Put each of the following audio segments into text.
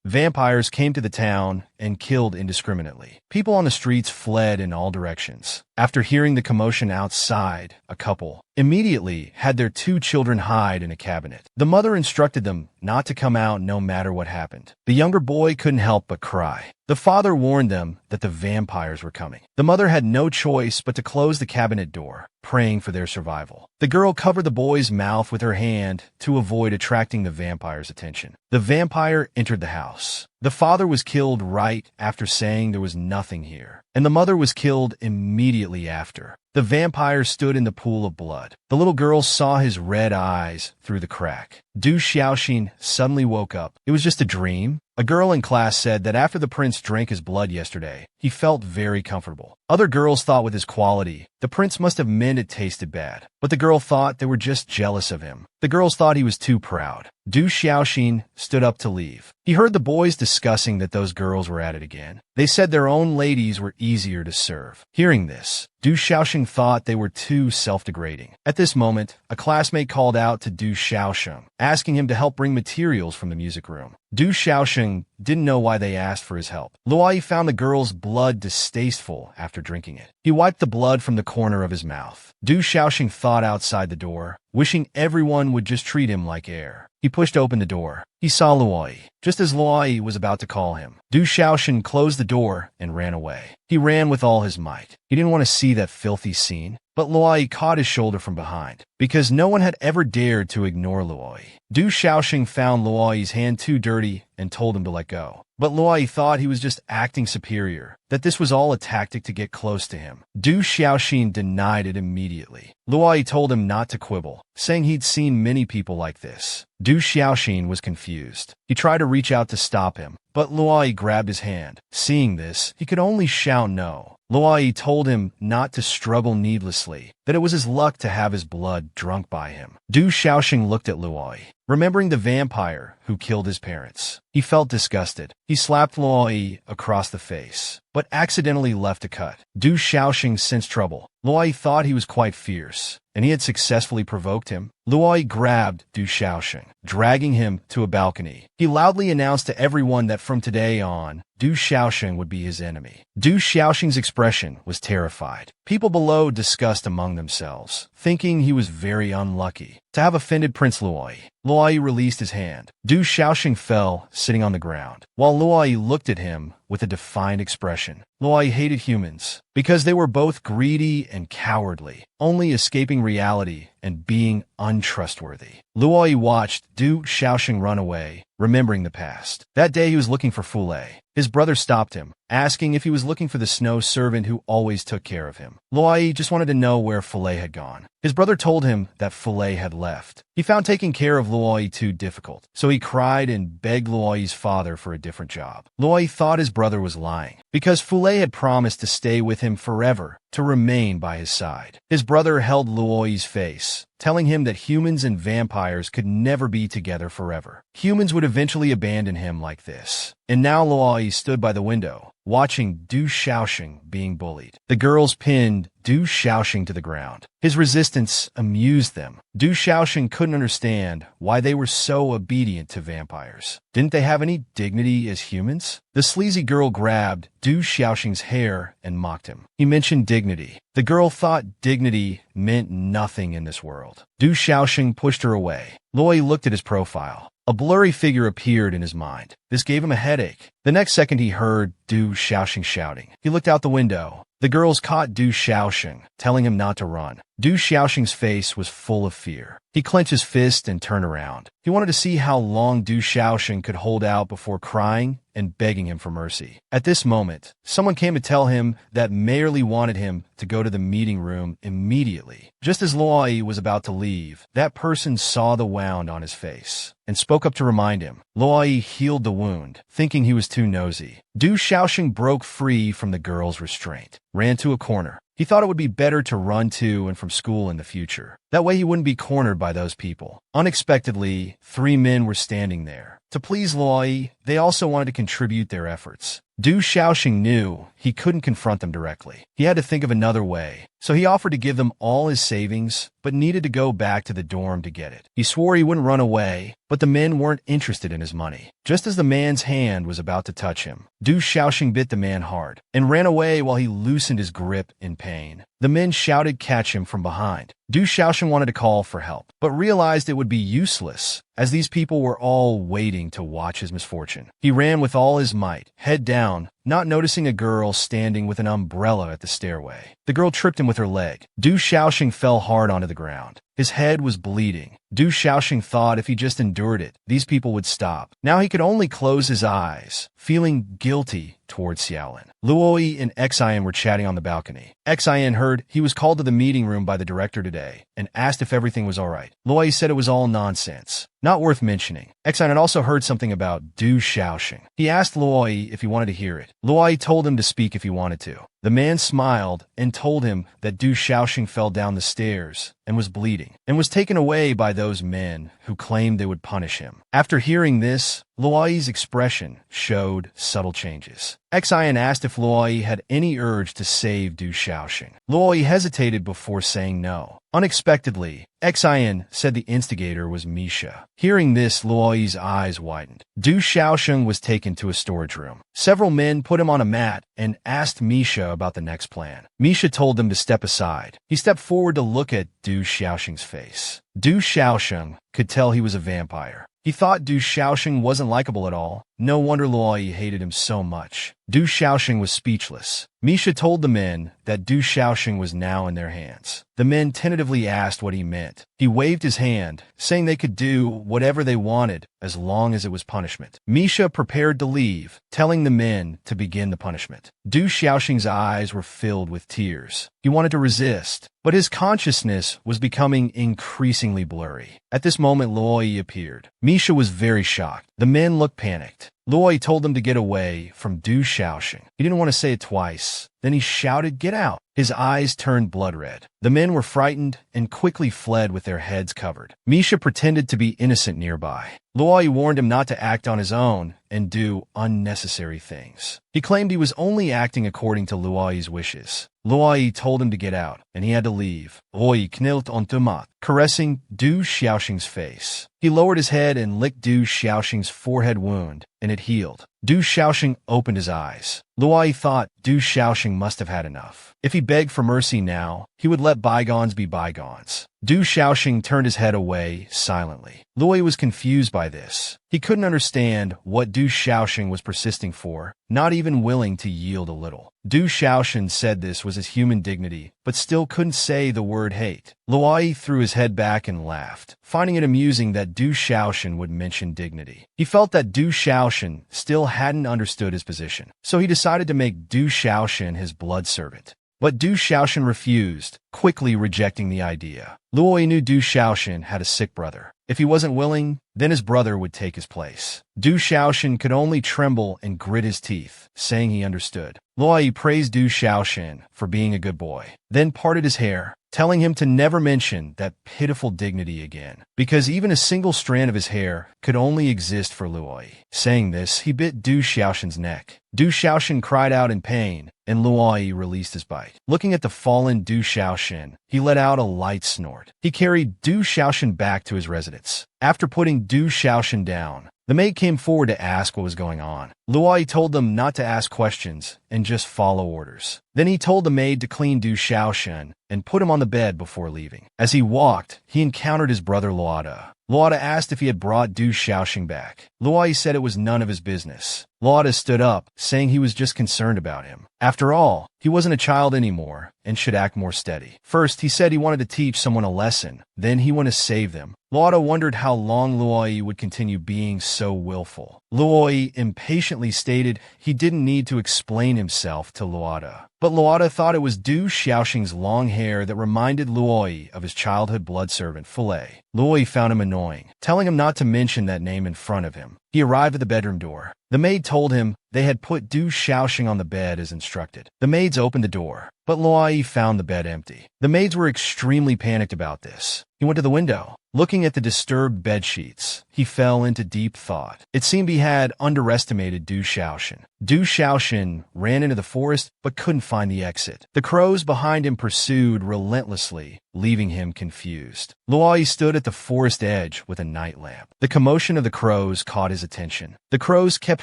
Vampires came to the town and killed indiscriminately. People on the streets fled in all directions. After hearing the commotion outside, a couple immediately had their 2 children hide in a cabinet. The mother instructed them not to come out no matter what happened. The younger boy couldn't help but cry. The father warned them that the vampires were coming. The mother had no choice but to close the cabinet door, praying for their survival. The girl covered the boy's mouth with her hand to avoid attracting the vampire's attention. The vampire entered the house. The father was killed right after saying there was nothing here, and the mother was killed immediately after. The vampire stood in the pool of blood. The little girl saw his red eyes through the crack. Du Xiaoxin suddenly woke up. It was just a dream. A girl in class said that after the prince drank his blood yesterday, he felt very comfortable. Other girls thought with his quality, the prince must have meant it tasted bad. But the girl thought they were just jealous of him. The girls thought he was too proud. Du Xiaoxin stood up to leave. He heard the boys discussing that those girls were at it again. They said their own ladies were easier to serve. Hearing this, Du Xiaoxin thought they were too self-degrading. At this moment, a classmate called out to Du Xiaoxin, asking him to help bring materials from the music room. Du Xiaoxin didn't know why they asked for his help. Luai found the girl's blood distasteful after drinking it. He wiped the blood from the corner of his mouth. Du Xiaoxin thought outside the door, wishing everyone would just treat him like air. He pushed open the door. He saw Luai. Just as Luai was about to call him, Du Xiaoxin closed the door and ran away. He ran with all his might. He didn't want to see that filthy scene. But Luai caught his shoulder from behind, because no one had ever dared to ignore Luai. Du Xiaoxin found Luai's hand too dirty and told him to let go. But Luai thought he was just acting superior, that this was all a tactic to get close to him. Du Xiaoxin denied it immediately. Luai told him not to quibble, saying he'd seen many people like this. Du Xiaoxin was confused. He tried to reach out to stop him, but Luai grabbed his hand. Seeing this, he could only shout no. Luai told him not to struggle needlessly, that it was his luck to have his blood drunk by him. Du Xiaoxin looked at Luai, remembering the vampire who killed his parents. He felt disgusted. He slapped Luai across the face, but accidentally left a cut. Du Xiaoxin sensed trouble. Luai thought he was quite fierce, and he had successfully provoked him. Luai grabbed Du Xiaoxin, dragging him to a balcony. He loudly announced to everyone that from today on, Du Xiaoxin would be his enemy. Du Xiaoxin's expression was terrified. People below discussed among themselves, thinking he was very unlucky to have offended Prince Luai. Luai released his hand. Du Xiaoxin fell, sitting on the ground, while Luai looked at him with a defiant expression. Luai hated humans because they were both greedy and cowardly, only escaping reality and being untrustworthy. Luai watched Du Xiaoxin run away, remembering the past. That day he was looking for Fule. His brother stopped him, asking if he was looking for the snow servant who always took care of him. Luai just wanted to know where Fule had gone. His brother told him that Fule had left. He found taking care of Luai too difficult, so he cried and begged Luai's father for a different job. Luai thought his brother was lying, because Fule had promised to stay with him forever, to remain by his side. His brother held Luai's face, telling him that humans and vampires could never be together forever. Humans would eventually abandon him like this. And now Luai stood by the window, watching Du Xiaoxin being bullied. The girls pinned Du Xiaoxin to the ground. His resistance amused them. Du Xiaoxin couldn't understand why they were so obedient to vampires. Didn't they have any dignity as humans? The sleazy girl grabbed Du Xiaoxin's hair and mocked him. He mentioned dignity. The girl thought dignity meant nothing in this world. Du Xiaoxin pushed her away. Luai looked at his profile. A blurry figure appeared in his mind. This gave him a headache. The next second he heard Du Xiaoxin shouting. He looked out the window. The girls caught Du Xiaoxin, telling him not to run. Du Xiaoxin's face was full of fear. He clenched his fist and turned around. He wanted to see how long Du Xiaoxin could hold out before crying and begging him for mercy. At this moment, someone came to tell him that Mayerly wanted him to go to the meeting room immediately. Just as Luai was about to leave, that person saw the wound on his face and spoke up to remind him. Luai healed the wound, thinking he was too nosy. Du Xiaoxin broke free from the girl's restraint, ran to a corner. He thought it would be better to run to and from school in the future. That way he wouldn't be cornered by those people. Unexpectedly, 3 men were standing there. To please Luai, they also wanted to contribute their efforts. Du Xiaoxin knew he couldn't confront them directly. He had to think of another way, so he offered to give them all his savings, but needed to go back to the dorm to get it. He swore he wouldn't run away, but the men weren't interested in his money. Just as the man's hand was about to touch him, Du Xiaoxing bit the man hard and ran away while he loosened his grip in pain. The men shouted, "Catch him," from behind. Du Xiaoxing wanted to call for help, but realized it would be useless, as these people were all waiting to watch his misfortune. He ran with all his might, head down, not noticing a girl standing with an umbrella at the stairway. The girl tripped him with her leg. Du Xiaoxing fell hard onto the ground. His head was bleeding. Du Xiaoxing thought if he just endured it, these people would stop. Now he could only close his eyes, feeling guilty towards Xiaolin. Luoyi and Xian were chatting on the balcony. Xian heard he was called to the meeting room by the director today and asked if everything was all right. Luoyi said it was all nonsense, not worth mentioning. Xian had also heard something about Du Xiaoxing. He asked Luoyi if he wanted to hear it. Luoyi told him to speak if he wanted to. The man smiled and told him that Du Xiaoxing fell down the stairs and was bleeding, and was taken away by those men who claimed they would punish him. After hearing this, Luoyi's expression showed subtle changes. Xian asked if Luoyi had any urge to save Du Xiaoxing. Luoyi hesitated before saying no. Unexpectedly, Xian said the instigator was Misha. Hearing this, Luoyi's eyes widened. Du Xiaoxing was taken to a storage room. Several men put him on a mat and asked Misha about the next plan. Misha told them to step aside. He stepped forward to look at Du Xiaoxing's face. Du Xiaoxing could tell he was a vampire. He thought Du Xiaoxing wasn't likable at all. No wonder Luoyi hated him so much. Du Xiaoxing was speechless. Misha told the men that Du Xiaoxing was now in their hands. The men tentatively asked what he meant. He waved his hand, saying they could do whatever they wanted as long as it was punishment. Misha prepared to leave, telling the men to begin the punishment. Du Xiaoxing's eyes were filled with tears. He wanted to resist, but his consciousness was becoming increasingly blurry. At this moment, Luoyi appeared. Misha was very shocked. The men looked panicked. Luoyi told them to get away from Du Xiaoxing. He didn't want to say it twice. Then he shouted, "Get out!" His eyes turned blood red. The men were frightened and quickly fled with their heads covered. Misha pretended to be innocent nearby. Luoyi warned him not to act on his own and do unnecessary things. He claimed he was only acting according to Luoyi's wishes. Luoyi told him to get out, and he had to leave. Luoyi knelt on Tomat, caressing Du Xiaoxing's face. He lowered his head and licked Du Xiaoxing's forehead wound, and it healed. Du Xiaoxing opened his eyes. Luoyi thought Du Xiaoxing must have had enough. If he begged for mercy now, he would let bygones be bygones. Du Xiaoxing turned his head away silently. Luoyi was confused by this. He couldn't understand what Du Xiaoxing was persisting for, not even willing to yield a little. Du Xiaoxing said this was his human dignity, but still couldn't say the word hate. Luoyi threw his head back and laughed, finding it amusing that Du Xiaoxing would mention dignity. He felt that Du Xiaoxing still hadn't understood his position, so he decided to make Du Xiaoxing his blood servant. But Du Xiaoxing refused, quickly rejecting the idea. Luoyi knew Du Xiaoxing had a sick brother. If he wasn't willing, then his brother would take his place. Du Xiaoxing could only tremble and grit his teeth, saying he understood. Luoyi praised Du Xiaoxing for being a good boy, then parted his hair, telling him to never mention that pitiful dignity again, because even a single strand of his hair could only exist for Luoyi. Saying this, he bit Du Xiaoxing's neck. Du Xiaoxing cried out in pain, and Luoyi released his bite. Looking at the fallen Du Xiaoxing, he let out a light snort. He carried Du Xiaoxing back to his residence. After putting Du Xiaoxing down, the maid came forward to ask what was going on. Luoyi told them not to ask questions and just follow orders. Then he told the maid to clean Du Xiaoxing and put him on the bed before leaving. As he walked, he encountered his brother Luoda. Luoda asked if he had brought Du Xiaoxing back. Luoyi said it was none of his business. Luoda stood up, saying he was just concerned about him. After all, he wasn't a child anymore and should act more steady. First, he said he wanted to teach someone a lesson. Then he wanted to save them. Luoda wondered how long Luoyi would continue being so willful. Luoyi impatiently stated he didn't need to explain himself to Luoda. But Luoda thought it was Du Xiaoxing's long hair that reminded Luoyi of his childhood blood servant, Filet. Luoyi found him annoying, telling him not to mention that name in front of him. He arrived at the bedroom door. The maid told him they had put Du Xiaoxing on the bed as instructed. The maids opened the door, but Luoyi found the bed empty. The maids were extremely panicked about this. He went to the window. Looking at the disturbed bed sheets, he fell into deep thought. It seemed he had underestimated Du Xiaoshan. Du Xiaoshan ran into the forest but couldn't find the exit. The crows behind him pursued relentlessly, leaving him confused. Luoyi stood at the forest edge with a night lamp. The commotion of the crows caught his attention. The crows kept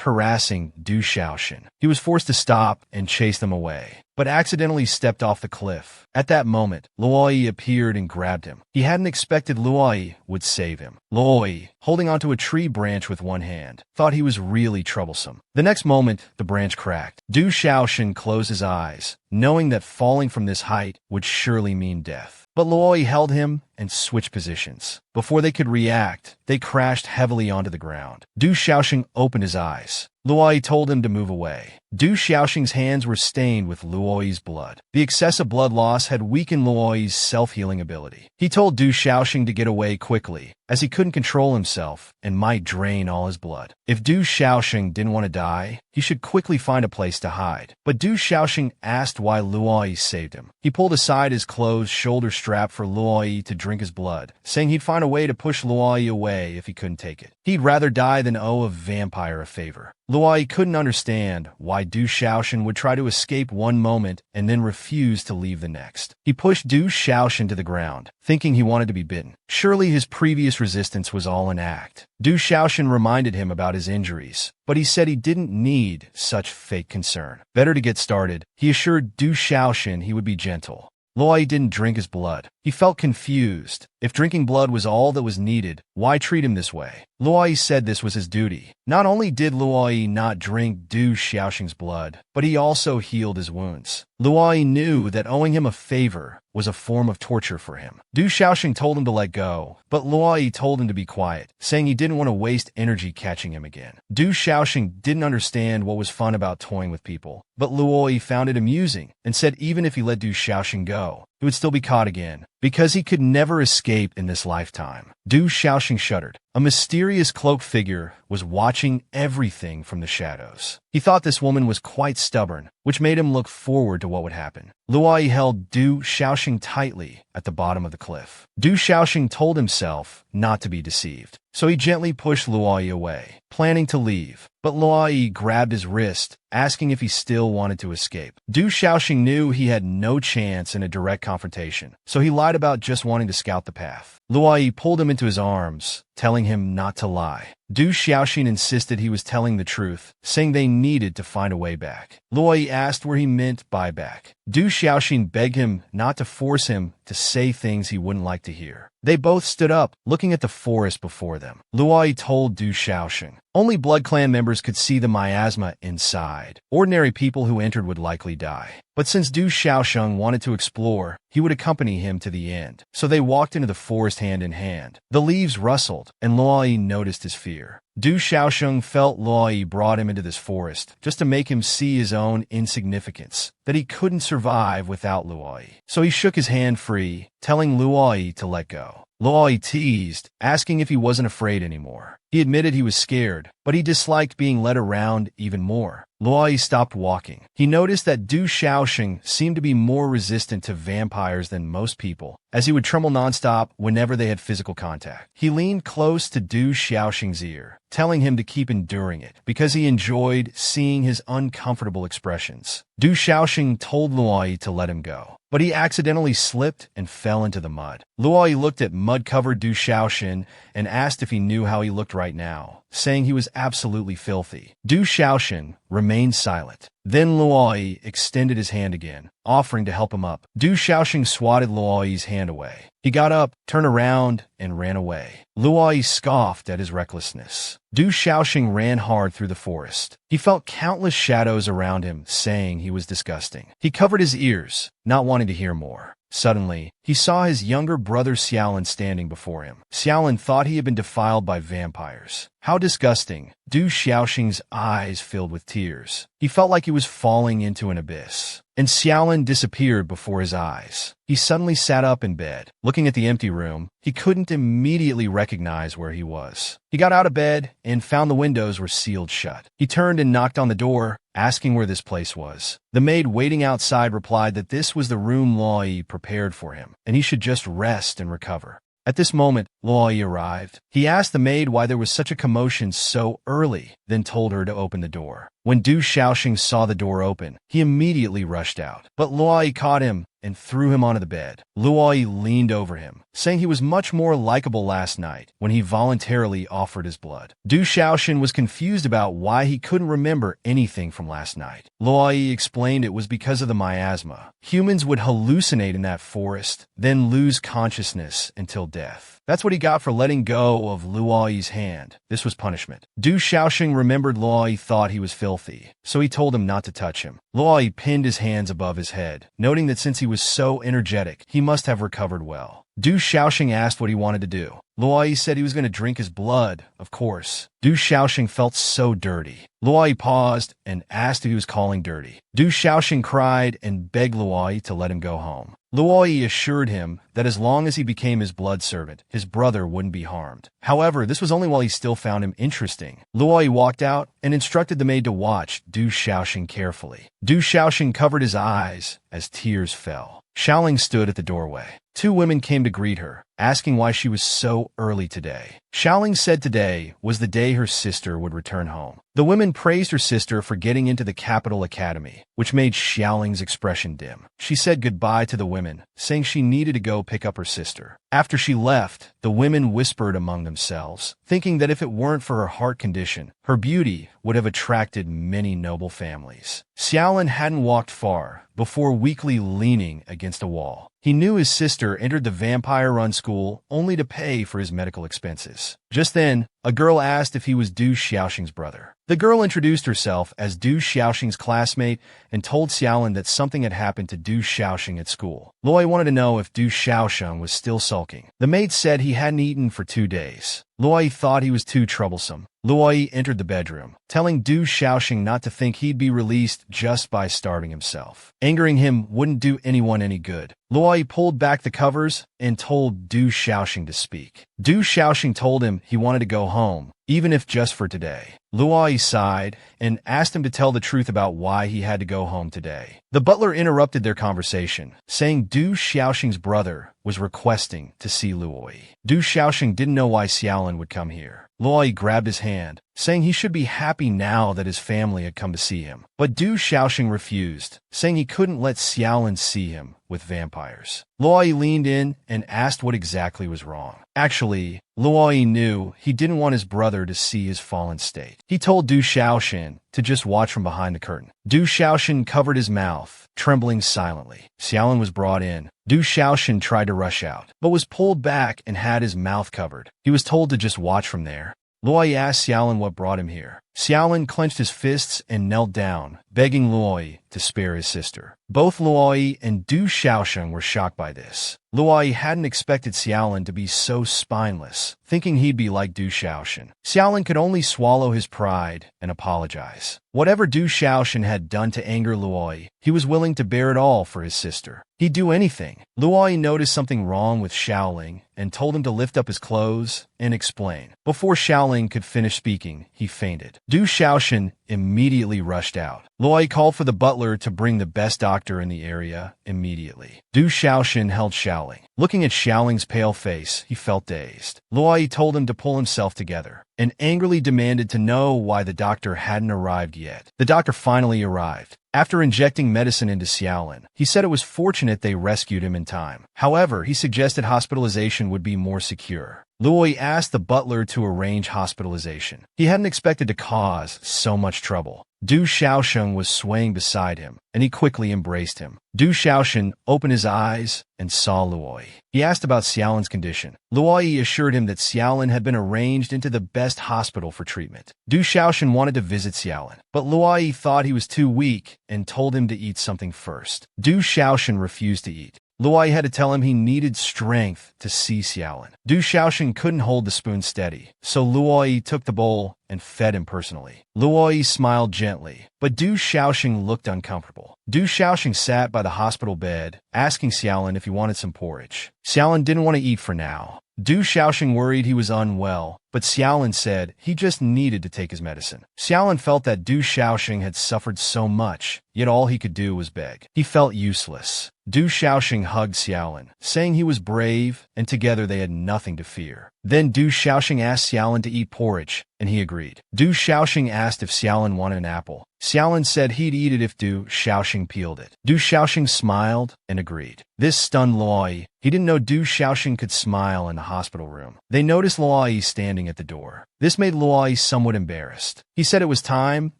harassing Du Xiaoshan. He was forced to stop and chase them away, but accidentally stepped off the cliff. At that moment, Luoyi appeared and grabbed him. He hadn't expected Luoyi would save him. Luoyi, holding onto a tree branch with one hand, thought he was really troublesome. The next moment, the branch cracked. Du Xiaoshan closed his eyes, knowing that falling from this height would surely mean death. But Luoyi held him and switched positions. Before they could react, they crashed heavily onto the ground. Du Xiaoshan opened his eyes. Luoyi told him to move away. Du Xiaoxing's hands were stained with Luoyi's blood. The excessive blood loss had weakened Luoyi's self-healing ability. He told Du Xiaoxing to get away quickly, as he couldn't control himself and might drain all his blood. If Du Xiaoxing didn't want to die, he should quickly find a place to hide. But Du Xiaoxing asked why Luoyi saved him. He pulled aside his closed shoulder strap for Luoyi to drink his blood, saying he'd find a way to push Luoyi away if he couldn't take it. He'd rather die than owe a vampire a favor. Luoyi couldn't understand why Du Xiaoxin would try to escape one moment and then refuse to leave the next. He pushed Du Xiaoxin to the ground, thinking he wanted to be bitten. Surely his previous resistance was all an act. Du Xiaoxin reminded him about his injuries, but he said he didn't need such fake concern. Better to get started. He assured Du Xiaoxin he would be gentle. Luoyi didn't drink his blood. He felt confused. If drinking blood was all that was needed, why treat him this way? Luoyi said this was his duty. Not only did Luoyi not drink Du Xiaoxing's blood, but he also healed his wounds. Luoyi knew that owing him a favor was a form of torture for him. Du Xiaoxing told him to let go, but Luoyi told him to be quiet, saying he didn't want to waste energy catching him again. Du Xiaoxing didn't understand what was fun about toying with people, but Luoyi found it amusing and said even if he let Du Xiaoxing go, he would still be caught again, because he could never escape in this lifetime. Du Xiaoxing shuddered. A mysterious cloaked figure was watching everything from the shadows. He thought this woman was quite stubborn, which made him look forward to what would happen. Luoyi held Du Xiaoxing tightly at the bottom of the cliff. Du Xiaoxing told himself not to be deceived, so he gently pushed Luoyi away, planning to leave. But Luoyi grabbed his wrist, asking if he still wanted to escape. Du Xiaoxing knew he had no chance in a direct confrontation, so he lied about just wanting to scout the path. Luoyi pulled him into his arms, telling him not to lie. Du Xiaoxing insisted he was telling the truth, saying they needed to find a way back. Luoyi asked where he meant by back. Du Xiaoxing begged him not to force him to say things he wouldn't like to hear. They both stood up, looking at the forest before them. Luoyi told Du Xiaoxing only Blood Clan members could see the miasma inside. Ordinary people who entered would likely die. But since Du Xiaoxing wanted to explore, he would accompany him to the end. So they walked into the forest hand in hand. The leaves rustled, and Luoyi noticed his fear. Du Xiaoxing felt Luoyi brought him into this forest just to make him see his own insignificance, that he couldn't survive without Luoyi. So he shook his hand free, telling Luoyi to let go. Luoyi teased, asking if he wasn't afraid anymore. He admitted he was scared, but he disliked being led around even more. Luoyi stopped walking. He noticed that Du Xiaoxing seemed to be more resistant to vampires than most people, as he would tremble nonstop whenever they had physical contact. He leaned close to Du Xiaoxing's ear, telling him to keep enduring it, because he enjoyed seeing his uncomfortable expressions. Du Xiaoxing told Luoyi to let him go, but he accidentally slipped and fell into the mud. Luoyi looked at mud-covered Du Xiaoxing and asked if he knew how he looked right now, saying he was absolutely filthy. Du Xiaoxing remained silent. Then Luoyi extended his hand again, offering to help him up. Du Xiaoxing swatted Luoyi's hand away. He got up, turned around, and ran away. Luoyi scoffed at his recklessness. Du Xiaoxing ran hard through the forest. He felt countless shadows around him, saying he was disgusting. He covered his ears, not wanting to hear more. Suddenly, he saw his younger brother Xiaolin standing before him. Xiaolin thought he had been defiled by vampires. How disgusting! Du Xiaoxing's eyes filled with tears. He felt like he was falling into an abyss. And Xiaolin disappeared before his eyes. He suddenly sat up in bed. Looking at the empty room, he couldn't immediately recognize where he was. He got out of bed and found the windows were sealed shut. He turned and knocked on the door, asking where this place was. The maid waiting outside replied that this was the room Luoyi prepared for him, and he should just rest and recover. At this moment, Luoyi arrived. He asked the maid why there was such a commotion so early, then told her to open the door. When Du Xiaoxing saw the door open, he immediately rushed out. But Luoyi caught him and threw him onto the bed. Luoyi leaned over him, saying he was much more likable last night when he voluntarily offered his blood. Du Xiaoxing was confused about why he couldn't remember anything from last night. Luoyi explained it was because of the miasma. Humans would hallucinate in that forest, then lose consciousness until death. That's what he got for letting go of Luoyi's hand. This was punishment. Du Xiaoxing remembered Luoyi thought he was filthy, so he told him not to touch him. Luoyi pinned his hands above his head, noting that since he was so energetic, he must have recovered well. Du Xiaoxing asked what he wanted to do. Luoyi said he was going to drink his blood, of course. Du Xiaoxing felt so dirty. Luoyi paused and asked who he was calling dirty. Du Xiaoxing cried and begged Luoyi to let him go home. Luoyi assured him that as long as he became his blood servant, his brother wouldn't be harmed. However, this was only while he still found him interesting. Luoyi walked out and instructed the maid to watch Du Xiaoxing carefully. Du Xiaoxing covered his eyes as tears fell. Xiaoling stood at the doorway. Two women came to greet her, asking why she was so early today. Xiaoling said today was the day her sister would return home. The women praised her sister for getting into the capital academy, which made Xiaoling's expression dim. She said goodbye to the women, saying she needed to go pick up her sister. After she left, the women whispered among themselves, thinking that if it weren't for her heart condition, her beauty would have attracted many noble families. Xiaolin hadn't walked far before weakly leaning against a wall. He knew his sister entered the vampire-run school only to pay for his medical expenses. Just then, a girl asked if he was Du Xiaoxing's brother. The girl introduced herself as Du Xiaoxing's classmate and told Xiaolin that something had happened to Du Xiaoxing at school. Luoyi wanted to know if Du Xiaoxing was still sulking. The maid said he hadn't eaten for 2 days. Luoyi thought he was too troublesome. Luoyi entered the bedroom, telling Du Xiaoxing not to think he'd be released just by starving himself. Angering him wouldn't do anyone any good. Luoyi pulled back the covers and told Du Xiaoxing to speak. Du Xiaoxing told him he wanted to go home, even if just for today. Luoyi sighed and asked him to tell the truth about why he had to go home today. The butler interrupted their conversation, saying Du Xiaoxing's brother was requesting to see Luoyi. Du Xiaoxing didn't know why Xiaolin would come here. Luoyi grabbed his hand, saying he should be happy now that his family had come to see him. But Du Xiaoxing refused, saying he couldn't let Xiaolin see him with vampires. Luoyi leaned in and asked what exactly was wrong. Actually, Luoyi knew he didn't want his brother to see his fallen state. He told Du Xiaoxing to just watch from behind the curtain. Du Xiaoxing covered his mouth, trembling silently. Xiaolin was brought in. Du Xiaoxing tried to rush out, but was pulled back and had his mouth covered. He was told to just watch from there. Luoyi asked Xiaolin what brought him here. Xiaolin clenched his fists and knelt down, begging Luoyi to spare his sister. Both Luoyi and Du Xiaoxing were shocked by this. Luoyi hadn't expected Xiaolin to be so spineless, thinking he'd be like Du Xiaoxing. Xiaolin could only swallow his pride and apologize. Whatever Du Xiaoxing had done to anger Luoyi, he was willing to bear it all for his sister. He'd do anything. Luoyi noticed something wrong with Xiaoling and told him to lift up his clothes and explain. Before Xiaoling could finish speaking, he fainted. Du Xiaoxing immediately rushed out. Luoyi called for the butler to bring the best doctor in the area immediately. Du Xiaoxing held Xiaoling. Looking at Xiaoling's pale face, he felt dazed. Luoyi told him to pull himself together and angrily demanded to know why the doctor hadn't arrived yet. The doctor finally arrived. After injecting medicine into Xiaolin, he said it was fortunate they rescued him in time. However, he suggested hospitalization would be more secure. Luoyi asked the butler to arrange hospitalization. He hadn't expected to cause so much trouble. Du Xiaoxing was swaying beside him, and he quickly embraced him. Du Xiaoxing opened his eyes and saw Luoyi. He asked about Xiaolin's condition. Luoyi assured him that Xiaolin had been arranged into the best hospital for treatment. Du Xiaoxing wanted to visit Xiaolin, but Luoyi thought he was too weak and told him to eat something first. Du Xiaoxing refused to eat. Luoyi had to tell him he needed strength to see Xiaolin. Du Xiaoxing couldn't hold the spoon steady, so Luoyi took the bowl and fed him personally. Luoyi smiled gently, but Du Xiaoxing looked uncomfortable. Du Xiaoxing sat by the hospital bed, asking Xiaolin if he wanted some porridge. Xiaolin didn't want to eat for now. Du Xiaoxing worried he was unwell, but Xiaolin said he just needed to take his medicine. Xiaolin felt that Du Xiaoxing had suffered so much, yet all he could do was beg. He felt useless. Du Xiaoxing hugged Xiaolin, saying he was brave, and together they had nothing to fear. Then Du Xiaoxing asked Xiaolin to eat porridge, and he agreed. Du Xiaoxing asked if Xiaolin wanted an apple. Xiaolin said he'd eat it if Du Xiaoxing peeled it. Du Xiaoxing smiled and agreed. This stunned Luoyi. He didn't know Du Xiaoxing could smile in the hospital room. They noticed Luoyi standing at the door. This made Luoyi somewhat embarrassed. He said it was time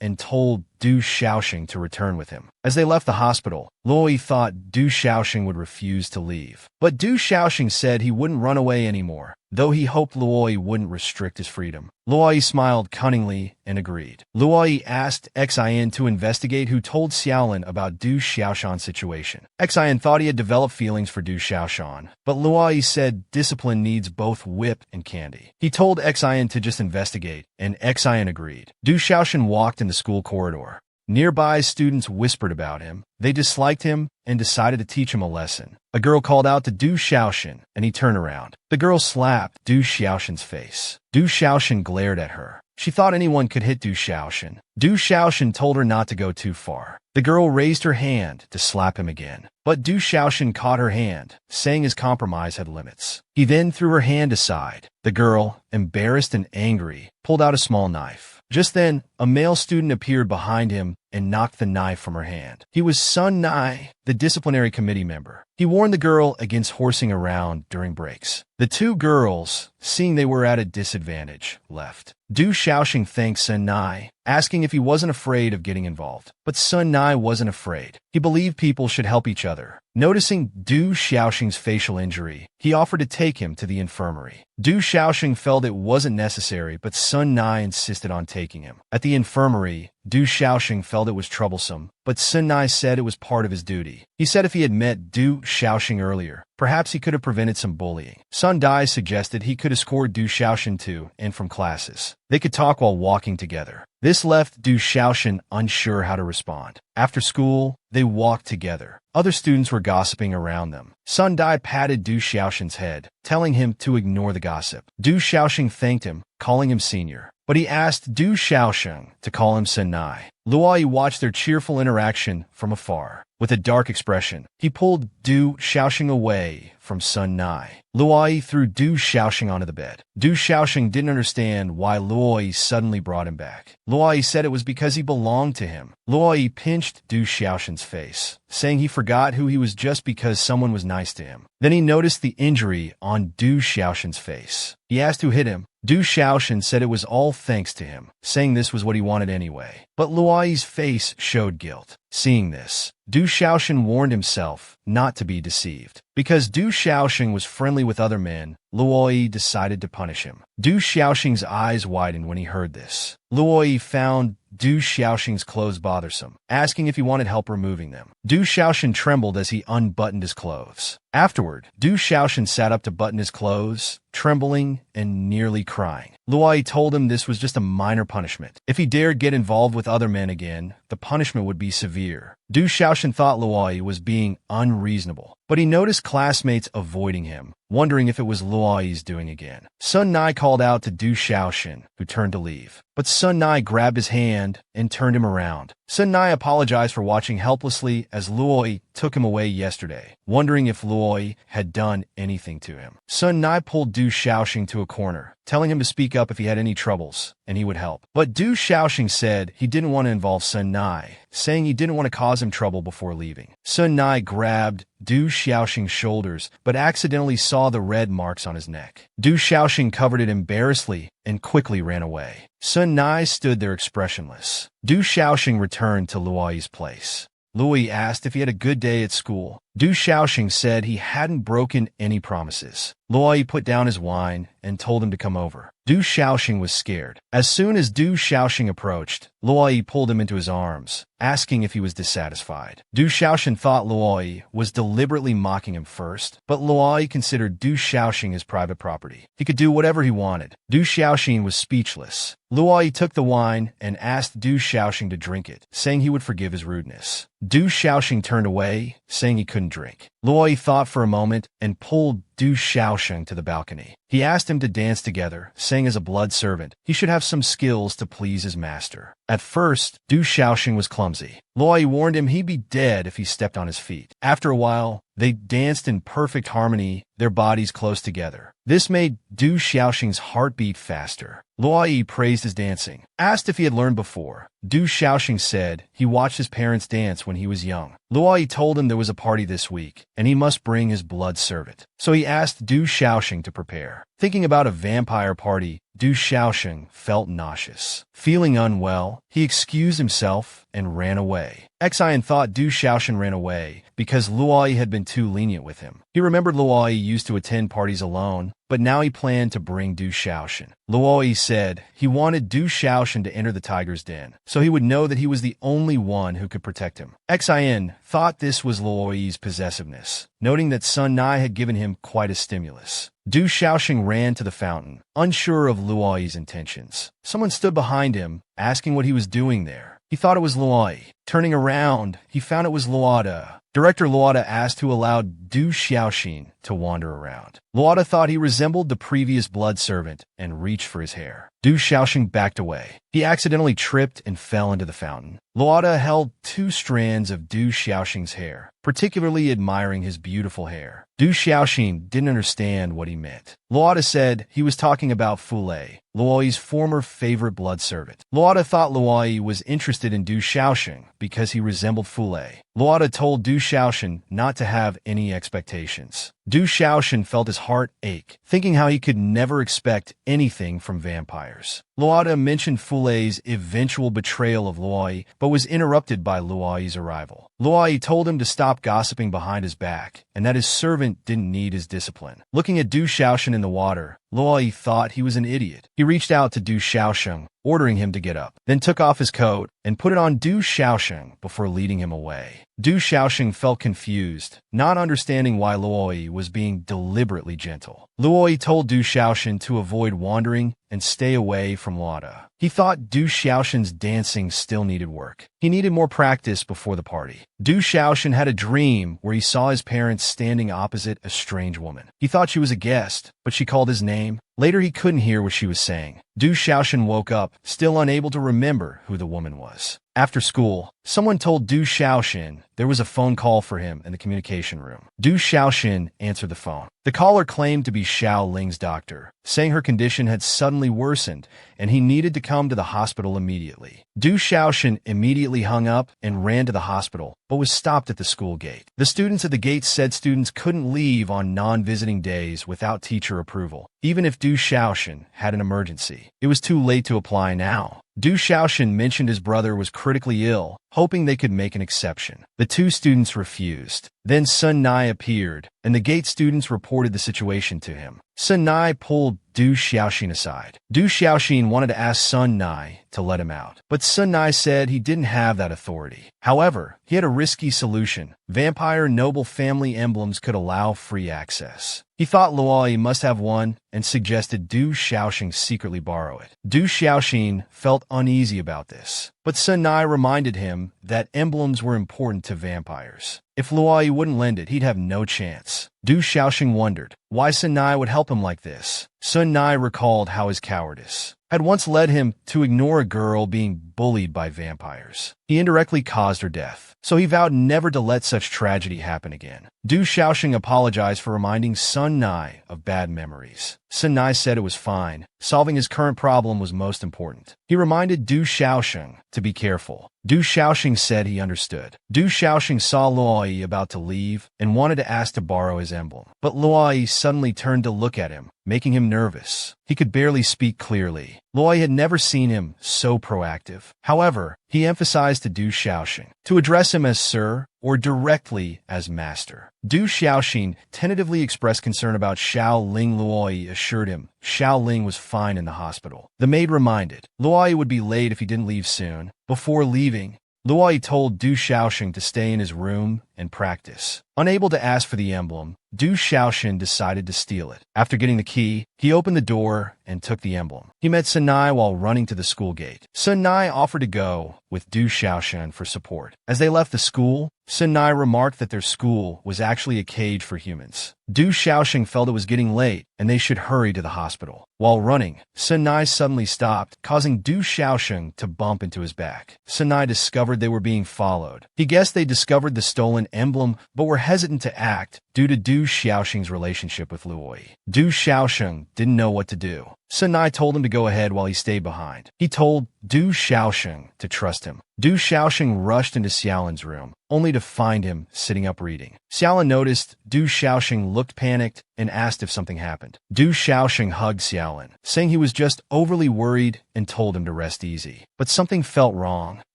and told Du Xiaoxing to return with him. As they left the hospital, Luoyi thought Du Xiaoxing would refuse to leave. But Du Xiaoxing said he wouldn't run away anymore, though he hoped Luoyi wouldn't restrict his freedom. Luoyi smiled cunningly and agreed. Luoyi asked Xian to investigate who told Xiaolin about Du Xiaoxan's situation. Xian thought he had developed feelings for Du Xiaoxan, but Luoyi said discipline needs both whip and candy. He told Xian to just investigate, and Xian agreed. Du Xiaoxan walked in the school corridor. Nearby students whispered about him. They disliked him and decided to teach him a lesson. A girl called out to Du Xiaoxin, and he turned around. The girl slapped Du Xiaoxin's face. Du Xiaoxin glared at her. She thought anyone could hit Du Xiaoxin. Du Xiaoxin told her not to go too far. The girl raised her hand to slap him again, but Du Xiaoxin caught her hand, saying his compromise had limits. He then threw her hand aside. The girl, embarrassed and angry, pulled out a small knife. Just then, a male student appeared behind him and knocked the knife from her hand. He was Sun Nai, the disciplinary committee member. He warned the girl against horsing around during breaks. The two girls, seeing they were at a disadvantage, left. Du Xiaoxing thanked Sun Nai, asking if he wasn't afraid of getting involved. But Sun Nai wasn't afraid. He believed people should help each other. Noticing Du Xiaoxing's facial injury, he offered to take him to the infirmary. Du Xiaoxing felt it wasn't necessary, but Sun Nai insisted on taking him. At the infirmary, Du Xiaoxing felt it was troublesome, but Sun Nai said it was part of his duty. He said if he had met Du Xiaoxing earlier, perhaps he could have prevented some bullying. Sun Nai suggested he could escort Du Xiaoxing to and from classes. They could talk while walking together. This left Du Xiaoxing unsure how to respond. After school, they walked together. Other students were gossiping around them. Sun Nai patted Du Xiaoxing's head, telling him to ignore the gossip. Du Xiaoxing thanked him, calling him senior. But he asked Du Xiaoxing to call him Sun Nai. Luoyi watched their cheerful interaction from afar. With a dark expression, he pulled Du Xiaoxing away from Sun Nai. Luoyi threw Du Xiaoxing onto the bed. Du Xiaoxing didn't understand why Luoyi suddenly brought him back. Luoyi said it was because he belonged to him. Luoyi pinched Du Xiaoxing's face, saying he forgot who he was just because someone was nice to him. Then he noticed the injury on Du Xiaoxing's face. He asked who hit him. Du Xiaoxing said it was all thanks to him, saying this was what he wanted anyway. But Luoyi's face showed guilt. Seeing this, Du Xiaoxing warned himself not to be deceived. Because Du Xiaoxing was friendly with other men, Luoyi decided to punish him. Du Xiaoxing's eyes widened when he heard this. Luoyi found Du Xiaoxing's clothes bothersome, asking if he wanted help removing them. Du Xiaoxing trembled as he unbuttoned his clothes. Afterward, Du Xiaoxing sat up to button his clothes, trembling and nearly crying. Luoyi told him this was just a minor punishment. If he dared get involved with other men again, the punishment would be severe. Du Xiaoxing thought Luoyi was being unreasonable, but he noticed classmates avoiding him, wondering if it was Luoyi's doing again. Sun Nai called out to Du Xiaoxing, who turned to leave. But Sun Nai grabbed his hand and turned him around. Sun Nai apologized for watching helplessly as Luoyi took him away yesterday, wondering if Luoyi had done anything to him. Sun Nai pulled Du Xiaoxing to a corner, telling him to speak up if he had any troubles, and he would help. But Du Xiaoxing said he didn't want to involve Sun Nai, saying he didn't want to cause him trouble before leaving. Sun Nai grabbed Du Xiaoxing's shoulders, but accidentally saw the red marks on his neck. Du Xiaoxing covered it embarrassedly and quickly ran away. Sun Nai stood there expressionless. Du Xiaoxing returned to Luoyi's place. Luoyi asked if he had a good day at school. Du Xiaoxing said he hadn't broken any promises. Luoyi put down his wine and told him to come over. Du Xiaoxing was scared. As soon as Du Xiaoxing approached, Luoyi pulled him into his arms, asking if he was dissatisfied. Du Xiaoxing thought Luoyi was deliberately mocking him first, but Luoyi considered Du Xiaoxing his private property. He could do whatever he wanted. Du Xiaoxing was speechless. Luoyi took the wine and asked Du Xiaoxing to drink it, saying he would forgive his rudeness. Du Xiaoxing turned away, saying he couldn't drink. Luoyi thought for a moment and pulled Du Xiaoxing to the balcony. He asked him to dance together, saying as a blood servant, he should have some skills to please his master. At first, Du Xiaoxing was clumsy. Luoyi warned him he'd be dead if he stepped on his feet. After a while, they danced in perfect harmony, their bodies close together. This made Du Xiaoxing's heart beat faster. Luoyi praised his dancing. Asked if he had learned before, Du Xiaoxing said he watched his parents dance when he was young. Luoyi told him there was a party this week, and he must bring his blood servant. So he asked Du Xiaoxing to prepare. Thinking about a vampire party, Du Xiaoxing felt nauseous. Feeling unwell, he excused himself and ran away. Xian thought Du Xiaoxing ran away because Luoyi had been too lenient with him. He remembered Luoyi used to attend parties alone, but now he planned to bring Du Xiaoxing. Luoyi said he wanted Du Xiaoxing to enter the tiger's den, so he would know that he was the only one who could protect him. Xian thought this was Luoyi's possessiveness, noting that Sun Nai had given him quite a stimulus. Du Xiaoxing ran to the fountain, unsure of Luoyi's intentions. Someone stood behind him, asking what he was doing there. He thought it was Luoyi. Turning around, he found it was Luoda. Director Luoda asked who allowed Du Xiaoxing to wander around. Luoda thought he resembled the previous blood servant and reached for his hair. Du Xiaoxing backed away. He accidentally tripped and fell into the fountain. Luoda held 2 strands of Du Xiaoxing's hair, particularly admiring his beautiful hair. Du Xiaoxing didn't understand what he meant. Luoda said he was talking about Fulei, Luoyi's former favorite blood servant. Luoda thought Luoyi was interested in Du Xiaoxing because he resembled Fulei. Luoda told Du Xiaoxing not to have any expectations. Du Xiaoxing felt his heart ache, thinking how he could never expect anything from vampires. Luoda mentioned Fulei's eventual betrayal of Luoyi, but was interrupted by Luoyi's arrival. Luoyi told him to stop gossiping behind his back, and that his servant didn't need his discipline. Looking at Du Xiaoxing in the water, Luoyi thought he was an idiot. He reached out to Du Xiaoxing, ordering him to get up, then took off his coat and put it on Du Xiaoxing before leading him away. Du Xiaoxing felt confused, not understanding why Luoyi was being deliberately gentle. Luoyi told Du Xiaoxing to avoid wandering and stay away from Luoda. He thought Du Xiaoxing's dancing still needed work. He needed more practice before the party. Du Xiaoxing had a dream where he saw his parents standing opposite a strange woman. He thought she was a guest, but she called his name. Later, he couldn't hear what she was saying. Du Xiaoxing woke up, still unable to remember who the woman was. After school, someone told Du Xiaoxing there was a phone call for him in the communication room. Du Xiaoxing answered the phone. The caller claimed to be Xiao Ling's doctor, saying her condition had suddenly worsened and he needed to come to the hospital immediately. Du Xiaoxing immediately hung up and ran to the hospital, but was stopped at the school gate. The students at the gate said students couldn't leave on non-visiting days without teacher approval, even if Du Xiaoxing had an emergency. It was too late to apply now. Du Xiaoxing mentioned his brother was critically ill, hoping they could make an exception. The 2 students refused. Then Sun Nai appeared, and the gate students reported the situation to him. Sun Nai pulled Du Xiaoxing aside. Du Xiaoxing wanted to ask Sun Nai to let him out, but Sun Nai said he didn't have that authority. However, he had a risky solution. Vampire noble family emblems could allow free access. He thought Luoyi must have one and suggested Du Xiaoxing secretly borrow it. Du Xiaoxing felt uneasy about this, but Sun Nai reminded him that emblems were important to vampires. If Luoyi wouldn't lend it, he'd have no chance. Du Xiaoxing wondered why Sun Nai would help him like this. Sun Nai recalled how his cowardice had once led him to ignore a girl being bullied by vampires. He indirectly caused her death, so he vowed never to let such tragedy happen again. Du Xiaoxing apologized for reminding Sun Nai of bad memories. Sun Nai said it was fine. Solving his current problem was most important. He reminded Du Xiaoxing to be careful. Du Xiaoxing said he understood. Du Xiaoxing saw Luoyi about to leave and wanted to ask to borrow his emblem. But Luoyi suddenly turned to look at him, making him nervous. He could barely speak clearly. Luoyi had never seen him so proactive. However, he emphasized to Du Xiaoxing to address him as Sir or directly as Master. Du Xiaoxing tentatively expressed concern about Xiao Ling. Luoyi assured him Xiao Ling was fine in the hospital. The maid reminded Luoyi would be late if he didn't leave soon. Before leaving, Luoyi told Du Xiaoxing to stay in his room and practice. Unable to ask for the emblem, Du Xiaoxing decided to steal it. After getting the key, he opened the door and took the emblem. He met Sun Nai while running to the school gate. Sun Nai offered to go with Du Xiaoxing for support. As they left the school, Sun Nai remarked that their school was actually a cage for humans. Du Xiaoxing felt it was getting late and they should hurry to the hospital. While running, Sun Nai suddenly stopped, causing Du Xiaoxing to bump into his back. Sun Nai discovered they were being followed. He guessed they discovered the stolen emblem but were hesitant to act due to Du Xiaoxing's relationship with Luoyi. Du Xiaoxing didn't know what to do. Sun Nai told him to go ahead while he stayed behind. He told Du Xiaoxing to trust him. Du Xiaoxing rushed into Xiaolin's room, only to find him sitting up reading. Xiaolin noticed Du Xiaoxing looked panicked and asked if something happened. Du Xiaoxing hugged Xiaolin, saying he was just overly worried and told him to rest easy. But something felt wrong.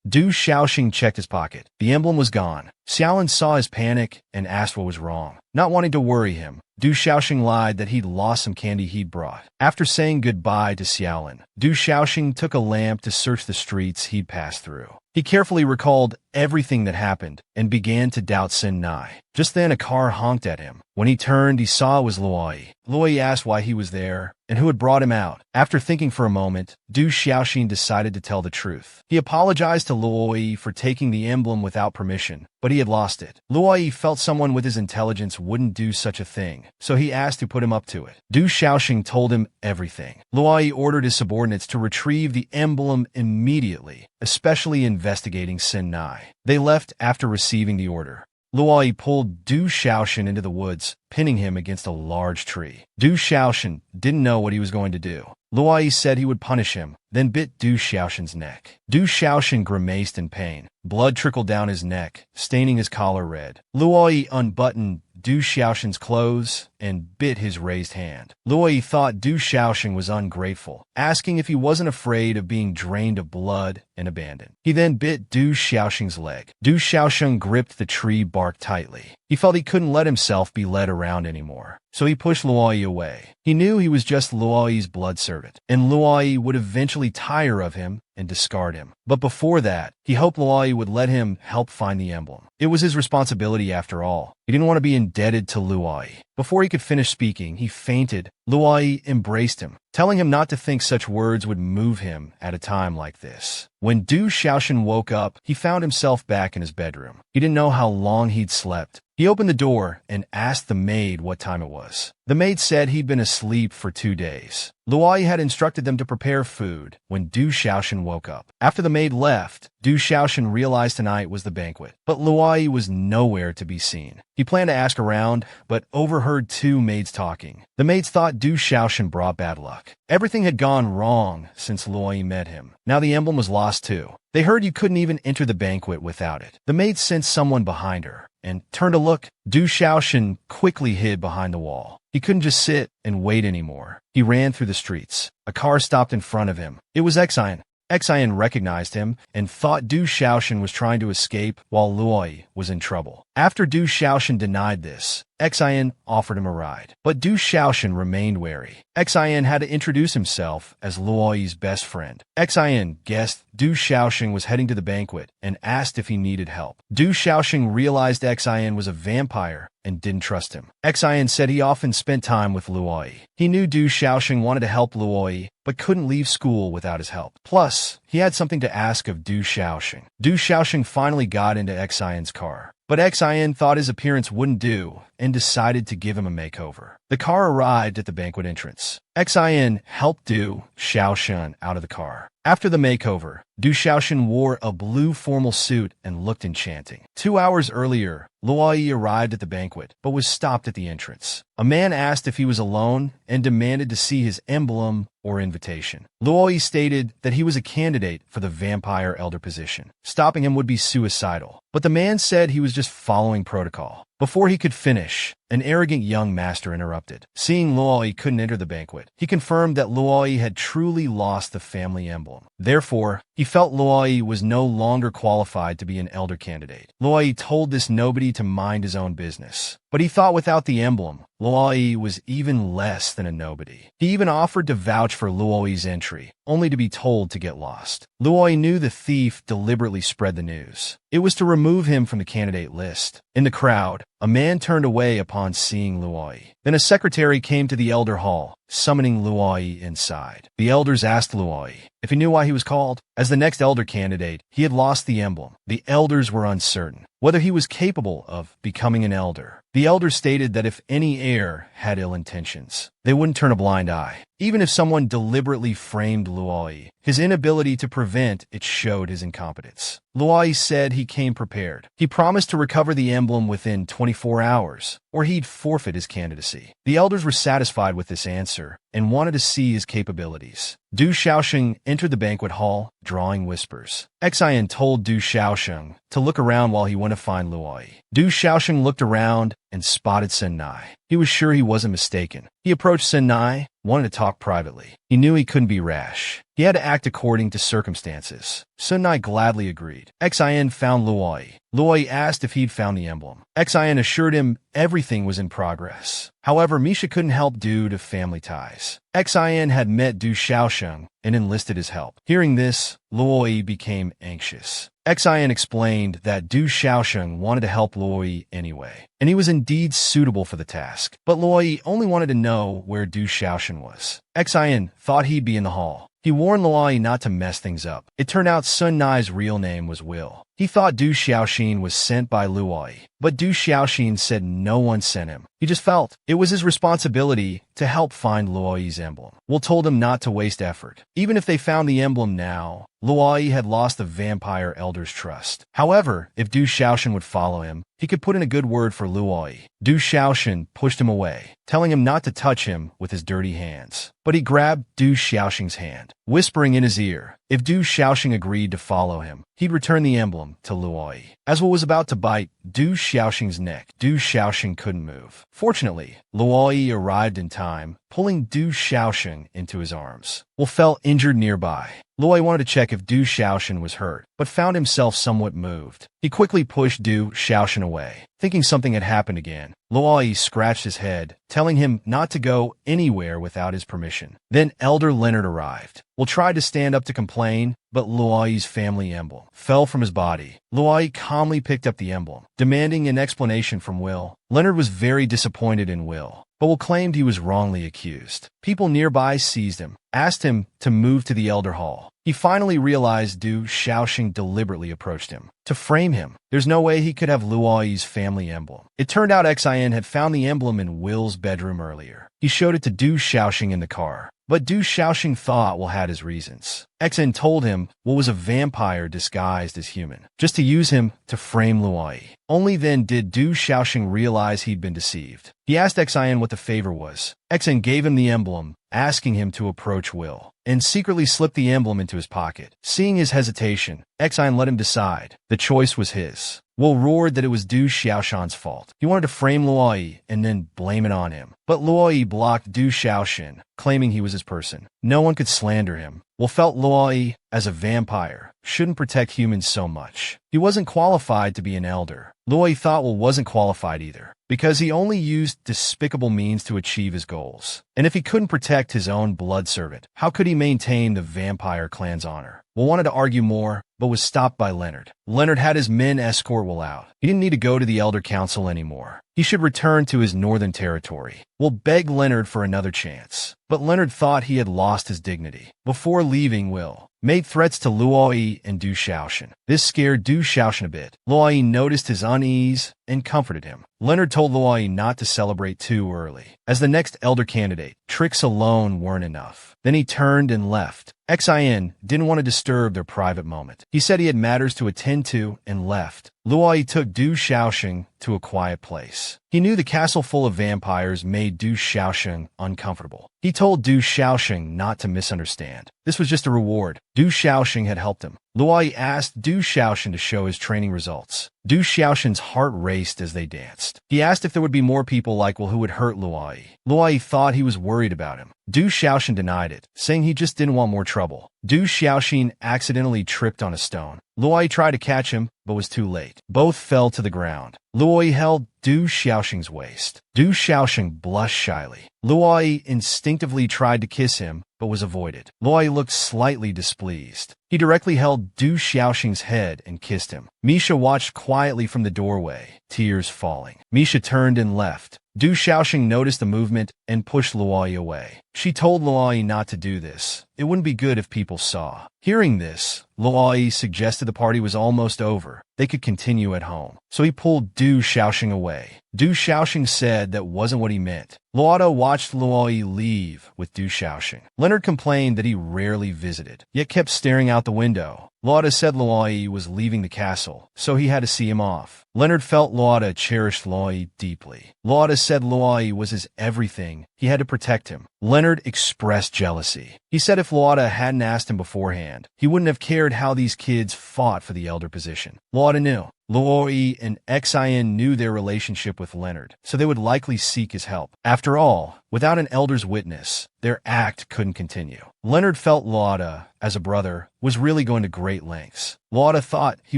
Du Xiaoxing checked his pocket. The emblem was gone. Xiaolin saw his panic and asked what was wrong. Not wanting to worry him, Du Xiaoxing lied that he'd lost some candy he'd brought. After saying goodbye to Xiaolin, Du Xiaoxing took a lamp to search the streets he'd passed through. He carefully recalled everything that happened and began to doubt Sun Nai. Just then a car honked at him. When he turned, he saw it was Luoyi. Luoyi asked why he was there and who had brought him out. After thinking for a moment, Du Xiaoxing decided to tell the truth. He apologized to Luoyi for taking the emblem without permission, but he had lost it. Luoyi felt someone with his intelligence wouldn't do such a thing, so he asked to put him up to it. Du Xiaoxing told him everything. Luoyi ordered his subordinates to retrieve the emblem immediately, especially investigating Sun Nai. They left after receiving the order. Luoyi pulled Du Xiaoxing into the woods, pinning him against a large tree. Du Xiaoxing didn't know what he was going to do. Luoyi said he would punish him, then bit Du Xiaoxing's neck. Du Xiaoxing grimaced in pain. Blood trickled down his neck, staining his collar red. Luoyi unbuttoned Du Xiaoxing's clothes and bit his raised hand. Luoyi thought Du Xiaoxing was ungrateful, asking if he wasn't afraid of being drained of blood and abandoned. He then bit Du Xiaoxing's leg. Du Xiaoxing gripped the tree bark tightly. He felt he couldn't let himself be led around anymore, so he pushed Luoyi away. He knew he was just Luoyi's blood servant, and Luoyi would eventually tire of him and discard him. But before that, he hoped Luoyi would let him help find the emblem. It was his responsibility after all. He didn't want to be indebted to Luoyi. Before he could finish speaking, he fainted. Luoyi embraced him, telling him not to think such words would move him at a time like this. When Du Xiaoxing woke up, he found himself back in his bedroom. He didn't know how long he'd slept. He opened the door and asked the maid what time it was. The maid said he'd been asleep for 2 days. Luoyi had instructed them to prepare food when Du Xiaoxing woke up. After the maid left, Du Xiaoxing realized tonight was the banquet, but Luoyi was nowhere to be seen. He planned to ask around, but overheard 2 maids talking. The maids thought Du Xiaoxing brought bad luck. Everything had gone wrong since Luoyi met him. Now the emblem was lost too. They heard you couldn't even enter the banquet without it. The maid sensed someone behind her and turned to look. Du Xiaoxing quickly hid behind the wall. He couldn't just sit and wait anymore. He ran through the streets. A car stopped in front of him. It was Xian. Xian recognized him and thought Du Xiaoxing was trying to escape while Luoyi was in trouble. After Du Xiaoxing denied this, Xian offered him a ride. But Du Xiaoxing remained wary. Xian had to introduce himself as Luoyi's best friend. Xian guessed Du Xiaoxing was heading to the banquet and asked if he needed help. Du Xiaoxing realized Xian was a vampire and didn't trust him. Xian said he often spent time with Luoyi. He knew Du Xiaoxing wanted to help Luoyi, but couldn't leave school without his help. Plus, he had something to ask of Du Xiaoxing. Du Xiaoxing finally got into Xian's car. But Xian thought his appearance wouldn't do and decided to give him a makeover. The car arrived at the banquet entrance. Xian helped Du Xiaoxing out of the car. After the makeover, Du Xiaoshan wore a blue formal suit and looked enchanting. 2 hours earlier, Luoyi arrived at the banquet, but was stopped at the entrance. A man asked if he was alone and demanded to see his emblem or invitation. Luoyi stated that he was a candidate for the vampire elder position. Stopping him would be suicidal, but the man said he was just following protocol. Before he could finish, an arrogant young master interrupted. Seeing Luoyi couldn't enter the banquet, he confirmed that Luoyi had truly lost the family emblem. Therefore, he felt Luoyi was no longer qualified to be an elder candidate. Luoyi told this nobody to mind his own business, but he thought without the emblem, Luoyi was even less than a nobody. He even offered to vouch for Luoyi's entry, only to be told to get lost. Luoyi knew the thief deliberately spread the news. It was to remove him from the candidate list. In the crowd, a man turned away upon seeing Luoyi. Then a secretary came to the elder hall, summoning Luoyi inside. The elders asked Luoyi if he knew why he was called. As the next elder candidate, he had lost the emblem. The elders were uncertain whether he was capable of becoming an elder. The elders stated that if any heir had ill intentions, they wouldn't turn a blind eye. Even if someone deliberately framed Luoyi, his inability to prevent it showed his incompetence. Luoyi said he came prepared. He promised to recover the emblem within 24 hours, or he'd forfeit his candidacy. The elders were satisfied with this answer and wanted to see his capabilities. Du Xiaosheng entered the banquet hall, drawing whispers. Xian told Du Xiaosheng to look around while he went to find Luoyi. Du Xiaosheng looked around and spotted Sun Nai. He was sure he wasn't mistaken. He approached Sun Nai, wanted to talk privately. He knew he couldn't be rash. He had to act according to circumstances. Sun Nai gladly agreed. Xian found Luoyi. Luoyi asked if he'd found the emblem. Xian assured him everything was in progress. However, Misha couldn't help due to family ties. Xian had met Du Xiaosheng and enlisted his help. Hearing this, Luoyi became anxious. Xian explained that Du Xiaosheng wanted to help Luoyi anyway, and he was indeed suitable for the task. But Luoyi only wanted to know where Du Xiaosheng was. Xian thought he'd be in the hall. He warned Luoyi not to mess things up. It turned out Sun Nai's real name was Will. He thought Du Xiaoxin was sent by Luoyi, but Du Xiaoxin said no one sent him. He just felt it was his responsibility to help find Luoyi's emblem. Will told him not to waste effort. Even if they found the emblem now, Luoyi had lost the vampire elder's trust. However, if Du Xiaoxin would follow him, he could put in a good word for Luoyi. Du Xiaoxin pushed him away, telling him not to touch him with his dirty hands. But he grabbed Du Xiaoxin's hand, whispering in his ear, if Du Xiaoxin agreed to follow him, he'd return the emblem to Luoyi. As Will was about to bite Du Xiaoxin's neck, Du Xiaoxin couldn't move. Fortunately, Luoyi arrived in time, pulling Du Xiaoxin into his arms. Will fell injured nearby. Luoyi wanted to check if Du Xiaoxin was hurt, but found himself somewhat moved. He quickly pushed Du Xiaoxin away, thinking something had happened again. Luoyi scratched his head, telling him not to go anywhere without his permission. Then Elder Leonard arrived. Will tried to stand up to complain, but Luoyi's family emblem fell from his body. Luoyi calmly picked up the emblem, demanding an explanation from Will. Leonard was very disappointed in Will, but Will claimed he was wrongly accused. People nearby seized him, asked him to move to the Elder Hall. He finally realized Du Xiaoxin deliberately approached him to frame him. There's no way he could have Luoyi's family emblem. It turned out Xian had found the emblem in Will's bedroom earlier. He showed it to Du Xiaoxin in the car, but Du Xiaoxin thought Will had his reasons. Xian told him Will was a vampire disguised as human, just to use him to frame Luoyi. Only then did Du Xiaoxin realize he'd been deceived. He asked Xian what the favor was. Xian gave him the emblem, asking him to approach Will, and secretly slipped the emblem into his pocket. Seeing his hesitation, Xian let him decide. The choice was his. Will roared that it was Du Xiaoxin's fault. He wanted to frame Luoyi and then blame it on him. But Luoyi blocked Du Xiaoxin, claiming he was his person. No one could slander him. Will felt Luoyi, as a vampire, shouldn't protect humans so much. He wasn't qualified to be an elder. Luoyi thought Will wasn't qualified either, because he only used despicable means to achieve his goals. And if he couldn't protect his own blood servant, how could he maintain the vampire clan's honor? Will wanted to argue more, but was stopped by Leonard. Leonard had his men escort Will out. He didn't need to go to the Elder Council anymore. He should return to his northern territory. Will beg Leonard for another chance. But Leonard thought he had lost his dignity. Before leaving, Will made threats to Luoyi and Du Xiaoshan. This scared Du Xiaoshan a bit. Luoyi noticed his unease and comforted him. Leonard told Luoyi not to celebrate too early. As the next elder candidate, tricks alone weren't enough. Then he turned and left. Xin didn't want to disturb their private moment. He said he had matters to attend to and left. Luoyi took Du Xiaoshan to a quiet place. He knew the castle full of vampires made Du Xiaoshan uncomfortable. He told Du Xiaoshan not to misunderstand. This was just a reward. Du Xiaoshan had helped him. Luoyi asked Du Xiaoshan to show his training results. Du Xiaoshan's heart raced as they danced. He asked if there would be more people like Will who would hurt Luoyi. Luoyi thought he was worried about him. Du Xiaoshan denied it, saying he just didn't want more trouble. Du Xiaoshan accidentally tripped on a stone. Luoyi tried to catch him, but was too late. Both fell to the ground. Luoyi held Du Xiaoshan's waist. Du Xiaoshan blushed shyly. Luoyi instinctively tried to kiss him, but was avoided. Luoyi looked slightly displeased. He directly held Du Xiaoshan's head and kissed him. Misha watched quietly from the doorway, tears falling. Misha turned and left. Du Xiaoshan noticed the movement and pushed Luoyi away. She told Luoyi not to do this. It wouldn't be good if people saw. Hearing this, Luoyi suggested the party was almost over. They could continue at home. So he pulled Du Xiaoshan away. Du Xiaoshan said that wasn't what he meant. Luoda watched Luoyi leave with Du Xiaoshan. Leonard complained that he rarely visited, yet kept staring out the window. Luoda said Luoyi was leaving the castle, so he had to see him off. Leonard felt Luoda cherished Luoyi deeply. Luoda said Luoyi was his everything. He had to protect him. Leonard expressed jealousy. He said if Luoda hadn't asked him beforehand, he wouldn't have cared how these kids fought for the elder position. Luoda knew. Luoyi and Xin knew their relationship with Leonard, so they would likely seek his help. After all, without an elder's witness, their act couldn't continue. Leonard felt Luoda, as a brother, was really going to great lengths. Luoda thought he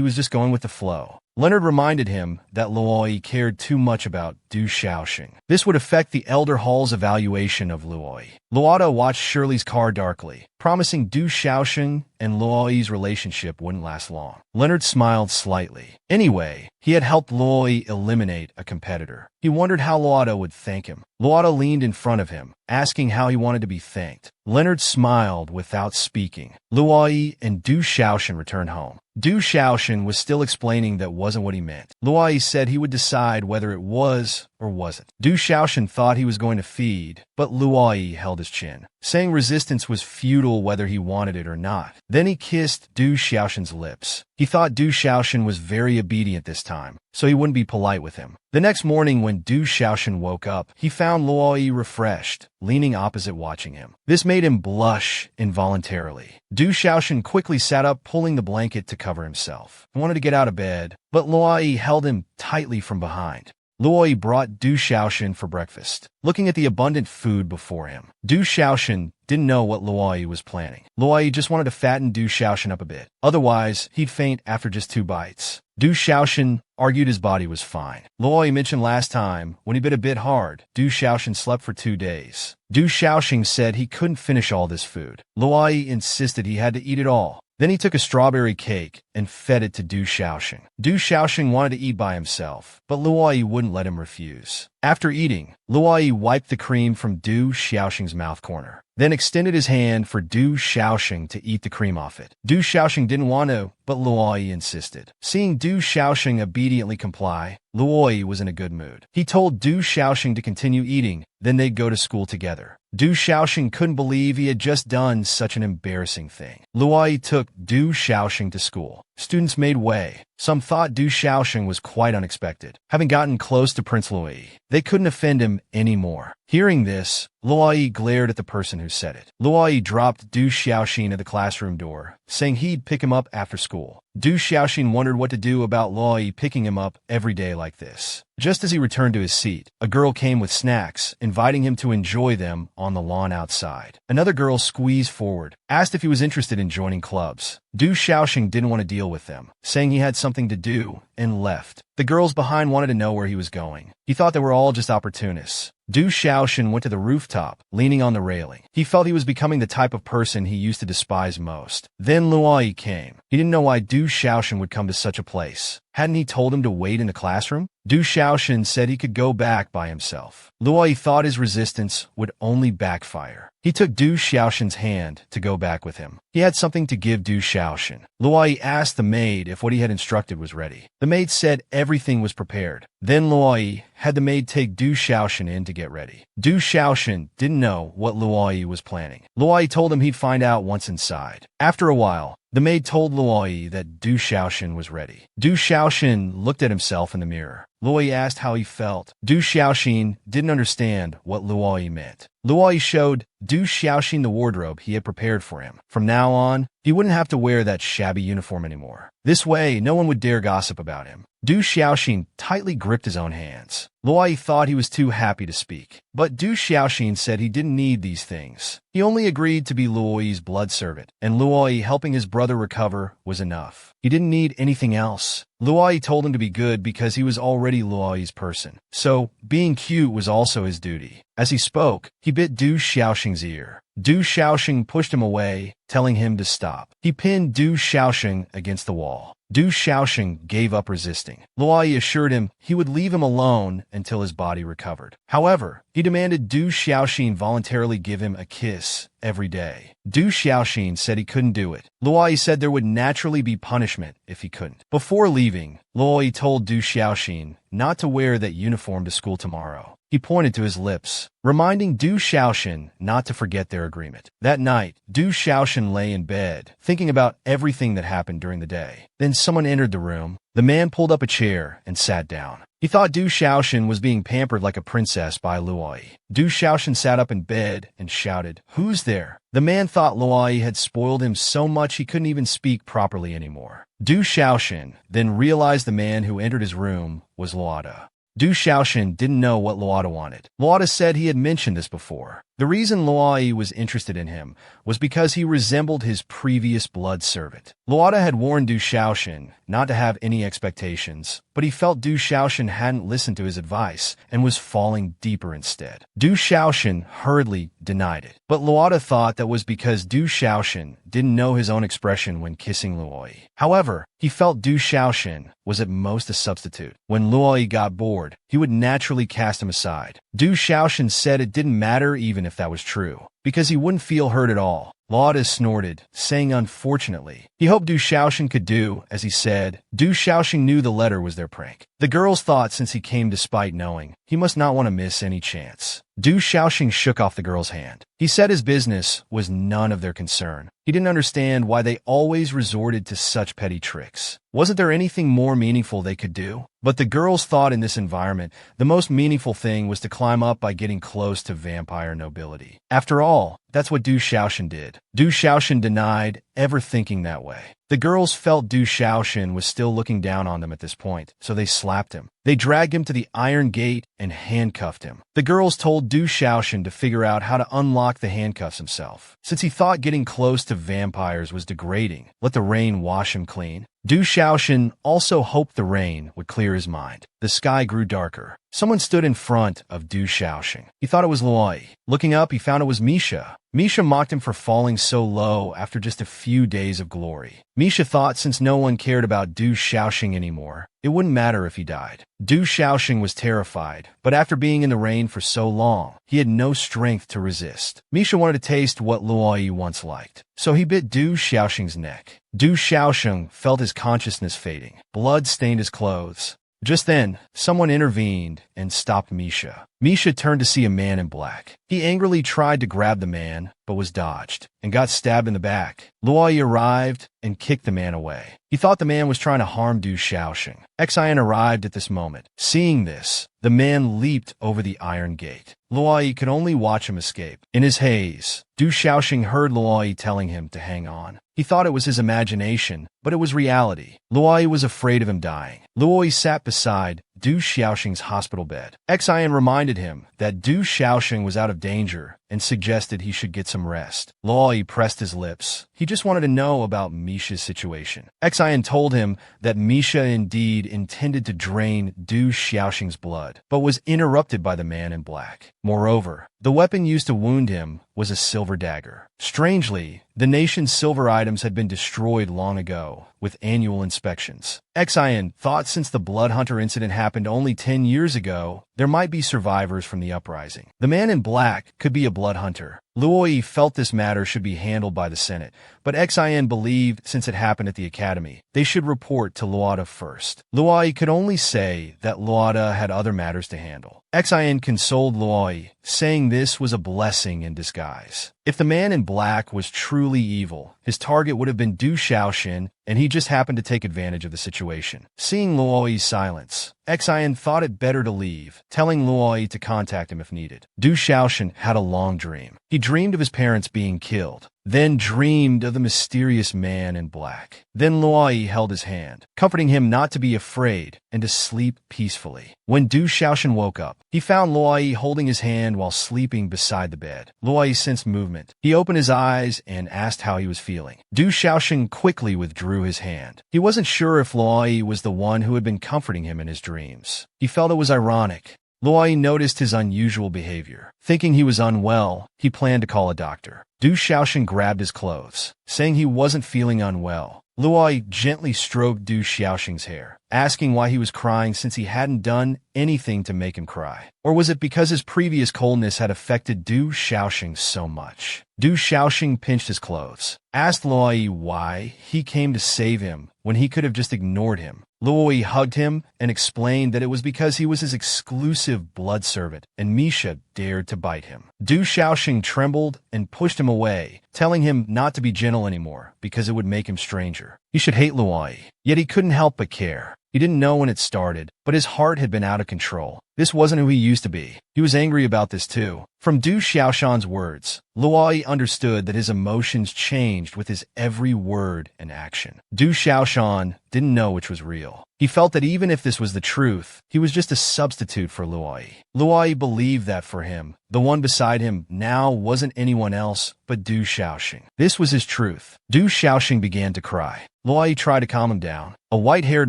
was just going with the flow. Leonard reminded him that Luoyi cared too much about Du Xiaoshan. This would affect the Elder Hall's evaluation of Luoyi. Luoda watched Shirley's car darkly, promising Du Xiaoshan and Luoyi's relationship wouldn't last long. Leonard smiled slightly. Anyway, he had helped Luoyi eliminate a competitor. He wondered how Luoda would thank him. Luoda leaned in front of him, asking how he wanted to be thanked. Leonard smiled without speaking. Luoyi and Du Xiaoshan returned home. Du Xiaoshan was still explaining that wasn't what he meant. Luoyi said he would decide whether it was or wasn't. Du Xiaoshan thought he was going to feed, but Luoyi held his chin, saying resistance was futile whether he wanted it or not. Then he kissed Du Xiaoshan's lips. He thought Du Xiaoshan was very obedient this time, so he wouldn't be polite with him. The next morning when Du Xiaoshan woke up, he found Luoyi refreshed, leaning opposite watching him. This made him blush involuntarily. Du Xiaoshan quickly sat up, pulling the blanket to cover himself. He wanted to get out of bed, but Luoyi held him tightly from behind. Luoyi brought Du Xiaoshan for breakfast. Looking at the abundant food before him, Du Xiaoshan didn't know what Luoyi was planning. Luoyi just wanted to fatten Du Xiaoshan up a bit. Otherwise, he'd faint after just 2 bites. Du Xiaoshan argued his body was fine. Luoyi mentioned last time, when he bit a bit hard, Du Xiaoshan slept for 2 days. Du Xiaoshan said he couldn't finish all this food. Luoyi insisted he had to eat it all. Then he took a strawberry cake and fed it to Du Xiaoshan. Du Xiaoshan wanted to eat by himself, but Luoyi wouldn't let him refuse. After eating, Luoyi wiped the cream from Du Xiaoshan's mouth corner, then extended his hand for Du Xiaoshan to eat the cream off it. Du Xiaoshan didn't want to, but Luoyi insisted. Seeing Du Xiaoshan obediently comply, Luoyi was in a good mood. He told Du Xiaoshan to continue eating, then they'd go to school together. Du Xiaoshan couldn't believe he had just done such an embarrassing thing. Luoyi took Du Xiaoshan to school. Students made way. Some thought Du Xiaoshan was quite unexpected. Having gotten close to Prince Luoyi, they couldn't offend him anymore. Hearing this, Luoyi glared at the person who said it. Luoyi dropped Du Xiaoshan at the classroom door, saying he'd pick him up after school. Du Xiaoshan wondered what to do about Luoyi picking him up every day like this. Just as he returned to his seat, a girl came with snacks, inviting him to enjoy them on the lawn outside. Another girl squeezed forward, asked if he was interested in joining clubs. Du Xiaoshan didn't want to deal with them, saying he had something to do, and left. The girls behind wanted to know where he was going. He thought they were all just opportunists. Du Xiaoshan went to the rooftop, leaning on the railing. He felt he was becoming the type of person he used to despise most. Then Luoyi came. He didn't know why Du Xiaoshan would come to such a place. Hadn't he told him to wait in the classroom? Du Xiaoxin said he could go back by himself. Luoyi thought his resistance would only backfire. He took Du Xiaoxin's hand to go back with him. He had something to give Du Xiaoxin. Luoyi asked the maid if what he had instructed was ready. The maid said everything was prepared. Then Luoyi had the maid take Du Xiaoxin in to get ready. Du Xiaoxin didn't know what Luoyi was planning. Luoyi told him he'd find out once inside. After a while, the maid told Luoyi that Du Xiaoxin was ready. Du Xiaoxin looked at himself in the mirror. Luoyi asked how he felt. Du Xiaoxin didn't understand what Luoyi meant. Luoyi showed Du Xiaoxin the wardrobe he had prepared for him. From now on, he wouldn't have to wear that shabby uniform anymore. This way, no one would dare gossip about him. Du Xiaoxin tightly gripped his own hands. Luoyi thought he was too happy to speak, but Du Xiaoxin said he didn't need these things. He only agreed to be Luoyi's blood servant, and Luoyi helping his brother recover was enough. He didn't need anything else. Luoyi told him to be good because he was already Luoyi's person, so being cute was also his duty. As he spoke, he bit Du Xiaoxin's ear. Du Xiaoxin pushed him away, telling him to stop. He pinned Du Xiaoxin against the wall. Du Xiaoxin gave up resisting. Luoyi assured him he would leave him alone until his body recovered. However, he demanded Du Xiaoxin voluntarily give him a kiss every day. Du Xiaoxin said he couldn't do it. Luoyi said there would naturally be punishment if he couldn't. Before leaving, Luoyi told Du Xiaoxin not to wear that uniform to school tomorrow. He pointed to his lips, reminding Du Xiaoxin not to forget their agreement. That night, Du Xiaoxin lay in bed, thinking about everything that happened during the day. Then someone entered the room. The man pulled up a chair and sat down. He thought Du Xiaoxin was being pampered like a princess by Luoyi. Du Xiaoxin sat up in bed and shouted, "Who's there?" The man thought Luoyi had spoiled him so much he couldn't even speak properly anymore. Du Xiaoxin then realized the man who entered his room was Luoda. Du Xiaoxin didn't know what Luoda wanted. Luoda said he had mentioned this before. The reason Luoyi was interested in him was because he resembled his previous blood servant. Luoda had warned Du Xiaoxin not to have any expectations, but he felt Du Xiaoxin hadn't listened to his advice and was falling deeper instead. Du Xiaoxin hurriedly denied it, but Luoda thought that was because Du Xiaoxin didn't know his own expression when kissing Luoyi. However, he felt Du Xiaoxin was at most a substitute. When Luoyi got bored, he would naturally cast him aside. Du Xiaoxin said it didn't matter even if that was true, because he wouldn't feel hurt at all. Luoda snorted, saying unfortunately. He hoped Du Xiaoxin could do as he said. Du Xiaoxin knew the letter was their prank. The girls thought since he came despite knowing, he must not want to miss any chance. Du Xiaoxin shook off the girl's hand. He said his business was none of their concern. He didn't understand why they always resorted to such petty tricks. Wasn't there anything more meaningful they could do? But the girls thought in this environment, the most meaningful thing was to climb up by getting close to vampire nobility. After all, that's what Du Xiaoxin did. Du Xiaoxin denied ever thinking that way. The girls felt Du Xiaoxin was still looking down on them at this point, so they slapped him. They dragged him to the iron gate and handcuffed him. The girls told Du Xiaoxin to figure out how to unlock the handcuffs himself. Since he thought getting close to vampires was degrading, let the rain wash him clean. Du Xiaoxin also hoped the rain would clear his mind. The sky grew darker. Someone stood in front of Du Xiaoxin. He thought it was Luoyi. Looking up, he found it was Misha. Misha mocked him for falling so low after just a few days of glory. Misha thought since no one cared about Du Xiaoxin anymore, it wouldn't matter if he died. Du Xiaoxin was terrified, but after being in the rain for so long, he had no strength to resist. Misha wanted to taste what Luoyi once liked, so he bit Du Xiaoxin's neck. Du Xiaoxin felt his consciousness fading. Blood stained his clothes. Just then, someone intervened and stopped Misha. Misha turned to see a man in black. He angrily tried to grab the man, but was dodged, and got stabbed in the back. Luoyi arrived and kicked the man away. He thought the man was trying to harm Du Xiaoxin. Xian arrived at this moment. Seeing this, the man leaped over the iron gate. Luoyi could only watch him escape. In his haze, Du Xiaoxin heard Luoyi telling him to hang on. He thought it was his imagination, but it was reality. Luoyi was afraid of him dying. Luoyi sat beside Du Xiaoxin's hospital bed. Xian reminded him that Du Xiaoxin was out of danger and suggested he should get some rest. Luoi pressed his lips. He just wanted to know about Misha's situation. Xian told him that Misha indeed intended to drain Du Xiaoxing's blood, but was interrupted by the man in black. Moreover, the weapon used to wound him was a silver dagger. Strangely, the nation's silver items had been destroyed long ago, with annual inspections. Xian thought since the Blood Hunter incident happened only 10 years ago, there might be survivors from the uprising. The man in black could be a Blood Hunter. Luoi felt this matter should be handled by the Senate, but Xian believed since it happened at the academy, they should report to Luoda first. Luoi could only say that Luoda had other matters to handle. Xian consoled Luoi, saying this was a blessing in disguise. If the man in black was truly evil, his target would have been Du Xiaoxin, and he just happened to take advantage of the situation. Seeing Luoi's silence, Xian thought it better to leave, telling Luoi to contact him if needed. Du Xiaoxin had a long dream. He dreamed of his parents being killed, then dreamed of the mysterious man in black. Then Luoi held his hand, comforting him not to be afraid and to sleep peacefully. When Du Xiaoxin woke up, he found Luoi holding his hand while sleeping beside the bed. Luoi sensed movement. He opened his eyes and asked how he was feeling. Du Xiaoxin quickly withdrew his hand. He wasn't sure if Luoi was the one who had been comforting him in his dreams. He felt it was ironic. Luoi noticed his unusual behavior. Thinking he was unwell, he planned to call a doctor. Du Xiaoxin grabbed his clothes, saying he wasn't feeling unwell. Luoi gently stroked Du Xiaoxing's hair, asking why he was crying since he hadn't done anything to make him cry. Or was it because his previous coldness had affected Du Xiaoxing so much? Du Xiaoxing pinched his clothes, asked Luoi why he came to save him when he could have just ignored him. Luoi hugged him and explained that it was because he was his exclusive blood servant and Misha dared to bite him. Du Xiaoxing trembled and pushed him away, telling him not to be gentle anymore because it would make him stranger. He should hate Luoi, yet he couldn't help but care. He didn't know when it started, but his heart had been out of control. This wasn't who he used to be. He was angry about this too. From Du Xiaoxin's words, Luoi understood that his emotions changed with his every word and action. Du Xiaoxin didn't know which was real. He felt that even if this was the truth, he was just a substitute for Luoi. Luoi believed that for him, the one beside him now wasn't anyone else but Du Xiaoxing. This was his truth. Du Xiaoxing began to cry. Luoi tried to calm him down. A white-haired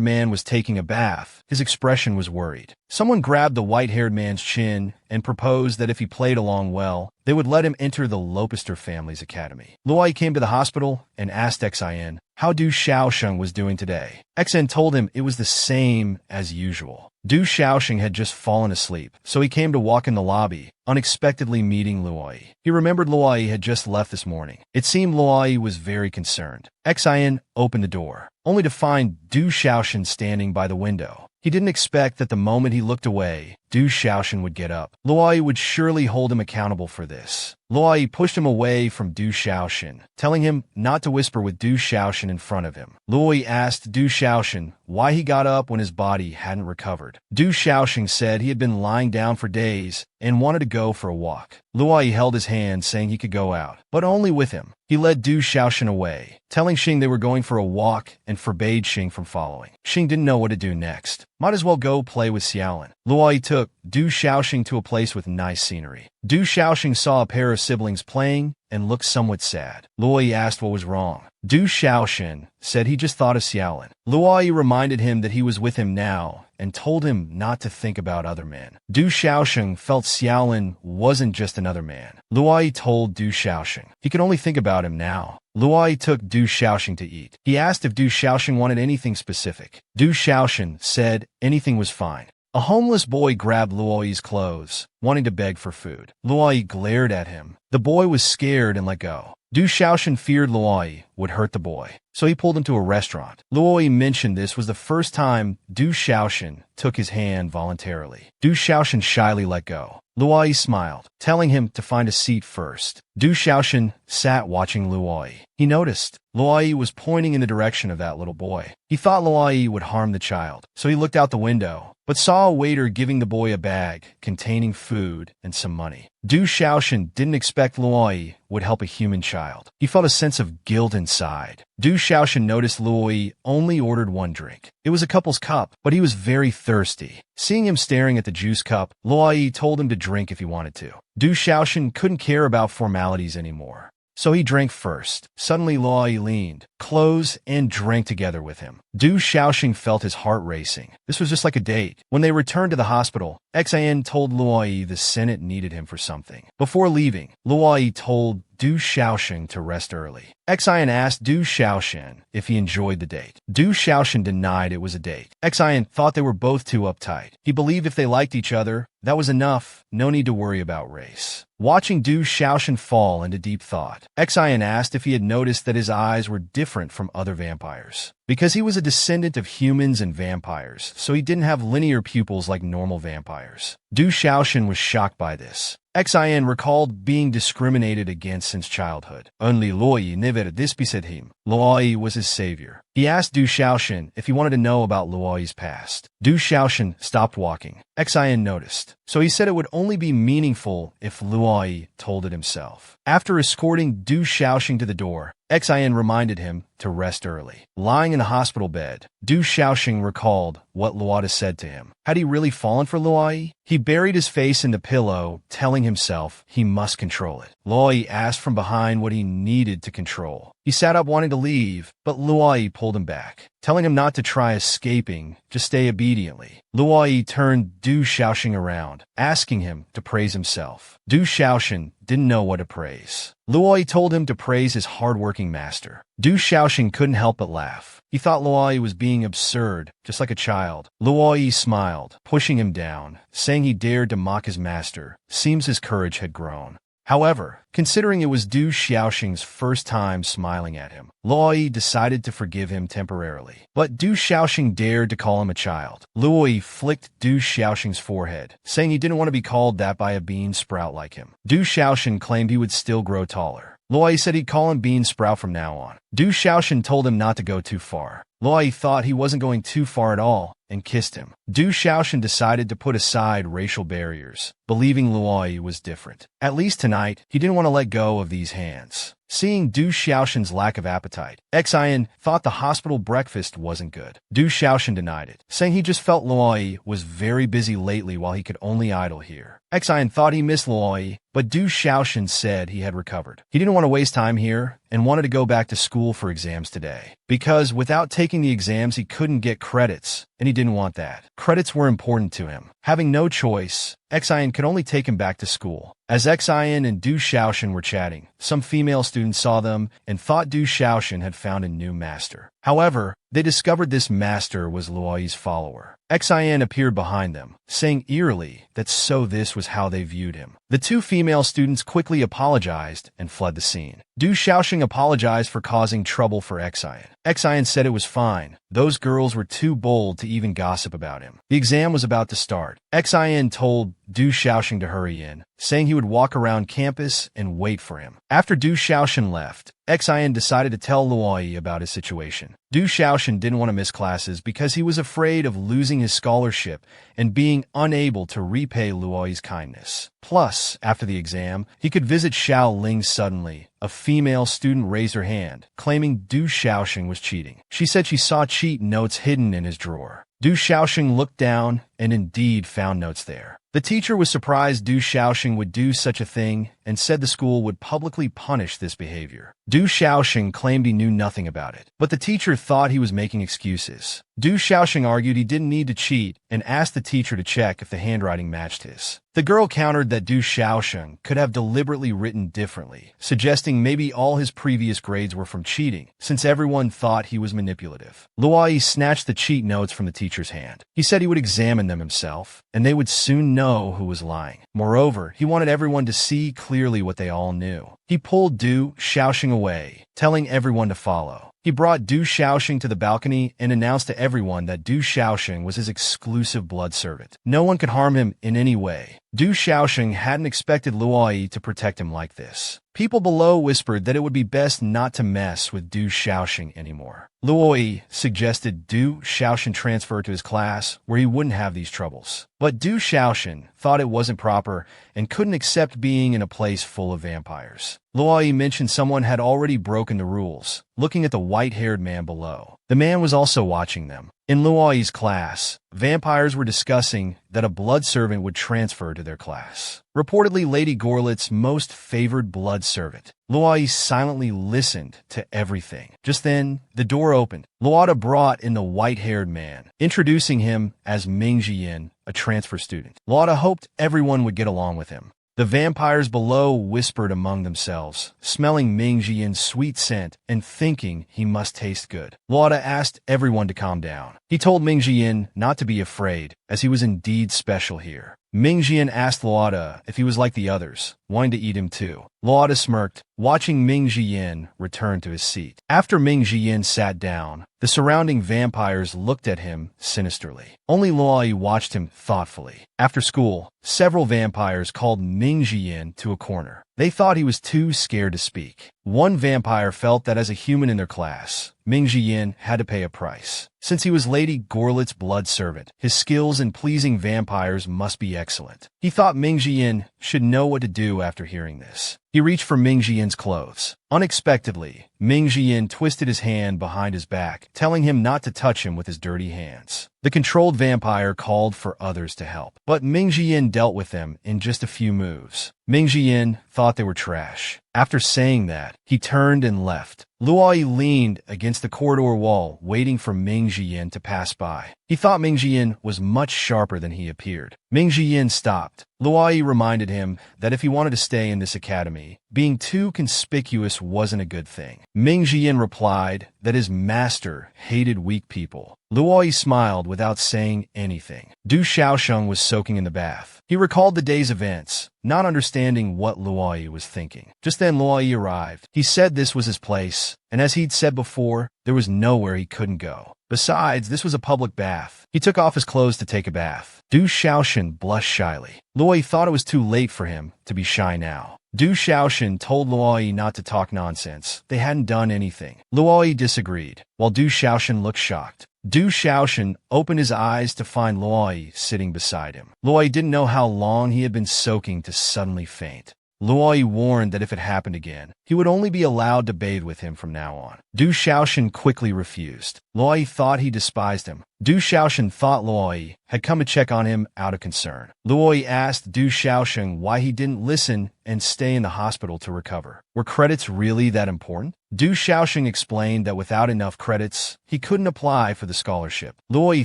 man was taking a bath. His expression was worried. Someone grabbed the white-haired man's chin and proposed that if he played along well, they would let him enter the Lopister family's academy. Luoi came to the hospital and asked Xian how Du Xiaoxing was doing today. Xian told him it was the same as usual. Du Xiaoxing had just fallen asleep, so he came to walk in the lobby, unexpectedly meeting Luoi. He remembered Luoi had just left this morning. It seemed Luoi was very concerned. Xian opened the door, only to find Du Xiaoxing standing by the window. He didn't expect that the moment he looked away, Du Xiaoxing would get up. Luoi would surely hold him accountable for this. Luoi pushed him away from Du Xiaoxing, telling him not to whisper with Du Xiaoxing in front of him. Luoi asked Du Xiaoxing why he got up when his body hadn't recovered. Du Xiaoxing said he had been lying down for days and wanted to go for a walk. Luoi held his hand, saying he could go out, but only with him. He led Du Xiaoxing away, telling Xing they were going for a walk and forbade Xing from following. Xing didn't know what to do next. Might as well go play with Xiaolin. Luoi took Du Xiaoxing to a place with nice scenery. Du Xiaoxing saw a pair of siblings playing and looked somewhat sad. Luoi asked what was wrong. Du Xiaoxing said he just thought of Xiaolin. Luoi reminded him that he was with him now and told him not to think about other men. Du Xiaoxing felt Xiaolin wasn't just another man. Luoi told Du Xiaoxing he could only think about him now. Luoi took Du Xiaoxing to eat. He asked if Du Xiaoxing wanted anything specific. Du Xiaoxing said anything was fine. A homeless boy grabbed Luoi's clothes, wanting to beg for food. Luoi glared at him. The boy was scared and let go. Du Xiaoxing feared Luoi would hurt the boy, so he pulled him to a restaurant. Luoi mentioned this was the first time Du Xiaoxing took his hand voluntarily. Du Xiaoxing shyly let go. Luoi smiled, telling him to find a seat first. Du Xiaoxing sat watching Luoi. He noticed Luoi was pointing in the direction of that little boy. He thought Luoi would harm the child, so he looked out the window, but saw a waiter giving the boy a bag containing food and some money. Du Xiaoxing didn't expect Luoi would help a human child. He felt a sense of guilt inside. Du Xiaoxing noticed Luoi only ordered one drink. It was a couple's cup, but he was very thirsty. Seeing him staring at the juice cup, Luoi told him to drink if he wanted to. Du Xiaoxin couldn't care about formalities anymore. So he drank first. Suddenly Luoyi leaned, close, and drank together with him. Du Xiaoxing felt his heart racing. This was just like a date. When they returned to the hospital, Xian told Luoyi the Senate needed him for something. Before leaving, Luoyi told Du Xiaoxing to rest early. Xian asked Du Xiaoxin if he enjoyed the date. Du Xiaoxin denied it was a date. Xian thought they were both too uptight. He believed if they liked each other, that was enough, no need to worry about race. Watching Du Xiaoxin fall into deep thought, Xian asked if he had noticed that his eyes were different from other vampires. Because he was a descendant of humans and vampires, so he didn't have linear pupils like normal vampires. Du Xiaoxin was shocked by this. Xian recalled being discriminated against since childhood. Only Luoyi never despised him. Luoyi was his savior. He asked Du Xiaoxin if he wanted to know about Luoyi's past. Du Xiaoxin stopped walking. Xian noticed, so he said it would only be meaningful if Luoyi told it himself. After escorting Du Xiaoxin to the door, Xian reminded him to rest early. Lying in the hospital bed, Du Xiaoxing recalled what Luoyi said to him. Had he really fallen for Luoyi? He buried his face in the pillow, telling himself he must control it. Luoyi asked from behind what he needed to control. He sat up wanting to leave, but Luoyi pulled him back, telling him not to try escaping, just stay obediently. Luoyi turned Du Xiaoxing around, asking him to praise himself. Du Xiaoxing didn't know what to praise. Luoyi told him to praise his hard-working master. Du Xiaoxing couldn't help but laugh. He thought Luoyi was being absurd, just like a child. Luoyi smiled, pushing him down, saying he dared to mock his master. Seems his courage had grown. However, considering it was Du Xiaoxing's first time smiling at him, Luoyi decided to forgive him temporarily. But Du Xiaoxing dared to call him a child. Luoyi flicked Du Xiaoxing's forehead, saying he didn't want to be called that by a bean sprout like him. Du Xiaoxing claimed he would still grow taller. Luoyi said he'd call him Bean Sprout from now on. Du Xiaoxing told him not to go too far. Luoyi thought he wasn't going too far at all and kissed him. Du Xiaoxing decided to put aside racial barriers, believing Luoyi was different. At least tonight, he didn't want to let go of these hands. Seeing Du Xiaoxing's lack of appetite, Xian thought the hospital breakfast wasn't good. Du Xiaoxing denied it, saying he just felt Luoyi was very busy lately while he could only idle here. Xian thought he missed Luoyi, but Du Xiaoxing said he had recovered. He didn't want to waste time here and wanted to go back to school for exams today. Because without taking the exams, he couldn't get credits, and he didn't want that. Credits were important to him. Having no choice, Xian could only take him back to school. As Xian and Du Xiaoxing were chatting, some female students saw them and thought Du Xiaoxing had found a new master. However, they discovered this master was Luoyi's follower. Xian appeared behind them, saying eerily that so this was how they viewed him. The two female students quickly apologized and fled the scene. Du Xiaoxing apologized for causing trouble for Xian. Xian said it was fine. Those girls were too bold to even gossip about him. The exam was about to start. Xian told Du Xiaoxing to hurry in, saying he would walk around campus and wait for him. After Du Xiaoxing left, Xian decided to tell Luoyi about his situation. Du Xiaoxing didn't want to miss classes because he was afraid of losing his scholarship and being unable to repay Luoyi's kindness. Plus, after the exam, he could visit Xiao Ling suddenly. A female student raised her hand, claiming Du Xiaoxing was cheating. She said she saw cheat notes hidden in his drawer. Du Xiaoxing looked down and indeed found notes there. The teacher was surprised Du Xiaoxing would do such a thing and said the school would publicly punish this behavior. Du Xiaoxing claimed he knew nothing about it, but the teacher thought he was making excuses. Du Xiaoxing argued he didn't need to cheat and asked the teacher to check if the handwriting matched his. The girl countered that Du Xiaoxing could have deliberately written differently, suggesting maybe all his previous grades were from cheating, since everyone thought he was manipulative. Luoyi snatched the cheat notes from the teacher's hand. He said he would examine them himself, and they would soon know who was lying. Moreover, he wanted everyone to see clearly what they all knew. He pulled Du Xiaoxing away, telling everyone to follow. He brought Du Xiaoxing to the balcony and announced to everyone that Du Xiaoxing was his exclusive blood servant. No one could harm him in any way. Du Xiaoxing hadn't expected Luoyi to protect him like this. People below whispered that it would be best not to mess with Du Xiaoxing anymore. Luoyi suggested Du Xiaoxing transfer to his class where he wouldn't have these troubles. But Du Xiaoxing thought it wasn't proper and couldn't accept being in a place full of vampires. Luoyi mentioned someone had already broken the rules, looking at the white-haired man below. The man was also watching them. In Luoyi's class, vampires were discussing that a blood servant would transfer to their class. Reportedly Lady Gorlit's most favored blood servant. Luoyi silently listened to everything. Just then, the door opened. Luoda brought in the white-haired man, introducing him as Ming Jian, a transfer student. Luoda hoped everyone would get along with him. The vampires below whispered among themselves, smelling Ming Jian's sweet scent and thinking he must taste good. Luoda asked everyone to calm down. He told Ming Jian not to be afraid, as he was indeed special here. Ming Jian asked Luoda if he was like the others, wanting to eat him too. Luoda smirked, watching Ming Jian return to his seat. After Ming Jian sat down, the surrounding vampires looked at him sinisterly. Only Luoyi watched him thoughtfully. After school, several vampires called Ming Jian to a corner. They thought he was too scared to speak. One vampire felt that as a human in their class, Ming Jian had to pay a price. Since he was Lady Gorlit's blood servant, his skills in pleasing vampires must be excellent. He thought Ming Jian should know what to do after hearing this. He reached for Ming Jian's clothes. Unexpectedly, Ming Jian twisted his hand behind his back, telling him not to touch him with his dirty hands. The controlled vampire called for others to help, but Ming Jian dealt with them in just a few moves. Ming Jian thought they were trash. After saying that, he turned and left. Luoyi leaned against the corridor wall, waiting for Ming Jian to pass by. He thought Ming Jian was much sharper than he appeared. Ming Jian stopped. Luoyi reminded him that if he wanted to stay in this academy, being too conspicuous wasn't a good thing. Ming Jian replied that his master hated weak people. Luoyi smiled without saying anything. Du Xiaosheng was soaking in the bath. He recalled the day's events, not understanding what Luoyi was thinking. Just then Luoyi arrived. He said this was his place, and as he'd said before, there was nowhere he couldn't go. Besides, this was a public bath. He took off his clothes to take a bath. Du Xiaosheng blushed shyly. Luoyi thought it was too late for him to be shy now. Du Xiaosheng told Luoyi not to talk nonsense. They hadn't done anything. Luoyi disagreed, while Du Xiaosheng looked shocked. Du Xiaosheng opened his eyes to find Luoyi sitting beside him. Luoyi didn't know how long he had been soaking to suddenly faint. Luoyi warned that if it happened again, he would only be allowed to bathe with him from now on. Du Xiaosheng quickly refused. Luoyi thought he despised him. Du Xiaosheng thought Luoyi had come to check on him out of concern. Luoyi asked Du Xiaosheng why he didn't listen and stay in the hospital to recover. Were credits really that important? Du Xiaosheng explained that without enough credits, he couldn't apply for the scholarship. Luoyi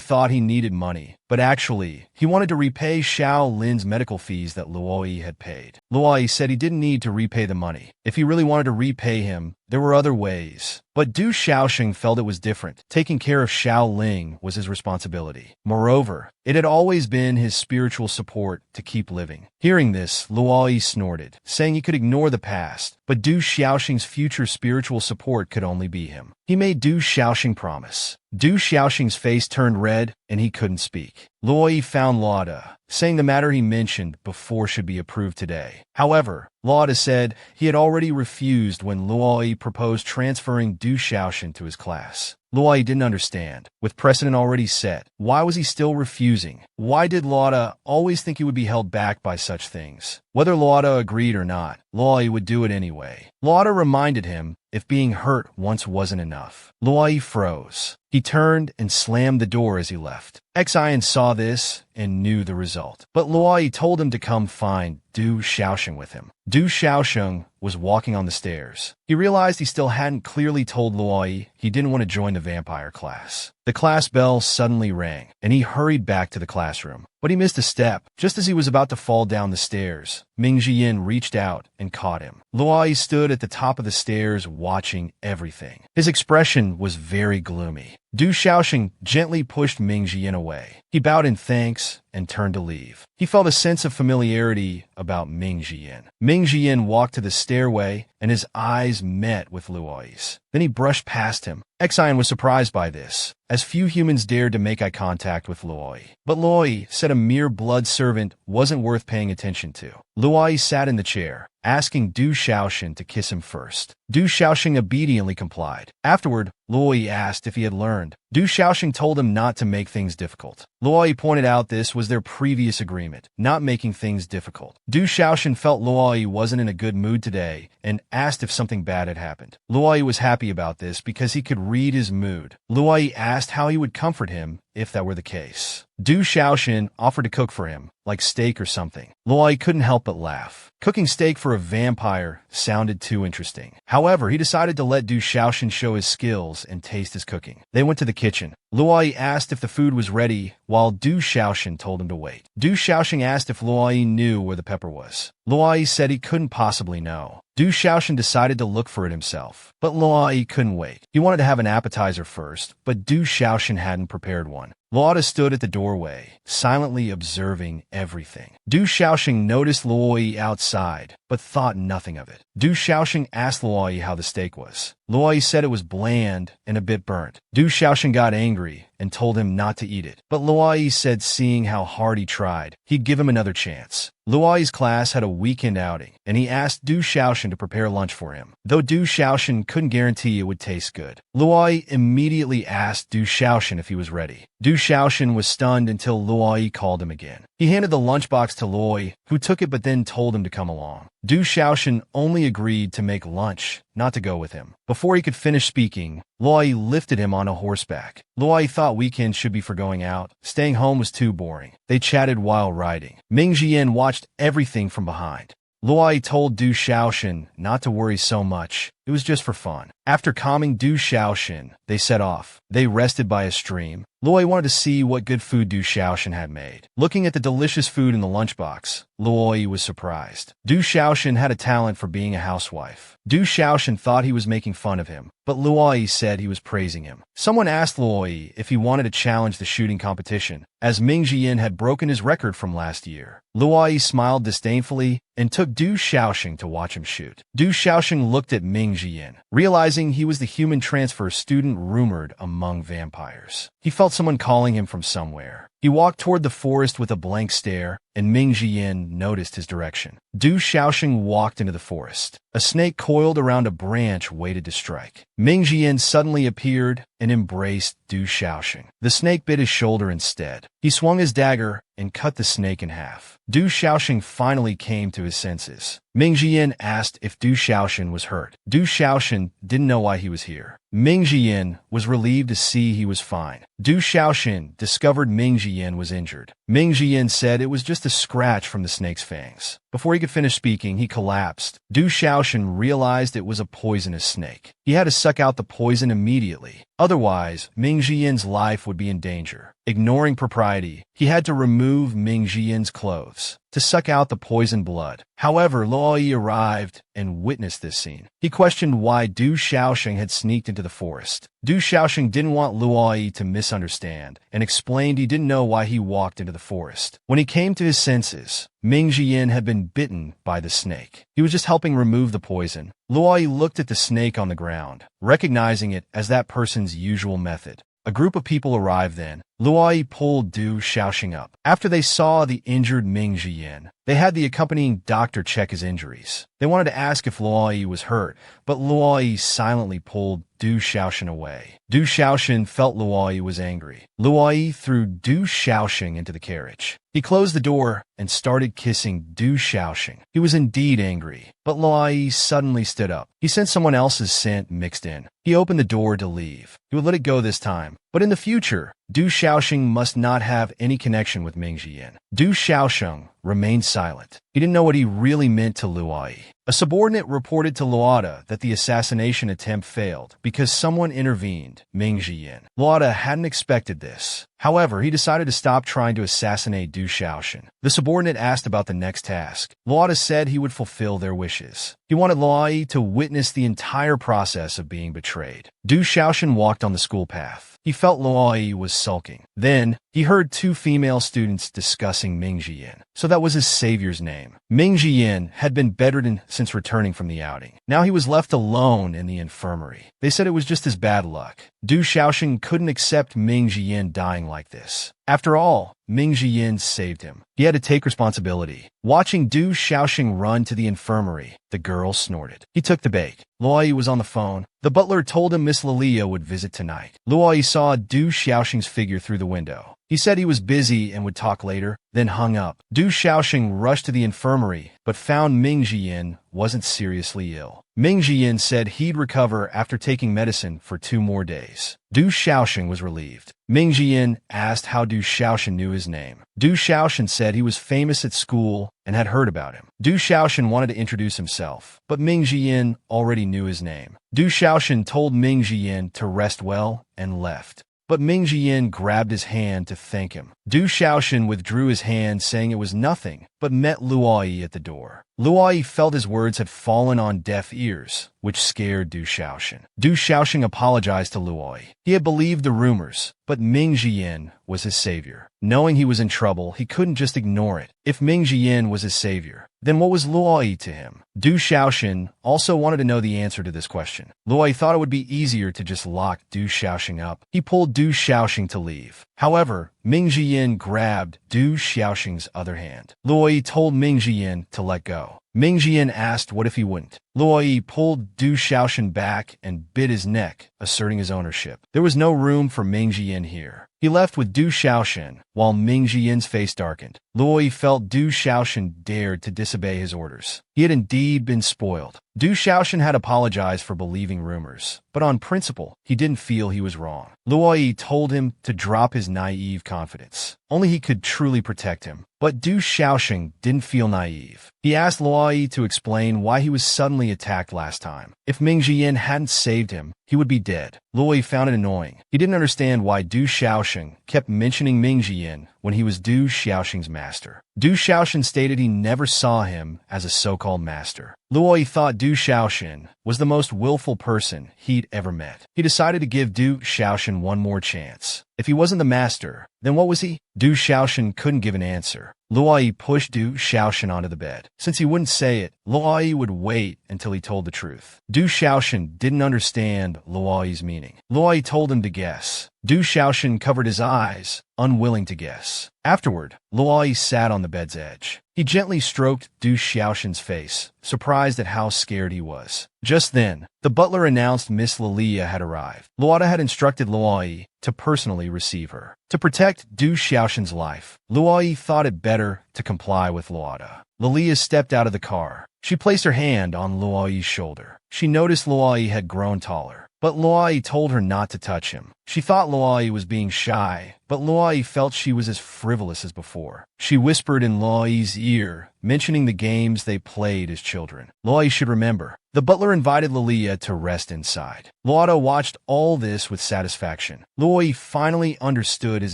thought he needed money, but actually, he wanted to repay Xiao Lin's medical fees that Luoyi had paid. Luoyi said he didn't need to repay the money. If he really wanted to repay him, there were other ways. But Du Xiaosheng felt it was different. Taking care of Xiao Ling was his responsibility. Moreover, it had always been his spiritual support to keep living. Hearing this, Luoyi snorted, saying he could ignore the past, but Du Xiaosheng's future spiritual support could only be him. He made Du Xiaosheng promise. Du Xiaosheng's face turned red, and he couldn't speak. Luoyi found Lauda, saying the matter he mentioned before should be approved today. However, Lauda said he had already refused when Luoyi proposed transferring Du Xiaosheng to his class. Luoyi didn't understand. With precedent already set, why was he still refusing? Why did Lauda always think he would be held back by such things? Whether Lauda agreed or not, Luoyi would do it anyway. Lauda reminded him if being hurt once wasn't enough. Luoyi froze. He turned and slammed the door as he left. Xian saw this and knew the result. But Luoyi told him to come find Du Xiaosheng with him. Du Xiaosheng was walking on the stairs. He realized he still hadn't clearly told Luoyi he didn't want to join the vampire class. The class bell suddenly rang, and he hurried back to the classroom. But he missed a step. Just as he was about to fall down the stairs, Ming Jian reached out and caught him. Luoyi stood at the top of the stairs watching everything. His expression was very gloomy. Du Xiaosheng gently pushed Ming Jian away. He bowed in thanks and turned to leave. He felt a sense of familiarity about Ming Jian. Ming Jian walked to the stairway, and his eyes met with Luoyi's. Then he brushed past him. Xian was surprised by this, as few humans dared to make eye contact with Luoyi. But Luoyi said a mere blood servant wasn't worth paying attention to. Luoyi sat in the chair, asking Du Xiaosheng to kiss him first. Du Xiaosheng obediently complied. Afterward, Luoyi asked if he had learned Du Xiaoxing told him not to make things difficult. Luoyi pointed out this was their previous agreement, not making things difficult. Du Xiaoxing felt Luoyi wasn't in a good mood today and asked if something bad had happened. Luoyi was happy about this because he could read his mood. Luoyi asked how he would comfort him if that were the case. Du Xiaoxing offered to cook for him, like steak or something. Luoyi couldn't help but laugh. Cooking steak for a vampire sounded too interesting. However, he decided to let Du Xiaoxing show his skills and taste his cooking. They went to the kitchen. Luoyi asked if the food was ready, while Du Xiaoxing told him to wait. Du Xiaoxing asked if Luoyi knew where the pepper was. Luoyi said he couldn't possibly know. Du Xiaoxing decided to look for it himself, but Luoyi couldn't wait. He wanted to have an appetizer first, but Du Xiaoxing hadn't prepared one. Luoyi stood at the doorway, silently observing everything. Du Xiaoxing noticed Luoyi outside, but thought nothing of it. Du Xiaoxing asked Luoyi how the steak was. Luoyi said it was bland and a bit burnt. Du Xiaoxing got angry and told him not to eat it, but Luoyi said seeing how hard he tried, he'd give him another chance. Luoyi's class had a weekend outing, and he asked Du Xiaoxing to prepare lunch for him, though Du Xiaoxing couldn't guarantee it would taste good. Luoyi immediately asked Du Xiaoxing if he was ready. Du Xiaoxing was stunned until Luoyi called him again. He handed the lunchbox to Luoyi, who took it but then told him to come along. Du Xiaoxing only agreed to make lunch, not to go with him. Before he could finish speaking, Luoyi lifted him on a horseback. Luoyi thought weekends should be for going out. Staying home was too boring. They chatted while riding. Ming Jian watched everything from behind. Luoyi told Du Xiaoxing not to worry so much. It was just for fun. After calming Du Xiaoxing, they set off. They rested by a stream. Luoyi wanted to see what good food Du Xiaoxing had made. Looking at the delicious food in the lunchbox, Luoyi was surprised. Du Xiaoxing had a talent for being a housewife. Du Xiaoxing thought he was making fun of him, but Luoyi said he was praising him. Someone asked Luoyi if he wanted to challenge the shooting competition, as Ming Jian had broken his record from last year. Luoyi smiled disdainfully and took Du Xiaoxing to watch him shoot. Du Xiaoxing looked at Ming Jian, realizing he was the human transfer student rumored among vampires. He felt someone calling him from somewhere. He walked toward the forest with a blank stare, and Ming Jian noticed his direction. Du Xiaoxing walked into the forest. A snake coiled around a branch waited to strike. Ming Jian suddenly appeared and embraced Du Xiaoxing. The snake bit his shoulder instead. He swung his dagger and cut the snake in half. Du Xiaoxing finally came to his senses. Ming Jian asked if Du Xiaoxing was hurt. Du Xiaoxing didn't know why he was here. Ming Jian was relieved to see he was fine. Du Xiaoxing discovered Ming Jian was injured. Ming Jian said it was just a scratch from the snake's fangs. Before he could finish speaking, he collapsed. Du Xiaoxing realized it was a poisonous snake. He had to suck out the poison immediately. Otherwise, Ming Jian's life would be in danger. Ignoring propriety, he had to remove Ming Jian's clothes to suck out the poisoned blood. However, Luoyi arrived and witnessed this scene. He questioned why Du Xiaoxing had sneaked into the forest. Du Xiaoxing didn't want Luoyi to misunderstand and explained he didn't know why he walked into the forest. When he came to his senses, Ming Jian had been bitten by the snake. He was just helping remove the poison. Luoyi looked at the snake on the ground, recognizing it as that person's usual method. A group of people arrived then. Luoyi pulled Du Xiaoxing up. After they saw the injured Ming Jian, they had the accompanying doctor check his injuries. They wanted to ask if Luoyi was hurt, but Luoyi silently pulled Du Xiaoxing away. Du Xiaoxing felt Luoyi was angry. Luoyi threw Du Xiaoxing into the carriage. He closed the door and started kissing Du Xiaoxing. He was indeed angry, but Luoyi suddenly stood up. He sensed someone else's scent mixed in. He opened the door to leave. He would let it go this time, but in the future, Du Xiaoxing must not have any connection with Ming Jian. Du Xiaoxing remained silent. He didn't know what he really meant to Luoyi. A subordinate reported to Luoda that the assassination attempt failed because someone intervened, Ming Jian. Luoda hadn't expected this. However, he decided to stop trying to assassinate Du Xiaoxing. The subordinate asked about the next task. Luoda said he would fulfill their wishes. He wanted Luoyi to witness the entire process of being betrayed. Du Xiaoxing walked on the school path. He felt Luoyi was sulking. Then, he heard two female students discussing Ming Jian. So that was his savior's name. Ming Jian had been bedridden since returning from the outing. Now he was left alone in the infirmary. They said it was just his bad luck. Du Xiaoxing couldn't accept Ming Jian dying like this. After all, Ming Jiyin saved him. He had to take responsibility. Watching Du Xiaoxing run to the infirmary, the girl snorted. He took the bait. Luoyi was on the phone. The butler told him Miss Lilia would visit tonight. Luoyi saw Du Xiaoxing's figure through the window. He said he was busy and would talk later, then hung up. Du Xiaoxing rushed to the infirmary, but found Ming Jiyin wasn't seriously ill. Ming Jiyin said he'd recover after taking medicine for 2 more days. Du Xiaoxing was relieved. Ming Jiyin asked how Du Xiaoxing knew his name. Du Xiaoxing said he was famous at school and had heard about him. Du Xiaoxing wanted to introduce himself, but Ming Jiyin already knew his name. Du Xiaoxing told Ming Jiyin to rest well and left. But Ming Jiyin grabbed his hand to thank him. Du Xiaoxing withdrew his hand, saying it was nothing, but met Luoyi at the door. Luoyi felt his words had fallen on deaf ears, which scared Du Xiaoxing. Du Xiaoxing apologized to Luoyi. He had believed the rumors, but Ming Jiyin was his savior. Knowing he was in trouble, he couldn't just ignore it. If Ming Jiyin was his savior, then what was Luoyi to him? Du Xiaoxing also wanted to know the answer to this question. Luoyi thought it would be easier to just lock Du Xiaoxing up. He pulled Du Xiaoxing to leave. However, Ming Jiyin grabbed Du Xiaoxing's other hand. Luoyi told Ming Jiyin to let go. Ming Jiyin asked what if he wouldn't. Luoyi pulled Du Xiaoxing back and bit his neck, asserting his ownership. There was no room for Ming Jiyin here. He left with Du Xiaoxing, while Ming Jiyin's face darkened. Luoyi felt Du Xiaoxing dared to disobey his orders. He had indeed been spoiled. Du Xiaoxing had apologized for believing rumors, but on principle, he didn't feel he was wrong. Luoyi told him to drop his naive confidence. Only he could truly protect him. But Du Xiaoxing didn't feel naive. He asked Luoyi to explain why he was suddenly attacked last time. If Ming Jiyin hadn't saved him, he would be dead. Luoyi found it annoying. He didn't understand why Du Xiaoxing kept mentioning Ming Jiyin when he was Du Xiaoxing's master. Du Xiaoxing stated he never saw him as a so-called master. Luoyi thought Du Xiaoxing was the most willful person he'd ever met. He decided to give Du Xiaoxing one more chance. If he wasn't the master, then what was he? Du Xiaoxing couldn't give an answer. Luoyi pushed Du Xiaoxing onto the bed. Since he wouldn't say it, Luoyi would wait until he told the truth. Du Xiaoxing didn't understand Luoyi's meaning. Luoyi told him to guess. Du Xiaoxing covered his eyes, unwilling to guess. Afterward, Luoyi sat on the bed's edge. He gently stroked Du Xiaoxing's face, surprised at how scared he was. Just then, the butler announced Miss Lilia had arrived. Luoda had instructed Luoyi to personally receive her. To protect Du Xiaoxing's life, Luoyi thought it better to comply with Luoda. Lilia stepped out of the car. She placed her hand on Luoyi's shoulder. She noticed Luoyi had grown taller, but Luoyi told her not to touch him. She thought Luoyi was being shy, but Luoyi felt she was as frivolous as before. She whispered in Luoyi's ear, mentioning the games they played as children. Luoyi should remember. The butler invited Lilia to rest inside. Luoda watched all this with satisfaction. Luoyi finally understood his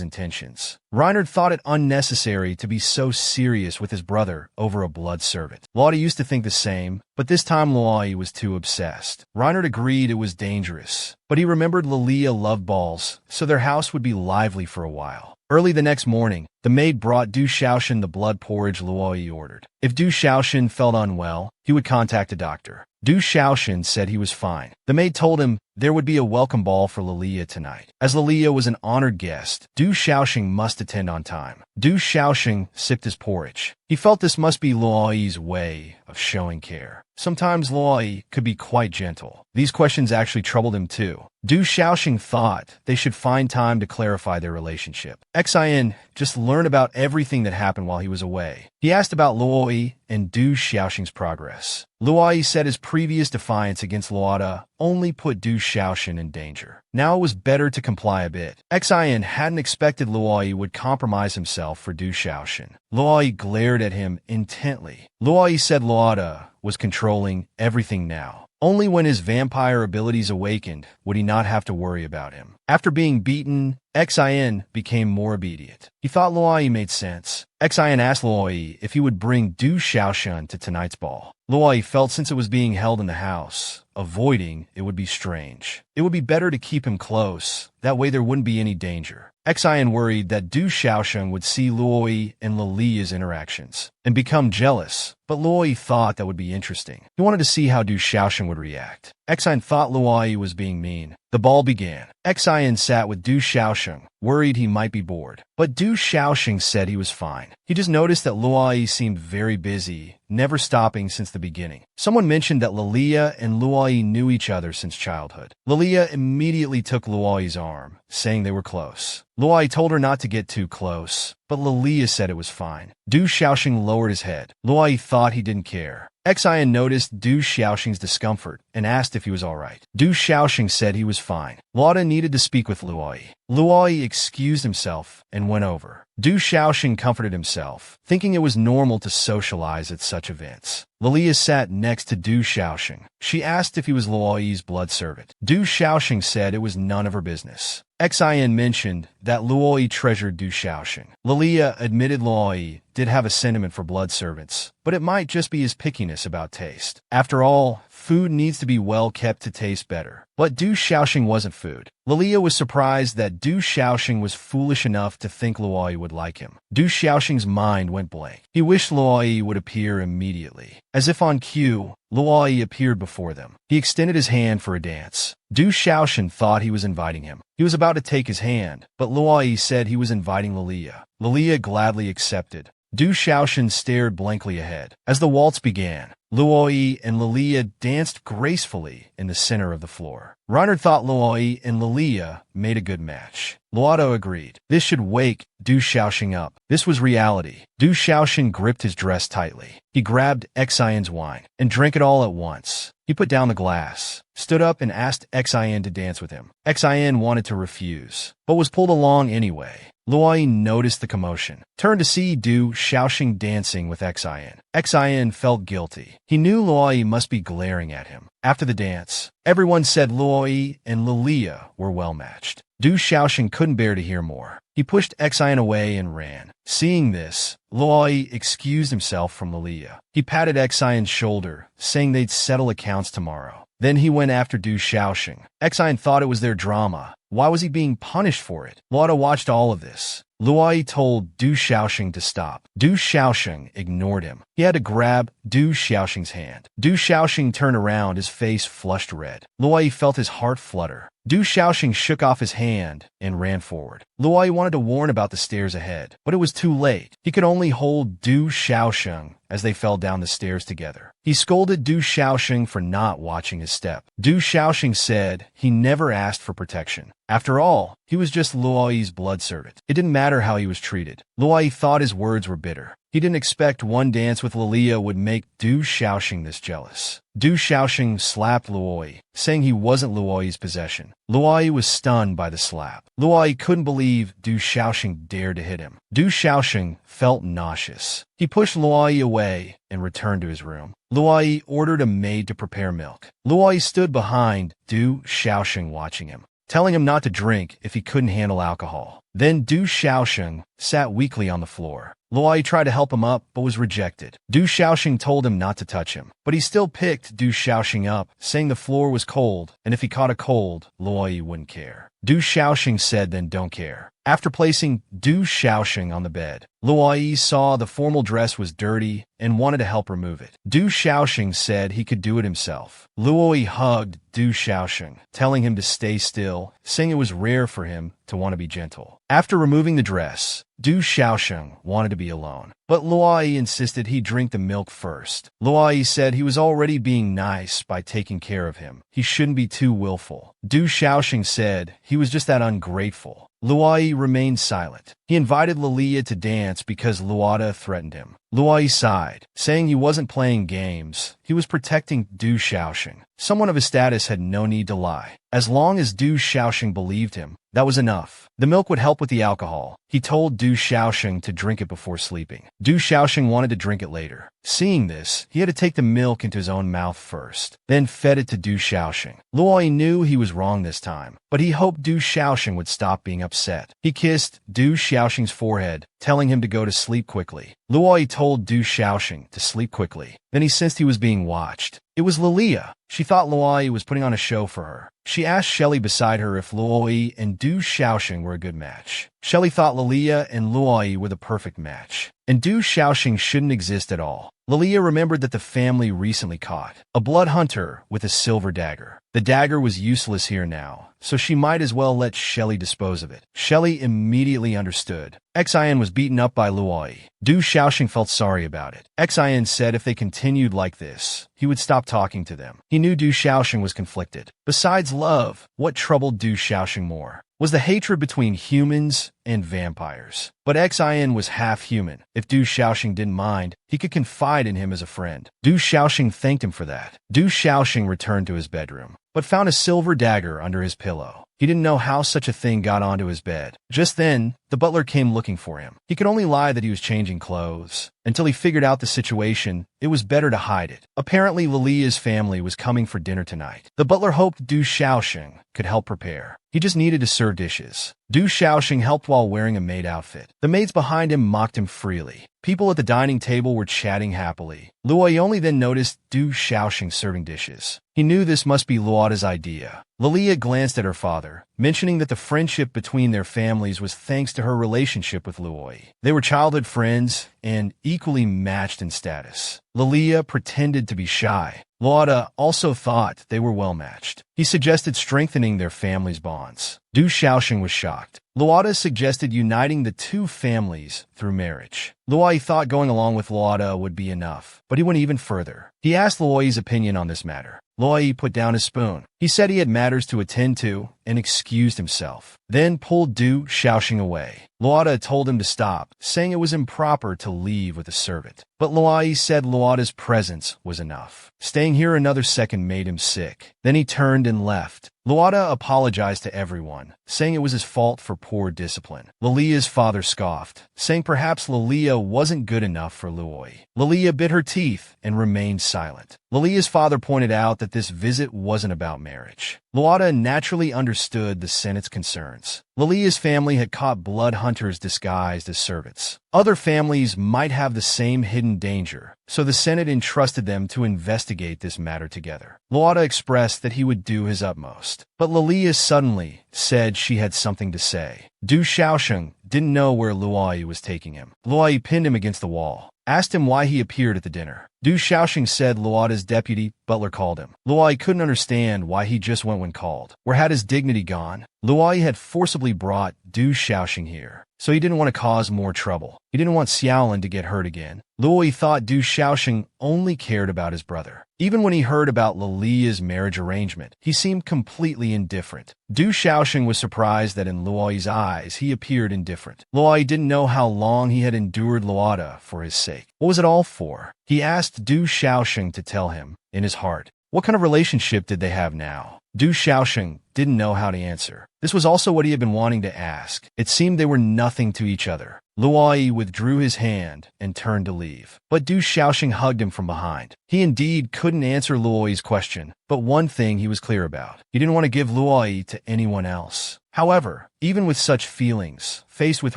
intentions. Reinhard thought it unnecessary to be so serious with his brother over a blood servant. Luoda used to think the same, but this time Luoyi was too obsessed. Reinhard agreed it was dangerous, but he remembered Lilia loved balls, so their house would be lively for a while. Early the next morning, the maid brought Du Xiaoxing the blood porridge Luoyi ordered. If Du Xiaoxing felt unwell, he would contact a doctor. Du Xiaoxing said he was fine. The maid told him there would be a welcome ball for Lilia tonight. As Lilia was an honored guest, Du Xiaoxing must attend on time. Du Xiaoxing sipped his porridge. He felt this must be Luoyi's way of showing care. Sometimes Luoyi could be quite gentle. These questions actually troubled him too. Du Xiaoxing thought they should find time to clarify their relationship. Xin just learn about everything that happened while he was away. He asked about Luoyi and Du Xiaoxing's progress. Luoyi said his previous defiance against Luoda only put Du Xiaoxing in danger. Now it was better to comply a bit. Xin hadn't expected Luoyi would compromise himself for Du Xiaoxing. Luoyi glared at him intently. Luoyi said Luoda was controlling everything now. Only when his vampire abilities awakened would he not have to worry about him. After being beaten, Xin became more obedient. He thought Luoyi made sense. Xin asked Luoyi if he would bring Du Xiaoxing to tonight's ball. Luoyi felt since it was being held in the house, avoiding it would be strange. It would be better to keep him close. That way there wouldn't be any danger. Xin worried that Du Xiaoxing would see Luoyi and Lilia's interactions and become jealous. but Luoyi thought that would be interesting. He wanted to see how Du Xiaoxing would react. Xian thought Luoyi was being mean. The ball began. Xian sat with Du Xiaoxing, worried he might be bored. But Du Xiaoxing said he was fine. He just noticed that Luoyi seemed very busy, never stopping since the beginning. Someone mentioned that Lilia and Luoyi knew each other since childhood. Lilia immediately took Luoyi's arm, saying they were close. Luoyi told her not to get too close, but Lilia said it was fine. Du Xiaoxing lowered his head. Luoyi thought he didn't care. Xian noticed Du Xiaoxing's discomfort and asked if he was all right. Du Xiaoxing said he was fine. Lauda needed to speak with Luoyi. Luoyi excused himself and went over. Du Xiaoxing comforted himself, thinking it was normal to socialize at such events. Lilia sat next to Du Xiaoxing. She asked if he was Luoyi's blood servant. Du Xiaoxing said it was none of her business. Xian mentioned that Luoyi treasured Du Xiaoxing. Lilia admitted Luoyi did have a sentiment for blood servants, but it might just be his pickiness about taste. After all, food needs to be well kept to taste better. But Du Xiaoxing wasn't food. Lilia was surprised that Du Xiaoxing was foolish enough to think Luoyi would like him. Du Xiaoxing's mind went blank. He wished Luoyi would appear immediately. As if on cue, Luoyi appeared before them. He extended his hand for a dance. Du Xiaoxing thought he was inviting him. He was about to take his hand, but Luoyi said he was inviting Lilia. Lilia gladly accepted. Du Xiaoxing stared blankly ahead. As the waltz began, Luoyi and Lilia danced gracefully in the center of the floor. Reiner thought Luoyi and Lilia made a good match. Luoto agreed. This should wake Du Xiaoxing up. This was reality. Du Xiaoxing gripped his dress tightly. He grabbed Xian's wine and drank it all at once. He put down the glass, stood up and asked Xian to dance with him. Xian wanted to refuse, but was pulled along anyway. Luoyi noticed the commotion, turned to see Du Xiaoxing dancing with Xian. Xian felt guilty. He knew Luoyi must be glaring at him. After the dance, everyone said Luoyi and Lilia were well matched. Du Xiaoxing couldn't bear to hear more. He pushed Xian away and ran. Seeing this, Luoyi excused himself from Lilia. He patted Xian's shoulder, saying they'd settle accounts tomorrow. Then he went after Du Xiaoxing. Xian thought it was their drama. Why was he being punished for it? Lauda watched all of this. Luoyi told Du Xiaoxing to stop. Du Xiaoxing ignored him. He had to grab Du Xiaoxing's hand. Du Xiaoxing turned around, his face flushed red. Luoyi felt his heart flutter. Du Xiaoxing shook off his hand and ran forward. Luoyi wanted to warn about the stairs ahead, but it was too late. He could only hold Du Xiaoxing as they fell down the stairs together. He scolded Du Xiaoxing for not watching his step. Du Xiaoxing said he never asked for protection. After all, he was just Luoyi's blood servant. It didn't matter how he was treated. Luoyi thought his words were bitter. He didn't expect one dance with Lilia would make Du Xiaoxing this jealous. Du Xiaoxing slapped Luoyi, saying he wasn't Luoyi's possession. Luoyi was stunned by the slap. Luoyi couldn't believe Du Xiaoxing dared to hit him. Du Xiaoxing felt nauseous. He pushed Luoyi away and returned to his room. Luoyi ordered a maid to prepare milk. Luoyi stood behind Du Xiaoxing watching him, telling him not to drink if he couldn't handle alcohol. Then Du Xiaoxing sat weakly on the floor. Luoyi tried to help him up, but was rejected. Du Xiaoxing told him not to touch him, but he still picked Du Xiaoxing up, saying the floor was cold, and if he caught a cold, Luoyi wouldn't care. Du Xiaoxing said then don't care. After placing Du Xiaoxing on the bed, Luoyi saw the formal dress was dirty and wanted to help remove it. Du Xiaoxing said he could do it himself. Luoyi hugged Du Xiaoxing, telling him to stay still, saying it was rare for him to want to be gentle. After removing the dress, Du Xiaoxing wanted to be alone, but Luoyi insisted he drink the milk first. Luoyi said he was already being nice by taking care of him. He shouldn't be too willful. Du Xiaoxing said he was just that ungrateful. Luoyi remained silent. He invited Lilia to dance because Luoda threatened him. Luoyi sighed, saying he wasn't playing games. He was protecting Du Xiaoxing. Someone of his status had no need to lie. As long as Du Xiaoxing believed him, that was enough. The milk would help with the alcohol. He told Du Xiaoxing to drink it before sleeping. Du Xiaoxing wanted to drink it later. Seeing this, he had to take the milk into his own mouth first, then fed it to Du Xiaoxing. Luoyi knew he was wrong this time, but he hoped Du Xiaoxing would stop being upset. He kissed Du Xiaoxing's forehead, telling him to go to sleep quickly. Luoyi told Du Xiaoxing to sleep quickly. Then he sensed he was being watched. It was Lilia. She thought Luoyi was putting on a show for her. She asked Shelley beside her if Luoyi and Du Xiaoxing were a good match. Shelley thought Lilia and Luoi were the perfect match, and Du Xiaoxing shouldn't exist at all. Lilia remembered that the family recently caught a blood hunter with a silver dagger. The dagger was useless here now, so she might as well let Shelley dispose of it. Shelley immediately understood. Xin was beaten up by Luoi. Du Xiaoxing felt sorry about it. Xin said if they continued like this, he would stop talking to them. He knew Du Xiaoxing was conflicted. Besides love, what troubled Du Xiaoxing more was the hatred between humans and vampires. But Xin was half human. If Du Xiaoxing didn't mind, he could confide in him as a friend. Du Xiaoxing thanked him for that. Du Xiaoxing returned to his bedroom, but found a silver dagger under his pillow. He didn't know how such a thing got onto his bed. Just then, the butler came looking for him. He could only lie that he was changing clothes. Until he figured out the situation, it was better to hide it. Apparently, Lilia's family was coming for dinner tonight. The butler hoped Du Xiaoxing could help prepare. He just needed to serve dishes. Du Xiaoxing helped while wearing a maid outfit. The maids behind him mocked him freely. People at the dining table were chatting happily. Luoi only then noticed Du Xiaoxing serving dishes. He knew this must be Luota's idea. Lilia glanced at her father, mentioning that the friendship between their families was thanks to her relationship with Luoi. They were childhood friends and equally matched in status. Lilia pretended to be shy. Luota also thought they were well matched. He suggested strengthening their families' bonds. Du Xiaoxing was shocked. Luota suggested uniting the two families through marriage. Luoi thought going along with Luota would be enough, but he went even further. He asked Luoi's opinion on this matter. Luoi put down his spoon. He said he had matters to attend to and excused himself, then pulled Du Xiaoxing away. Luota told him to stop, saying it was improper to leave with a servant. But Luoi said Luota's presence was enough. Staying here another second made him sick. Then he turned and left. Luota apologized to everyone, saying it was his fault for poor discipline. Lilia's father scoffed, saying perhaps Lilia wasn't good enough for Luoi. Lilia bit her teeth and remained silent. Lilia's father pointed out that this visit wasn't about marriage. Luota naturally understood the Senate's concerns. Lilia's family had caught blood hunters disguised as servants. Other families might have the same hidden danger, so the Senate entrusted them to investigate this matter together. Luota expressed that he would do his utmost, but Lilia suddenly said she had something to say. Du Xiaoxing didn't know where Luoi was taking him. Luoi pinned him against the wall, asked him why he appeared at the dinner. Du Xiaoxing said Luota's deputy butler called him. Luoi couldn't understand why he just went when called. Where had his dignity gone? Luoi had forcibly brought Du Xiaoxing here, so he didn't want to cause more trouble. He didn't want Xiaolin to get hurt again. Luoi thought Du Xiaoxing only cared about his brother. Even when he heard about Lilia's marriage arrangement, he seemed completely indifferent. Du Xiaoxing was surprised that in Luoi's eyes he appeared indifferent. Luoi didn't know how long he had endured Luota for his sake. What was it all for? He asked Du Xiaoxing to tell him, in his heart. What kind of relationship did they have now? Du Xiaoxing didn't know how to answer. This was also what he had been wanting to ask. It seemed they were nothing to each other. Luoi withdrew his hand and turned to leave, but Du Xiaoxing hugged him from behind. He indeed couldn't answer Luoi's question, but one thing he was clear about. He didn't want to give Luoi to anyone else. However, even with such feelings, faced with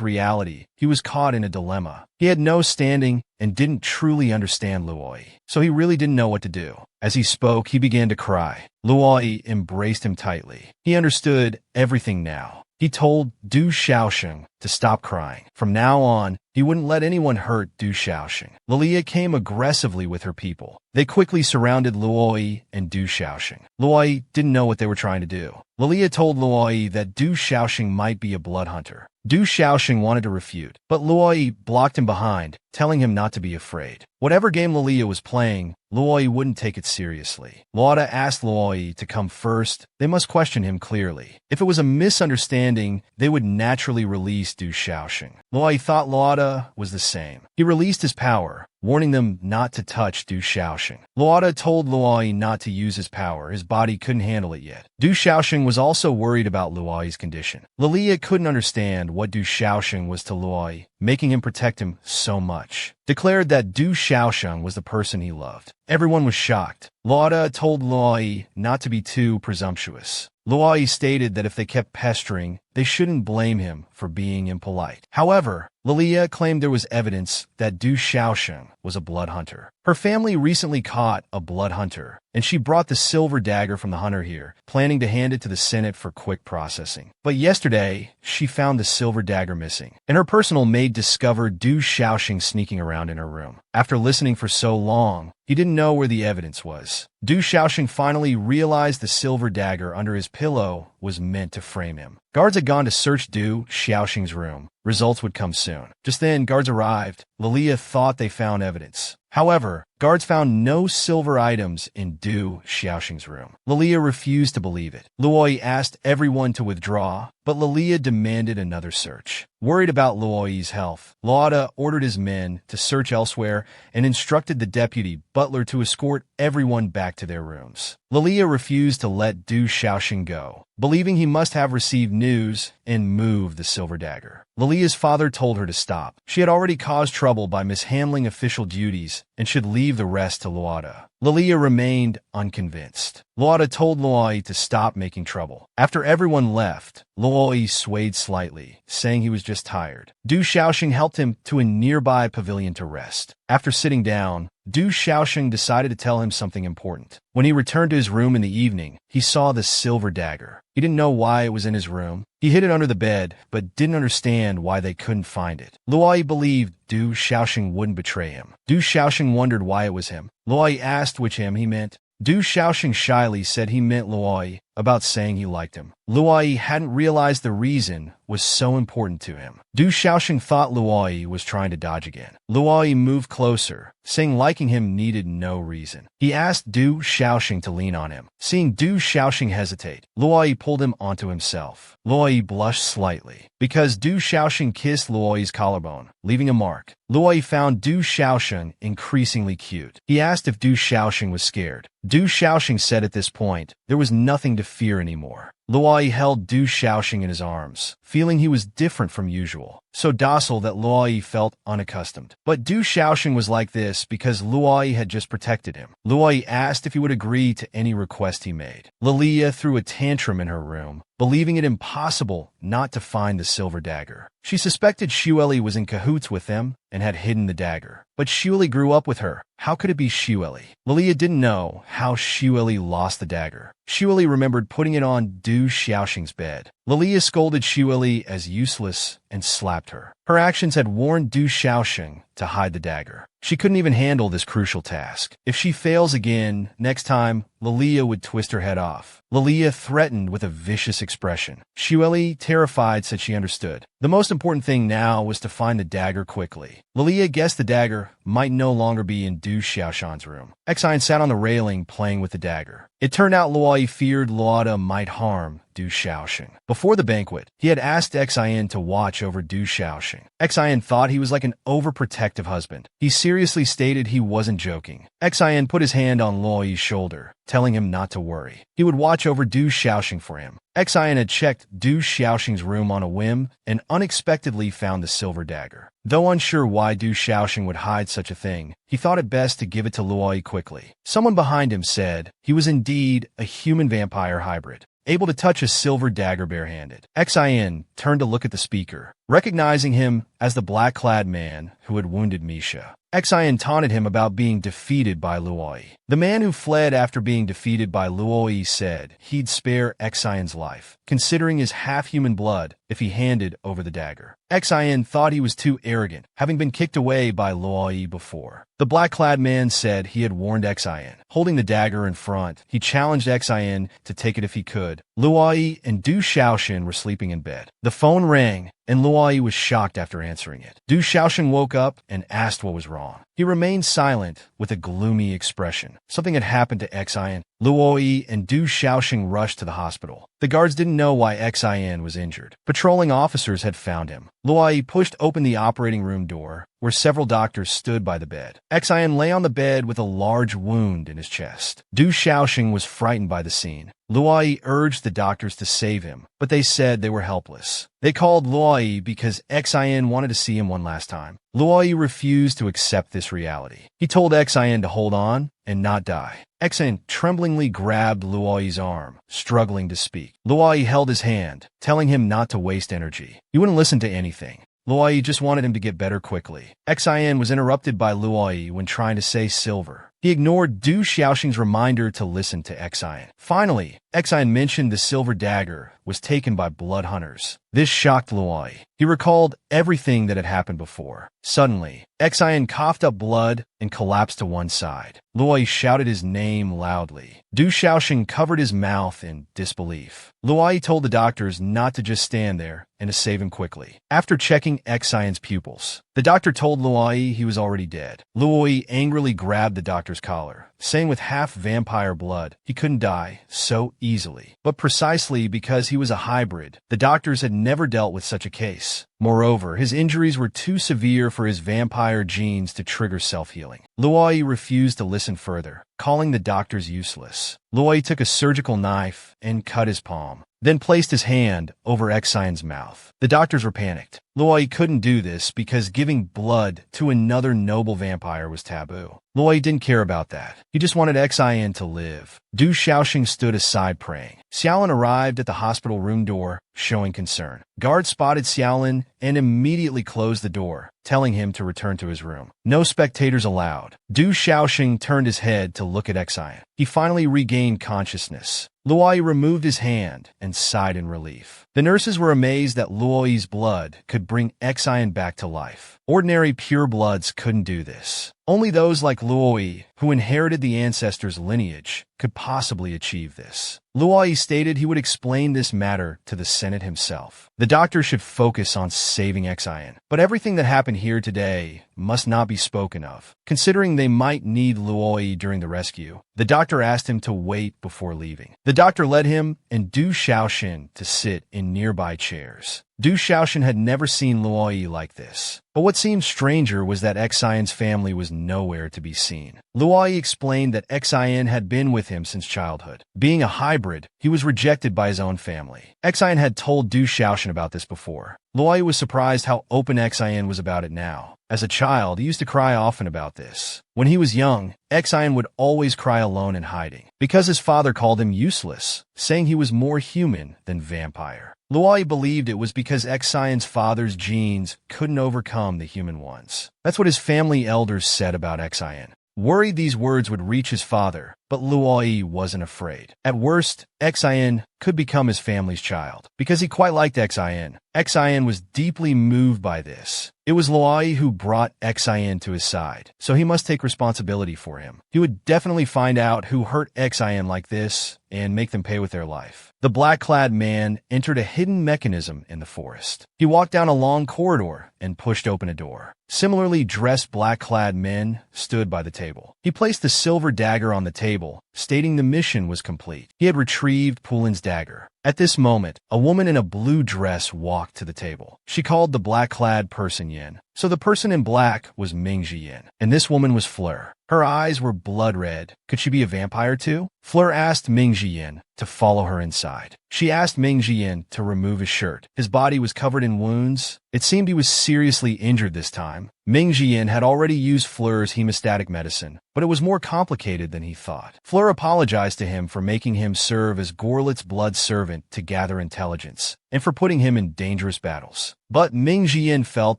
reality, he was caught in a dilemma. He had no standing and didn't truly understand Luoi, so he really didn't know what to do. As he spoke, he began to cry. Luoi embraced him tightly. He understood everything now. He told Du Xiaoxing to stop crying. From now on, he wouldn't let anyone hurt Du Xiaoxing. Lilia came aggressively with her people. They quickly surrounded Luoi and Du Xiaoxing. Luoi didn't know what they were trying to do. Lilia told Luoi that Du Xiaoxing might be a blood hunter. Du Xiaoxing wanted to refute, but Luoi blocked him behind, telling him not to be afraid. Whatever game Lilia was playing, Luoi wouldn't take it seriously. Luota asked Luoi to come first. They must question him clearly. If it was a misunderstanding, they would naturally release Du Xiaoxing. Luoi thought Luota was the same. He released his power, warning them not to touch Du Xiaoxing. Luota told Luoi not to use his power. His body couldn't handle it yet. Du Xiaoxing was also worried about Luoi's condition. Lilia couldn't understand what Du Xiaoxing was to Luoi, making him protect him so much. Declared that Du Xiaoxing was the person he loved. Everyone was shocked. Luota told Luoi not to be too presumptuous. Luoi stated that if they kept pestering, they shouldn't blame him for being impolite. However, Lilia claimed there was evidence that Du Xiaosheng was a blood hunter. Her family recently caught a blood hunter, and she brought the silver dagger from the hunter here, planning to hand it to the Senate for quick processing. But yesterday, she found the silver dagger missing, and her personal maid discovered Du Xiaosheng sneaking around in her room. After listening for so long, he didn't know where the evidence was. Du Xiaosheng finally realized the silver dagger under his pillow was meant to frame him. Guards had gone to search Du Xiaosheng's room. Results would come soon. Just then, guards arrived. Lilia thought they found evidence. However, guards found no silver items in Du Xiaosheng's room. Lilia refused to believe it. Luoyi asked everyone to withdraw, but Lilia demanded another search. Worried about Luoyi's health, Lauda ordered his men to search elsewhere and instructed the deputy butler to escort everyone back to their rooms. Lilia refused to let Du Xiaosheng go, believing he must have received news and moved the silver dagger. Lilia's father told her to stop. She had already caused trouble by mishandling official duties and should leave the rest to Lauda. Lilia remained unconvinced. Lauda told Luoyi to stop making trouble. After everyone left, Luoyi swayed slightly, saying he was just tired. Du Xiaosheng helped him to a nearby pavilion to rest. After sitting down, Du Xiaosheng decided to tell him something important. When he returned to his room in the evening, he saw the silver dagger. He didn't know why it was in his room. He hid it under the bed, but didn't understand why they couldn't find it. Luoyi believed Du Xiaosheng wouldn't betray him. Du Xiaosheng wondered why it was him. Luoyi asked which him he meant. Du Xiaosheng shyly said he meant Luoyi, about saying he liked him. Luoyi hadn't realized the reason was so important to him. Du Xiaosheng thought Luoyi was trying to dodge again. Luoyi moved closer, saying liking him needed no reason. He asked Du Xiaosheng to lean on him. Seeing Du Xiaosheng hesitate, Luoyi pulled him onto himself. Luoyi blushed slightly, because Du Xiaosheng kissed Luoyi's collarbone, leaving a mark. Luoyi found Du Xiaosheng increasingly cute. He asked if Du Xiaosheng was scared. Du Xiaosheng said at this point, there was nothing to fear anymore. Luoyi held Du Xiaosheng in his arms, feeling he was different from usual, so docile that Luoyi felt unaccustomed. But Du Xiaosheng was like this because Luoyi had just protected him. Luoyi asked if he would agree to any request he made. Lilia threw a tantrum in her room, believing it impossible not to find the silver dagger. She suspected Xueli was in cahoots with them and had hidden the dagger. But Xueli grew up with her. How could it be Xueli? Lilia didn't know how Xueli lost the dagger. Xueli remembered putting it on Du Xiaosheng's bed. Lilia scolded Xueli as useless and slapped her. Her actions had warned Du Xiaosheng to hide the dagger. She couldn't even handle this crucial task. If she fails again, next time, Lilia would twist her head off. Lilia threatened with a vicious expression. Xueli, terrified, said she understood. The most important thing now was to find the dagger quickly. Lilia guessed the dagger might no longer be in Du Xiaosheng's room. Xian sat on the railing playing with the dagger. It turned out Luoyi feared Lauda might harm Du Xiaosheng. Before the banquet, he had asked Xian to watch over Du Xiaosheng. Xian thought he was like an overprotective husband. He seriously stated he wasn't joking. Xian put his hand on Luoyi's shoulder, telling him not to worry. He would watch over Du Xiaosheng for him. Xian had checked Du Xiaosheng's room on a whim and unexpectedly found the silver dagger. Though unsure why Du Xiaosheng would hide such a thing, he thought it best to give it to Luoyi quickly. Someone behind him said he was indeed a human-vampire hybrid, able to touch a silver dagger barehanded. Xian turned to look at the speaker, recognizing him as the black-clad man who had wounded Misha. Xian taunted him about being defeated by Luoyi. The man who fled after being defeated by Luoyi said he'd spare Xian's life, considering his half-human blood, if he handed over the dagger. Xian thought he was too arrogant, having been kicked away by Luoyi before. The black-clad man said he had warned Xian. Holding the dagger in front, he challenged Xian to take it if he could. Luoyi and Du Xiaosheng were sleeping in bed. The phone rang, and Luoyi was shocked after answering it. Du Xiaosheng woke up and asked what was wrong. He remained silent with a gloomy expression. Something had happened to Xian. Luoyi and Du Xiaosheng rushed to the hospital. The guards didn't know why Xian was injured. Patrolling officers had found him. Luoyi pushed open the operating room door, where several doctors stood by the bed. Xian lay on the bed with a large wound in his chest. Du Xiaosheng was frightened by the scene. Luoyi urged the doctors to save him, but they said they were helpless. They called Luoyi because Xian wanted to see him one last time. Luoyi refused to accept this reality. He told Xian to hold on and not die. Xian tremblingly grabbed Luoyi's arm, struggling to speak. Luoyi held his hand, telling him not to waste energy. He wouldn't listen to anything. Luoyi just wanted him to get better quickly. Xian was interrupted by Luoyi when trying to say silver. He ignored Du Xiaoxing's reminder to listen to Xian. Finally, Xian mentioned the silver dagger was taken by blood hunters. This shocked Luoyi. He recalled everything that had happened before. Suddenly, Xian coughed up blood and collapsed to one side. Luoyi shouted his name loudly. Du Xiaoxing covered his mouth in disbelief. Luoyi told the doctors not to just stand there and to save him quickly. After checking Xian's pupils, the doctor told Luoyi he was already dead. Luoyi angrily grabbed the doctor's collar, saying with half vampire blood he couldn't die so easily. But precisely because he was a hybrid, the doctors had never dealt with such a case. Moreover, his injuries were too severe for his vampire genes to trigger self-healing. Luoyi refused to listen further, calling the doctors useless. Luoyi took a surgical knife and cut his palm, then placed his hand over Xian's mouth. The doctors were panicked. Luoyi couldn't do this because giving blood to another noble vampire was taboo. Luoyi didn't care about that. He just wanted Xian to live. Du Xiaoxing stood aside praying. Xiaolin arrived at the hospital room door, showing concern. Guards spotted Xiaolin and immediately closed the door, telling him to return to his room. No spectators allowed. Du Xiaoxing turned his head to look at Xian. He finally regained consciousness. Luoyi removed his hand and sighed in relief. The nurses were amazed that Luoyi's blood could bring Xian back to life. Ordinary purebloods couldn't do this. Only those like Luoyi, who inherited the ancestors' lineage, could possibly achieve this. Luoyi stated he would explain this matter to the Senate himself. The doctor should focus on saving Xian. But everything that happened here today must not be spoken of. Considering they might need Luoyi during the rescue, the doctor asked him to wait before leaving. The doctor led him and Du Xiaoxing to sit in nearby chairs. Du Xiaoxing had never seen Luoyi like this. But what seemed stranger was that Xian's family was nowhere to be seen. Luoyi explained that Xian had been with him since childhood. Being a hybrid, he was rejected by his own family. Xian had told Du Xiaoxing about this before. Luoyi was surprised how open Xian was about it now. As a child, he used to cry often about this. When he was young, Xian would always cry alone and hiding, because his father called him useless, saying he was more human than vampire. Luoyi believed it was because Xian's father's genes couldn't overcome the human ones. That's what his family elders said about Xian. Worried these words would reach his father, but Luoyi wasn't afraid. At worst, Xian could become his family's child, because he quite liked Xian. Xian was deeply moved by this. It was Luoyi who brought Xian to his side, so he must take responsibility for him. He would definitely find out who hurt Xian like this and make them pay with their life. The black-clad man entered a hidden mechanism in the forest. He walked down a long corridor and pushed open a door. Similarly dressed black-clad men stood by the table. He placed the silver dagger on the table, stating the mission was complete. He had retrieved Pulin's dagger. At this moment, a woman in a blue dress walked to the table. She called the black-clad person Yin. So the person in black was Mingji Yin, and this woman was Fleur. Her eyes were blood red. Could she be a vampire too? Fleur asked Mingji Yin to follow her inside. She asked Mingji Yin to remove his shirt. His body was covered in wounds. It seemed he was seriously injured this time. Mingji Yin had already used Fleur's hemostatic medicine, but it was more complicated than he thought. Fleur apologized to him for making him serve as Gorlit's blood servant to gather intelligence, and for putting him in dangerous battles. But Mingji Yin felt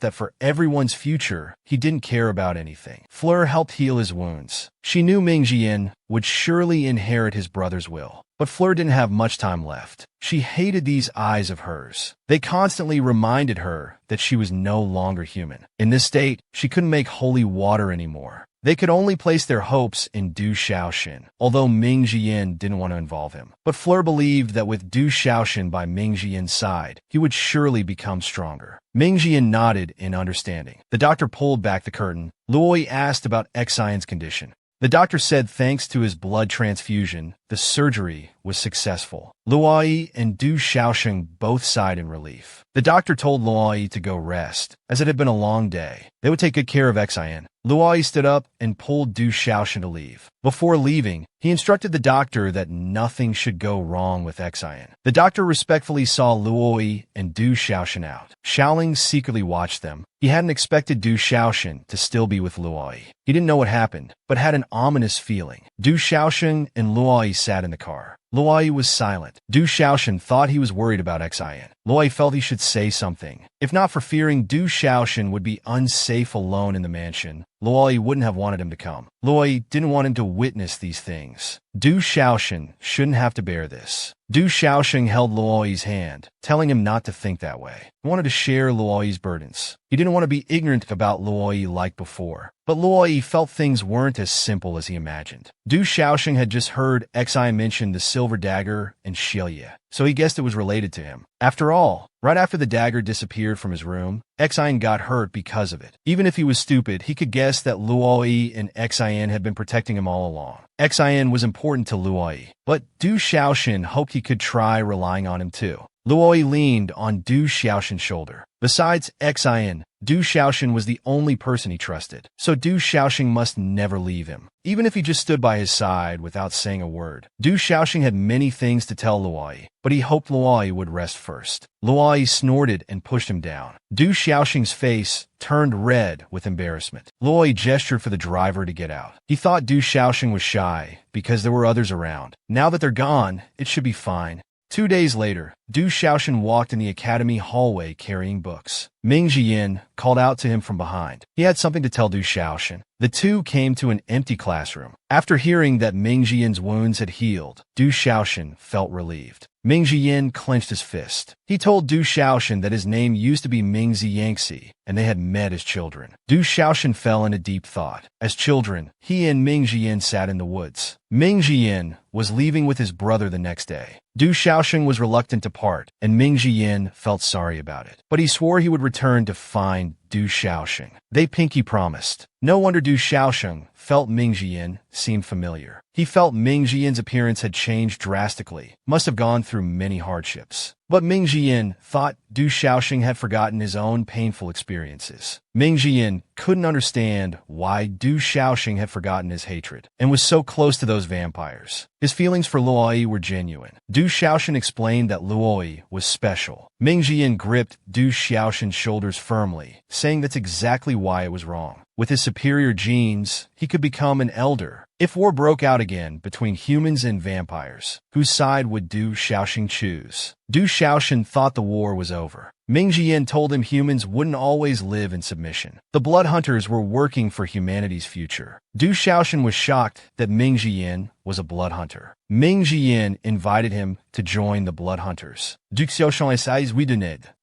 that for everyone's future, he didn't care about anything. Fleur helped heal his wounds. She knew Mingji Yin would surely inherit his brother's will. But Fleur didn't have much time left. She hated these eyes of hers. They constantly reminded her that she was no longer human. In this state, she couldn't make holy water anymore. They could only place their hopes in Du Xiaoxing, although Mingji Yin didn't want to involve him. But Fleur believed that with Du Xiaoxing by Mingji Yin's side, he would surely become stronger. Mingji Yin nodded in understanding. The doctor pulled back the curtain. Luoyi asked about Xian's condition. The doctor said thanks to his blood transfusion, the surgery was successful. Luoyi and Du Xiaosheng both sighed in relief. The doctor told Luoyi to go rest, as it had been a long day. They would take good care of Xian. Luoyi stood up and pulled Du Xiaosheng to leave. Before leaving, he instructed the doctor that nothing should go wrong with Xian. The doctor respectfully saw Luoyi and Du Xiaosheng out. Xiaoling secretly watched them. He hadn't expected Du Xiaosheng to still be with Luoyi. He didn't know what happened, but had an ominous feeling. Du Xiaosheng and Luoyi sat in the car. Luoyi was silent. Du Xiaosheng thought he was worried about Xian. Luoyi felt he should say something. If not for fearing Du Xiaosheng would be unsafe alone in the mansion, Luoyi wouldn't have wanted him to come. Luoyi didn't want him to witness these things. Du Xiaosheng shouldn't have to bear this. Du Xiaosheng held Luoyi's hand, telling him not to think that way. He wanted to share Luoyi's burdens. He didn't want to be ignorant about Luoyi like before. But Luoyi felt things weren't as simple as he imagined. Du Xiaosheng had just heard Xi mention the silver dagger and Xielie, so he guessed it was related to him. After all, right after the dagger disappeared from his room, Xian got hurt because of it. Even if he was stupid, he could guess that Luoyi and Xian had been protecting him all along. Xian was important to Luoyi, but Du Xiaosheng hoped he could try relying on him too. Luoyi leaned on Du Xiaosheng's shoulder. Besides Xian, Du Xiaosheng was the only person he trusted, so Du Xiaosheng must never leave him, even if he just stood by his side without saying a word. Du Xiaosheng had many things to tell Luoyi, but he hoped Luoyi would rest first. Luoyi snorted and pushed him down. Du Xiaosheng's face turned red with embarrassment. Luoyi gestured for the driver to get out. He thought Du Xiaosheng was shy because there were others around. Now that they're gone, it should be fine. 2 days later, Du Xiaosheng walked in the academy hallway carrying books. Ming Jian called out to him from behind. He had something to tell Du Xiaosheng. The two came to an empty classroom. After hearing that Ming Jian's wounds had healed, Du Xiaosheng felt relieved. Ming Jian clenched his fist. He told Du Xiaosheng that his name used to be Ming Ziyangxi, and they had met as children. Du Xiaosheng fell into deep thought. As children, he and Ming Jian sat in the woods. Ming Jian was leaving with his brother the next day. Du Xiaosheng was reluctant to part, and Ming Jian felt sorry about it. But he swore he would return to find Du Xiaosheng. They pinky promised. No wonder Du Xiaosheng felt Ming Jian seemed familiar. He felt Ming Jian's appearance had changed drastically, must have gone through many hardships. But Ming Jian thought Du Xiaosheng had forgotten his own painful experiences. Ming Jian couldn't understand why Du Xiaosheng had forgotten his hatred and was so close to those vampires. His feelings for Luoyi were genuine. Du Xiaosheng explained that Luoyi was special. Ming Jian gripped Du Xiaosheng's shoulders firmly, saying that's exactly why it was wrong. With his superior genes, he could become an elder. If war broke out again between humans and vampires, whose side would Du Xiaosheng choose? Du Xiaosheng thought the war was over. Ming Jian told him humans wouldn't always live in submission. The Blood Hunters were working for humanity's future. Du Xiaosheng was shocked that Ming Jian was a Blood Hunter. Ming Jian invited him to join the Blood Hunters. Du Xiaosheng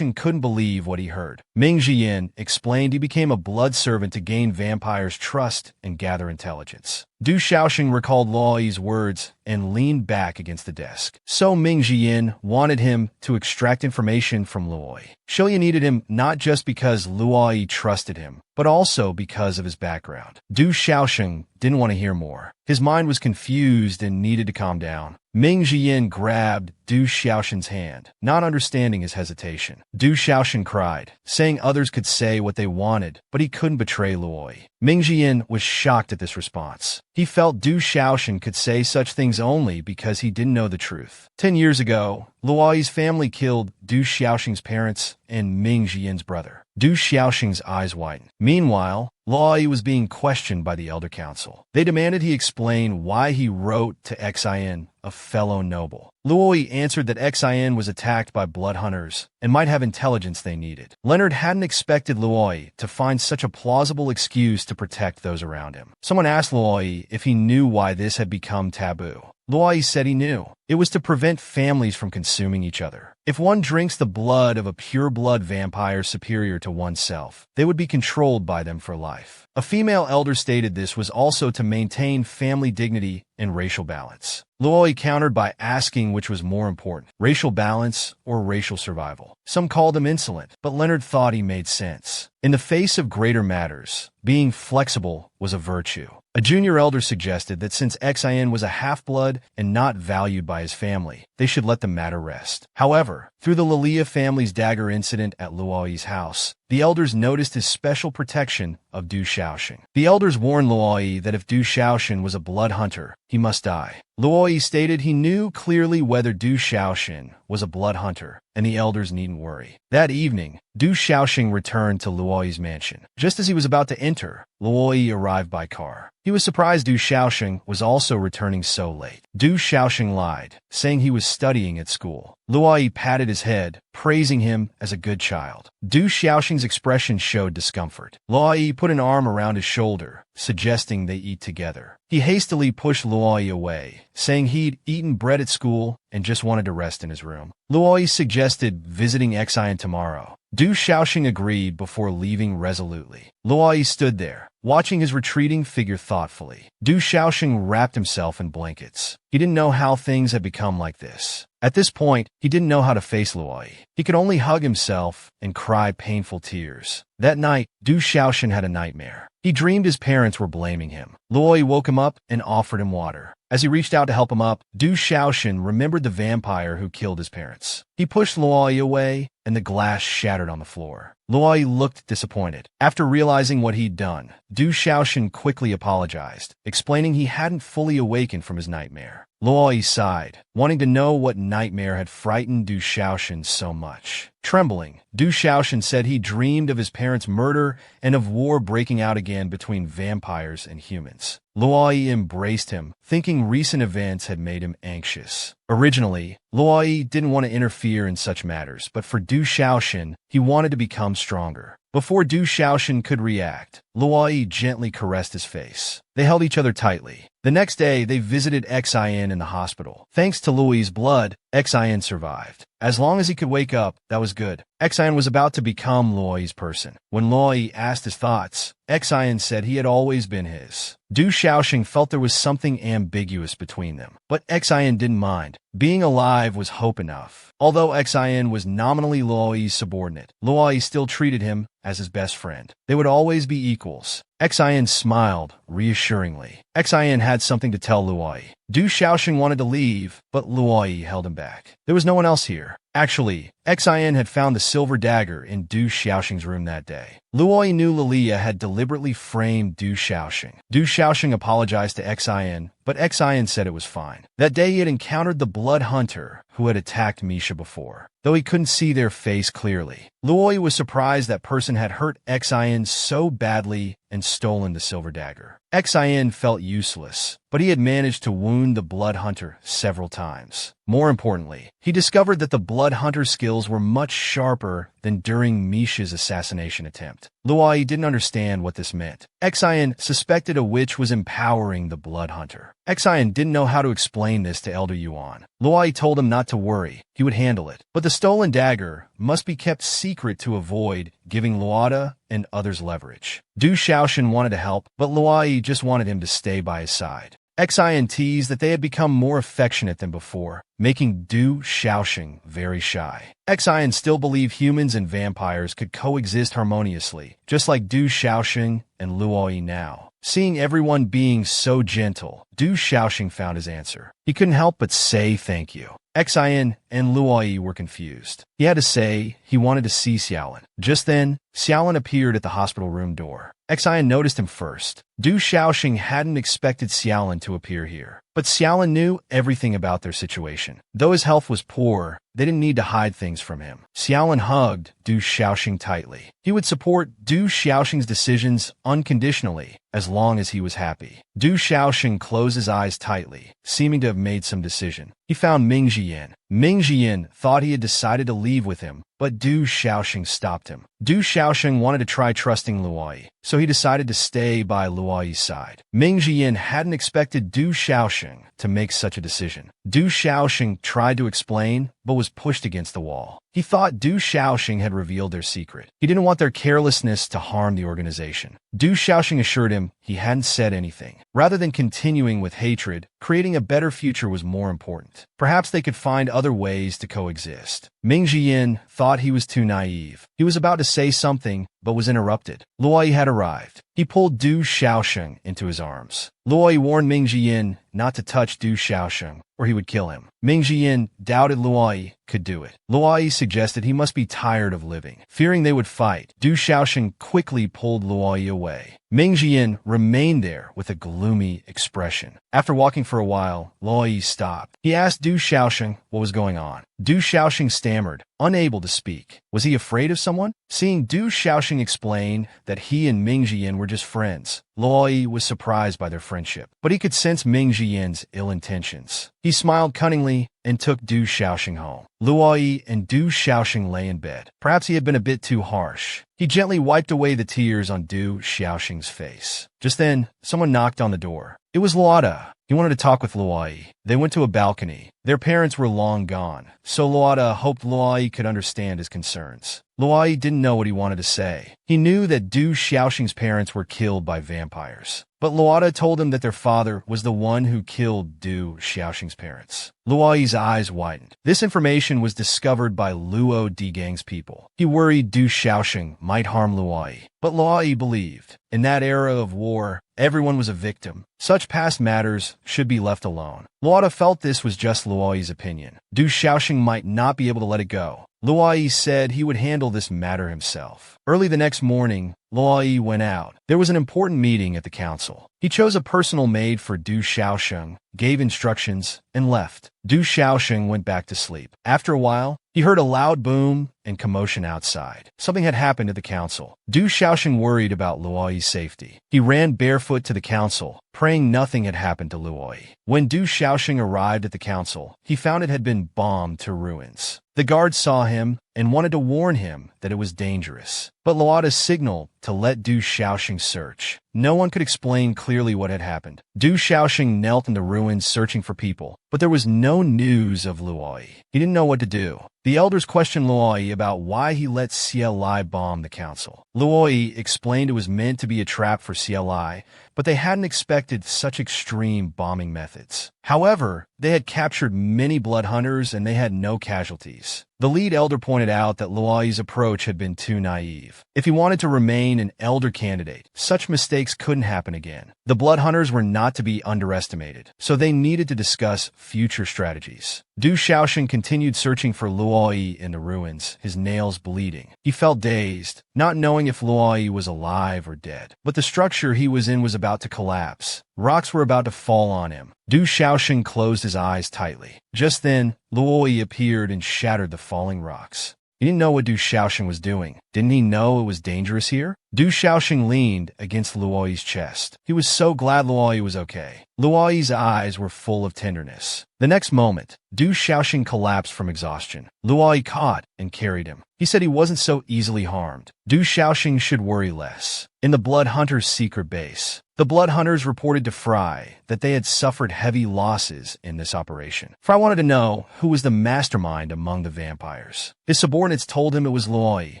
couldn't believe what he heard. Ming Jian explained he became a blood servant to gain vampires' trust and gather intelligence. Du Xiaosheng recalled Luoyi's words and leaned back against the desk. So Ming Jian wanted him to extract information from Luoyi. Xielie needed him not just because Luoyi trusted him, but also because of his background. Du Xiaosheng didn't want to hear more. His mind was confused and needed to calm down. Ming Jian grabbed Du Xiaosheng's hand, not understanding his hesitation. Du Xiaosheng cried, saying others could say what they wanted, but he couldn't betray Luoyi. Ming Jian was shocked at this response. He felt Du Xiaosheng could say such things only because he didn't know the truth. 10 years ago, Luoyi's family killed Du Xiaosheng's parents and Ming Jian's brother. Du Xiaosheng's eyes widened. Meanwhile, Luoyi was being questioned by the Elder Council. They demanded he explain why he wrote to Xian, a fellow noble. Luoyi answered that Xian was attacked by blood hunters and might have intelligence they needed. Leonard hadn't expected Luoyi to find such a plausible excuse to protect those around him. Someone asked Luoyi if he knew why this had become taboo. Luoyi said he knew. It was to prevent families from consuming each other. If one drinks the blood of a pure-blood vampire superior to oneself, they would be controlled by them for life. A female elder stated this was also to maintain family dignity and racial balance. Luoi countered by asking which was more important, racial balance or racial survival. Some called him insolent, but Leonard thought he made sense. In the face of greater matters, being flexible was a virtue. A junior elder suggested that since Xin was a half-blood and not valued by his family, they should let the matter rest. However, through the Lilia family's dagger incident at Luoyi's house, the elders noticed his special protection of Du Shaoxing. The elders warned Luoyi that if Du Shaoxing was a blood hunter, he must die. Luoyi stated he knew clearly whether Du Shaoxing was a blood hunter, and the elders needn't worry. That evening, Du Shaoxing returned to Luoyi's mansion. Just as he was about to enter, Luoyi arrived by car. He was surprised Du Shaoxing was also returning so late. Du Shaoxing lied, saying he was studying at school. Luoyi patted his head, praising him as a good child. Du Shaoxing's expression showed discomfort. Luoyi put an arm around his shoulder, suggesting they eat together. He hastily pushed Luoyi away, saying he'd eaten bread at school and just wanted to rest in his room. Luoyi suggested visiting Xin tomorrow. Du Shaoxing agreed before leaving resolutely. Luoyi stood there, watching his retreating figure thoughtfully. Du Shaoxing wrapped himself in blankets. He didn't know how things had become like this. At this point, he didn't know how to face Luoyi. He could only hug himself and cry painful tears. That night, Du Shaoxing had a nightmare. He dreamed his parents were blaming him. Luoyi woke him up and offered him water. As he reached out to help him up, Du Shaoxing remembered the vampire who killed his parents. He pushed Luoyi away, and the glass shattered on the floor. Luoyi looked disappointed. After realizing what he'd done, Du Shaoxing quickly apologized, explaining he hadn't fully awakened from his nightmare. Luoyi sighed, wanting to know what nightmare had frightened Du Shaoxing so much. Trembling, Du Shaoxing said he dreamed of his parents' murder and of war breaking out again between vampires and humans. Luoyi embraced him, thinking recent events had made him anxious. Originally, Luoyi didn't want to interfere in such matters, but for Du Shaoxing, he wanted to become stronger. Before Du Shaoxing could react, Luoyi gently caressed his face. They held each other tightly. The next day, they visited Xin in the hospital. Thanks to Luoyi's blood, Xin survived. As long as he could wake up, that was good. Xin was about to become Luoyi's person. When Luoyi asked his thoughts, Xin said he had always been his. Du Shaoxing felt there was something ambiguous between them, but Xin didn't mind. Being alive was hope enough. Although Xin was nominally Luoyi's subordinate, Luoyi still treated him as his best friend. They would always be equals. Xin smiled reassuringly. Xin had something to tell Luoyi. Du Shaoxing wanted to leave, but Luoyi held him back. There was no one else here. Actually, Xin had found the silver dagger in Du Shaoxing's room that day. Luoyi knew Lilia had deliberately framed Du Shaoxing. Du Shaoxing apologized to Xin, but Xin said it was fine. That day he had encountered the blood hunter who had attacked Misha before, though he couldn't see their face clearly. Luoyi was surprised that person had hurt Xin so badly and stolen the silver dagger. Xin felt useless, but he had managed to wound the blood hunter several times. More importantly, he discovered that the blood hunter skills were much sharper than during Misha's assassination attempt. Luoyi didn't understand what this meant. Xin suspected a witch was empowering the blood hunter. Xin didn't know how to explain this to Elder Yuan. Luoyi told him not to worry, he would handle it. But the stolen dagger must be kept secret to avoid giving Luada and others leverage. Du Shaoxing wanted to help, but Luoyi just wanted him to stay by his side. Xin teased that they had become more affectionate than before, making Du Shaoxing very shy. Xin still believed humans and vampires could coexist harmoniously, just like Du Shaoxing and Luoyi now. Seeing everyone being so gentle, Du Shaoxing found his answer. He couldn't help but say thank you. Xin and Luoyi were confused. He had to say he wanted to see Xiaolin. Just then, Xiaolin appeared at the hospital room door. Xin noticed him first. Du Shaoxing hadn't expected Xiaolin to appear here, but Xiaolin knew everything about their situation. Though his health was poor, they didn't need to hide things from him. Xiaolin hugged Du Shaoxing tightly. He would support Du Shaoxing's decisions unconditionally, as long as he was happy. Du Shaoxing closed his eyes tightly, seeming to have made some decision. He found Ming Jian. Ming Jian thought he had decided to leave with him, but Du Shaoxing stopped him. Du Shaoxing wanted to try trusting Luoyi, so he decided to stay by Luoyi's side. Ming Jian hadn't expected Du Shaoxing to make such a decision. Du Shaoxing tried to explain, but was pushed against the wall. He thought Du Xiaoxing had revealed their secret. He didn't want their carelessness to harm the organization. Du Xiaoxing assured him he hadn't said anything. Rather than continuing with hatred, creating a better future was more important. Perhaps they could find other ways to coexist. Ming Jian thought he was too naive. He was about to say something, but was interrupted. Luoyi had arrived. He pulled Du Xiaoxing into his arms. Luoyi warned Ming Jian not to touch Du Xiaoxing, or he would kill him. Ming Jian doubted Luoyi could do it. Luoyi suggested he must be tired of living. Fearing they would fight, Du Xiaoxing quickly pulled Luoyi away. Ming Jian remained there with a gloomy expression. After walking for a while, Luoyi stopped. He asked Du Xiaoxing what was going on. Du Xiaoxing stammered, unable to speak. Was he afraid of someone? Seeing Du Xiaoxing explain that he and Ming Jian were just friends, Luoyi was surprised by their friendship, but he could sense Ming Jian's ill intentions. He smiled cunningly and took Du Xiaoxing home. Luoyi and Du Xiaoxing lay in bed. Perhaps he had been a bit too harsh. He gently wiped away the tears on Du Xiaoxing's face. Just then, someone knocked on the door. It was Luoda. He wanted to talk with Luoyi. They went to a balcony. Their parents were long gone, so Luoda hoped Luoyi could understand his concerns. Luoyi didn't know what he wanted to say. He knew that Du Xiaoxing's parents were killed by vampires, but Luoda told him that their father was the one who killed Du Xiaoxing's parents. Luoyi's eyes widened. This information was discovered by Luo Digang's people. He worried Du Xiaoxing might harm Luoyi, but Luoyi believed. In that era of war, everyone was a victim. Such past matters should be left alone. Luoda felt this was just Luoyi's opinion. Du Xiaoxing might not be able to let it go. Luoyi said he would handle this matter himself. Early the next morning, Luoyi went out. There was an important meeting at the council. He chose a personal maid for Du Xiaoxing, gave instructions, and left. Du Xiaoxing went back to sleep. After a while, he heard a loud boom and commotion outside. Something had happened at the council. Du Xiaoxing worried about Luoyi's safety. He ran barefoot to the council, praying nothing had happened to Luoyi. When Du Xiaoxing arrived at the council, he found it had been bombed to ruins. The guards saw him and wanted to warn him that it was dangerous. But Luoda signaled to let Du Xiaoxing search. No one could explain clearly what had happened. Du Xiaoxing knelt in the ruins searching for people, but there was no news of Luoyi. He didn't know what to do. The elders questioned Luoyi about why he let CLI bomb the council. Luoyi explained it was meant to be a trap for CLI, but they hadn't expected such extreme bombing methods. However, they had captured many blood hunters and they had no casualties. The lead elder pointed out that Luoyi's approach had been too naive. If he wanted to remain an elder candidate, such mistakes couldn't happen again. The blood hunters were not to be underestimated, so they needed to discuss future strategies. Du Xiaoxing continued searching for Luoyi in the ruins, his nails bleeding. He felt dazed, not knowing if Luoyi was alive or dead. But the structure he was in was about to collapse. Rocks were about to fall on him. Du Xiaoxing closed his eyes tightly. Just then, Luoyi appeared and shattered the falling rocks. He didn't know what Du Xiaoxing was doing. Didn't he know it was dangerous here? Du Xiaoxing leaned against Luoyi's chest. He was so glad Luoyi was okay. Luoyi's eyes were full of tenderness. The next moment, Du Xiaoxing collapsed from exhaustion. Luoyi caught and carried him. He said he wasn't so easily harmed. Du Xiaoxing should worry less. In the Blood Hunters' secret base, the Blood Hunters reported to Fry that they had suffered heavy losses in this operation. Fry wanted to know who was the mastermind among the vampires. His subordinates told him it was Luoyi,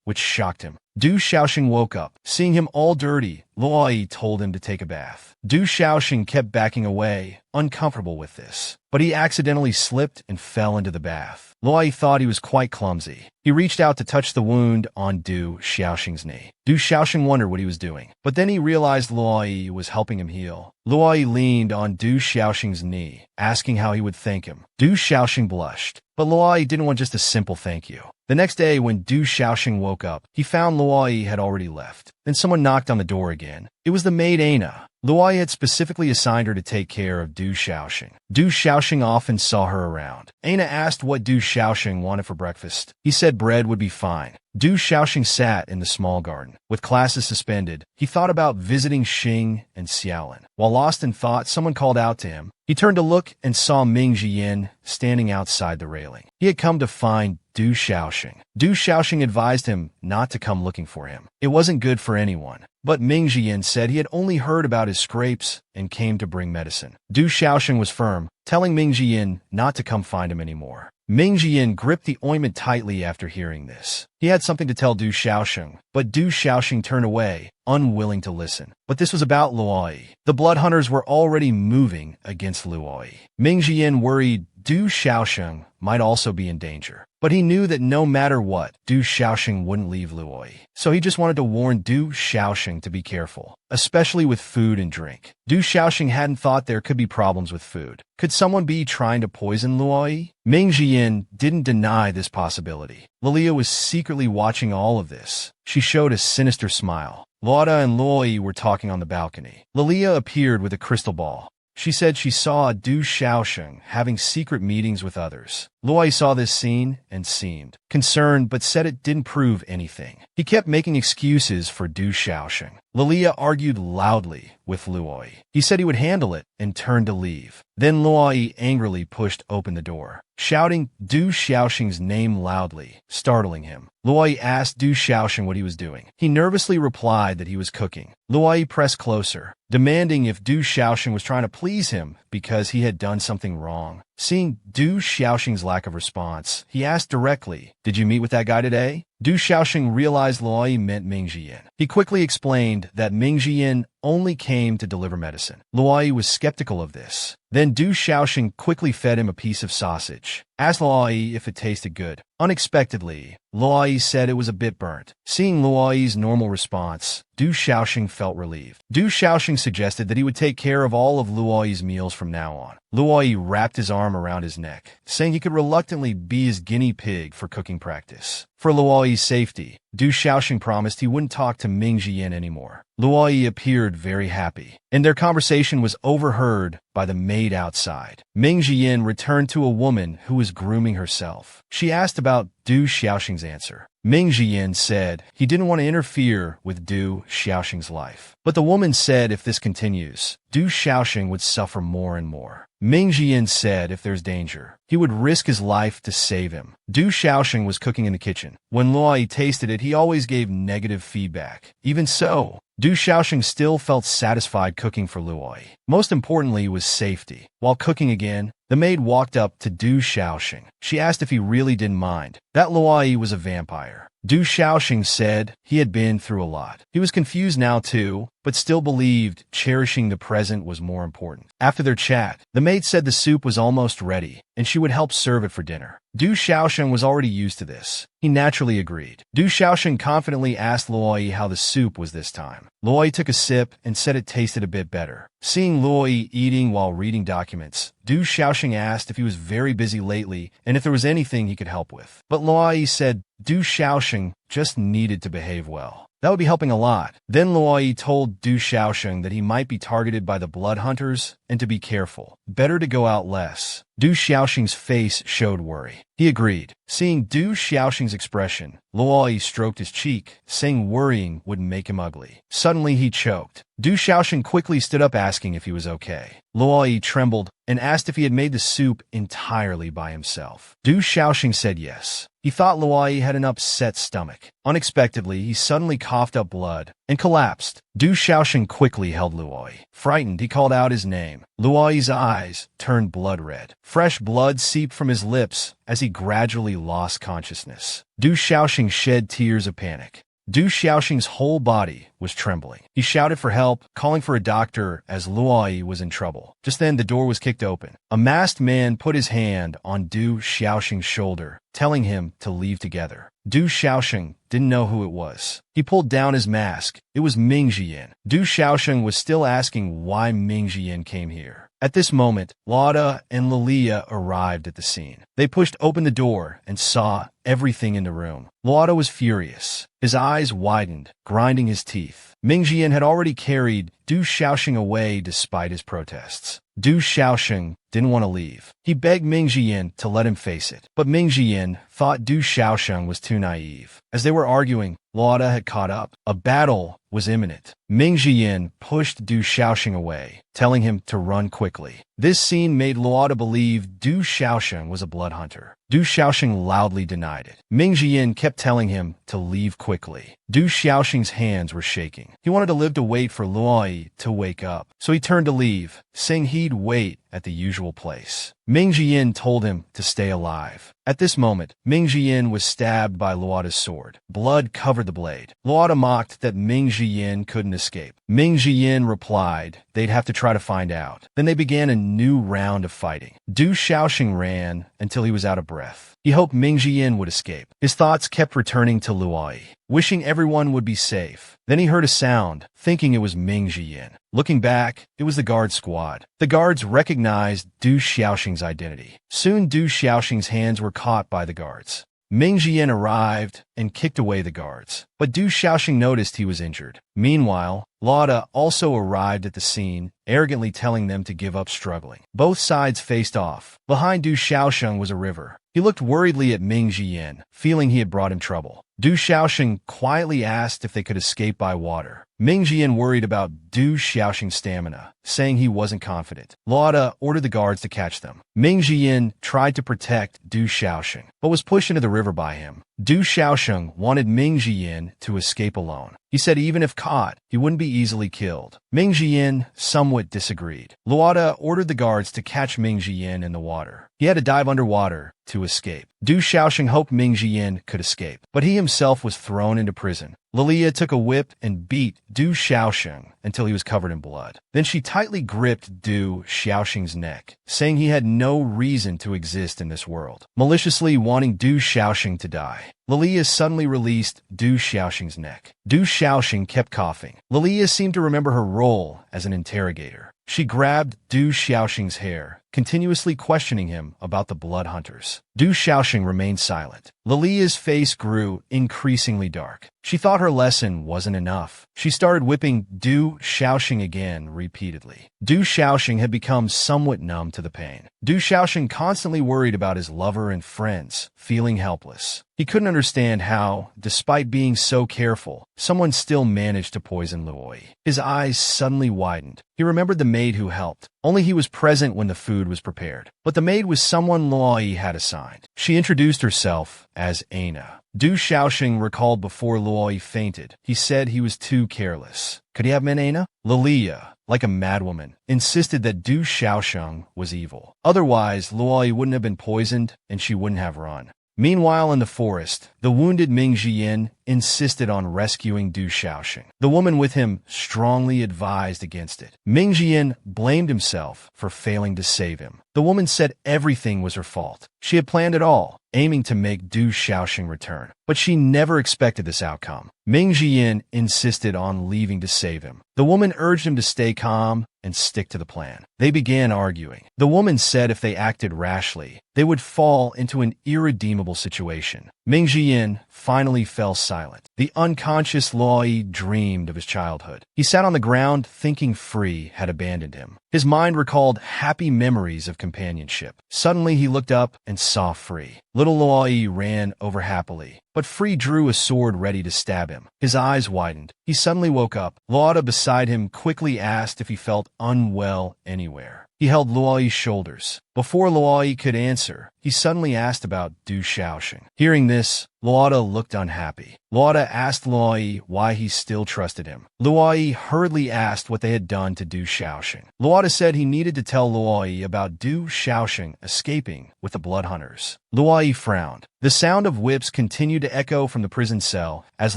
which shocked him. Du Xiaoxing woke up. Seeing him all dirty, Luoyi told him to take a bath. Du Xiaoxing kept backing away, uncomfortable with this. But he accidentally slipped and fell into the bath. Luoyi thought he was quite clumsy. He reached out to touch the wound on Du Xiaoxing's knee. Du Xiaoxing wondered what he was doing, but then he realized Luoyi was helping him heal. Luoyi leaned on Du Xiaoxing's knee, asking how he would thank him. Du Xiaoxing blushed, but Luoyi didn't want just a simple thank you. The next day, when Du Xiaoxing woke up, he found Luoyi had already left. Then someone knocked on the door again. It was the maid Aina. Luoyi had specifically assigned her to take care of Du Xiaoxing. Du Xiaoxing often saw her around. Aina asked what Du Xiaoxing wanted for breakfast. He said bread would be fine. Du Xiaoxing sat in the small garden. With classes suspended, he thought about visiting Xing and Xiaolin. While lost in thought, someone called out to him. He turned to look and saw Ming Jian standing outside the railing. He had come to find Du Xiaoxing. Du Xiaoxing advised him not to come looking for him. It wasn't good for anyone. But Ming Jian said he had only heard about his scrapes and came to bring medicine. Du Xiaoxing was firm, telling Ming Jian not to come find him anymore. Ming Jian gripped the ointment tightly after hearing this. He had something to tell Du Xiaoxing, but Du Xiaoxing turned away, unwilling to listen. But this was about Luoyi. The blood hunters were already moving against Luoyi. Ming Jian worried Du Xiaoxing might also be in danger. But he knew that no matter what, Du Xiaoxing wouldn't leave Luoyi. So he just wanted to warn Du Xiaoxing to be careful, especially with food and drink. Du Xiaoxing hadn't thought there could be problems with food. Could someone be trying to poison Luoyi? Ming Jian didn't deny this possibility. Lilia was secretly watching all of this. She showed a sinister smile. Lauda and Luoyi were talking on the balcony. Lilia appeared with a crystal ball. She said she saw Du Xiaoxing having secret meetings with others. Luoyi saw this scene and seemed concerned but said it didn't prove anything. He kept making excuses for Du Xiaoxing. Lilia argued loudly with Luoyi. He said he would handle it and turned to leave. Then Luoyi angrily pushed open the door, shouting Du Xiaoxing's name loudly, startling him. Luoyi asked Du Xiaoxing what he was doing. He nervously replied that he was cooking. Luoyi pressed closer, demanding if Du Xiaoxing was trying to please him because he had done something wrong. Seeing Du Xiaoxing's lack of response, he asked directly, "Did you meet with that guy today?" Du Xiaoxing realized Luoyi meant Ming Jian. He quickly explained that Ming Jian only came to deliver medicine. Luoyi was skeptical of this. Then Du Xiaoxing quickly fed him a piece of sausage, asked Luoyi if it tasted good. Unexpectedly, Luoyi said it was a bit burnt. Seeing Luoyi's normal response, Du Xiaoxing felt relieved. Du Xiaoxing suggested that he would take care of all of Luoyi's meals from now on. Luoyi wrapped his arm around his neck, saying he could reluctantly be his guinea pig for cooking practice. For Luoyi's safety, Du Xiaoxing promised he wouldn't talk to Ming Jian anymore. Luoyi appeared very happy, and their conversation was overheard by the maid outside. Ming Jian returned to a woman who was grooming herself. She asked about Du Xiaoxing's answer. Ming Jian said he didn't want to interfere with Du Xiaoxing's life. But the woman said if this continues, Du Xiaoxing would suffer more and more. Ming Jian said if there's danger, he would risk his life to save him. Du Xiaoxing was cooking in the kitchen. When Luoyi tasted it, he always gave negative feedback. Even so, Du Xiaoxing still felt satisfied cooking for Luoyi. Most importantly was safety. While cooking again, the maid walked up to Du Xiaoxing. She asked if he really didn't mind that Luoyi was a vampire. Du Xiaoxing said he had been through a lot. He was confused now too, but still believed cherishing the present was more important. After their chat, the maid said the soup was almost ready, and she would help serve it for dinner. Du Xiaoxing was already used to this. He naturally agreed. Du Xiaoxing confidently asked Luoyi how the soup was this time. Luoyi took a sip and said it tasted a bit better. Seeing Luoyi eating while reading documents, Du Xiaoxing asked if he was very busy lately and if there was anything he could help with. But Luoyi said Du Xiaoxing just needed to behave well. That would be helping a lot. Then Luoyi told Du Xiaoxing that he might be targeted by the blood hunters and to be careful. Better to go out less. Du Xiaoxing's face showed worry. He agreed. Seeing Du Xiaoxing's expression, Luoyi stroked his cheek, saying worrying would make him ugly. Suddenly he choked. Du Xiaoxing quickly stood up asking if he was okay. Luoyi trembled and asked if he had made the soup entirely by himself. Du Xiaoxing said yes. He thought Luoyi had an upset stomach. Unexpectedly, he suddenly coughed up blood and collapsed. Du Xiaoxing quickly held Luoyi. Frightened, he called out his name. Luoyi's eyes turned blood red. Fresh blood seeped from his lips as he gradually lost consciousness. Du Xiaoxing shed tears of panic. Du Xiaoxing's whole body was trembling. He shouted for help, calling for a doctor as Luoyi was in trouble. Just then, the door was kicked open. A masked man put his hand on Du Xiaoxing's shoulder, telling him to leave together. Du Xiaoxing didn't know who it was. He pulled down his mask. It was Ming Jian. Du Xiaoxing was still asking why Ming Jian came here. At this moment, Lauda and Lilia arrived at the scene. They pushed open the door and saw everything in the room. Lauda was furious. His eyes widened, grinding his teeth. Ming Jian had already carried Du Xiaoxing away despite his protests. Du Xiaoxing didn't want to leave. He begged Ming Jian to let him face it. But Ming Jian thought Du Xiaoxing was too naive. As they were arguing, Lauda had caught up. A battle was imminent. Ming Jian pushed Du Xiaoxing away, telling him to run quickly. This scene made Lauda believe Du Xiaoxing was a blood hunter. Du Xiaoxing loudly denied it. Ming Jian kept telling him to leave quickly. Du Xiaoxing's hands were shaking. He wanted to live to wait for Luoyi to wake up, so he turned to leave, saying he'd wait at the usual place. Ming Jian told him to stay alive. At this moment, Ming Jiyin was stabbed by Luota's sword. Blood covered the blade. Luota mocked that Ming Jiyin couldn't escape. Ming Jiyin replied they'd have to try to find out. Then they began a new round of fighting. Du Xiaoxing ran until he was out of breath. He hoped Ming Jiyin would escape. His thoughts kept returning to Luoyi, wishing everyone would be safe. Then he heard a sound, thinking it was Ming Jiyin. Looking back, it was the guard squad. The guards recognized Du Xiaoxing's identity. Soon Du Xiaoxing's hands were caught by the guards. Ming Jiyin arrived and kicked away the guards, but Du Xiaoxing noticed he was injured. Meanwhile, Lauda also arrived at the scene, arrogantly telling them to give up struggling. Both sides faced off. Behind Du Xiaoxing was a river. He looked worriedly at Ming Jiyin, feeling he had brought him trouble. Du Xiaoxing quietly asked if they could escape by water. Ming Jiyin worried about Du Xiaoxing's stamina, saying he wasn't confident. Lauda ordered the guards to catch them. Ming Jiyin tried to protect Du Xiaoxing, but was pushed into the river by him. Du Xiaoxing wanted Ming Jiyin to escape alone. He said even if caught, he wouldn't be easily killed. Ming Jiyin somewhat disagreed. Luoda ordered the guards to catch Ming Jiyin in the water. He had to dive underwater to escape. Du Xiaoxing hoped Ming Jiyin could escape, but he himself was thrown into prison. Lilia took a whip and beat Du Xiaoxing until he was covered in blood. Then she tightly gripped Du Xiaoxing's neck, saying he had no reason to exist in this world, maliciously wanting Du Xiaoxing to die. Lilia suddenly released Du Xiaoxing's neck. Du Xiaoxing kept coughing. Lilia seemed to remember her role as an interrogator. She grabbed Du Xiaoxing's hair, continuously questioning him about the blood hunters. Du Xiaoxing remained silent. Lilia's face grew increasingly dark. She thought her lesson wasn't enough. She started whipping Du Xiaoxing again repeatedly. Du Xiaoxing had become somewhat numb to the pain. Du Xiaoxing constantly worried about his lover and friends, feeling helpless. He couldn't understand how, despite being so careful, someone still managed to poison Luoyi. His eyes suddenly widened. He remembered the maid who helped. Only he was present when the food was prepared. But the maid was someone Luoyi had assigned. She introduced herself as Aina. Du Xiaoxing recalled before Luoyi fainted. He said he was too careless. Could he have been Aina? Lilia, like a madwoman, insisted that Du Xiaoxing was evil. Otherwise, Luoyi wouldn't have been poisoned and she wouldn't have run. Meanwhile, in the forest, the wounded Ming Jiyin insisted on rescuing Du Xiaoxing. The woman with him strongly advised against it. Ming Jiyin blamed himself for failing to save him. The woman said everything was her fault. She had planned it all, aiming to make Du Xiaoxing return. But she never expected this outcome. Ming Jiyin insisted on leaving to save him. The woman urged him to stay calm and stick to the plan. They began arguing. The woman said if they acted rashly, they would fall into an irredeemable situation. Ming Jiyin finally fell silent. The unconscious Luoyi dreamed of his childhood. He sat on the ground thinking Free had abandoned him. His mind recalled happy memories of companionship. Suddenly he looked up and saw Free. Little Luoyi ran over happily, but Free drew a sword ready to stab him. His eyes widened. He suddenly woke up. Lauda beside him quickly asked if he felt unwell anywhere. He held Luoyi's shoulders. Before Luoyi could answer, he suddenly asked about Du Xiaoxing. Hearing this, Lauda looked unhappy. Lauda asked Luoyi why he still trusted him. Luoyi hurriedly asked what they had done to Du Xiaoxing. Lauda said he needed to tell Luoyi about Du Xiaoxing escaping with the blood hunters. Luoyi frowned. The sound of whips continued to echo from the prison cell as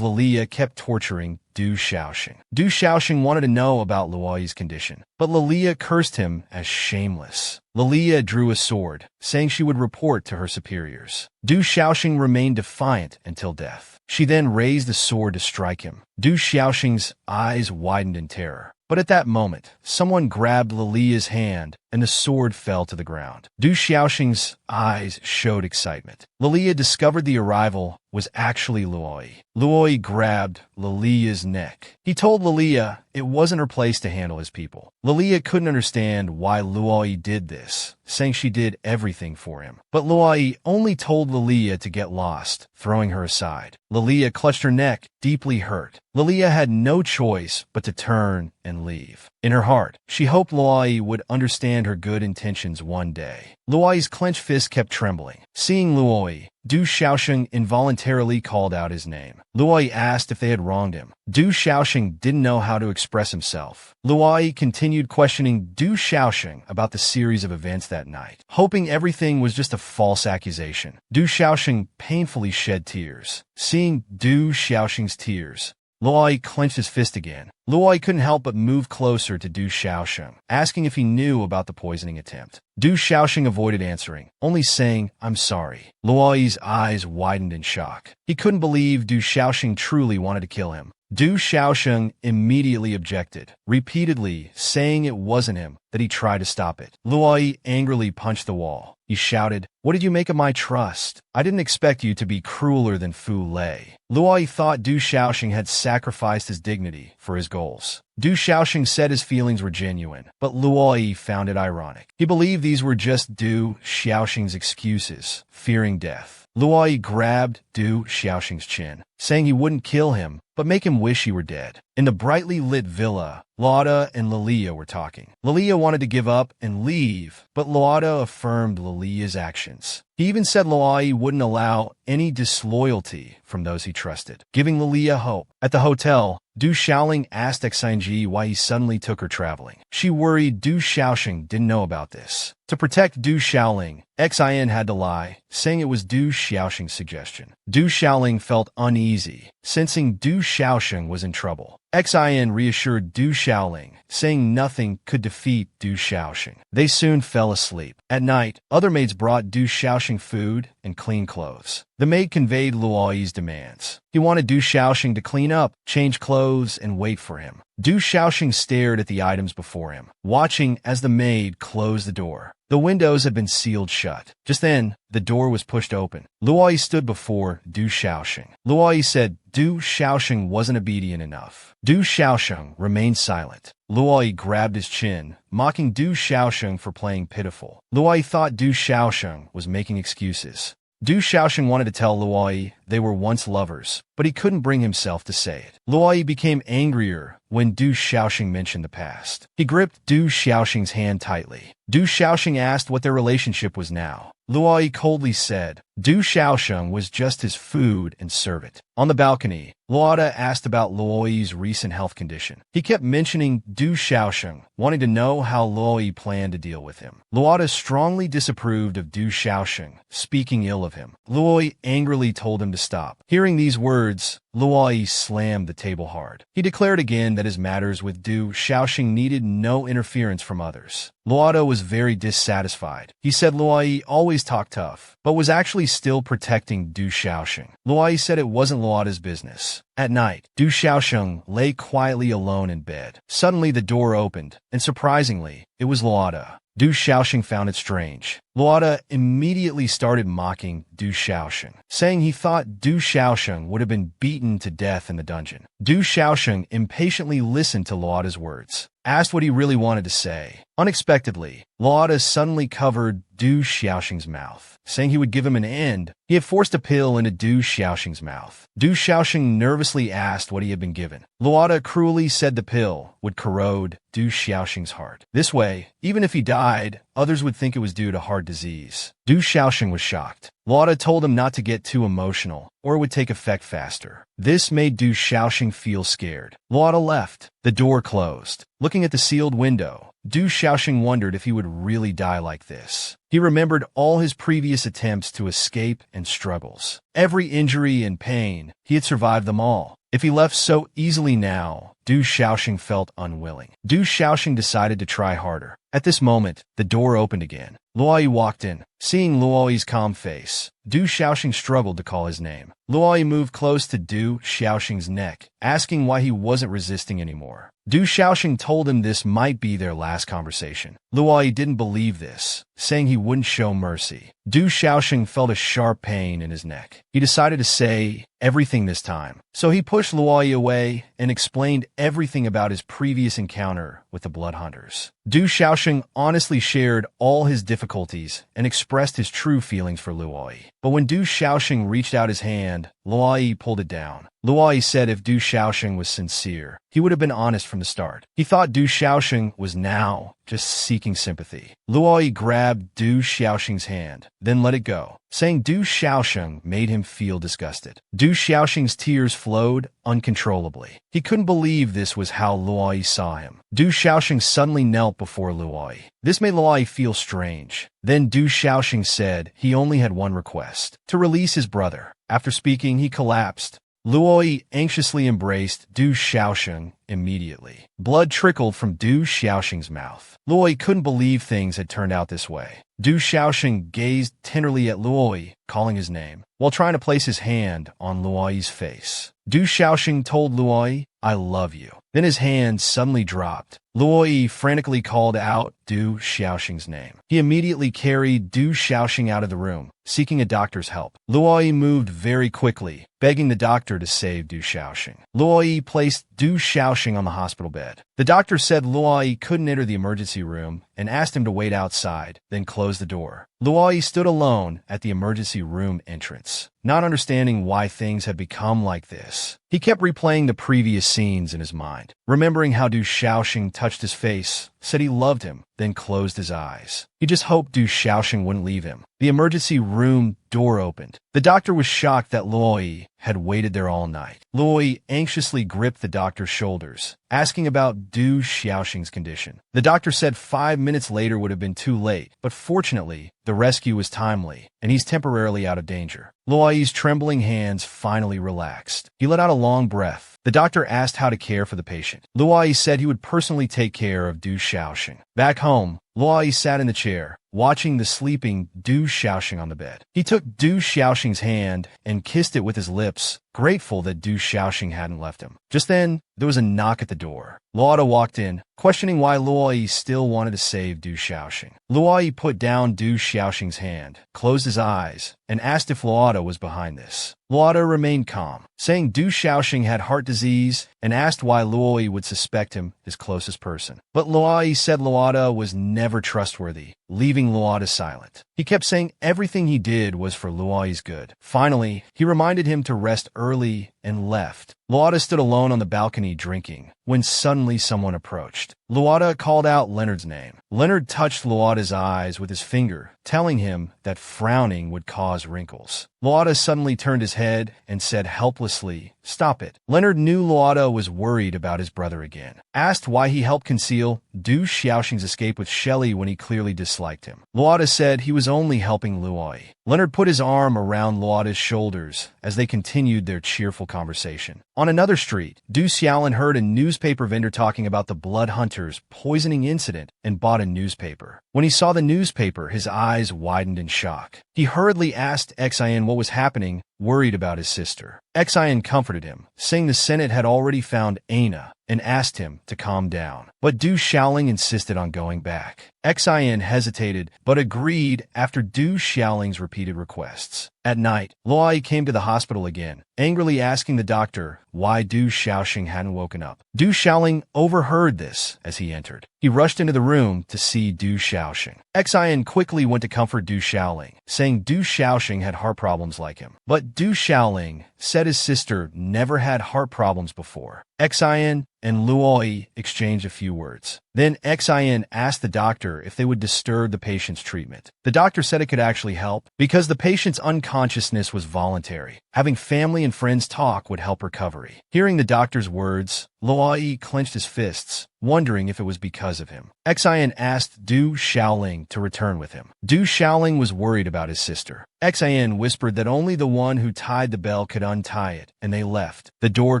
Lilia kept torturing Du Xiaoxing. Du Xiaoxing wanted to know about Luoyi's condition, but Lilia cursed him as shameless. Lilia drew a sword, saying she would report to her superiors. Du Xiaoxing remained defiant until death. She then raised the sword to strike him. Du Xiaoxing's eyes widened in terror. But at that moment, someone grabbed Lilia's hand and the sword fell to the ground. Du Xiaoxing's eyes showed excitement. Lilia discovered the arrival was actually Luoyi. Luoyi grabbed Lilia's neck. He told Lilia it wasn't her place to handle his people. Lilia couldn't understand why Luoyi did this, saying she did everything for him. But Luoyi only told Lilia to get lost, throwing her aside. Lilia clutched her neck, deeply hurt. Lilia had no choice but to turn and leave. In her heart, she hoped Luoyi would understand understand her good intentions one day. Luoyi's clenched fist kept trembling. Seeing Luoyi, Du Xiaosheng involuntarily called out his name. Luoyi asked if they had wronged him. Du Xiaosheng didn't know how to express himself. Luoyi continued questioning Du Xiaosheng about the series of events that night, hoping everything was just a false accusation. Du Xiaosheng painfully shed tears. Seeing Du Xiaosheng's tears, Luoyi clenched his fist again. Luoyi couldn't help but move closer to Du Xiaosheng, asking if he knew about the poisoning attempt. Du Xiaosheng avoided answering, only saying, "I'm sorry." Luoyi's eyes widened in shock. He couldn't believe Du Xiaosheng truly wanted to kill him. Du Xiaosheng immediately objected, repeatedly saying it wasn't him, that he tried to stop it. Luoyi angrily punched the wall. He shouted, "What did you make of my trust? I didn't expect you to be crueler than Fu Lei." Luoyi thought Du Xiaosheng had sacrificed his dignity for his goals. Du Xiaosheng said his feelings were genuine, but Luoyi found it ironic. He believed these were just Du Xiaosheng's excuses, fearing death. Luoyi grabbed Du Xiaosheng's chin, saying he wouldn't kill him, but make him wish he were dead. In the brightly lit villa, Lauda and Lilia were talking. Lilia wanted to give up and leave, but Lauda affirmed Lilia's actions. He even said Luoyi wouldn't allow any disloyalty from those he trusted, giving Lilia hope. At the hotel, Du Xiaoling asked Xinji why he suddenly took her traveling. She worried Du Xiaosheng didn't know about this. To protect Du Xiaoling, Xin had to lie, saying it was Du Xiaosheng's suggestion. Du Xiaoling felt uneasy, sensing Du Xiaosheng was in trouble. Xin reassured Du Xiaoling, saying nothing could defeat Du Xiaosheng. They soon fell asleep. At night, other maids brought Du Xiaosheng food and clean clothes. The maid conveyed Luoyi's demands. He wanted Du Xiaosheng to clean up, change clothes, and wait for him. Du Xiaosheng stared at the items before him, watching as the maid closed the door. The windows had been sealed shut. Just then, the door was pushed open. Luoyi stood before Du Xiaosheng. Luoyi said Du Xiaosheng wasn't obedient enough. Du Xiaosheng remained silent. Luoyi grabbed his chin, mocking Du Xiaosheng for playing pitiful. Luoyi thought Du Xiaosheng was making excuses. Du Xiaosheng wanted to tell Luoyi they were once lovers, but he couldn't bring himself to say it. Luoyi became angrier when Du Xiaosheng mentioned the past. He gripped Du Xiaosheng's hand tightly. Du Xiaosheng asked what their relationship was now. Luoyi coldly said Du Xiaosheng was just his food and servant. On the balcony, Lauda asked about Luoyi's recent health condition. He kept mentioning Du Xiaosheng, wanting to know how Luoyi planned to deal with him. Lauda strongly disapproved of Du Xiaosheng, speaking ill of him. Luoyi angrily told him to stop. Hearing these words, Luoyi slammed the table hard. He declared again that his matters with Du Xiaosheng needed no interference from others. Lauda was very dissatisfied. He said Luoyi always talked tough, but was actually still protecting Du Xiaosheng. Luoyi said it wasn't Lauda's business. At night, Du Xiaosheng lay quietly alone in bed. Suddenly the door opened, and surprisingly, it was Lauda. Du Xiaosheng found it strange. Lauda immediately started mocking Du Xiaosheng, saying he thought Du Xiaosheng would have been beaten to death in the dungeon. Du Xiaosheng impatiently listened to Lauda's words, asked what he really wanted to say. Unexpectedly, Lauda suddenly covered Du Xiaosheng's mouth, saying he would give him an end. He had forced a pill into Du Xiaosheng's mouth. Du Xiaosheng nervously asked what he had been given. Lauda cruelly said the pill would corrode Du Xiaosheng's heart. This way, even if he died, others would think it was due to heart disease. Du Xiaosheng was shocked. Lauda told him not to get too emotional, or it would take effect faster. This made Du Xiaosheng feel scared. Lauda left. The door closed. Looking at the sealed window, Du Xiaosheng wondered if he would really die like this. He remembered all his previous attempts to escape and struggles. Every injury and pain, he had survived them all. If he left so easily now, Du Xiaosheng felt unwilling. Du Xiaosheng decided to try harder. At this moment, the door opened again. Luoyi walked in. Seeing Luoyi's calm face, Du Xiaosheng struggled to call his name. Luoyi moved close to Du Xiaosheng's neck, asking why he wasn't resisting anymore. Du Xiaosheng told him this might be their last conversation. Luoyi didn't believe this, saying he wouldn't show mercy. Du Xiaosheng felt a sharp pain in his neck. He decided to say everything this time, so he pushed Luoyi away and explained everything about his previous encounter with the blood hunters. Du Xiaoxing honestly shared all his difficulties and expressed his true feelings for Luoyi. But when Du Xiaoxing reached out his hand, Luoyi pulled it down. Luoyi said if Du Xiaoxing was sincere, he would have been honest from the start. He thought Du Xiaoxing was now just seeking sympathy. Luoyi grabbed Du Xiaoxing's hand, then let it go, saying Du Xiaoxing made him feel disgusted. Du Xiaoxing's tears flowed uncontrollably. He couldn't believe this was how Luoyi saw him. Du Xiaoxing suddenly knelt before Luoyi. This made Luoyi feel strange. Then Du Xiaoxing said he only had one request: to release his brother. After speaking, he collapsed. Luoyi anxiously embraced Du Xiaoxing immediately. Blood trickled from Du Xiaoxing's mouth. Luoyi couldn't believe things had turned out this way. Du Xiaoxing gazed tenderly at Luoyi, calling his name, while trying to place his hand on Luoyi's face. Du Xiaoxing told Luoyi, "I love you." Then his hand suddenly dropped. Luoyi frantically called out Du Xiaoxing's name. He immediately carried Du Xiaoxing out of the room, seeking a doctor's help. Luoyi moved very quickly, begging the doctor to save Du Xiaoxing. Luoyi placed Du Xiaoxing on the hospital bed. The doctor said Luoyi couldn't enter the emergency room and asked him to wait outside, then close the door. Luoyi stood alone at the emergency room entrance, not understanding why things had become like this. He kept replaying the previous scenes in his mind, remembering how Du Xiaoxing touched his face, said he loved him, then closed his eyes. He just hoped Du Xiaoxing wouldn't leave him. The emergency room door opened. The doctor was shocked that Luoyi had waited there all night. Luoyi anxiously gripped the doctor's shoulders, asking about Du Xiaoxing's condition. The doctor said 5 minutes later would have been too late, but fortunately, the rescue was timely, and he's temporarily out of danger. Luoyi's trembling hands finally relaxed. He let out a long breath. The doctor asked how to care for the patient. Luoyi said he would personally take care of Du Xiaoxing. Back home, Luoyi sat in the chair, watching the sleeping Du Xiaoxing on the bed. He took Du Xiaoxing's hand and kissed it with his lips, grateful that Du Xiaoxing hadn't left him. Just then, there was a knock at the door. Luoda walked in, questioning why Luoyi still wanted to save Du Xiaoxing. Luoyi put down Du Xiaoxing's hand, closed his eyes, and asked if Luoda was behind this. Luoda remained calm, saying Du Xiaoxing had heart disease, and asked why Luoyi would suspect him, his closest person. But Luoyi said Luoda was never trustworthy, leaving Luoda silent. He kept saying everything he did was for Luoyi's good. Finally, he reminded him to rest early and left. Luoda stood alone on the balcony drinking, when suddenly someone approached. Luoda called out Leonard's name. Leonard touched Luoda's eyes with his finger, telling him that frowning would cause wrinkles. Luoda suddenly turned his head and said helplessly, "Stop it." Leonard knew Luoda was worried about his brother again. Asked why he helped conceal Du Xiaoxing's escape with Shelley when he clearly disliked him. Luoda said he was only helping Luoyi. Leonard put his arm around Luoda's shoulders as they continued their cheerful conversation. On another street, Du Xiaolin heard a newspaper vendor talking about the blood hunters poisoning incident and bought a newspaper. When he saw the newspaper, his eyes widened in shock. He hurriedly asked Xian what was happening, worried about his sister. Xian comforted him, saying the Senate had already found Aina, and asked him to calm down. But Du Xiaoling insisted on going back. Xian hesitated, but agreed after Du Xiaoling's repeated requests. At night, Luoyi came to the hospital again, angrily asking the doctor why Du Xiaoxing hadn't woken up. Du Xiaoling overheard this as he entered. He rushed into the room to see Du Xiaoxing. Xian quickly went to comfort Du Xiaoling, saying Du Xiaoxing had heart problems like him. But Du Xiaoling said his sister never had heart problems before. Xian and Luoyi exchanged a few words. Then Xian asked the doctor if they would disturb the patient's treatment. The doctor said it could actually help because the patient's unconsciousness was voluntary. Having family and friends talk would help recovery. Hearing the doctor's words, Luoyi clenched his fists, wondering if it was because of him. Xian asked Du Xiaoling to return with him. Du Xiaoling was worried about his sister. Xian whispered that only the one who tied the bell could untie it, and they left. The door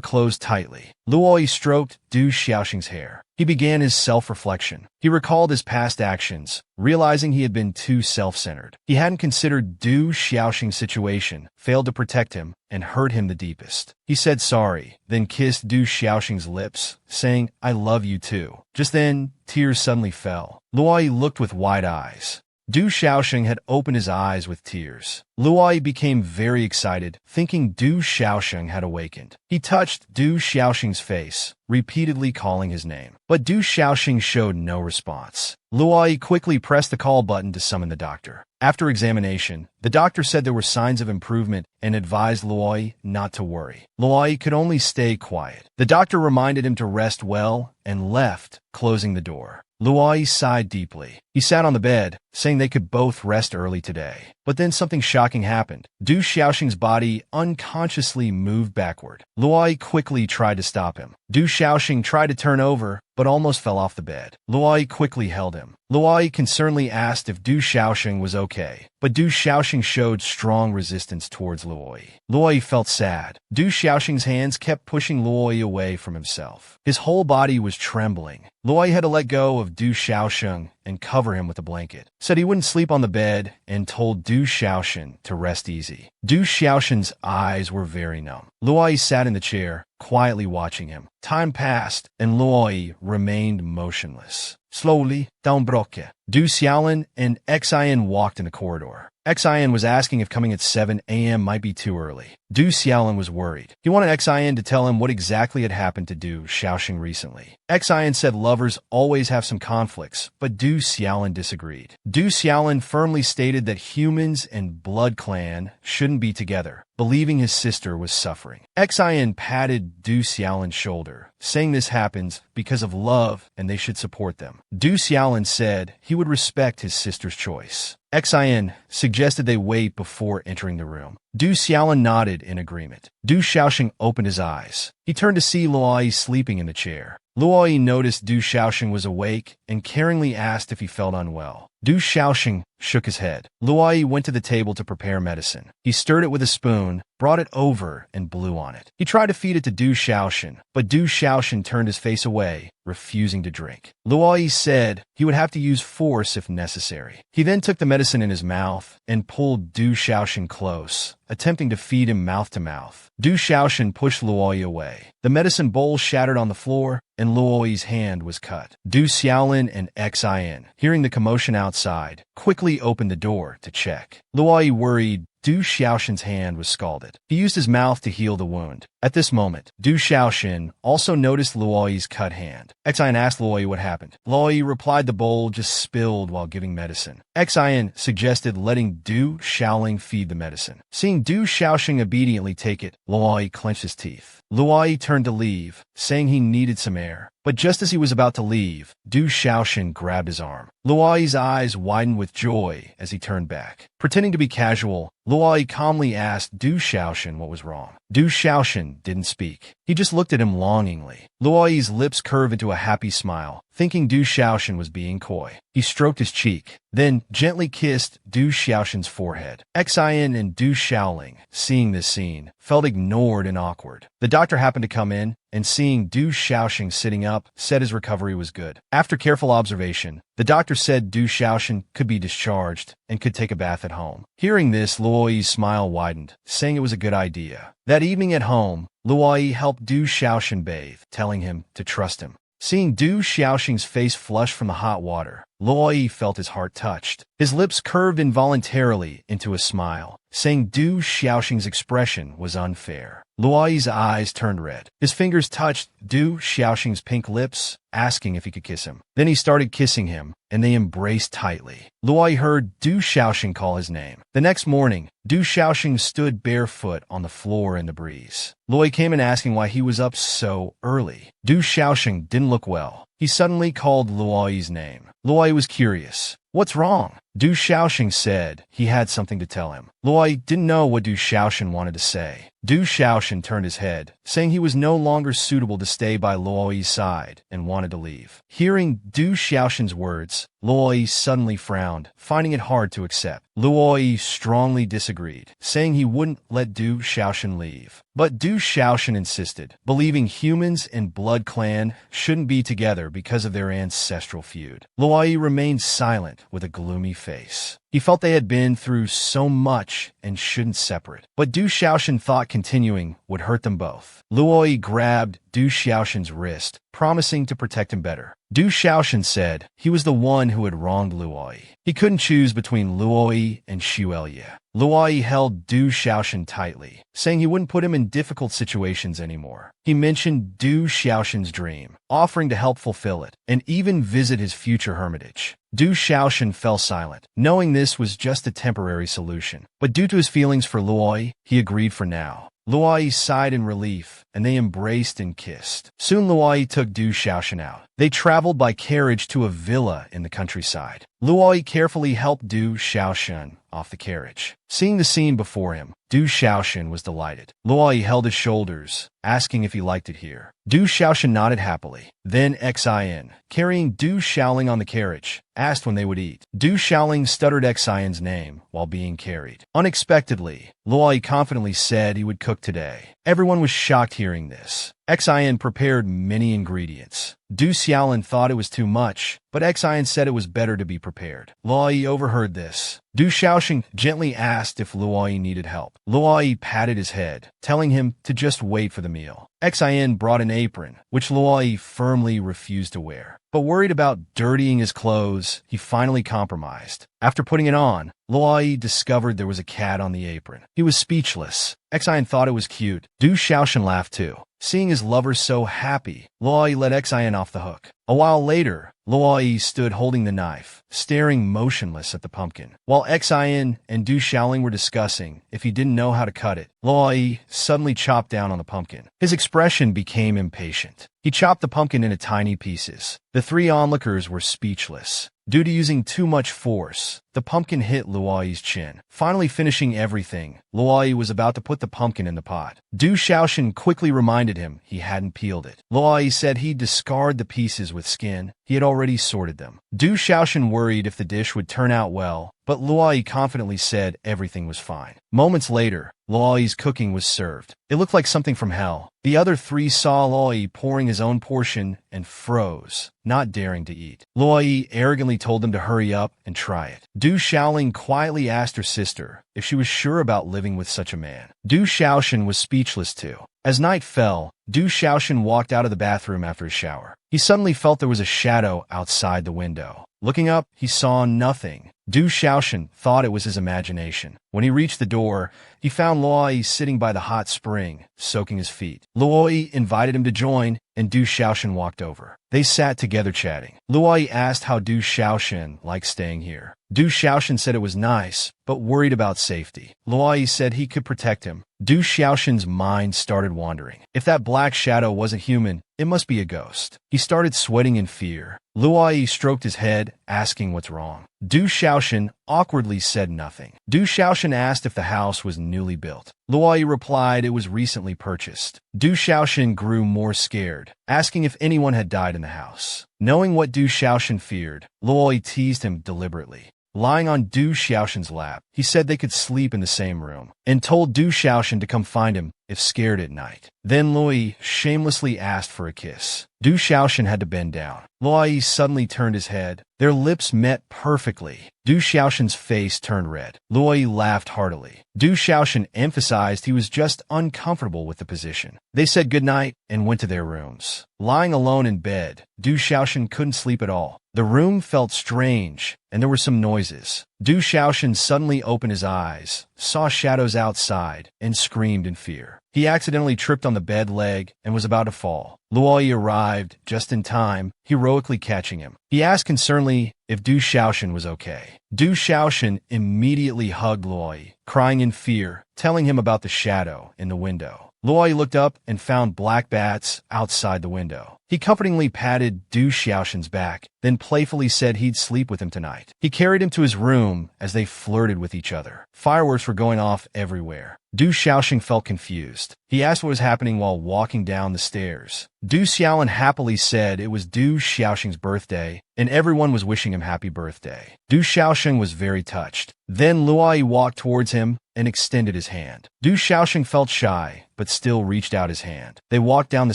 closed tightly. Luoyi stroked Du Xiaoxing's hair. He began his self-reflection. He recalled his past actions, realizing he had been too self-centered. He hadn't considered Du Xiaoxing's situation, failed to protect him, and hurt him the deepest. He said sorry, then kissed Du Xiaoxing's lips, saying, "I love you too." Just then, tears suddenly fell. Luoyi looked with wide eyes. Du Xiaoxing had opened his eyes with tears. Luai became very excited, thinking Du Xiaoxing had awakened. He touched Du Xiaoxing's face, repeatedly calling his name. But Du Xiaoxing showed no response. Luai quickly pressed the call button to summon the doctor. After examination, the doctor said there were signs of improvement and advised Luai not to worry. Luai could only stay quiet. The doctor reminded him to rest well and left, closing the door. Luai sighed deeply. He sat on the bed, saying they could both rest early today. But then something shocking happened. Du Xiaoxing's body unconsciously moved backward. Luai quickly tried to stop him. Du Xiaoxing tried to turn over, but almost fell off the bed. Luai quickly held him. Luai concernedly asked if Du Xiaoxing was okay, but Du Xiaoxing showed strong resistance towards Luai. Luai felt sad. Du Xiaoxing's hands kept pushing Luai away from himself. His whole body was trembling. Luai had to let go of Du Xiaoxing and cover him with a blanket. Said he wouldn't sleep on the bed and told Du Xiaoxing to rest easy. Du Xiaoxing's eyes were very numb. Luai sat in the chair, quietly watching him. Time passed, and Luai remained motionless. Slowly, down Broke, Du Xiaolin and Xian walked in the corridor. Xian was asking if coming at 7 a.m. might be too early. Du Xiaolin was worried. He wanted Xian to tell him what exactly had happened to Du Xiaoxing recently. Xian said lovers always have some conflicts, but Du Xiaolin disagreed. Du Xiaolin firmly stated that humans and blood clan shouldn't be together, believing his sister was suffering. Xian patted Du Xiaolin's shoulder, saying this happens because of love and they should support them. Du Xiaolin said he would respect his sister's choice. Xian suggested they wait before entering the room. Du Xiaolin nodded in agreement. Du Xiaoxing opened his eyes. He turned to see Luai sleeping in the chair. Luai noticed Du Xiaoxing was awake and caringly asked if he felt unwell. Du Xiaoxing shook his head. Luai went to the table to prepare medicine. He stirred it with a spoon, brought it over, and blew on it. He tried to feed it to Du Xiaoxing, but Du Xiaoxing turned his face away, refusing to drink. Luai said he would have to use force if necessary. He then took the medicine in his mouth and pulled Du Xiaoxing close, attempting to feed him mouth to mouth. Du Xiaoxing pushed Luai away. The medicine bowl shattered on the floor, and Luoi's hand was cut. Du Xiaolin and Xian, hearing the commotion outside, quickly opened the door to check. Luai worried Du Xiaoxin's hand was scalded. He used his mouth to heal the wound. At this moment, Du Xiaoxin also noticed Luoi's cut hand. Xian asked Luoi what happened. Luoi replied the bowl just spilled while giving medicine. Xian suggested letting Du Xiaoling feed the medicine. Seeing Du Xiaoxing obediently take it, Luoi clenched his teeth. Luoi turned to leave, saying he needed some air. But just as he was about to leave, Du Xiaoxing grabbed his arm. Luoi's eyes widened with joy as he turned back. Pretending to be casual, Luoi calmly asked Du Xiaoxing what was wrong. Du Xiaoxing didn't speak. He just looked at him longingly. Luoi's lips curved into a happy smile, thinking Du Xiaoxing was being coy. He stroked his cheek, then gently kissed Du Xiaoxing's forehead. Xian and Du Xiaoling, seeing this scene, felt ignored and awkward. The doctor happened to come in, and seeing Du Xiaoxing sitting up, said his recovery was good. After careful observation, the doctor said Du Xiaoxing could be discharged and could take a bath at home. Hearing this, Luoi's smile widened, saying it was a good idea. That evening at home, Luoi helped Du Xiaoxing bathe, telling him to trust him. Seeing Du Xiaoxing's face flush from the hot water, Luoi felt his heart touched. His lips curved involuntarily into a smile, saying Du Xiaoxing's expression was unfair. Luoi's eyes turned red. His fingers touched Du Xiaoxing's pink lips, asking if he could kiss him. Then he started kissing him, and they embraced tightly. Luoi heard Du Xiaoxing call his name. The next morning, Du Xiaoxing stood barefoot on the floor in the breeze. Luoi came in asking why he was up so early. Du Xiaoxing didn't look well. He suddenly called Luoi's name. Luoi was curious. What's wrong? Du Xiaoxing said he had something to tell him. Luoi didn't know what Du Xiaoxing wanted to say. Du Xiaoxing turned his head, saying he was no longer suitable to stay by Luoi's side and wanted to leave. Hearing Du Xiaoxing's words, Luoi suddenly frowned, finding it hard to accept. Luoi strongly disagreed, saying he wouldn't let Du Xiaoxing leave. But Du Xiaoxing insisted, believing humans and blood clan shouldn't be together because of their ancestral feud. Luoi remained silent with a gloomy face. He felt they had been through so much and shouldn't separate. But Du Xiaoxing thought continuing would hurt them both. Luoi grabbed Du Xiaoxing's wrist, promising to protect him better. Du Xiaoshan said he was the one who had wronged Luoyi. He couldn't choose between Luoyi and Xuelye. Luoyi held Du Xiaoshan tightly, saying he wouldn't put him in difficult situations anymore. He mentioned Du Xiaoshan's dream, offering to help fulfill it, and even visit his future hermitage. Du Xiaoshan fell silent, knowing this was just a temporary solution. But due to his feelings for Luoyi, he agreed for now. Luoyi sighed in relief, and they embraced and kissed. Soon Luoyi took Du Xiaoshan out. They traveled by carriage to a villa in the countryside. Luoyi carefully helped Du Xiaoshan off the carriage. Seeing the scene before him, Du Xiaoshan was delighted. Luoyi held his shoulders, asking if he liked it here. Du Xiaoshan nodded happily. Then Xin, carrying Du Xiaoling on the carriage, asked when they would eat. Du Xiaoling stuttered Xin's name while being carried. Unexpectedly, Luoyi confidently said he would cook today. Everyone was shocked hearing this. Xin prepared many ingredients. Du Xiaolin thought it was too much, but Xin said it was better to be prepared. Luoyi overheard this. Du Xiaoshan gently asked if Luoyi needed help. Luoyi patted his head, telling him to just wait for the meal. Xin brought an apron, which Luoyi firmly refused to wear. But worried about dirtying his clothes, he finally compromised. After putting it on, Luoyi discovered there was a cat on the apron. He was speechless. Xin thought it was cute. Du Xiaoshan laughed too. Seeing his lover so happy, Luoyi let Xin off the hook. A while later, Luoyi stood holding the knife, staring motionless at the pumpkin. While Xin and Du Xiaoling were discussing if he didn't know how to cut it, Luoyi suddenly chopped down on the pumpkin. His expression became impatient. He chopped the pumpkin into tiny pieces. The three onlookers were speechless. Due to using too much force, the pumpkin hit Luoyi's chin. Finally finishing everything, Luoyi was about to put the pumpkin in the pot. Du Xiaoshan quickly reminded him he hadn't peeled it. Luoyi said he'd discard the pieces with skin. He had already sorted them. Du Xiaoshan worried if the dish would turn out well, but Luoyi confidently said everything was fine. Moments later, Luoyi's cooking was served. It looked like something from hell. The other three saw Luoyi pouring his own portion and froze, not daring to eat. Luoyi arrogantly told them to hurry up and try it. Du Xiaoling quietly asked her sister if she was sure about living with such a man. Du Xiaoshan was speechless too. As night fell, Du Xiaoshan walked out of the bathroom after his shower. He suddenly felt there was a shadow outside the window. Looking up, he saw nothing. Du Xiaoshan thought it was his imagination. When he reached the door, he found Luoyi sitting by the hot spring, soaking his feet. Luoyi invited him to join, and Du Xiaoshan walked over. They sat together chatting. Luoyi asked how Du Xiaoshan liked staying here. Du Xiaoshan said it was nice, but worried about safety. Luoyi said he could protect him. Du Xiaoshan's mind started wandering. If that black shadow wasn't human, it must be a ghost. He started sweating in fear. Luoyi stroked his head, asking what's wrong. Du Xiaoshan awkwardly said nothing. Du Xiaoshan asked if the house was newly built. Luoyi replied it was recently purchased. Du Xiaoshan grew more scared, asking if anyone had died in the house. Knowing what Du Xiaoshan feared, Luoyi teased him deliberately. Lying on Du Xiaoshan's lap, he said they could sleep in the same room, and told Du Xiaoshan to come find him if scared at night. Then Luoyi shamelessly asked for a kiss. Du Xiaoshan had to bend down. Luoyi suddenly turned his head. Their lips met perfectly. Du Xiaoshan's face turned red. Luoyi laughed heartily. Du Xiaoshan emphasized he was just uncomfortable with the position. They said goodnight and went to their rooms. Lying alone in bed, Du Xiaoshan couldn't sleep at all. The room felt strange, and there were some noises. Du Xiaoshan suddenly opened his eyes, saw shadows outside, and screamed in fear. He accidentally tripped on the bed leg and was about to fall. Luoyi arrived just in time, heroically catching him. He asked concernedly if Du Xiaoshan was okay. Du Xiaoshan immediately hugged Luoyi, crying in fear, telling him about the shadow in the window. Luoyi looked up and found black bats outside the window. He comfortingly patted Du Xiaoshan's back, then playfully said he'd sleep with him tonight. He carried him to his room as they flirted with each other. Fireworks were going off everywhere. Du Xiaoshan felt confused. He asked what was happening while walking down the stairs. Du Xiaolin happily said it was Du Xiaoshan's birthday, and everyone was wishing him happy birthday. Du Xiaoshan was very touched. Then Luoyi walked towards him and extended his hand. Du Xiaoshan felt shy, but still reached out his hand. They walked down the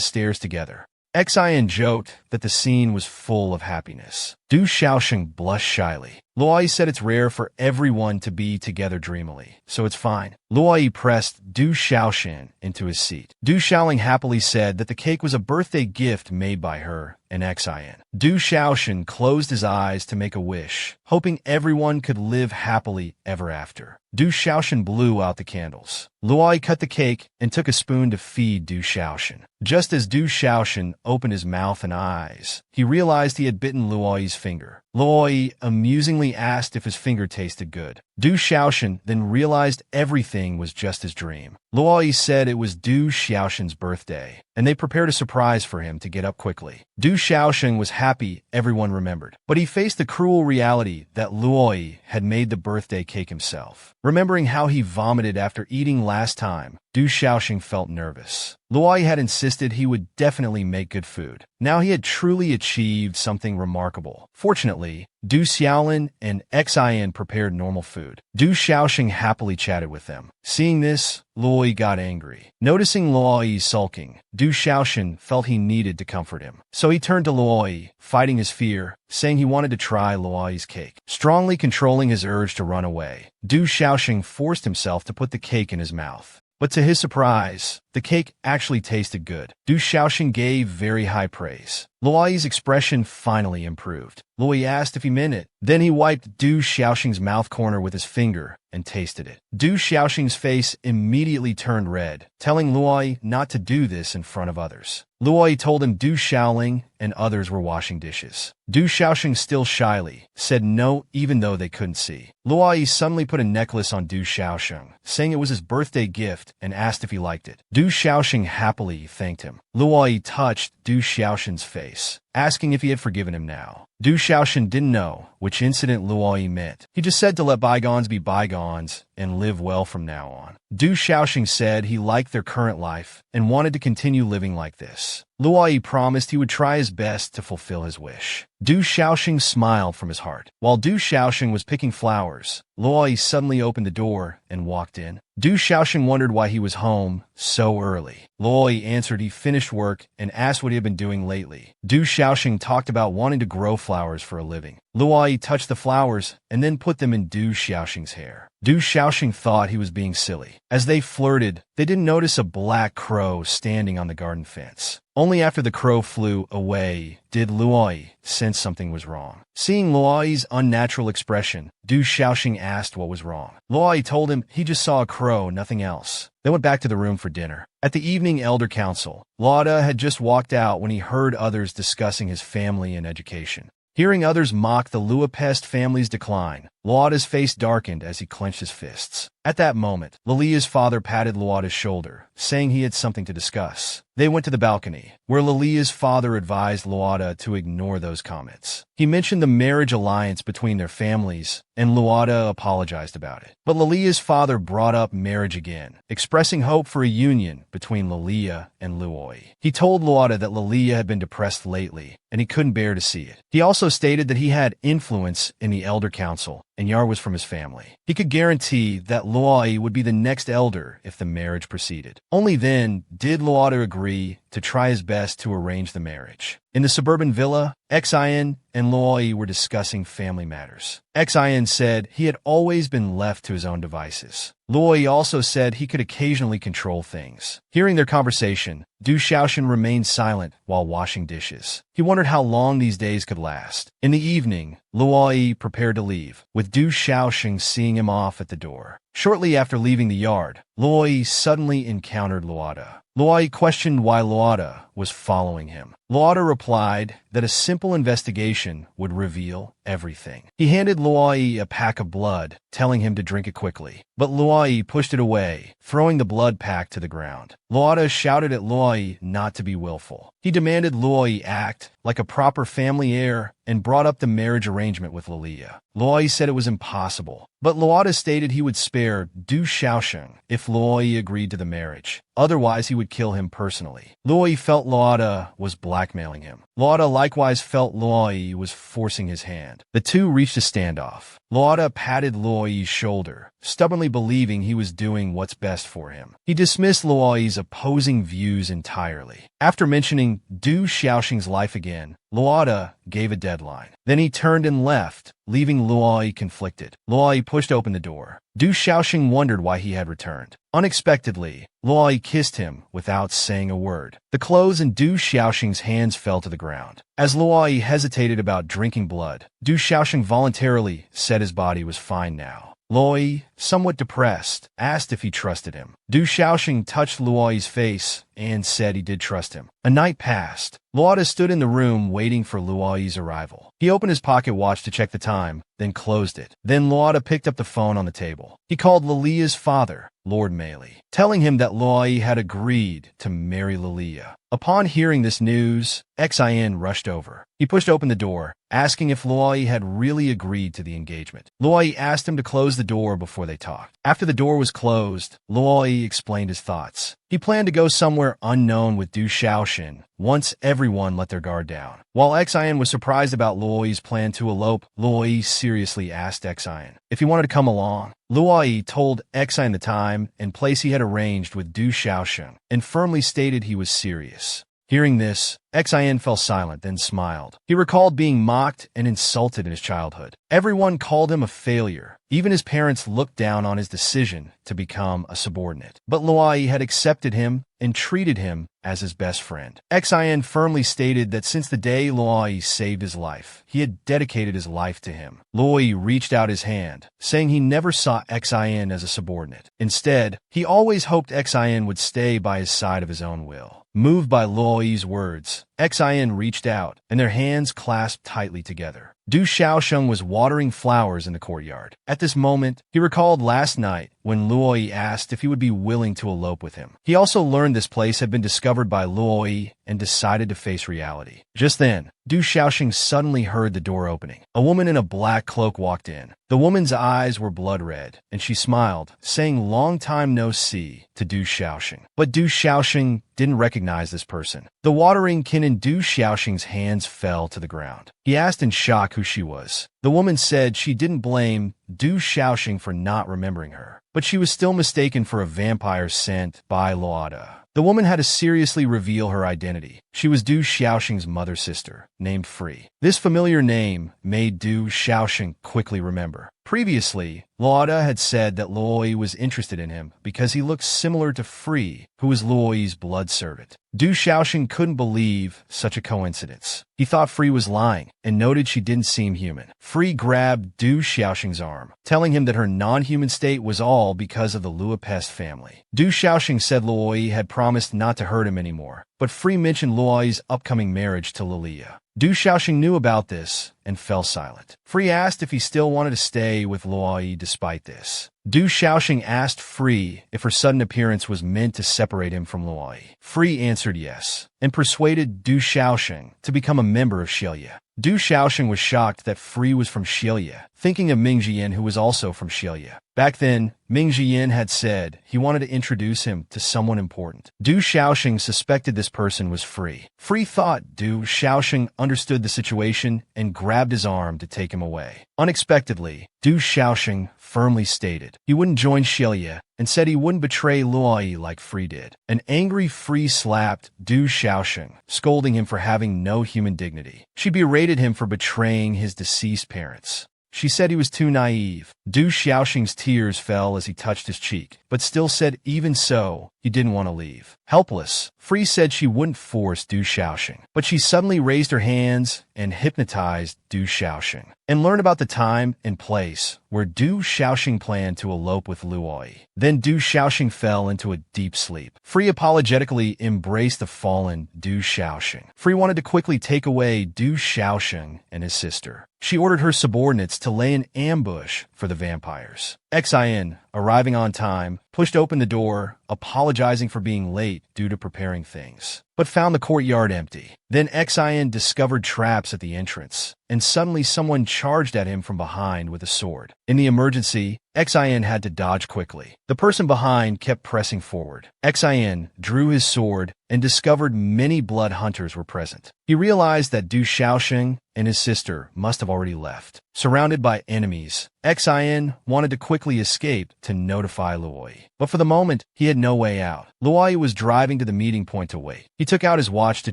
stairs together. Xin joked that the scene was full of happiness. Du Xiaoshan blushed shyly. Luai said it's rare for everyone to be together dreamily, so it's fine. Luai pressed Du Xiaoxin into his seat. Du Xiaoling happily said that the cake was a birthday gift made by her and Xin. Du Xiaoxin closed his eyes to make a wish, hoping everyone could live happily ever after. Du Xiaoxin blew out the candles. Luai cut the cake and took a spoon to feed Du Xiaoxin. Just as Du Xiaoxin opened his mouth and eyes, he realized he had bitten Luai's finger. Luai amusingly asked if his finger tasted good. Du Xiaoxin then realized everything was just his dream. Luai said it was Du Xiaoxin's birthday, and they prepared a surprise for him to get up quickly. Du Xiaoxin was happy everyone remembered, but he faced the cruel reality that Luai had made the birthday cake himself. Remembering how he vomited after eating last time, Du Xiaoxin felt nervous. Luai had insisted he would definitely make good food. Now he had truly achieved something remarkable. Fortunately, Du Xiaolin and Xin prepared normal food. Du Xiaoxin happily chatted with them. Seeing this, Luai got angry. Noticing Luai sulking, Du Xiaoxin felt he needed to comfort him. So he turned to Luai, fighting his fear, saying he wanted to try Luai's cake. Strongly controlling his urge to run away, Du Xiaoxin forced himself to put the cake in his mouth. But to his surprise, the cake actually tasted good. Du Xiaoxin gave very high praise. Luai's expression finally improved. Luai asked if he meant it. Then he wiped Du Xiaoxin's mouth corner with his finger and tasted it. Du Xiaoxin's face immediately turned red, telling Luai not to do this in front of others. Luai told him Du Xiaoling and others were washing dishes. Du Xiaoxin still shyly said no even though they couldn't see. Luai suddenly put a necklace on Du Xiaoxin, saying it was his birthday gift and asked if he liked it. Du Xiaoxin happily thanked him. Luai touched Du Xiaoxin's face, asking if he had forgiven him now. Du Xiaoxin didn't know which incident Luai meant. He just said to let bygones be bygones and live well from now on. Du Xiaoxin said he liked their current life and wanted to continue living like this. Luai promised he would try his best to fulfill his wish. Du Xiaoxin smiled from his heart. While Du Xiaoxin was picking flowers, Luai suddenly opened the door and walked in. Du Xiaoxin wondered why he was home so early. Luai answered he finished work and asked what he had been doing lately. Du Xiaoxin talked about wanting to grow flowers for a living. Luai touched the flowers and then put them in Du Xiaoxin's hair. Du Xiaoxin thought he was being silly. As they flirted, they didn't notice a black crow standing on the garden fence. Only after the crow flew away did Luai sense something was wrong. Seeing Luai's unnatural expression, Du Xiaoxin asked what was wrong. Luai told him he just saw a crow, nothing else. They went back to the room for dinner. At the evening elder council, Lauda had just walked out when he heard others discussing his family and education. Hearing others mock the Luapest family's decline, Lauda's face darkened as he clenched his fists. At that moment, Lilia's father patted Lauda's shoulder, saying he had something to discuss. They went to the balcony, where Lilia's father advised Lauda to ignore those comments. He mentioned the marriage alliance between their families, and Lauda apologized about it. But Lilia's father brought up marriage again, expressing hope for a union between Lilia and Luai. He told Lauda that Lilia had been depressed lately, and he couldn't bear to see it. He also stated that he had influence in the elder council, and Yar was from his family. He could guarantee that Luai would be the next elder if the marriage proceeded. Only then did Lauda agree to try his best to arrange the marriage. In the suburban villa, Xin and Luai were discussing family matters. Xin said he had always been left to his own devices. Luai also said he could occasionally control things. Hearing their conversation, Du Xiaoxin remained silent while washing dishes. He wondered how long these days could last. In the evening, Luai prepared to leave, with Du Xiaoxin seeing him off at the door. Shortly after leaving the yard, Luai suddenly encountered Lauda. Luai questioned why Lauda was following him. Lauda replied that a simple investigation would reveal everything. He handed Luai a pack of blood, telling him to drink it quickly. But Luai pushed it away, throwing the blood pack to the ground. Lauda shouted at Luai not to be willful. He demanded Luai act like a proper family heir and brought up the marriage arrangement with Lilia. Luai said it was impossible, but Lauda stated he would spare Du Xiaoxin if Luai agreed to the marriage. Otherwise, he would kill him personally. Luai felt Lauda was blackmailing him. Lauda likewise felt Luai was forcing his hand. The two reached a standoff. Lauda patted Luai's shoulder, stubbornly believing he was doing what's best for him. He dismissed Luai's opposing views entirely. After mentioning Du Xiaoxin's life again, Luoda gave a deadline. Then he turned and left, leaving Luoyi conflicted. Luoyi pushed open the door. Du Xiaoxing wondered why he had returned. Unexpectedly, Luoyi kissed him without saying a word. The clothes in Du Xiaoxing's hands fell to the ground. As Luoyi hesitated about drinking blood, Du Xiaoxing voluntarily said his body was fine now. Luoyi, somewhat depressed, asked if he trusted him. Du Xiaoxing touched Luoyi's face and said he did trust him. A night passed. Luoda stood in the room waiting for Luoyi's arrival. He opened his pocket watch to check the time, then closed it. Then Luoda picked up the phone on the table. He called Lilia's father, Lord Meili, telling him that Luoyi had agreed to marry Lilia. Upon hearing this news, Xin rushed over. He pushed open the door, asking if Luoyi had really agreed to the engagement. Luoyi asked him to close the door before they talked. After the door was closed, Luoyi explained his thoughts. He planned to go somewhere unknown with Du Xiaoxing once everyone let their guard down. While Xin was surprised about Luoyi's plan to elope, Luoyi seriously asked Xin if he wanted to come along. Luoyi told Xin the time and place he had arranged with Du Xiaoxing and firmly stated he was serious. Hearing this, Xin fell silent, then smiled. He recalled being mocked and insulted in his childhood. Everyone called him a failure. Even his parents looked down on his decision to become a subordinate. But Luoyi had accepted him and treated him as his best friend. Xin firmly stated that since the day Luoyi saved his life, he had dedicated his life to him. Luoyi reached out his hand, saying he never saw Xin as a subordinate. Instead, he always hoped Xin would stay by his side of his own will. Moved by Luoyi's words, Xin reached out, and their hands clasped tightly together. Du Xiaoxing was watering flowers in the courtyard. At this moment, he recalled last night when Luoyi asked if he would be willing to elope with him. He also learned this place had been discovered by Luoyi and decided to face reality. Just then, Du Xiaoxing suddenly heard the door opening. A woman in a black cloak walked in. The woman's eyes were blood red, and she smiled, saying long time no see to Du Xiaoxing. But Du Xiaoxing didn't recognize this person. The watering can in Du Xiaoxing's hands fell to the ground. He asked in shock who she was. The woman said she didn't blame Du Xiaoxing for not remembering her, but she was still mistaken for a vampire sent by Luoda. The woman had to seriously reveal her identity. She was Du Xiaoxing's mother sister, named Free. This familiar name made Du Xiaoxing quickly remember. Previously, Luoda had said that Luoyi was interested in him because he looked similar to Free, who was Luoyi's blood servant. Du Xiaoxing couldn't believe such a coincidence. He thought Free was lying and noted she didn't seem human. Free grabbed Du Xiaoxing's arm, telling him that her non-human state was all because of the Luopest family. Du Xiaoxing said Luoyi had promised not to hurt him anymore, but Free mentioned Luoyi's upcoming marriage to Lilia. Du Xiaoxing knew about this and fell silent. Free asked if he still wanted to stay with Luoyi despite this. Du Xiaoxing asked Free if her sudden appearance was meant to separate him from Luoyi. Free answered yes, and persuaded Du Xiaoxing to become a member of Xilye. Du Xiaoxing was shocked that Free was from Xilye, thinking of Ming Jian, who was also from Xilye. Back then, Ming Jian had said he wanted to introduce him to someone important. Du Xiaoxing suspected this person was Free. Free thought Du Xiaoxing understood the situation and grabbed his arm to take him away. Unexpectedly, Du Xiaoxing firmly stated he wouldn't join Xilye and said he wouldn't betray Luoyi like Free did. An angry Free slapped Du Xiaoxing, scolding him for having no human dignity. She berated him for betraying his deceased parents. She said he was too naive. Du Xiaoxing's tears fell as he touched his cheek, but still said even so, he didn't want to leave. Helpless, Free said she wouldn't force Du Xiaoxing, but she suddenly raised her hands and hypnotized Du Xiaoxing, and learned about the time and place where Du Xiaoxing planned to elope with Luoyi. Then Du Xiaoxing fell into a deep sleep. Free apologetically embraced the fallen Du Xiaoxing. Free wanted to quickly take away Du Xiaoxing and his sister. She ordered her subordinates to lay an ambush for the vampires. Xin, arriving on time, pushed open the door, apologizing for being late due to preparing things, but found the courtyard empty. Then Xin discovered traps at the entrance, and suddenly someone charged at him from behind with a sword. In the emergency, Xin had to dodge quickly. The person behind kept pressing forward. Xin drew his sword and discovered many blood hunters were present. He realized that Du Xiaoxing and his sister must have already left. Surrounded by enemies, Xin wanted to quickly escape to notify Luoyi. But for the moment, he had had no way out. Luoyi was driving to the meeting point to wait. He took out his watch to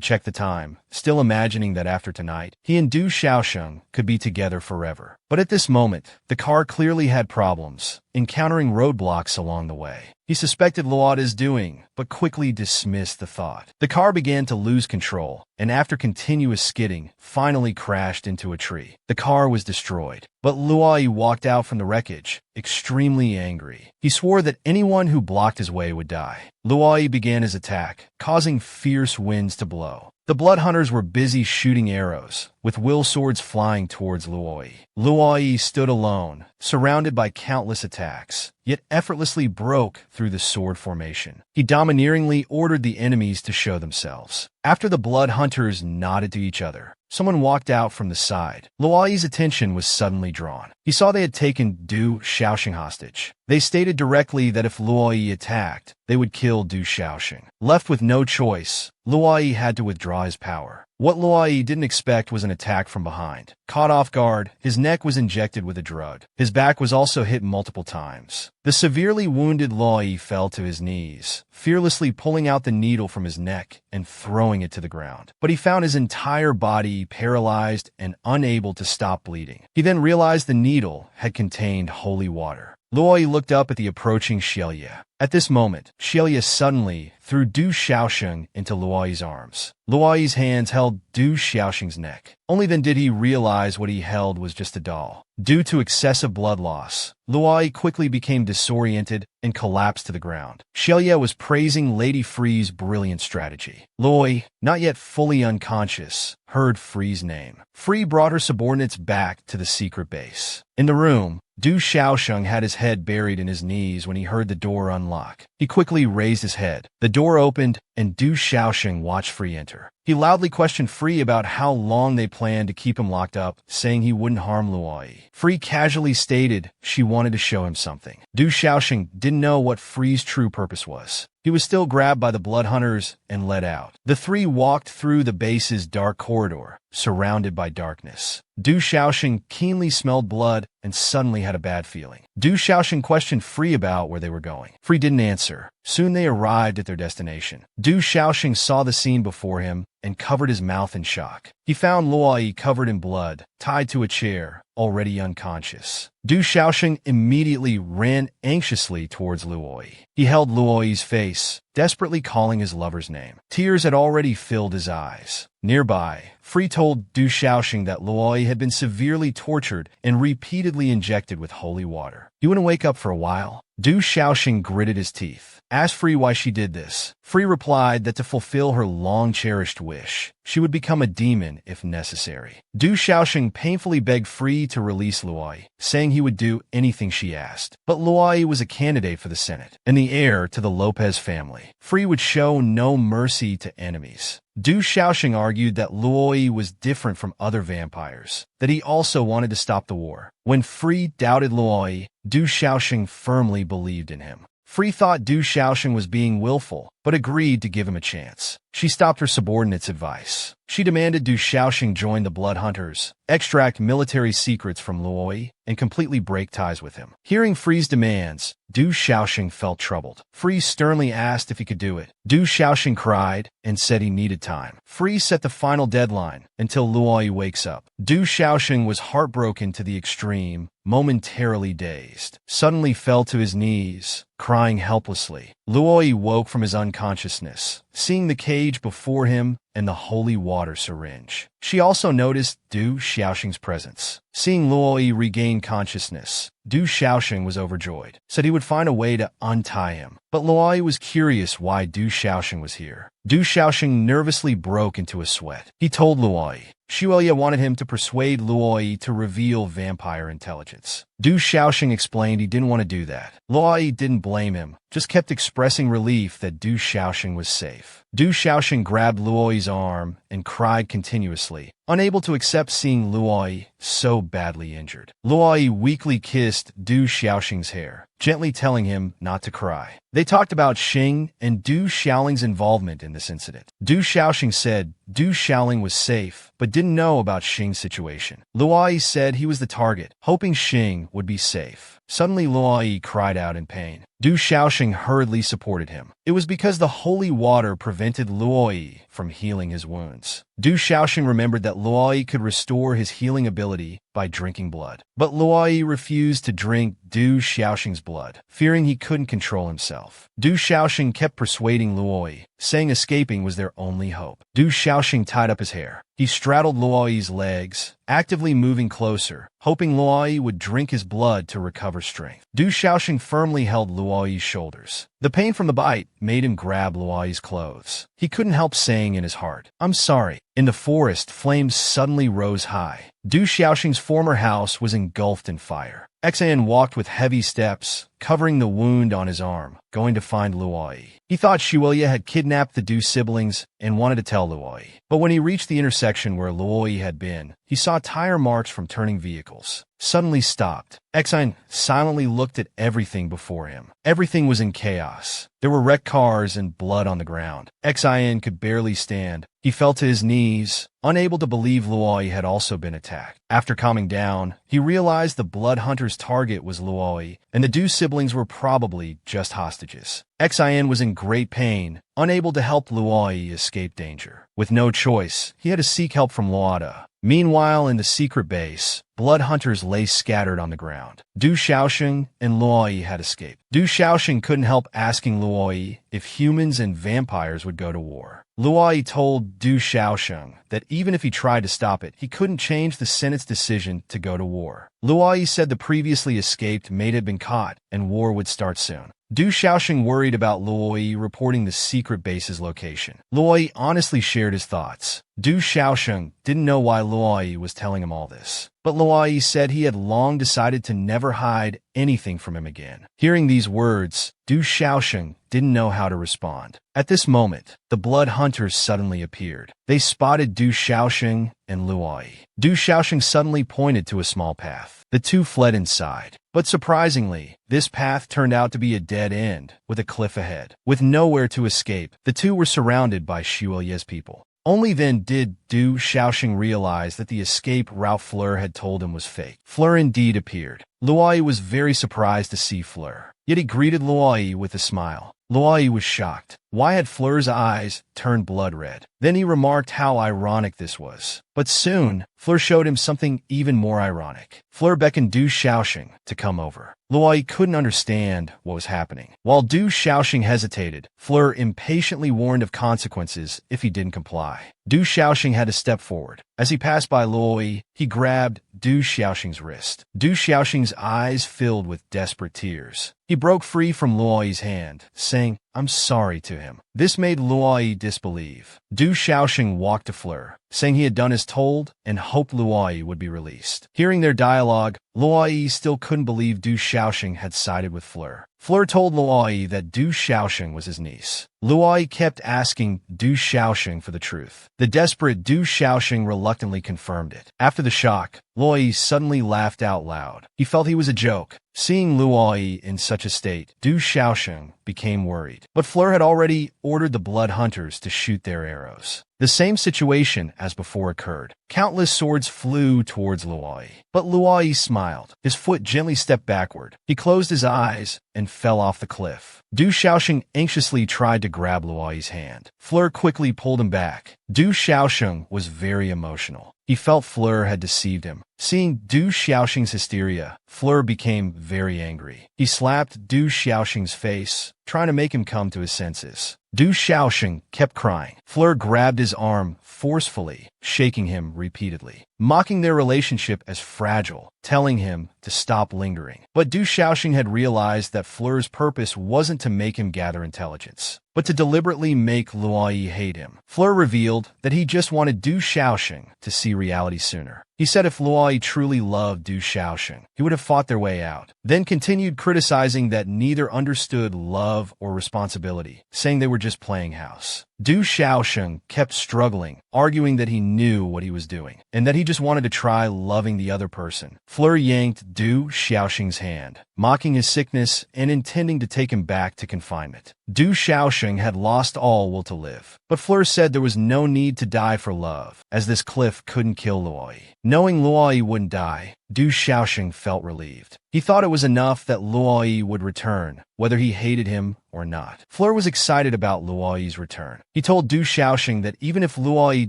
check the time, still imagining that after tonight, he and Du Xiaosheng could be together forever. But at this moment, the car clearly had problems, encountering roadblocks along the way. He suspected Luoyi's doing, but quickly dismissed the thought. The car began to lose control, and after continuous skidding, finally crashed into a tree. The car was destroyed, but Luoyi walked out from the wreckage, extremely angry. He swore that anyone who blocked his way would die. Luoyi began his attack, causing fierce winds to blow. The blood hunters were busy shooting arrows, with will swords flying towards Luoyi. Luoyi stood alone, surrounded by countless attacks, yet effortlessly broke through the sword formation. He domineeringly ordered the enemies to show themselves. After the blood hunters nodded to each other, someone walked out from the side. Luoyi's attention was suddenly drawn. He saw they had taken Du Xiaosheng hostage. They stated directly that if Luoyi attacked, they would kill Du Xiaosheng. Left with no choice, Luoyi had to withdraw his power. What Luoyi didn't expect was an attack from behind. Caught off guard, his neck was injected with a drug. His back was also hit multiple times. The severely wounded Luoyi fell to his knees, fearlessly pulling out the needle from his neck and throwing it to the ground. But he found his entire body paralyzed and unable to stop bleeding. He then realized the needle had contained holy water. Luoyi looked up at the approaching Xielia. At this moment, Xielia suddenly threw Du Xiaosheng into Luoyi's arms. Luoyi's hands held Du Xiaosheng's neck. Only then did he realize what he held was just a doll. Due to excessive blood loss, Luoyi quickly became disoriented and collapsed to the ground. Xielia was praising Lady Free's brilliant strategy. Luoyi, not yet fully unconscious, heard Free's name. Free brought her subordinates back to the secret base. In the room, Du Xiaosheng had his head buried in his knees when he heard the door unlock. He quickly raised his head. The door opened, and Du Xiaosheng watched Free enter. He loudly questioned Free about how long they planned to keep him locked up, saying he wouldn't harm Luoyi. Free casually stated she wanted to show him something. Du Xiaosheng didn't know what Free's true purpose was. He was still grabbed by the blood hunters and led out. The three walked through the base's dark corridor, surrounded by darkness. Du Xiaosheng keenly smelled blood and suddenly had a bad feeling. Du Xiaosheng questioned Free about where they were going. Free didn't answer. Soon they arrived at their destination. Du Xiaosheng saw the scene before him and covered his mouth in shock. He found Luoyi covered in blood, tied to a chair, already unconscious. Du Xiaosheng immediately ran anxiously towards Luoyi. He held Luoyi's face, desperately calling his lover's name. Tears had already filled his eyes. Nearby, Free told Du Xiaosheng that Luoyi had been severely tortured and repeatedly injected with holy water. "You want to wake up for a while?" Du Xiaosheng gritted his teeth. Asked Free why she did this. Free replied that to fulfill her long-cherished wish, she would become a demon if necessary. Du Xiaosheng painfully begged Free to release Luoyi, saying he would do anything she asked. But Luoyi was a candidate for the Senate, and the heir to the Lopez family. Free would show no mercy to enemies. Du Xiaosheng argued that Luoyi was different from other vampires, that he also wanted to stop the war. When Free doubted Luoyi, Du Xiaosheng firmly believed in him. Free thought Du Xiaosheng was being willful, but agreed to give him a chance. She stopped her subordinate's advice. She demanded Du Xiaosheng join the Blood Hunters, extract military secrets from Luoyi, and completely break ties with him. Hearing Free's demands, Du Xiaosheng felt troubled. Free sternly asked if he could do it. Du Xiaosheng cried and said he needed time. Free set the final deadline until Luoyi wakes up. Du Xiaosheng was heartbroken to the extreme, momentarily dazed, suddenly fell to his knees, crying helplessly. Luoyi woke from his unconsciousness, seeing the cage before him and the holy water syringe. She also noticed Du Xiaosheng's presence. Seeing Luoyi regain consciousness, Du Xiaosheng was overjoyed, said he would find a way to untie him. But Luoyi was curious why Du Xiaosheng was here. Du Xiaosheng nervously broke into a sweat. He told Luoyi Xielia wanted him to persuade Luoyi to reveal vampire intelligence. Du Xiaosheng explained he didn't want to do that. Luoyi didn't blame him, just kept expressing relief that Du Xiaosheng was safe. Du Xiaosheng grabbed Luoyi's arm and cried continuously, unable to accept seeing Luoyi so badly injured. Luoyi weakly kissed Du Xiaoxing's hair, gently telling him not to cry. They talked about Xing and Du Xiaoling's involvement in this incident. Du Xiaoxing said Du Xiaoling was safe, but didn't know about Xing's situation. Luoyi said he was the target, hoping Xing would be safe. Suddenly Luoyi cried out in pain. Du Xiaoxing hurriedly supported him. It was because the holy water prevented Luoyi from healing his wounds. Du Xiaoxing remembered that Luoyi could restore his healing ability by drinking blood. But Luoyi refused to drink Du Xiaoxing's blood, fearing he couldn't control himself. Du Xiaoxing kept persuading Luoyi, saying escaping was their only hope. Du Xiaoxing tied up his hair. He straddled Luoyi's legs, actively moving closer, hoping Luoyi would drink his blood to recover strength. Du Xiaoxing firmly held Luoyi's shoulders. The pain from the bite made him grab Luoyi's clothes. He couldn't help saying in his heart, "I'm sorry." In the forest, flames suddenly rose high. Du Xiaoxing's former house was engulfed in fire. Xan walked with heavy steps, covering the wound on his arm, going to find Luoyi. He thought Shuiya had kidnapped the Du siblings and wanted to tell Luoyi. But when he reached the intersection where Luoyi had been, he saw tire marks from turning vehicles. Suddenly stopped. Xan silently looked at everything before him. Everything was in chaos. There were wrecked cars and blood on the ground. Xan could barely stand. He fell to his knees, unable to believe Luoyi had also been attacked. After calming down, he realized the blood hunter's target was Luoyi, and the Du siblings were probably just hostages. Xan was in great pain, unable to help Luoyi escape danger. With no choice, he had to seek help from Luoda. Meanwhile, in the secret base, blood hunters lay scattered on the ground. Du Xiaoxing and Luoyi had escaped. Du Xiaoxing couldn't help asking Luoyi if humans and vampires would go to war. Luoyi told Du Xiaoxing that even if he tried to stop it, he couldn't change the Senate's decision to go to war. Luoyi said the previously escaped mate had been caught, and war would start soon. Du Xiaoxing worried about Luoyi reporting the secret base's location. Luoyi honestly shared his thoughts. Du Xiaoxing didn't know why Luoyi was telling him all this, but Luoyi said he had long decided to never hide anything from him again. Hearing these words, Du Xiaoxing didn't know how to respond. At this moment, the blood hunters suddenly appeared. They spotted Du Xiaoxing and Luoyi. Du Xiaoxing suddenly pointed to a small path. The two fled inside. But surprisingly, this path turned out to be a dead end, with a cliff ahead. With nowhere to escape, the two were surrounded by Shuiya's people. Only then did Du Xiaoxing realize that the escape route Fleur had told him was fake. Fleur indeed appeared. Luoyi was very surprised to see Fleur, yet he greeted Luoyi with a smile. Luoyi was shocked. Why had Fleur's eyes turned blood red? Then he remarked how ironic this was. But soon, Fleur showed him something even more ironic. Fleur beckoned Du Xiaoxing to come over. Luoyi couldn't understand what was happening. While Du Xiaoxing hesitated, Fleur impatiently warned of consequences if he didn't comply. Du Xiaoxing had to step forward. As he passed by Luoyi, he grabbed Du Xiaoxing's wrist. Du Xiaoxing's eyes filled with desperate tears. He broke free from Luoyi's hand, saying, "I'm sorry," to him. This made Luoyi disbelieve. Du Xiaoxing walked to Fleur, saying he had done as told and hoped Luoyi would be released. Hearing their dialogue, Luoyi still couldn't believe Du Xiaoxing had sided with Fleur. Fleur told Luoyi that Du Xiaoxing was his niece. Luoyi kept asking Du Xiaoxing for the truth. The desperate Du Xiaoxing reluctantly confirmed it. After the shock, Luoyi suddenly laughed out loud. He felt he was a joke. Seeing Luoyi in such a state, Du Xiaoxing became worried. But Fleur had already ordered the blood hunters to shoot their arrows. The same situation as before occurred. Countless swords flew towards Luoyi. But Luoyi smiled. His foot gently stepped backward. He closed his eyes and fell off the cliff. Du Xiaoxing anxiously tried to grab Luoyi's hand. Fleur quickly pulled him back. Du Xiaoxing was very emotional. He felt Fleur had deceived him. Seeing Du Xiaoxing's hysteria, Fleur became very angry. He slapped Du Xiaoxing's face, trying to make him come to his senses. Du Xiaoxing kept crying. Fleur grabbed his arm forcefully, shaking him repeatedly, mocking their relationship as fragile, telling him to stop lingering. But Du Xiaoxing had realized that Fleur's purpose wasn't to make him gather intelligence, but to deliberately make Luoyi hate him. Fleur revealed that he just wanted Du Xiaoxing to see reality sooner. He said if Luoi truly loved Du Xiaoxing, he would have fought their way out, then continued criticizing that neither understood love or responsibility, saying they were just playing house. Du Xiaoxing kept struggling, arguing that he knew what he was doing, and that he just wanted to try loving the other person. Fleur yanked Du Xiaoxing's hand, mocking his sickness and intending to take him back to confinement. Du Xiaoxing had lost all will to live, but Fleur said there was no need to die for love, as this cliff couldn't kill Luoi. Knowing Luoi wouldn't die, Du Xiaoxing felt relieved. He thought it was enough that Luoi would return, whether he hated him or not. Fleur was excited about Luoi's return. He told Du Xiaoxing that even if Luoi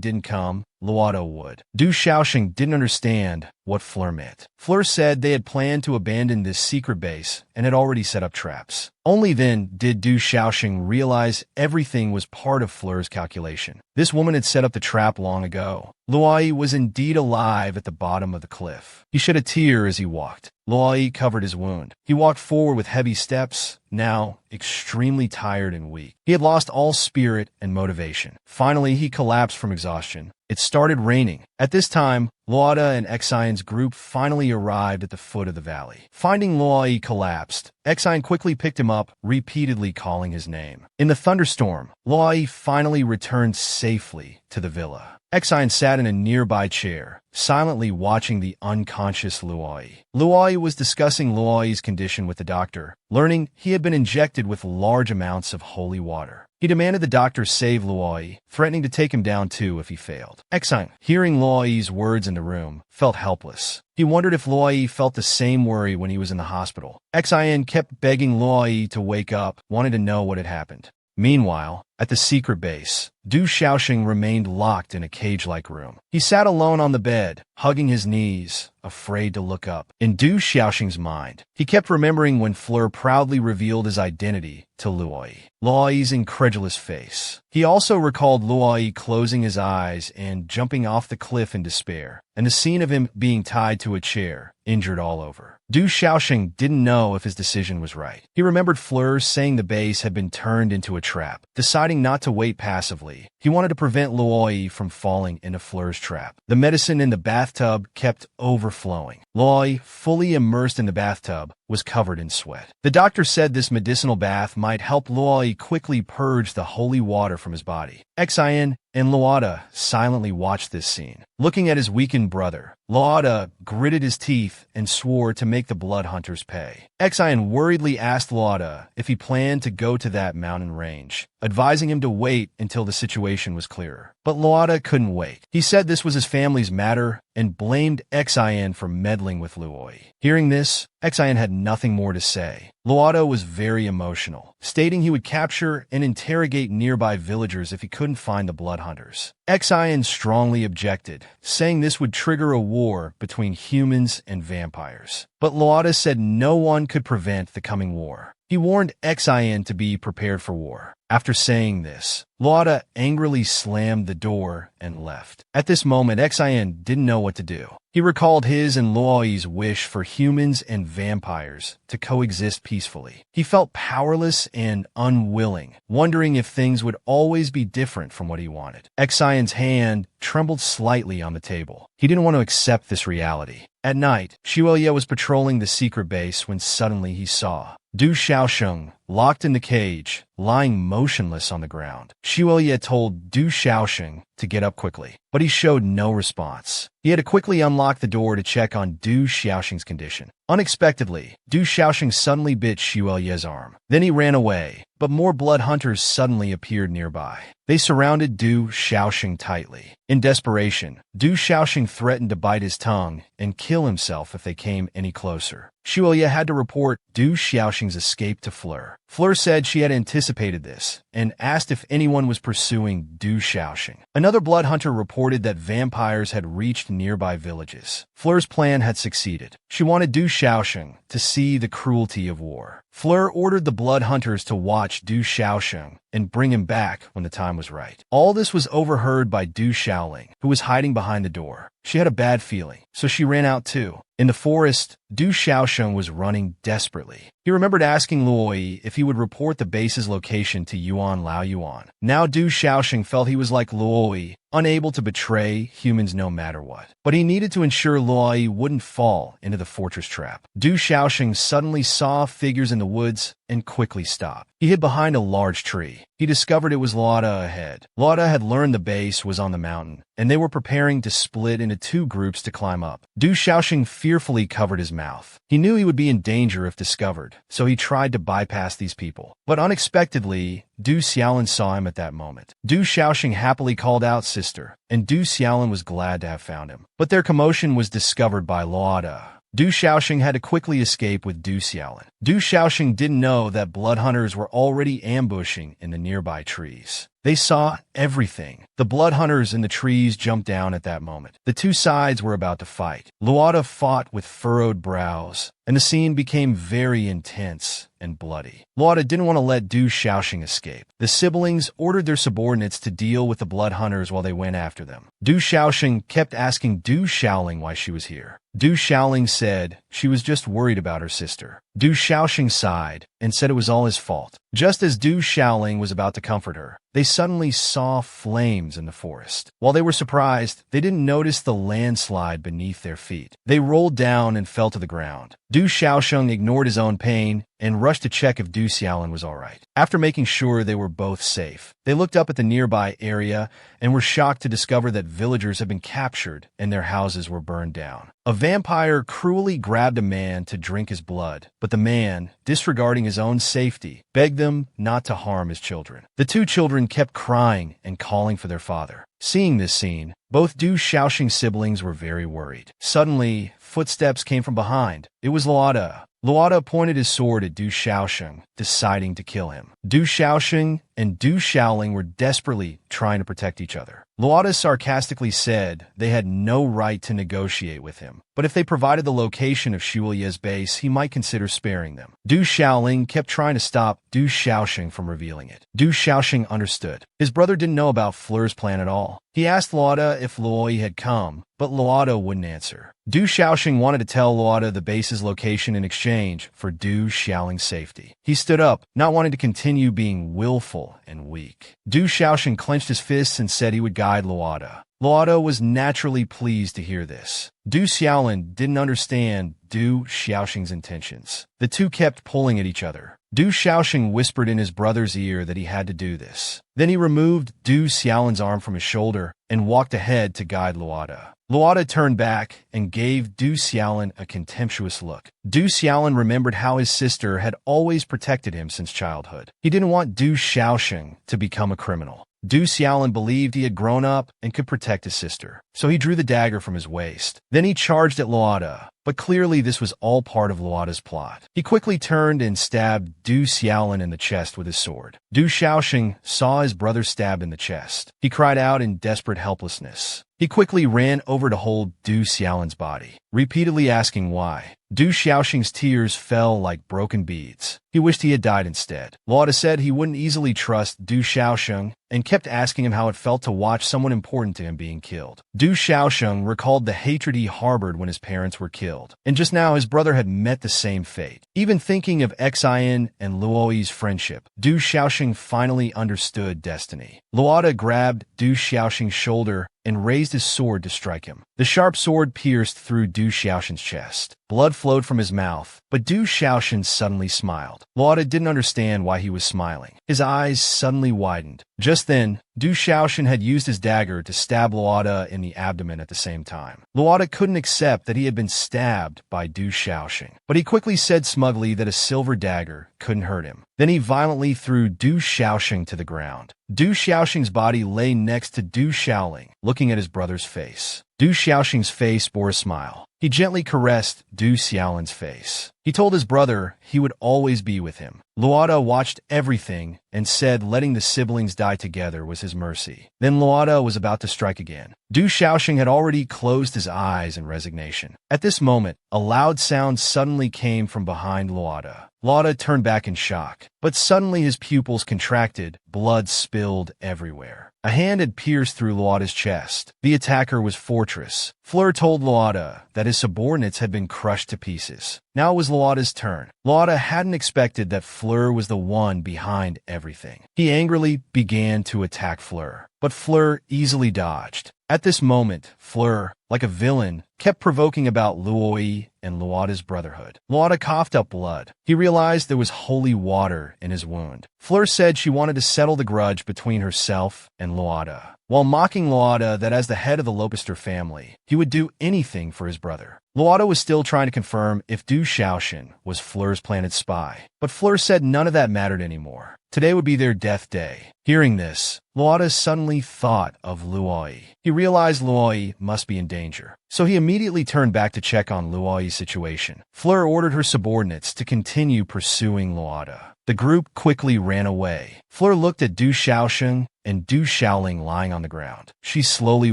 didn't come, Luoda would. Du Xiaoxing didn't understand what Fleur meant. Fleur said they had planned to abandon this secret base and had already set up traps. Only then did Du Xiaoxing realize everything was part of Fleur's calculation. This woman had set up the trap long ago. Luoi was indeed alive at the bottom of the cliff. He shed a tear as he walked. Luoi covered his wound. He walked forward with heavy steps, now extremely tired and weak. He had lost all spirit and motivation. Finally, he collapsed from exhaustion. It started raining. At this time, Luoda and Xian's group finally arrived at the foot of the valley. Finding Luoi collapsed, Xian quickly picked him up, repeatedly calling his name. In the thunderstorm, Luoi finally returned safely to the villa. Xian sat in a nearby chair, silently watching the unconscious Luoi. Luoi was discussing Luoi's condition with the doctor, learning he had been injected with large amounts of holy water. He demanded the doctor save Luoi, threatening to take him down too if he failed. Xian, hearing Luoi's words in the room, felt helpless. He wondered if Luoi felt the same worry when he was in the hospital. Xian kept begging Luoi to wake up, wanting to know what had happened. Meanwhile, at the secret base, Du Xiaoxing remained locked in a cage-like room. He sat alone on the bed, hugging his knees, afraid to look up. In Du Xiaoxing's mind, he kept remembering when Fleur proudly revealed his identity to Luoi. Luoi's incredulous face. He also recalled Luoi closing his eyes and jumping off the cliff in despair, and the scene of him being tied to a chair, injured all over. Du Xiaoxing didn't know if his decision was right. He remembered Fleur saying the base had been turned into a trap. Deciding not to wait passively, he wanted to prevent Luoi from falling into Fleur's trap. The medicine in the bathtub kept overflowing. Luoi, fully immersed in the bathtub, was covered in sweat. The doctor said this medicinal bath might help Luoi quickly purge the holy water from his body. Xian and Luoda silently watched this scene. Looking at his weakened brother, Luoda gritted his teeth and swore to make the blood hunters pay. Xian worriedly asked Luoda if he planned to go to that mountain range, advising him to wait until the situation was clearer. But Luoda couldn't wait. He said this was his family's matter and blamed Xian for meddling with Luoi. Hearing this, Xian had nothing more to say. Luoda was very emotional, stating he would capture and interrogate nearby villagers if he couldn't find the blood hunters. Xian strongly objected, saying this would trigger a war between humans and vampires. But Luoda said no one could prevent the coming war. He warned Xian to be prepared for war. After saying this, Luoda angrily slammed the door and left. At this moment, Xian didn't know what to do. He recalled his and Luoi's wish for humans and vampires to coexist peacefully. He felt powerless and unwilling, wondering if things would always be different from what he wanted. Xian's hand trembled slightly on the table. He didn't want to accept this reality. At night, Xuelia was patrolling the secret base when suddenly he saw Du Xiaoxing, locked in the cage, lying motionless on the ground. Xuelia told Du Xiaoxing to get up quickly, but he showed no response. He had to quickly unlock the door to check on Du Xiaoxing's condition. Unexpectedly, Du Xiaoxing suddenly bit Xuelia's arm. Then he ran away, but more blood hunters suddenly appeared nearby. They surrounded Du Xiaoxing tightly. In desperation, Du Xiaoxing threatened to bite his tongue and kill himself if they came any closer. Xuelia had to report Du Xiaoxing's escape to Fleur. Fleur said she had anticipated this and asked if anyone was pursuing Du Xiaoxing. Another blood hunter reported that vampires had reached nearby villages. Fleur's plan had succeeded. She wanted Du Xiaoxing to see the cruelty of war. Fleur ordered the blood hunters to watch Du Xiaoxing and bring him back when the time was right. All this was overheard by Du Xiaoling, who was hiding behind the door. She had a bad feeling, so she ran out too. In the forest, Du Xiaoxing was running desperately. He remembered asking Luoi if he would report the base's location to Yuan Lao Yuan. Now Du Xiaoxing felt he was like Luoi, unable to betray humans no matter what. But he needed to ensure Luo wouldn't fall into the fortress trap. Du Xiaoxing suddenly saw figures in the woods and quickly stopped. He hid behind a large tree. He discovered it was Luo ahead. Luo had learned the base was on the mountain, and they were preparing to split into two groups to climb up. Du Xiaoxing fearfully covered his mouth. He knew he would be in danger if discovered, so he tried to bypass these people. But unexpectedly, Du Xiaolin saw him at that moment. Du Xiaoxing happily called out sister, and Du Xiaolin was glad to have found him. But their commotion was discovered by Luo. Du Xiaoxing had to quickly escape with Du Xiaolin. Du Xiaoxing didn't know that blood hunters were already ambushing in the nearby trees. They saw everything. The blood hunters in the trees jumped down at that moment. The two sides were about to fight. Luo fought with furrowed brows, and the scene became very intense and bloody. Luo didn't want to let Du Xiaoxing escape. The siblings ordered their subordinates to deal with the blood hunters while they went after them. Du Xiaoxing kept asking Du Xiaoling why she was here. Du Xiaoling said she was just worried about her sister. Du Xiaoxing sighed and said it was all his fault. Just as Du Xiaoling was about to comfort her, they suddenly saw flames in the forest. While they were surprised, they didn't notice the landslide beneath their feet. They rolled down and fell to the ground. Du Xiaoxing ignored his own pain and rushed to check if Du Xiaolin was all right. After making sure they were both safe, they looked up at the nearby area and were shocked to discover that villagers had been captured and their houses were burned down. A vampire cruelly grabbed a man to drink his blood, but the man, disregarding his own safety, begged them not to harm his children. The two children kept crying and calling for their father. Seeing this scene, both Du Xiaoxing's siblings were very worried. Suddenly, footsteps came from behind. It was Luo. Luo pointed his sword at Du Xiaoxing, deciding to kill him. Du Xiaoxing and Du Xiaoling were desperately trying to protect each other. Luo sarcastically said they had no right to negotiate with him, but if they provided the location of Shulia's base, he might consider sparing them. Du Xiaoling kept trying to stop Du Xiaoxing from revealing it. Du Xiaoxing understood. His brother didn't know about Fleur's plan at all. He asked Luo if Luo had come, but Luo wouldn't answer. Du Xiaoxing wanted to tell Luo the base's location in exchange for Du Xiaoling's safety. He stood up, not wanting to continue being willful and weak. Du Xiaoxing clenched his fists and said he would guide Luo. Luo was naturally pleased to hear this. Du Xiaolin didn't understand Du Xiaoxing's intentions. The two kept pulling at each other. Du Xiaoxing whispered in his brother's ear that he had to do this. Then he removed Du Xiaolin's arm from his shoulder and walked ahead to guide Luo. Luo turned back and gave Du Xiaolin a contemptuous look. Du Xiaolin remembered how his sister had always protected him since childhood. He didn't want Du Xiaoxing to become a criminal. Du Xiaolin believed he had grown up and could protect his sister, so he drew the dagger from his waist. Then he charged at Luo, but clearly this was all part of Luo's plot. He quickly turned and stabbed Du Xiaolin in the chest with his sword. Du Xiaoxing saw his brother stabbed in the chest. He cried out in desperate helplessness. He quickly ran over to hold Du Xiaolin's body, repeatedly asking why. Du Xiaoxing's tears fell like broken beads. He wished he had died instead. Luo said he wouldn't easily trust Du Xiaoxing and kept asking him how it felt to watch someone important to him being killed. Du Xiaoxing recalled the hatred he harbored when his parents were killed, and just now his brother had met the same fate. Even thinking of Xian and Luo's friendship, Du Xiaoxing finally understood destiny. Luo grabbed Du Xiaoxing's shoulder and raised his sword to strike him. The sharp sword pierced through Du Xiaoxing's chest. Blood flowed from his mouth, but Du Xiaoxing suddenly smiled. Luo didn't understand why he was smiling. His eyes suddenly widened. Just then, Du Xiaoxing had used his dagger to stab Luo in the abdomen at the same time. Luo couldn't accept that he had been stabbed by Du Xiaoxing, but he quickly said smugly that a silver dagger couldn't hurt him. Then he violently threw Du Xiaoxing to the ground. Du Xiaoxing's body lay next to Du Xiaoling, looking at his brother's face. Du Xiaoxing's face bore a smile. He gently caressed Du Xiaolin's face. He told his brother he would always be with him. Luo watched everything and said letting the siblings die together was his mercy. Then Luo was about to strike again. Du Xiaoxing had already closed his eyes in resignation. At this moment, a loud sound suddenly came from behind Luo. Luo turned back in shock, but suddenly his pupils contracted, blood spilled everywhere. A hand had pierced through Luada's chest. The attacker was Fortress. Fleur told Luada that his subordinates had been crushed to pieces. Now it was Luada's turn. Luada hadn't expected that Fleur was the one behind everything. He angrily began to attack Fleur, but Fleur easily dodged. At this moment, Fleur, like a villain, kept provoking about Luoi and Luada's brotherhood. Luada coughed up blood. He realized there was holy water in his wound. Fleur said she wanted to settle the grudge between herself and Luada, while mocking Luada that as the head of the Lopister family, he would do anything for his brother. Luada was still trying to confirm if Du Shaoxin was Fleur's planted spy, but Fleur said none of that mattered anymore. Today would be their death day. Hearing this, Luada suddenly thought of Luoi. He realized Luoi must be in danger, so he immediately turned back to check on Luoi's situation. Fleur ordered her subordinates to continue pursuing Luada. The group quickly ran away. Fleur looked at Du Shaoxin and Du Shaoling lying on the ground. She slowly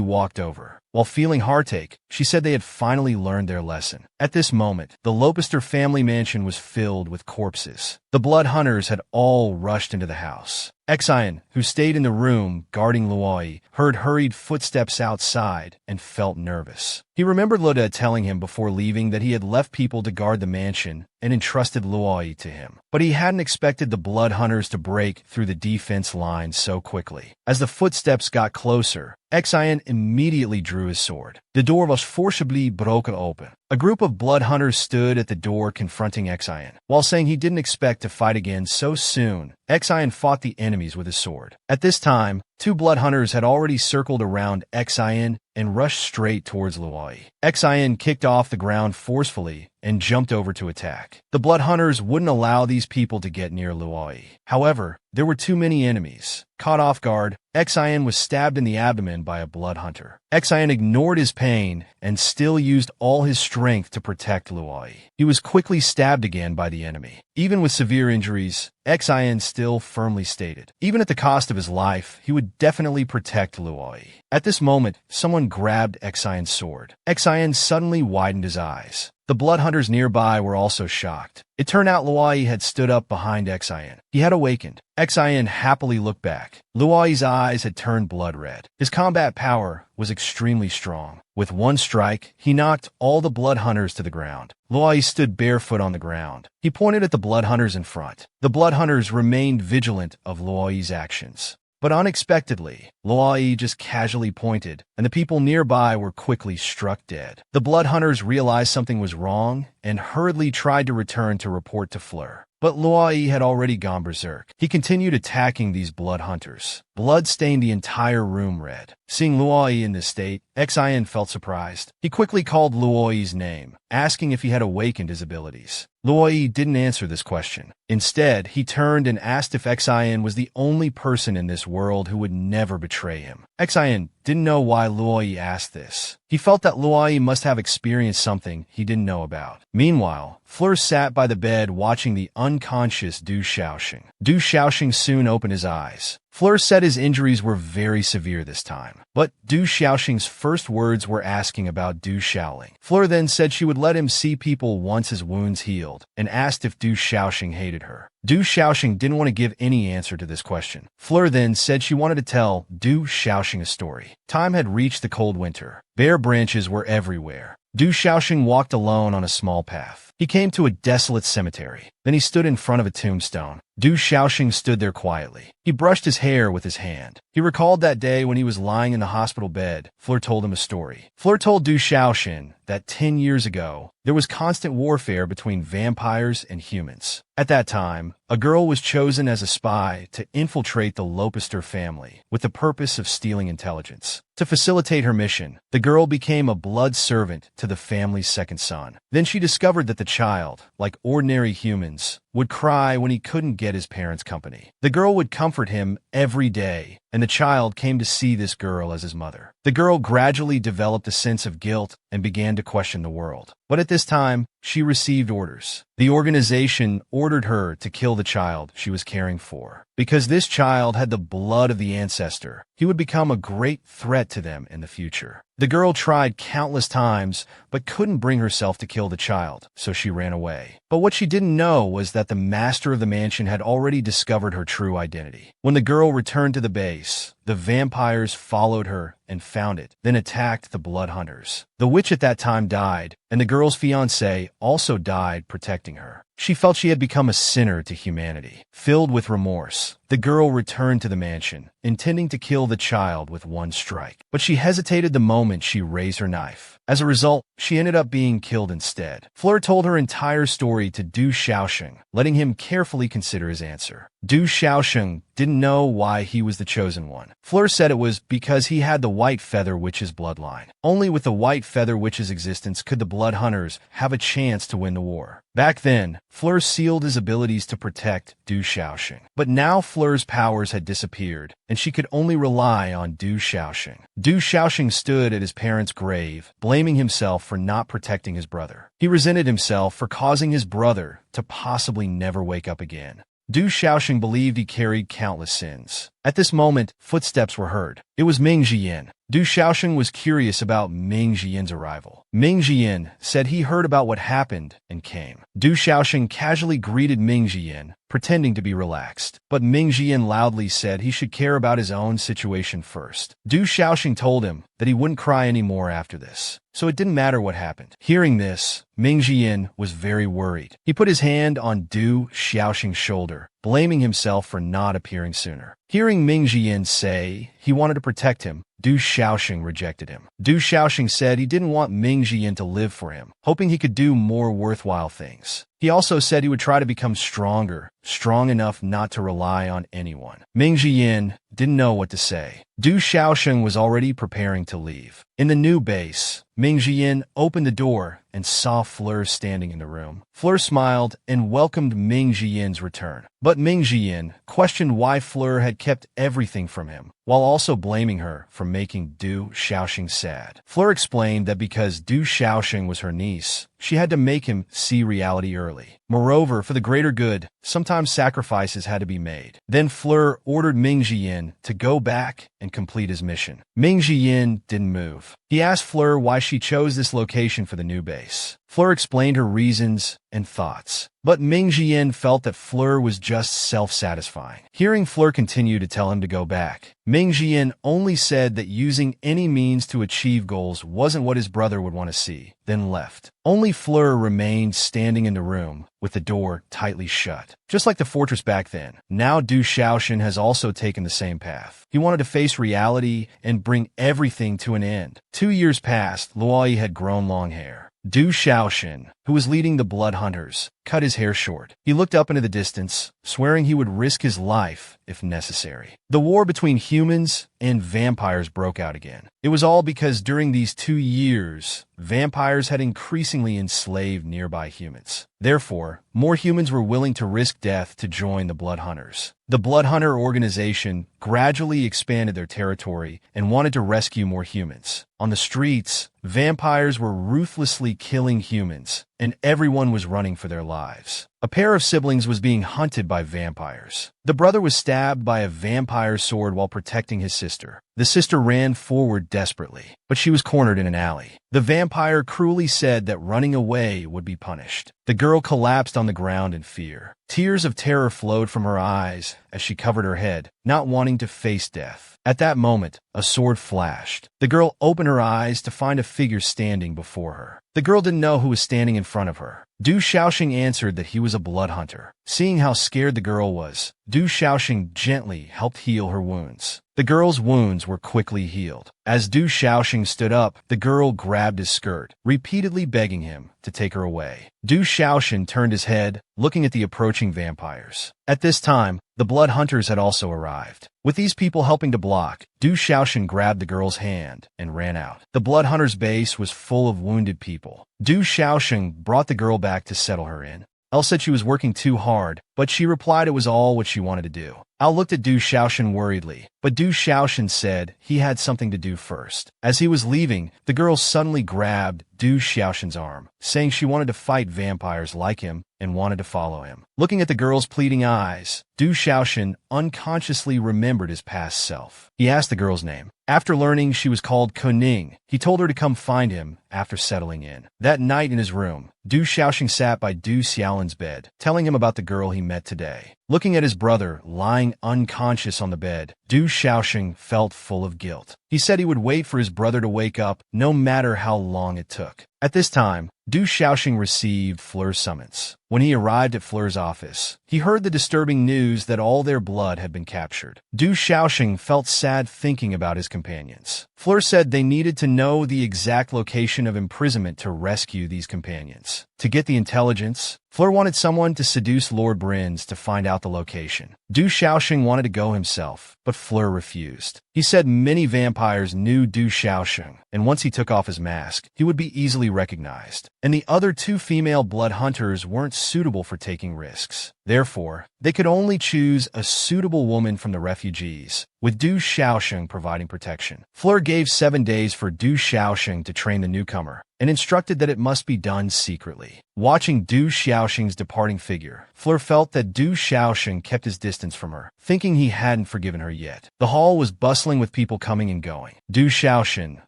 walked over. While feeling heartache, she said they had finally learned their lesson. At this moment, the Lopister family mansion was filled with corpses. The blood hunters had all rushed into the house. Xian, who stayed in the room guarding Luoi, heard hurried footsteps outside and felt nervous. He remembered Luda telling him before leaving that he had left people to guard the mansion and entrusted Luoi to him. But he hadn't expected the blood hunters to break through the defense line so quickly. As the footsteps got closer, Xian immediately drew his sword. The door was forcibly broken open. A group of blood hunters stood at the door confronting Xian. While saying he didn't expect to fight again so soon, Xian fought the enemies with his sword. At this time, 2 blood hunters had already circled around Xian and rushed straight towards Luoi. Xian kicked off the ground forcefully and jumped over to attack. The blood hunters wouldn't allow these people to get near Luoi. However, there were too many enemies. Caught off guard, Xian was stabbed in the abdomen by a blood hunter. Xian ignored his pain and still used all his strength to protect Luoi. He was quickly stabbed again by the enemy. Even with severe injuries, Xian still firmly stated, even at the cost of his life, he would definitely protect Luoi. At this moment, someone grabbed Xian's sword. Xian suddenly widened his eyes. The blood hunters nearby were also shocked. It turned out Luoi had stood up behind Xian. He had awakened. Xian happily looked back. Luoi's eyes had turned blood red. His combat power was extremely strong. With one strike, he knocked all the blood hunters to the ground. Luoi stood barefoot on the ground. He pointed at the blood hunters in front. The blood hunters remained vigilant of Luoi's actions. But unexpectedly, Luoi just casually pointed, and the people nearby were quickly struck dead. The blood hunters realized something was wrong and hurriedly tried to return to report to Fleur. But Luoi had already gone berserk. He continued attacking these blood hunters. Blood stained the entire room red. Seeing Luoi in this state, Xian felt surprised. He quickly called Luoi's name, asking if he had awakened his abilities. Luoi didn't answer this question. Instead, he turned and asked if Xian was the only person in this world who would never betray him. Xian didn't know why Luoi asked this. He felt that Luoi must have experienced something he didn't know about. Meanwhile, Fleur sat by the bed watching the unconscious Du Shaoxing. Du Shaoxing soon opened his eyes. Fleur said his injuries were very severe this time, but Du Shaoxing's first words were asking about Du Shaoling. Fleur then said she would let him see people once his wounds healed, and asked if Du Shaoxing hated her. Du Shaoxing didn't want to give any answer to this question. Fleur then said she wanted to tell Du Shaoxing a story. Time had reached the cold winter. Bare branches were everywhere. Du Shaoxing walked alone on a small path. He came to a desolate cemetery. Then he stood in front of a tombstone. Du Shaoxing stood there quietly. He brushed his hair with his hand. He recalled that day when he was lying in the hospital bed. Fleur told him a story. Fleur told Du Shaoxing that 10 years ago, there was constant warfare between vampires and humans. At that time, a girl was chosen as a spy to infiltrate the Lopister family with the purpose of stealing intelligence. To facilitate her mission, the girl became a blood servant to the family's second son. Then she discovered that the child, like ordinary humans, would cry when he couldn't get his parents' company. The girl would comfort him every day, and the child came to see this girl as his mother. The girl gradually developed a sense of guilt and began to question the world. But at this time, she received orders. The organization ordered her to kill the child she was caring for. Because this child had the blood of the ancestor, he would become a great threat to them in the future. The girl tried countless times, but couldn't bring herself to kill the child, so she ran away. But what she didn't know was that the master of the mansion had already discovered her true identity. When the girl returned to the base, the vampires followed her and found it, then attacked the blood hunters. The witch at that time died, and the girl's fiancé also died protecting her. She felt she had become a sinner to humanity. Filled with remorse, the girl returned to the mansion, intending to kill the child with one strike. But she hesitated the moment she raised her knife. As a result, she ended up being killed instead. Fleur told her entire story to Du Xiaosheng, letting him carefully consider his answer. Du Xiaosheng didn't know why he was the chosen one. Fleur said it was because he had the White Feather Witch's bloodline. Only with the White Feather Witch's existence could the Blood Hunters have a chance to win the war. Back then, Fleur sealed his abilities to protect Du Xiaosheng. But now Fleur's powers had disappeared, and she could only rely on Du Xiaosheng. Du Xiaosheng stood at his parents' grave, blaming himself for not protecting his brother. He resented himself for causing his brother to possibly never wake up again. Du Xiaosheng believed he carried countless sins. At this moment, footsteps were heard. It was Ming Jian. Du Xiaosheng was curious about Ming Jian's arrival. Ming Jian said he heard about what happened and came. Du Xiaosheng casually greeted Ming Jian, pretending to be relaxed. But Ming Jian loudly said he should care about his own situation first. Du Xiaosheng told him that he wouldn't cry anymore after this, so it didn't matter what happened. Hearing this, Ming Jian was very worried. He put his hand on Du Xiaosheng's shoulder, blaming himself for not appearing sooner. Hearing Ming Jian say he wanted to protect him, Du Xiaosheng rejected him. Du Xiaosheng said he didn't want Ming Jian to live for him, hoping he could do more worthwhile things. He also said he would try to become stronger, strong enough not to rely on anyone. Ming Jian didn't know what to say. Du Xiaosheng was already preparing to leave. In the new base, Ming Jian opened the door and saw Fleur standing in the room. Fleur smiled and welcomed Ming Jian's return. But Ming Jian questioned why Fleur had kept everything from him, while also blaming her for making Du Xiaosheng sad. Fleur explained that because Du Xiaosheng was her niece, she had to make him see reality early. Moreover, for the greater good, sometimes sacrifices had to be made. Then Fleur ordered Ming Jian to go back and complete his mission. Ming Jian didn't move. He asked Fleur why she chose this location for the new base. Fleur explained her reasons and thoughts. But Ming Jian felt that Fleur was just self-satisfying. Hearing Fleur continue to tell him to go back, Ming Jian only said that using any means to achieve goals wasn't what his brother would want to see, then left. Only Fleur remained standing in the room, with the door tightly shut. Just like the fortress back then, now Du Xiaosheng has also taken the same path. He wanted to face reality and bring everything to an end. 2 years passed, Luoyi had grown long hair. Du Xiaosheng, who was leading the blood hunters, cut his hair short. He looked up into the distance, swearing he would risk his life if necessary. The war between humans and vampires broke out again. It was all because during these 2 years, vampires had increasingly enslaved nearby humans. Therefore, more humans were willing to risk death to join the blood hunters. The Blood Hunter organization gradually expanded their territory and wanted to rescue more humans. On the streets, vampires were ruthlessly killing humans, and everyone was running for their lives. A pair of siblings was being hunted by vampires. The brother was stabbed by a vampire sword while protecting his sister. The sister ran forward desperately, but she was cornered in an alley. The vampire cruelly said that running away would be punished. The girl collapsed on the ground in fear. Tears of terror flowed from her eyes as she covered her head, not wanting to face death. At that moment, a sword flashed. The girl opened her eyes to find a figure standing before her. The girl didn't know who was standing in front of her. Du Xiaosheng answered that he was a blood hunter. Seeing how scared the girl was, Du Xiaosheng gently helped heal her wounds. The girl's wounds were quickly healed. As Du Xiaosheng stood up, the girl grabbed his skirt, repeatedly begging him to take her away. Du Xiaosheng turned his head, looking at the approaching vampires. At this time, the blood hunters had also arrived. With these people helping to block, Du Xiaosheng grabbed the girl's hand and ran out. The blood hunters' base was full of wounded people. Du Xiaosheng brought the girl back to settle her in. Elle said she was working too hard, but she replied it was all what she wanted to do. Al looked at Du Xiaosheng worriedly, but Du Xiaosheng said he had something to do first. As he was leaving, the girl suddenly grabbed Du Xiaosheng's arm, saying she wanted to fight vampires like him and wanted to follow him. Looking at the girl's pleading eyes, Du Xiaosheng unconsciously remembered his past self. He asked the girl's name. After learning she was called Koning, he told her to come find him after settling in. That night in his room, Du Xiaosheng sat by Du Xiaolin's bed, telling him about the girl he met today. Looking at his brother lying unconscious on the bed, Du Xiaoxing felt full of guilt. He said he would wait for his brother to wake up, no matter how long it took. At this time, Du Xiaoxing received Fleur's summons. When he arrived at Fleur's office, he heard the disturbing news that all their blood had been captured. Du Xiaoxing felt sad thinking about his companions. Fleur said they needed to know the exact location of imprisonment to rescue these companions. To get the intelligence, Fleur wanted someone to seduce Lord Brins to find out the location. Du Xiaoxing wanted to go himself, but Fleur refused. He said many vampires knew Du Xiaoxing, and once he took off his mask, he would be easily recognized. And the other two female blood hunters weren't suitable for taking risks. Therefore, they could only choose a suitable woman from the refugees, with Du Xiaoxing providing protection. Fleur gave 7 days for Du Xiaoxing to train the newcomer, and instructed that it must be done secretly. Watching Du Xiaoxing's departing figure, Fleur felt that Du Xiaoxing kept his distance from her, thinking he hadn't forgiven her yet. The hall was bustling with people coming and going. Du Xiaoxing,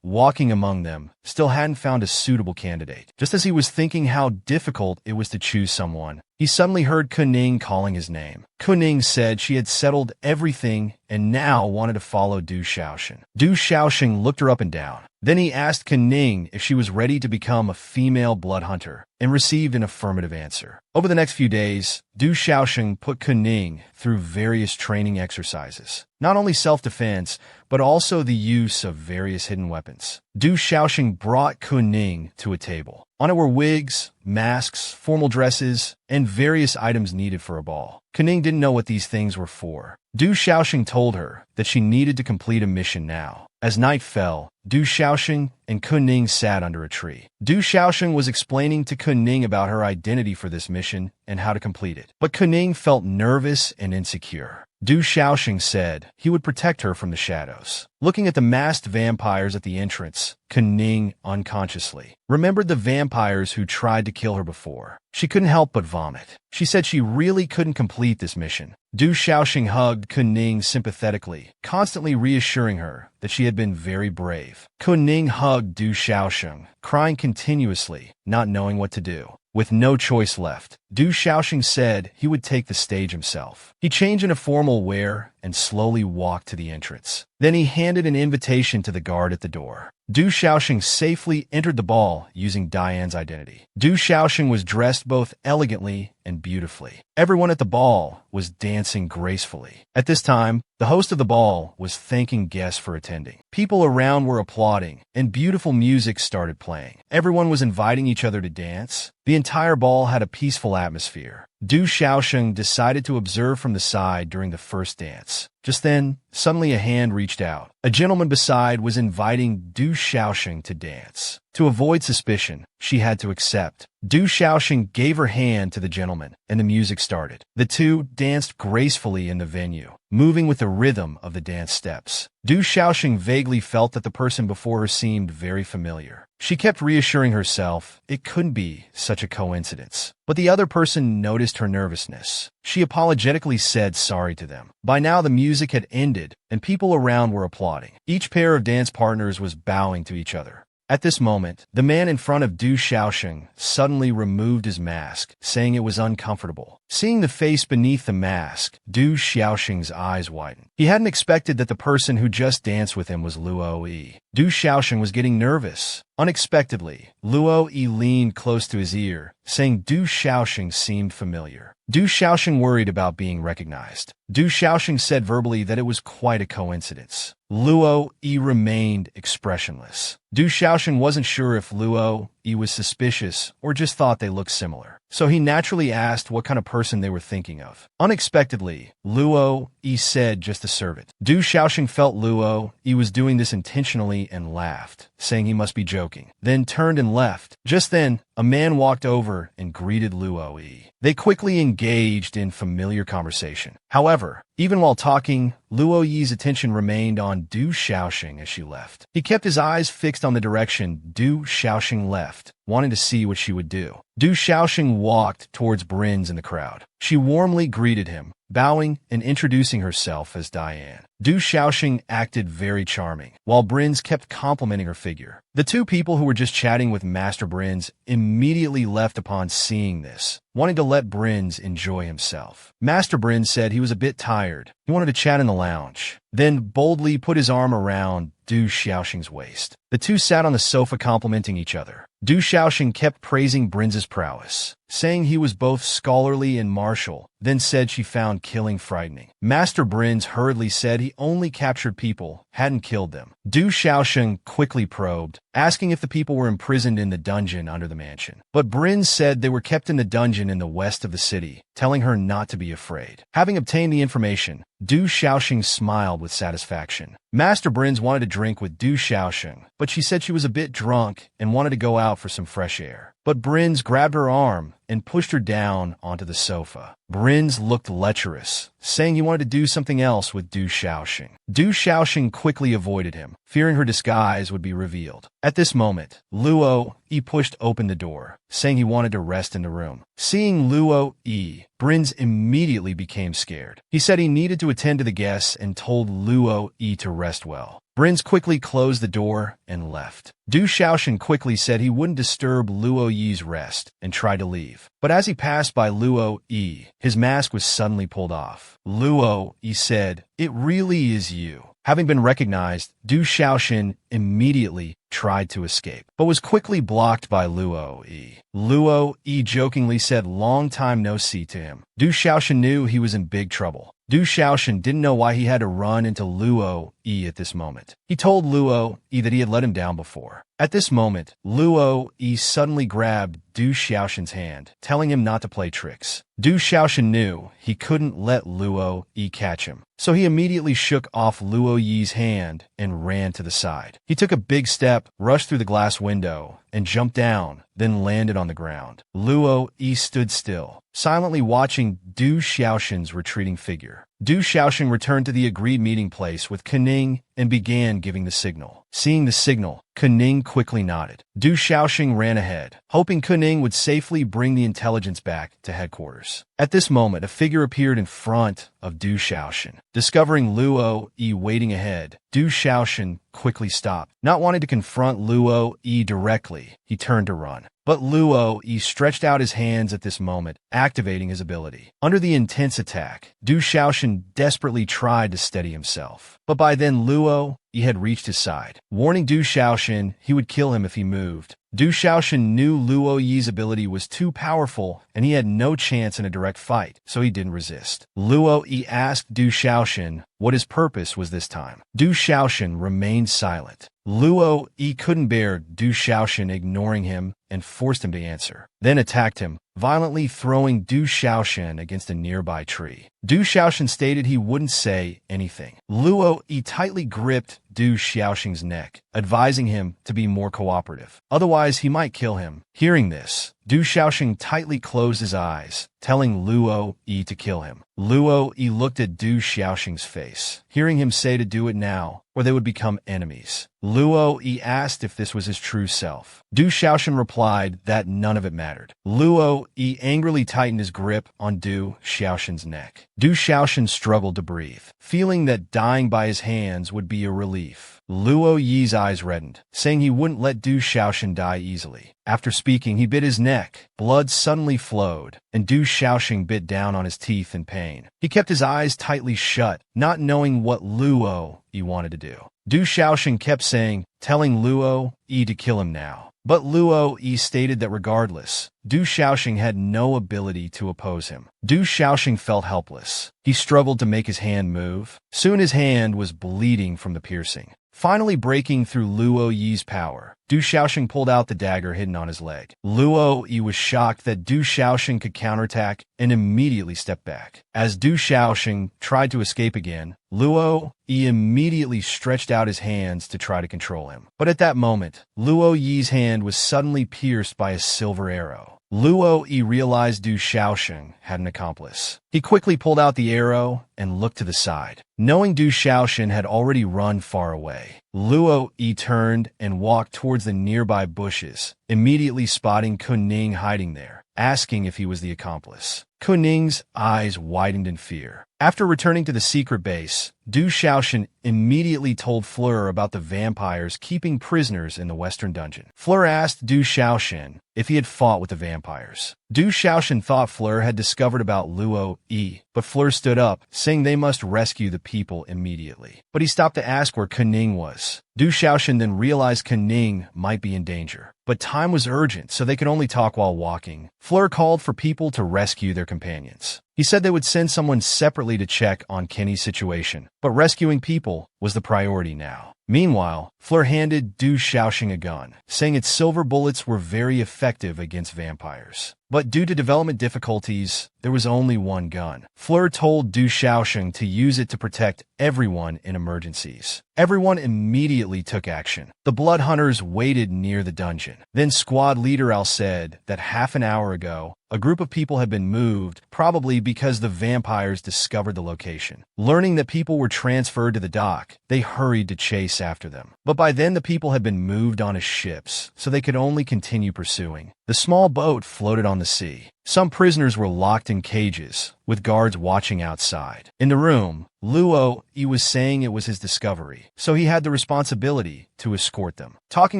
walking among them, still hadn't found a suitable candidate. Just as he was thinking how difficult it was to choose someone, he suddenly heard Kuning calling his name. Kuning said she had settled everything and now wanted to follow Du Xiaoxing. Du Xiaoxing looked her up and down. Then he asked Kuning if she was ready to become a female blood hunter, and received an affirmative answer. Over the next few days, Du Xiaoxing put Kuning through various training exercises. Not only self-defense, but also the use of various hidden weapons. Du Xiaoxing brought Kuning to a table. On it were wigs, masks, formal dresses, and various items needed for a ball. Kuning didn't know what these things were for. Du Xiaoxing told her that she needed to complete a mission now. As night fell, Du Xiaoxing and Kuning sat under a tree. Du Xiaoxing was explaining to Kuning about her identity for this mission and how to complete it. But Kuning felt nervous and insecure. Du Xiaoxing said he would protect her from the shadows. Looking at the masked vampires at the entrance, Kuning unconsciously remembered the vampires who tried to kill her before. She couldn't help but vomit. She said she really couldn't complete this mission. Du Xiaoxing hugged Kuning sympathetically, constantly reassuring her that she had been very brave. Kuning hugged Du Xiaoxing, crying continuously, not knowing what to do. With no choice left, Du Xiaoxing said he would take the stage himself. He changed into formal wear and slowly walked to the entrance. Then he handed an invitation to the guard at the door. Du Xiaoxing safely entered the ball using Diane's identity. Du Xiaoxing was dressed both elegantly and beautifully. Everyone at the ball was dancing gracefully. At this time, the host of the ball was thanking guests for attending. People around were applauding, and beautiful music started playing. Everyone was inviting each other to dance. The entire ball had a peaceful atmosphere. Du Xiaoxing decided to observe from the side during the first dance. Just then, suddenly a hand reached out. A gentleman beside was inviting Du Xiaoxing to dance. To avoid suspicion, she had to accept. Du Xiaoxing gave her hand to the gentleman, and the music started. The two danced gracefully in the venue, moving with the rhythm of the dance steps. Du Xiaoxing vaguely felt that the person before her seemed very familiar. She kept reassuring herself it couldn't be such a coincidence. But the other person noticed her nervousness. She apologetically said sorry to them. By now the music had ended, and people around were applauding. Each pair of dance partners was bowing to each other. At this moment, the man in front of Du Xiaoxing suddenly removed his mask, saying it was uncomfortable. Seeing the face beneath the mask, Du Xiaoxing's eyes widened. He hadn't expected that the person who just danced with him was Luo Yi. Du Xiaoxing was getting nervous. Unexpectedly, Luo Yi leaned close to his ear, saying Du Xiaoxing seemed familiar. Du Xiaoxing worried about being recognized. Du Xiaoxing said verbally that it was quite a coincidence. Luo Yi remained expressionless. Du Xiaoxing wasn't sure if Luo Yi was suspicious or just thought they looked similar. So he naturally asked what kind of person they were thinking of. Unexpectedly, Luo Yi said just to serve it. Du Xiaoxing felt Luo Yi was doing this intentionally and laughed, saying he must be joking, then turned and left. Just then, a man walked over and greeted Luo Yi. They quickly engaged in familiar conversation. However, even while talking, Luo Yi's attention remained on Du Xiaoxing as she left. He kept his eyes fixed on the direction Du Xiaoxing left, wanting to see what she would do. Du Xiaoxing walked towards Brins in the crowd. She warmly greeted him, bowing and introducing herself as Diane. Du Xiaoxing acted very charming, while Brins kept complimenting her figure. The two people who were just chatting with Master Brins immediately left upon seeing this, wanting to let Brins enjoy himself. Master Brins said he was a bit tired. He wanted to chat in the lounge, then boldly put his arm around Du Xiaoxing's waist. The two sat on the sofa complimenting each other. Du Xiaoxing kept praising Brins's prowess, saying he was both scholarly and martial, then said she found killing frightening. Master Brins hurriedly said he only captured people, hadn't killed them. Du Xiaoxing quickly probed, asking if the people were imprisoned in the dungeon under the mansion. But Brins said they were kept in the dungeon in the west of the city, telling her not to be afraid. Having obtained the information, Du Xiaoxing smiled with satisfaction. Master Brins wanted to drink with Du Xiaoxing, but she said she was a bit drunk and wanted to go out for some fresh air. But Brins grabbed her arm and pushed her down onto the sofa. Brins looked lecherous, saying he wanted to do something else with Du Xiaoxing. Du Xiaoxing quickly avoided him, fearing her disguise would be revealed. At this moment, Luo Yi pushed open the door, saying he wanted to rest in the room. Seeing Luo Yi, Brins immediately became scared. He said he needed to attend to the guests and told Luo Yi to rest well. Brins quickly closed the door and left. Du Xiaoxing quickly said he wouldn't disturb Luo Yi's rest and tried to leave. But as he passed by Luo Yi, his mask was suddenly pulled off. Luo Yi said, "It really is you." Having been recognized, Du Xiaoxing immediately tried to escape, but was quickly blocked by Luo Yi. Luo Yi jokingly said long time no see to him. Du Xiaoxing knew he was in big trouble. Du Xiaoxing didn't know why he had to run into Luo Yi at this moment. He told Luo Yi that he had let him down before. At this moment, Luo Yi suddenly grabbed Du Xiaoxing's hand, telling him not to play tricks. Du Xiaoxing knew he couldn't let Luo Yi catch him, so he immediately shook off Luo Yi's hand and ran to the side. He took a big step, rushed through the glass window, and jumped down, then landed on the ground. Luo Yi stood still, silently watching Du Xiaoxing's retreating figure. Du Xiaoxing returned to the agreed meeting place with Kening and began giving the signal. Seeing the signal, Kening quickly nodded. Du Xiaoxing ran ahead, hoping Kening would safely bring the intelligence back to headquarters. At this moment, a figure appeared in front of Du Xiaoxing. Discovering Luo Yi waiting ahead, Du Xiaoxing quickly stopped. Not wanting to confront Luo Yi directly, he turned to run. But Luo Yi stretched out his hands at this moment, activating his ability. Under the intense attack, Du Xiaoxing desperately tried to steady himself. But by then Luo Yi had reached his side, warning Du Xiaoxing he would kill him if he moved. Du Xiaoxing knew Luo Yi's ability was too powerful and he had no chance in a direct fight, so he didn't resist. Luo Yi asked Du Xiaoxing what his purpose was this time. Du Xiaoxing remained silent. Luo Yi couldn't bear Du Xiaoxing ignoring him and forced him to answer, then attacked him, violently throwing Du Xiaoxing against a nearby tree. Du Xiaoxing stated he wouldn't say anything. Luo Yi tightly gripped Du Xiaoxing's neck, advising him to be more cooperative. Otherwise, he might kill him. Hearing this, Du Xiaoxing tightly closed his eyes, telling Luo Yi to kill him. Luo Yi looked at Du Xiaoxing's face, hearing him say to do it now, or they would become enemies. Luo Yi asked if this was his true self. Du Xiaoxing replied that none of it mattered. Luo Yi angrily tightened his grip on Du Xiaoxing's neck. Du Xiaoxing struggled to breathe, feeling that dying by his hands would be a relief. Luo Yi's eyes reddened, saying he wouldn't let Du Xiaoxing die easily. After speaking, he bit his neck. Blood suddenly flowed, and Du Xiaoxing bit down on his teeth in pain. He kept his eyes tightly shut, not knowing what Luo Yi wanted to do. Du Xiaoxing kept saying, telling Luo Yi to kill him now. But Luo Yi stated that regardless, Du Xiaoxing had no ability to oppose him. Du Xiaoxing felt helpless. He struggled to make his hand move. Soon his hand was bleeding from the piercing. Finally breaking through Luo Yi's power, Du Xiaoxing pulled out the dagger hidden on his leg. Luo Yi was shocked that Du Xiaoxing could counterattack and immediately stepped back. As Du Xiaoxing tried to escape again, Luo Yi immediately stretched out his hands to try to control him. But at that moment, Luo Yi's hand was suddenly pierced by a silver arrow. Luo Yi realized Du Xiaoxing had an accomplice. He quickly pulled out the arrow and looked to the side. Knowing Du Xiaoxing had already run far away, Luo Yi turned and walked towards the nearby bushes, immediately spotting Kening hiding there. asking if he was the accomplice. Kuning's eyes widened in fear. After returning to the secret base, Du Xiaoshan immediately told Fleur about the vampires keeping prisoners in the western dungeon. Fleur asked Du Xiaoshan if he had fought with the vampires. Du Xiaoshan thought Fleur had discovered about Luo Yi, but Fleur stood up, saying they must rescue the people immediately. But he stopped to ask where Kuning was. Du Xiaoshan then realized Kuning might be in danger. But time was urgent, so they could only talk while walking. Fleur called for people to rescue their companions. He said they would send someone separately to check on Kenny's situation, but rescuing people was the priority now. Meanwhile, Fleur handed Du Xiaoshan a gun, saying its silver bullets were very effective against vampires. But due to development difficulties, there was only one gun. Fleur told Du Xiaoshan to use it to protect everyone in emergencies. Everyone immediately took action. The blood hunters waited near the dungeon. Then squad leader Al said that half an hour ago, a group of people had been moved, probably because the vampires discovered the location. Learning that people were transferred to the dock, they hurried to chase after them. But by then the people had been moved onto ships, so they could only continue pursuing. The small boat floated on the sea. Some prisoners were locked in cages, with guards watching outside. In the room, Luo Yi was saying it was his discovery, so he had the responsibility to escort them, talking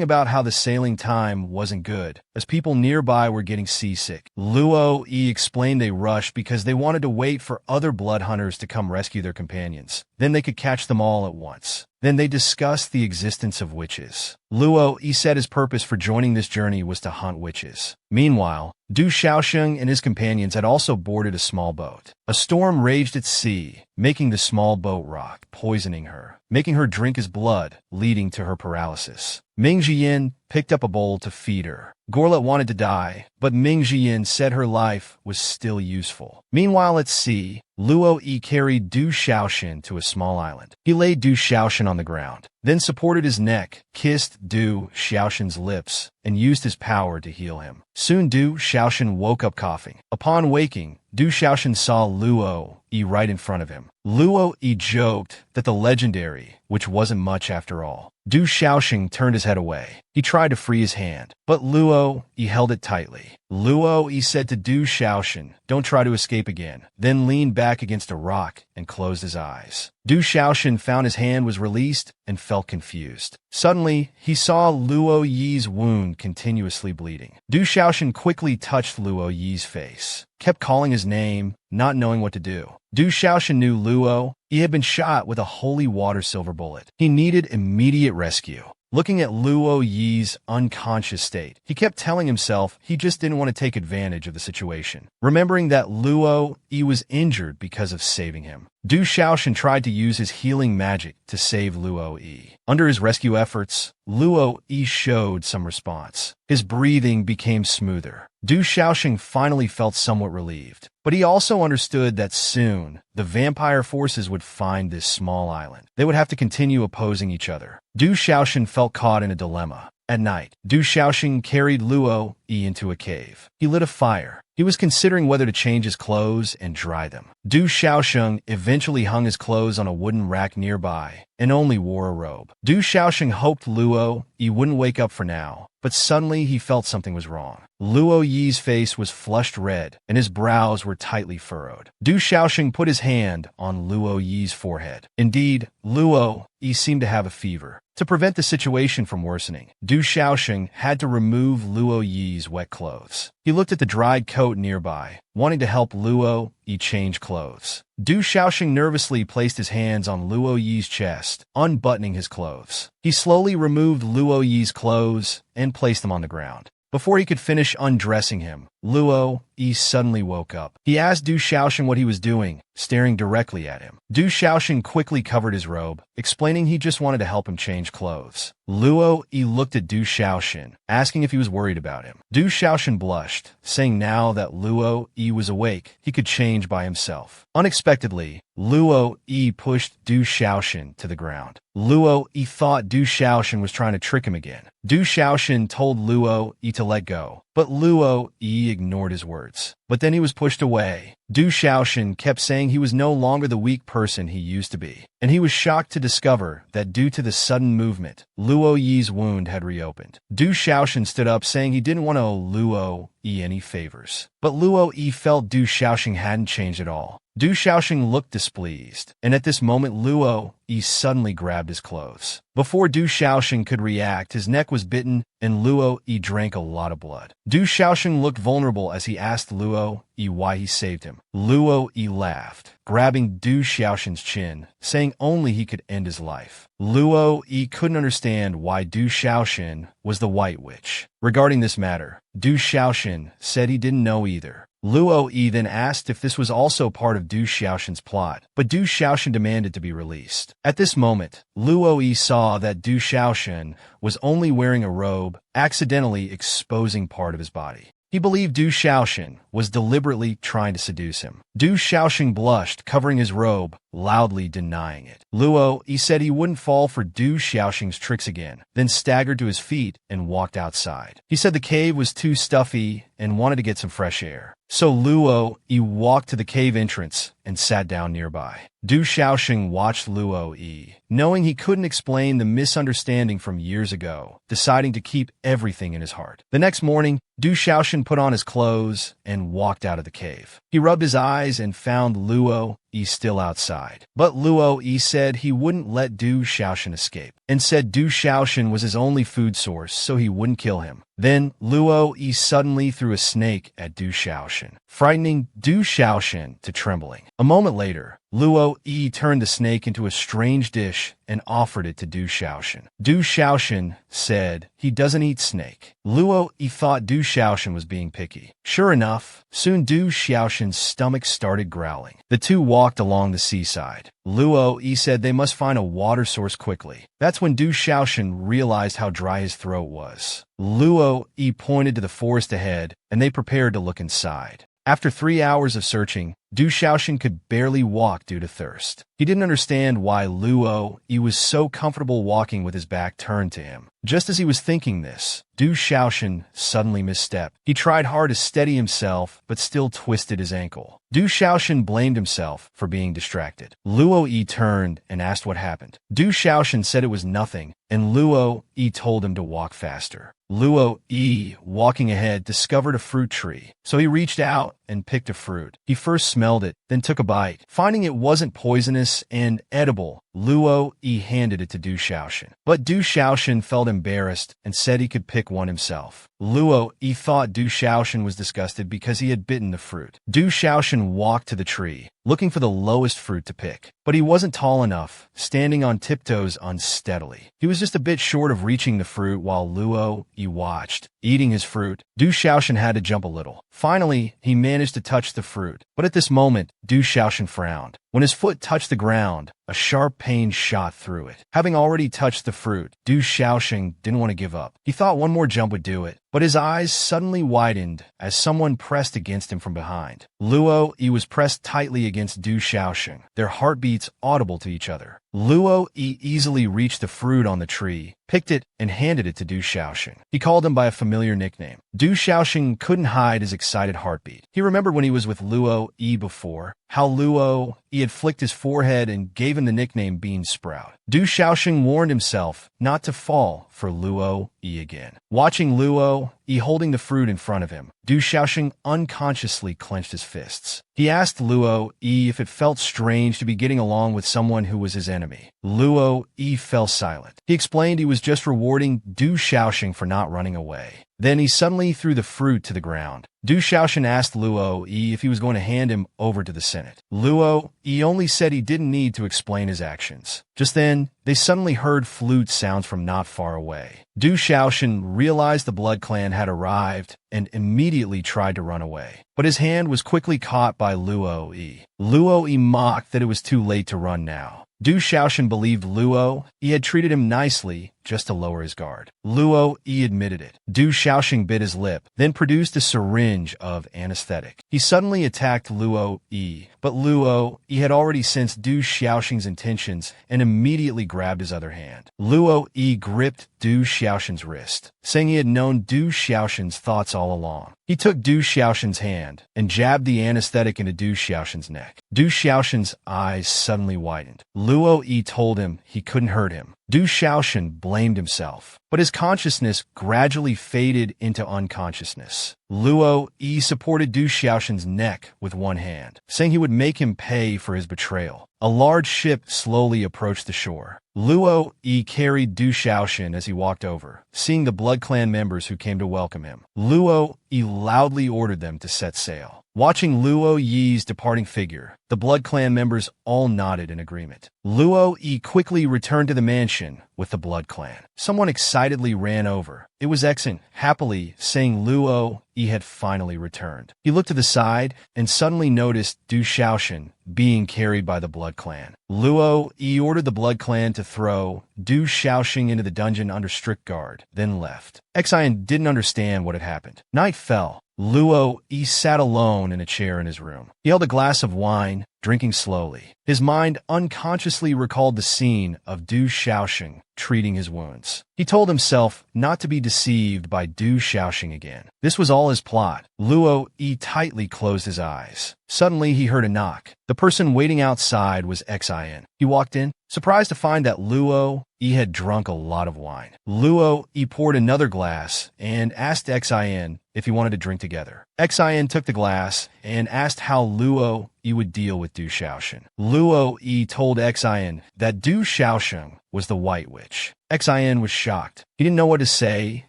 about how the sailing time wasn't good, as people nearby were getting seasick. Luo Yi explained they rushed because they wanted to wait for other blood hunters to come rescue their companions. Then they could catch them all at once. Then they discussed the existence of witches. Luo Yi said his purpose for joining this journey was to hunt witches. Meanwhile, Du Xiaoshan and his companions had also boarded a small boat. A storm raged at sea, making the small boat rock, poisoning her, making her drink his blood, leading to her paralysis. Ming Jian picked up a bowl to feed her. Gorlet wanted to die, but Ming Jian said her life was still useful. Meanwhile at sea, Luo Yi carried Du Xiaoshan to a small island. He laid Du Xiaoshan on the ground, then supported his neck, kissed Du Xiaoshan's lips, and used his power to heal him. Soon Du Xiaoshan woke up coughing. Upon waking, Du Xiaoshan saw Luo Yi right in front of him. Luo Yi joked that the legendary, which wasn't much after all. Du Xiaoshan turned his head away. He tried to free his hand, but Luo Yi held it tightly. Luo Yi said to Du Xiaoshan, "Don't try to escape again," then leaned back against a rock and closed his eyes. Du Xiaoshan found his hand was released and felt confused. Suddenly, he saw Luo Yi's wound continuously bleeding. Du Xiaoshan quickly touched Luo Yi's face, kept calling his name, not knowing what to do. Du Xiaoshan knew Luo Yi had been shot with a holy water silver bullet. He needed immediate rescue. Looking at Luo Yi's unconscious state, he kept telling himself he just didn't want to take advantage of the situation, remembering that Luo Yi was injured because of saving him. Du Xiaoshan tried to use his healing magic to save Luo Yi. Under his rescue efforts, Luo Yi showed some response. His breathing became smoother. Du Xiaoshan finally felt somewhat relieved. But he also understood that soon, the vampire forces would find this small island. They would have to continue opposing each other. Du Xiaoshan felt caught in a dilemma. At night, Du Xiaoshan carried Luo Yi into a cave. He lit a fire. He was considering whether to change his clothes and dry them. Du Xiaoshan eventually hung his clothes on a wooden rack nearby and only wore a robe. Du Xiaoshan hoped Luo Yi wouldn't wake up for now, but suddenly he felt something was wrong. Luo Yi's face was flushed red, and his brows were tightly furrowed. Du Xiaoshan put his hand on Luo Yi's forehead. Indeed, Luo Yi seemed to have a fever. To prevent the situation from worsening, Du Xiaoshan had to remove Luo Yi's wet clothes. He looked at the dried coat nearby, wanting to help Luo Yi change clothes. Du Xiaoshan nervously placed his hands on Luo Yi's chest, unbuttoning his clothes. He slowly removed Luo Yi's clothes and placed them on the ground. Before he could finish undressing him, Luo Yi suddenly woke up. He asked Du Xiaoshan what he was doing, staring directly at him. Du Xiaoshan quickly covered his robe, explaining he just wanted to help him change clothes. Luo Yi looked at Du Xiaoshan, asking if he was worried about him. Du Xiaoshan blushed, saying now that Luo Yi was awake, he could change by himself. Unexpectedly, Luo Yi pushed Du Xiaoshan to the ground. Luo Yi thought Du Xiaoshan was trying to trick him again. Du Xiaoshan told Luo Yi to let go, but Luo Yi ignored his words. but then he was pushed away. Du Xiaoshan kept saying he was no longer the weak person he used to be, and he was shocked to discover that due to the sudden movement, Luo Yi's wound had reopened. Du Xiaoshan stood up saying he didn't want to owe Luo Yi any favors, but Luo Yi felt Du Xiaoshan hadn't changed at all. Du Xiaoshan looked displeased, and at this moment Luo Yi suddenly grabbed his clothes. Before Du Xiaoshan could react, his neck was bitten and Luo Yi drank a lot of blood. Du Xiaoshan looked vulnerable as he asked Luo Yi why he saved him. Luo Yi laughed, grabbing Du Xiaoshan's chin, saying only he could end his life. Luo Yi couldn't understand why Du Xiaoshan was the White Witch. Regarding this matter, Du Xiaoshan said he didn't know either. Luo Yi then asked if this was also part of Du Xiaoshan's plot, but Du Xiaoshan demanded to be released. At this moment, Luo Yi saw that Du Xiaoshan was only wearing a robe, accidentally exposing part of his body. He believed Du Xiaoshan was deliberately trying to seduce him. Du Xiaoshan blushed, covering his robe, loudly denying it. Luo Yi said he wouldn't fall for Du Xiaoshan's tricks again, then staggered to his feet and walked outside. He said the cave was too stuffy and wanted to get some fresh air. So Luo Yi walked to the cave entrance and sat down nearby. Du Xiaoshan watched Luo Yi, knowing he couldn't explain the misunderstanding from years ago, deciding to keep everything in his heart. The next morning, Du Xiaoshan put on his clothes and walked out of the cave. He rubbed his eyes and found Luo Yi still outside. But Luo Yi said he wouldn't let Du Xiaoshan escape, and said Du Xiaoshan was his only food source, so he wouldn't kill him. Then Luo Yi suddenly threw a snake at Du Xiaoshan, frightening Du Xiaoshan to trembling. A moment later, Luo Yi turned the snake into a strange dish and offered it to Du Xiaoshan. Du Xiaoshan said he doesn't eat snake. Luo Yi thought Du Xiaoshan was being picky. Sure enough, soon Du Xiaoshan's stomach started growling. The two walked along the seaside. Luo Yi said they must find a water source quickly. That's when Du Xiaoshan realized how dry his throat was. Luo Yi pointed to the forest ahead, and they prepared to look inside. After 3 hours of searching, Du Xiaoshan could barely walk due to thirst. He didn't understand why Luo Yi was so comfortable walking with his back turned to him. Just as he was thinking this, Du Xiaoshan suddenly misstepped. He tried hard to steady himself, but still twisted his ankle. Du Xiaoshan blamed himself for being distracted. Luo Yi turned and asked what happened. Du Xiaoshan said it was nothing, and Luo Yi told him to walk faster. Luo Yi, walking ahead, discovered a fruit tree, so he reached out and picked a fruit. He first smelled it, then took a bite. Finding it wasn't poisonous and edible, Luo Yi handed it to Du Xiaoshan. But Du Xiaoshan felt embarrassed and said he could pick one himself. Luo Yi thought Du Xiaoshan was disgusted because he had bitten the fruit. Du Xiaoshan walked to the tree, looking for the lowest fruit to pick. But he wasn't tall enough, standing on tiptoes unsteadily. He was just a bit short of reaching the fruit while Luo Yi watched. Eating his fruit, Du Xiaoshan had to jump a little. Finally, he managed to touch the fruit. But at this moment, Du Xiaoshan frowned. When his foot touched the ground, a sharp pain shot through it. Having already touched the fruit, Du Xiaoshan didn't want to give up. He thought one more jump would do it, but his eyes suddenly widened as someone pressed against him from behind. Luo Yi was pressed tightly against Du Xiaoshan, their heartbeats audible to each other. Luo Yi easily reached the fruit on the tree, picked it, and handed it to Du Xiaoshan. He called him by a familiar nickname. Du Xiaoshan couldn't hide his excited heartbeat. He remembered when he was with Luo Yi before, how Luo Yi had flicked his forehead and gave him the nickname Bean Sprout. Du Xiaoshan warned himself not to fall for Luo Yi again. Watching Luo Yi holding the fruit in front of him, Du Xiaoshan unconsciously clenched his fists. He asked Luo Yi if it felt strange to be getting along with someone who was his enemy. Luo Yi fell silent. He explained he was just rewarding Du Xiaoshan for not running away. Then he suddenly threw the fruit to the ground. Du Xiaoshan asked Luo Yi if he was going to hand him over to the Senate. Luo Yi only said he didn't need to explain his actions. Just then, they suddenly heard flute sounds from not far away. Du Xiaoshan realized the Blood Clan had arrived and immediately tried to run away. But his hand was quickly caught by Luo Yi. Luo Yi mocked that it was too late to run now. Du Xiaoshan believed Luo Yi had treated him nicely just to lower his guard. Luo Yi admitted it. Du Xiaoxing bit his lip, then produced a syringe of anesthetic. He suddenly attacked Luo Yi, but Luo Yi had already sensed Du Xiaoxing's intentions and immediately grabbed his other hand. Luo Yi gripped Du Xiaoxing's wrist, saying he had known Du Xiaoxing's thoughts all along. He took Du Xiaoxing's hand and jabbed the anesthetic into Du Xiaoxing's neck. Du Xiaoxing's eyes suddenly widened. Luo Yi told him he couldn't hurt him. Du Xiaoxing blamed himself, but his consciousness gradually faded into unconsciousness. Luo Yi supported Du Xiaoxing's neck with one hand, saying he would make him pay for his betrayal. A large ship slowly approached the shore. Luo Yi carried Du Xiaoxing as he walked over, seeing the Blood Clan members who came to welcome him. Luo Yi loudly ordered them to set sail. Watching Luo Yi's departing figure, the Blood Clan members all nodded in agreement. Luo Yi quickly returned to the mansion with the Blood Clan. Someone excitedly ran over. It was Exin, happily saying Luo Yi had finally returned. He looked to the side and suddenly noticed Du Xiaoxing being carried by the Blood Clan. Luo Yi ordered the Blood Clan to throw Du Xiaoxing into the dungeon under strict guard, then left. Exin didn't understand what had happened. Night fell. Luo Yi sat alone in a chair in his room. He held a glass of wine, drinking slowly. His mind unconsciously recalled the scene of Du Xiaoxing treating his wounds. He told himself not to be deceived by Du Xiaoxing again. This was all his plot. Luo Yi tightly closed his eyes. Suddenly, he heard a knock. The person waiting outside was Xin. He walked in, surprised to find that Luo Yi had drunk a lot of wine. Luo Yi poured another glass and asked Xin if he wanted to drink together. Xin took the glass and asked how Luo Yi would deal with Du Xiaoxing. Luo Yi told Xin that Du Xiaoxing was the White Witch. Xin was shocked. He didn't know what to say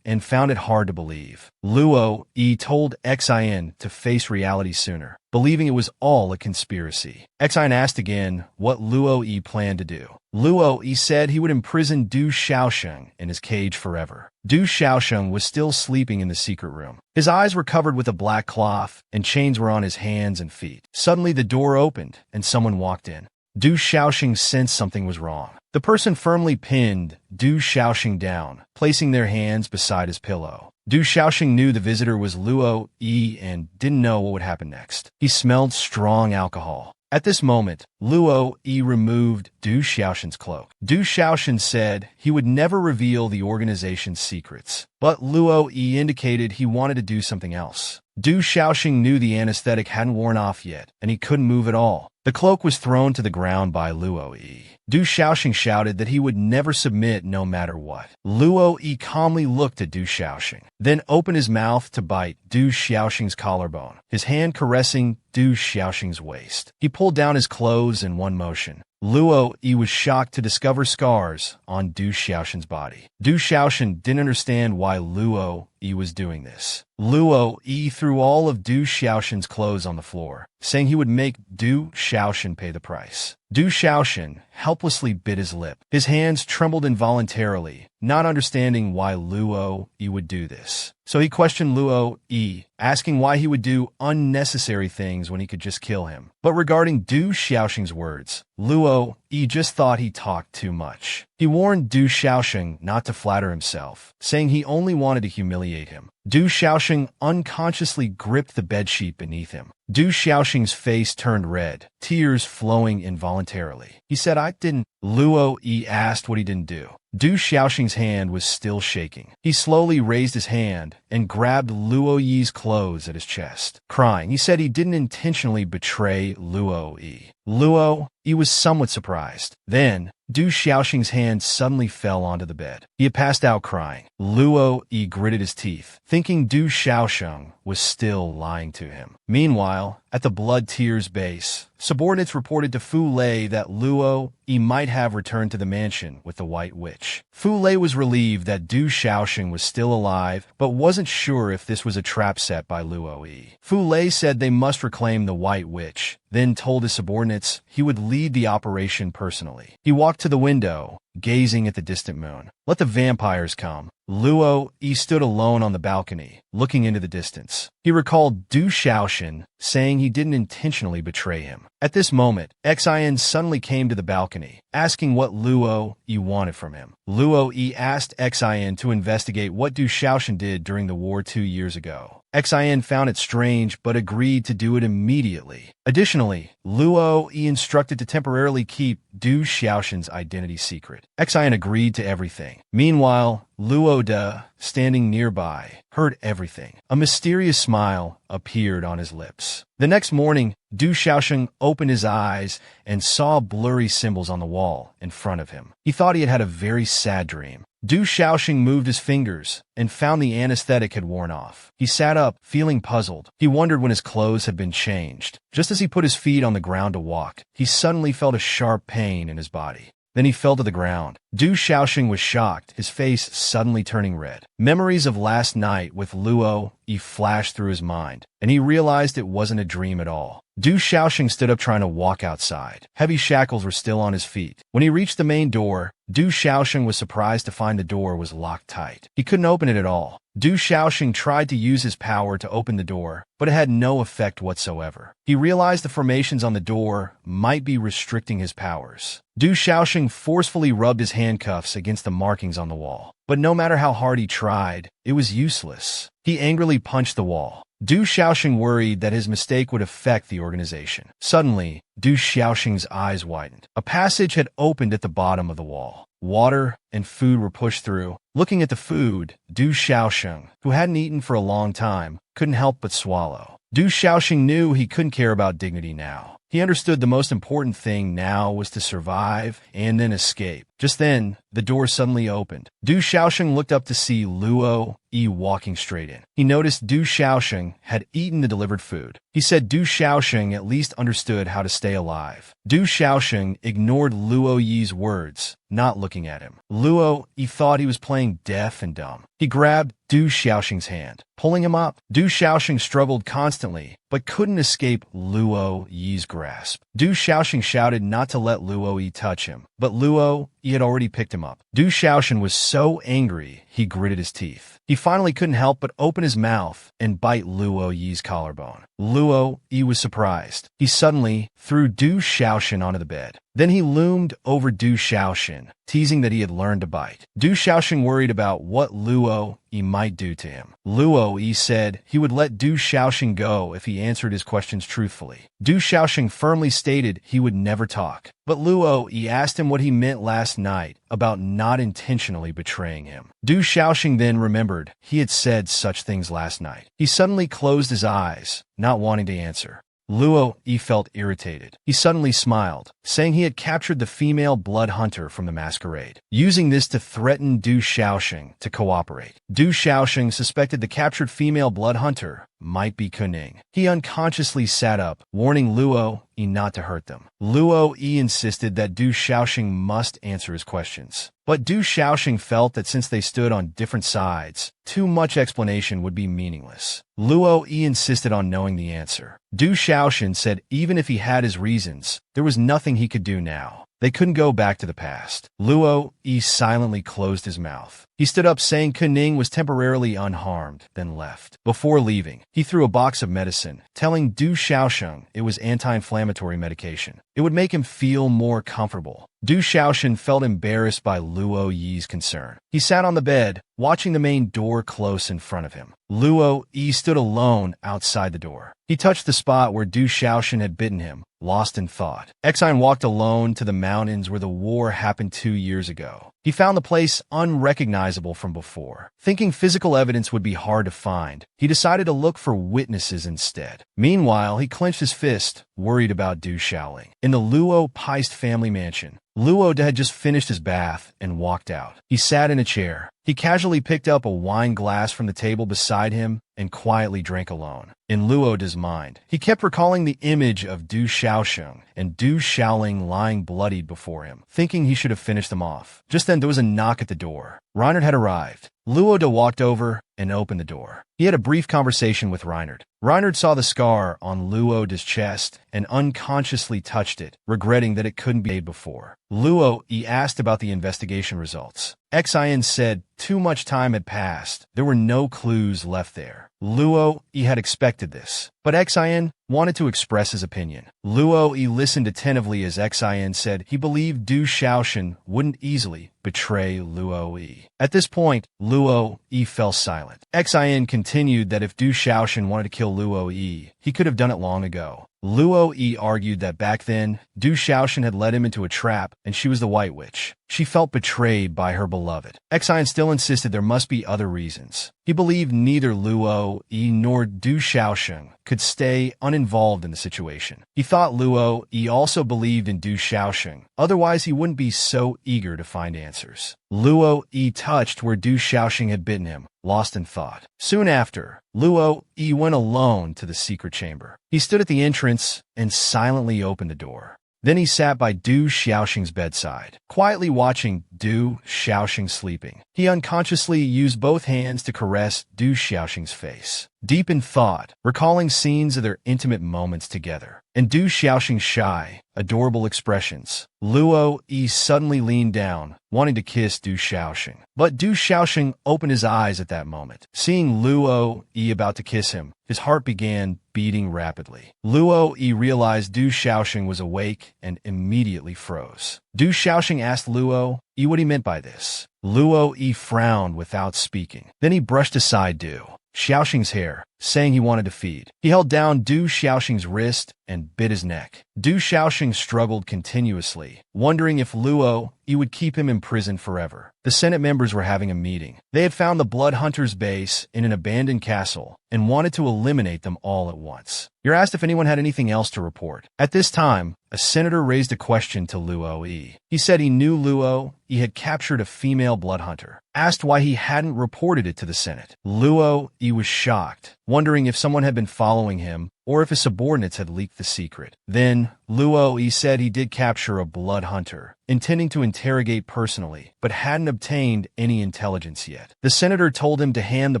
and found it hard to believe. Luo Yi told Xin to face reality sooner, believing it was all a conspiracy. Xin asked again what Luo Yi planned to do. Luo Yi said he would imprison Du Xiaoxing in his cage forever. Du Xiaoxing was still sleeping in the secret room. His eyes were covered with a black cloth, and chains were on his hands and feet. Suddenly the door opened, and someone walked in. Du Xiaoxing sensed something was wrong. The person firmly pinned Du Xiaoxing down, placing their hands beside his pillow. Du Xiaoxing knew the visitor was Luo Yi and didn't know what would happen next. He smelled strong alcohol. At this moment, Luo Yi removed Du Xiaoxing's cloak. Du Xiaoxing said he would never reveal the organization's secrets, but Luo Yi indicated he wanted to do something else. Du Xiaoxing knew the anesthetic hadn't worn off yet, and he couldn't move at all. The cloak was thrown to the ground by Luo Yi. Du Xiaoxing shouted that he would never submit no matter what. Luo Yi calmly looked at Du Xiaoxing, then opened his mouth to bite Du Xiaoxing's collarbone, his hand caressing Du Xiaoxing's waist. He pulled down his clothes in one motion. Luo Yi was shocked to discover scars on Du Xiaoxing's body. Du Xiaoxing didn't understand why Luo Yi was doing this. Luo Yi threw all of Du Xiaoxing's clothes on the floor, saying he would make Du Xiaoxing pay the price. Du Xiaoxing helplessly bit his lip. His hands trembled involuntarily, not understanding why Luo Yi would do this. So he questioned Luo Yi, asking why he would do unnecessary things when he could just kill him. But regarding Du Xiaoxing's words, Luo Yi just thought he talked too much. He warned Du Xiaoxing not to flatter himself, saying he only wanted to humiliate him. Du Xiaoxing unconsciously gripped the bedsheet beneath him. Du Xiaoxing's face turned red, tears flowing involuntarily. He said, "I didn't." Luo Yi asked what he didn't do. Du Xiaoxing's hand was still shaking. He slowly raised his hand and grabbed Luo Yi's clothes at his chest. Crying, he said he didn't intentionally betray Luo Yi. Luo Yi was somewhat surprised. Then, Du Xiaoxing's hand suddenly fell onto the bed. He had passed out crying. Luo Yi gritted his teeth, thinking Du Xiaoxing was still lying to him. Meanwhile, at the Blood Tier's base, subordinates reported to Fu Lei that Luo Yi might have returned to the mansion with the White Witch. Fu Lei was relieved that Du Xiaoxing was still alive, but wasn't sure if this was a trap set by Luo Yi. Fu Lei said they must reclaim the White Witch, then told his subordinates he would lead the operation personally. He walked to the window, gazing at the distant moon. Let the vampires come. Luo Yi stood alone on the balcony, looking into the distance. He recalled Du Xiaoshan saying he didn't intentionally betray him. At this moment, Xin suddenly came to the balcony, asking what Luo Yi wanted from him. Luo Yi asked Xin to investigate what Du Xiaoshan did during the war 2 years ago. Xin found it strange but agreed to do it immediately. Additionally, Luo Yi instructed to temporarily keep Du Xiaoshan's identity secret. Xin agreed to everything. Meanwhile, Luo De, standing nearby, heard everything. A mysterious smile appeared on his lips. The next morning, Du Xiaoshan opened his eyes and saw blurry symbols on the wall in front of him. He thought he had had a very sad dream. Du Xiaoshan moved his fingers and found the anesthetic had worn off. He sat up, feeling puzzled. He wondered when his clothes had been changed. Just as he put his feet on the ground to walk, he suddenly felt a sharp pain in his body. Then he fell to the ground. Du Xiaoshan was shocked, his face suddenly turning red. Memories of last night with Luo Yi flashed through his mind, and he realized it wasn't a dream at all. Du Xiaoshan stood up trying to walk outside. Heavy shackles were still on his feet. When he reached the main door, Du Xiaoshan was surprised to find the door was locked tight. He couldn't open it at all. Du Xiaoshan tried to use his power to open the door, but it had no effect whatsoever. He realized the formations on the door might be restricting his powers. Du Xiaoshan forcefully rubbed his handcuffs against the markings on the wall. But no matter how hard he tried, it was useless. He angrily punched the wall. Du Xiaoshan worried that his mistake would affect the organization. Suddenly, Du Xiaoshan's eyes widened. A passage had opened at the bottom of the wall. Water and food were pushed through. Looking at the food, Du Xiaoshan, who hadn't eaten for a long time, couldn't help but swallow. Du Xiaoshan knew he couldn't care about dignity now. He understood the most important thing now was to survive and then escape. Just then, the door suddenly opened. Du Xiaoshan looked up to see Luo Yi walking straight in. He noticed Du Xiaoshan had eaten the delivered food. He said Du Xiaoshan at least understood how to stay alive. Du Xiaoshan ignored Luo Yi's words, not looking at him. Luo Yi thought he was playing deaf and dumb. He grabbed Du Xiaoshan's hand, pulling him up. Du Xiaoshan struggled constantly, but couldn't escape Luo Yi's grasp. Du Xiaoshan shouted not to let Luo Yi touch him, but Luo Yi had already picked him up. Du Xiaoshan was so angry, he gritted his teeth. He finally couldn't help but open his mouth and bite Luo Yi's collarbone. Luo Yi was surprised. He suddenly threw Du Xiaoshan onto the bed. Then he loomed over Du Xiaoshan, teasing that he had learned to bite. Du Xiaoshan worried about what Luo Yi might do to him. Luo Yi said he would let Du Xiaoshan go if he answered his questions truthfully. Du Xiaoshan firmly stated he would never talk. But Luo Yi asked him what he meant last night about not intentionally betraying him. Du Xiaoshan then remembered he had said such things last night. He suddenly closed his eyes, not wanting to answer. Luo Yi felt irritated. He suddenly smiled, saying he had captured the female blood hunter from the masquerade, using this to threaten Du Xiaoshan to cooperate. Du Xiaoshan suspected the captured female blood hunter might be Kuning. He unconsciously sat up, warning Luo Yi not to hurt them. Luo Yi insisted that Du Xiaoshan must answer his questions. But Du Xiaoshan felt that since they stood on different sides, too much explanation would be meaningless. Luo Yi insisted on knowing the answer. Du Xiaoshan said even if he had his reasons, there was nothing he could do now. They couldn't go back to the past. Luo Yi silently closed his mouth. He stood up saying Kuning was temporarily unharmed, then left. Before leaving, he threw a box of medicine, telling Du Xiaoshan it was anti-inflammatory medication. It would make him feel more comfortable. Du Xiaoshan felt embarrassed by Luo Yi's concern. He sat on the bed, watching the main door close in front of him. Luo Yi stood alone outside the door. He touched the spot where Du Xiaoshan had bitten him, lost in thought. Xin walked alone to the mountains where the war happened 2 years ago. He found the place unrecognizable from before. Thinking physical evidence would be hard to find, he decided to look for witnesses instead. Meanwhile, he clenched his fist, worried about Du Xiaoling. In the Luo Peist family mansion, Luo had just finished his bath and walked out. He sat in a chair, He casually picked up a wine glass from the table beside him and quietly drank alone. In Luo De's mind, he kept recalling the image of Du Xiaosheng and Du Xiaoling lying bloodied before him, thinking he should have finished them off. Just then there was a knock at the door. Reinhard had arrived. Luo De walked over and opened the door. He had a brief conversation with Reinhard. Reinhard saw the scar on Luo De's chest and unconsciously touched it, regretting that it couldn't be made before. Luo E asked about the investigation results. Xin said too much time had passed. There were no clues left there. Luo E had expected this, but Xin wanted to express his opinion. Luo E listened attentively as Xin said he believed Du Xiaoshen wouldn't easily betray Luo E. At this point, Luo E fell silent. Xin continued that if Du Xiaoshen wanted to kill Luo E, he could have done it long ago. Luo E argued that back then, Du Xiaoshen had led him into a trap and she was the White Witch. She felt betrayed by her beloved. Xin still insisted there must be other reasons. He believed neither Luo E nor Du Xiaosheng could stay uninvolved in the situation. He thought Luo E also believed in Du Xiaosheng, otherwise he wouldn't be so eager to find answers. Luo E touched where Du Xiaosheng had bitten him, lost in thought. Soon after, Luo E went alone to the secret chamber. He stood at the entrance and silently opened the door. Then he sat by Du Xiaosheng's bedside, quietly watching Du Xiaosheng sleeping. He unconsciously used both hands to caress Du Xiaosheng's face, deep in thought, recalling scenes of their intimate moments together. And Du Xiaosheng's shy, adorable expressions. Luo E suddenly leaned down, wanting to kiss Du Xiaosheng. But Du Xiaosheng opened his eyes at that moment. Seeing Luo E about to kiss him, his heart began beating rapidly. Luo E realized Du Xiaosheng was awake and immediately froze. Du Xiaosheng asked Luo E what he meant by this. Luo E frowned without speaking. Then he brushed aside Du Xiaosheng's hair, saying he wanted to feed. He held down Du Xiaosheng's wrist and bit his neck. Du Xiaosheng struggled continuously, wondering if Luo E would keep him imprisoned forever. The Senate members were having a meeting. They had found the Blood Hunters' base in an abandoned castle and wanted to eliminate them all at once. You're asked if anyone had anything else to report. At this time, a senator raised a question to Luo E. He said he knew Luo E had captured a female blood hunter. Asked why he hadn't reported it to the Senate. Luo E was shocked, wondering if someone had been following him or if his subordinates had leaked the secret. Then, Luo E said he did capture a blood hunter, intending to interrogate personally, but hadn't obtained any intelligence yet. The senator told him to hand the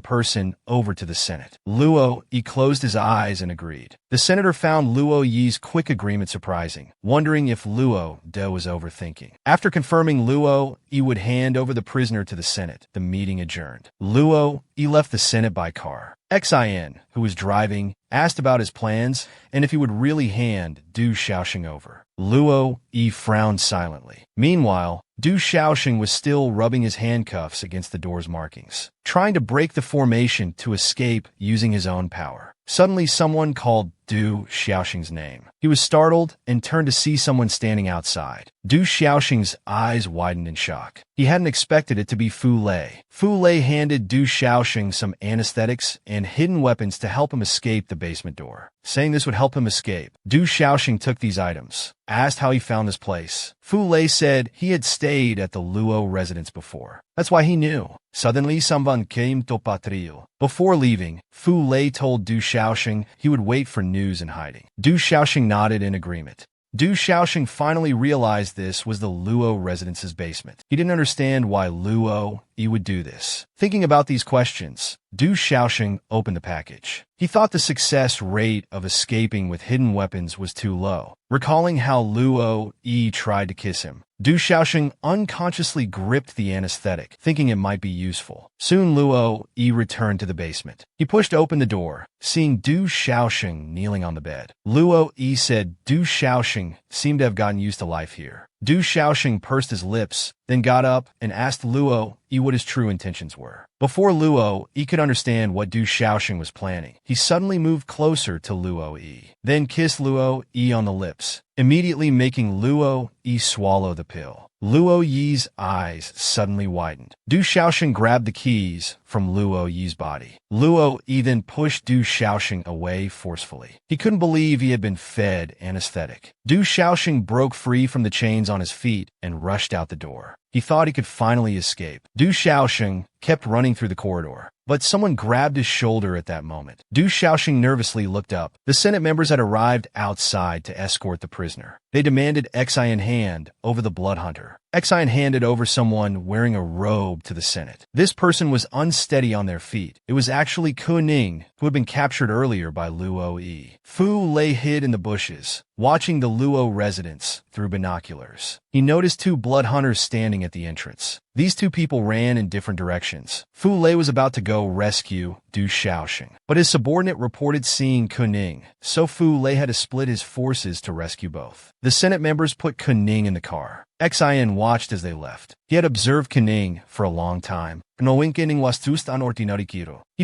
person over to the Senate. Luo E closed his eyes and agreed. The senator found Luo Yi's quick agreement surprising, wondering if Luo De was overthinking. After confirming Luo E would hand over the prisoner to the Senate, the meeting adjourned. Luo E left the Senate by car. Xin, who was driving, asked about his plans and if he would really hand Du Xiaosheng over. Luo E frowned silently. Meanwhile, Du Xiaosheng was still rubbing his handcuffs against the door's markings, trying to break the formation to escape using his own power. Suddenly, someone called Du Xiaosheng's name. He was startled and turned to see someone standing outside. Du Xiaosheng's eyes widened in shock. He hadn't expected it to be Fu Lei. Fu Lei handed Du Xiaosheng some anesthetics and hidden weapons to help him escape the basement door, saying this would help him escape. Du Xiaosheng took these items, asked how he found this place. Fu Lei said he had stayed at the Luo residence before. That's why he knew. Suddenly, someone came to Patrio. Before leaving, Fu Lei told Du Xiaosheng he would wait for news in hiding. Du Xiaosheng nodded in agreement. Du Xiaosheng finally realized this was the Luo residence's basement. He didn't understand why Luo E would do this. Thinking about these questions, Du Xiaosheng opened the package. He thought the success rate of escaping with hidden weapons was too low. Recalling how Luo E tried to kiss him, Du Xiaosheng unconsciously gripped the anesthetic, thinking it might be useful. Soon Luo E returned to the basement. He pushed open the door, seeing Du Xiaosheng kneeling on the bed. Luo E said Du Xiaosheng seemed to have gotten used to life here. Du Xiaosheng pursed his lips, then got up and asked Luo E what his true intentions were. Before Luo E could understand what Du Xiaosheng was planning, he suddenly moved closer to Luo E, then kissed Luo E on the lips, immediately making Luo E swallow the pill. Luo Yi's eyes suddenly widened. Du Xiaosheng grabbed the keys from Luo Yi's body. Luo Yi then pushed Du Xiaosheng away forcefully. He couldn't believe he had been fed anesthetic. Du Xiaosheng broke free from the chains on his feet and rushed out the door. He thought he could finally escape. Du Xiaoxing kept running through the corridor, but someone grabbed his shoulder at that moment. Du Xiaoxing nervously looked up. The Senate members had arrived outside to escort the prisoner. They demanded Xi in hand over the blood hunter. Xi handed over someone wearing a robe to the Senate. This person was unsteady on their feet. It was actually Ku Ning, who had been captured earlier by Luo Yi. Fu lay hid in the bushes, watching the Luo residence through binoculars. He noticed two blood hunters standing at the entrance. These two people ran in different directions. Fu Lei was about to go rescue Du Xiaoxing, but his subordinate reported seeing Ku Ning, so Fu Lei had to split his forces to rescue both. The Senate members put Ku Ning in the car. Xian watched as they left. He had observed Ku Ning for a long time. He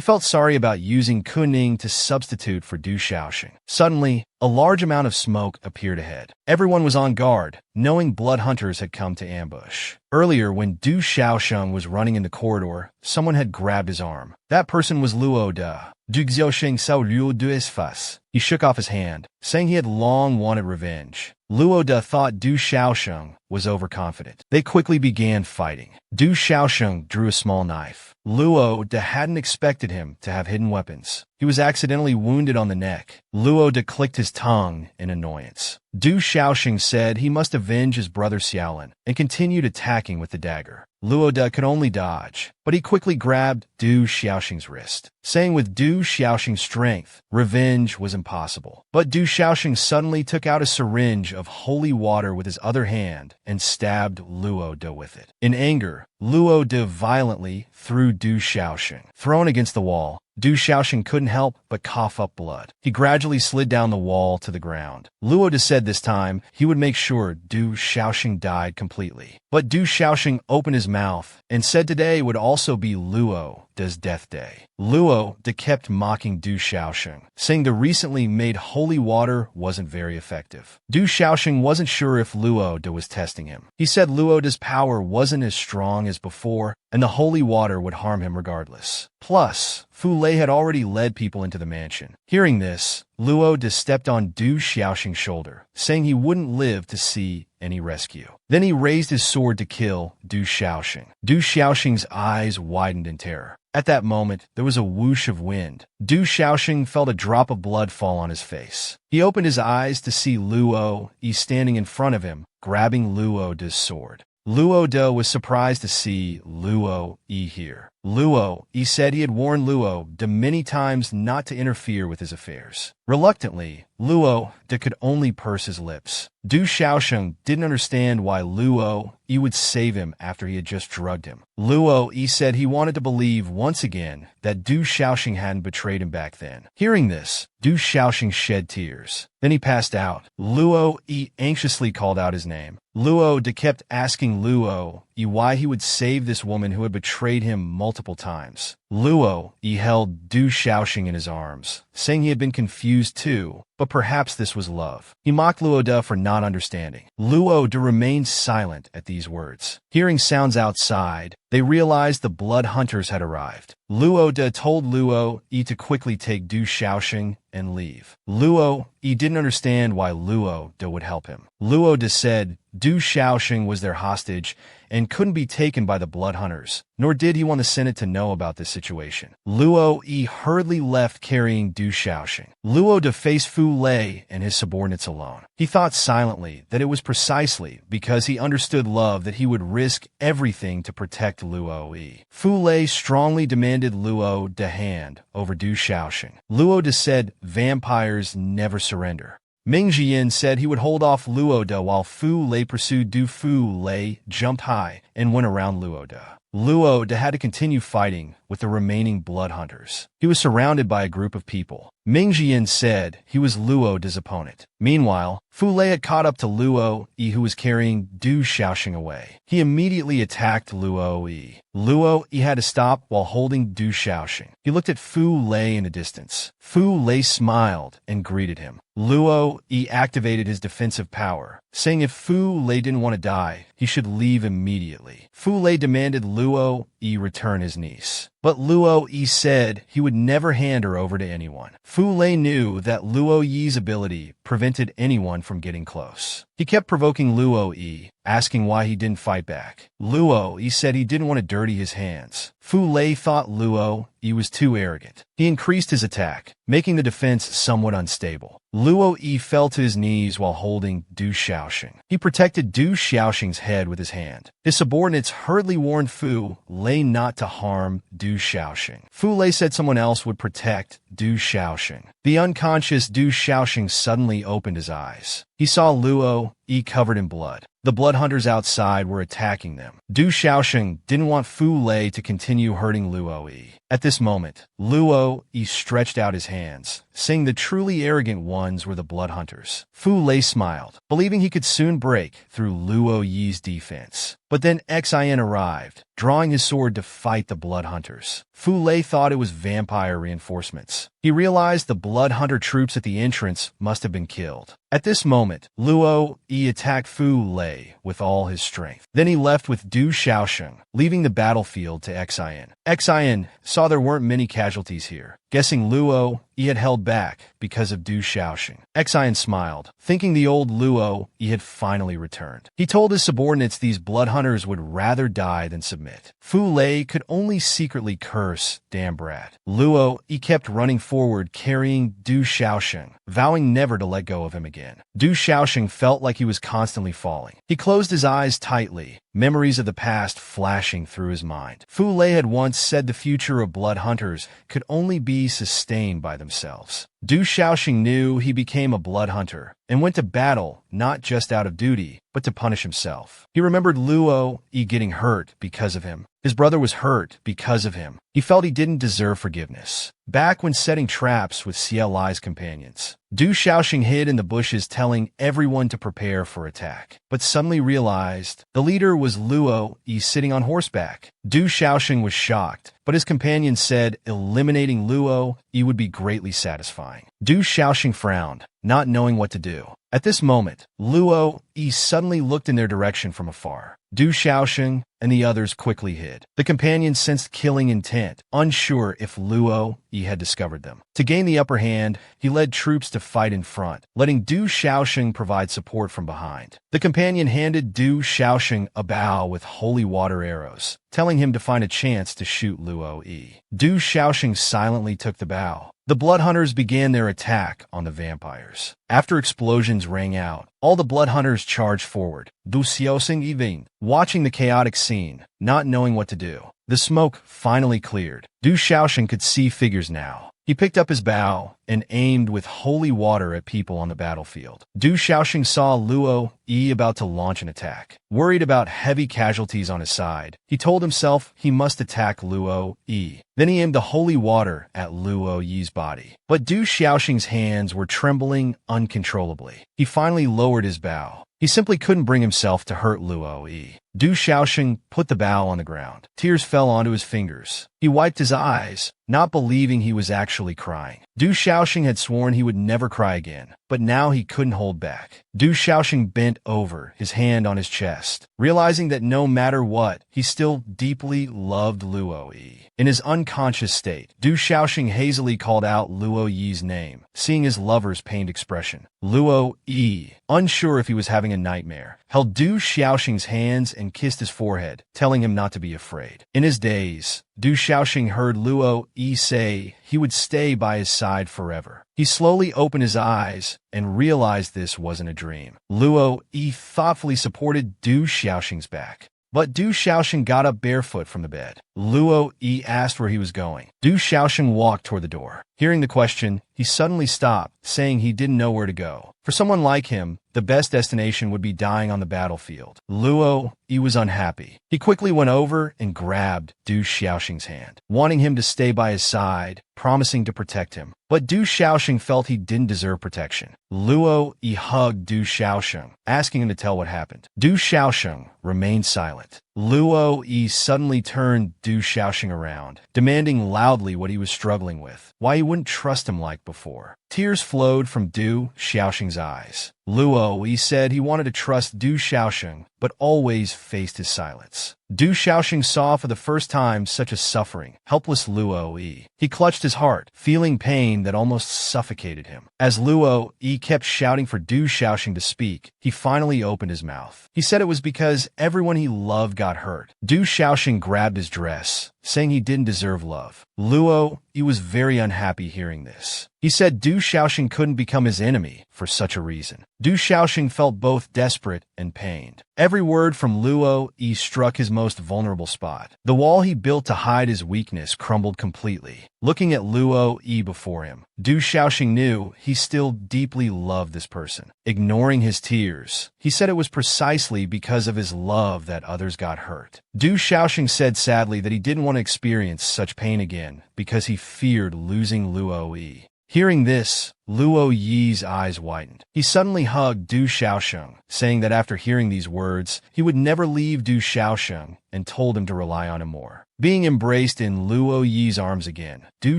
felt sorry about using Ku Ning to substitute for Du Xiaoxing. Suddenly, a large amount of smoke appeared ahead. Everyone was on guard, knowing blood hunters had come to ambush. Earlier, when Du Xiaoxing was running in the corridor, someone had grabbed his arm. That person was Luo De. Du Xiaoxing sao Luo De's face. He shook off his hand, saying he had long wanted revenge. Luo De thought Du Xiaoxing was overconfident. They quickly began fighting. Du Xiaoxing drew a small knife. Luo De hadn't expected him to have hidden weapons. He was accidentally wounded on the neck. Luo De clicked his tongue in annoyance. Du Xiaoxing said he must avenge his brother Xiaolin and continued attacking with the dagger. Luo De could only dodge, but he quickly grabbed Du Xiaoxing's wrist, saying with Du Xiaoxing's strength, revenge was impossible. But Du Xiaoxing suddenly took out a syringe of holy water with his other hand and stabbed Luo De with it. In anger, Luo De violently threw Du Xiaoxing. Thrown against the wall, Du Xiaoxing couldn't help but cough up blood. He gradually slid down the wall to the ground. Luo De said this time he would make sure Du Xiaoxing died completely. But Du Xiaoxing opened his mouth and said today would also be Luo De's death day. Luo De kept mocking Du Xiaoxing, saying the recently made holy water wasn't very effective. Du Xiaoxing wasn't sure if Luo De was testing him. He said Luo De's power wasn't as strong as before, and the holy water would harm him regardless. Plus, Fu Lei had already led people into the mansion. Hearing this, Luo De stepped on Du Xiaoxing's shoulder, saying he wouldn't live to see any rescue. Then he raised his sword to kill Du Xiaoxing. Du Xiaoxing's eyes widened in terror. At that moment, there was a whoosh of wind. Du Xiaoxing felt a drop of blood fall on his face. He opened his eyes to see Luo Yi standing in front of him, grabbing Luo De's sword. Luo De was surprised to see Luo Yi here. Luo Yi said he had warned Luo De many times not to interfere with his affairs. Reluctantly, Luo De could only purse his lips. Du Xiaoxing didn't understand why Luo Yi would save him after he had just drugged him. Luo Yi said he wanted to believe once again that Du Xiaoxing hadn't betrayed him back then. Hearing this, Du Xiaoxing shed tears. Then he passed out. Luo Yi anxiously called out his name. Luo De kept asking Luo Yi why he would save this woman who had betrayed him multiple times. Luo Yi held Du Xiaoxing in his arms, saying he had been confused too, but perhaps this was love. He mocked Luo De for not understanding. Luo De remained silent at these words. Hearing sounds outside, they realized the blood hunters had arrived. Luo De told Luo Yi to quickly take Du Xiaoxing and leave. Luo Yi didn't understand why Luo De would help him. Luo De said Du Xiaoxing was their hostage and couldn't be taken by the blood hunters, nor did he want the Senate to know about this situation. Luo Yi hurriedly left carrying Du Xiaoxing. Luo De faced Fu Lei and his subordinates alone. He thought silently that it was precisely because he understood love that he would risk everything to protect Luo Yi. Fu Lei strongly demanded Luo De hand over Du Xiaoxing. Luo De said vampires never surrender. Ming Jian said he would hold off Luo De while Fu Lei pursued Du. Fu Lei jumped high and went around Luo De. Luo De had to continue fighting with the remaining blood hunters. He was surrounded by a group of people. Ming Jian said he was Luo De's opponent. Meanwhile, Fu Lei had caught up to Luo Yi, who was carrying Du Xiaoxing away. He immediately attacked Luo Yi. Luo Yi had to stop while holding Du Xiaoxing. He looked at Fu Lei in the distance. Fu Lei smiled and greeted him. Luo Yi activated his defensive power, saying if Fu Lei didn't want to die, he should leave immediately. Fu Lei demanded Luo Yi return his niece. But Luo Yi said he would never hand her over to anyone. Fu Lei knew that Luo Yi's ability prevented anyone from getting close. He kept provoking Luo Yi, asking why he didn't fight back. Luo Yi said he didn't want to dirty his hands. Fu Lei thought Luo Yi was too arrogant. He increased his attack, making the defense somewhat unstable. Luo Yi fell to his knees while holding Du Xiaoxing. He protected Du Xiaoxing's head with his hand. His subordinates hurriedly warned Fu Lei not to harm Du Xiaoxing. Fu Lei said someone else would protect Du Xiaoxing. The unconscious Du Xiaoxing suddenly opened his eyes. He saw Luo Yi covered in blood. The blood hunters outside were attacking them. Du Xiaoxing didn't want Fu Lei to continue hurting Luo Yi. At this moment, Luo Yi stretched out his hands, saying the truly arrogant ones were the blood hunters. Fu Lei smiled, believing he could soon break through Luo Yi's defense. But then Xin arrived, drawing his sword to fight the blood hunters. Fu Lei thought it was vampire reinforcements. He realized the blood hunter troops at the entrance must have been killed. At this moment, Luo Yi attacked Fu Lei with all his strength. Then he left with Du Xiaoxing, leaving the battlefield to Xin. Xin saw there weren't many casualties here, guessing Luo Yi had held back because of Du Xiaoxing. Xin smiled, thinking the old Luo Yi had finally returned. He told his subordinates these blood hunters would rather die than submit. Fu Lei could only secretly curse, "Damn brat." Luo Yi kept running forward carrying Du Xiaoxing, vowing never to let go of him again. Du Xiaoxing felt like he was constantly falling. He closed his eyes tightly, memories of the past flashing through his mind. Fu Lei had once said the future of blood hunters could only be sustained by themselves. Du Xiaoxing knew he became a blood hunter and went to battle not just out of duty, but to punish himself. He remembered Luo Yi getting hurt because of him. His brother was hurt because of him. He felt he didn't deserve forgiveness. Back when setting traps with Xie Lai's companions, Du Xiaoxing hid in the bushes telling everyone to prepare for attack, but suddenly realized the leader was Luo Yi sitting on horseback. Du Xiaoxing was shocked, but his companions said eliminating Luo Yi would be greatly satisfying. Du Xiaoxing frowned, not knowing what to do. At this moment, Luo Yi suddenly looked in their direction from afar. Du Xiaoxing and the others quickly hid. The companions sensed killing intent, unsure if Luo Yi had discovered them. To gain the upper hand, he led troops to fight in front, letting Du Xiaoxing provide support from behind. The companion handed Du Xiaoxing a bow with holy water arrows, telling him to find a chance to shoot Luo Yi. Du Xiaoxing silently took the bow. The blood hunters began their attack on the vampires. After explosions rang out, all the blood hunters charged forward. Du Xiaoxing even, watching the chaotic scene, not knowing what to do. The smoke finally cleared. Du Xiaoxing could see figures now. He picked up his bow and aimed with holy water at people on the battlefield. Du Xiaoxing saw Luo Yi about to launch an attack. Worried about heavy casualties on his side, he told himself he must attack Luo Yi. Then he aimed the holy water at Luo Yi's body. But Du Xiaoxing's hands were trembling uncontrollably. He finally lowered his bow. He simply couldn't bring himself to hurt Luo Yi. Du Xiaoxing put the bow on the ground. Tears fell onto his fingers. He wiped his eyes, not believing he was actually crying. Du Xiaoxing had sworn he would never cry again, but now he couldn't hold back. Du Xiaoxing bent over, his hand on his chest, realizing that no matter what, he still deeply loved Luo Yi. In his unconscious state, Du Xiaoxing hazily called out Luo Yi's name, seeing his lover's pained expression. Luo Yi, unsure if he was having a nightmare, held Du Xiaoxing's hands and kissed his forehead, telling him not to be afraid. In his daze, Du Xiaoxing heard Luo Yi say he would stay by his side forever. He slowly opened his eyes and realized this wasn't a dream. Luo Yi thoughtfully supported Du Xiaoxing's back. But Du Xiaoxing got up barefoot from the bed. Luo Yi asked where he was going. Du Xiaoxing walked toward the door. Hearing the question, he suddenly stopped, saying he didn't know where to go. For someone like him, the best destination would be dying on the battlefield. Luo Yi was unhappy. He quickly went over and grabbed Du Xiaoxing's hand, wanting him to stay by his side, promising to protect him. But Du Xiaoxing felt he didn't deserve protection. Luo Yi hugged Du Xiaoxing, asking him to tell what happened. Du Xiaoxing remained silent. Luo Yi suddenly turned Du Xiaoxing around, demanding loudly what he was struggling with, why he wouldn't trust him like before. Tears flowed from Du Xiaoxing's eyes. Luo Yi said he wanted to trust Du Xiaoxing, but always faced his silence. Du Xiaoxing saw for the first time such a suffering, helpless Luo Yi. He clutched his heart, feeling pain that almost suffocated him. As Luo Yi kept shouting for Du Xiaoxing to speak, he finally opened his mouth. He said it was because everyone he loved got hurt. Du Xiaoxing grabbed his dress, saying he didn't deserve love. Luo Yi was very unhappy hearing this. He said Du Xiaoxing couldn't become his enemy for such a reason. Du Xiaoxing felt both desperate and pained. Every word from Luo Yi struck his most vulnerable spot. The wall he built to hide his weakness crumbled completely. Looking at Luo Yi before him, Du Xiaoxing knew he still deeply loved this person. Ignoring his tears, he said it was precisely because of his love that others got hurt. Du Xiaoxing said sadly that he didn't want to experience such pain again because he feared losing Luo Yi. Hearing this, Luo Yi's eyes widened. He suddenly hugged Du Xiaoxing, saying that after hearing these words, he would never leave Du Xiaoxing and told him to rely on him more. Being embraced in Luo Yi's arms again, Du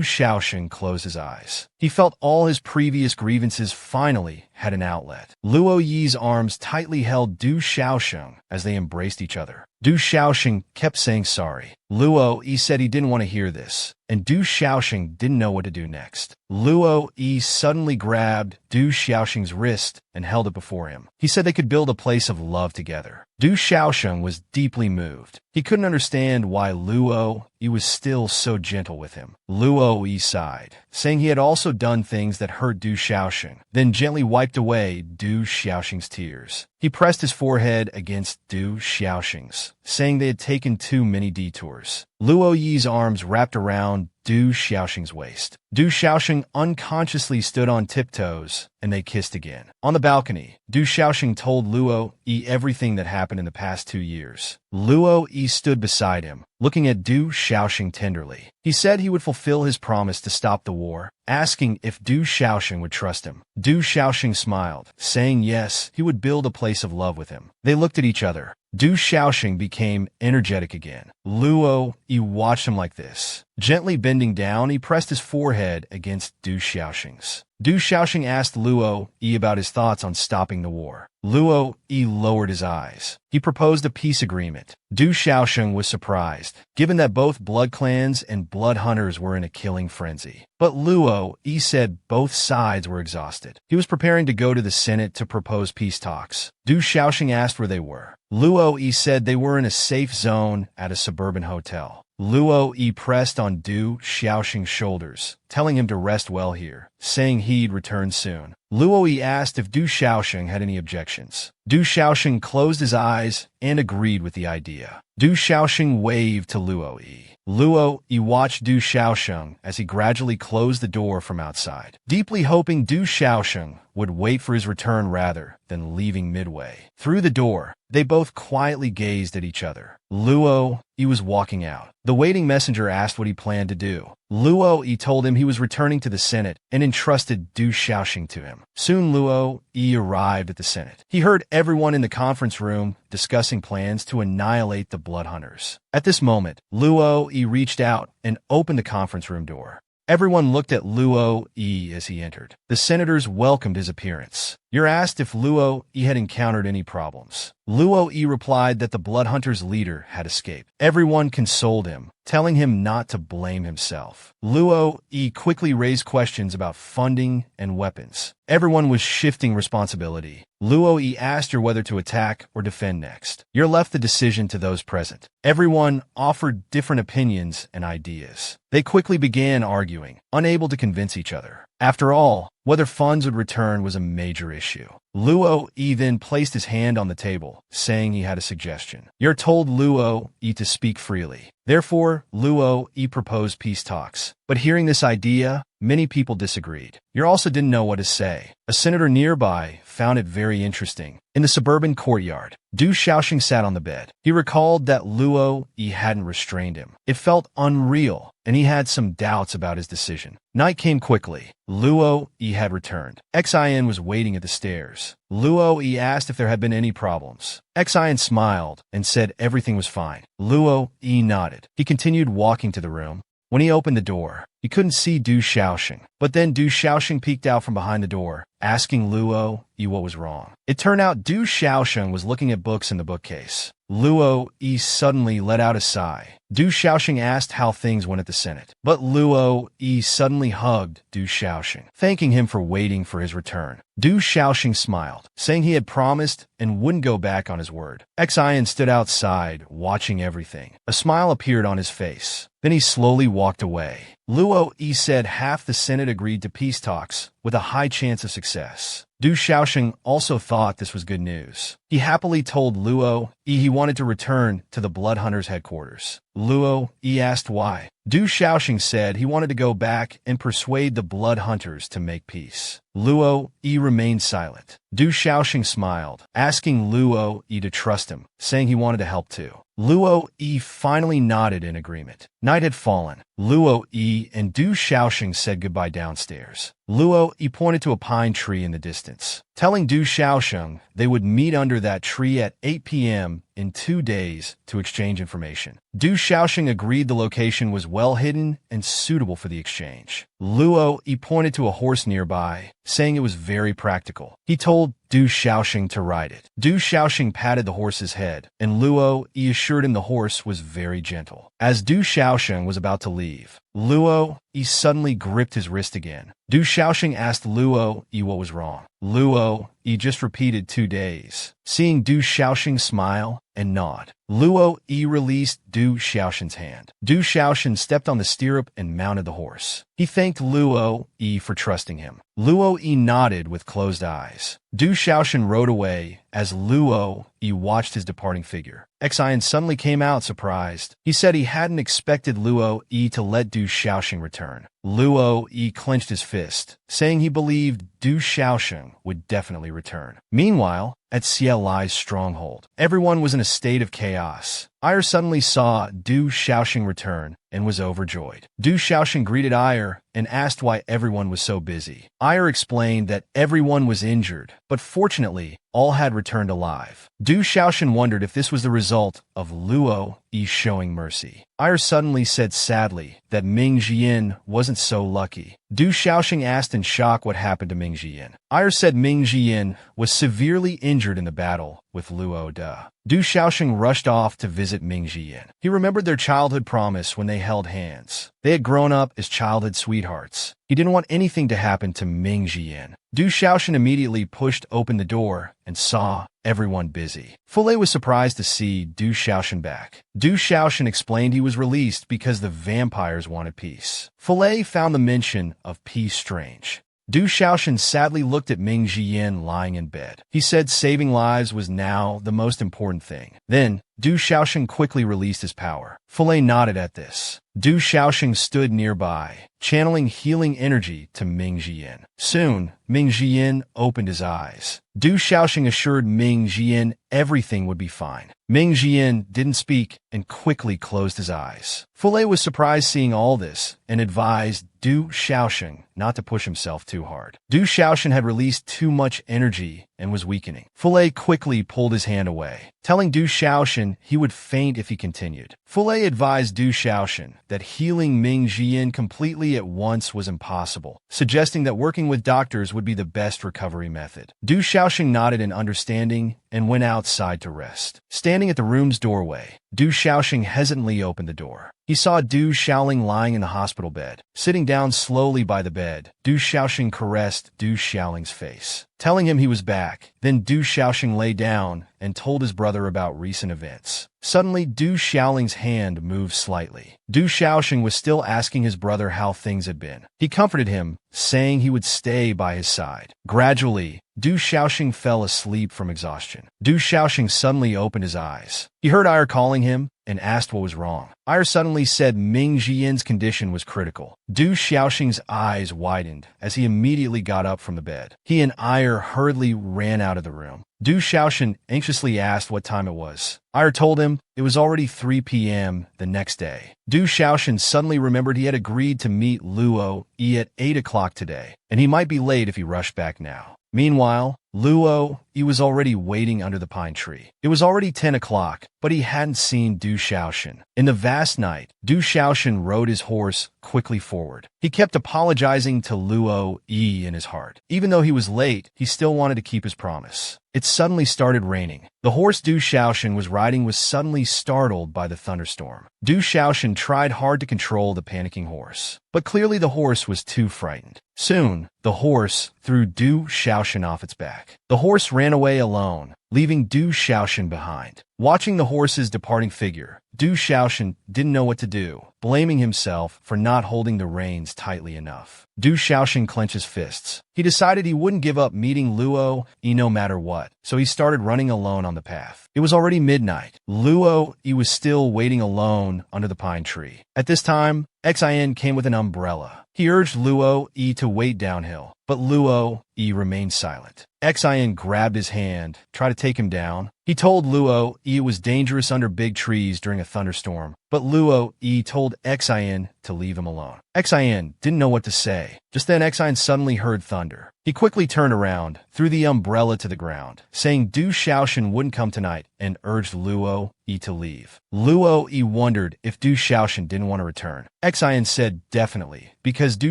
Xiaoxing closed his eyes. He felt all his previous grievances finally had an outlet. Luo Yi's arms tightly held Du Xiaoxing as they embraced each other. Du Xiaoxing kept saying sorry. Luo Yi said he didn't want to hear this, and Du Xiaoxing didn't know what to do next. Luo Yi suddenly grabbed Du Xiaoxing's wrist and held it before him. He said they could build a place of love together. Du Xiaoxing was deeply moved. He couldn't understand why Luo Yi was still so gentle with him. Luo Yi sighed, saying he had also done things that hurt Du Xiaoxing, then gently wiped away Du Xiaoxing's tears. He pressed his forehead against Du Xiaoxing's, saying they had taken too many detours. Luo Yi's arms wrapped around Du Xiaoxing's waist. Du Xiaoxing unconsciously stood on tiptoes, and they kissed again. On the balcony, Du Xiaoxing told Luo Yi everything that happened in the past 2 years. Luo Yi stood beside him, looking at Du Xiaoxing tenderly. He said he would fulfill his promise to stop the war, asking if Du Xiaoxing would trust him. Du Xiaoxing smiled, saying yes, he would build a place of love with him. They looked at each other. Du Xiaoxing became energetic again. Luo Yi watched him like this. Gently bending down, he pressed his forehead against Du Xiaoxing's. Du Xiaoxing asked Luo Yi about his thoughts on stopping the war. Luo Yi lowered his eyes. He proposed a peace agreement. Du Xiaoxing was surprised, given that both blood clans and blood hunters were in a killing frenzy. But Luo Yi said both sides were exhausted. He was preparing to go to the Senate to propose peace talks. Du Xiaoxing asked where they were. Luo Yi said they were in a safe zone at a suburban hotel. Luo Yi pressed on Du Xiaoxing's shoulders, telling him to rest well here, saying he'd return soon. Luo Yi asked if Du Xiaoxing had any objections. Du Xiaoxing closed his eyes and agreed with the idea. Du Xiaoxing waved to Luo Yi. Luo Yi watched Du Xiaoxing as he gradually closed the door from outside, deeply hoping Du Xiaoxing would wait for his return rather than leaving midway. Through the door, they both quietly gazed at each other. Luo Yi was walking out. The waiting messenger asked what he planned to do. Luo Yi told him he was returning to the Senate and entrusted Du Xiaoxing to him. Soon Luo Yi arrived at the Senate. He heard everyone in the conference room discussing plans to annihilate the blood hunters. At this moment, Luo Yi reached out and opened the conference room door. Everyone looked at Luo Yi as he entered. The senators welcomed his appearance. You're asked if Luo Yi had encountered any problems. Luo Yi replied that the blood hunter's leader had escaped. Everyone consoled him, telling him not to blame himself. Luo Yi quickly raised questions about funding and weapons. Everyone was shifting responsibility. Luo Yi asked her whether to attack or defend next. You're left the decision to those present. Everyone offered different opinions and ideas. They quickly began arguing, unable to convince each other. After all, whether funds would return was a major issue. Luo Yi then placed his hand on the table, saying he had a suggestion. You're told Luo Yi to speak freely. Therefore, Luo Yi proposed peace talks. But hearing this idea, many people disagreed. You also didn't know what to say. A senator nearby found it very interesting. In the suburban courtyard, Du Xiaoxing sat on the bed. He recalled that Luo Yi hadn't restrained him. It felt unreal, and he had some doubts about his decision. Night came quickly. Luo Yi had returned. Xin was waiting at the stairs. Luo Yi asked if there had been any problems. Xin smiled and said everything was fine. Luo Yi nodded. He continued walking to the room. When he opened the door, he couldn't see Du Xiaoxing. But then Du Xiaoxing peeked out from behind the door, asking Luo Yi what was wrong. It turned out Du Xiaoxing was looking at books in the bookcase. Luo Yi suddenly let out a sigh. Du Xiaoxing asked how things went at the Senate. But Luo Yi suddenly hugged Du Xiaoxing, thanking him for waiting for his return. Du Xiaoxing smiled, saying he had promised and wouldn't go back on his word. Xian stood outside, watching everything. A smile appeared on his face. Then he slowly walked away. Luo Yi said half the Senate agreed to peace talks, with a high chance of success. Du Xiaoxing also thought this was good news. He happily told Luo Yi he wanted to return to the Blood Hunters' headquarters. Luo Yi asked why. Du Xiaoxing said he wanted to go back and persuade the Blood Hunters to make peace. Luo Yi remained silent. Du Xiaoxing smiled, asking Luo Yi to trust him, saying he wanted to help too. Luo Yi finally nodded in agreement. Night had fallen. Luo Yi and Du Xiaoxing said goodbye downstairs. Luo Yi pointed to a pine tree in the distance, telling Du Xiaoxing they would meet under that tree at 8 p.m. in 2 days to exchange information. Du Xiaoxing agreed the location was well hidden and suitable for the exchange. Luo Yi pointed to a horse nearby, saying it was very practical. He told Du Xiaoxing to ride it. Du Xiaoxing patted the horse's head, and Luo Yi assured him the horse was very gentle. As Du Xiaoxing was about to leave, Luo Yi suddenly gripped his wrist again. Du Xiaoxing asked Luo Yi what was wrong. Luo Yi just repeated 2 days. Seeing Du Xiaoxing smile and nod, Luo Yi released Du Xiaoxing's hand. Du Xiaoxing stepped on the stirrup and mounted the horse. He thanked Luo Yi for trusting him. Luo Yi nodded with closed eyes. Du Xiaoxing rode away as Luo Yi watched his departing figure. Xian suddenly came out surprised. He said he hadn't expected Luo Yi to let Du Xiaoxing return. Luo Yi clenched his fist, saying he believed Du Xiaoxing would definitely return. Meanwhile, at Ciel Lai's stronghold, everyone was in a state of chaos. Ire suddenly saw Du Xiaoxing return and was overjoyed. Du Xiaoxing greeted Ire and asked why everyone was so busy. Ire explained that everyone was injured, but fortunately, all had returned alive. Du Xiaoxing wondered if this was the result of Luo Yi showing mercy. Ire suddenly said sadly that Ming Jian wasn't so lucky. Du Xiaoxing asked in shock what happened to Ming Jian. Ire said Ming Jian was severely injured in the battle with Luo De. Du Xiaoxing rushed off to visit Ming Jian. He remembered their childhood promise when they held hands. They had grown up as childhood sweethearts. He didn't want anything to happen to Ming Jian. Du Xiaoxing immediately pushed open the door and saw everyone busy. Fulei was surprised to see Du Xiaoxing back. Du Xiaoxing explained he was released because the vampires wanted peace. Fulei found the mention of peace strange. Du Xiaoxing sadly looked at Ming Jian lying in bed. He said saving lives was now the most important thing. Then, Du Xiaoxing quickly released his power. Fulei nodded at this. Du Xiaoxing stood nearby, channeling healing energy to Ming Jian. Soon, Ming Jian opened his eyes. Du Xiaoxing assured Ming Jian everything would be fine. Ming Jian didn't speak and quickly closed his eyes. Fulei was surprised seeing all this and advised Du Xiaoxing not to push himself too hard. Du Xiaoxing had released too much energy and was weakening. Fulei quickly pulled his hand away, telling Du Xiaoxing he would faint if he continued. Fulei advised Du Xiaoxing that healing Ming Jian completely at once was impossible, suggesting that working with doctors would be the best recovery method. Du Xiaoxing nodded in understanding and went outside to rest. Standing at the room's doorway, Du Xiaoxing hesitantly opened the door. He saw Du Xiaoling lying in the hospital bed. Sitting down slowly by the bed, Du Xiaoxing caressed Du Xiaoling's face, telling him he was back. Then Du Xiaoxing lay down and told his brother about recent events. Suddenly, Du Xiaoling's hand moved slightly. Du Xiaoxing was still asking his brother how things had been. He comforted him, saying he would stay by his side. Gradually, Du Xiaoxing fell asleep from exhaustion. Du Xiaoxing suddenly opened his eyes. He heard Ire calling him and asked what was wrong. Ire suddenly said Ming Jian's condition was critical. Du Xiaoxing's eyes widened as he immediately got up from the bed. He and Ire hurriedly ran out of the room. Du Xiaoxing anxiously asked what time it was. Ire told him it was already 3 p.m. the next day. Du Xiaoxing suddenly remembered he had agreed to meet Luo Yi at 8 o'clock today, and he might be late if he rushed back now. Meanwhile, Luo He was already waiting under the pine tree. It was already 10 o'clock, but he hadn't seen Du Xiaoshan. In the vast night, Du Xiaoshan rode his horse quickly forward. He kept apologizing to Luo Yi in his heart. Even though he was late, he still wanted to keep his promise. It suddenly started raining. The horse Du Xiaoshan was riding was suddenly startled by the thunderstorm. Du Xiaoshan tried hard to control the panicking horse, but clearly the horse was too frightened. Soon, the horse threw Du Xiaoshan off its back. The horse ran away alone, leaving Du Xiaoshan behind. Watching the horse's departing figure, Du Xiaoshan didn't know what to do, blaming himself for not holding the reins tightly enough. Du Xiaoshan clenched his fists. He decided he wouldn't give up meeting Luo Yi no matter what, so he started running alone on the path. It was already midnight. Luo Yi was still waiting alone under the pine tree. At this time, Xin came with an umbrella. He urged Luo Yi to wait downhill, but Luo Yi remained silent. Xin grabbed his hand, tried to take him down. He told Luo Yi it was dangerous under big trees during a thunderstorm, but Luo Yi told Xin to leave him alone. Xin didn't know what to say. Just then Xin suddenly heard thunder. He quickly turned around, threw the umbrella to the ground, saying Du Xiaoshan wouldn't come tonight, and urged Luo Yi to leave. Luo Yi wondered if Du Xiaoshan didn't want to return. Xin said definitely, because Du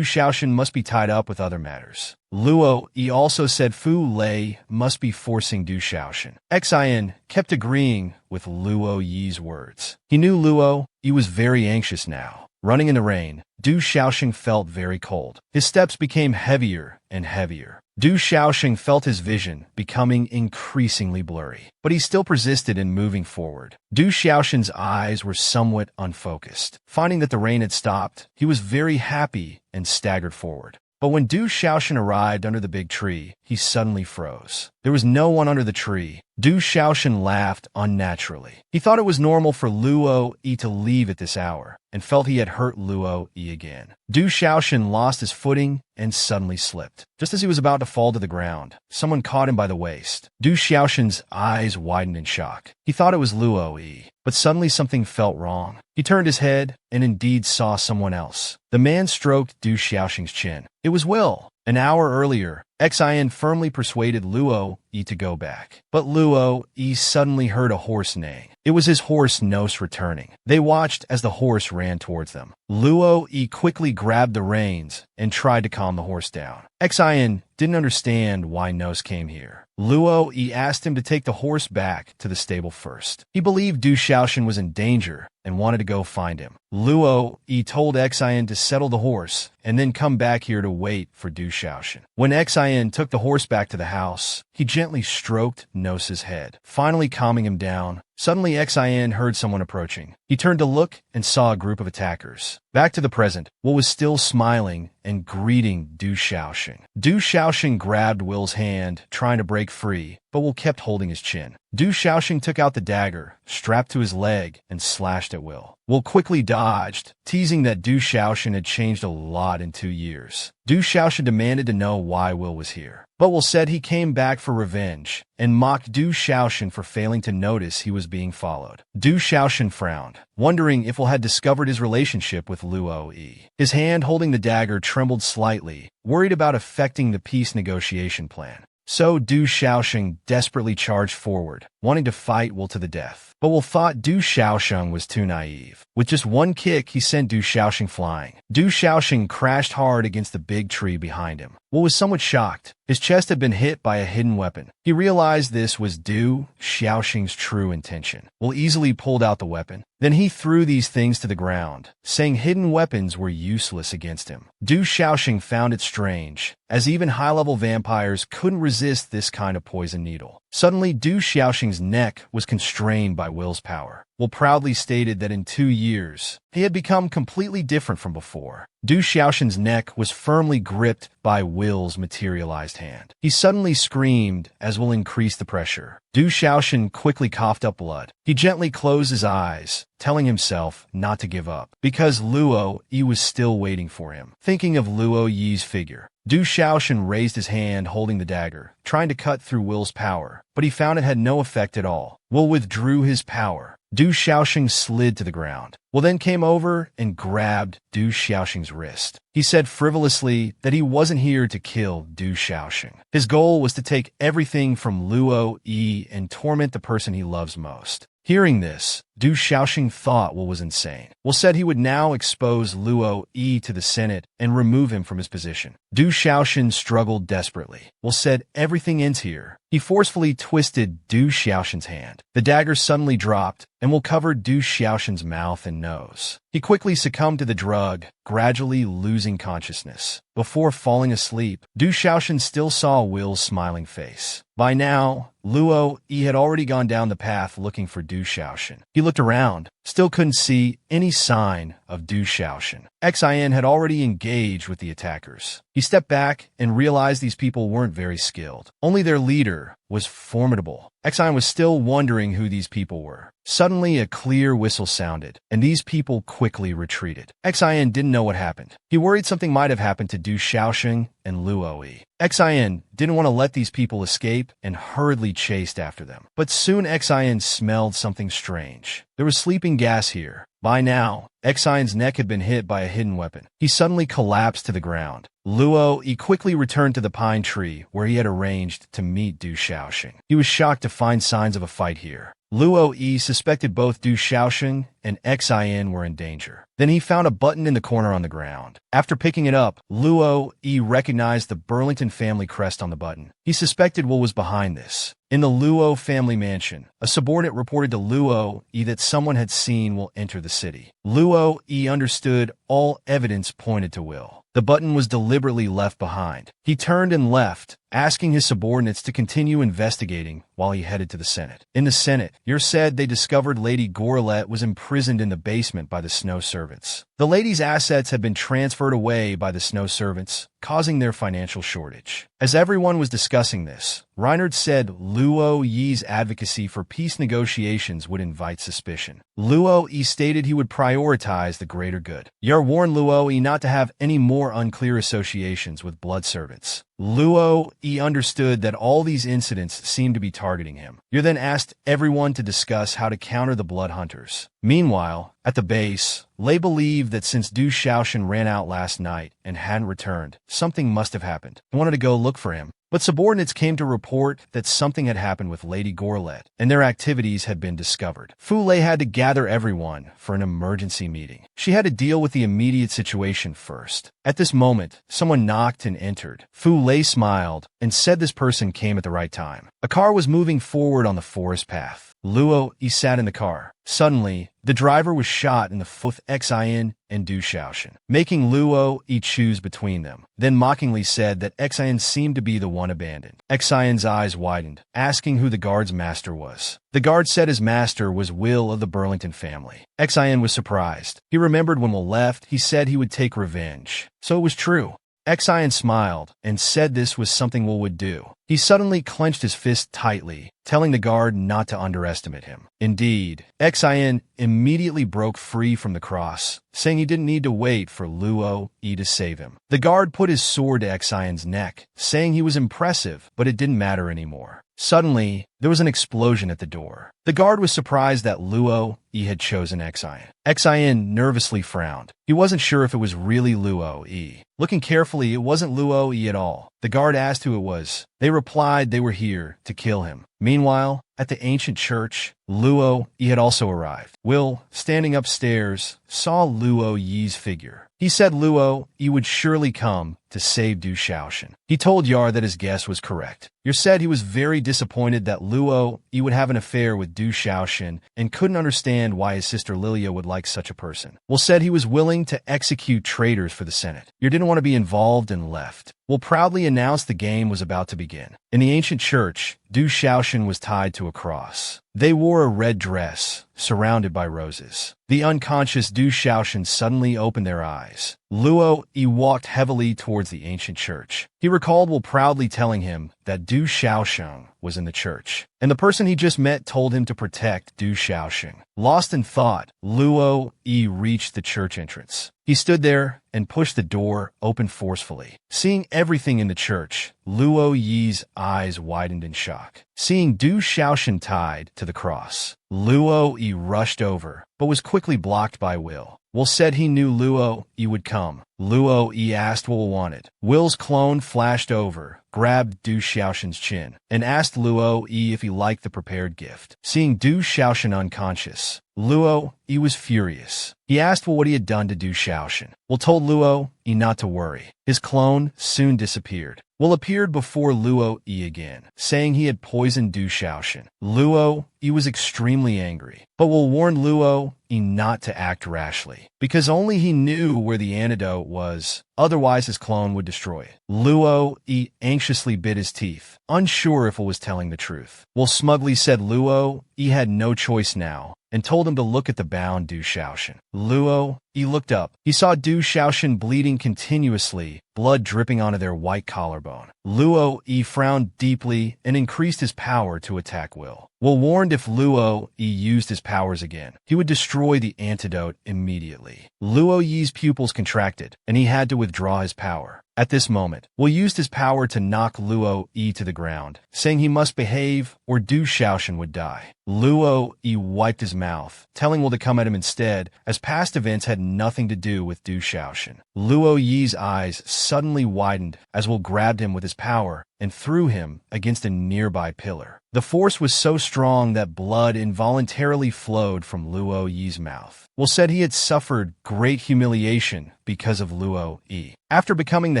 Xiaoshan must be tied up with other matters. Luo Yi also said Fu Lei must be forcing Du Xiaoshan. Xin kept agreeing with Luo Yi's words. He knew Luo Yi was very anxious now. Running in the rain, Du Xiaoshan felt very cold. His steps became heavier and heavier. Du Xiaoshan felt his vision becoming increasingly blurry, but he still persisted in moving forward. Du Xiaoshan's eyes were somewhat unfocused. Finding that the rain had stopped, he was very happy and staggered forward. But when Du Xiaoshan arrived under the big tree, he suddenly froze. There was no one under the tree. Du Xiaoshan laughed unnaturally. He thought it was normal for Luo Yi to leave at this hour, and felt he had hurt Luo Yi again. Du Xiaoshan lost his footing and suddenly slipped. Just as he was about to fall to the ground, someone caught him by the waist. Du Xiaoshan's eyes widened in shock. He thought it was Luo Yi, but suddenly something felt wrong. He turned his head and indeed saw someone else. The man stroked Du Xiaoshan's chin. It was Will. An hour earlier, Xin firmly persuaded Luo Yi to go back. But Luo Yi suddenly heard a horse neighing. It was his horse Nos returning. They watched as the horse ran towards them. Luo Yi quickly grabbed the reins and tried to calm the horse down. Xin didn't understand why Nos came here. Luo Yi asked him to take the horse back to the stable first. He believed Du Xiaoshan was in danger and wanted to go find him. Luo Yi told Xin to settle the horse and then come back here to wait for Du Xiaoshan. When Xin took the horse back to the house, he gently stroked Nos's head, finally calming him down. Suddenly Xin heard someone approaching. He turned to look and saw a group of attackers. Back to the present, Will was still smiling and greeting Du Xiaoshan. Du Xiaoshan grabbed Will's hand, trying to break free, but Will kept holding his chin. Du Xiaoshan took out the dagger, strapped to his leg, and slashed at Will. Will quickly dodged, teasing that Du Xiaoshan had changed a lot in 2 years. Du Xiaoshan demanded to know why Will was here. But Will said he came back for revenge, and mocked Du Xiaoshan for failing to notice he was being followed. Du Xiaoshan frowned, wondering if Will had discovered his relationship with Luo Yi. His hand holding the dagger trembled slightly, worried about affecting the peace negotiation plan. So Du Xiaoshan desperately charged forward, wanting to fight Will to the death. But Will thought Du Xiaoshan was too naive. With just one kick, he sent Du Xiaoshan flying. Du Xiaoshan crashed hard against the big tree behind him. Will was somewhat shocked. His chest had been hit by a hidden weapon. He realized this was Du Xiaoshan's true intention. Will easily pulled out the weapon. Then he threw these things to the ground, saying hidden weapons were useless against him. Du Xiaoshan found it strange, as even high-level vampires couldn't resist this kind of poison needle. Suddenly, Du Xiaoshan's neck was constrained by Will's power. Will proudly stated that in 2 years, he had become completely different from before. Du Xiaoshan's neck was firmly gripped by Will's materialized hand. He suddenly screamed as Will increased the pressure. Du Xiaoshan quickly coughed up blood. He gently closed his eyes, telling himself not to give up, because Luo Yi was still waiting for him. Thinking of Luo Yi's figure, Du Xiaoshan raised his hand holding the dagger, trying to cut through Will's power, but he found it had no effect at all. Will withdrew his power. Du Xiaoxing slid to the ground. Will then came over and grabbed Du Xiaoxing's wrist. He said frivolously that he wasn't here to kill Du Xiaoxing. His goal was to take everything from Luo Yi and torment the person he loves most. Hearing this, Du Xiaoxing thought Will was insane. Will said he would now expose Luo Yi to the Senate and remove him from his position. Du Xiaoxing struggled desperately. Will said everything ends here. He forcefully twisted Du Xiaoxing's hand. The dagger suddenly dropped and Will covered Du Xiaoxing's mouth and nose. He quickly succumbed to the drug, gradually losing consciousness. Before falling asleep, Du Xiaoxing still saw Will's smiling face. By now, Luo Yi had already gone down the path looking for Du Xiaoxing. He looked around, still couldn't see any sign of Du Xiaoxing. Xin had already engaged with the attackers. He stepped back and realized these people weren't very skilled. Only their leader was formidable. Xin was still wondering who these people were. Suddenly, a clear whistle sounded, and these people quickly retreated. Xin didn't know what happened. He worried something might have happened to Du Xiaoxing and Luo Yi. Xin didn't want to let these people escape and hurriedly chased after them. But soon Xin smelled something strange. There was sleeping gas here. By now, Xion's neck had been hit by a hidden weapon. He suddenly collapsed to the ground. Luo Yi quickly returned to the pine tree where he had arranged to meet Du Xiaoxing. He was shocked to find signs of a fight here. Luo Yi suspected both Du Xiaoxing and Xin were in danger. Then he found a button in the corner on the ground. After picking it up, Luo Yi recognized the Burlington family crest on the button. He suspected Will was behind this. In the Luo family mansion, a subordinate reported to Luo Yi that someone had seen Will enter the city. Luo Yi understood all evidence pointed to Will. The button was deliberately left behind. He turned and left, asking his subordinates to continue investigating while he headed to the Senate. In the Senate, Yer said they discovered Lady Gorelet was imprisoned in the basement by the snow servants. The lady's assets had been transferred away by the snow servants, causing their financial shortage. As everyone was discussing this, Reinhard said Luo Yi's advocacy for peace negotiations would invite suspicion. Luo Yi stated he would prioritize the greater good. Yer warned Luo Yi not to have any more unclear associations with blood servants. Luo Yi understood that all these incidents seemed to be targeting him. Yer then asked everyone to discuss how to counter the blood hunters. Meanwhile, at the base, Lei believed that since Du Xiaoxing ran out last night and hadn't returned, something must have happened. He wanted to go look for him. But subordinates came to report that something had happened with Lady Gorelet, and their activities had been discovered. Fu Lei had to gather everyone for an emergency meeting. She had to deal with the immediate situation first. At this moment, someone knocked and entered. Fu Lei smiled and said this person came at the right time. A car was moving forward on the forest path. Luo Yi sat in the car. Suddenly, the driver was shot in the foot with Xin and Du Xiaoxing, making Luo Yi choose between them, then mockingly said that Xin seemed to be the one abandoned. Xion's eyes widened, asking who the guard's master was. The guard said his master was Will of the Burlington family. Xin was surprised. He remembered when Will left, he said he would take revenge. So it was true. Xion smiled and said this was something Will would do. He suddenly clenched his fist tightly, telling the guard not to underestimate him. Indeed, Xin immediately broke free from the cross, saying he didn't need to wait for Luo Yi to save him. The guard put his sword to Xion's neck, saying he was impressive, but it didn't matter anymore. Suddenly, there was an explosion at the door. The guard was surprised that Luo Yi had chosen Xin. Xin nervously frowned. He wasn't sure if it was really Luo Yi. Looking carefully, it wasn't Luo Yi at all. The guard asked who it was. They replied they were here to kill him. Meanwhile, at the ancient church, Luo Yi had also arrived. Will, standing upstairs, saw Luo Yi's figure. He said Luo Yi would surely come to save Du Xiaoxing. He told Yar that his guess was correct. Yar said he was very disappointed that Luo Yi would have an affair with Du Xiaoxing and couldn't understand why his sister Lilia would like such a person. Will said he was willing to execute traitors for the Senate. Yar didn't want to be involved and left. Will proudly announced the game was about to begin. In the ancient church, Du Xiaoxing was tied to a cross. They wore a red dress, surrounded by roses. The unconscious Du Xiaoxing suddenly opened their eyes. Luo Yi walked heavily towards the ancient church. He recalled Will proudly telling him that Du Xiaoxing was in the church, and the person he just met told him to protect Du Xiaoxing. Lost in thought, Luo Yi reached the church entrance. He stood there and pushed the door open forcefully. Seeing everything in the church, Luo Yi's eyes widened in shock. Seeing Du Xiaoxing tied to the cross, Luo Yi rushed over, but was quickly blocked by Will. Will said he knew Luo Yi would come. Luo Yi asked what Will wanted. Will's clone flashed over, grabbed Du Xiaoxin's chin, and asked Luo Yi if he liked the prepared gift. Seeing Du Xiaoxin unconscious, Luo Yi was furious. He asked Will what he had done to Du Xiaoxin. Will told Luo Yi not to worry. His clone soon disappeared. Will appeared before Luo Yi again, saying he had poisoned Du Xiaoxin. Luo Yi was extremely angry, but Will warned Luo Yi not to act rashly, because only he knew where the antidote was, otherwise his clone would destroy it. Luo Yi anxiously bit his teeth, unsure if Will was telling the truth. Will smugly said Luo Yi had no choice now, and told him to look at the bound Du Xiaoxin. Luo Yi looked up. He saw Du Xiaoxin bleeding continuously, blood dripping onto their white collarbone. Luo Yi frowned deeply and increased his power to attack Will. Will warned if Luo Yi used his powers again, he would destroy the antidote immediately. Luo Yi's pupils contracted, and he had to withdraw his power. At this moment, Will used his power to knock Luo Yi to the ground, saying he must behave or Du Xiaoxin would die. Luo Yi wiped his mouth, telling Will to come at him instead, as past events had nothing to do with Du Xiaoxin. Luo Yi's eyes suddenly widened as Will grabbed him with his power and threw him against a nearby pillar. The force was so strong that blood involuntarily flowed from Luo Yi's mouth. Will said he had suffered great humiliation because of Luo Yi. After becoming the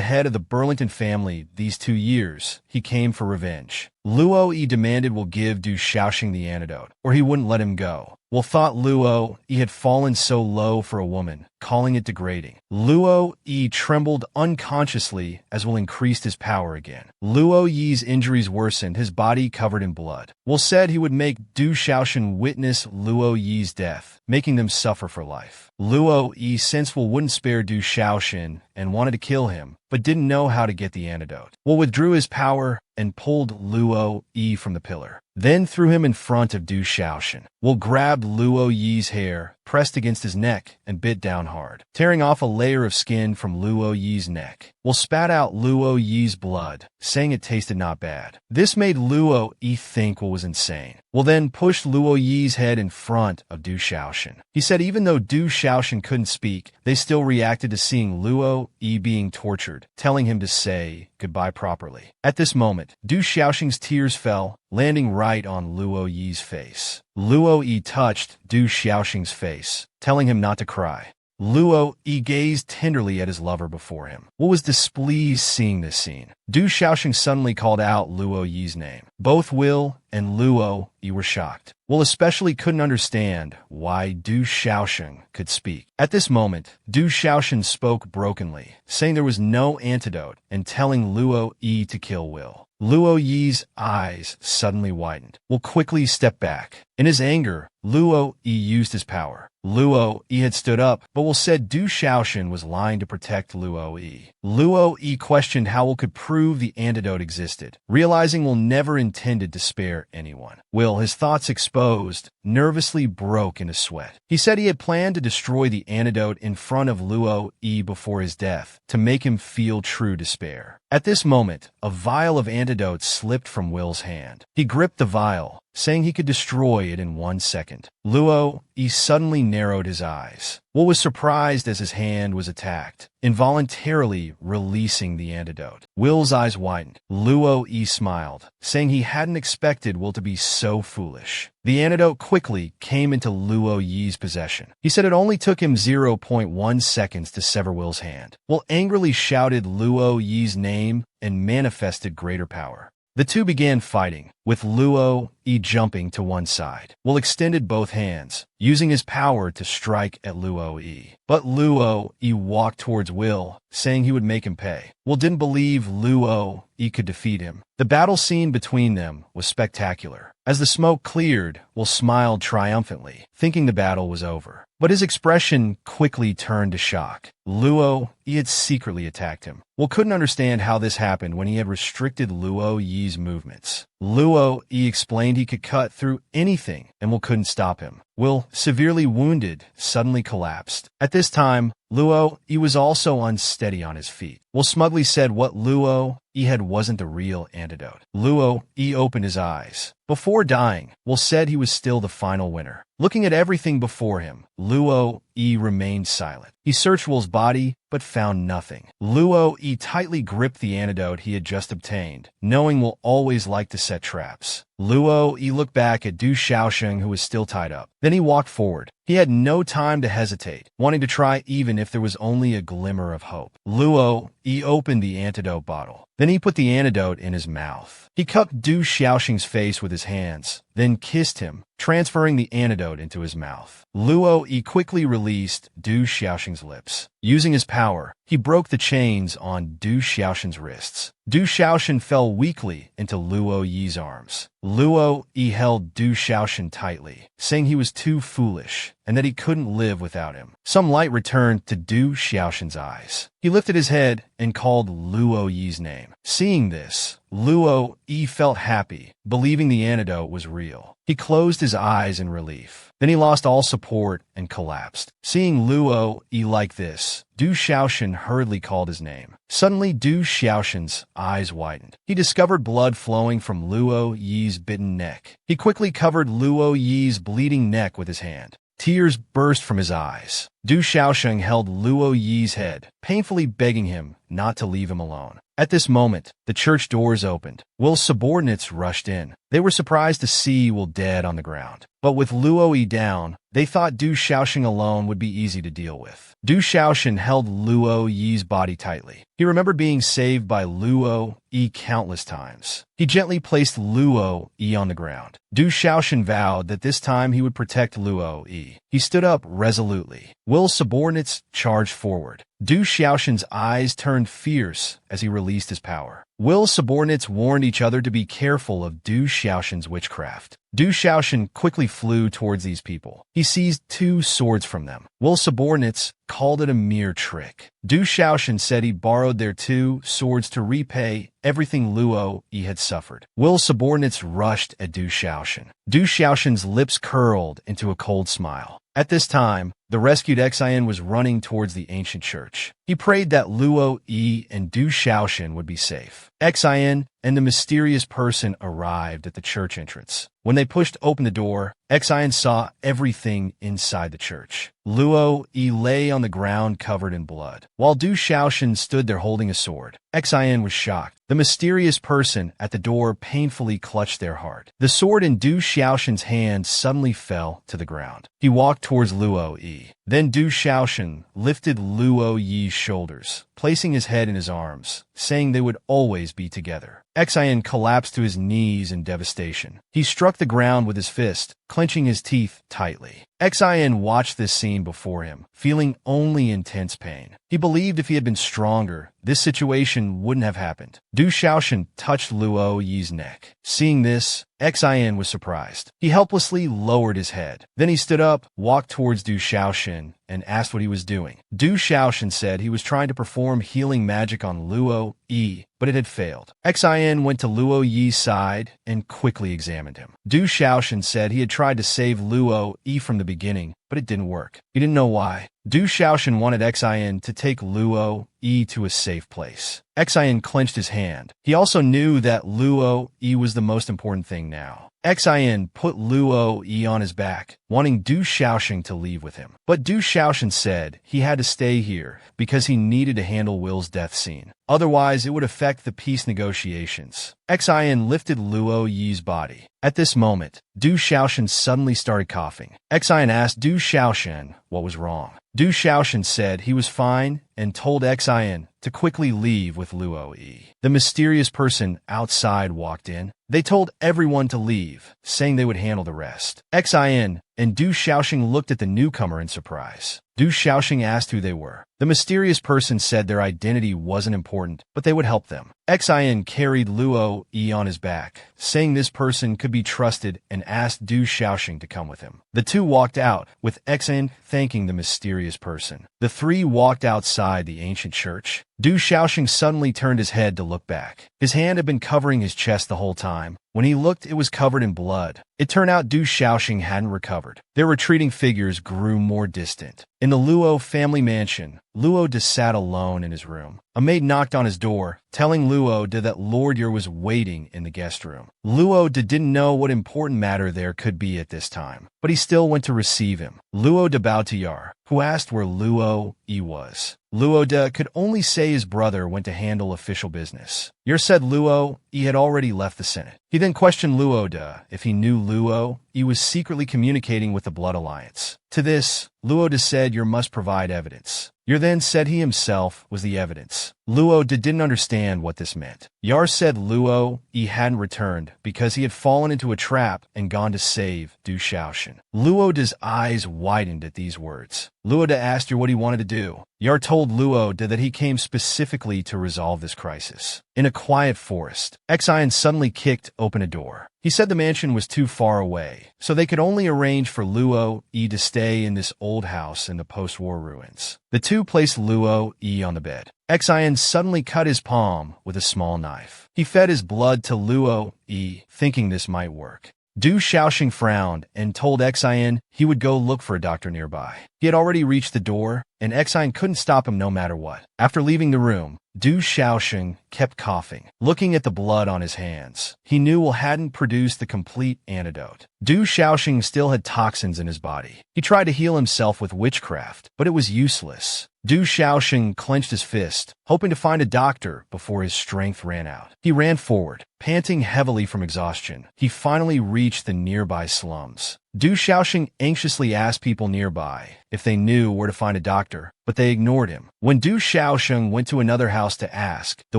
head of the Burlington family these 2 years, he came for revenge. Luo Yi demanded Will give Du Xiaoxin the antidote, or he wouldn't let him go. Will thought Luo Yi had fallen so low for a woman, calling it degrading. Luo Yi trembled unconsciously as Will increased his power again. Luo Yi's injuries worsened, his body covered in blood. Will said he would make Du Xiaoxin witness Luo Yi's death, making them suffer for life. Luo Yi sensed Will wouldn't spare Du Xiaoxin and wanted to kill him, but didn't know how to get the antidote. Will withdrew his power and pulled Luo Yi from the pillar, then threw him in front of Du Xiaoxin. Will grabbed Luo Yi's hair, pressed against his neck, and bit down hard, tearing off a layer of skin from Luo Yi's neck. Will spat out Luo Yi's blood, saying it tasted not bad. This made Luo Yi think Will was insane. Will then pushed Luo Yi's head in front of Du Xiaoxin. He said even though Du Xiaoxin couldn't speak, they still reacted to seeing Luo Yi being tortured, telling him to say goodbye properly. At this moment, Du Xiaoxin's tears fell, landing right on Luo Yi's face. Luo Yi touched Du Xiaoxin's face, telling him not to cry. Luo Yi gazed tenderly at his lover before him. Will was displeased seeing this scene. Du Xiaoxin suddenly called out Luo Yi's name. Both Will and Luo Yi were shocked. Will especially couldn't understand why Du Xiaoxin could speak. At this moment, Du Xiaoxin spoke brokenly, saying there was no antidote and telling Luo Yi to kill Will. Luo Yi's eyes suddenly widened. Will quickly stepped back. In his anger, Luo Yi used his power. Luo Yi had stood up, but Will said Du Xiaoxin was lying to protect Luo Yi. Luo Yi questioned how Will could prove the antidote existed, realizing Will never intended to spare anyone. Will, his thoughts exposed, nervously broke into sweat. He said he had planned to destroy the antidote in front of Luo Yi before his death, to make him feel true despair. At this moment, a vial of antidote slipped from Will's hand. He gripped the vial, saying he could destroy it in 1 second. Luo Yi suddenly narrowed his eyes. Will was surprised as his hand was attacked, involuntarily releasing the antidote. Will's eyes widened. Luo Yi smiled, saying he hadn't expected Will to be so foolish. The antidote quickly came into Luo Yi's possession. He said it only took him 0.1 seconds to sever Will's hand. Will angrily shouted Luo Yi's name and manifested greater power. The two began fighting, with Luo Yi jumping to one side. Will extended both hands, using his power to strike at Luo Yi. But Luo Yi walked towards Will, saying he would make him pay. Will didn't believe Luo Yi could defeat him. The battle scene between them was spectacular. As the smoke cleared, Will smiled triumphantly, thinking the battle was over. But his expression quickly turned to shock. Luo Yi had secretly attacked him. Will couldn't understand how this happened when he had restricted Luo Yi's movements. Luo Yi explained he could cut through anything, and Will couldn't stop him. Will, severely wounded, suddenly collapsed. At this time, Luo Yi was also unsteady on his feet. Will smugly said what Luo Yi had wasn't the real antidote. Luo Yi opened his eyes. Before dying, Will said he was still the final winner. Looking at everything before him, Luo Yi remained silent. He searched Will's body, but found nothing. Luo Yi tightly gripped the antidote he had just obtained, knowing Will always liked to set traps. Luo Yi looked back at Du Xiaosheng, who was still tied up. Then he walked forward. He had no time to hesitate, wanting to try even if there was only a glimmer of hope. Luo Yi opened the antidote bottle. Then he put the antidote in his mouth. He cupped Du Xiaosheng's face with his hands, then kissed him, transferring the antidote into his mouth. Luo Yi quickly released Du Xiaosheng's lips. Using his power, he broke the chains on Du Xiaosheng's wrists. Du Xiaosheng fell weakly into Luo Yi's arms. Luo Yi held Du Xiaosheng tightly, saying he was too foolish and that he couldn't live without him. Some light returned to Du Xiaosheng's eyes. He lifted his head and called Luo Yi's name. Seeing this, Luo Yi felt happy, believing the antidote was real. He closed his eyes in relief. Then he lost all support and collapsed. Seeing Luo Yi like this, Du Xiaosheng hurriedly called his name. Suddenly, Du Xiaosheng's eyes widened. He discovered blood flowing from Luo Yi's bitten neck. He quickly covered Luo Yi's bleeding neck with his hand. Tears burst from his eyes. Du Xiaosheng held Luo Yi's head, painfully begging him not to leave him alone. At this moment, the church doors opened. Will's subordinates rushed in. They were surprised to see Will dead on the ground. But with Luo Yi down, they thought Du Xiaosheng alone would be easy to deal with. Du Xiaosheng held Luo Yi's body tightly. He remembered being saved by Luo Yi countless times. He gently placed Luo Yi on the ground. Du Xiaosheng vowed that this time he would protect Luo Yi. He stood up resolutely. Will's subordinates charged forward. Du Xiaosheng's eyes turned fierce as he released his power. Will's subordinates warned each other to be careful of Du Xiaosheng's witchcraft. Du Xiaosheng quickly flew towards these people. He seized 2 swords from them. Will's subordinates called it a mere trick. Du Xiaosheng said he borrowed their 2 swords to repay everything Luo Yi had suffered. Will's subordinates rushed at Du Xiaosheng. Du Xiaosheng's lips curled into a cold smile. At this time, the rescued Xian was running towards the ancient church. He prayed that Luo Yi and Du Xiaosheng would be safe. Xian and the mysterious person arrived at the church entrance. When they pushed open the door, Xian saw everything inside the church. Luo Yi lay on the ground covered in blood, while Du Xiaosheng stood there holding a sword. Xian was shocked. The mysterious person at the door painfully clutched their heart. The sword in Du Xiaosheng's hand suddenly fell to the ground. He walked towards Luo Yi. Then Du Xiaosheng lifted Luo Yi's shoulders, placing his head in his arms, saying they would always be together. Xian collapsed to his knees in devastation. He struck the ground with his fist, clenching his teeth tightly. Xian watched this scene before him, feeling only intense pain. He believed if he had been stronger, this situation wouldn't have happened. Du Xiaosheng touched Luo Yi's neck. Seeing this, Xian was surprised. He helplessly lowered his head. Then he stood up, walked towards Du Xiaosheng, and asked what he was doing. Du Xiaosheng said he was trying to perform healing magic on Luo Yi, but it had failed. Xian went to Luo Yi's side and quickly examined him. Du Xiaosheng said he had tried to save Luo Yi from the beginning, but it didn't work. He didn't know why. Du Xiaosheng wanted Xian to take Luo Yi to a safe place. Xian clenched his hand. He also knew that Luo Yi was the most important thing now. Xian put Luo Yi on his back, wanting Du Xiaosheng to leave with him. But Du Xiaosheng said he had to stay here because he needed to handle Will's death scene. Otherwise, it would affect the peace negotiations. Xian lifted Luo Yi's body. At this moment, Du Xiaosheng suddenly started coughing. Xian asked Du Xiaosheng what was wrong. Du Xiaosheng said he was fine and told Xian to quickly leave with Luo Yi. The mysterious person outside walked in. They told everyone to leave, saying they would handle the rest. Xian and Du Xiaosheng looked at the newcomer in surprise. Du Xiaosheng asked who they were. The mysterious person said their identity wasn't important, but they would help them. Xian carried Luo Yi on his back, saying this person could be trusted, and asked Du Xiaosheng to come with him. The 2 walked out, with Xian thanking the mysterious person. The 3 walked outside the ancient church. Du Xiaosheng suddenly turned his head to look back. His hand had been covering his chest the whole time. When he looked, it was covered in blood. It turned out Du Xiaosheng hadn't recovered. Their retreating figures grew more distant. In the Luo family mansion, Luo De sat alone in his room. A maid knocked on his door, telling Luo De that Lord Yer was waiting in the guest room. Luo De didn't know what important matter there could be at this time, but he still went to receive him. Luo De bowed to Yar, who asked where Luo E was. Luo De could only say his brother went to handle official business. Yer said Luo E had already left the Senate. He then questioned Luo De if he knew Luo E was secretly communicating with the Blood Alliance. To this, Luo De said Yer must provide evidence. Yer then said he himself was the evidence. Luo De didn't understand what this meant. Yar said Luo E hadn't returned because he had fallen into a trap and gone to save Du Shaoshan. Luo De's eyes widened at these words. Luo De asked Yar what he wanted to do. Yar told Luo De that he came specifically to resolve this crisis. In a quiet forest, Xian suddenly kicked open a door. He said the mansion was too far away, so they could only arrange for Luo E to stay in this old house in the post-war ruins. The two placed Luo E on the bed. Xian suddenly cut his palm with a small knife. He fed his blood to Luo E, thinking this might work. Du Shaoxing frowned and told Xian he would go look for a doctor nearby. He had already reached the door, and Xian couldn't stop him no matter what. After leaving the room, Du Shaoxing kept coughing, looking at the blood on his hands. He knew Will hadn't produced the complete antidote. Du Shaoxing still had toxins in his body. He tried to heal himself with witchcraft, but it was useless. Du Shaoxing clenched his fist, hoping to find a doctor before his strength ran out. He ran forward, panting heavily from exhaustion. He finally reached the nearby slums. Du Shaoxing anxiously asked people nearby if they knew where to find a doctor, but they ignored him. When Du Shaoxing went to another house to ask, the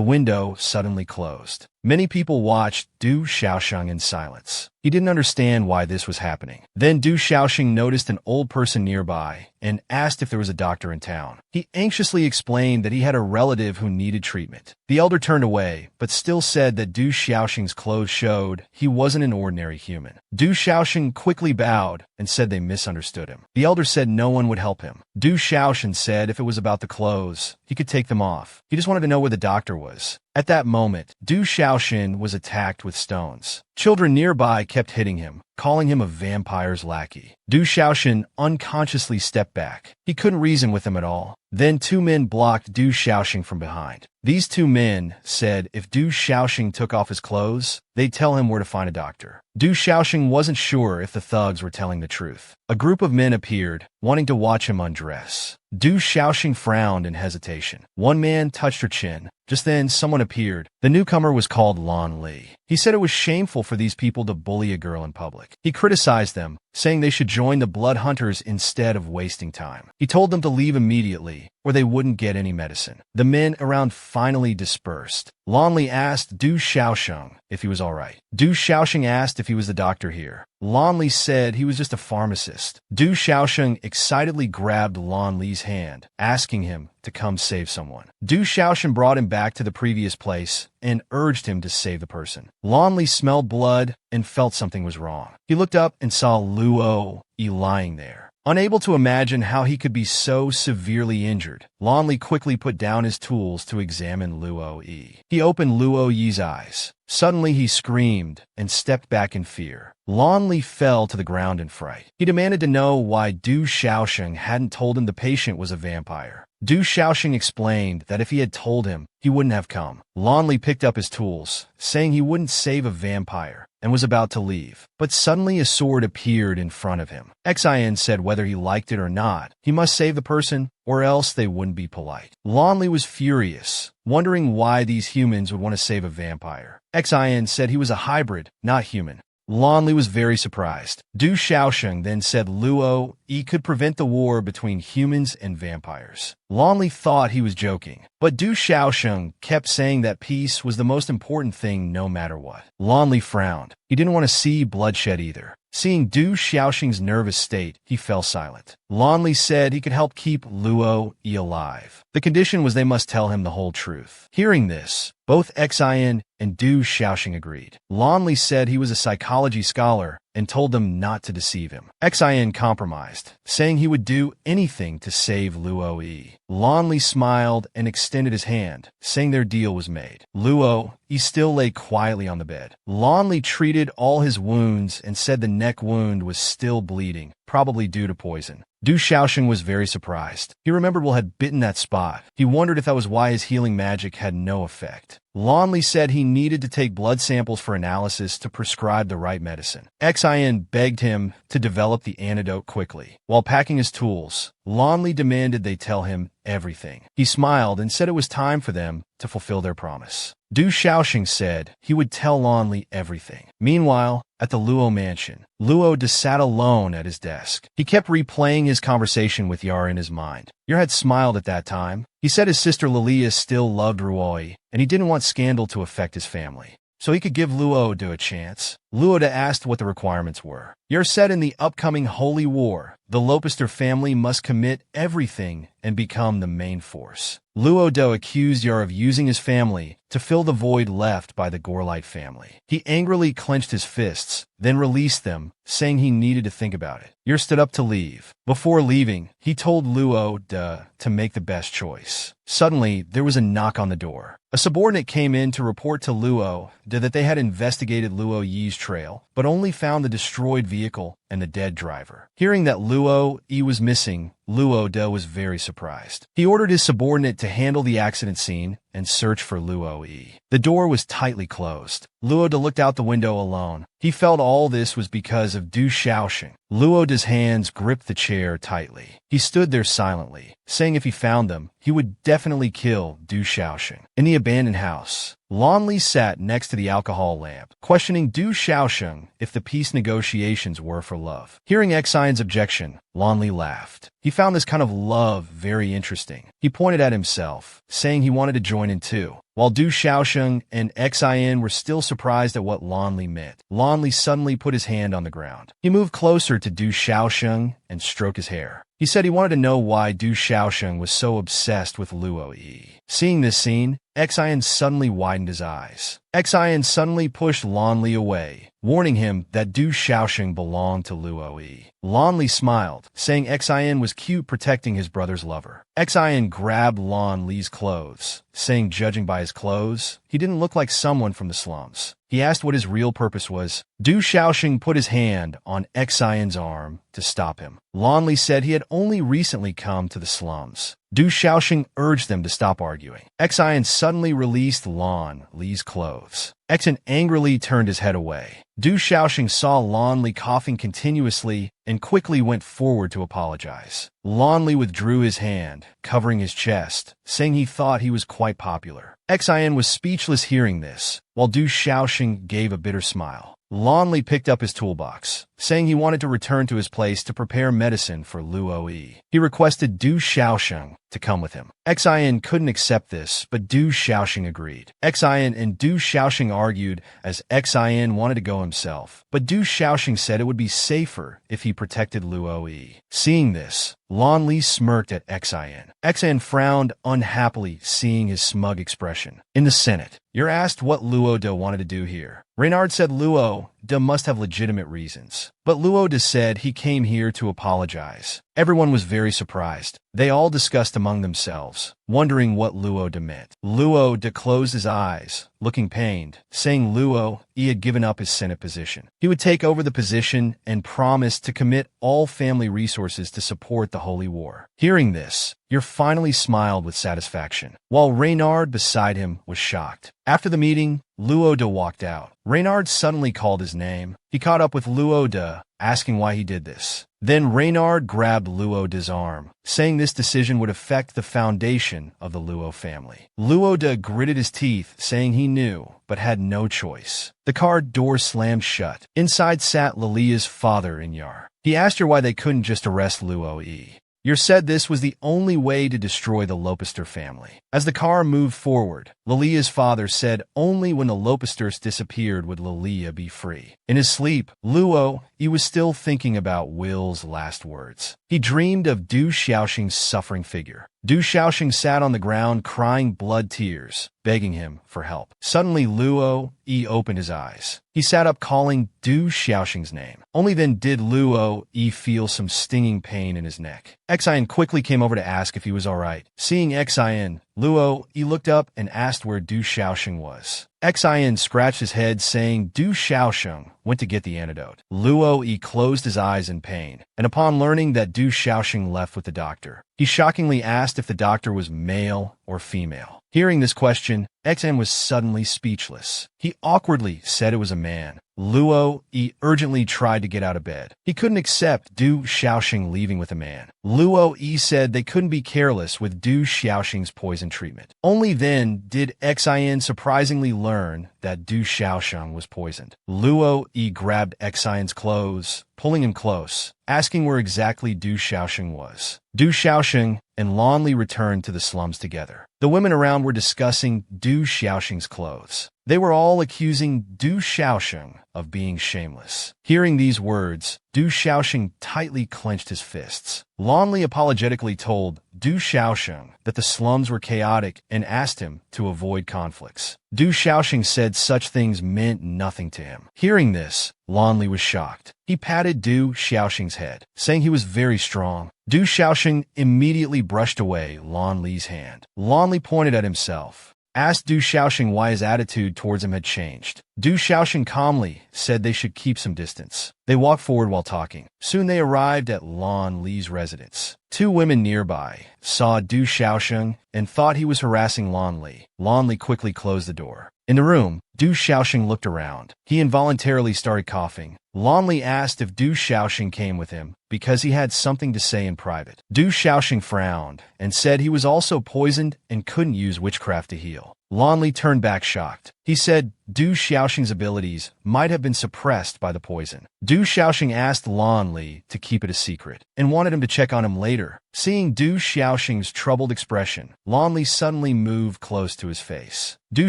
window suddenly closed. Many people watched Du Shaoxing in silence. He didn't understand why this was happening. Then Du Shaoxing noticed an old person nearby and asked if there was a doctor in town. He anxiously explained that he had a relative who needed treatment. The elder turned away, but still said that Du Shaoxing's clothes showed he wasn't an ordinary human. Du Shaoxing quickly bowed and said they misunderstood him. The elder said no one would help him. Du Shaoxing said if it was about the clothes, he could take them off. He just wanted to know where the doctor was. At that moment, Du Shaoxing was attacked with stones. Children nearby kept hitting him, calling him a vampire's lackey. Du Shaoxing unconsciously stepped back. He couldn't reason with them at all. Then two men blocked Du Shaoxing from behind. These two men said if Du Shaoxing took off his clothes, they'd tell him where to find a doctor. Du Shaoxing wasn't sure if the thugs were telling the truth. A group of men appeared, wanting to watch him undress. Du Shaoxing frowned in hesitation. One man touched her chin. Just then, someone appeared. The newcomer was called Lon Li. He said it was shameful for these people to bully a girl in public. He criticized them, saying they should join the blood hunters instead of wasting time. He told them to leave immediately, or they wouldn't get any medicine. The men around finally dispersed. Lon Li asked Du Shaoxing if he was all right. Du Shaoxing asked if he was the doctor here. Lon Li said he was just a pharmacist. Du Shaoxing excitedly grabbed Lon Li's hand, asking him to come save someone. Du Shaoxing brought him back to the previous place and urged him to save the person. Lon Li smelled blood and felt something was wrong. He looked up and saw Luo E lying there. Unable to imagine how he could be so severely injured, Lon Li quickly put down his tools to examine Luo E. He opened Luo Yi's eyes. Suddenly he screamed and stepped back in fear. Lon Li fell to the ground in fright. He demanded to know why Du Shaoxing hadn't told him the patient was a vampire. Du Shaoxing explained that if he had told him, he wouldn't have come. Lon Li picked up his tools, saying he wouldn't save a vampire, and was about to leave. But suddenly a sword appeared in front of him. Xian said whether he liked it or not, he must save the person, or else they wouldn't be polite. Lon Li was furious, wondering why these humans would want to save a vampire. Xian said he was a hybrid, not human. Lon Li was very surprised. Du Shaoxing then said Luo E could prevent the war between humans and vampires. Lon Li thought he was joking, but Du Shaoxing kept saying that peace was the most important thing no matter what. Lon Li frowned. He didn't want to see bloodshed either. Seeing Du Shaoxing's nervous state, he fell silent. Lon Li said he could help keep Luo E alive. The condition was they must tell him the whole truth. Hearing this, both Xian and Du Shaoxing agreed. Lon Li said he was a psychology scholar and told them not to deceive him. Xian compromised, saying he would do anything to save Luo E. Lon Li smiled and extended his hand, saying their deal was made. Luo E still lay quietly on the bed. Lon Li treated all his wounds and said the neck wound was still bleeding, probably due to poison. Du Xiaoxing was very surprised. He remembered Will had bitten that spot. He wondered if that was why his healing magic had no effect. Lonley said he needed to take blood samples for analysis to prescribe the right medicine. Xin begged him to develop the antidote quickly. While packing his tools, Lonley demanded they tell him everything. He smiled and said it was time for them to fulfill their promise. Du Xiaoxing said he would tell Lonley everything. Meanwhile, at the Luo mansion, Luo De sat alone at his desk. He kept replaying his conversation with Yar in his mind. Yar had smiled at that time. He said his sister Lilia still loved Ruoi, and he didn't want scandal to affect his family, so he could give Luo De a chance. Luo De asked what the requirements were. Yar said in the upcoming Holy War, the Lopister family must commit everything and become the main force. Luo De accused Yar of using his family to fill the void left by the Gorlight family. He angrily clenched his fists, then released them, saying he needed to think about it. Yar stood up to leave. Before leaving, he told Luo De to make the best choice. Suddenly, there was a knock on the door. A subordinate came in to report to Luo De that they had investigated Luo Yi's trail, but only found the destroyed vehicle and the dead driver. Hearing that Luo Yi was missing, Luo De was very surprised. He ordered his subordinate to handle the accident scene and search for Luo Yi. The door was tightly closed. Luo De looked out the window alone. He felt all this was because of Du Xiaoxing. Luo De's hands gripped the chair tightly. He stood there silently, saying if he found them, he would definitely kill Du Xiaoxing. In the abandoned house, Lonley sat next to the alcohol lamp, questioning Du Xiaoxing if the peace negotiations were for love. Hearing Xion's objection, Lonley laughed. He found this kind of love very interesting. He pointed at himself, saying he wanted to join in too. While Du Xiaoxing and Xian were still surprised at what Lonley meant, Lonley suddenly put his hand on the ground. He moved closer to Du Xiaoxing and stroked his hair. He said he wanted to know why Du Xiaoxing was so obsessed with Luo Yi. Seeing this scene, Xian suddenly widened his eyes. Xian suddenly pushed Lonley away, warning him that Du Xiaoxing belonged to Luo Yi. Lonley smiled, saying Xian was cute protecting his brother's lover. Xian grabbed Lonley's clothes, saying judging by his clothes, he didn't look like someone from the slums. He asked what his real purpose was. Du Xiaoxing put his hand on Xian's arm to stop him. Lonley said he had only recently come to the slums. Du Xiaoxing urged them to stop arguing. Xian suddenly released Lonley's clothes. Xian angrily turned his head away. Du Xiaoxing saw Lonley coughing continuously and quickly went forward to apologize. Lonley withdrew his hand, covering his chest, saying he thought he was quite popular. Xian was speechless hearing this, while Du Xiaoxing gave a bitter smile. Lonley picked up his toolbox, saying he wanted to return to his place to prepare medicine for Luo Yi. He requested Du Xiaoxing to come with him. Xian couldn't accept this, but Du Xiaoxing agreed. Xian and Du Xiaoxing argued as Xian wanted to go himself, but Du Xiaoxing said it would be safer if he protected Luo Yi. Seeing this, Lonley smirked at Xian. Xian frowned unhappily, seeing his smug expression. In the Senate, you're asked what Luo De wanted to do here. Reynard said Luo De must have legitimate reasons, but Luo De said he came here to apologize. Everyone was very surprised. They all discussed among themselves, wondering what Luo De meant. Luo De closed his eyes, looking pained, saying Luo Yi had given up his Senate position. He would take over the position and promised to commit all family resources to support the Holy War. Hearing this, Yer finally smiled with satisfaction, while Reynard beside him was shocked. After the meeting, Luo De walked out. Reynard suddenly called his name. He caught up with Luo De, asking why he did this. Then Reynard grabbed Luo De's arm, saying this decision would affect the foundation of the Luo family. Luo De gritted his teeth, saying he knew, but had no choice. The car door slammed shut. Inside sat Lilia's father and Yar. He asked her why they couldn't just arrest Luo Yi. Yer said this was the only way to destroy the Lopister family. As the car moved forward, Lilia's father said only when the Lopisters disappeared would Lilia be free. In his sleep, Luo Yi was still thinking about Will's last words. He dreamed of Du Xiaoxing's suffering figure. Du Xiaoxing sat on the ground crying blood tears, begging him for help. Suddenly Luo Yi opened his eyes. He sat up calling Du Xiaoxing's name. Only then did Luo Yi feel some stinging pain in his neck. Xian quickly came over to ask if he was alright. Seeing Xian, Luo Yi looked up and asked where Du Xiaoxing was. Xin scratched his head, saying Du Xiaoxing went to get the antidote. Luo Yi closed his eyes in pain, and upon learning that Du Xiaoxing left with the doctor, he shockingly asked if the doctor was male or female. Hearing this question, Xin was suddenly speechless. He awkwardly said it was a man. Luo Yi urgently tried to get out of bed. He couldn't accept Du Xiaoxing leaving with a man. Luo Yi said they couldn't be careless with Du Xiaoxing's poison treatment. Only then did Xin surprisingly learn that Du Xiaoxing was poisoned. Luo Yi grabbed Xin's clothes, pulling him close, asking where exactly Du Xiaoxing was. Du Xiaoxing and Lan Li returned to the slums together. The women around were discussing Du Xiaoxing's clothes. They were all accusing Du Xiaoxing of being shameless. Hearing these words, Du Xiaoxing tightly clenched his fists. Lan Li apologetically told Du Xiaoxing that the slums were chaotic and asked him to avoid conflicts. Du Xiaoxing said such things meant nothing to him. Hearing this, Lan Li was shocked. He patted Du Xiaoxing's head, saying he was very strong. Du Xiaoxing immediately brushed away Lan Li's hand. Lan Li pointed at himself, asked Du Xiaoxing why his attitude towards him had changed. Du Xiaoxing calmly said they should keep some distance. They walked forward while talking. Soon they arrived at Lan Li's residence. Two women nearby saw Du Xiaoxing and thought he was harassing Lan Li. Lan Li quickly closed the door. In the room, Du Xiaoxing looked around. He involuntarily started coughing. Lan Li asked if Du Xiaoxing came with him because he had something to say in private. Du Xiaoxing frowned and said he was also poisoned and couldn't use witchcraft to heal. Lan Li turned back shocked. He said Du Xiaoxing's abilities might have been suppressed by the poison. Du Xiaoxing asked Lan Li to keep it a secret and wanted him to check on him later. Seeing Du Xiaoxing's troubled expression, Lan Li suddenly moved close to his face. Du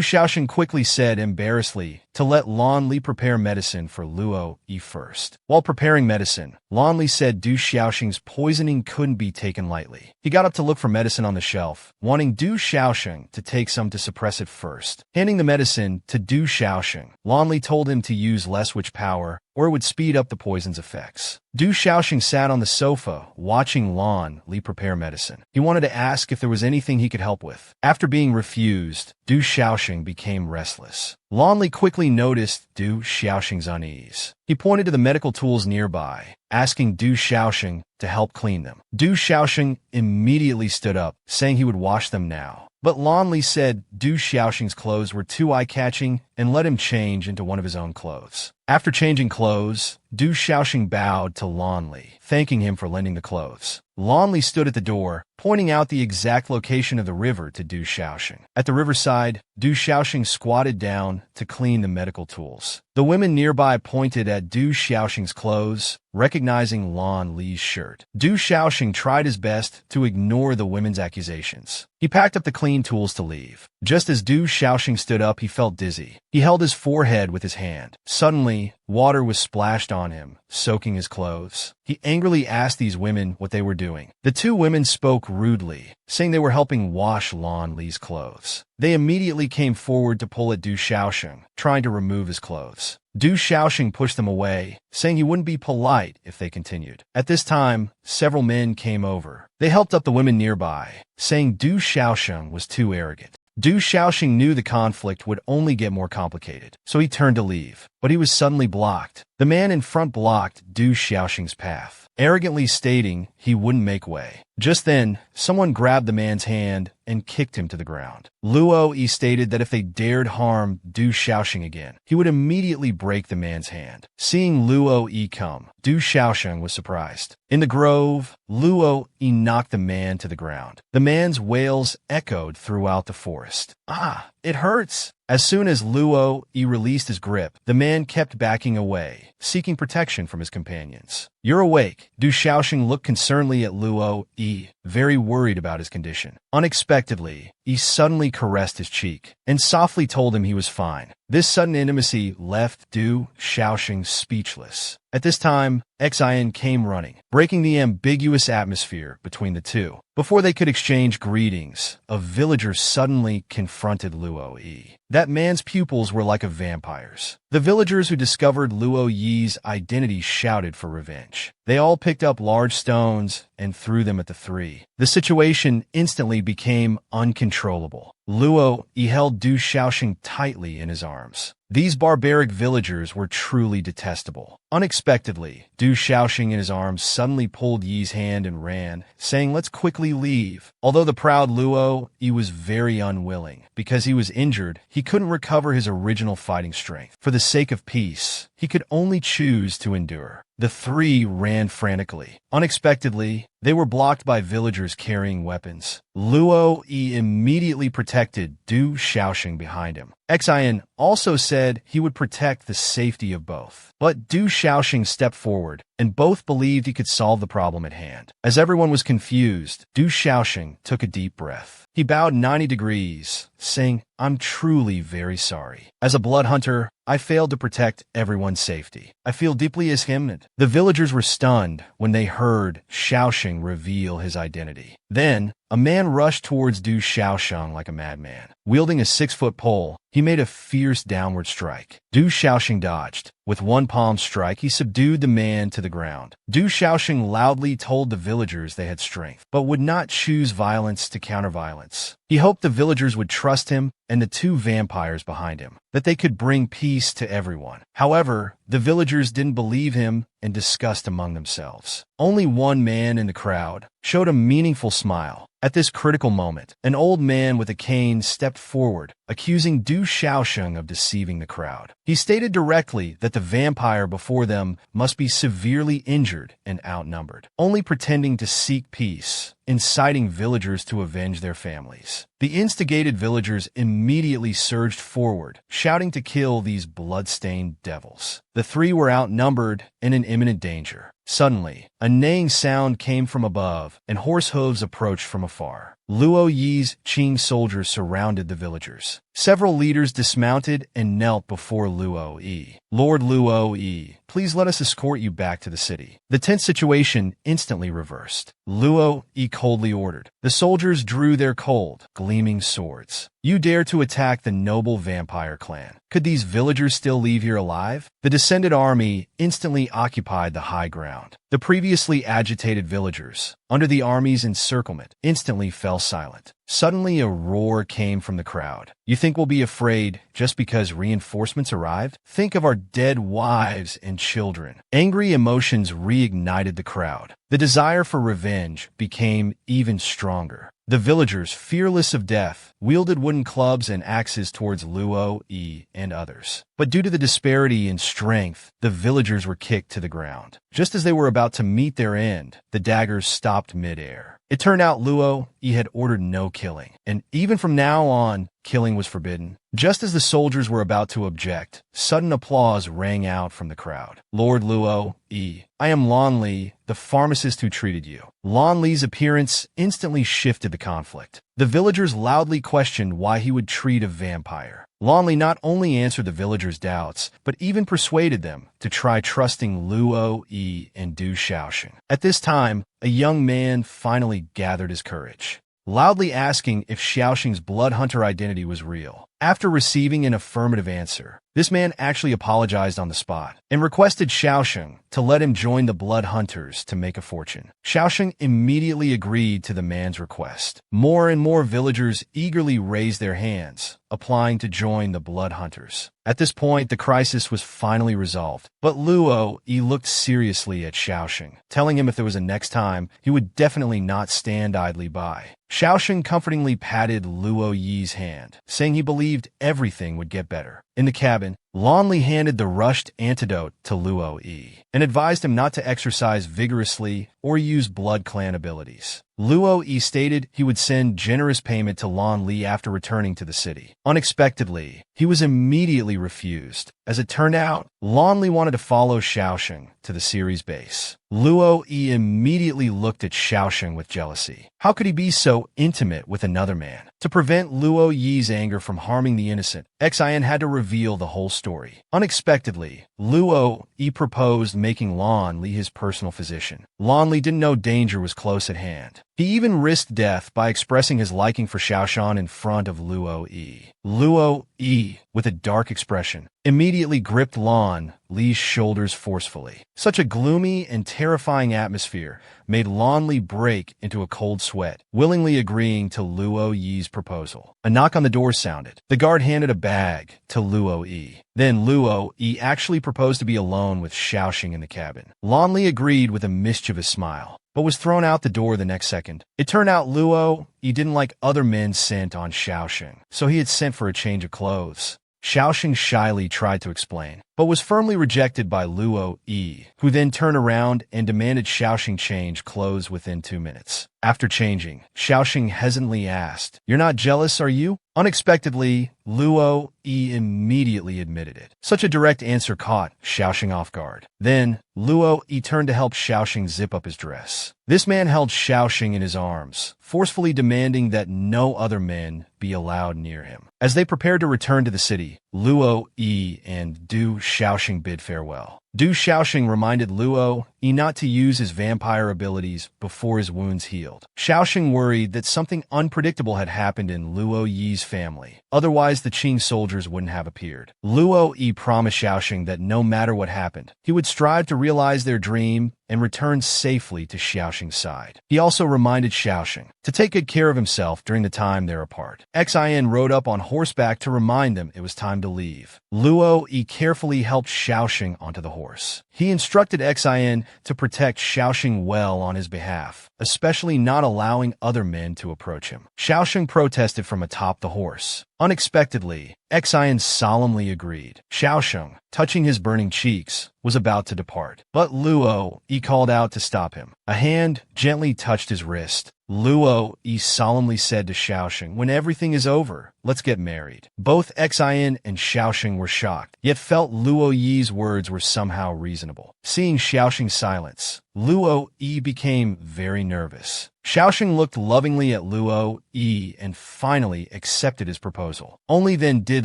Xiaoxing quickly said embarrassedly to let Lan Li prepare medicine for Luo Yi first. While preparing medicine, Lan Li said Du Xiaoxing's poisoning couldn't be taken lightly. He got up to look for medicine on the shelf, wanting Du Xiaoxing to take some to suppress it first. Handing the medicine to Du Xiaoxing, Lan Li told him to use less witch power or it would speed up the poison's effects. Du Xiaoxing sat on the sofa, watching Lan Li prepare medicine. He wanted to ask if there was anything he could help with. After being refused, Du Xiaoxing became restless. Lan Li quickly noticed Du Xiaoxing's unease. He pointed to the medical tools nearby, asking Du Xiaoxing to help clean them. Du Xiaoxing immediately stood up, saying he would wash them now. But Lan Li said Du Xiaoxing's clothes were too eye-catching and let him change into one of his own clothes. After changing clothes, Du Xiaoxing bowed to Lan Li, thanking him for lending the clothes. Lan Li stood at the door, pointing out the exact location of the river to Du Xiaoxing. At the riverside, Du Xiaoxing squatted down to clean the medical tools. The women nearby pointed at Du Xiaoxing's clothes, recognizing Lan Li's shirt. Du Xiaoxing tried his best to ignore the women's accusations. He packed up the clean tools to leave. Just as Du Xiaoxing stood up, he felt dizzy. He held his forehead with his hand. Suddenly, water was splashed on him, soaking his clothes. He angrily asked these women what they were doing. The two women spoke rudely, saying they were helping wash Lan Li's clothes. They immediately came forward to pull at Du Xiaoxing, trying to remove his clothes. Du Xiaoxing pushed them away, saying he wouldn't be polite if they continued. At this time, several men came over. They helped up the women nearby, saying Du Xiaoxing was too arrogant. Du Xiaoxing knew the conflict would only get more complicated, so he turned to leave. But he was suddenly blocked. The man in front blocked Du Xiaoxing's path, arrogantly stating he wouldn't make way. Just then, someone grabbed the man's hand and kicked him to the ground. Luo Yi stated that if they dared harm Du Xiaoxing again, he would immediately break the man's hand. Seeing Luo Yi come, Du Xiaoxing was surprised. In the grove, Luo Yi knocked the man to the ground. The man's wails echoed throughout the forest. "Ah, it hurts!" As soon as Luo Yi released his grip, the man kept backing away, seeking protection from his companions. "You're awake." Du Xiaoxing looked concernedly at Luo Yi, very worried about his condition. Unexpectedly, Yi suddenly caressed his cheek and softly told him he was fine. This sudden intimacy left Du Xiaoxing speechless. At this time, Xin came running, breaking the ambiguous atmosphere between the two. Before they could exchange greetings, a villager suddenly confronted Luo Yi. That man's pupils were like a vampire's. The villagers who discovered Luo Yi's identity shouted for revenge. They all picked up large stones and threw them at the three. The situation instantly became uncontrollable. Luo Yi held Du Shaoxing tightly in his arms. These barbaric villagers were truly detestable. Unexpectedly, Du Shaoxing in his arms suddenly pulled Yi's hand and ran, saying, "Let's quickly leave." Although the proud Luo Yi was very unwilling. Because he was injured, he couldn't recover his original fighting strength. For the sake of peace, he could only choose to endure. The three ran frantically. Unexpectedly, they were blocked by villagers carrying weapons. Luo Yi immediately protected Du Shaoxing behind him. Xian also said he would protect the safety of both. But Du Shaoxing stepped forward, and both believed he could solve the problem at hand. As everyone was confused, Du Shaoxing took a deep breath. He bowed 90 degrees, saying, "I'm truly very sorry. As a blood hunter, I failed to protect everyone's safety. I feel deeply ashamed." The villagers were stunned when they heard Shaoxing reveal his identity. Then, a man rushed towards Du Shaoxing like a madman. Wielding a 6-foot pole, he made a fierce downward strike. Du Shaoxing dodged. With one palm strike, he subdued the man to the ground. Du Shaoxing loudly told the villagers they had strength, but would not choose violence to counter violence. He hoped the villagers would trust him and the two vampires behind him, that they could bring peace to everyone. However, the villagers didn't believe him and discussed among themselves. Only one man in the crowd showed a meaningful smile. At this critical moment, an old man with a cane stepped forward, accusing Du Shaoxing of deceiving the crowd. He stated directly that the vampire before them must be severely injured and outnumbered, only pretending to seek peace, inciting villagers to avenge their families. The instigated villagers immediately surged forward, shouting to kill these blood-stained devils. The three were outnumbered and in imminent danger. Suddenly, a neighing sound came from above, and horse hooves approached from afar. Luo Yi's Qing soldiers surrounded the villagers. Several leaders dismounted and knelt before Luo Yi. "Lord Luo Yi, please let us escort you back to the city." The tense situation instantly reversed. Luo Yi coldly ordered. The soldiers drew their cold, gleaming swords. "You dare to attack the noble vampire clan. Could these villagers still leave here alive?" The descended army instantly occupied the high ground. The previously agitated villagers, under the army's encirclement, instantly fell silent. Suddenly, a roar came from the crowd. "You think we'll be afraid just because reinforcements arrived? Think of our dead wives and children." Angry emotions reignited the crowd. The desire for revenge became even stronger. The villagers, fearless of death, wielded wooden clubs and axes towards Luo Yi and others. But due to the disparity in strength, the villagers were kicked to the ground. Just as they were about to meet their end, the daggers stopped midair. It turned out Luo Yi had ordered no killing, and even from now on, killing was forbidden. Just as the soldiers were about to object, sudden applause rang out from the crowd. "Lord Luo Yi, I am Lan Li, the pharmacist who treated you." Lan Li's appearance instantly shifted the conflict. The villagers loudly questioned why he would treat a vampire. Lan Li not only answered the villagers' doubts, but even persuaded them to try trusting Luo Yi and Du Shaoxing. At this time, a young man finally gathered his courage, loudly asking if Shaoxing's blood hunter identity was real. After receiving an affirmative answer, this man actually apologized on the spot and requested Shaoxing to let him join the blood hunters to make a fortune. Shaoxing immediately agreed to the man's request. More and more villagers eagerly raised their hands, applying to join the blood hunters. At this point, the crisis was finally resolved, but Luo Yi looked seriously at Shaoxing, telling him if there was a next time, he would definitely not stand idly by. Shaoxing comfortingly patted Luo Yi's hand, saying he believed everything would get better. In the cabin, Lan Li handed the rushed antidote to Luo Yi and advised him not to exercise vigorously or use blood clan abilities. Luo Yi stated he would send generous payment to Lan Li after returning to the city. Unexpectedly, he was immediately refused. As it turned out, Lan Li wanted to follow Shaoxing to the series base. Luo Yi immediately looked at Shaoxing with jealousy. How could he be so intimate with another man? To prevent Luo Yi's anger from harming the innocent, Xian had to reveal the whole story. Unexpectedly, Luo Yi proposed making Lan Li his personal physician. Lan Li didn't know danger was close at hand. He even risked death by expressing his liking for Xiaoshan in front of Luo Yi. Luo Yi, with a dark expression, immediately gripped Lan Li's shoulders forcefully. Such a gloomy and terrifying atmosphere made Lan Li break into a cold sweat, willingly agreeing to Luo Yi's proposal. A knock on the door sounded. The guard handed a bag to Luo Yi. Then Luo Yi actually proposed to be alone with Xiaoxing in the cabin. Lan Li agreed with a mischievous smile, but was thrown out the door the next second. It turned out Luo Yi didn't like other men sent on Xiaoxing, so he had sent for a change of clothes. Xiaoxing shyly tried to explain, but was firmly rejected by Luo Yi, who then turned around and demanded Xiaoxing change clothes within 2 minutes. After changing, Xiaoxing hesitantly asked, "You're not jealous, are you?" Unexpectedly, Luo Yi immediately admitted it. Such a direct answer caught Xiaoxing off guard. Then, Luo Yi turned to help Xiaoxing zip up his dress. This man held Xiaoxing in his arms, forcefully demanding that no other men be allowed near him. As they prepared to return to the city, Luo Yi and Du Xiaoxing bid farewell. Du Xiaoxing reminded Luo Yi not to use his vampire abilities before his wounds healed. Xiaoxing worried that something unpredictable had happened in Luo Yi's family. Otherwise, the Qing soldiers wouldn't have appeared. Luo Yi promised Xiaoxing that no matter what happened, he would strive to realize their dream and return safely to Xiaoxing's side. He also reminded Xiaoxing to take good care of himself during the time they're apart. Xin rode up on horseback to remind them it was time to leave. Luo Yi carefully helped Xiaoxing onto the horse. He instructed Xin to protect Xiaoxing well on his behalf, especially not allowing other men to approach him. Xiaoxing protested from atop the horse. Unexpectedly, Xin solemnly agreed. Xiaoxing, touching his burning cheeks, was about to depart, but Luo Yi called out to stop him. A hand gently touched his wrist. Luo Yi solemnly said to Xiaoxing, "When everything is over, let's get married." Both Xin and Xiaoxing were shocked, yet felt Luo Yi's words were somehow reasonable. Seeing Xiaoxing's silence, Luo Yi became very nervous. Xiaoxing looked lovingly at Luo Yi and finally accepted his proposal. Only then did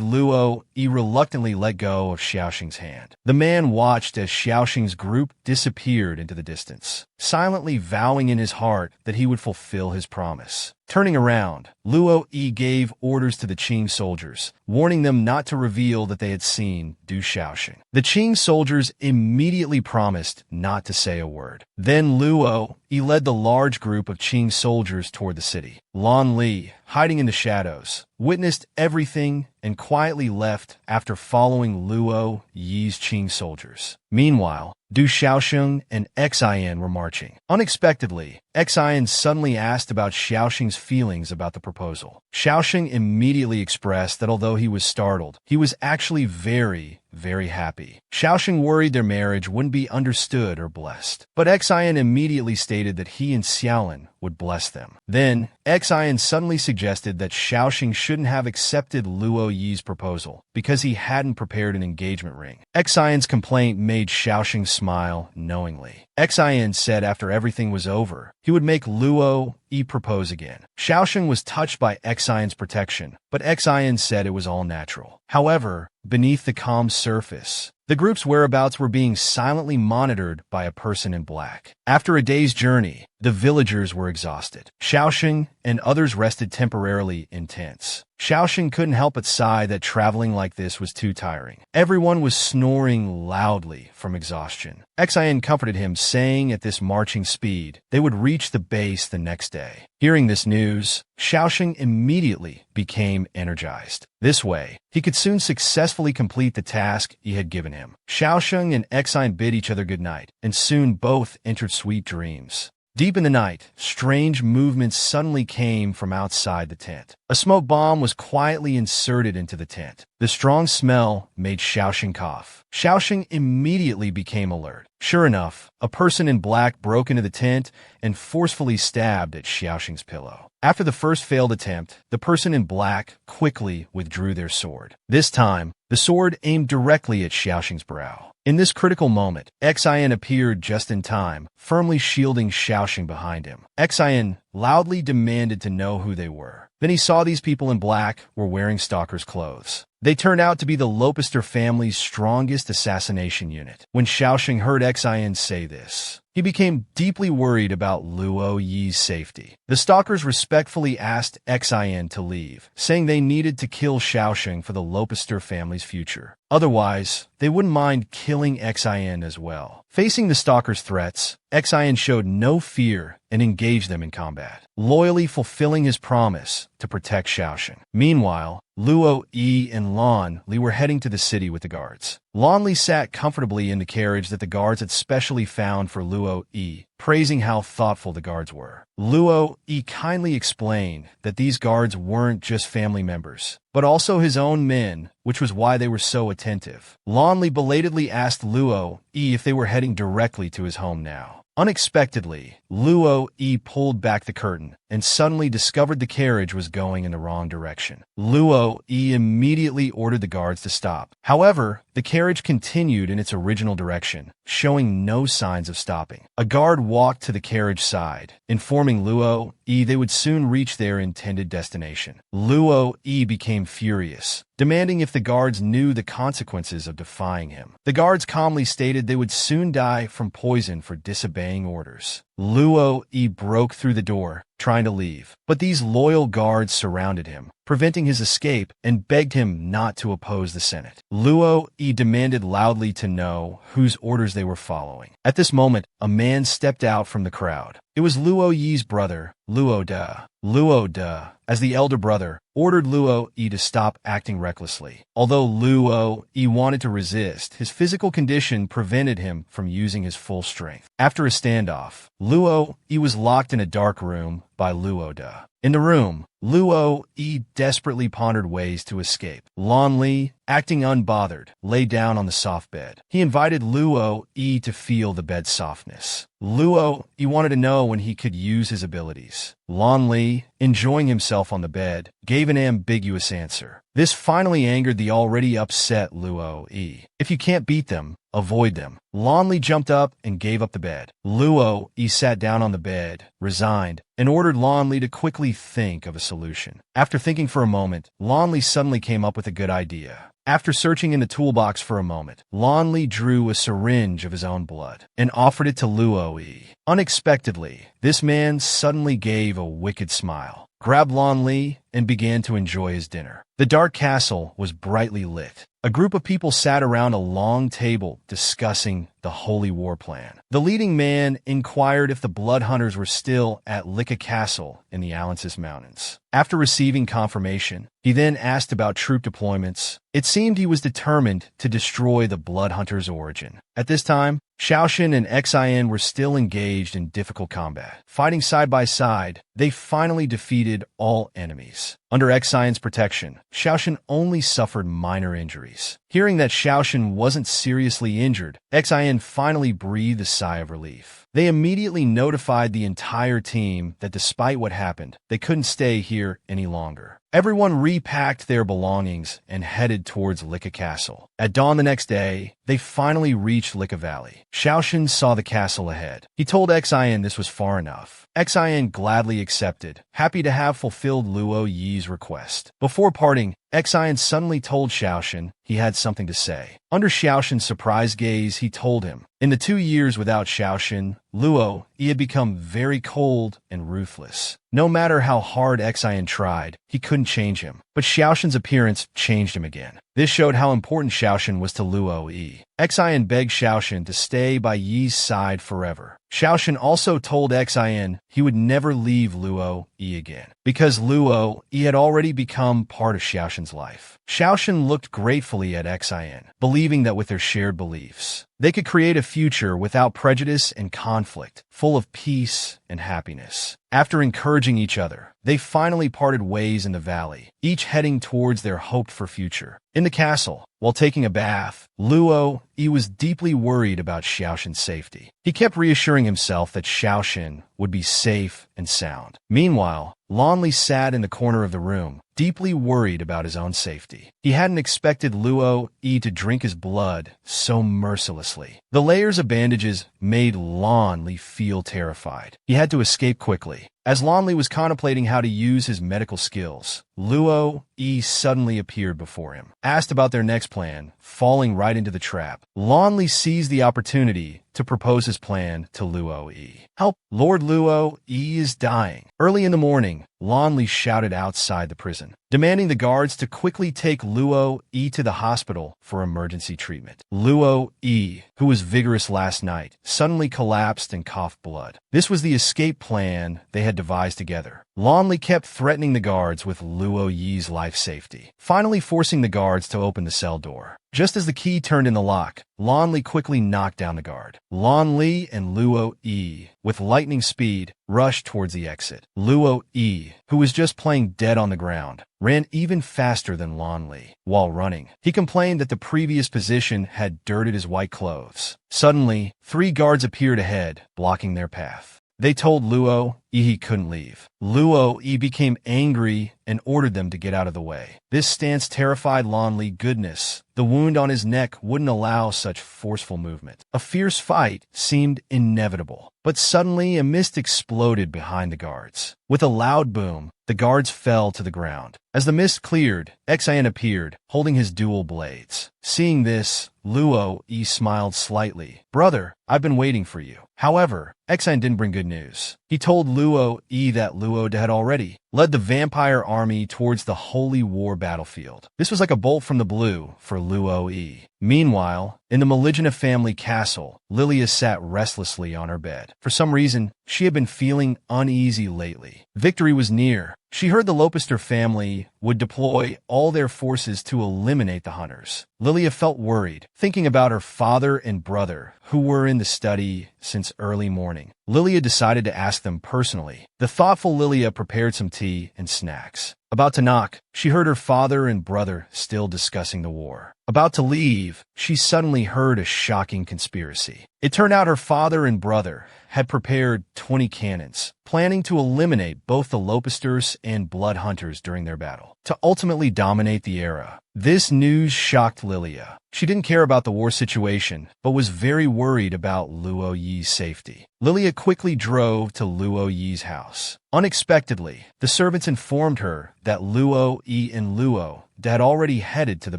Luo Yi reluctantly let go of Xiaoxing's hand. The man watched as Xiaoxing's group disappeared into the distance, silently vowing in his heart that he would fulfill his promise. Turning around, Luo Yi gave orders to the Qing soldiers, warning them not to reveal that they had seen Du Xiaoxing. The Qing soldiers immediately promised not to say a word. Then Luo Yi led the large group of Qing soldiers toward the city. Lan Li, hiding in the shadows, witnessed everything and quietly left after following Luo Yi's Qing soldiers. Meanwhile, Du Xiaoxing and Xin were marching. Unexpectedly, Xin suddenly asked about Xiaoxing's feelings about the proposal. Xiaoxing immediately expressed that although he was startled, he was actually very happy. Xiaoxing worried their marriage wouldn't be understood or blessed, but Xin immediately stated that he and Xiaolin would bless them. Then, Xin suddenly suggested that Xiaoxing shouldn't have accepted Luo Yi's proposal because he hadn't prepared an engagement ring. Xin's complaint made Xiaoxing smile knowingly. Xin said after everything was over, he would make Luo Yi propose again. Xiaoxing was touched by Xin's protection, but Xin said it was all natural. However, beneath the calm surface, the group's whereabouts were being silently monitored by a person in black. After a day's journey, the villagers were exhausted. Xiaoxing and others rested temporarily in tents. Xiaoxing couldn't help but sigh that traveling like this was too tiring. Everyone was snoring loudly from exhaustion. Xin comforted him, saying at this marching speed, they would reach the base the next day. Hearing this news, Xiaoxing immediately became energized. This way, he could soon successfully complete the task he had given him. Xiaoxing and Xin bid each other goodnight, and soon both entered sweet dreams. Deep in the night, strange movements suddenly came from outside the tent. A smoke bomb was quietly inserted into the tent. The strong smell made Xiaoxing cough. Xiaoxing immediately became alert. Sure enough, a person in black broke into the tent and forcefully stabbed at Xiaoxing's pillow. After the first failed attempt, the person in black quickly withdrew their sword. This time, the sword aimed directly at Xiaoxing's brow. In this critical moment, Xin appeared just in time, firmly shielding Xiaoxing behind him. Xin loudly demanded to know who they were. Then he saw these people in black were wearing stalkers' clothes. They turned out to be the Lopister family's strongest assassination unit. When Xiaosheng heard Xian say this, he became deeply worried about Luo Yi's safety. The stalkers respectfully asked Xian to leave, saying they needed to kill Xiaosheng for the Lopister family's future. Otherwise, they wouldn't mind killing Xian as well. Facing the stalkers' threats, Xian showed no fear and engaged them in combat, loyally fulfilling his promise to protect Xiaosheng. Meanwhile, Luo Yi and Lan Li were heading to the city with the guards. Lan Li sat comfortably in the carriage that the guards had specially found for Luo Yi, praising how thoughtful the guards were. Luo Yi kindly explained that these guards weren't just family members, but also his own men, which was why they were so attentive. Lan Li belatedly asked Luo Yi if they were heading directly to his home now. Unexpectedly, Luo Yi pulled back the curtain and suddenly discovered the carriage was going in the wrong direction. Luo Yi immediately ordered the guards to stop. However, the carriage continued in its original direction, showing no signs of stopping. A guard walked to the carriage side, informing Luo Yi they would soon reach their intended destination. Luo Yi became furious, demanding if the guards knew the consequences of defying him. The guards calmly stated they would soon die from poison for disobeying orders. Luo Yi broke through the door, trying to leave, but these loyal guards surrounded him, preventing his escape, and begged him not to oppose the Senate. Luo Yi demanded loudly to know whose orders they were following. At this moment, a man stepped out from the crowd. It was Luo Yi's brother, Luo De. Luo De, as the elder brother, ordered Luo Yi to stop acting recklessly. Although Luo Yi wanted to resist, his physical condition prevented him from using his full strength. After a standoff, Luo Yi was locked in a dark room by Luo De. In the room, Luo Yi desperately pondered ways to escape. Lan Li, acting unbothered, lay down on the soft bed. He invited Luo Yi to feel the bed's softness. Luo Yi wanted to know when he could use his abilities. Lan Li, enjoying himself on the bed, gave an ambiguous answer. This finally angered the already upset Luo Yi. If you can't beat them, avoid them. Lan Li jumped up and gave up the bed. Luo Yi sat down on the bed, resigned, and ordered Lan Li to quickly think of a solution. After thinking for a moment, Lan Li suddenly came up with a good idea. After searching in the toolbox for a moment, Lan Li drew a syringe of his own blood and offered it to Luo Yi. Unexpectedly, this man suddenly gave a wicked smile, grabbed Lan Li, and began to enjoy his dinner. The dark castle was brightly lit. A group of people sat around a long table discussing the holy war plan. The leading man inquired if the blood hunters were still at Lika Castle in the Alensis Mountains. After receiving confirmation, he then asked about troop deployments. It seemed he was determined to destroy the blood hunters' origin. At this time, Xiaosheng and Xian were still engaged in difficult combat. Fighting side by side, they finally defeated all enemies. Under Xian's protection, Xiaosheng only suffered minor injuries. Hearing that Xiaosheng wasn't seriously injured, Xian finally breathed a sigh of relief. They immediately notified the entire team that despite what happened, they couldn't stay here any longer. Everyone repacked their belongings and headed towards Lika Castle. At dawn the next day, they finally reached Lika Valley. Xiaosheng saw the castle ahead. He told Xian this was far enough. Xian gladly accepted, happy to have fulfilled Luo Yi's request. Before parting, Xian suddenly told Xiaosheng he had something to say. Under Xiaosheng's surprised gaze, he told him, in the 2 years without Xiaosheng, Luo Yi had become very cold and ruthless. No matter how hard Xian tried, he couldn't change him. But Xiaosheng's appearance changed him again. This showed how important Xiaosheng was to Luo Yi. Xian begged Xiaosheng to stay by Yi's side forever. Xiaosheng also told Xian he would never leave Luo Yi again, because Luo Yi had already become part of Xiaosheng's life. Xiaosheng looked gratefully at Xian, believing that with their shared beliefs, they could create a future without prejudice and conflict, full of peace and happiness. After encouraging each other, they finally parted ways in the valley, each heading towards their hoped-for future. In the castle, while taking a bath, Luo Yi was deeply worried about Xiaosheng's safety. He kept reassuring himself that Xiaosheng would be safe and sound. Meanwhile, Lan Li sat in the corner of the room, deeply worried about his own safety. He hadn't expected Luo Yi to drink his blood so mercilessly. The layers of bandages made Lan Li feel terrified. He had to escape quickly. As Lan Li was contemplating how to use his medical skills, Luo Yi suddenly appeared before him. Asked about their next plan, falling right into the trap, Lan Li seized the opportunity to propose his plan to Luo Yi. "Help! Lord Luo Yi is dying." Early in the morning, Lan Li shouted outside the prison, demanding the guards to quickly take Luo Yi to the hospital for emergency treatment. Luo Yi, who was vigorous last night, suddenly collapsed and coughed blood. This was the escape plan they had devised together. Lan Li kept threatening the guards with Luo Yi's life safety, finally forcing the guards to open the cell door. Just as the key turned in the lock, Lan Li quickly knocked down the guard. Lan Li and Luo Yi, with lightning speed, rushed towards the exit. Luo Yi, who was just playing dead on the ground, ran even faster than Lan Li. While running, he complained that the previous position had dirted his white clothes. Suddenly, 3 guards appeared ahead, blocking their path. They told Luo Yi he couldn't leave. Luo Yi became angry and ordered them to get out of the way. This stance terrified Lan Li. Goodness, the wound on his neck wouldn't allow such forceful movement. A fierce fight seemed inevitable, but suddenly a mist exploded behind the guards. With a loud boom, the guards fell to the ground. As the mist cleared, Xian appeared, holding his dual blades. Seeing this, Luo Yi smiled slightly. "Brother, I've been waiting for you." However, Xian didn't bring good news. He told Luo Yi that Luo had already led the vampire army towards the Holy War battlefield. This was like a bolt from the blue for Luo Yi. Meanwhile, in the Maligna family castle, Lilia sat restlessly on her bed. For some reason, she had been feeling uneasy lately. Victory was near. She heard the Lopister family would deploy all their forces to eliminate the hunters. Lilia felt worried, thinking about her father and brother, who were in the study since early morning. Lilia decided to ask them personally. The thoughtful Lilia prepared some tea and snacks. About to knock, she heard her father and brother still discussing the war. About to leave, she suddenly heard a shocking conspiracy. It turned out her father and brother had prepared 20 cannons, planning to eliminate both the Lopisters and Blood Hunters during their battle, to ultimately dominate the era. This news shocked Lilia. She didn't care about the war situation, but was very worried about Luo Yi's safety. Lilia quickly drove to Luo Yi's house. Unexpectedly, the servants informed her that Luo Yi and Luo had already headed to the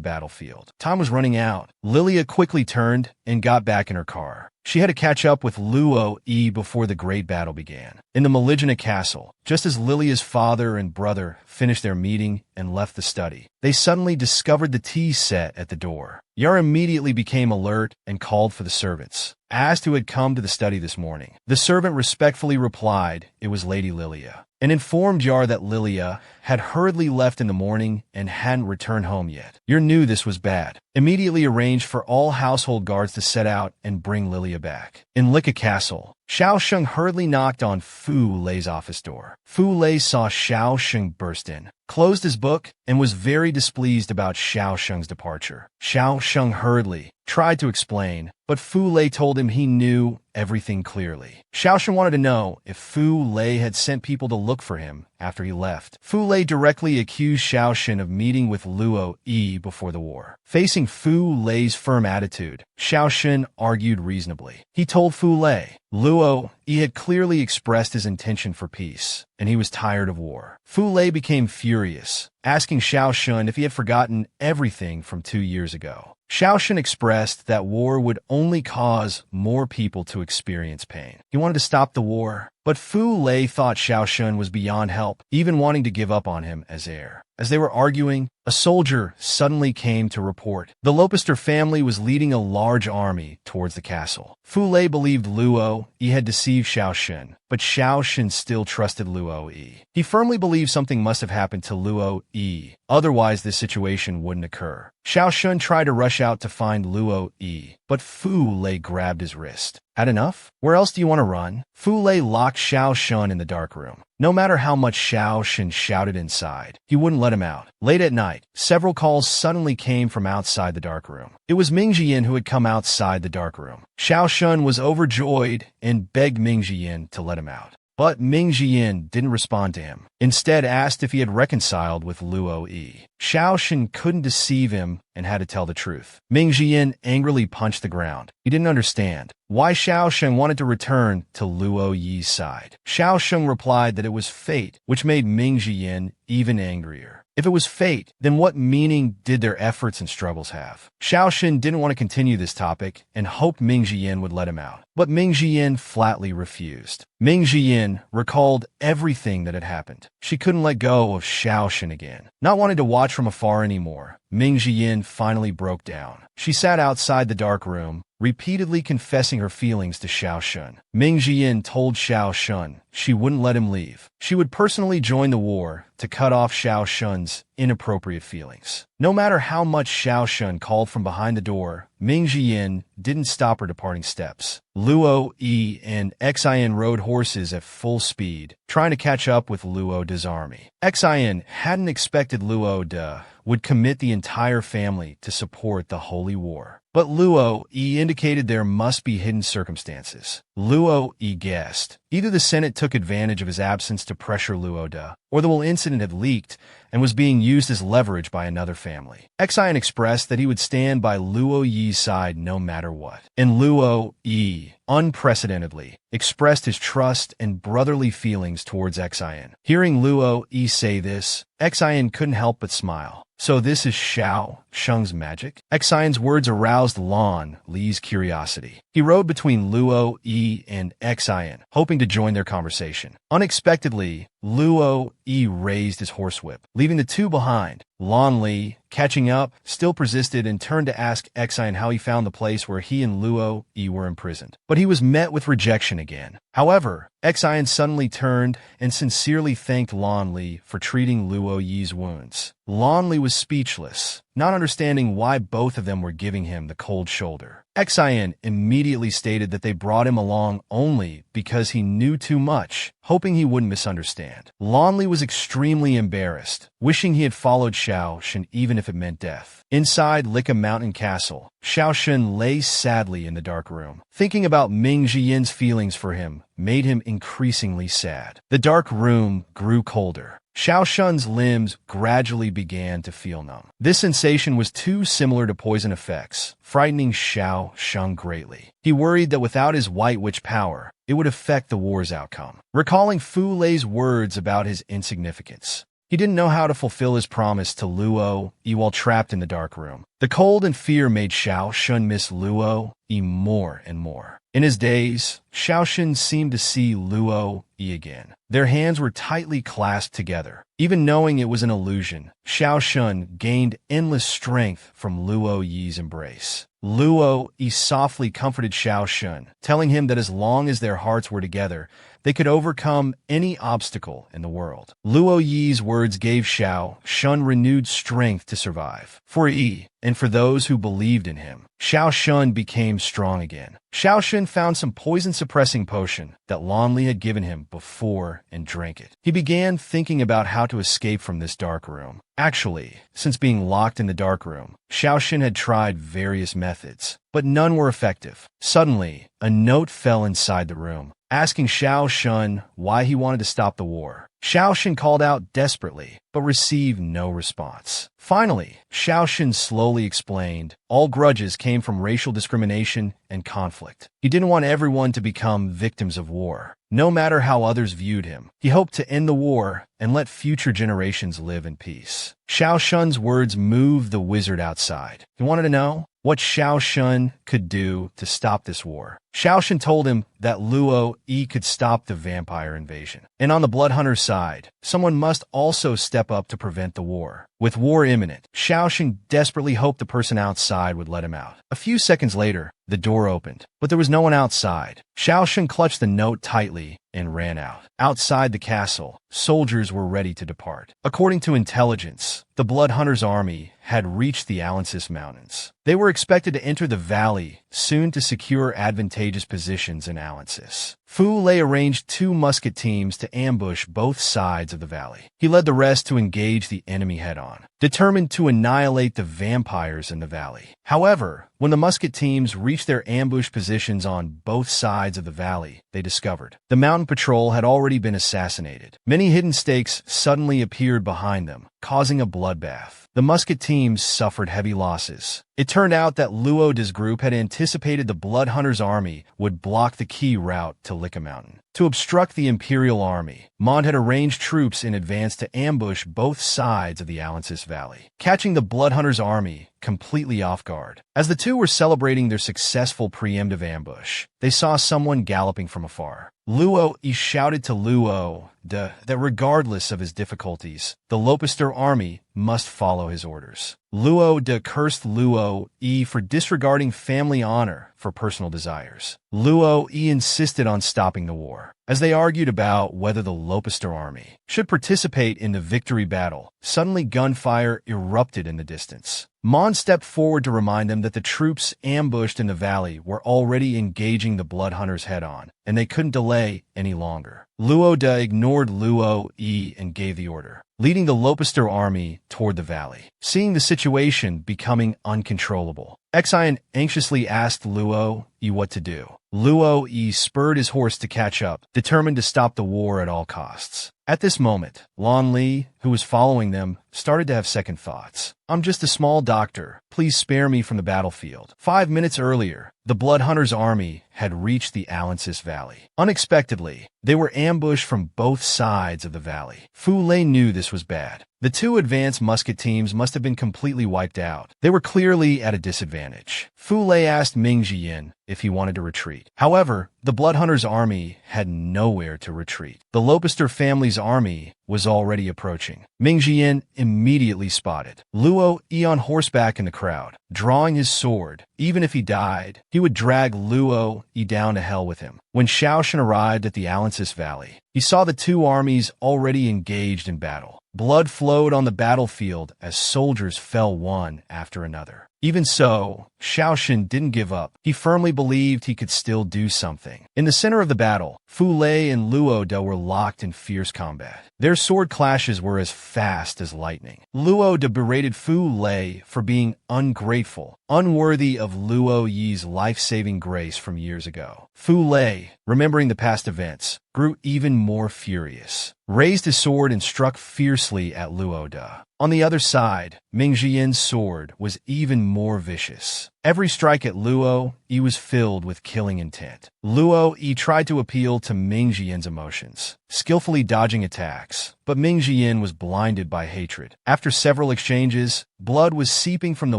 battlefield. Time was running out. Lilia quickly turned and got back in her car. She had to catch up with Luo Yi before the great battle began. In the Maligna castle, just as Lilia's father and brother finished their meeting and left the study, they suddenly discovered the tea set at the door. Yar immediately became alert and called for the servants. Asked who had come to the study this morning. The servant respectfully replied it was Lady Lilia, and informed Yar that Lilia had hurriedly left in the morning and hadn't returned home yet. Yar knew this was bad. Immediately arranged for all household guards to set out and bring Lilia back. In Lika Castle, Xiao Sheng hurriedly knocked on Fu Lei's office door. Fu Lei saw Xiao Sheng burst in, closed his book, and was very displeased about Xiao Sheng's departure. Xiao Sheng hurriedly tried to explain, but Fu Lei told him he knew everything clearly. Xiao Sheng wanted to know if Fu Lei had sent people to look for him after he left. Fu Lei directly accused Xiao Sheng of meeting with Luo Yi before the war. Facing Fu Lei's firm attitude, Xiao Sheng argued reasonably. He told Fu Lei, Luo Yi had clearly expressed his intention for peace, and he was tired of war. Fu Lei became furious, asking Xiao Sheng if he had forgotten everything from 2 years ago. Xiao Sheng expressed that war would only cause more people to experience pain. He wanted to stop the war, but Fu Lei thought Xiao Sheng was beyond help, even wanting to give up on him as heir. As they were arguing, a soldier suddenly came to report. The Lopister family was leading a large army towards the castle. Fu Lei believed Luo Yi had deceived Xiao Sheng, but Xiao Sheng still trusted Luo Yi. He firmly believed something must have happened to Luo Yi, otherwise this situation wouldn't occur. Xiao Sheng tried to rush out to find Luo Yi, but Fu Lei grabbed his wrist. Had enough? Where else do you want to run? Fu Lei locked Xiao Sheng in the dark room. No matter how much Xiao Sheng shouted inside, he wouldn't let him out. Late at night, several calls suddenly came from outside the dark room. It was Ming Jian who had come outside the dark room. Xiao Sheng was overjoyed and begged Ming Jian to let him out. But Ming Jian didn't respond to him. Instead asked if he had reconciled with Luo Yi. Xiao Shen couldn't deceive him and had to tell the truth. Ming Jian angrily punched the ground. He didn't understand why Xiao Shen wanted to return to Luo Yi's side. Xiao Shen replied that it was fate, which made Ming Jian even angrier. If it was fate, then what meaning did their efforts and struggles have? Xiao Shen didn't want to continue this topic and hoped Ming Jian would let him out. But Ming Jian flatly refused. Ming Jian recalled everything that had happened. She couldn't let go of Xiao Shen again. Not wanting to watch from afar anymore, Ming Jian finally broke down. She sat outside the dark room, repeatedly confessing her feelings to Xiao Shen. Ming Jian told Xiao Shen she wouldn't let him leave. She would personally join the war to cut off Xiao Shen's inappropriate feelings. No matter how much Xiao Shen called from behind the door, Ming Jian didn't stop her departing steps. Luo Yi and Xian rode horses at full speed, trying to catch up with Luo De's army. Xian hadn't expected Luo De would commit the entire family to support the Holy War. But Luo Yi indicated there must be hidden circumstances. Luo Yi guessed either the Senate took advantage of his absence to pressure Luo De, or the whole incident had leaked and was being used as leverage by another family. Xian expressed that he would stand by Luo Yi's side no matter what. And Luo Yi, unprecedentedly, expressed his trust and brotherly feelings towards Xian. Hearing Luo Yi say this, Xian couldn't help but smile. So this is Xiao Shen's magic? Xian's words aroused Lan Li's curiosity. He rode between Luo Yi and Xian, hoping to join their conversation. Unexpectedly, Luo Yi raised his horsewhip, leaving the two behind. Lan Li, catching up, still persisted and turned to ask Xian how he found the place where he and Luo Yi were imprisoned. But he was met with rejection again. However, Xian suddenly turned and sincerely thanked Lan Li for treating Luo Yi's wounds. Lan Li was speechless, not understanding why both of them were giving him the cold shoulder. Xian immediately stated that they brought him along only because he knew too much, hoping he wouldn't misunderstand. Lan Li was extremely embarrassed, wishing he had followed Xiao Shen even if it meant death. Inside Lika Mountain Castle, Xiao Shen lay sadly in the dark room. Thinking about Ming Jian's feelings for him made him increasingly sad. The dark room grew colder. Xiao Shen's limbs gradually began to feel numb. This sensation was too similar to poison effects, frightening Xiao Shen greatly. He worried that without his White Witch power, it would affect the war's outcome. Recalling Fu Lei's words about his insignificance, he didn't know how to fulfill his promise to Luo Yi while trapped in the dark room. The cold and fear made Xiao Shen miss Luo Yi more and more. In his daze, Xiao Shen seemed to see Luo Yi again. Their hands were tightly clasped together. Even knowing it was an illusion, Xiao Shen gained endless strength from Luo Yi's embrace. Luo Yi softly comforted Xiao Shen, telling him that as long as their hearts were together, they could overcome any obstacle in the world. Luo Yi's words gave Xiao Shen renewed strength to survive. For Yi, and for those who believed in him, Xiao Shen became strong again. Xiao Shen found some poison-suppressing potion that Lan Li had given him before and drank it. He began thinking about how to escape from this dark room. Actually, since being locked in the dark room, Xiao Shen had tried various methods, but none were effective. Suddenly, a note fell inside the room, asking Xiao Shen why he wanted to stop the war. Xiao Shen called out desperately, but received no response. Finally, Xiao Shen slowly explained all grudges came from racial discrimination and conflict. He didn't want everyone to become victims of war, no matter how others viewed him. He hoped to end the war and let future generations live in peace. Xiao Shen's words moved the wizard outside. He wanted to know what Xiao Shen could do to stop this war. Xiao Shen told him that Luo Yi could stop the vampire invasion. And on the Blood Hunter's side, someone must also step up to prevent the war. With war imminent, Xiao Shen desperately hoped the person outside would let him out. A few seconds later, the door opened, but there was no one outside. Xiao Shen clutched the note tightly and ran out. Outside the castle, soldiers were ready to depart. According to intelligence, the Blood Hunter's army had reached the Alensis Mountains. They were expected to enter the valley soon to secure advantageous positions in Alensis. Fu Lei arranged 2 musket teams to ambush both sides of the valley. He led the rest to engage the enemy head-on, determined to annihilate the vampires in the valley. However, when the musket teams reached their ambush positions on both sides of the valley, they discovered the mountain patrol had already been assassinated. Many hidden stakes suddenly appeared behind them, causing a bloodbath. The musket teams suffered heavy losses. It turned out that Luo Da's group had anticipated the Blood Hunters' army would block the key route to Lika Mountain. To obstruct the Imperial army, Mond had arranged troops in advance to ambush both sides of the Alensis Valley, catching the Blood Hunters' army completely off guard. As the two were celebrating their successful preemptive ambush, they saw someone galloping from afar. Luo Yi shouted to Luo Da that regardless of his difficulties, the Lopister army must follow his orders. Luo Da cursed Luo Yi for disregarding family honor for personal desires. Luo Yi insisted on stopping the war. As they argued about whether the Lopister army should participate in the victory battle, suddenly gunfire erupted in the distance. Mon stepped forward to remind them that the troops ambushed in the valley were already engaging the Blood Hunters head-on, and they couldn't delay any longer. Luo Da ignored Luo Yi and gave the order, leading the Lopister army toward the valley. Seeing the situation becoming uncontrollable, Xian anxiously asked Luo Yi what to do. Luo Yi spurred his horse to catch up, determined to stop the war at all costs. At this moment, Lon Li, who was following them, started to have second thoughts. I'm just a small doctor. Please spare me from the battlefield. 5 minutes earlier, the Blood Hunters' army had reached the Alensis Valley. Unexpectedly, they were ambushed from both sides of the valley. Fu Lei knew this was bad. The 2 advanced musket teams must have been completely wiped out. They were clearly at a disadvantage. Fu Lei asked Ming Jiyin if he wanted to retreat. However, the Blood Hunters' army had nowhere to retreat. The Lopister family's army was already approaching. Ming Jiyin immediately spotted Luo Yi on horseback in the crowd, drawing his sword. Even if he died, he would drag Luo Yi down to hell with him. When Xiaoshan arrived at the Alensis Valley, he saw the 2 armies already engaged in battle. Blood flowed on the battlefield as soldiers fell one after another. Even so, Xiaoshan didn't give up. He firmly believed he could still do something. In the center of the battle, Fu Lei and Luo Da were locked in fierce combat. Their sword clashes were as fast as lightning. Luo Da berated Fu Lei for being ungrateful, unworthy of Luo Yi's life-saving grace from years ago. Fu Lei, remembering the past events, grew even more furious, raised his sword and struck fiercely at Luo Da. On the other side, Ming Jiyin's sword was even more vicious. Every strike at Luo Yi was filled with killing intent. Luo Yi tried to appeal to Ming Jiyin's emotions, skillfully dodging attacks, but Ming Jiyin was blinded by hatred. After several exchanges, blood was seeping from the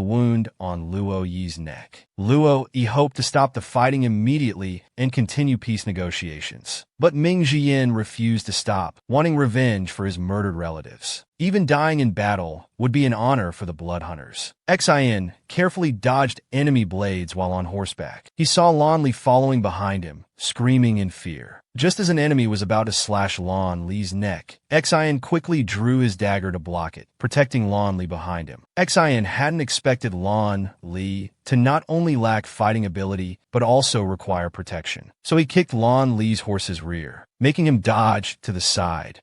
wound on Luo Yi's neck. Luo Yi hoped to stop the fighting immediately and continue peace negotiations. But Ming Jiyin refused to stop, wanting revenge for his murdered relatives. Even dying in battle would be an honor for the Blood Hunters. Xian carefully dodged enemy blades while on horseback. He saw Lon Li following behind him, screaming in fear. Just as an enemy was about to slash Lon Li's neck, Xian quickly drew his dagger to block it, protecting Lon Li behind him. Xian hadn't expected Lon Li to not only lack fighting ability, but also require protection. So he kicked Lon Li's horse's rear, making him dodge to the side.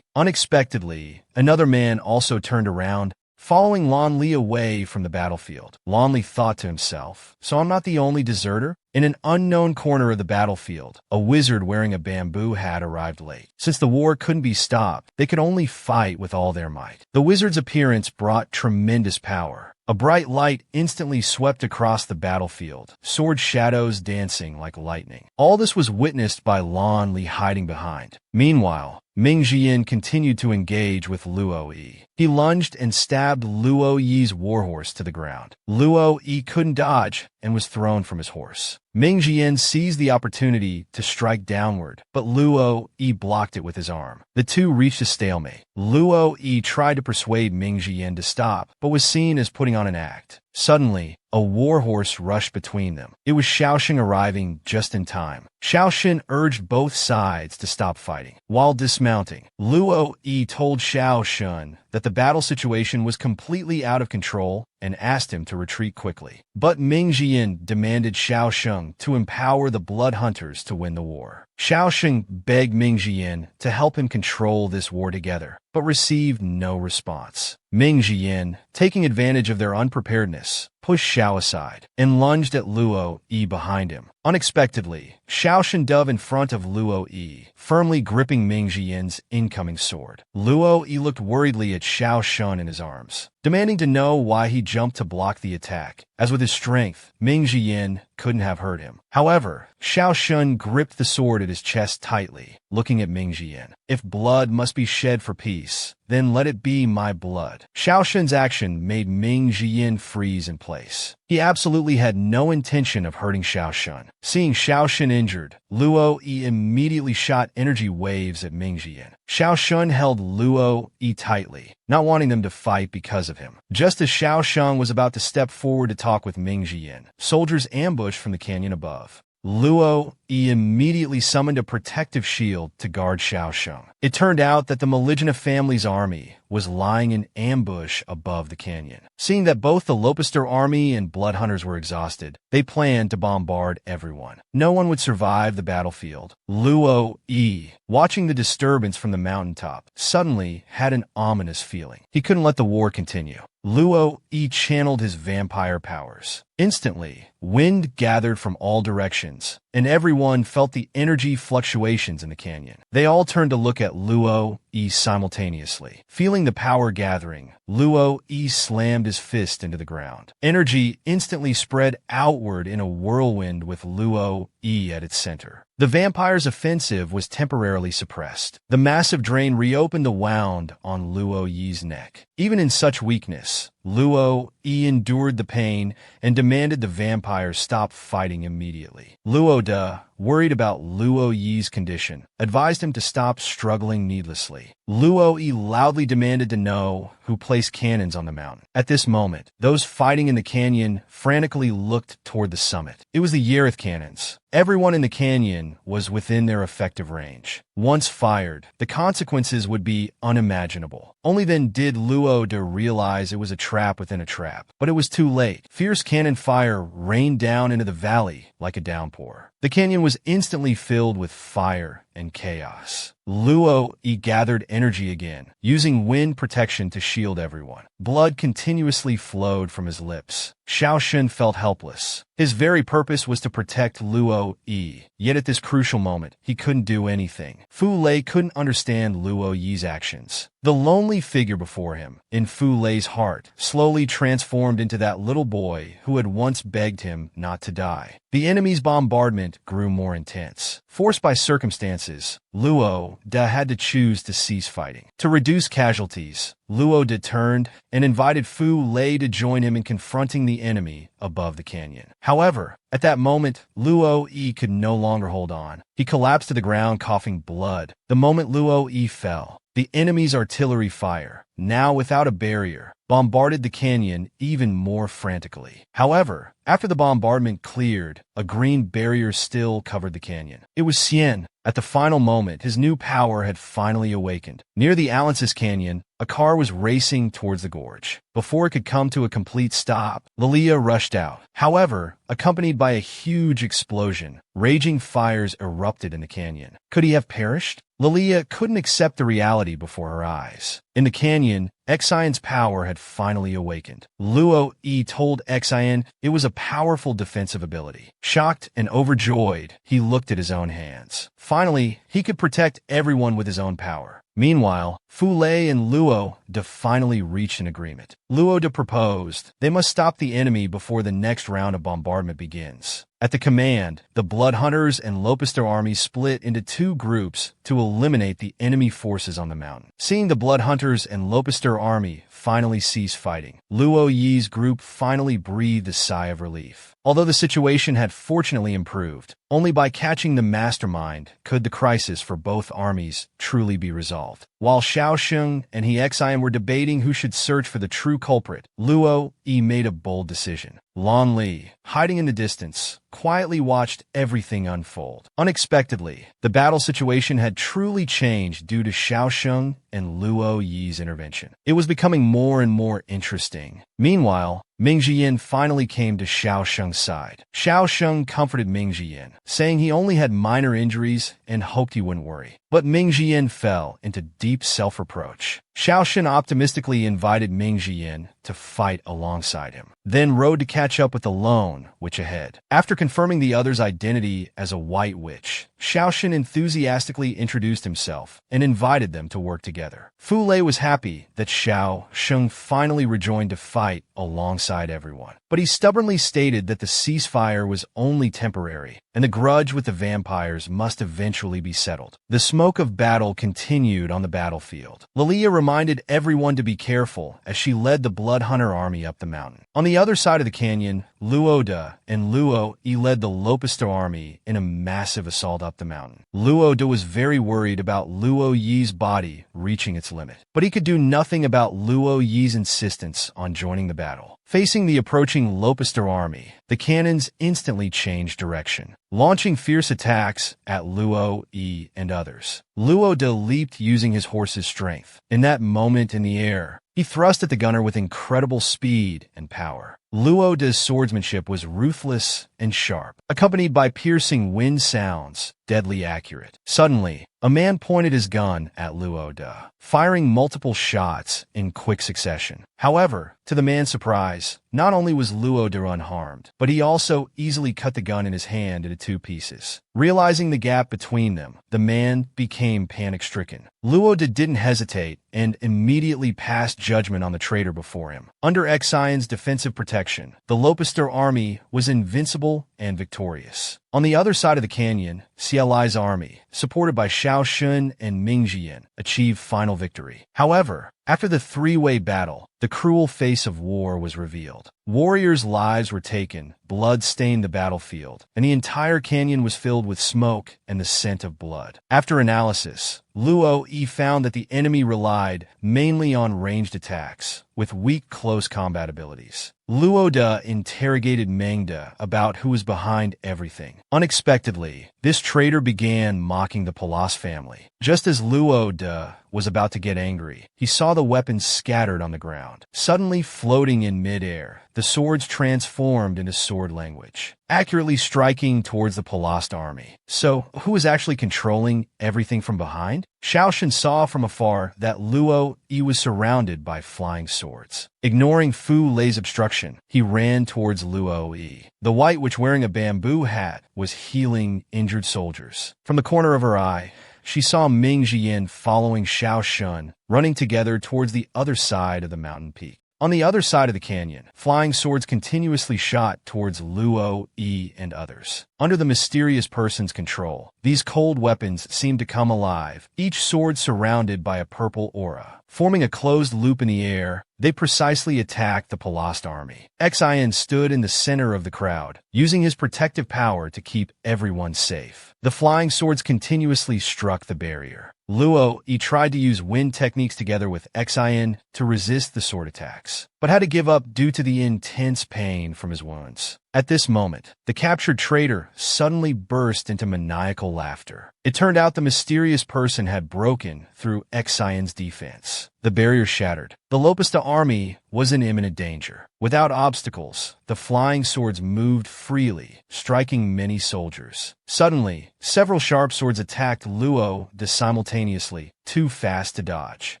Unexpectedly, another man also turned around, following Lon Li away from the battlefield. Lon Li thought to himself, so I'm not the only deserter? In an unknown corner of the battlefield, a wizard wearing a bamboo hat arrived late. Since the war couldn't be stopped, they could only fight with all their might. The wizard's appearance brought tremendous power. A bright light instantly swept across the battlefield, sword shadows dancing like lightning. All this was witnessed by Lon Li hiding behind. Meanwhile, Ming Jiyin continued to engage with Luo Yi. He lunged and stabbed Luo Yi's warhorse to the ground. Luo Yi couldn't dodge and was thrown from his horse. Ming Jiyin seized the opportunity to strike downward, but Luo Yi blocked it with his arm. The two reached a stalemate. Luo Yi tried to persuade Ming Jiyin to stop, but was seen as putting on an act. Suddenly, a warhorse rushed between them. It was Xiaoshan arriving just in time. Xiaoshan urged both sides to stop fighting. While dismounting, Luo Yi told Xiaoshan that the battle situation was completely out of control and asked him to retreat quickly. But Ming Jian demanded Xiao Sheng to empower the blood hunters to win the war. Xiao Sheng begged Ming Jian to help him control this war together, but received no response. Ming Jian, taking advantage of their unpreparedness, pushed Xiao aside and lunged at Luo Yi behind him. Unexpectedly, Xiao Shen dove in front of Luo Yi, firmly gripping Ming Jian's incoming sword. Luo Yi looked worriedly at Xiao Shun in his arms, demanding to know why he jumped to block the attack, as with his strength, Ming Jian couldn't have hurt him. However, Xiao Shun gripped the sword at his chest tightly, looking at Ming Jian. If blood must be shed for peace, then let it be my blood. Xiao Shun's action made Ming Jian freeze in place. He absolutely had no intention of hurting Xiao Shun. Seeing Xiao Shun injured, Luo Yi immediately shot energy waves at Ming Jian. Xiao Shun held Luo Yi tightly, not wanting them to fight because of him. Just as Xiao Shun was about to step forward to talk with Ming Jian, soldiers ambushed from the canyon above. Luo Yi immediately summoned a protective shield to guard Xiao Sheng. It turned out that the Maligna family's army was lying in ambush above the canyon. Seeing that both the Lopister army and blood hunters were exhausted, they planned to bombard everyone. No one would survive the battlefield. Luo Yi, watching the disturbance from the mountaintop, suddenly had an ominous feeling. He couldn't let the war continue. Luo Yi channeled his vampire powers. Instantly, wind gathered from all directions, and everyone felt the energy fluctuations in the canyon. They all turned to look at Luo Yi simultaneously. Feeling the power gathering, Luo Yi slammed his fist into the ground. Energy instantly spread outward in a whirlwind with Luo Yi at its center. The vampire's offensive was temporarily suppressed. The massive drain reopened the wound on Luo Yi's neck. Even in such weakness, Luo Yi endured the pain and demanded the vampires stop fighting immediately. Luo De, worried about Luo Yi's condition, advised him to stop struggling needlessly. Luo Yi loudly demanded to know who placed cannons on the mountain. At this moment, those fighting in the canyon frantically looked toward the summit. It was the Yereth cannons. Everyone in the canyon was within their effective range. Once fired, the consequences would be unimaginable. Only then did Luo De realize it was a trap within a trap. But it was too late. Fierce cannon fire rained down into the valley like a downpour. The canyon was instantly filled with fire and chaos. Luo Yi gathered energy again, using wind protection to shield everyone. Blood continuously flowed from his lips. Xiao Shen felt helpless. His very purpose was to protect Luo Yi, yet at this crucial moment, he couldn't do anything. Fu Lei couldn't understand Luo Yi's actions. The lonely figure before him, in Fu Lei's heart, slowly transformed into that little boy who had once begged him not to die. The enemy's bombardment grew more intense. Forced by circumstances, Luo De had to choose to cease fighting. To reduce casualties, Luo De turned and invited Fu Lei to join him in confronting the enemy above the canyon. However, at that moment, Luo Yi could no longer hold on. He collapsed to the ground, coughing blood. The moment Luo Yi fell, the enemy's artillery fire, now without a barrier, bombarded the canyon even more frantically. However, after the bombardment cleared, a green barrier still covered the canyon. It was Xian. At the final moment, his new power had finally awakened. Near the Alansis Canyon, a car was racing towards the gorge. Before it could come to a complete stop, Lilia rushed out. However, accompanied by a huge explosion, raging fires erupted in the canyon. Could he have perished? Lilia couldn't accept the reality before her eyes. In the canyon, Xian's power had finally awakened. Luo Yi told Xian it was a powerful defensive ability. Shocked and overjoyed, he looked at his own hands. Finally, he could protect everyone with his own power. Meanwhile, Fu Lei and Luo De finally reached an agreement. Luo De proposed they must stop the enemy before the next round of bombardment begins. At the command, the Blood Hunters and Lopister armies split into two groups to eliminate the enemy forces on the mountain. Seeing the Blood Hunters and Lopister army finally cease fighting, Luo Yi's group finally breathed a sigh of relief. Although the situation had fortunately improved, only by catching the mastermind could the crisis for both armies truly be resolved. While Xiao Sheng and Xian were debating who should search for the true culprit, Luo Yi made a bold decision. Lan Li, hiding in the distance, quietly watched everything unfold. Unexpectedly, the battle situation had truly changed due to Xiao Sheng and Luo Yi's intervention. It was becoming more and more interesting. Meanwhile, Ming Jian finally came to Xiao Sheng's side. Xiao Sheng comforted Ming Jian, saying he only had minor injuries and hoped he wouldn't worry. But Ming Jian fell into deep self-reproach. Xiao Shen optimistically invited Ming Jian to fight alongside him, then rode to catch up with the lone witch ahead. After confirming the other's identity as a white witch, Xiao Shen enthusiastically introduced himself and invited them to work together. Fu Lei was happy that Xiao Sheng finally rejoined to fight alongside everyone, but he stubbornly stated that the ceasefire was only temporary, and the grudge with the vampires must eventually be settled. The smoke of battle continued on the battlefield. Lilia reminded everyone to be careful as she led the Blood Hunter army up the mountain. On the other side of the canyon, Luo De and Luo Yi led the Lopister army in a massive assault up the mountain. Luo De was very worried about Luo Yi's body reaching its limit, but he could do nothing about Luo Yi's insistence on joining the battle. Facing the approaching Lopister army, the cannons instantly changed direction, launching fierce attacks at Luo Yi and others. Luo De leaped using his horse's strength. In that moment in the air, he thrust at the gunner with incredible speed and power. Luo De's swordsmanship was ruthless and sharp, accompanied by piercing wind sounds, deadly accurate. Suddenly, a man pointed his gun at Luo De, firing multiple shots in quick succession. However, to the man's surprise, not only was Luo De unharmed, but he also easily cut the gun in his hand into two pieces. Realizing the gap between them, the man became panic-stricken. Luo De didn't hesitate and immediately passed judgment on the traitor before him. Under Xion's defensive protection, the Lopister army was invincible and victorious. On the other side of the canyon, CLI's army, supported by Xiao Shun and Ming Jian, achieved final victory. However, after the three-way battle, the cruel face of war was revealed. Warriors' lives were taken, blood stained the battlefield, and the entire canyon was filled with smoke and the scent of blood. After analysis, Luo Yi found that the enemy relied mainly on ranged attacks, with weak close combat abilities. Luo De interrogated Meng De about who was behind everything. Unexpectedly, this traitor began mocking the Palas family. Just as Luo De was about to get angry, he saw the weapons scattered on the ground. Suddenly floating in midair, the swords transformed into sword language, accurately striking towards the Palast army. So, who was actually controlling everything from behind? Xiao Shen saw from afar that Luo Yi was surrounded by flying swords. Ignoring Fu Lei's obstruction, he ran towards Luo Yi. The white witch wearing a bamboo hat was healing injured soldiers. From the corner of her eye, she saw Ming Jian following Xiao Shun, running together towards the other side of the mountain peak. On the other side of the canyon, flying swords continuously shot towards Luo Yi and others. Under the mysterious person's control, these cold weapons seemed to come alive, each sword surrounded by a purple aura. Forming a closed loop in the air, they precisely attacked the Palast army. Xian stood in the center of the crowd, using his protective power to keep everyone safe. The flying swords continuously struck the barrier. Luo Yi tried to use wind techniques together with Xian to resist the sword attacks, but had to give up due to the intense pain from his wounds. At this moment, the captured traitor suddenly burst into maniacal laughter. It turned out the mysterious person had broken through Xian's defense. The barrier shattered. The Lopista army was in imminent danger. Without obstacles, the flying swords moved freely, striking many soldiers. Suddenly, several sharp swords attacked Luo De simultaneously, too fast to dodge.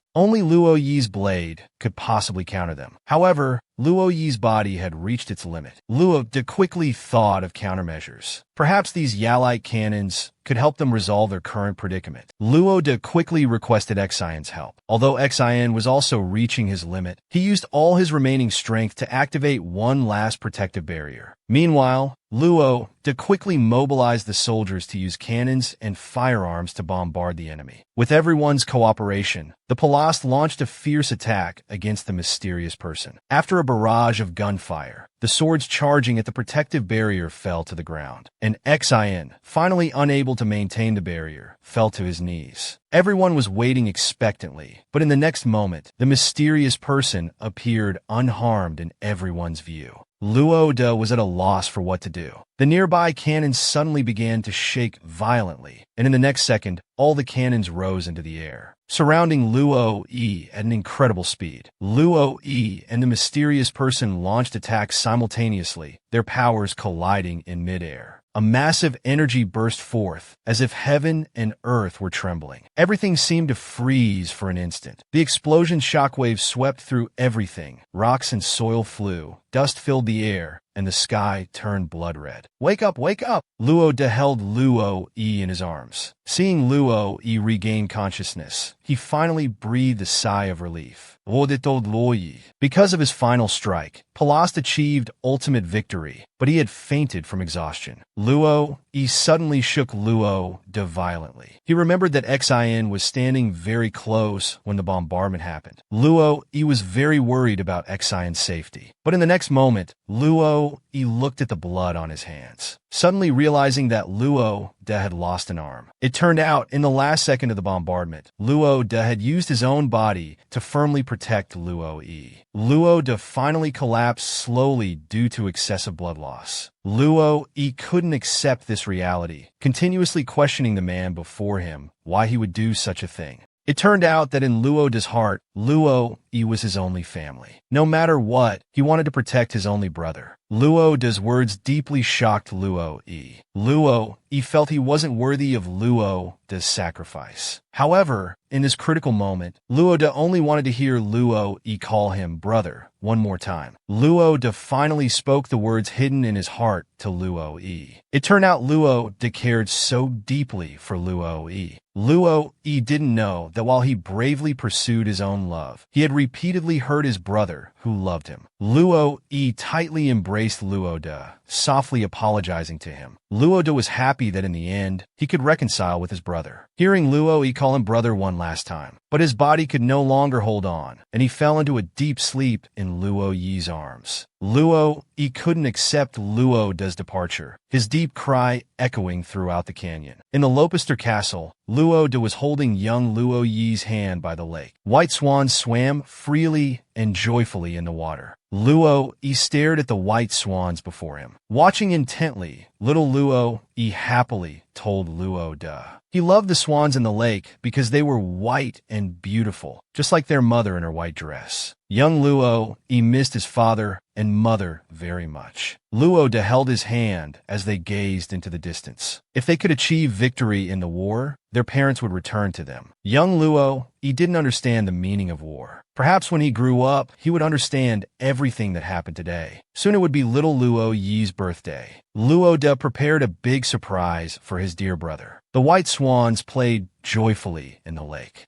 Only Luo Yi's blade could possibly counter them. However, Luo Yi's body had reached its limit. Luo De quickly thought of countermeasures. Perhaps these Yalite cannons could help them resolve their current predicament. Luo De quickly requested Xian's help. Although Xian was also reaching his limit, he used all his remaining strength to activate one last protective barrier. Meanwhile, Luo De quickly mobilized the soldiers to use cannons and firearms to bombard the enemy. With everyone's cooperation, the Palast launched a fierce attack against the mysterious person. After a barrage of gunfire, the swords charging at the protective barrier fell to the ground, and Xian, finally unable to maintain the barrier, fell to his knees. Everyone was waiting expectantly, but in the next moment, the mysterious person appeared unharmed in everyone's view. Luo De was at a loss for what to do. The nearby cannons suddenly began to shake violently, and in the next second, all the cannons rose into the air. surrounding Luo Yi at an incredible speed. Luo Yi and the mysterious person launched attacks simultaneously, their powers colliding in midair. A massive energy burst forth, as if heaven and earth were trembling. Everything seemed to freeze for an instant. The explosion shockwaves swept through everything. Rocks and soil flew. Dust filled the air, and the sky turned blood red. Wake up, wake up! Luo De held Luo Yi in his arms. Seeing Luo Yi regain consciousness, he finally breathed a sigh of relief. Because of his final strike, Palast achieved ultimate victory, but he had fainted from exhaustion. Luo Yi suddenly shook Luo De violently. He remembered that Xin was standing very close when the bombardment happened. Luo Yi was very worried about Xin's safety. But in the next moment, Luo Yi looked at the blood on his hands, suddenly realizing that Luo De had lost an arm. It turned out, in the last second of the bombardment, Luo De had used his own body to firmly protect Luo Yi. Luo De finally collapsed slowly due to excessive blood loss. Luo Yi couldn't accept this reality, continuously questioning the man before him why he would do such a thing. It turned out that in Luo De's heart, Luo Yi was his only family. No matter what, he wanted to protect his only brother. Luo De's words deeply shocked Luo Yi. Luo Yi felt he wasn't worthy of Luo De's sacrifice. However, in this critical moment, Luo De only wanted to hear Luo Yi call him brother one more time. Luo De finally spoke the words hidden in his heart to Luo Yi. It turned out Luo De cared so deeply for Luo Yi. Luo Yi didn't know that while he bravely pursued his own love, he had repeatedly hurt his brother who loved him. Luo Yi tightly embraced Luo De, softly apologizing to him. Luo De was happy that in the end, he could reconcile with his brother. Hearing Luo Yi call him brother one last time, but his body could no longer hold on, and he fell into a deep sleep in Luo Yi's arms. Luo Yi couldn't accept Luo De's departure, his deep cry echoing throughout the canyon. In the Lopister Castle, Luo De was holding young Luo Yi's hand by the lake. White swans swam freely and joyfully in the water. Luo Yi stared at the white swans before him. Watching intently, little Luo Yi happily told Luo De he loved the swans in the lake because they were white and beautiful, just like their mother in her white dress. Young Luo Yi missed his father and mother very much. Luo De held his hand as they gazed into the distance. If they could achieve victory in the war, their parents would return to them. Young Luo Yi didn't understand the meaning of war. Perhaps when he grew up, he would understand everything that happened today. Soon it would be little Luo Yi's birthday. Luo De prepared a big surprise for his dear brother. The white swans played joyfully in the lake.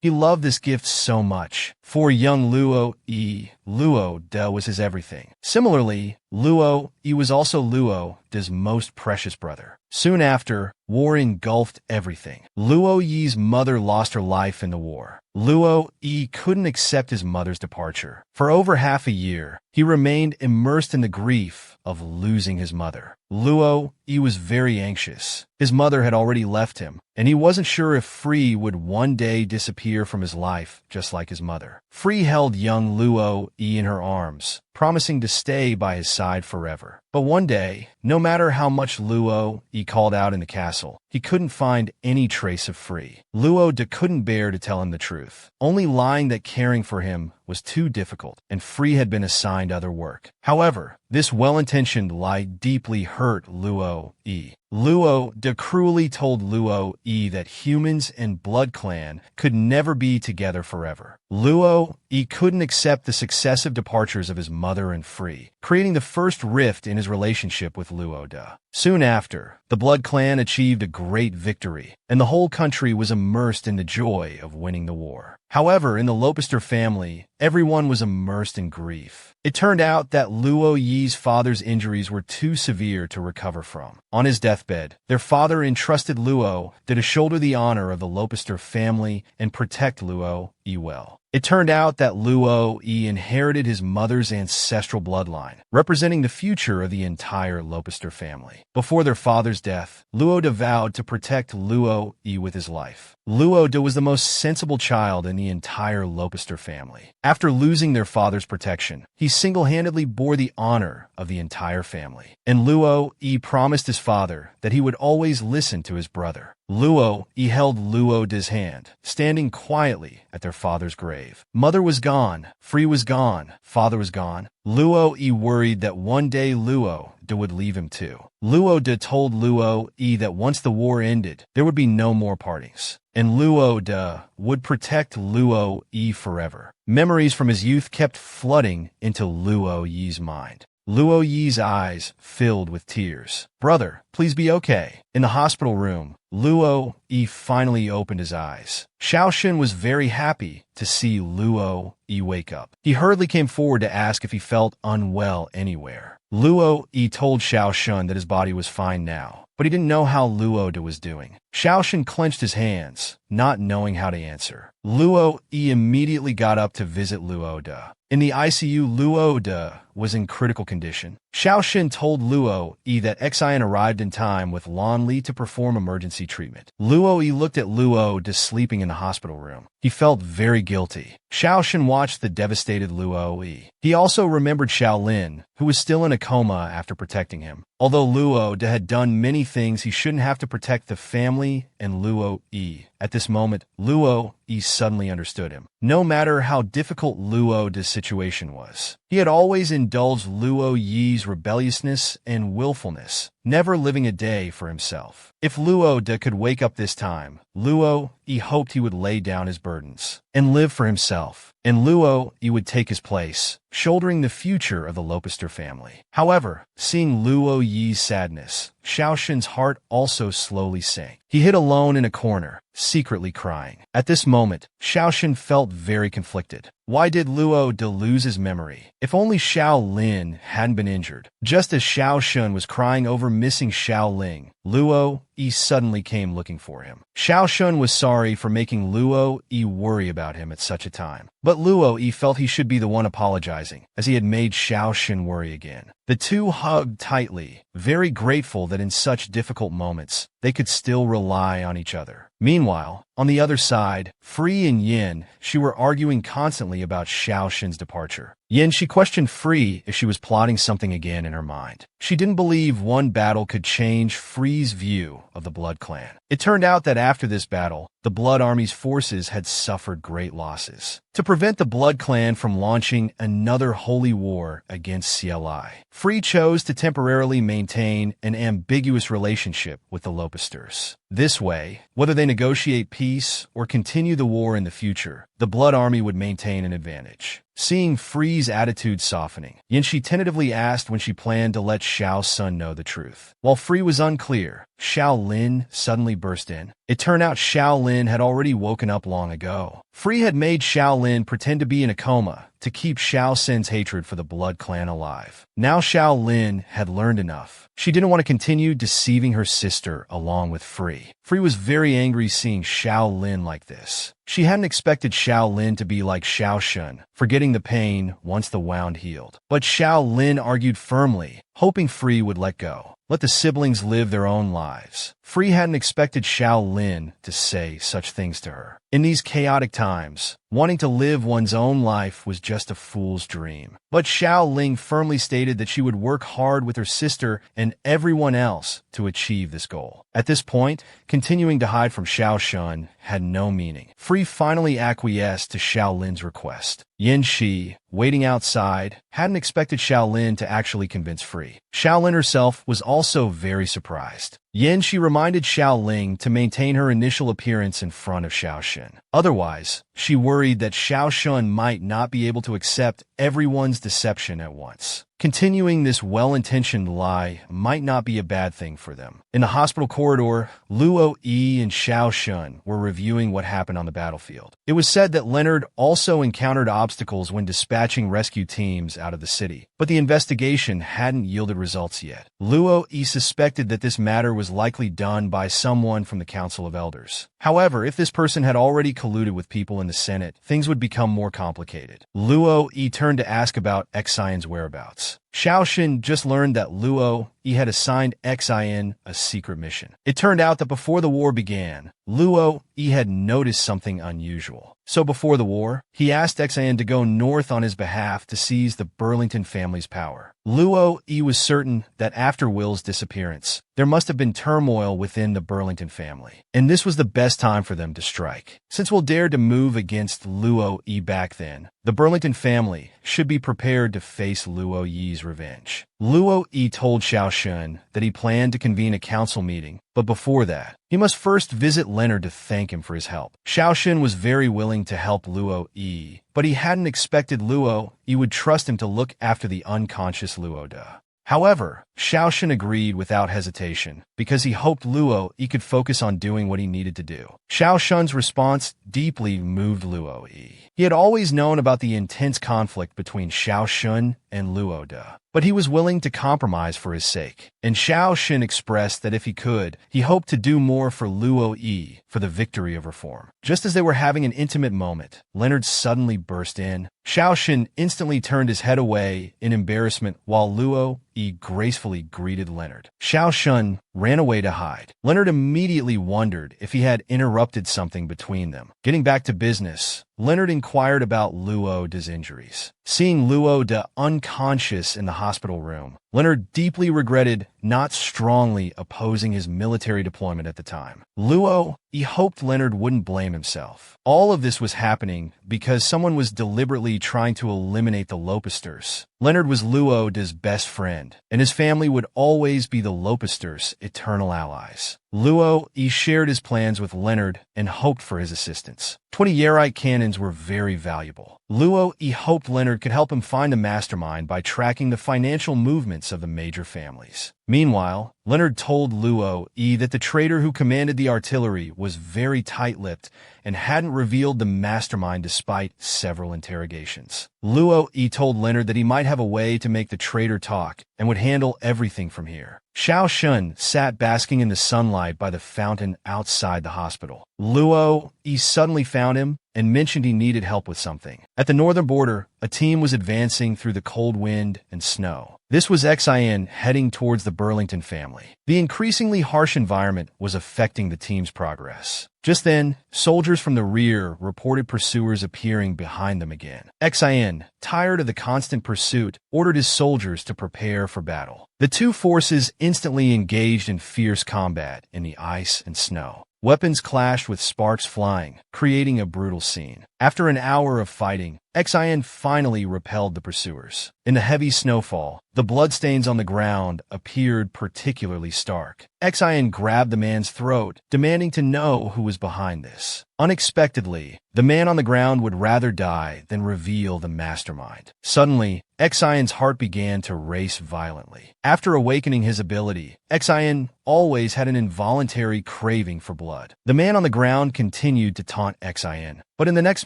He loved this gift so much. For young Luo Yi, Luo De was his everything. Similarly, Luo Yi was also Luo De's most precious brother. Soon after, war engulfed everything. Luo Yi's mother lost her life in the war. Luo Yi couldn't accept his mother's departure. For over half a year, he remained immersed in the grief of losing his mother. Luo Yi was very anxious. His mother had already left him, and he wasn't sure if Free would one day disappear from his life, just like his mother. Free held young Luo Yi in her arms, promising to stay by his side forever. But one day, no matter how much Luo Yi called out in the castle, he couldn't find any trace of Free. Luo De couldn't bear to tell him the truth, only lying that caring for him was too difficult, and Free had been assigned other work. However, this well-intentioned lie deeply hurt Luo Yi. Luo De cruelly told Luo Yi that humans and Blood Clan could never be together forever. Luo Yi couldn't accept the successive departures of his mother and Free, creating the first rift in his relationship with Luo De. Soon after, the Blood Clan achieved a great victory, and the whole country was immersed in the joy of winning the war. However, in the Lopister family, everyone was immersed in grief. It turned out that Luo Yi's father's injuries were too severe to recover from. On his deathbed, their father entrusted Luo to shoulder the honor of the Lopister family and protect Luo Yi well. It turned out that Luo Yi inherited his mother's ancestral bloodline, representing the future of the entire Lopister family. Before their father's death, Luo De vowed to protect Luo Yi with his life. Luo De was the most sensible child in the entire Lopister family. After losing their father's protection, he single-handedly bore the honor of the entire family. And Luo Yi promised his father that he would always listen to his brother. Luo Yi held Luo De's hand, standing quietly at their father's grave. Mother was gone, Free was gone, father was gone. Luo Yi worried that one day Luo De would leave him too. Luo De told Luo Yi that once the war ended, there would be no more partings, and Luo De would protect Luo Yi forever. Memories from his youth kept flooding into Luo Yi's mind. Luo Yi's eyes filled with tears. Brother, please be okay. In the hospital room, Luo Yi finally opened his eyes. Xiaoxun was very happy to see Luo Yi wake up. He hurriedly came forward to ask if he felt unwell anywhere. Luo Yi told Xiaoxun that his body was fine now, but he didn't know how Luo De was doing. Xiaoxun clenched his hands, not knowing how to answer. Luo Yi immediately got up to visit Luo De. In the ICU, Luo De was in critical condition. Xiaoxun told Luo Yi that Xian arrived in time with Lan Li to perform emergency treatment. Luo Yi looked at Luo De sleeping in the hospital room. He felt very guilty. Xiaoxun watched the devastated Luo Yi. He also remembered Xiaolin, who was still in a coma after protecting him. Although Luo De had done many things, he shouldn't have to protect the family and Luo Yi. At this moment, Luo Yi suddenly understood him. No matter how difficult Luo De's situation was, he had always indulged Luo Yi's rebelliousness and willfulness, never living a day for himself. If Luo De could wake up this time, Luo Yi hoped he would lay down his burdens and live for himself, and Luo Yi would take his place, shouldering the future of the Lopister family. However, seeing Luo Yi's sadness, Xiaoxun's heart also slowly sank. He hid alone in a corner, secretly crying. At this moment, Xiaoxun felt very conflicted. Why did Luo De lose his memory? If only Xiaolin hadn't been injured. Just as Xiaoxun was crying over missing Xiaoling, Luo Yi suddenly came looking for him. Xiaoxun was sorry for making Luo Yi worry about him at such a time. But Luo Yi felt he should be the one apologizing, as he had made Xiaoxun worry again. The two hugged tightly, very grateful that in such difficult moments, they could still rely on each other. Meanwhile, on the other side, Free and Yin, she were arguing constantly about Xiaoxun's departure. Yin, she questioned Free if she was plotting something again in her mind. She didn't believe one battle could change Free's view of the Blood Clan. It turned out that after this battle, the Blood Army's forces had suffered great losses. To prevent the Blood Clan from launching another holy war against CLI, Free chose to temporarily maintain an ambiguous relationship with the Lopisters. This way, whether they negotiate peace or continue the war in the future, the Blood Army would maintain an advantage. Seeing Free's attitude softening, Yinshi tentatively asked when she planned to let Xiao's son know the truth. While Free was unclear, Xiaolin suddenly burst in. It turned out Xiaolin had already woken up long ago. Free had made Xiaolin pretend to be in a coma to keep Xiao Sin's hatred for the Blood Clan alive. Now Xiaolin had learned enough. She didn't want to continue deceiving her sister along with Free. Free was very angry seeing Xiaolin like this. She hadn't expected Xiaolin to be like Xiaoxun, forgetting the pain once the wound healed. But Xiaolin argued firmly, hoping Free would let go. Let the siblings live their own lives. Free hadn't expected Xiaolin to say such things to her. In these chaotic times, wanting to live one's own life was just a fool's dream. But Xiaoling firmly stated that she would work hard with her sister and everyone else to achieve this goal. At this point, continuing to hide from Xiaoxun had no meaning. Free finally acquiesced to Xiaolin's request. Yin Shi, waiting outside, hadn't expected Xiaolin to actually convince Free. Xiaolin herself was also very surprised. Yin Shi reminded Xiaoling to maintain her initial appearance in front of Xiaoxun. Otherwise, she worried that Xiaoxun might not be able to accept everyone's deception at once. Continuing this well-intentioned lie might not be a bad thing for them. In the hospital corridor, Luo Yi and Xiaoxun were reviewing what happened on the battlefield. It was said that Leonard also encountered obstacles when dispatching rescue teams out of the city, but the investigation hadn't yielded results yet. Luo Yi suspected that this matter was was likely done by someone from the Council of Elders. However, if this person had already colluded with people in the Senate, things would become more complicated. Luo Yi turned to ask about Xian's whereabouts. Xiaoxin just learned that Luo Yi had assigned Xian a secret mission. It turned out that before the war began, Luo Yi had noticed something unusual. So before the war, he asked Xian to go north on his behalf to seize the Burlington family's power. Luo Yi was certain that after Will's disappearance, there must have been turmoil within the Burlington family, and this was the best time for them to strike. Since Will dared to move against Luo Yi back then, the Burlington family should be prepared to face Luo Yi's revenge. Luo Yi told Xiaoxun that he planned to convene a council meeting, but before that, he must first visit Leonard to thank him for his help. Xiaoxun was very willing to help Luo Yi, but he hadn't expected Luo Yi would trust him to look after the unconscious Luo De. However, Xiaoxun agreed without hesitation because he hoped Luo Yi could focus on doing what he needed to do. Xiaoxun's response deeply moved Luo Yi. He had always known about the intense conflict between Xiaoxun and Luo De, but he was willing to compromise for his sake. And Xiaoxun expressed that if he could, he hoped to do more for Luo Yi for the victory of reform. Just as they were having an intimate moment, Leonard suddenly burst in. Xiaoxun instantly turned his head away in embarrassment while Luo Yi gracefully greeted Leonard. Xiaoxun ran away to hide. Leonard immediately wondered if he had interrupted something between them. Getting back to business, Leonard inquired about Luo De's injuries. Seeing Luo De unconscious in the hospital room, Leonard deeply regretted not strongly opposing his military deployment at the time. Luo Yi hoped Leonard wouldn't blame himself. All of this was happening because someone was deliberately trying to eliminate the Lopesters. Leonard was Luo De's best friend, and his family would always be the Lopesters' eternal allies. Luo Yi shared his plans with Leonard and hoped for his assistance. 20 Yarite cannons were very valuable. Luo Yi hoped Leonard could help him find the mastermind by tracking the financial movements of the major families. Meanwhile, Leonard told Luo Yi that the traitor who commanded the artillery was very tight-lipped and hadn't revealed the mastermind despite several interrogations. Luo Yi told Leonard that he might have a way to make the traitor talk and would handle everything from here. Xiaoxun sat basking in the sunlight by the fountain outside the hospital. Luo Yi suddenly found him and mentioned he needed help with something. At the northern border, a team was advancing through the cold wind and snow. This was Xian heading towards the Burlington family. The increasingly harsh environment was affecting the team's progress. Just then, soldiers from the rear reported pursuers appearing behind them again. Xian, tired of the constant pursuit, ordered his soldiers to prepare for battle. The two forces instantly engaged in fierce combat in the ice and snow. Weapons clashed with sparks flying, creating a brutal scene. After an hour of fighting, Xian finally repelled the pursuers. In the heavy snowfall, the bloodstains on the ground appeared particularly stark. Xian grabbed the man's throat, demanding to know who was behind this. Unexpectedly, the man on the ground would rather die than reveal the mastermind. Suddenly, Xian's heart began to race violently. After awakening his ability, Xian always had an involuntary craving for blood. The man on the ground continued to taunt Xian, but in the next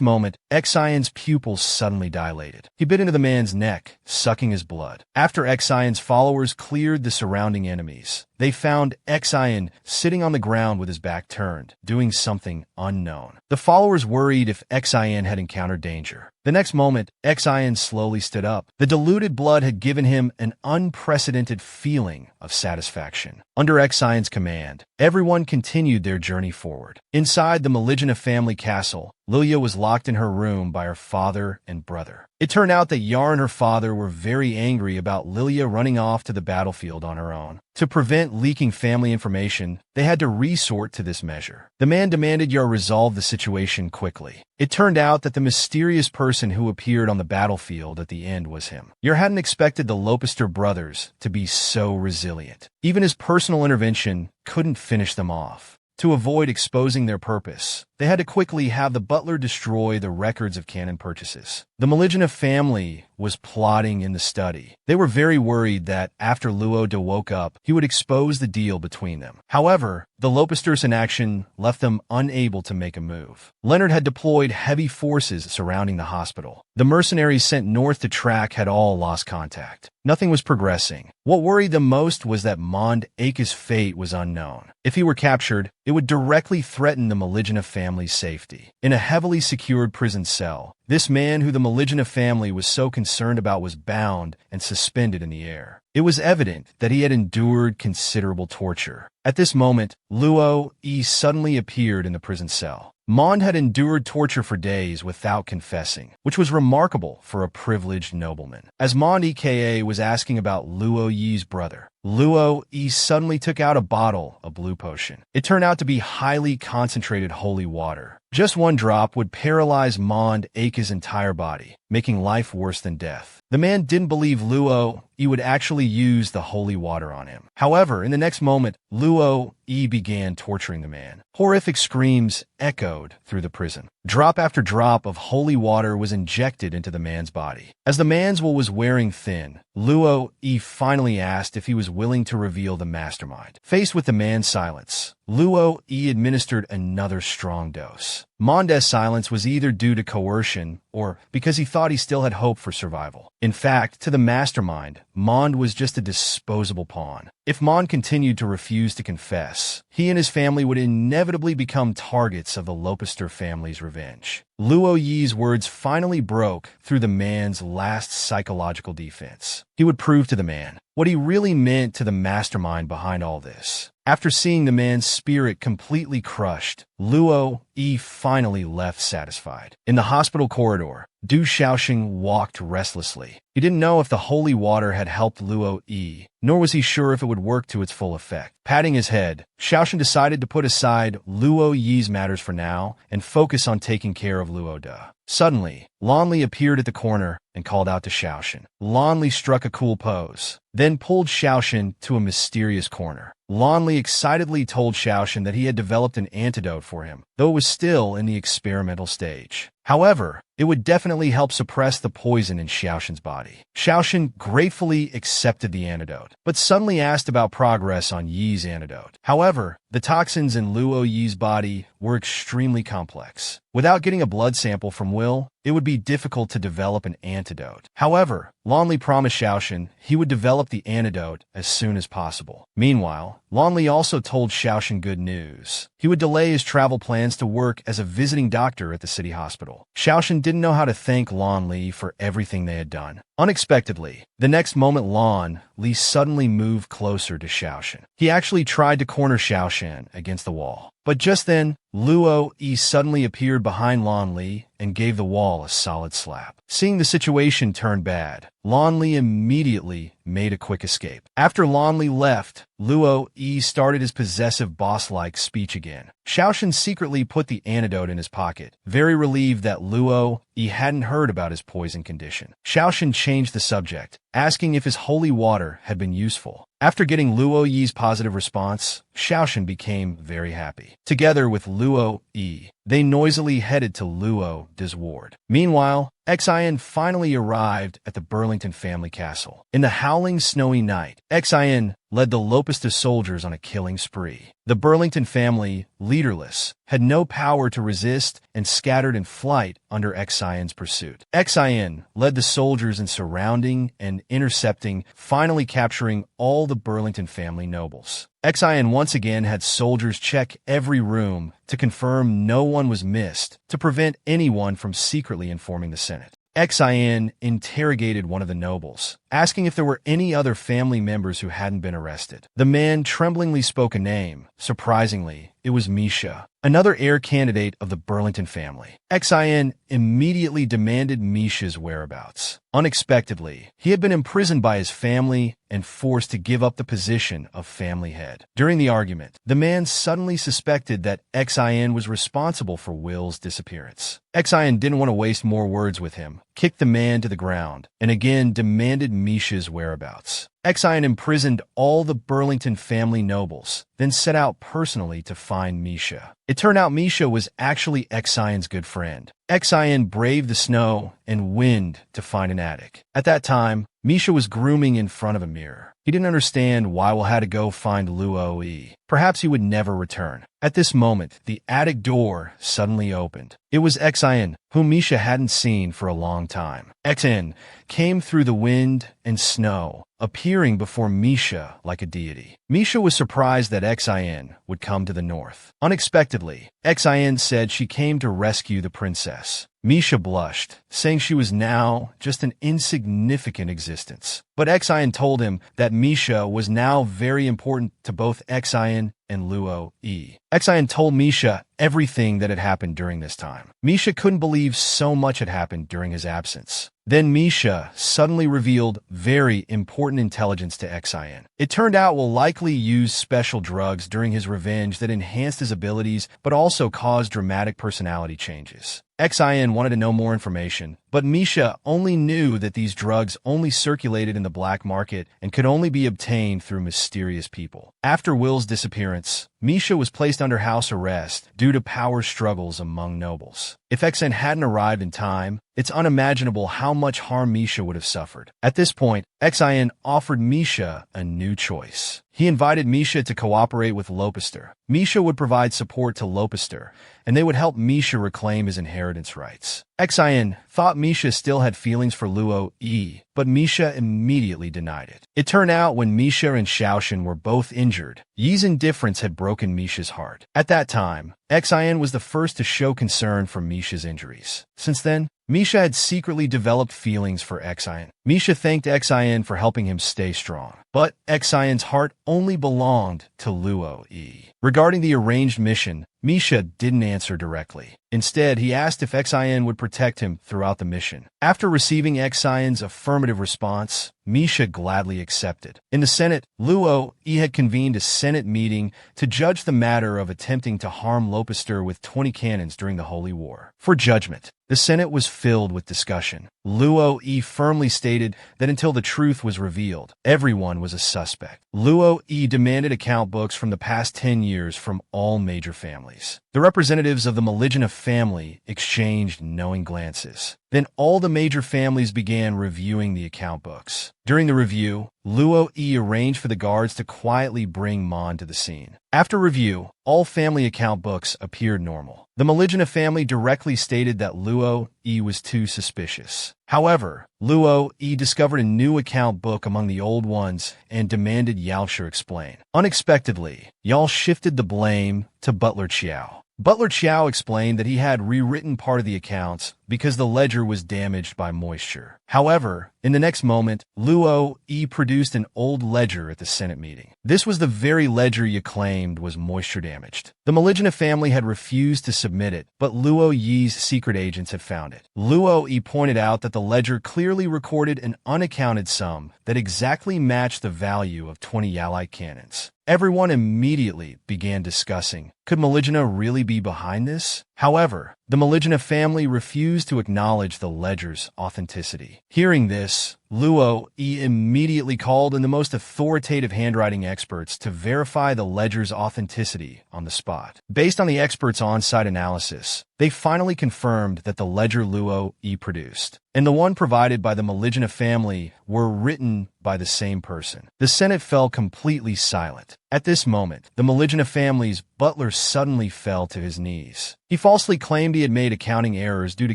moment, Xian's pupils suddenly dilated. He bit into the man's neck, sucking his blood. After Xian's followers cleared the surrounding enemies, they found Xian sitting on the ground with his back turned, doing something unknown. The followers worried if Xian had encountered danger. The next moment, Xian slowly stood up. The diluted blood had given him an unprecedented feeling of satisfaction. Under Xian's command, everyone continued their journey forward. Inside the Meligena family castle, Lilia was locked in her room by her father and brother. It turned out that Yar and her father were very angry about Lilia running off to the battlefield on her own. To prevent leaking family information, they had to resort to this measure. The man demanded Yar resolve the situation quickly. It turned out that the mysterious person who appeared on the battlefield at the end was him. Yar hadn't expected the Lopester brothers to be so resilient. Even his personal intervention couldn't finish them off. To avoid exposing their purpose, they had to quickly have the butler destroy the records of cannon purchases. The Meligena family was plotting in the study. They were very worried that after Luo De woke up, he would expose the deal between them. However, the Lopesters in action left them unable to make a move. Leonard had deployed heavy forces surrounding the hospital. The mercenaries sent north to track had all lost contact. Nothing was progressing. What worried them most was that Mond Ake's fate was unknown. If he were captured, it would directly threaten the Maligna family's safety. In a heavily secured prison cell, this man who the Maligna family was so concerned about was bound and suspended in the air. It was evident that he had endured considerable torture. At this moment, Luo E suddenly appeared in the prison cell. Mond had endured torture for days without confessing, which was remarkable for a privileged nobleman. As Mond EKA was asking about Luo Yi's brother, Luo E suddenly took out a bottle of blue potion. It turned out to be highly concentrated holy water. Just one drop would paralyze Mond Ake's entire body, making life worse than death. The man didn't believe Luo E would actually use the holy water on him. However, in the next moment, Luo E began torturing the man. Horrific screams echoed through the prison. Drop after drop of holy water was injected into the man's body. As the man's will was wearing thin, Luo E finally asked if he was willing to reveal the mastermind. Faced with the man's silence, Luo E administered another strong dose. Mond's silence was either due to coercion or because he thought he still had hope for survival. In fact, to the mastermind, Mond was just a disposable pawn. If Mond continued to refuse to confess, he and his family would inevitably become targets of the Lopester family's revenge. Luo Yi's words finally broke through the man's last psychological defense. He would prove to the man what he really meant to the mastermind behind all this. After seeing the man's spirit completely crushed, Luo Yi finally left satisfied. In the hospital corridor, Du Shaoxing walked restlessly. He didn't know if the holy water had helped Luo Yi, nor was he sure if it would work to its full effect. Patting his head, Shaoxing decided to put aside Luo Yi's matters for now and focus on taking care of Luo De. Suddenly, Lonli appeared at the corner and called out to Shaoxing. Lonli struck a cool pose, then pulled Shaoxing to a mysterious corner. Lonli excitedly told Shaoxing that he had developed an antidote for him, though it was still in the experimental stage. However, it would definitely help suppress the poison in Shaoxing's body. Shaoxing gratefully accepted the antidote, but suddenly asked about progress on Yi's antidote. However, the toxins in Luo Yi's body were extremely complex. Without getting a blood sample from Will, it would be difficult to develop an antidote. However, Lonli promised Shaoxing he would develop the antidote as soon as possible. Meanwhile, Lonli also told Shaoxing good news. He would delay his travel plans to work as a visiting doctor at the city hospital. Shaoxing didn't know how to thank Lonli for everything they had done. Unexpectedly, the next moment Lonli suddenly moved closer to Shaoxing. He actually tried to corner Shaoxing against the wall. But just then, Luo Yi suddenly appeared behind Lonli and gave the wall a solid slap. Seeing the situation turn bad, Lonli immediately made a quick escape. After Lonli left, Luo Yi started his possessive boss-like speech again. Shaoxing secretly put the antidote in his pocket, very relieved that Luo Yi hadn't heard about his poison condition. Shaoxing changed the subject, asking if his holy water had been useful. After getting Luo Yi's positive response, Shaoxing became very happy. Together with Luo Yi, they noisily headed to Luo De's ward. Meanwhile, Xin finally arrived at the Burlington family castle. In the howling snowy night, Xin led the Lopester soldiers on a killing spree. The Burlington family, leaderless, had no power to resist and scattered in flight under Xion's pursuit. Xion led the soldiers in surrounding and intercepting, finally capturing all the Burlington family nobles. Xion once again had soldiers check every room to confirm no one was missed, to prevent anyone from secretly informing the Senate. Xion interrogated one of the nobles, asking if there were any other family members who hadn't been arrested. The man tremblingly spoke a name. Surprisingly, it was Misha, another heir candidate of the Burlington family. Xion immediately demanded Misha's whereabouts. Unexpectedly, he had been imprisoned by his family and forced to give up the position of family head. During the argument, the man suddenly suspected that Xion was responsible for Will's disappearance. Xion didn't want to waste more words with him, kicked the man to the ground, and again demanded Misha's whereabouts. Xion imprisoned all the Burlington family nobles, then set out personally to find Misha. It turned out Misha was actually Xion's good friend. Xian braved the snow and wind to find an attic. At that time, Misha was grooming in front of a mirror. He didn't understand why Will had to go find Luo Yi. Perhaps he would never return. At this moment, the attic door suddenly opened. It was Xian, whom Misha hadn't seen for a long time. Xian came through the wind and snow, appearing before Misha like a deity. Misha was surprised that Xian would come to the north. Unexpectedly, Xian said she came to rescue the princess. Misha blushed, saying she was now just an insignificant existence. But Xian told him that Misha was now very important to both Xian and Luo Yi. Xian told Misha everything that had happened during this time. Misha couldn't believe so much had happened during his absence. Then Misha suddenly revealed very important intelligence to Xian. It turned out Will likely used special drugs during his revenge that enhanced his abilities but also caused dramatic personality changes. Xian wanted to know more information, but Misha only knew that these drugs only circulated in the black market and could only be obtained through mysterious people. After Will's disappearance, Misha was placed under house arrest due to power struggles among nobles. If Xian hadn't arrived in time, it's unimaginable how much harm Misha would have suffered. At this point, Xian offered Misha a new choice. He invited Misha to cooperate with Lopister. Misha would provide support to Lopister, and they would help Misha reclaim his inheritance rights. Xian thought Misha still had feelings for Luo Yi, but Misha immediately denied it. It turned out when Misha and Xiaoshan were both injured, Yi's indifference had broken Misha's heart. At that time, Xian was the first to show concern for Misha's injuries. Since then, Misha had secretly developed feelings for Xian. Misha thanked Xian for helping him stay strong. But Xian's heart only belonged to Luo Yi. Regarding the arranged mission, Misha didn't answer directly. Instead, he asked if Xian would protect him throughout the mission. After receiving Xian's affirmative response, Misha gladly accepted. In the Senate, Luo Yi had convened a Senate meeting to judge the matter of attempting to harm Lopister with 20 cannons during the Holy War. For judgment, the Senate was filled with discussion. Luo Yi firmly stated that until the truth was revealed, everyone was a suspect. Luo Yi demanded account books from the past 10 years from all major families. The representatives of the Maligna family exchanged knowing glances. Then all the major families began reviewing the account books. During the review, Luo Yi arranged for the guards to quietly bring Mon to the scene. After review, all family account books appeared normal. The Maligna family directly stated that Luo Yi was too suspicious. However, Luo Yi discovered a new account book among the old ones and demanded Yaoshe explain. Unexpectedly, Yao shifted the blame to Butler Qiao. Butler Qiao explained that he had rewritten part of the accounts because the ledger was damaged by moisture. However, in the next moment, Luo Yi produced an old ledger at the Senate meeting. This was the very ledger Yi claimed was moisture damaged. The Maligna family had refused to submit it, but Luo Yi's secret agents had found it. Luo Yi pointed out that the ledger clearly recorded an unaccounted sum that exactly matched the value of 20 Yalite cannons. Everyone immediately began discussing, could Maligna really be behind this? However, the Maligna family refused to acknowledge the ledger's authenticity. Hearing this, Luo Yi immediately called in the most authoritative handwriting experts to verify the ledger's authenticity on the spot. Based on the experts' on-site analysis, they finally confirmed that the ledger Luo Yi produced and the one provided by the Maligna family were written by the same person. The Senate fell completely silent. At this moment, the Maligna family's butler suddenly fell to his knees. He falsely claimed he had made accounting errors due to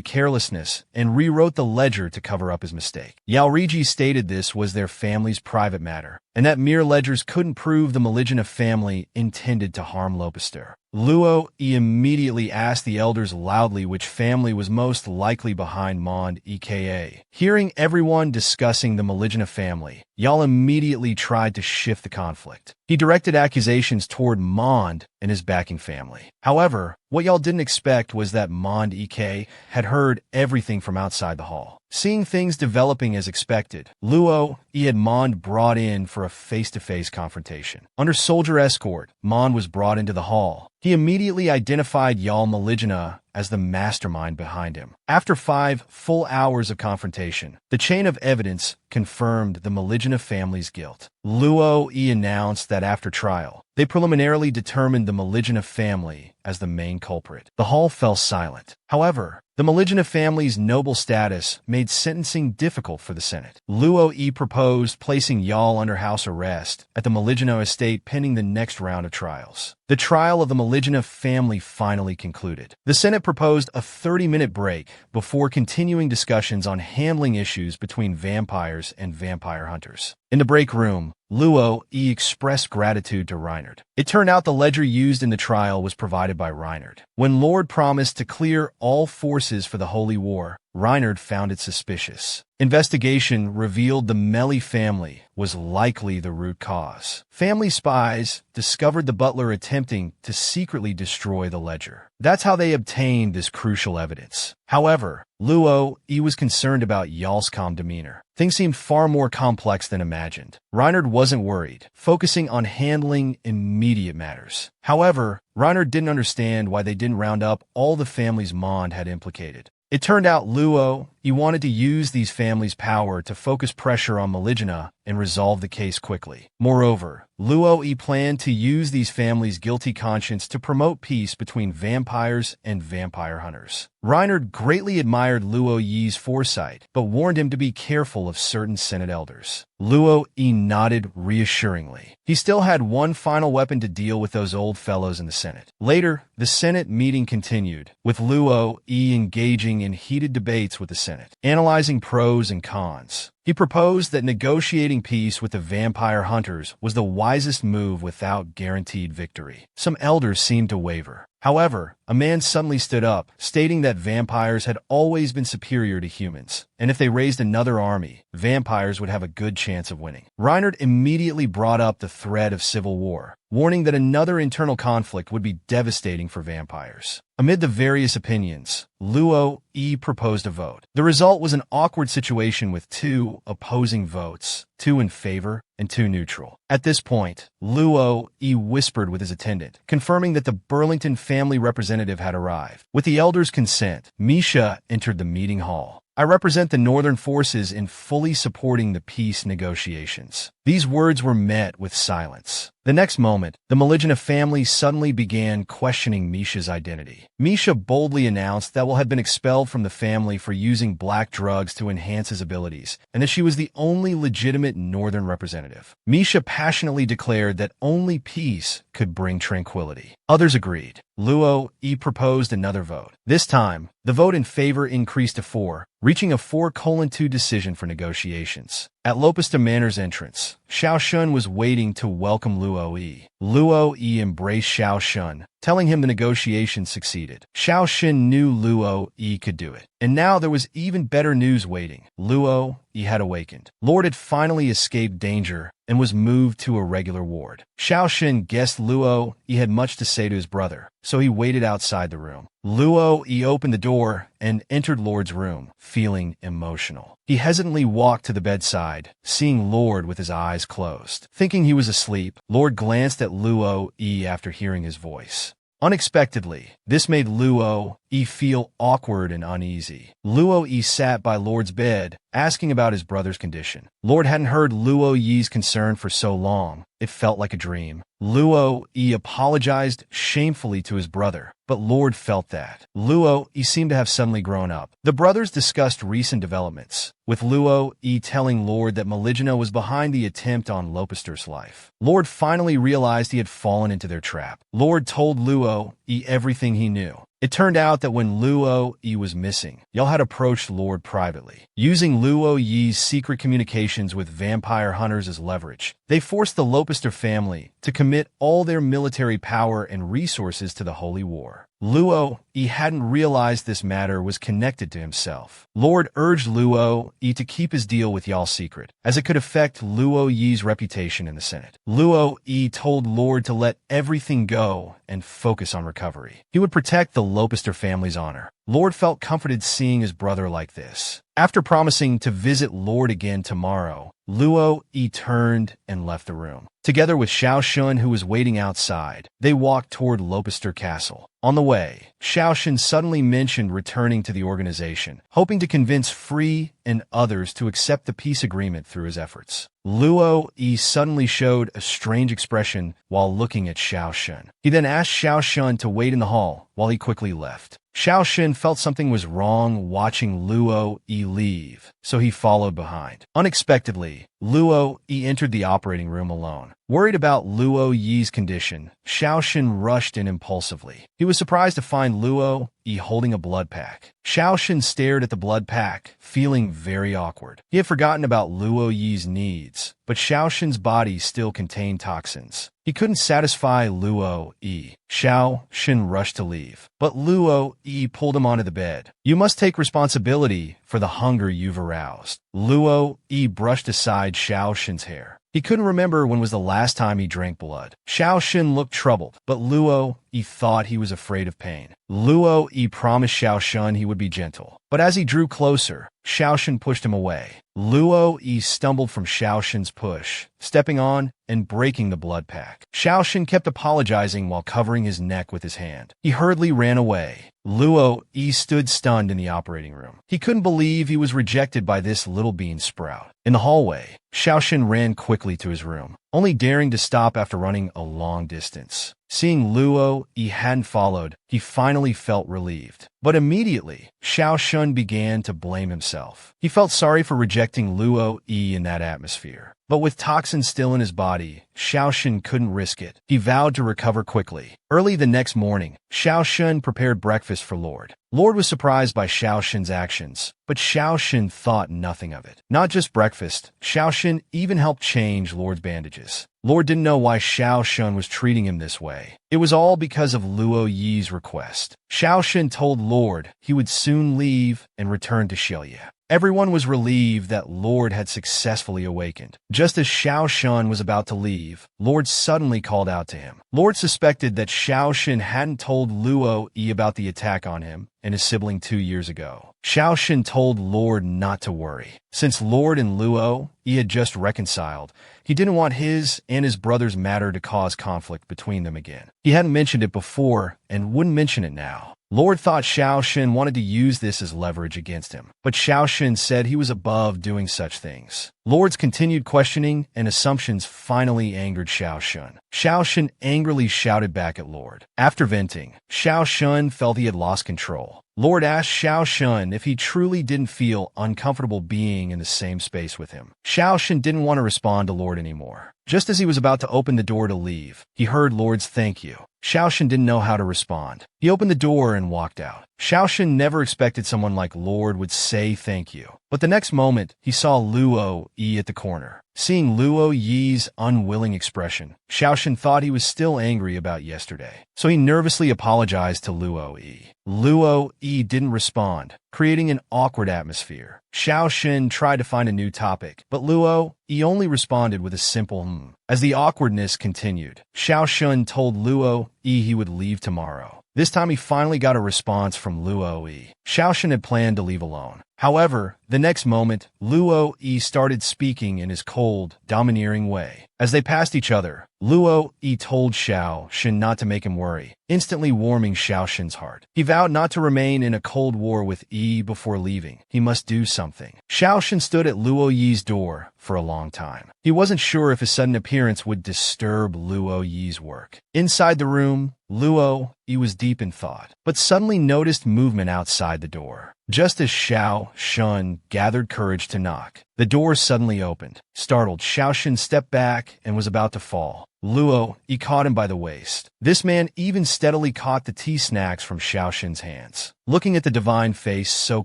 carelessness and rewrote the ledger to cover up his mistake. Yaoriji stated this was their family's private matter, and that mere ledgers couldn't prove the Maligna family intended to harm Lopister. Luo Yi immediately asked the elders loudly which family was most likely behind Mond EKA. Hearing everyone discussing the Maligna family, Yal immediately tried to shift the conflict. He directed accusations toward Mond and his backing family. However, what Yal didn't expect was that Mond EK had heard everything from outside the hall. Seeing things developing as expected, Luo Yi had Mond brought in for a face-to-face confrontation. Under soldier escort, Mond was brought into the hall. He immediately identified Yal Maligna as the mastermind behind him. After 5 full hours of confrontation, the chain of evidence confirmed the Maligina family's guilt. Luo Yi announced that after trial, they preliminarily determined the Maligina family as the main culprit. The hall fell silent. However, the Maligina family's noble status made sentencing difficult for the Senate. Luo Yi proposed placing Yal under house arrest at the Maligina estate pending the next round of trials. The trial of the Maligina family finally concluded. The Senate proposed a 30-minute break before continuing discussions on handling issues between vampires and vampire hunters. In the break room, Luo Yi expressed gratitude to Reinhard. It turned out the ledger used in the trial was provided by Reinhard. When Lord promised to clear all forces for the Holy War, Reinhard found it suspicious. Investigation revealed the Melli family was likely the root cause. Family spies discovered the butler attempting to secretly destroy the ledger. That's how they obtained this crucial evidence. However, Luo Yi was concerned about Yal's calm demeanor. Things seemed far more complex than imagined. Reinhard wasn't worried, focusing on handling immediate matters. However, Reinhard didn't understand why they didn't round up all the families Mond had implicated. It turned out Luo Yi wanted to use these families' power to focus pressure on Maligina and resolve the case quickly. Moreover, Luo Yi planned to use these families' guilty conscience to promote peace between vampires and vampire hunters. Reinhard greatly admired Luo Yi's foresight, but warned him to be careful of certain Senate elders. Luo Yi nodded reassuringly. He still had one final weapon to deal with those old fellows in the Senate. Later, the Senate meeting continued, with Luo Yi engaging in heated debates with the Senate, analyzing pros and cons. He proposed that negotiating peace with the vampire hunters was the wisest move without guaranteed victory. Some elders seemed to waver. However, a man suddenly stood up, stating that vampires had always been superior to humans, and if they raised another army, vampires would have a good chance of winning. Reinhard immediately brought up the threat of civil war, warning that another internal conflict would be devastating for vampires. Amid the various opinions, Luo Yi proposed a vote. The result was an awkward situation with 2 opposing votes, 2 in favor and 2 neutral. At this point, Luo Yi whispered with his attendant, confirming that the Burlington family representative had arrived. With the elders' consent, Misha entered the meeting hall. I represent the Northern forces in fully supporting the peace negotiations. These words were met with silence. The next moment, the Maligina family suddenly began questioning Misha's identity. Misha boldly announced that Will had been expelled from the family for using black drugs to enhance his abilities, and that she was the only legitimate Northern representative. Misha passionately declared that only peace could bring tranquility. Others agreed. Luo Yi proposed another vote. This time, the vote in favor increased to 4, reaching a 4:2 decision for negotiations. At Lopesta Manor's entrance, Xiao Shun was waiting to welcome Luo Yi. Luo Yi embraced Xiao Shun, telling him the negotiations succeeded. Xiao Shun knew Luo Yi could do it. And now there was even better news waiting. Luo Yi had awakened. Lord had finally escaped danger and was moved to a regular ward. Xiao Shun guessed Luo Yi had much to say to his brother, so he waited outside the room. Luo Yi opened the door and entered Lord's room, feeling emotional. He hesitantly walked to the bedside, seeing Lord with his eyes closed. Thinking he was asleep, Lord glanced at Luo Yi after hearing his voice. Unexpectedly, this made Luo Yi feel awkward and uneasy. Luo Yi sat by Lord's bed, asking about his brother's condition. Lord hadn't heard Luo Yi's concern for so long, it felt like a dream. Luo Yi apologized shamefully to his brother, but Lord felt that Luo Yi seemed to have suddenly grown up. The brothers discussed recent developments, with Luo Yi telling Lord that Maligina was behind the attempt on Lopester's life. Lord finally realized he had fallen into their trap. Lord told Luo Yi everything he knew. It turned out that when Luo Yi was missing, Yal had approached Lord privately. Using Luo Yi's secret communications with vampire hunters as leverage, they forced the Lopester family to commit all their military power and resources to the Holy War. Luo Yi hadn't realized this matter was connected to himself. Lord urged Luo Yi to keep his deal with Yal secret, as it could affect Luo Yi's reputation in the Senate. Luo Yi told Lord to let everything go and focus on recovery. He would protect the Lopester family's honor. Lord felt comforted seeing his brother like this. After promising to visit Lord again tomorrow, Luo Yi turned and left the room. Together with Xiao Shun, who was waiting outside, they walked toward Lopester Castle. On the way, Xiao Shun suddenly mentioned returning to the organization, hoping to convince Free and others to accept the peace agreement through his efforts. Luo Yi suddenly showed a strange expression while looking at Xiao Shun. He then asked Xiao Shun to wait in the hall while he quickly left. Xiao Shun felt something was wrong watching Luo Yi leave, so he followed behind. Unexpectedly, Luo Yi entered the operating room alone. Worried about Luo Yi's condition, Xiao Shun rushed in impulsively. He was surprised to find Luo Yi holding a blood pack. Xiao Shun stared at the blood pack, feeling very awkward. He had forgotten about Luo Yi's needs, but Xiao Shun's body still contained toxins. He couldn't satisfy Luo Yi. Xiao Shun rushed to leave, but Luo Yi pulled him onto the bed. "You must take responsibility for the hunger you've aroused." Luo Yi brushed aside Xiao Shun's hair. He couldn't remember when was the last time he drank blood. Xiao Shun looked troubled, but Luo Yi thought he was afraid of pain. Luo Yi promised Xiao Shun he would be gentle, but as he drew closer, Xiao Shun pushed him away. Luo Yi stumbled from Xiao Shun's push, stepping on and breaking the blood pack. Xiao Shun kept apologizing while covering his neck with his hand. He hurriedly ran away. Luo Yi stood stunned in the operating room. He couldn't believe he was rejected by this little bean sprout. In the hallway, Xiao Shun ran quickly to his room, only daring to stop after running a long distance. Seeing Luo Yi hadn't followed, he finally felt relieved. But immediately, Xiao Shun began to blame himself. He felt sorry for rejecting Luo Yi in that atmosphere. But with toxins still in his body, Xiao Shun couldn't risk it. He vowed to recover quickly. Early the next morning, Xiao Shun prepared breakfast for Lord. Lord was surprised by Xiao Shun's actions, but Xiao Shun thought nothing of it. Not just breakfast, Xiao Shun even helped change Lord's bandages. Lord didn't know why Xiao Shun was treating him this way. It was all because of Luo Yi's request. Xiao Shun told Lord he would soon leave and return to Xilye. Everyone was relieved that Lord had successfully awakened. Just as Xiao Shun was about to leave, Lord suddenly called out to him. Lord suspected that Xiao Shun hadn't told Luo Yi about the attack on him and his sibling 2 years ago. Xiao Shun told Lord not to worry. Since Lord and Luo Yi had just reconciled, he didn't want his and his brother's matter to cause conflict between them again. He hadn't mentioned it before and wouldn't mention it now. Lord thought Xiao Shun wanted to use this as leverage against him, but Xiao Shun said he was above doing such things. Lord's continued questioning and assumptions finally angered Xiao Shun. Xiao Shun angrily shouted back at Lord. After venting, Xiao Shun felt he had lost control. Lord asked Xiao Shun if he truly didn't feel uncomfortable being in the same space with him. Xiao Shun didn't want to respond to Lord anymore. Just as he was about to open the door to leave, he heard Lord's thank you. Xiao Shun didn't know how to respond. He opened the door and walked out. Xiao Shun never expected someone like Lord would say thank you. But the next moment, he saw Luo Yi at the corner. Seeing Luo Yi's unwilling expression, Xiao Shun thought he was still angry about yesterday. So he nervously apologized to Luo Yi. Luo Yi didn't respond, creating an awkward atmosphere. Xiao Shun tried to find a new topic, but Luo Yi only responded with a simple hmm. As the awkwardness continued, Xiao Shun told Luo Yi he would leave tomorrow. This time he finally got a response from Luo Yi. Xiao Shun had planned to leave alone. However, the next moment, Luo Yi started speaking in his cold, domineering way. As they passed each other, Luo Yi told Xiao Shun not to make him worry, instantly warming Xiao Shun's heart. He vowed not to remain in a cold war with Yi before leaving. He must do something. Xiao Shun stood at Luo Yi's door for a long time. He wasn't sure if his sudden appearance would disturb Luo Yi's work. Inside the room, Luo Yi was deep in thought, but suddenly noticed movement outside the door. Just as Xiao Shun gathered courage to knock, the door suddenly opened. Startled, Xiao Shun stepped back and was about to fall. Luo Yi caught him by the waist. This man even steadily caught the tea snacks from Xiao Shun's hands. Looking at the divine face so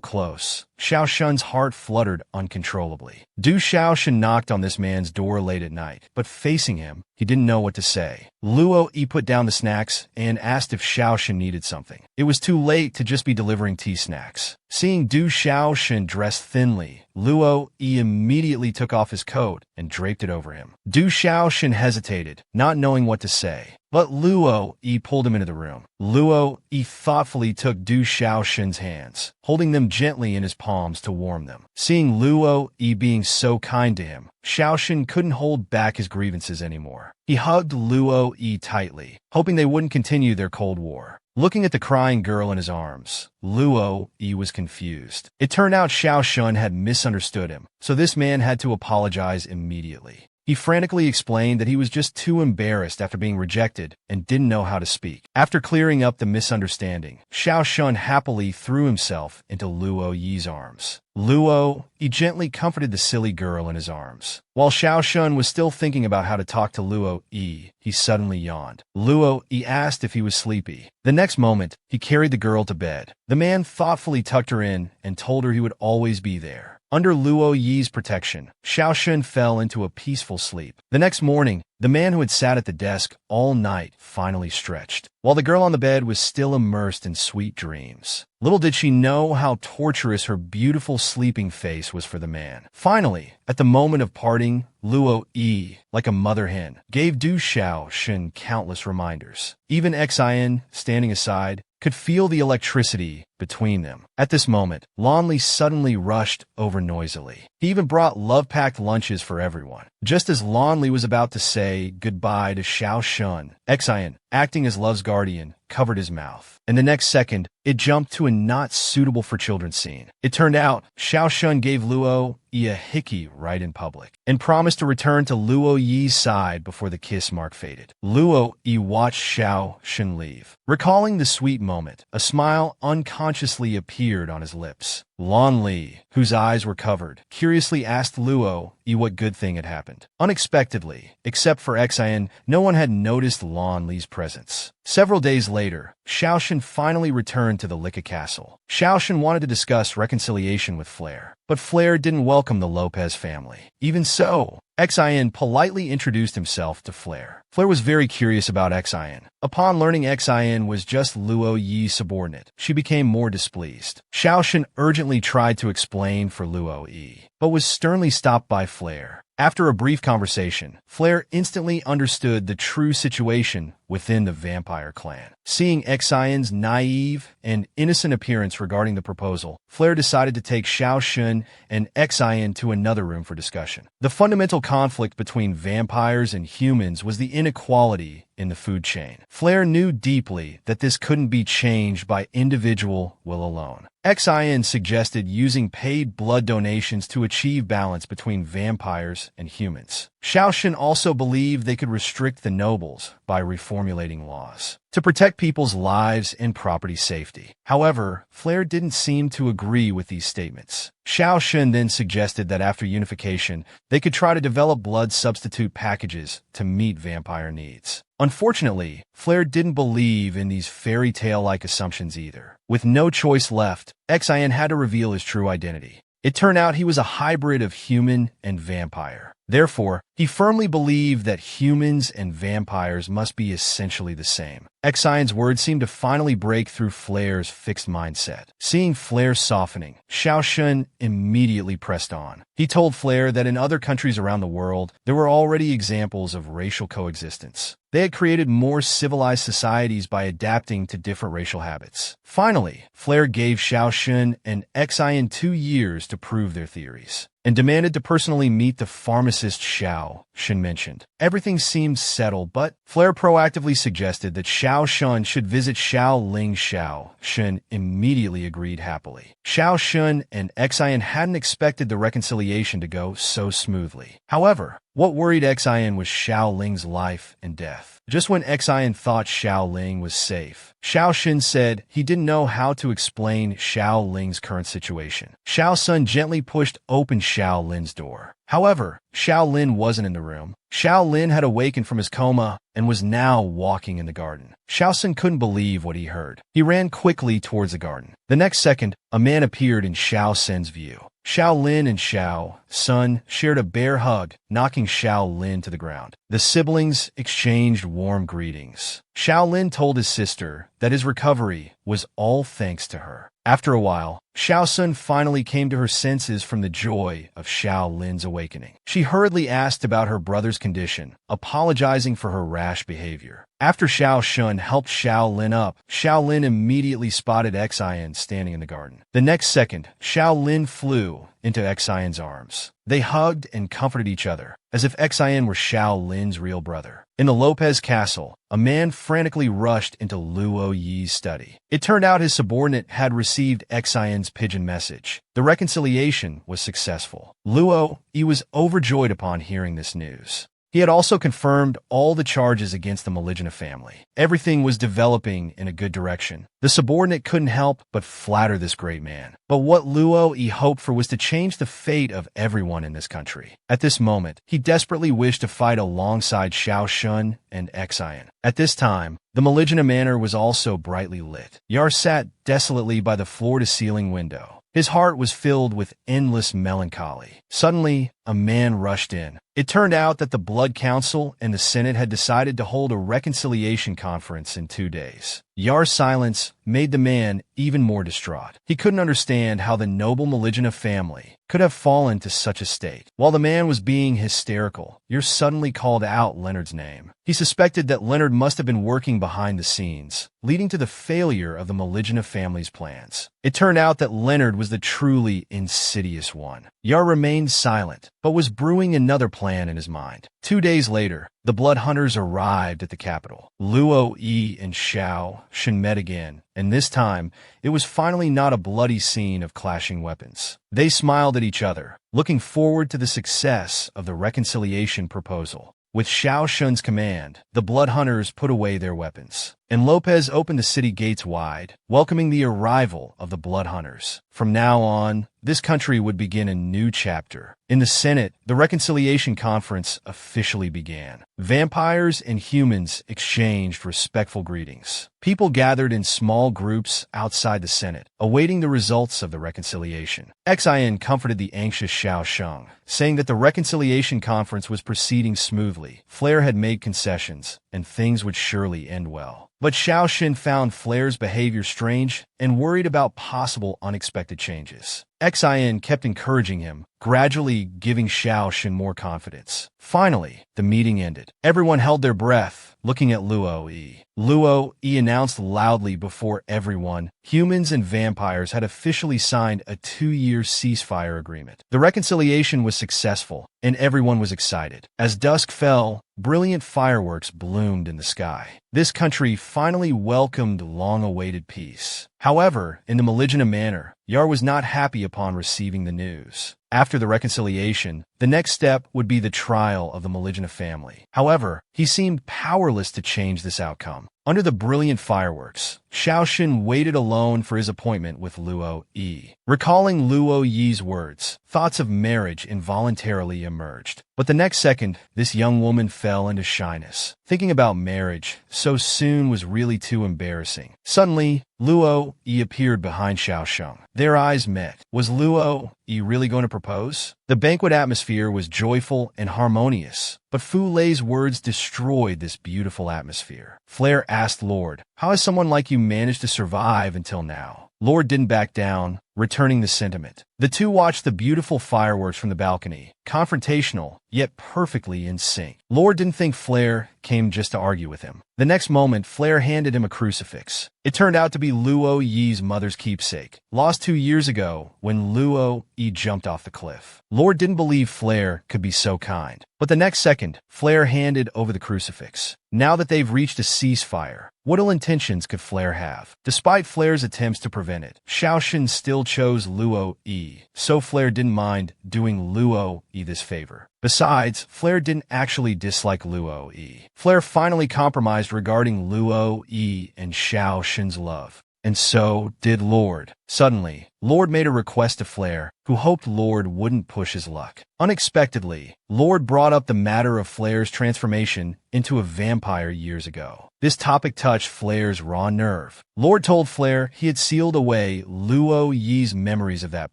close, Xiao Shun's heart fluttered uncontrollably. Du Xiaoshan knocked on this man's door late at night, but facing him, he didn't know what to say. Luo Yi put down the snacks and asked if Xiaoshan needed something. It was too late to just be delivering tea snacks. Seeing Du Xiaoshan dressed thinly, Luo Yi immediately took off his coat and draped it over him. Du Xiaoshan hesitated, not knowing what to say. but Luo Yi pulled him into the room. Luo Yi thoughtfully took Du Xiaoxun's hands, holding them gently in his palms to warm them. Seeing Luo Yi being so kind to him, Xiaoxun couldn't hold back his grievances anymore. He hugged Luo Yi tightly, hoping they wouldn't continue their Cold War. Looking at the crying girl in his arms, Luo Yi was confused. It turned out Xiaoxun had misunderstood him, so this man had to apologize immediately. He frantically explained that he was just too embarrassed after being rejected and didn't know how to speak. After clearing up the misunderstanding, Xiaoxun happily threw himself into Luo Yi's arms. Luo Yi gently comforted the silly girl in his arms. While Xiaoxun was still thinking about how to talk to Luo Yi, he suddenly yawned. Luo Yi asked if he was sleepy. The next moment, he carried the girl to bed. The man thoughtfully tucked her in and told her he would always be there. Under Luo Yi's protection, Xiaoxun fell into a peaceful sleep. The next morning, the man who had sat at the desk all night finally stretched, while the girl on the bed was still immersed in sweet dreams. Little did she know how torturous her beautiful sleeping face was for the man. Finally, at the moment of parting, Luo Yi, like a mother hen, gave Du Xiaoxun countless reminders. Even Xian, standing aside, could feel the electricity between them. At this moment, Lanli suddenly rushed over noisily. He even brought love-packed lunches for everyone. Just as Lanli was about to say goodbye to Xiaoxun, Xian, acting as Love's guardian, covered his mouth. And the next second, it jumped to a not suitable for children scene. It turned out, Xiaoxun gave Luo Yi a hickey right in public, and promised to return to Luo Yi's side before the kiss mark faded. Luo Yi watched Xiaoxun leave. Recalling the sweet moment, a smile unconsciously appeared on his lips. Lanli, whose eyes were covered, curiously asked Luo Yi what good thing had happened. Unexpectedly, except for Xian, no one had noticed Lanli's presence. Several days later, Xiaoxun finally returned to the Lika castle. Xiaoxun wanted to discuss reconciliation with Flare, but Flare didn't welcome the Lopez family. Even so, Xian politely introduced himself to Flare. Flare was very curious about Xian. Upon learning Xian was just Luo Yi's subordinate, she became more displeased. Xiaoxun urgently tried to explain for Luo Yi, but was sternly stopped by Flare. After a brief conversation, Flare instantly understood the true situation within the vampire clan. Seeing Xian's naive and innocent appearance regarding the proposal, Flare decided to take Xiaoxun and Xian to another room for discussion. The fundamental conflict between vampires and humans was the inequality in the food chain. Flare knew deeply that this couldn't be changed by individual will alone. Xian suggested using paid blood donations to achieve balance between vampires and humans. Xiaoxun also believed they could restrict the nobles by reformulating laws to protect people's lives and property safety. However, Flare didn't seem to agree with these statements. Xiaoxun then suggested that after unification, they could try to develop blood substitute packages to meet vampire needs. Unfortunately, Flare didn't believe in these fairy tale-like assumptions either. With no choice left, Xian had to reveal his true identity. It turned out he was a hybrid of human and vampire. Therefore, he firmly believed that humans and vampires must be essentially the same. Xian's words seemed to finally break through Flare's fixed mindset. Seeing Flare softening, Xiaoxun immediately pressed on. He told Flare that in other countries around the world, there were already examples of racial coexistence. They had created more civilized societies by adapting to different racial habits. Finally, Flare gave Xiaoxun and Xian 2 years to prove their theories, and demanded to personally meet the pharmacist Xiaoxun mentioned. Everything seemed settled, but Flare proactively suggested that Xiaoxun should visit Xiaoling. Xiaoxun immediately agreed happily. Xiaoxun and Xian hadn't expected the reconciliation to go so smoothly. However, what worried Xian was Xiaoling's life and death. Just when Xian thought Xiaoling was safe, Xiaoxun said he didn't know how to explain Xiaoling's current situation. Xiaoxun gently pushed open Xiaolin's door. However, Xiaolin wasn't in the room. Xiaolin had awakened from his coma and was now walking in the garden. Xiaoxun couldn't believe what he heard. He ran quickly towards the garden. The next second, a man appeared in Xiaoxun's view. Xiaolin and Xiaoxun shared a bear hug, knocking Xiaolin to the ground. The siblings exchanged warm greetings. Shaolin told his sister that his recovery was all thanks to her. After a while, Xiao Sun finally came to her senses from the joy of Shaolin's awakening. She hurriedly asked about her brother's condition, apologizing for her rash behavior. After Xiao Shun helped Shaolin up, Shaolin immediately spotted Xian standing in the garden. The next second, Shaolin flew into Xian's arms. They hugged and comforted each other, as if Xian were Shaolin's real brother. In the Lopez castle, a man frantically rushed into Luo Yi's study. It turned out his subordinate had received Xian's pigeon message. The reconciliation was successful. Luo Yi was overjoyed upon hearing this news. He had also confirmed all the charges against the Maligna family. Everything was developing in a good direction. The subordinate couldn't help but flatter this great man. But what Luo Yi hoped for was to change the fate of everyone in this country. At this moment, he desperately wished to fight alongside Xiao Shun and Xian. At this time, the Maligna manor was also brightly lit. Yar sat desolately by the floor-to-ceiling window. His heart was filled with endless melancholy. Suddenly, a man rushed in. It turned out that the Blood Council and the Senate had decided to hold a reconciliation conference in 2 days. Yar's silence made the man even more distraught. He couldn't understand how the noble Maligna family could have fallen to such a state. While the man was being hysterical, Yar suddenly called out Leonard's name. He suspected that Leonard must have been working behind the scenes, leading to the failure of the Maligna family's plans. It turned out that Leonard was the truly insidious one. Yar remained silent, but was brewing another plan in his mind. 2 days later, the blood hunters arrived at the capital. Luo Yi and Xiao Shun met again, and this time, it was finally not a bloody scene of clashing weapons. They smiled at each other, looking forward to the success of the reconciliation proposal. With Xiao Shun's command, the blood hunters put away their weapons, and Lopez opened the city gates wide, welcoming the arrival of the blood hunters. From now on, this country would begin a new chapter. In the Senate, the reconciliation conference officially began. Vampires and humans exchanged respectful greetings. People gathered in small groups outside the Senate, awaiting the results of the reconciliation. Xian comforted the anxious Xiao Shun, saying that the reconciliation conference was proceeding smoothly. Flair had made concessions, and things would surely end well. But Xiao Shun found Flair's behavior strange and worried about possible unexpected changes. Xian kept encouraging him, gradually giving Xiao Shun more confidence. Finally, the meeting ended. Everyone held their breath, looking at Luo Yi. Luo Yi announced loudly before everyone, humans and vampires had officially signed a 2-year ceasefire agreement. The reconciliation was successful, and everyone was excited. As dusk fell, brilliant fireworks bloomed in the sky. This country finally welcomed long-awaited peace. However, in the Maligna manor, Yar was not happy upon receiving the news. After the reconciliation, the next step would be the trial of the Maligna family. However, he seemed powerless to change this outcome. Under the brilliant fireworks, Xiao Shun waited alone for his appointment with Luo Yi. Recalling Luo Yi's words, thoughts of marriage involuntarily emerged. But the next second, this young woman fell into shyness. Thinking about marriage so soon was really too embarrassing. Suddenly, Luo Yi appeared behind Xiao Shun. Their eyes met. Was Luo Yi really going to propose? The banquet atmosphere was joyful and harmonious, but Fu Lei's words destroyed this beautiful atmosphere. Flair asked Lord, "How has someone like you managed to survive until now?" Lord didn't back down, returning the sentiment. The two watched the beautiful fireworks from the balcony, confrontational, yet perfectly in sync. Lord didn't think Flair came just to argue with him. The next moment, Flair handed him a crucifix. It turned out to be Luo Yi's mother's keepsake, lost 2 years ago when Luo Yi jumped off the cliff. Lord didn't believe Flair could be so kind. But the next second, Flair handed over the crucifix. Now that they've reached a ceasefire, what ill intentions could Flair have? Despite Flair's attempts to prevent it, Xiao Shun still chose Luo Yi, so Flair didn't mind doing Luo Yi this favor. Besides, Flair didn't actually dislike Luo Yi. Flair finally compromised regarding Luo Yi and Xiao Shun's love. And so did Lord. Suddenly, Lord made a request to Flare, who hoped Lord wouldn't push his luck. Unexpectedly, Lord brought up the matter of Flare's transformation into a vampire years ago. This topic touched Flare's raw nerve. Lord told Flare he had sealed away Luo Yi's memories of that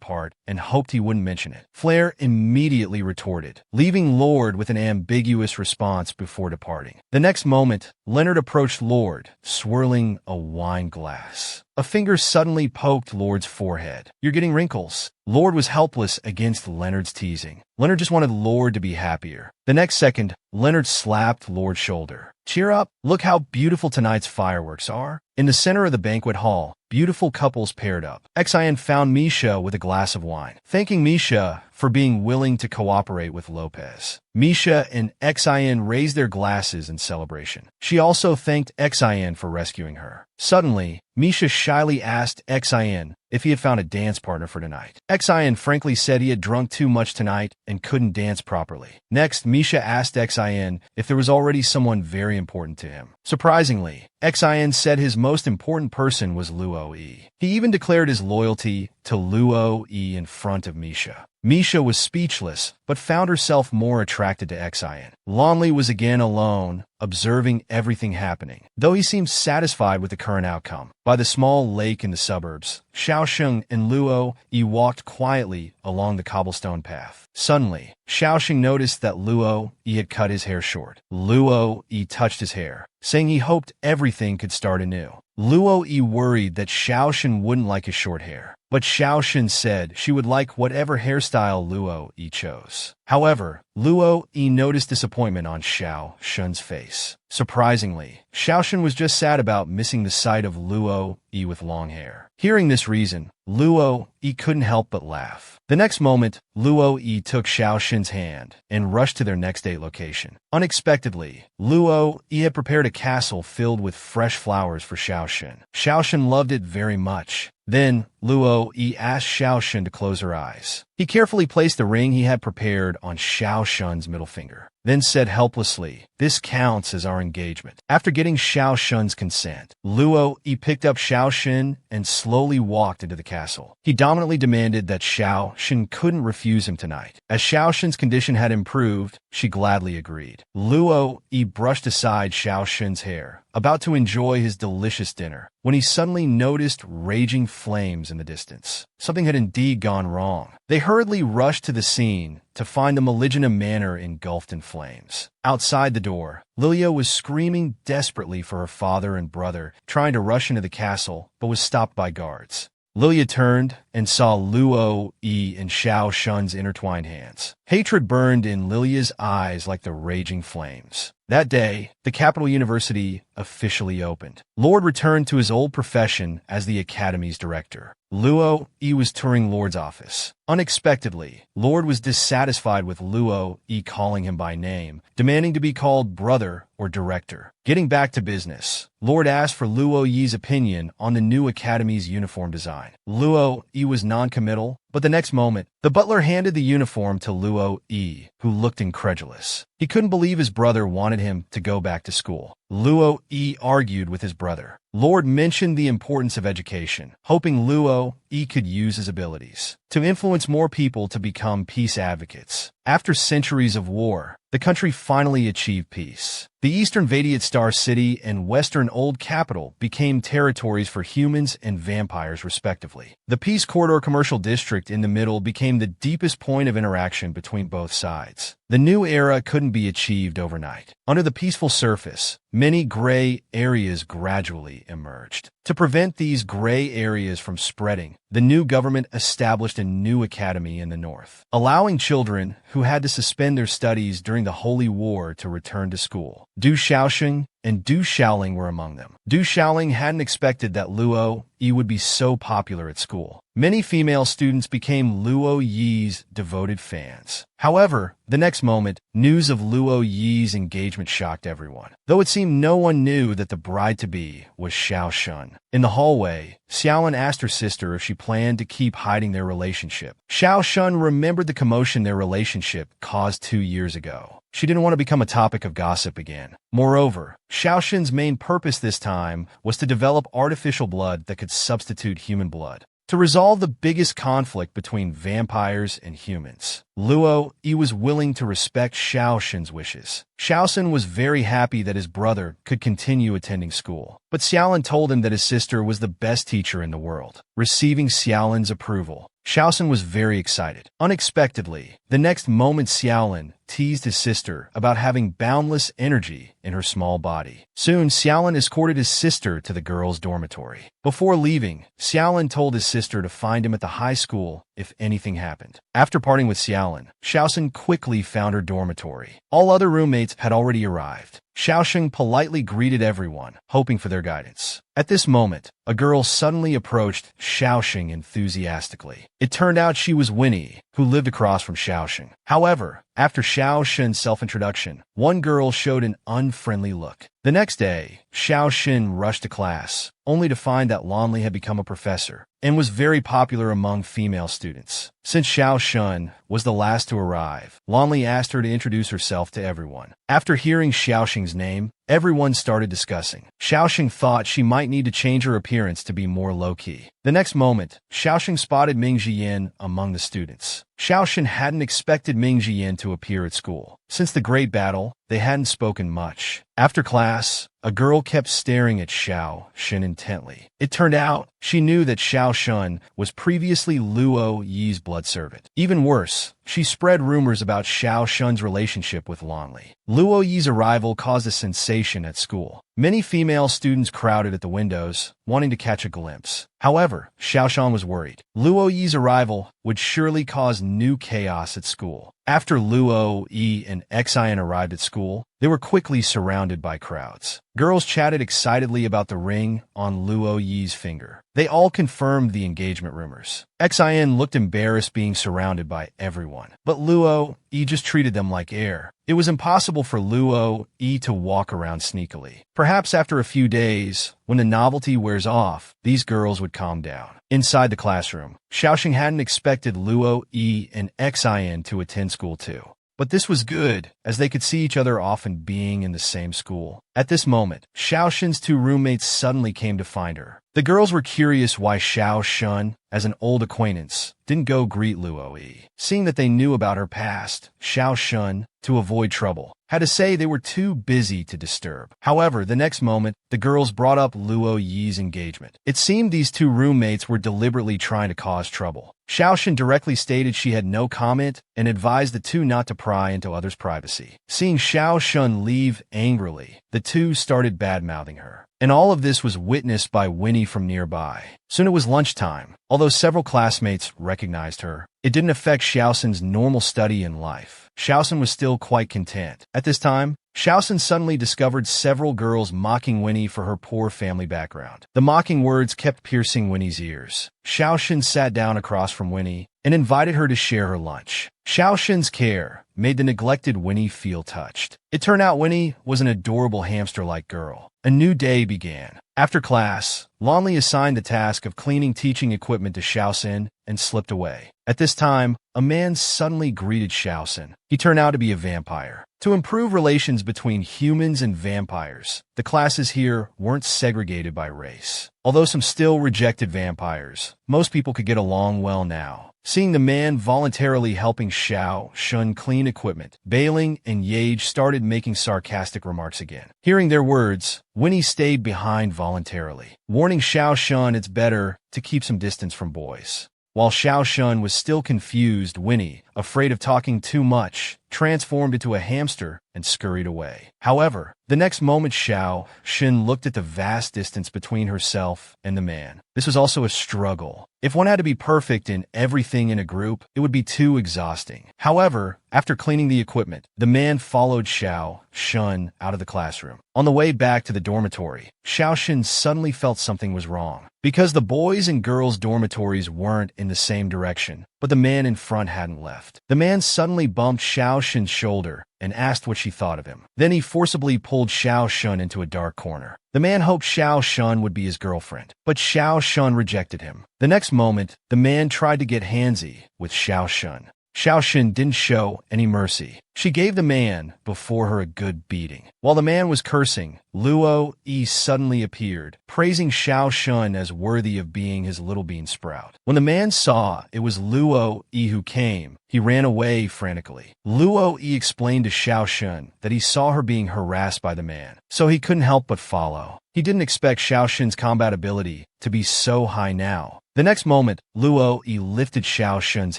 part and hoped he wouldn't mention it. Flare immediately retorted, leaving Lord with an ambiguous response before departing. The next moment, Leonard approached Lord, swirling a wine glass. A finger suddenly poked Lord's forehead. "You're getting wrinkles." Lord was helpless against Leonard's teasing. Leonard just wanted Lord to be happier. The next second, Leonard slapped Lord's shoulder. "Cheer up. Look how beautiful tonight's fireworks are." In the center of the banquet hall, beautiful couples paired up. Xian found Misha with a glass of wine, thanking Misha for being willing to cooperate with Lopez. Misha and Xian raised their glasses in celebration. She also thanked Xian for rescuing her. Suddenly, Misha shyly asked Xian if he had found a dance partner for tonight. Xian frankly said he had drunk too much tonight and couldn't dance properly. Next, Misha asked Xian if there was already someone very important to him. Surprisingly, Xian said his most important person was Luo Yi. He even declared his loyalty to Luo Yi in front of Misha. Misha was speechless, but found herself more attracted to Xian. Lonley was again alone, observing everything happening, though he seemed satisfied with the current outcome. By the small lake in the suburbs, Xiaosheng and Luo Yi walked quietly along the cobblestone path. Suddenly, Xiaosheng noticed that Luo Yi had cut his hair short. Luo Yi touched his hair, saying he hoped everything could start anew. Luo Yi worried that Xiaosheng wouldn't like his short hair, but Xiaosheng said she would like whatever hairstyle Luo Yi chose. However, Luo Yi noticed disappointment on Xiaosheng's face. Surprisingly, Xiaosheng was just sad about missing the sight of Luo Yi with long hair. Hearing this reason, Luo Yi couldn't help but laugh. The next moment, Luo Yi took Xiaosheng's hand and rushed to their next date location. Unexpectedly, Luo Yi had prepared a castle filled with fresh flowers for Xiaosheng. Xiaosheng loved it very much. Then, Luo Yi asked Xiaosheng to close her eyes. He carefully placed the ring he had prepared on Xiaosheng's middle finger, then said helplessly, "This counts as our engagement." After getting Xiaosheng's consent, Luo Yi picked up Xiaosheng and slowly walked into the castle. He dominantly demanded that Xiaosheng couldn't refuse him tonight. As Xiaosheng's condition had improved, she gladly agreed. Luo Yi brushed aside Xiaosheng's hair, about to enjoy his delicious dinner, when he suddenly noticed raging flames in the distance. Something had indeed gone wrong. They hurriedly rushed to the scene to find the Maligina Manor engulfed in flames. Outside the door, Lilia was screaming desperately for her father and brother, trying to rush into the castle, but was stopped by guards. Lilia turned and saw Luo Yi and Xiaosheng's intertwined hands. Hatred burned in Lilia's eyes like the raging flames. That day, the Capital University officially opened. Lord returned to his old profession as the Academy's director. Luo Yi was touring Lord's office. Unexpectedly, Lord was dissatisfied with Luo Yi calling him by name, demanding to be called brother or director. Getting back to business, Lord asked for Luo Yi's opinion on the new Academy's uniform design. Luo Yi was non-committal, but the next moment, the butler handed the uniform to Luo Yi, who looked incredulous. He couldn't believe his brother wanted him to go back to school. Luo Yi argued with his brother. Lord mentioned the importance of education, hoping Luo Yi could use his abilities to influence more people to become peace advocates. After centuries of war, the country finally achieved peace. The eastern Vadiot Star City and western Old Capital became territories for humans and vampires respectively. The Peace Corridor Commercial District in the middle became the deepest point of interaction between both sides. The new era couldn't be achieved overnight. Under the peaceful surface, many gray areas gradually emerged. To prevent these gray areas from spreading, the new government established a new academy in the north, allowing children who had to suspend their studies during the Holy War to return to school. Du Xiaosheng and Du Xiaoling were among them. Du Xiaoling hadn't expected that Luo Yi would be so popular at school. Many female students became Luo Yi's devoted fans. However, the next moment, news of Luo Yi's engagement shocked everyone, though it seemed no one knew that the bride-to-be was Xiaosheng. In the hallway, Xiaolin asked her sister if she planned to keep hiding their relationship. Xiaosheng remembered the commotion their relationship caused 2 years ago. She didn't want to become a topic of gossip again. Moreover, Xiaosheng's main purpose this time was to develop artificial blood that could substitute human blood. to resolve the biggest conflict between vampires and humans. Luo Yi was willing to respect Xiao Shen's wishes. Xiao Shen was very happy that his brother could continue attending school, but Xiaolin told him that his sister was the best teacher in the world. Receiving Xiaolin's approval, Xiao Shen was very excited. Unexpectedly, the next moment Xiaolin teased his sister about having boundless energy in her small body. Soon, Xiaolin escorted his sister to the girls' dormitory. Before leaving, Xiaolin told his sister to find him at the high school if anything happened. After parting with Xiaolin, Xiaoxin quickly found her dormitory. All other roommates had already arrived. Xiaoxing politely greeted everyone, hoping for their guidance. At this moment, a girl suddenly approached Xiaoxing enthusiastically. It turned out she was Winnie, who lived across from Xiaoxing. However, after Xiaoxin's self-introduction, one girl showed an unfriendly look. The next day, Xiaoxin rushed to class, only to find that Lanli had become a professor and was very popular among female students. Since Xiaoxin was the last to arrive, Lanli asked her to introduce herself to everyone. After hearing Xiaoxing's name, everyone started discussing. Xiaoxing thought she might need to change her appearance to be more low-key. The next moment, Xiaoxing spotted Ming Jiyan among the students. Xiaoxin hadn't expected Ming Jiyan to appear at school. Since the Great Battle, they hadn't spoken much. After class, a girl kept staring at Xiaoxin intently. It turned out she knew that Xiaoxin was previously Luo Yi's blood servant. Even worse, she spread rumors about Xiaoxin's relationship with Lanli. Luo Yi's arrival caused a sensation at school. Many female students crowded at the windows, wanting to catch a glimpse. However, Xiaoxin was worried. Luo Yi's arrival would surely cause new chaos at school. After Luo Yi and Xian arrived at school, they were quickly surrounded by crowds. Girls chatted excitedly about the ring on Luo Yi's finger. They all confirmed the engagement rumors. Xian looked embarrassed being surrounded by everyone, but Luo Yi just treated them like air. It was impossible for Luo Yi to walk around sneakily. Perhaps after a few days, when the novelty wears off, these girls would calm down. Inside the classroom, Xiaoxing hadn't expected Luo Yi and Xian to attend school too. But this was good, as they could see each other often being in the same school. At this moment, Xiaoxin's two roommates suddenly came to find her. The girls were curious why Xiaoxin, as an old acquaintance, didn't go greet Luo Yi. Seeing that they knew about her past, Xiaoxin, to avoid trouble, had to say they were too busy to disturb. However, the next moment, the girls brought up Luo Yi's engagement. It seemed these two roommates were deliberately trying to cause trouble. Xiaoxin directly stated she had no comment and advised the two not to pry into others' privacy. Seeing Xiaoxin leave angrily, the two started bad-mouthing her. And all of this was witnessed by Winnie from nearby. Soon it was lunchtime. Although several classmates recognized her, it didn't affect Xiaoxin's normal study in life. Xiaoxin was still quite content. At this time, Xiaoxin suddenly discovered several girls mocking Winnie for her poor family background. The mocking words kept piercing Winnie's ears. Xiaoxin sat down across from Winnie and invited her to share her lunch. Xiaoxin's care made the neglected Winnie feel touched. It turned out Winnie was an adorable hamster-like girl. A new day began. After class, Lanli assigned the task of cleaning teaching equipment to Xiaoxin and slipped away. At this time, a man suddenly greeted Xiaoxin. He turned out to be a vampire. To improve relations between humans and vampires, the classes here weren't segregated by race. Although some still rejected vampires, most people could get along well now. Seeing the man voluntarily helping Xiaoxin clean equipment, Bailing and Yage started making sarcastic remarks again. Hearing their words, Winnie stayed behind voluntarily, warning Xiaoxin it's better to keep some distance from boys. While Xiaoxin was still confused, Winnie, afraid of talking too much, transformed into a hamster and scurried away. However, the next moment Xiaoxin looked at the vast distance between herself and the man. This was also a struggle. If one had to be perfect in everything in a group, it would be too exhausting. However, after cleaning the equipment, the man followed Xiaoxin out of the classroom. On the way back to the dormitory, Xiaoxin suddenly felt something was wrong. Because the boys' and girls' dormitories weren't in the same direction, but the man in front hadn't left. The man suddenly bumped Xiaoxin's shoulder and asked what she thought of him. Then he forcibly pulled Xiaoxin into a dark corner. The man hoped Xiaoxin would be his girlfriend, but Xiaoxin rejected him. The next moment, the man tried to get handsy with Xiaoxin. Xiao Shen didn't show any mercy. She gave the man before her a good beating. While the man was cursing, Luo Yi suddenly appeared, praising Xiao Shun as worthy of being his little bean sprout. When the man saw it was Luo Yi who came, he ran away frantically. Luo Yi explained to Xiao Shun that he saw her being harassed by the man, so he couldn't help but follow. He didn't expect Xiao Shun's combat ability to be so high now. The next moment, Luo Yi lifted Xiao Shun's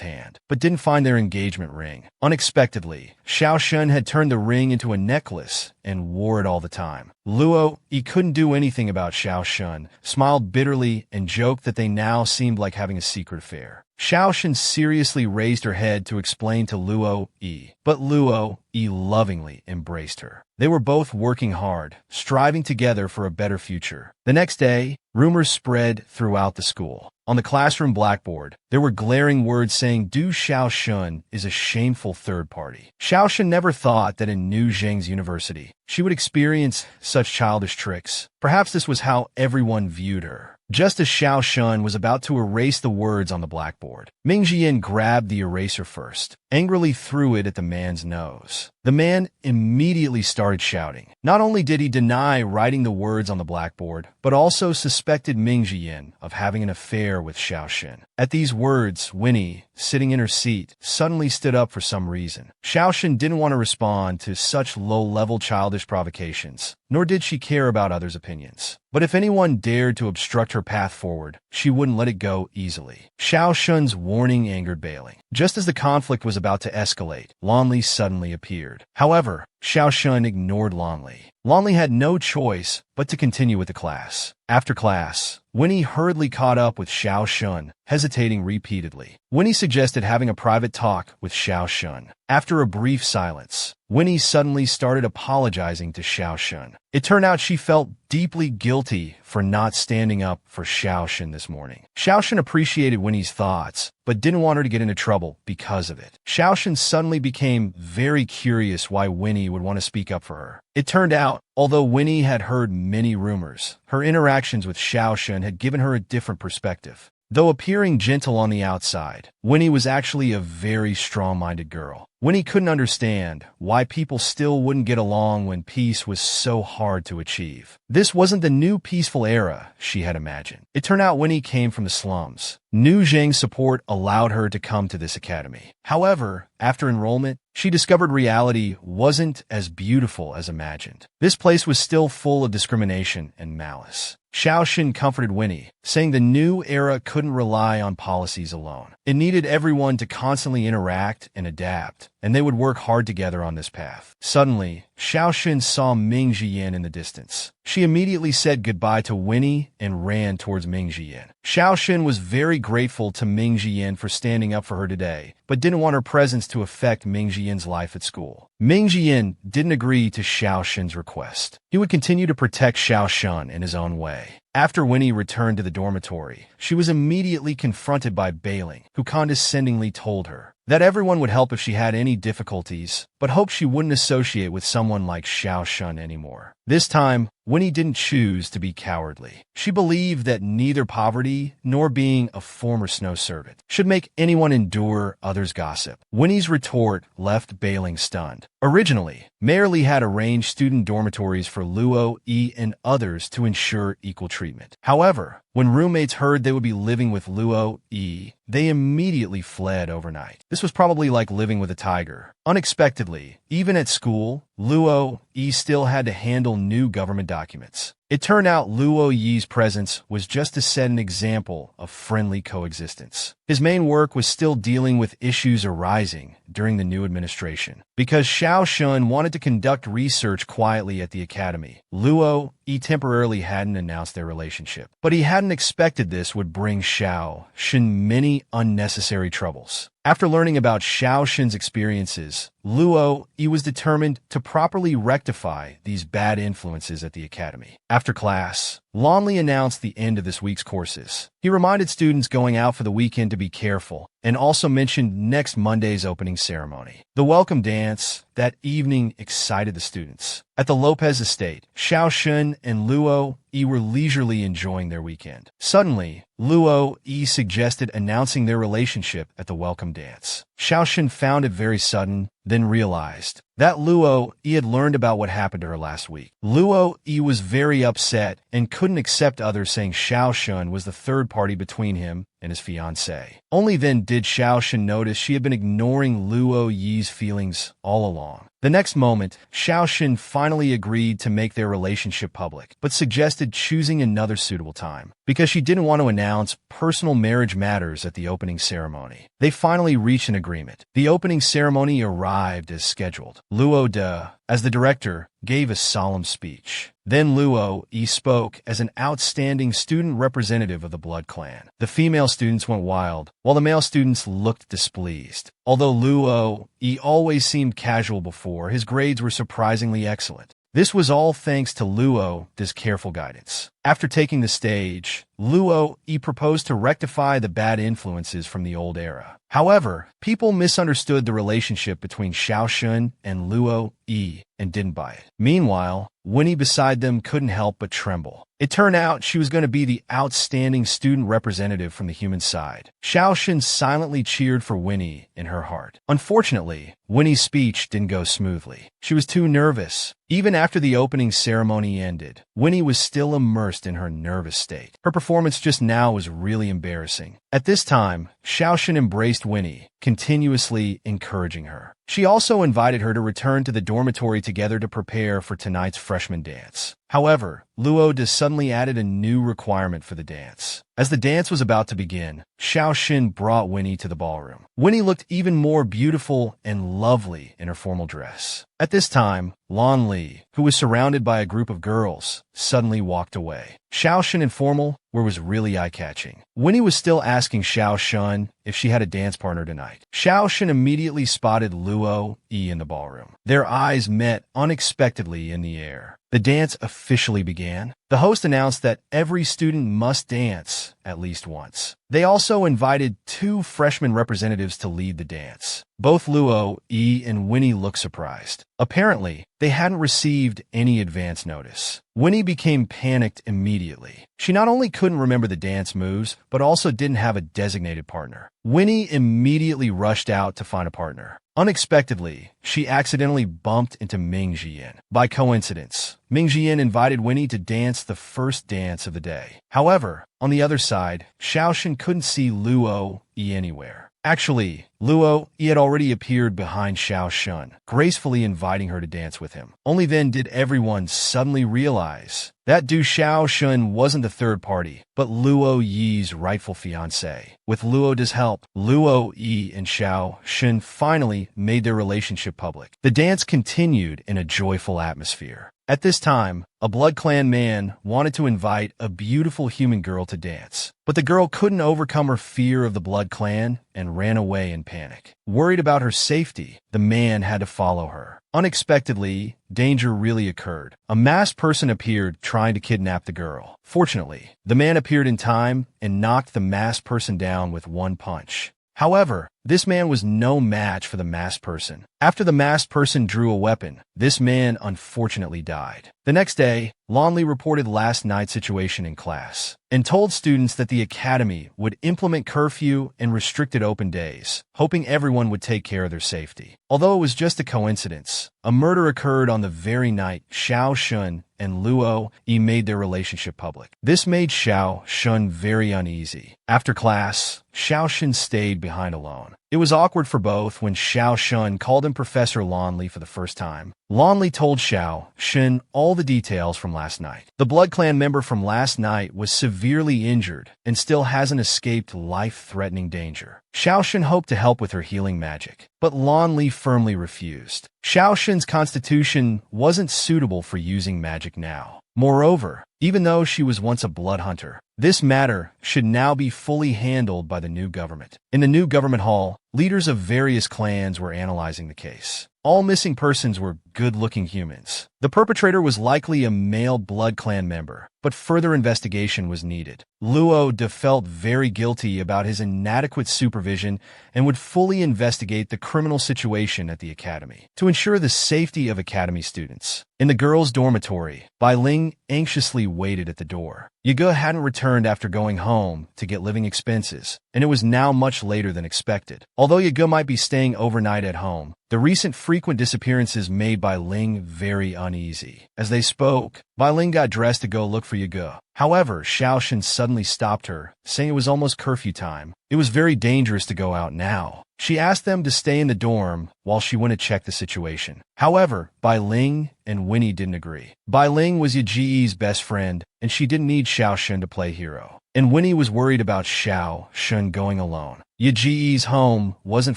hand, but didn't find their engagement ring. Unexpectedly, Xiao Shun had turned the ring into a necklace and wore it all the time. Luo Yi couldn't do anything about Xiao Shun, smiled bitterly, and joked that they now seemed like having a secret affair. Xiao Shun seriously raised her head to explain to Luo Yi, but Luo Yi lovingly embraced her. They were both working hard, striving together for a better future. The next day, rumors spread throughout the school. On the classroom blackboard, there were glaring words saying Du Xiao Shun is a shameful third party. Xiao Shun never thought that in New Zheng's university, she would experience such childish tricks. Perhaps this was how everyone viewed her. Just as Xiao Shun was about to erase the words on the blackboard, Ming Jian grabbed the eraser first, angrily threw it at the man's nose. The man immediately started shouting. Not only did he deny writing the words on the blackboard, but also suspected Ming Jian of having an affair with Xiao Shun. At these words, Winnie, sitting in her seat, suddenly stood up for some reason. Xiao Shun didn't want to respond to such low-level childish provocations, nor did she care about others' opinions. But if anyone dared to obstruct her path forward, she wouldn't let it go easily. Xiao Shun's warning angered Bailing. Just as the conflict was about to escalate, Lonli suddenly appeared. However, Xiao Shun ignored Lonli. Lonli had no choice but to continue with the class. After class, Winnie hurriedly caught up with Xiao Shun, hesitating repeatedly. Winnie suggested having a private talk with Xiao Shun. After a brief silence, Winnie suddenly started apologizing to Xiao Shun. It turned out she felt deeply guilty for not standing up for Xiao Shun this morning. Xiao Shun appreciated Winnie's thoughts, but didn't want her to get into trouble because of it. Xiao Shun suddenly became very curious why Winnie would want to speak up for her. It turned out, although Winnie had heard many rumors, her interactions with Xiao Shun had given her a different perspective. Though appearing gentle on the outside, Winnie was actually a very strong-minded girl. Winnie couldn't understand why people still wouldn't get along when peace was so hard to achieve. This wasn't the new peaceful era she had imagined. It turned out Winnie came from the slums. New Zheng's support allowed her to come to this academy. However, after enrollment, she discovered reality wasn't as beautiful as imagined. This place was still full of discrimination and malice. Xiao Shun comforted Winnie, saying the new era couldn't rely on policies alone. It needed everyone to constantly interact and adapt, and they would work hard together on this path. Suddenly, Xiao Shun saw Ming Jian in the distance. She immediately said goodbye to Winnie and ran towards Ming Jian. Xiao Shun was very grateful to Ming Jian for standing up for her today, but didn't want her presence to affect Ming Jian's life at school. Ming Jian didn't agree to Xiao Shun's request. He would continue to protect Xiao Shun in his own way. After Winnie returned to the dormitory, she was immediately confronted by Bailing, who condescendingly told her that everyone would help if she had any difficulties, but hoped she wouldn't associate with someone like Xiao Shun anymore. This time, Winnie didn't choose to be cowardly. She believed that neither poverty nor being a former snow servant should make anyone endure others' gossip. Winnie's retort left Bailing stunned. Originally, Mayor Li had arranged student dormitories for Luo Yi and others to ensure equal treatment. However, when roommates heard they would be living with Luo Yi, they immediately fled overnight. This was probably like living with a tiger. Unexpectedly, even at school, Luo Yi still had to handle new government documents. It turned out Luo Yi's presence was just to set an example of friendly coexistence. His main work was still dealing with issues arising during the new administration. Because Xiao Shun wanted to conduct research quietly at the academy, Luo Yi temporarily hadn't announced their relationship. But he hadn't expected this would bring Xiao Shun many unnecessary troubles. After learning about Xiao Shun's experiences, Luo Yi was determined to properly rectify these bad influences at the academy. After class, Lonely announced the end of this week's courses. He reminded students going out for the weekend to be careful, and also mentioned next Monday's opening ceremony. The welcome dance that evening excited the students. At the Lopez estate, Xiao Shun and Luo Yi were leisurely enjoying their weekend. Suddenly, Luo Yi suggested announcing their relationship at the welcome dance. Xiao Shun found it very sudden, then realized that Luo Yi had learned about what happened to her last week. Luo Yi was very upset and couldn't accept others saying Xiao Shun was the third party between him and his fiancée. Only then did Xiao Shun notice she had been ignoring Luo Yi's feelings all along. The next moment, Xiao Shun finally agreed to make their relationship public, but suggested choosing another suitable time, because she didn't want to announce personal marriage matters at the opening ceremony. They finally reached an agreement. The opening ceremony arrived as scheduled. Luo De, as the director, gave a solemn speech. Then Luo Yi spoke as an outstanding student representative of the Blood Clan. The female students went wild, while the male students looked displeased. Although Luo Yi always seemed casual before, his grades were surprisingly excellent. This was all thanks to Luo De's careful guidance. After taking the stage, Luo Yi proposed to rectify the bad influences from the old era. However, people misunderstood the relationship between Xiao Shun and Luo Yi and didn't buy it. Meanwhile, Winnie beside them couldn't help but tremble. It turned out she was going to be the outstanding student representative from the human side. Xiao Shun silently cheered for Winnie in her heart. Unfortunately, Winnie's speech didn't go smoothly. She was too nervous. Even after the opening ceremony ended, Winnie was still immersed in her nervous state. Her performance just now was really embarrassing. At this time, Xiao Shun embraced Winnie, continuously encouraging her. She also invited her to return to the dormitory together to prepare for tonight's freshman dance. However, Luo De suddenly added a new requirement for the dance. As the dance was about to begin, Xiao Shun brought Winnie to the ballroom. Winnie looked even more beautiful and lovely in her formal dress. At this time, Lan Li, who was surrounded by a group of girls, suddenly walked away. Xiao Shun informal, where was really eye-catching. Winnie was still asking Xiao Shun if she had a dance partner tonight. Xiao Shun immediately spotted Luo Yi in the ballroom. Their eyes met unexpectedly in the air. The dance officially began. The host announced that every student must dance at least once. They also invited 2 freshman representatives to lead the dance. Both Luo Yi and Winnie looked surprised. Apparently, they hadn't received any advance notice. Winnie became panicked immediately. She not only couldn't remember the dance moves, but also didn't have a designated partner. Winnie immediately rushed out to find a partner. Unexpectedly, she accidentally bumped into Ming Jian. By coincidence, Ming Jian invited Winnie to dance the first dance of the day. However, on the other side, Xiao Shun couldn't see Luo Yi anywhere. Actually, Luo Yi had already appeared behind Xiao Shun, gracefully inviting her to dance with him. Only then did everyone suddenly realize that Xiao Shun wasn't the third party, but Luo Yi's rightful fiancé. With Luo De's help, Luo Yi and Xiao Shun finally made their relationship public. The dance continued in a joyful atmosphere. At this time, a Blood Clan man wanted to invite a beautiful human girl to dance, but the girl couldn't overcome her fear of the Blood Clan and ran away in panic. Worried about her safety, the man had to follow her. Unexpectedly, danger really occurred. A masked person appeared trying to kidnap the girl. Fortunately, the man appeared in time and knocked the masked person down with one punch. However, this man was no match for the masked person. After the masked person drew a weapon, this man unfortunately died. The next day, Lan Li reported last night's situation in class and told students that the academy would implement curfew and restricted open days, hoping everyone would take care of their safety. Although it was just a coincidence, a murder occurred on the very night Xiao Shun and Luo Yi made their relationship public. This made Xiao Shun very uneasy. After class, Xiao Shun stayed behind alone. It was awkward for both when Xiao Shun called him Professor Lan Li for the first time. Lan Li told Xiao Shun all the details from last night. The Blood Clan member from last night was severely injured and still hasn't escaped life-threatening danger. Xiao Shun hoped to help with her healing magic, but Lan Li firmly refused. Xiao Shun's constitution wasn't suitable for using magic now. Moreover, even though she was once a blood hunter, This matter should now be fully handled by the new government. In the new government hall, leaders of various clans were analyzing the case. All missing persons were good-looking humans. The perpetrator was likely a male blood clan member, but further investigation was needed. Luo De felt very guilty about his inadequate supervision and would fully investigate the criminal situation at the academy to ensure the safety of academy students. In the girls' dormitory, Bai Ling anxiously waited at the door. Yaga hadn't returned after going home to get living expenses, and it was now much later than expected. Although Yaga might be staying overnight at home, the recent frequent disappearances made Bai Ling very uneasy. As they spoke, Bai Ling got dressed to go look for Yaga. However, Xiaoshen suddenly stopped her, saying it was almost curfew time. It was very dangerous to go out now. She asked them to stay in the dorm while she went to check the situation. However, Bai Ling and Winnie didn't agree. Bai Ling was Yaji's best friend, and she didn't need Xiaoshen to play hero. And Winnie was worried about Xiaoshen going alone. Yaji's home wasn't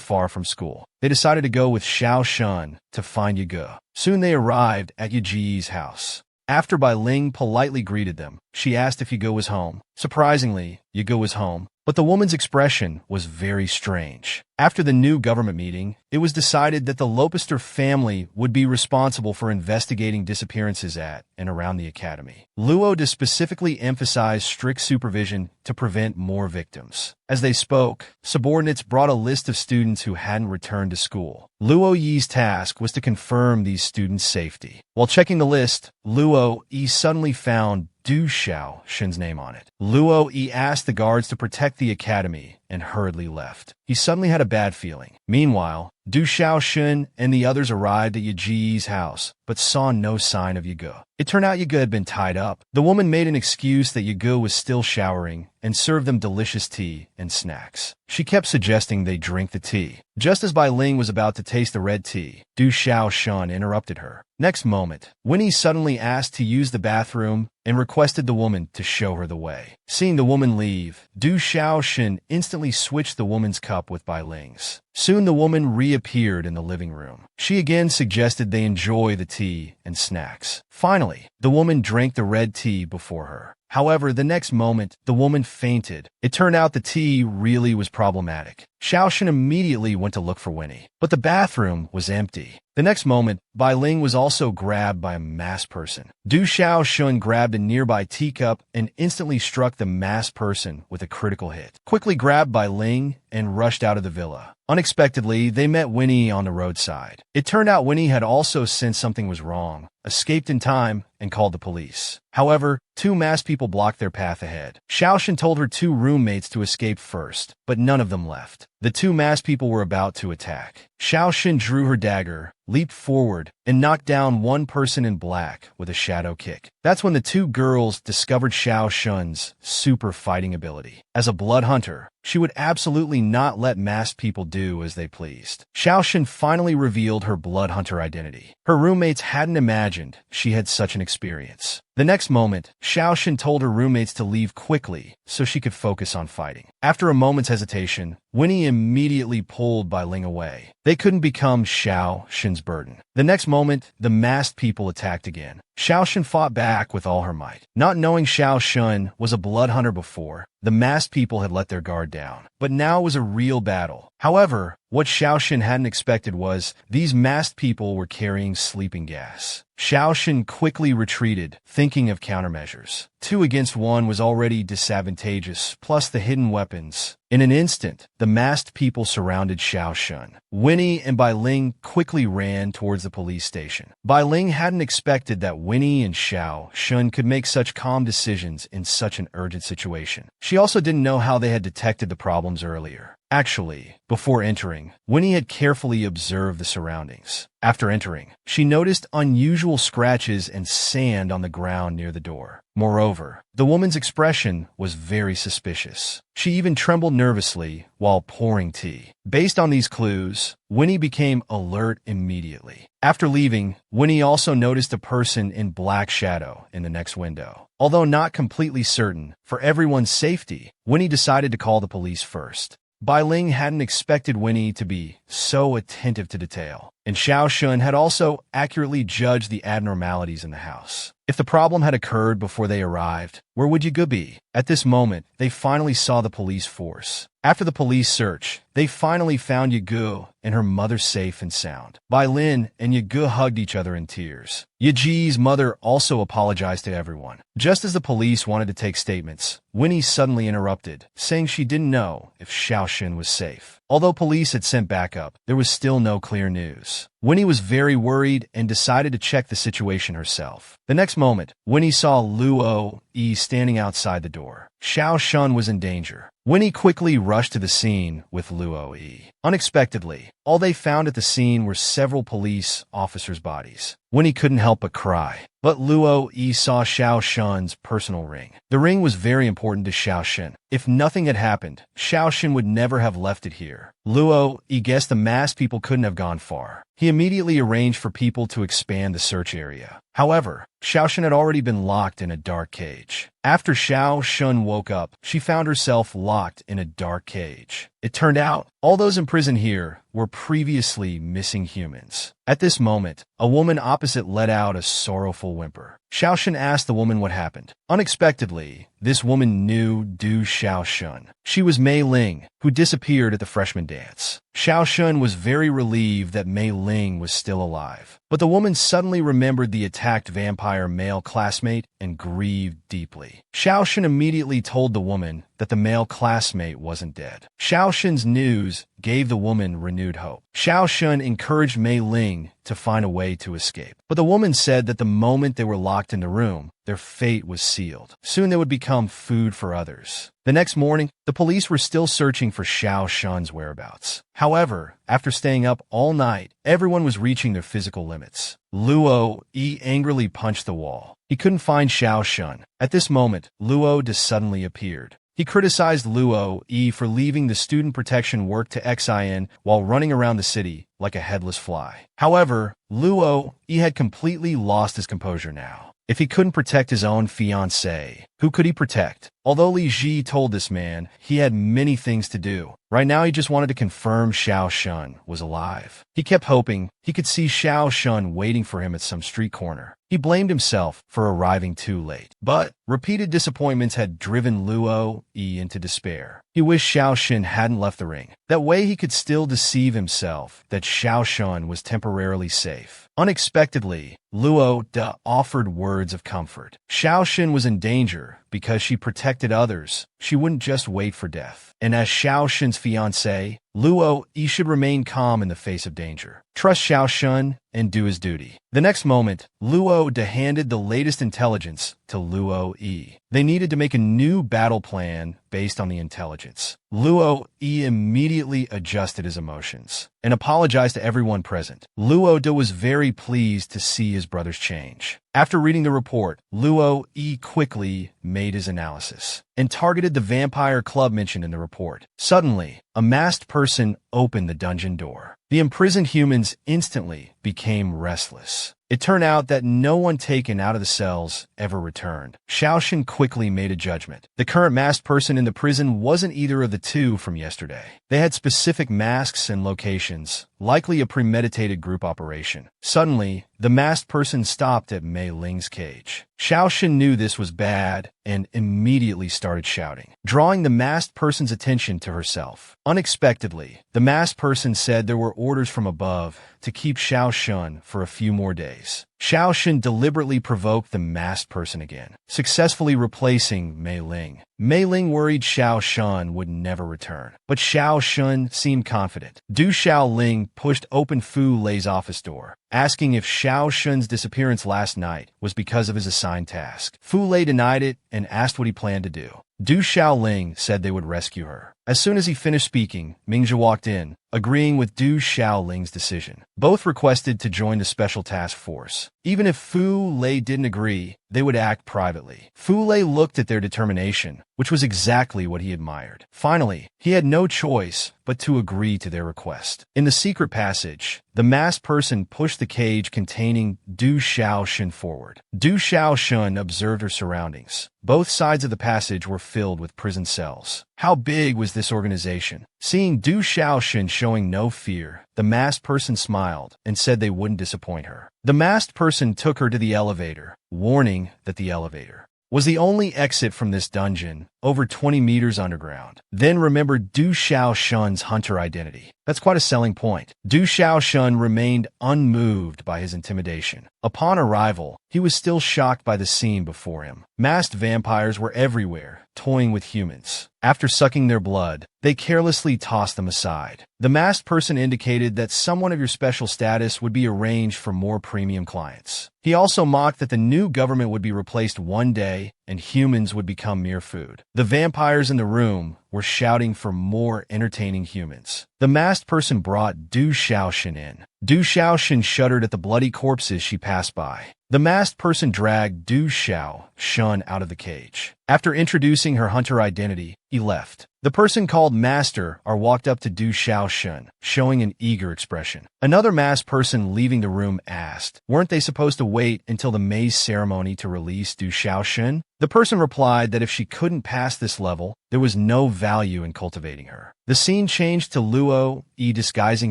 far from school. They decided to go with Xiaoshen to find Yaga. Soon they arrived at Yaji's house. After Bai Ling politely greeted them, she asked if Yaga was home. Surprisingly, Yaga was home, but the woman's expression was very strange. After the new government meeting, it was decided that the Lopester family would be responsible for investigating disappearances at and around the academy. Luo De specifically emphasized strict supervision to prevent more victims. As they spoke, subordinates brought a list of students who hadn't returned to school. Luo Yi's task was to confirm these students' safety. While checking the list, Luo Yi suddenly found Du Xiaoshen's name on it. Luo Yi asked the guards to protect the academy and hurriedly left. He suddenly had a bad feeling. Meanwhile, Du Xiaoshen and the others arrived at Yaji's house, but saw no sign of Yaga. It turned out Yaga had been tied up. The woman made an excuse that Yaga was still showering and served them delicious tea and snacks. She kept suggesting they drink the tea. Just as Bai Ling was about to taste the red tea, Du Xiaoshen interrupted her. Next moment, Winnie suddenly asked to use the bathroom and requested the woman to show her the way. Seeing the woman leave, Du Xiaoshen instantly switched the woman's cup with Bai Ling's. Soon the woman reappeared in the living room. She again suggested they enjoy the tea and snacks. Finally, the woman drank the red tea before her. However, the next moment, the woman fainted. It turned out the tea really was problematic. Xiaoshen immediately went to look for Winnie, but the bathroom was empty. The next moment, Bai Ling was also grabbed by a masked person. Du Xiaoshen grabbed a nearby teacup and instantly struck the masked person with a critical hit. Quickly grabbed Bai Ling and rushed out of the villa. Unexpectedly, they met Winnie on the roadside. It turned out Winnie had also sensed something was wrong, escaped in time, and called the police. However, two masked people blocked their path ahead. Xiaoshen told her two roommates to escape first, but none of them left. The two masked people were about to attack. Xiaoshen drew her dagger, leaped forward, and knocked down one person in black with a shadow kick. That's when the two girls discovered Xiaoshen's super fighting ability. As a blood hunter, she would absolutely not let masked people do as they pleased. Xiaoshen finally revealed her blood hunter identity. Her roommates hadn't imagined she had such an experience. The next moment, Xiaoshen told her roommates to leave quickly so she could focus on fighting. After a moment's hesitation, Winnie immediately pulled Bai Ling away. They couldn't become Xiaoshen's burden. The next moment, the masked people attacked again. Xiaoshen fought back with all her might. Not knowing Xiaoshen was a blood hunter before, the masked people had let their guard down. But now it was a real battle. However, what Xiaoshen hadn't expected was these masked people were carrying sleeping gas. Xiaoshen quickly retreated, thinking of countermeasures. 2 against 1 was already disadvantageous, plus the hidden weapons. In an instant, the masked people surrounded Xiaoshen. Winnie and Bai Ling quickly ran towards the police station. Bai Ling hadn't expected that Winnie and Xiaoshen could make such calm decisions in such an urgent situation. She also didn't know how they had detected the problems earlier. Actually, before entering, Winnie had carefully observed the surroundings. After entering, she noticed unusual scratches and sand on the ground near the door. Moreover, the woman's expression was very suspicious. She even trembled nervously while pouring tea. Based on these clues, Winnie became alert immediately. After leaving, Winnie also noticed a person in black shadow in the next window. Although not completely certain, for everyone's safety, Winnie decided to call the police first. Bai Ling hadn't expected Winnie to be so attentive to detail, and Xiaoshen had also accurately judged the abnormalities in the house. If the problem had occurred before they arrived, where would Yaga be? At this moment, they finally saw the police force. After the police search, they finally found Yagu and her mother safe and sound. Bai Lin and Yagu hugged each other in tears. Yaji's mother also apologized to everyone. Just as the police wanted to take statements, Winnie suddenly interrupted, saying she didn't know if Xiaoxin was safe. Although police had sent backup, there was still no clear news. Winnie was very worried and decided to check the situation herself. The next moment, Winnie saw Luo Yi standing outside the door. Xiaoxin was in danger. Winnie quickly rushed to the scene with Luo Yi. Unexpectedly, all they found at the scene were several police officers' bodies. Winnie couldn't help but cry. But Luo Yi saw Xiaoxin's personal ring. The ring was very important to Xiaoxin. If nothing had happened, Xiaoxin would never have left it here. Luo Yi guessed the masked people couldn't have gone far. He immediately arranged for people to expand the search area. However, Xiaoxin had already been locked in a dark cage. After Xiaoxin woke up, she found herself locked in a dark cage. It turned out, all those imprisoned here were previously missing humans. At this moment, a woman opposite let out a sorrowful whimper. Xiaoxin asked the woman what happened. Unexpectedly, this woman knew Du Xiaoxin. She was Mei Ling, who disappeared at the freshman dance. Xiaoxin was very relieved that Mei Ling was still alive. But the woman suddenly remembered the attacked vampire male classmate and grieved deeply. Xiaoxin immediately told the woman that the male classmate wasn't dead. Xiaoxin's news gave the woman renewed hope. Xiaoxin encouraged Mei Ling to find a way to escape. But the woman said that the moment they were locked in the room, their fate was sealed. Soon they would become food for others. The next morning, the police were still searching for Xiaoxin's whereabouts. However, after staying up all night, everyone was reaching their physical limits. Luo Yi angrily punched the wall. He couldn't find Xiaoxin. At this moment, Luo De suddenly appeared. He criticized Luo Yi for leaving the student protection work to Xin while running around the city like a headless fly. However, Luo Yi had completely lost his composure now. If he couldn't protect his own fiancée, who could he protect? Although Li Ji told this man he had many things to do, right now he just wanted to confirm Xiaoxin was alive. He kept hoping he could see Xiaoxin waiting for him at some street corner. He blamed himself for arriving too late. But repeated disappointments had driven Luo Yi into despair. He wished Xiaoxin hadn't left the ring. That way he could still deceive himself that Xiaoxin was temporarily safe. Unexpectedly, Luo De offered words of comfort. Xiaoxin was in danger because she protected others. She wouldn't just wait for death. And as Xiaoxin's fiancé, Luo Yi should remain calm in the face of danger. Trust Xiaoxin and do his duty. The next moment, Luo De handed the latest intelligence to Luo Yi. They needed to make a new battle plan based on the intelligence. Luo Yi immediately adjusted his emotions and apologized to everyone present. Luo De was very pleased to see his brother's change. After reading the report, Luo Yi quickly made his analysis and targeted the vampire club mentioned in the report. Suddenly, a masked person opened the dungeon door. The imprisoned humans instantly became restless. It turned out that no one taken out of the cells ever returned. Xiaoxin quickly made a judgment. The current masked person in the prison wasn't either of the two from yesterday. They had specific masks and locations, likely a premeditated group operation. Suddenly, the masked person stopped at Mei Ling's cage. Xiaoxin knew this was bad and immediately started shouting, drawing the masked person's attention to herself. Unexpectedly, the masked person said there were orders from above to keep Xiaoxin for a few more days. Xiaoxin deliberately provoked the masked person again, successfully replacing Mei Ling. Mei Ling worried Xiaoxin would never return, but Xiaoxin seemed confident. Du Xiaoling pushed open Fu Lei's office door, asking if Xiaoxin's disappearance last night was because of his assigned task. Fu Lei denied it and asked what he planned to do. Du Xiaoling said they would rescue her. As soon as he finished speaking, Mingzhe walked in, agreeing with Du Xiaoling's decision. Both requested to join the special task force. Even if Fu Lei didn't agree, they would act privately. Fu Lei looked at their determination, which was exactly what he admired. Finally, he had no choice but to agree to their request. In the secret passage, the masked person pushed the cage containing Du Xiaoxin forward. Du Xiaoxin observed her surroundings. Both sides of the passage were filled with prison cells. How big was this organization? Seeing Du Xiaoxin showing no fear, the masked person smiled and said they wouldn't disappoint her. The masked person took her to the elevator, warning that the elevator was the only exit from this dungeon, over 20 meters underground. Then remember Du Xiaoshun's hunter identity. That's quite a selling point. Du Xiaoshun remained unmoved by his intimidation. Upon arrival, he was still shocked by the scene before him. Masked vampires were everywhere, toying with humans. After sucking their blood, they carelessly tossed them aside. The masked person indicated that someone of your special status would be arranged for more premium clients. He also mocked that the new government would be replaced one day and humans would become mere food. The vampires in the room were shouting for more entertaining humans. The masked person brought Du Xiaoxin in. Du Xiaoxin shuddered at the bloody corpses she passed by. The masked person dragged Du Xiaoxin out of the cage. After introducing her hunter identity, he left. The person called Master walked up to Du Xiaoxin, showing an eager expression. Another masked person leaving the room asked, weren't they supposed to wait until the maze ceremony to release Du Xiaoxin? The person replied that if she couldn't pass this level, there was no value in cultivating her. The scene changed to Luo Yi disguising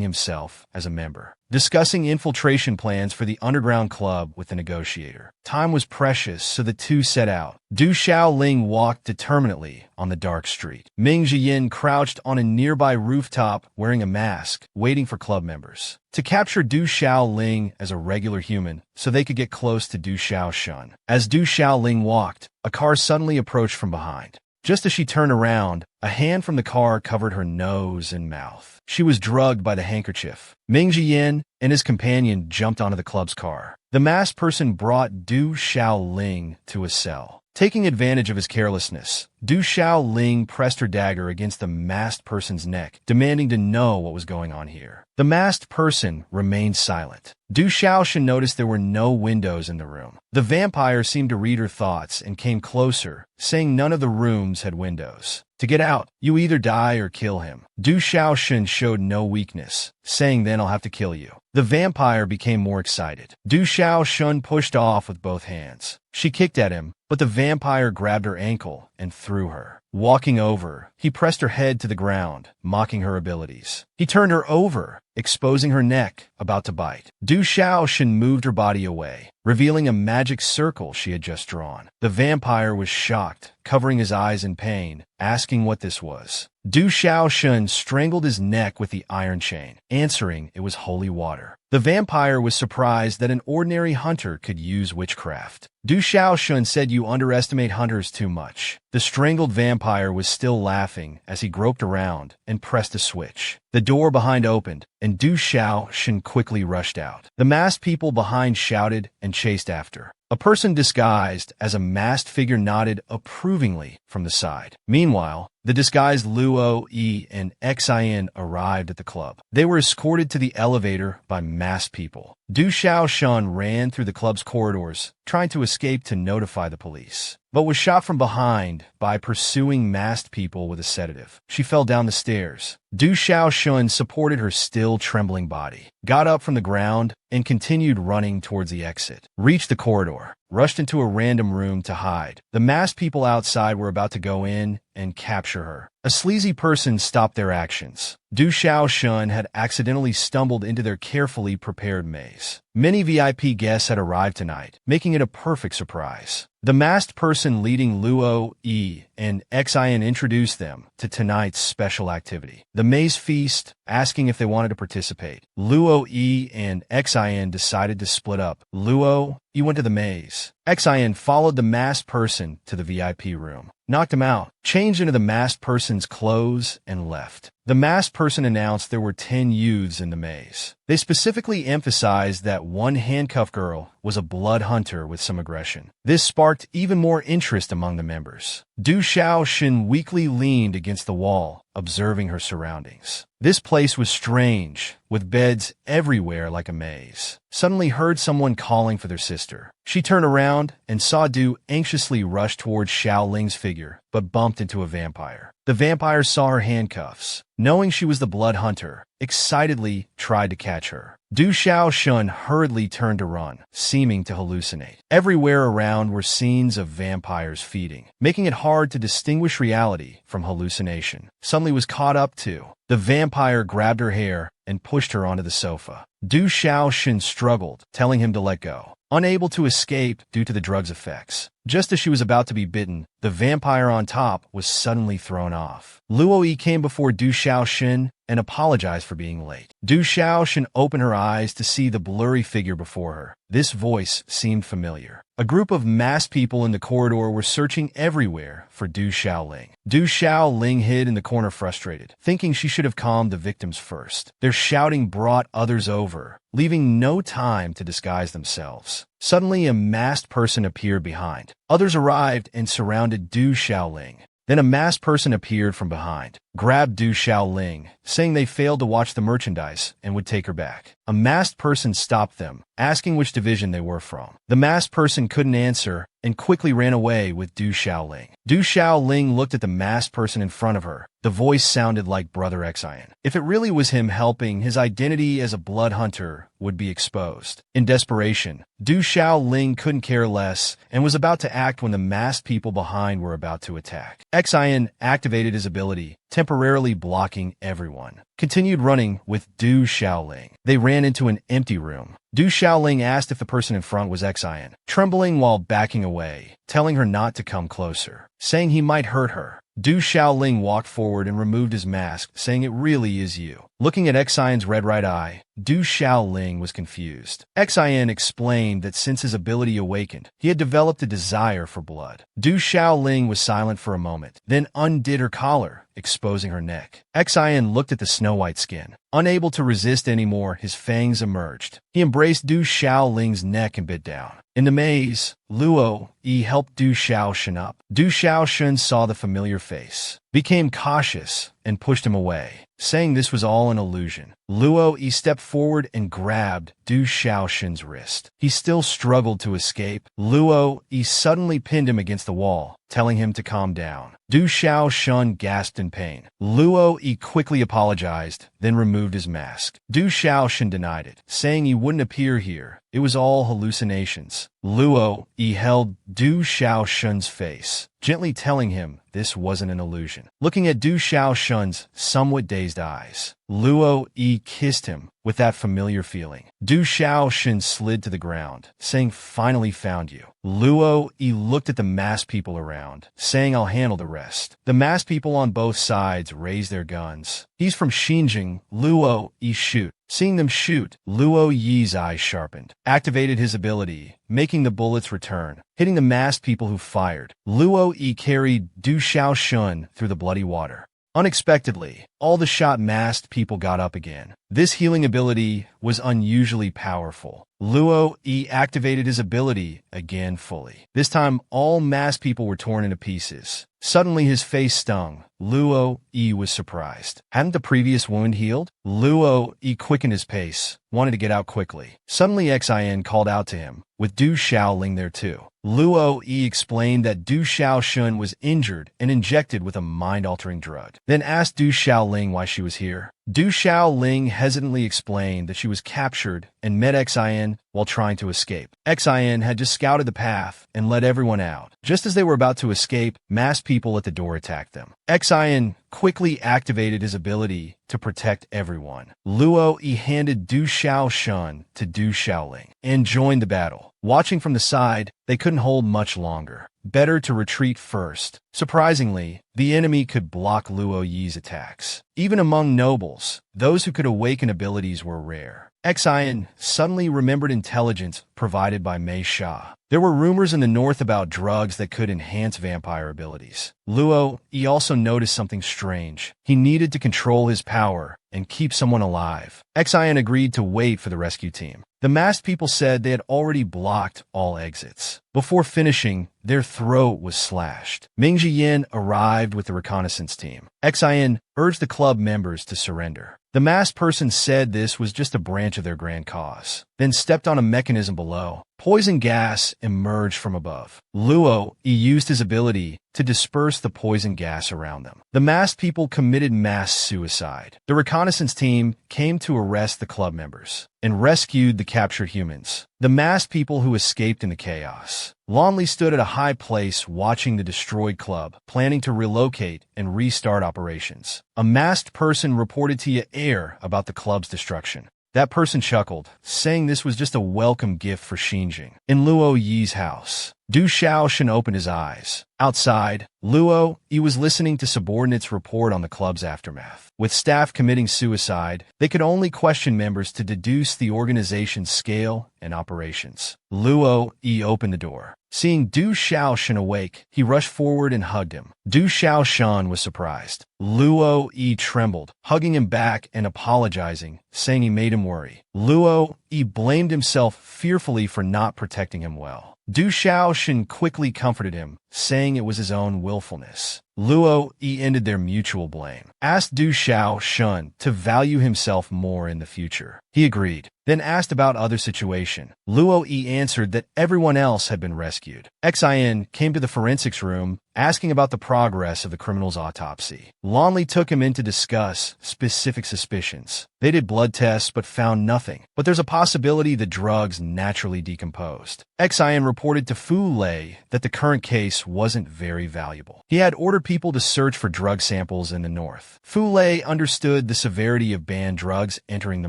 himself as a member, discussing infiltration plans for the underground club with the negotiator. Time was precious, so the two set out. Du Xiaoling walked determinedly on the dark street. Ming Jiyin crouched on a nearby rooftop wearing a mask, waiting for club members to capture Du Xiaoling as a regular human so they could get close to Du Xiaoshun. As Du Xiaoling walked, a car suddenly approached from behind. Just as she turned around, a hand from the car covered her nose and mouth. She was drugged by the handkerchief. Ming Jiyin and his companion jumped onto the club's car. The masked person brought Du Xiaoling to a cell. Taking advantage of his carelessness, Du Xiaoling pressed her dagger against the masked person's neck, demanding to know what was going on here. The masked person remained silent. Du Xiaoxin noticed there were no windows in the room. The vampire seemed to read her thoughts and came closer, saying none of the rooms had windows. To get out, you either die or kill him. Du Xiaoxin showed no weakness, saying then I'll have to kill you. The vampire became more excited. Du Xiaoxin pushed off with both hands. She kicked at him, but the vampire grabbed her ankle and threw her. Walking over, he pressed her head to the ground, mocking her abilities. He turned her over, exposing her neck, about to bite. Du Xiaoxin moved her body away, revealing a magic circle she had just drawn. The vampire was shocked, covering his eyes in pain, asking what this was. Du Xiaoxin strangled his neck with the iron chain, answering it was holy water. The vampire was surprised that an ordinary hunter could use witchcraft. Du Xiaoxin said you underestimate hunters too much. The strangled vampire was still laughing as he groped around and pressed a switch. The door behind opened, and Du Xiaoxin quickly rushed out. The masked people behind shouted and chased after. A person disguised as a masked figure nodded approvingly from the side. Meanwhile, the disguised Luo Yi and Xin arrived at the club. They were escorted to the elevator by masked people. Du Xiaoxin ran through the club's corridors, trying to escape to notify the police, but was shot from behind by pursuing masked people with a sedative. She fell down the stairs. Du Xiaoxin supported her still trembling body, got up from the ground, and continued running towards the exit. Reached the corridor, rushed into a random room to hide. The masked people outside were about to go in and capture her. A sleazy person stopped their actions. Du Xiaoxin had accidentally stumbled into their carefully prepared maze. Many VIP guests had arrived tonight, making it a perfect surprise. The masked person leading Luo Yi and Xin introduced them to tonight's special activity, the maze feast, asking if they wanted to participate. Luo Yi and Xin decided to split up. Luo Yi went to the maze. Xin followed the masked person to the VIP room, knocked him out, changed into the masked person's clothes, and left. The masked person announced there were 10 youths in the maze. They specifically emphasized that one handcuffed girl was a blood hunter with some aggression. This sparked even more interest among the members. Du Xiaoxin weakly leaned against the wall, observing her surroundings. This place was strange, with beds everywhere like a maze. Suddenly heard someone calling for their sister. She turned around and saw Du anxiously rush towards Xiaoling's figure, but bumped into a vampire. The vampire saw her handcuffs. Knowing she was the blood hunter, excitedly tried to catch her. Du Xiaoxin hurriedly turned to run, seeming to hallucinate. Everywhere around were scenes of vampires feeding, making it hard to distinguish reality from hallucination. Suddenly was caught up to. The vampire grabbed her hair and pushed her onto the sofa. Du Xiaoxin struggled, telling him to let go. unable to escape due to the drug's effects. Just as she was about to be bitten, the vampire on top was suddenly thrown off. Luo came before Du Xiaoxin and apologized for being late. Du Xiaoxin opened her eyes to see the blurry figure before her. This voice seemed familiar. A group of masked people in the corridor were searching everywhere for Du Xiaoling. Du Xiaoling hid in the corner frustrated, thinking she should have calmed the victims first. Their shouting brought others over, leaving no time to disguise themselves. Suddenly, a masked person appeared behind. Others arrived and surrounded Du Xiaoling. Then a masked person appeared from behind, grabbed Du Xiaoling, saying they failed to watch the merchandise and would take her back. A masked person stopped them, asking which division they were from. The masked person couldn't answer and quickly ran away with Du Xiaoling. Du Xiaoling looked at the masked person in front of her. The voice sounded like Brother Xian. If it really was him helping, his identity as a blood hunter would be exposed. In desperation, Du Xiaoling couldn't care less and was about to act when the masked people behind were about to attack. Xian activated his ability, temporarily blocking everyone. Continued running with Du Xiaoling. They ran into an empty room. Du Xiaoling asked if the person in front was Xian, trembling while backing away, telling her not to come closer, saying he might hurt her. Du Xiaoling walked forward and removed his mask, saying it really is you. Looking at Xian's red right eye, Du Xiaoling was confused. Xian explained that since his ability awakened, he had developed a desire for blood. Du Xiaoling was silent for a moment, then undid her collar, exposing her neck. Xian looked at the snow-white skin. Unable to resist anymore, his fangs emerged. He embraced Du Xiaoling's neck and bit down. In the maze, Luo helped Du Xiaoxin up. Du Xiaoxin saw the familiar face, became cautious, and pushed him away, saying this was all an illusion. Luo stepped forward and grabbed Du Xiaoxin's wrist. He still struggled to escape. Luo suddenly pinned him against the wall, telling him to calm down. Du Xiaoxin gasped in pain. Luo quickly apologized, then removed his mask. Du Xiaoxin denied it, saying he wouldn't appear here. It was all hallucinations. Luo held Du Xiaoxin's face, gently telling him this wasn't an illusion. Looking at Du Xiaoxin's somewhat dazed eyes, Luo kissed him with that familiar feeling. Du Xiaoxin slid to the ground, saying, "Finally found you." Luo looked at the masked people around, saying, "I'll handle the rest." The masked people on both sides raised their guns. "He's from Xinjiang." Luo shoot. Seeing them shoot, Luo Yi's eyes sharpened, activated his ability, making the bullets return, hitting the masked people who fired. Luo carried Du Xiaoxin through the bloody water. Unexpectedly, all the shot masked people got up again. This healing ability was unusually powerful. Luo activated his ability again fully. This time, all masked people were torn into pieces. Suddenly, his face stung. Luo was surprised. Hadn't the previous wound healed? Luo quickened his pace, wanted to get out quickly. Suddenly, Xian called out to him, with Du Xiaoling there too. Luo explained that Du Xiaoxin was injured and injected with a mind-altering drug, then asked Du Xiaoling why she was here. Du Xiaoling hesitantly explained that she was captured and met Xian while trying to escape. Xian had just scouted the path and let everyone out. Just as they were about to escape, masked people at the door attacked them. Xian quickly activated his ability to protect everyone. Luo handed Du Xiaoxin to Du Xiaoling and joined the battle. Watching from the side, they couldn't hold much longer. Better to retreat first. Surprisingly, the enemy could block Luo Yi's attacks. Even among nobles, those who could awaken abilities were rare. Xian suddenly remembered intelligence provided by Mei Sha. There were rumors in the north about drugs that could enhance vampire abilities. Luo also noticed something strange. He needed to control his power and keep someone alive. Xian agreed to wait for the rescue team. The masked people said they had already blocked all exits. Before finishing, their throat was slashed. Ming Jiyan arrived with the reconnaissance team. Xian urged the club members to surrender. The masked person said this was just a branch of their grand cause, then stepped on a mechanism below. Poison gas emerged from above. Luo used his ability to disperse the poison gas around them. The masked people committed mass suicide. The reconnaissance team came to arrest the club members and rescued the captured humans. The masked people who escaped in the chaos. Lonley stood at a high place watching the destroyed club, planning to relocate and restart operations. A masked person reported to Air about the club's destruction. That person chuckled, saying this was just a welcome gift for Xinjing. In Luo Yi's house, Du Xiaoshan opened his eyes. Outside, Luo Yi was listening to subordinates report on the club's aftermath. With staff committing suicide, they could only question members to deduce the organization's scale and operations. Luo Yi opened the door. Seeing Du Xiaoshan awake, he rushed forward and hugged him. Du Xiaoshan was surprised. Luo Yi trembled, hugging him back and apologizing, saying he made him worry. Luo Yi blamed himself fearfully for not protecting him well. Du Xiaoshan quickly comforted him, saying it was his own willfulness. Luo Yi ended their mutual blame, asked Du Xiaoshan to value himself more in the future. He agreed, then asked about other situation. Luo Yi answered that everyone else had been rescued. Xin came to the forensics room, asking about the progress of the criminal's autopsy. Lonley took him in to discuss specific suspicions. They did blood tests but found nothing, but there's a possibility the drugs naturally decomposed. Xin reported to Fu Lei that the current case wasn't very valuable. He had ordered people to search for drug samples in the north. Fu Lei understood the severity of banned drugs entering the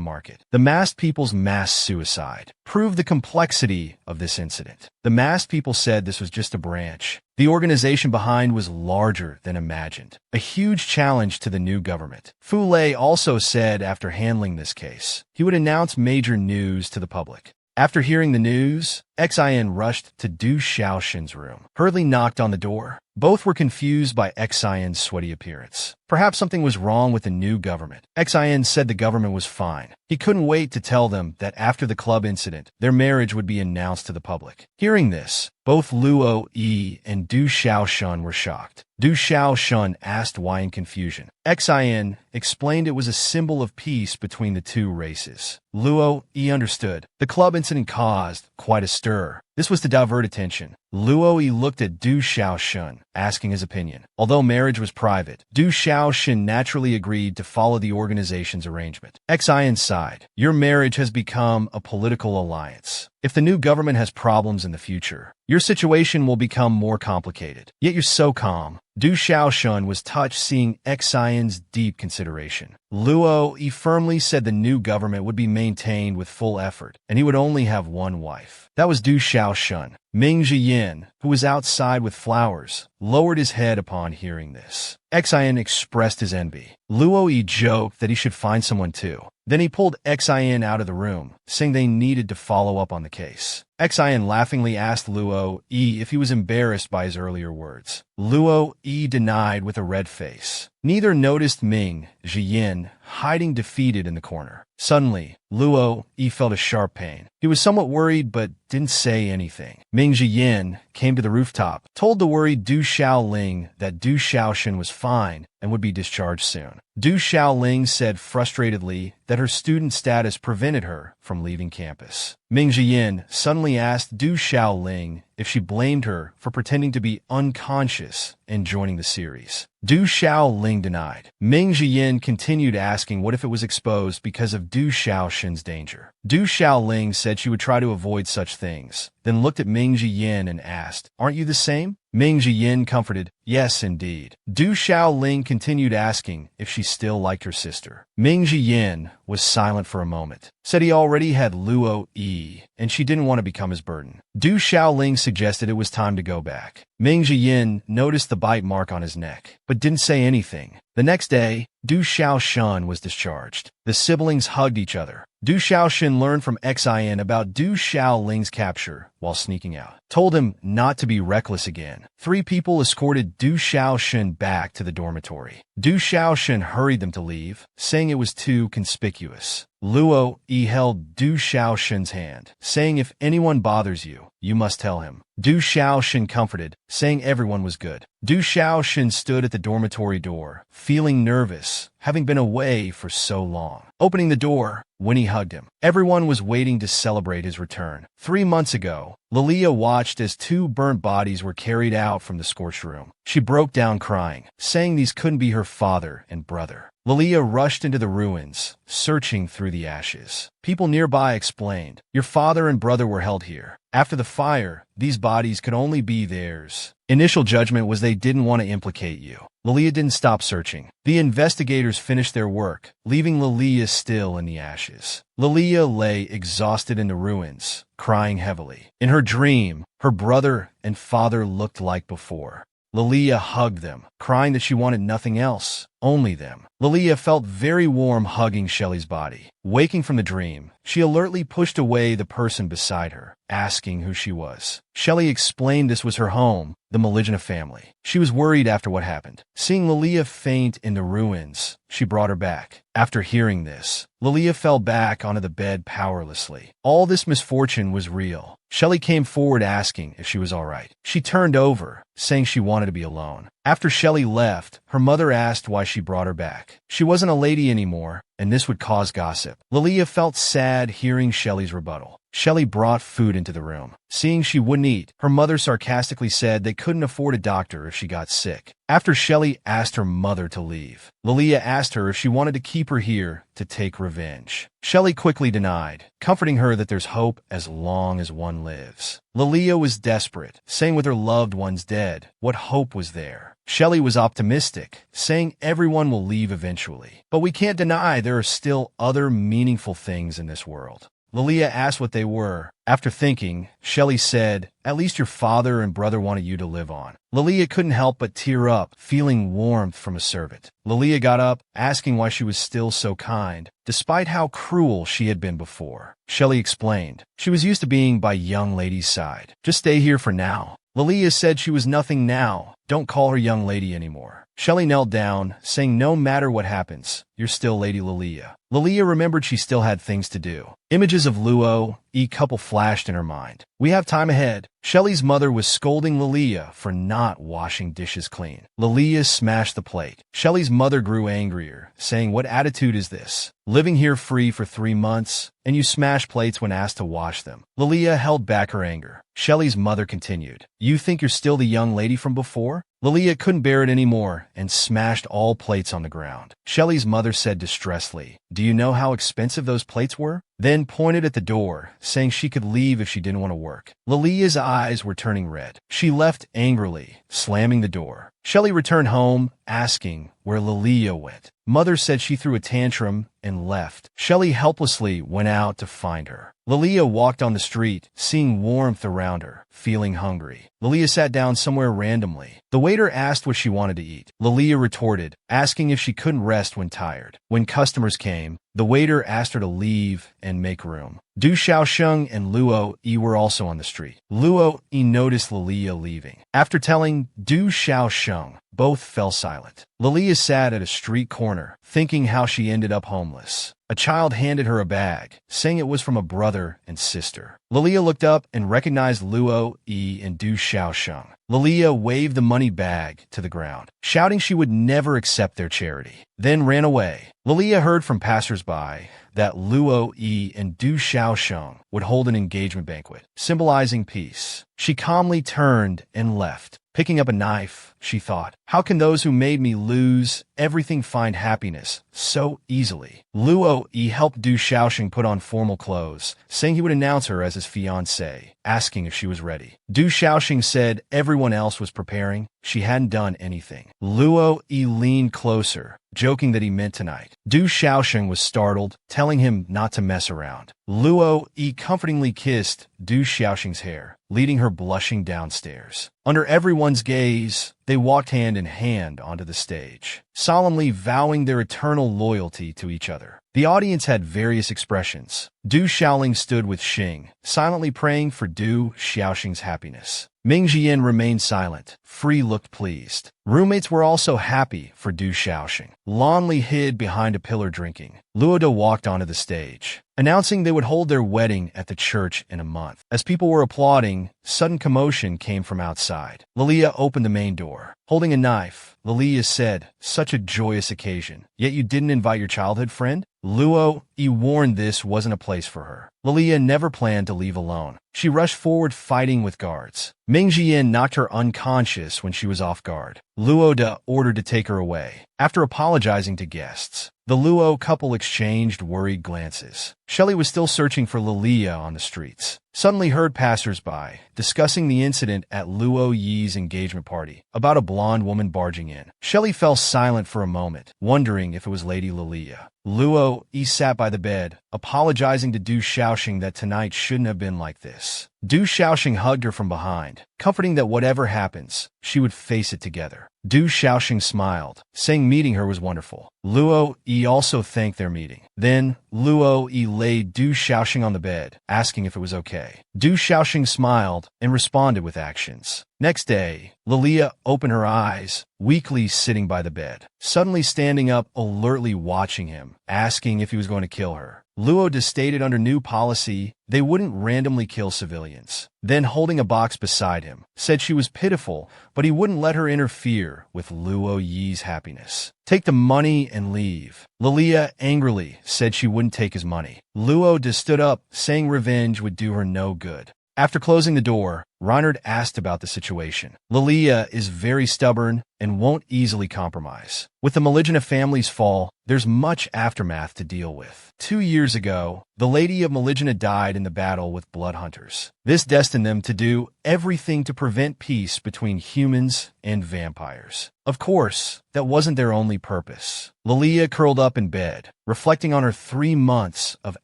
market. The masked people's mass suicide proved the complexity of this incident. The masked people said this was just a branch. The organization behind was larger than imagined, a huge challenge to the new government. Fu Lei also said after handling this case, he would announce major news to the public. After hearing the news, Xin rushed to Du Xiaoshan's room, hurriedly knocked on the door. Both were confused by Xin's sweaty appearance. Perhaps something was wrong with the new government. Xin said the government was fine. He couldn't wait to tell them that after the club incident, their marriage would be announced to the public. Hearing this, both Luo Yi and Du Xiaoshan were shocked. Du Xiaoshan asked why in confusion. Xin explained it was a symbol of peace between the two races. Luo Yi understood. The club incident caused quite a stir. This was to divert attention. Luo Yi looked at Du Xiaoshan, asking his opinion. Although marriage was private, Du Xiaoshan naturally agreed to follow the organization's arrangement. Xin sighed. Your marriage has become a political alliance. If the new government has problems in the future, your situation will become more complicated. Yet you're so calm. Du Xiaoshan was touched seeing Xin's deep consideration. Luo Yi firmly said the new government would be maintained with full effort, and he would only have one wife. That was Du Xiaoshan. Ming Zhiyin, who was outside with flowers, lowered his head upon hearing this. Xin expressed his envy. Luo Yi joked that he should find someone too. Then he pulled Xin out of the room, saying they needed to follow up on the case. Xin laughingly asked Luo Yi if he was embarrassed by his earlier words. Luo Yi denied with a red face. Neither noticed Ming Zhiyin hiding defeated in the corner. Suddenly, Luo Yi felt a sharp pain. He was somewhat worried but didn't say anything. Ming Zhiyin came to the rooftop, told the worried Du Xiaoling that Du Xiaoshan was fine and would be discharged soon. Du Xiaoling said frustratedly that her student status prevented her from leaving campus. Ming Zhiyin suddenly asked Du Xiaoling if she blamed her for pretending to be unconscious and joining the series. Du Xiaoling denied. Ming Zhiyin continued asking what if it was exposed because of Du Xiaoshan's danger. Du Xiaoling said she would try to avoid such things, then looked at Ming Zhiyin and asked, "Aren't you the same?" Ming Zhiyin comforted, "Yes, indeed." Du Xiaoling continued asking if she still liked her sister. Ming Zhiyin was silent for a moment, said he already had Luo Yi, and she didn't want to become his burden. Du Xiaoling suggested it was time to go back. Ming Zhiyin noticed the bite mark on his neck, but didn't say anything. The next day, Du Xiaoshan was discharged. The siblings hugged each other. Du Xiaoshan learned from Xin about Du Xiaoling's capture while sneaking out. Told him not to be reckless again. 3 people escorted Du Xiaoshan back to the dormitory. Du Xiaoshan hurried them to leave, saying it was too conspicuous. Luo Yi held Du Xiaoshan's hand, saying if anyone bothers you, you must tell him. Du Xiaoshan comforted, saying everyone was good. Du Xiaoshan stood at the dormitory door, feeling nervous, having been away for so long. Opening the door, Winnie hugged him. Everyone was waiting to celebrate his return. 3 months ago, Lilia watched as 2 burnt bodies were carried out from the scorched room. She broke down crying, saying these couldn't be her father and brother. Lilia rushed into the ruins, searching through the ashes. People nearby explained, "Your father and brother were held here. After the fire, these bodies could only be theirs." Initial judgment was they didn't want to implicate you. Lilia didn't stop searching. The investigators finished their work, leaving Lilia still in the ashes. Lilia lay exhausted in the ruins, crying heavily. In her dream, her brother and father looked like before. Lilia hugged them, crying that she wanted nothing else, only them. Lilia felt very warm hugging Shelley's body. Waking from the dream, she alertly pushed away the person beside her, asking who she was. Shelley explained this was her home, the Maligna family. She was worried after what happened. Seeing Lilia faint in the ruins, she brought her back. After hearing this, Lilia fell back onto the bed powerlessly. All this misfortune was real. Shelley came forward asking if she was all right. She turned over, saying she wanted to be alone. After Shelley left, her mother asked why she brought her back. She wasn't a lady anymore, and this would cause gossip. Lilia felt sad hearing Shelley's rebuttal. Shelley brought food into the room. Seeing she wouldn't eat, her mother sarcastically said they couldn't afford a doctor if she got sick. After Shelley asked her mother to leave, Lilia asked her if she wanted to keep her here to take revenge. Shelley quickly denied, comforting her that there's hope as long as one lives. Lilia was desperate, saying with her loved ones dead, what hope was there? Shelley was optimistic, saying everyone will leave eventually. But we can't deny there are still other meaningful things in this world. Lilia asked what they were. After thinking, Shelley said, "At least your father and brother wanted you to live on." Lilia couldn't help but tear up, feeling warmth from a servant. Lilia got up, asking why she was still so kind, despite how cruel she had been before. Shelley explained, she was used to being by young lady's side. "Just stay here for now." Lilia said she was nothing now. Don't call her young lady anymore. Shelley knelt down, saying no matter what happens, you're still Lady Lilia. Lilia remembered she still had things to do. Images of Luo, couple flashed in her mind. We have time ahead. Shelley's mother was scolding Lilia for not washing dishes clean. Lilia smashed the plate. Shelley's mother grew angrier, saying, "What attitude is this? Living here free for 3 months, and you smash plates when asked to wash them." Lilia held back her anger. Shelley's mother continued, "You think you're still the young lady from before?" Lilia couldn't bear it anymore and smashed all plates on the ground. Shelley's mother said distressedly, "Do you know how expensive those plates were?" Then pointed at the door, saying she could leave if she didn't want to work. Lilia's eyes were turning red. She left angrily, slamming the door. Shelley returned home, asking where Lilia went. Mother said she threw a tantrum and left. Shelley helplessly went out to find her. Lilia walked on the street, seeing warmth around her, feeling hungry. Lilia sat down somewhere randomly. The waiter asked what she wanted to eat. Lilia retorted, asking if she couldn't rest when tired. When customers came, the waiter asked her to leave and make room. Du Xiaosheng and Luo Yi were also on the street. Luo Yi noticed Lilia leaving. After telling Du Xiaosheng, both fell silent. Lilia sat at a street corner, thinking how she ended up homeless. A child handed her a bag, saying it was from a brother and sister. Lilia looked up and recognized Luo Yi and Du Xiaosheng. Lilia waved the money bag to the ground, shouting she would never accept their charity, then ran away. Lilia heard from passersby that Luo Yi and Du Xiaosheng would hold an engagement banquet, symbolizing peace. She calmly turned and left. Picking up a knife, she thought, how can those who made me lose everything find happiness so easily? Luo Yi helped Du Xiaosheng put on formal clothes, saying he would announce her as his fiancée, asking if she was ready. Du Xiaosheng said everyone else was preparing. She hadn't done anything. Luo Yi leaned closer, joking that he meant tonight. Du Xiaosheng was startled, telling him not to mess around. Luo Yi comfortingly kissed Du Xiaosheng's hair, leading her blushing downstairs. Under everyone's gaze, they walked hand in hand onto the stage, solemnly vowing their eternal loyalty to each other. The audience had various expressions. Du Xiaoling stood with Xing, silently praying for Du Xiaosheng's happiness. Ming Jian remained silent. Free looked pleased. Roommates were also happy for Du Xiaosheng. Lonely hid behind a pillar drinking. Luoda walked onto the stage, announcing they would hold their wedding at the church in a month. As people were applauding, sudden commotion came from outside. Lilia opened the main door. Holding a knife, Lilia said, "Such a joyous occasion. Yet you didn't invite your childhood friend?" Luo Yi warned this wasn't a place for her. Lilia never planned to leave alone. She rushed forward fighting with guards. Ming Jian knocked her unconscious when she was off guard. Luo De ordered to take her away. After apologizing to guests, the Luo couple exchanged worried glances. Shelley was still searching for Lilia on the streets. Suddenly heard passers-by discussing the incident at Luo Yi's engagement party about a blonde woman barging in. Shelley fell silent for a moment, wondering if it was Lady Lilia. Luo Yi sat by the bed, apologizing to Du Xiaoxing that tonight shouldn't have been like this. Du Xiaoxing hugged her from behind, comforting that whatever happens, she would face it together. Du Xiaoxing smiled, saying meeting her was wonderful. Luo Yi also thanked their meeting. Then, Luo Yi laid Du Xiaoxing on the bed, asking if it was okay. Du Xiaoxing smiled and responded with actions. Next day, Lilia opened her eyes, weakly sitting by the bed, suddenly standing up, alertly watching him, asking if he was going to kill her. Luo De stated under new policy, they wouldn't randomly kill civilians. Then, holding a box beside him, said she was pitiful, but he wouldn't let her interfere with Luo Yi's happiness. Take the money and leave. Lilia angrily said she wouldn't take his money. Luo De stood up, saying revenge would do her no good. After closing the door, Reinhard asked about the situation. Lilia is very stubborn and won't easily compromise. With the Meligena family's fall, there's much aftermath to deal with. 2 years ago, the Lady of Meligena died in the battle with blood hunters. This destined them to do everything to prevent peace between humans and vampires. Of course, that wasn't their only purpose. Lilia curled up in bed, reflecting on her 3 months of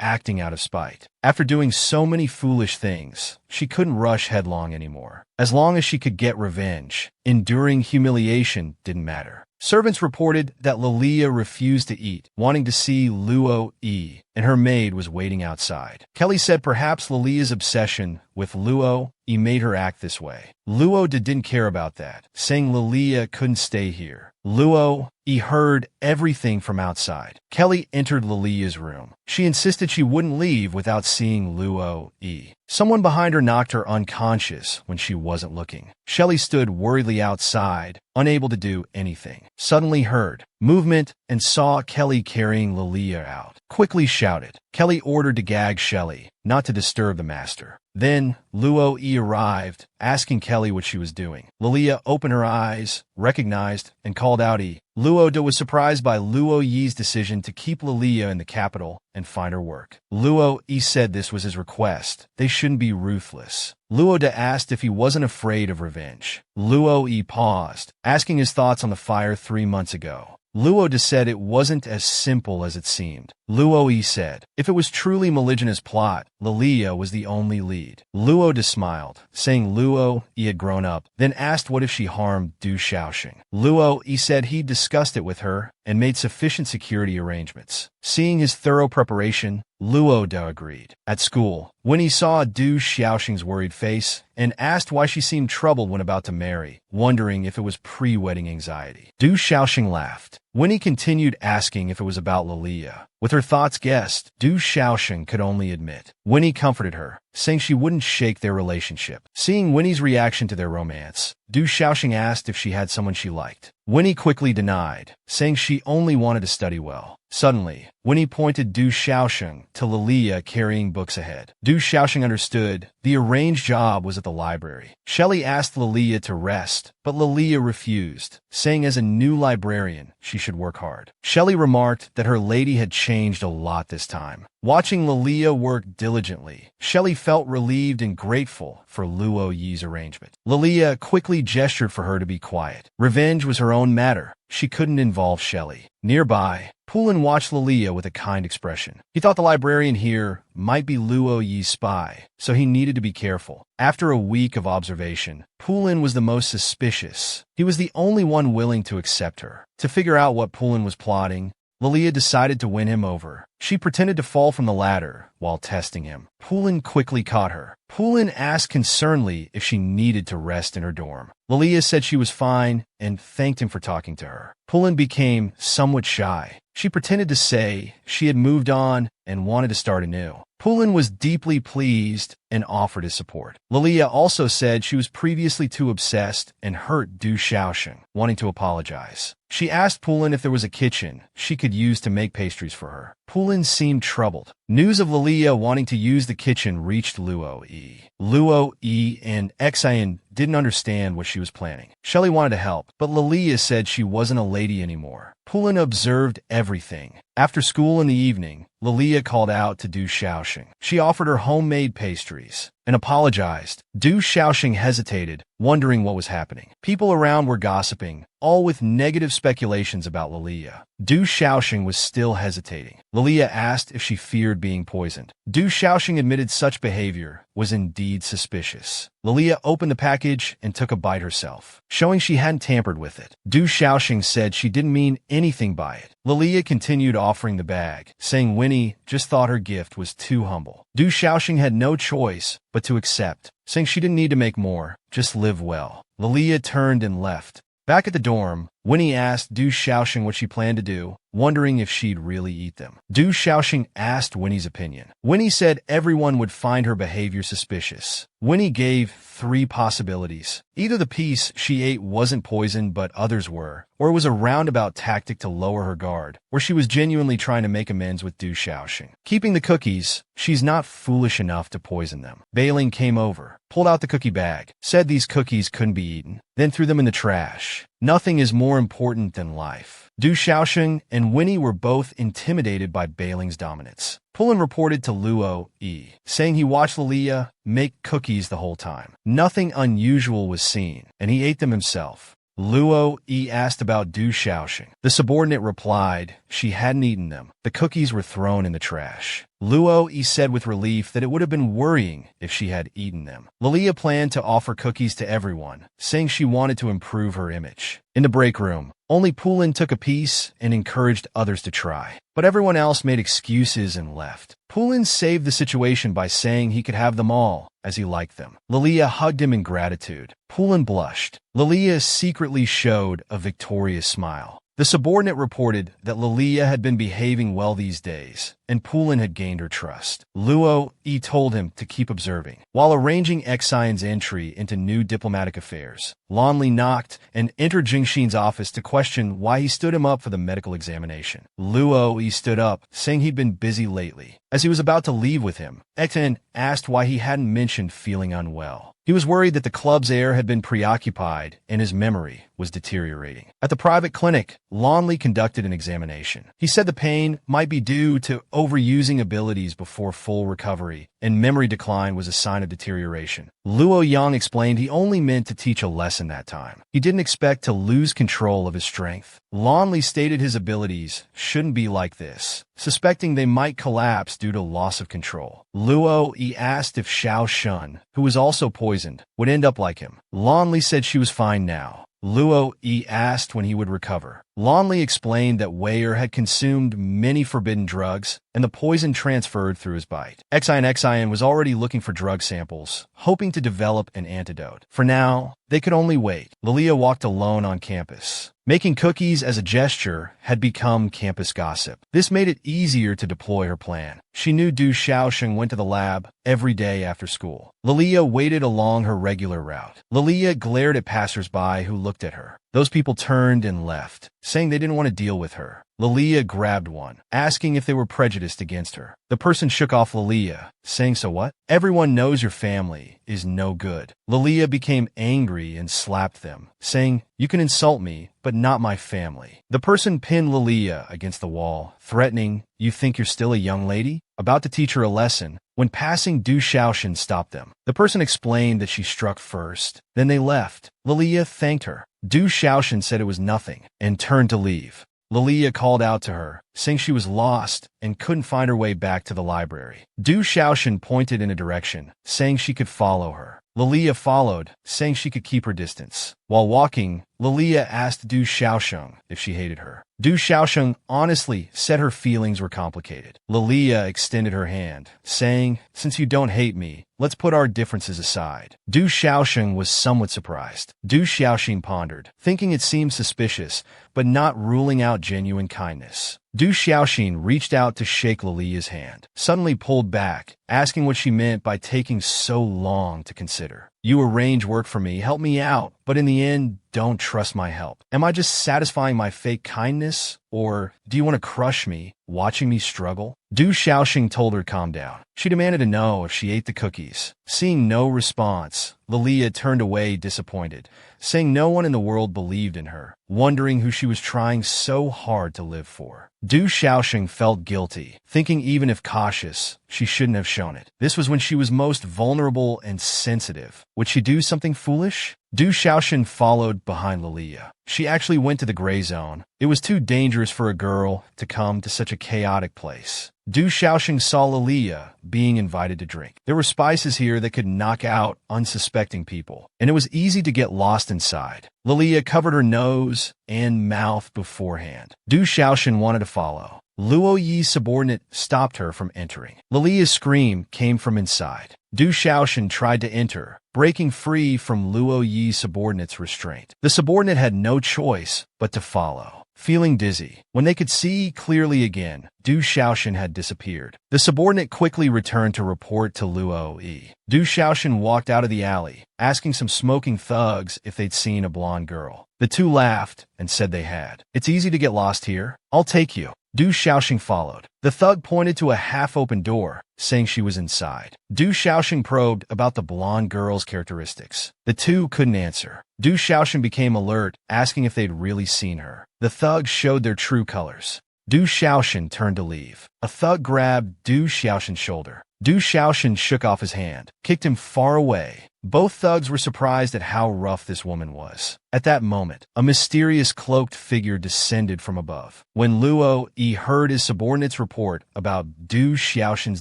acting out of spite. After doing so many foolish things, she couldn't rush headlong anymore. As long as she could get revenge, enduring humiliation didn't matter. Servants reported that Lilia refused to eat, wanting to see Luo Yi, and her maid was waiting outside. Kelly said perhaps Lilia's obsession with Luo Yi made her act this way. Luo didn't care about that, saying Lilia couldn't stay here. Luo Yi heard everything from outside. Kelly entered Lilia's room. She insisted she wouldn't leave without seeing Luo Yi. Someone behind her knocked her unconscious when she wasn't looking. Shelley stood worriedly outside, unable to do anything. Suddenly heard movement and saw Kelly carrying Lilia out. Quickly shouted. Kelly ordered to gag Shelley, not to disturb the master. Then, Luo Yi arrived, asking Kelly what she was doing. Lilia opened her eyes, recognized, and called out Yi. Luo De was surprised by Luo Yi's decision to keep Lilia in the capital and find her work. Luo Yi said this was his request. They shouldn't be ruthless. Luo De asked if he wasn't afraid of revenge. Luo Yi paused, asking his thoughts on the fire 3 months ago. Luo De said it wasn't as simple as it seemed. Luo Yi said, if it was truly Meligena's plot, Lilia was the only lead. Luo De smiled, saying Luo Yi had grown up, then asked what if she harmed Du Xiaoxing. Luo Yi said he'd discussed it with her and made sufficient security arrangements. Seeing his thorough preparation, Luo De agreed. At school, when he saw Du Xiaoxing's worried face and asked why she seemed troubled when about to marry, wondering if it was pre-wedding anxiety, Du Xiaoxing laughed. When he continued asking if it was about Lilia, with her thoughts guessed, Du Xiaoxing could only admit. Winnie comforted her, saying she wouldn't shake their relationship. Seeing Winnie's reaction to their romance, Du Xiaoxing asked if she had someone she liked. Winnie quickly denied, saying she only wanted to study well. Suddenly, Winnie pointed Du Xiaoxing to Lilia carrying books ahead. Du Xiaoxing understood. The arranged job was at the library. Shelley asked Lilia to rest, but Lilia refused, saying as a new librarian, she should work hard. Shelley remarked that her lady had changed a lot this time. Watching Lilia work diligently, Shelley felt relieved and grateful for Luo Yi's arrangement. Lilia quickly gestured for her to be quiet. Revenge was her own matter. She couldn't involve Shelley. Nearby, Pulin watched Lilia with a kind expression. He thought the librarian here might be Luo Yi's spy, so he needed to be careful. After a week of observation, Pulin was the most suspicious. He was the only one willing to accept her. To figure out what Pulin was plotting, Lilia decided to win him over. She pretended to fall from the ladder while testing him. Pulin quickly caught her. Pulin asked concernedly if she needed to rest in her dorm. Lilia said she was fine and thanked him for talking to her. Pulin became somewhat shy. She pretended to say she had moved on and wanted to start anew. Pulin was deeply pleased and offered his support. Lilia also said she was previously too obsessed and hurt Du Xiaosheng, wanting to apologize. She asked Pulin if there was a kitchen she could use to make pastries for her. Pulin seemed troubled. News of Lilia wanting to use the kitchen reached Luo Yi. Luo Yi and Xian didn't understand what she was planning. Shelley wanted to help, but Lilia said she wasn't a lady anymore. Pulin observed everything. After school in the evening, Lilia called out to Du Xiaosheng. She offered her homemade pastries and apologized. Du Xiaosheng hesitated, wondering what was happening. People around were gossiping, all with negative speculations about Lilia. Du Xiaosheng was still hesitating. Lilia asked if she feared being poisoned. Du Xiaosheng admitted such behavior was indeed suspicious. Lilia opened the package and took a bite herself, showing she hadn't tampered with it. Du Xiaosheng said she didn't mean anything by it. Lilia continued offering the bag, saying Winnie just thought her gift was too humble. Du Xiaosheng had no choice but to accept, saying she didn't need to make more, just live well. Lilia turned and left. Back at the dorm, Winnie asked Du Xiaosheng what she planned to do, wondering if she'd really eat them. Du Xiaosheng asked Winnie's opinion. Winnie said everyone would find her behavior suspicious. Winnie gave 3 possibilities. Either the piece she ate wasn't poisoned but others were, or it was a roundabout tactic to lower her guard, or she was genuinely trying to make amends with Du Xiaosheng. Keeping the cookies, she's not foolish enough to poison them. Bailing came over, pulled out the cookie bag, said these cookies couldn't be eaten, then threw them in the trash. Nothing is more important than life. Du Xiaosheng and Winnie were both intimidated by Bailing's dominance. Pulin reported to Luo Yi, saying he watched Lilia make cookies the whole time. Nothing unusual was seen, and he ate them himself. Luo Yi asked about Du Xiaosheng. The subordinate replied she hadn't eaten them. The cookies were thrown in the trash. Luo Yi said with relief that it would have been worrying if she had eaten them. Lilia planned to offer cookies to everyone, saying she wanted to improve her image. In the break room, only Pulin took a piece and encouraged others to try. But everyone else made excuses and left. Pulin saved the situation by saying he could have them all, as he liked them. Lilia hugged him in gratitude. Pulin blushed. Lilia secretly showed a victorious smile. The subordinate reported that Lilia had been behaving well these days, and Pulin had gained her trust. Luo Yi told him to keep observing. While arranging Xian's entry into new diplomatic affairs, Lonli knocked and entered Jingxin's office to question why he stood him up for the medical examination. Luo Yi stood up, saying he'd been busy lately. As he was about to leave with him, Xian asked why he hadn't mentioned feeling unwell. He was worried that the club's air had been preoccupied and his memory was deteriorating. At the private clinic, Lonli conducted an examination. He said the pain might be due to overusing abilities before full recovery, and memory decline was a sign of deterioration. Luo Yang explained he only meant to teach a lesson that time. He didn't expect to lose control of his strength. Lonli stated his abilities shouldn't be like this, suspecting they might collapse due to loss of control. Luo Yi asked if Xiao Shun, who was also poisoned, would end up like him. Lonli said she was fine now. Luo Yi asked when he would recover. Lonli explained that Weyer had consumed many forbidden drugs, and the poison transferred through his bite. Xian was already looking for drug samples, hoping to develop an antidote. For now, they could only wait. Lilia walked alone on campus. Making cookies as a gesture had become campus gossip. This made it easier to deploy her plan. She knew Du Xiaosheng went to the lab every day after school. Lilia waited along her regular route. Lilia glared at passersby who looked at her. Those people turned and left, saying they didn't want to deal with her. Lilia grabbed one, asking if they were prejudiced against her. The person shook off Lilia, saying, "So what? Everyone knows your family is no good." Lilia became angry and slapped them, saying, "You can insult me, but not my family." The person pinned Lilia against the wall, threatening, "You think you're still a young lady?" About to teach her a lesson, when passing Du Xiaosheng stopped them. The person explained that she struck first. Then they left. Lilia thanked her. Du Xiaosheng said it was nothing, and turned to leave. Lilia called out to her, saying she was lost and couldn't find her way back to the library. Du Xiaosheng pointed in a direction, saying she could follow her. Lilia followed, saying she could keep her distance. While walking, Lilia asked Du Xiaosheng if she hated her. Du Xiaosheng honestly said her feelings were complicated. Lilia extended her hand, saying, "Since you don't hate me, let's put our differences aside." Du Xiaosheng was somewhat surprised. Du Xiaosheng pondered, thinking it seemed suspicious, but not ruling out genuine kindness. Du Xiaoxin reached out to shake Lilia's hand, suddenly pulled back, asking what she meant by taking so long to consider. You arrange work for me, help me out, but in the end, don't trust my help. Am I just satisfying my fake kindness? Or do you want to crush me, watching me struggle? Du Xiaoxing told her calm down. She demanded to know if she ate the cookies. Seeing no response, Lilia turned away disappointed, saying no one in the world believed in her, wondering who she was trying so hard to live for. Du Xiaoxing felt guilty, thinking even if cautious, she shouldn't have shown it. This was when she was most vulnerable and sensitive. Would she do something foolish? Du Xiaoxin followed behind Lilia. She actually went to the gray zone. It was too dangerous for a girl to come to such a chaotic place. Du Xiaoxing saw Lilia being invited to drink. There were spices here that could knock out unsuspecting people, and it was easy to get lost inside. Lilia covered her nose and mouth beforehand. Du Xiaoxin wanted to follow. Luo Yi's subordinate stopped her from entering. Lilia's scream came from inside. Du Xiaoxin tried to enter, breaking free from Luo Yi's subordinate's restraint. The subordinate had no choice but to follow. Feeling dizzy, when they could see clearly again, Du Xiaoxin had disappeared. The subordinate quickly returned to report to Luo Yi. Du Xiaoxin walked out of the alley, asking some smoking thugs if they'd seen a blonde girl. The two laughed and said they had. It's easy to get lost here. I'll take you. Du Xiaoxing followed. The thug pointed to a half-open door, saying she was inside. Du Xiaoxing probed about the blonde girl's characteristics. The two couldn't answer. Du Xiaoxing became alert, asking if they'd really seen her. The thugs showed their true colors. Du Xiaoxin turned to leave. A thug grabbed Du Xiaoxin's shoulder. Du Xiaoxin shook off his hand, kicked him far away. Both thugs were surprised at how rough this woman was. At that moment, a mysterious cloaked figure descended from above. When Luo Yi heard his subordinate's report about Du Xiaoxin's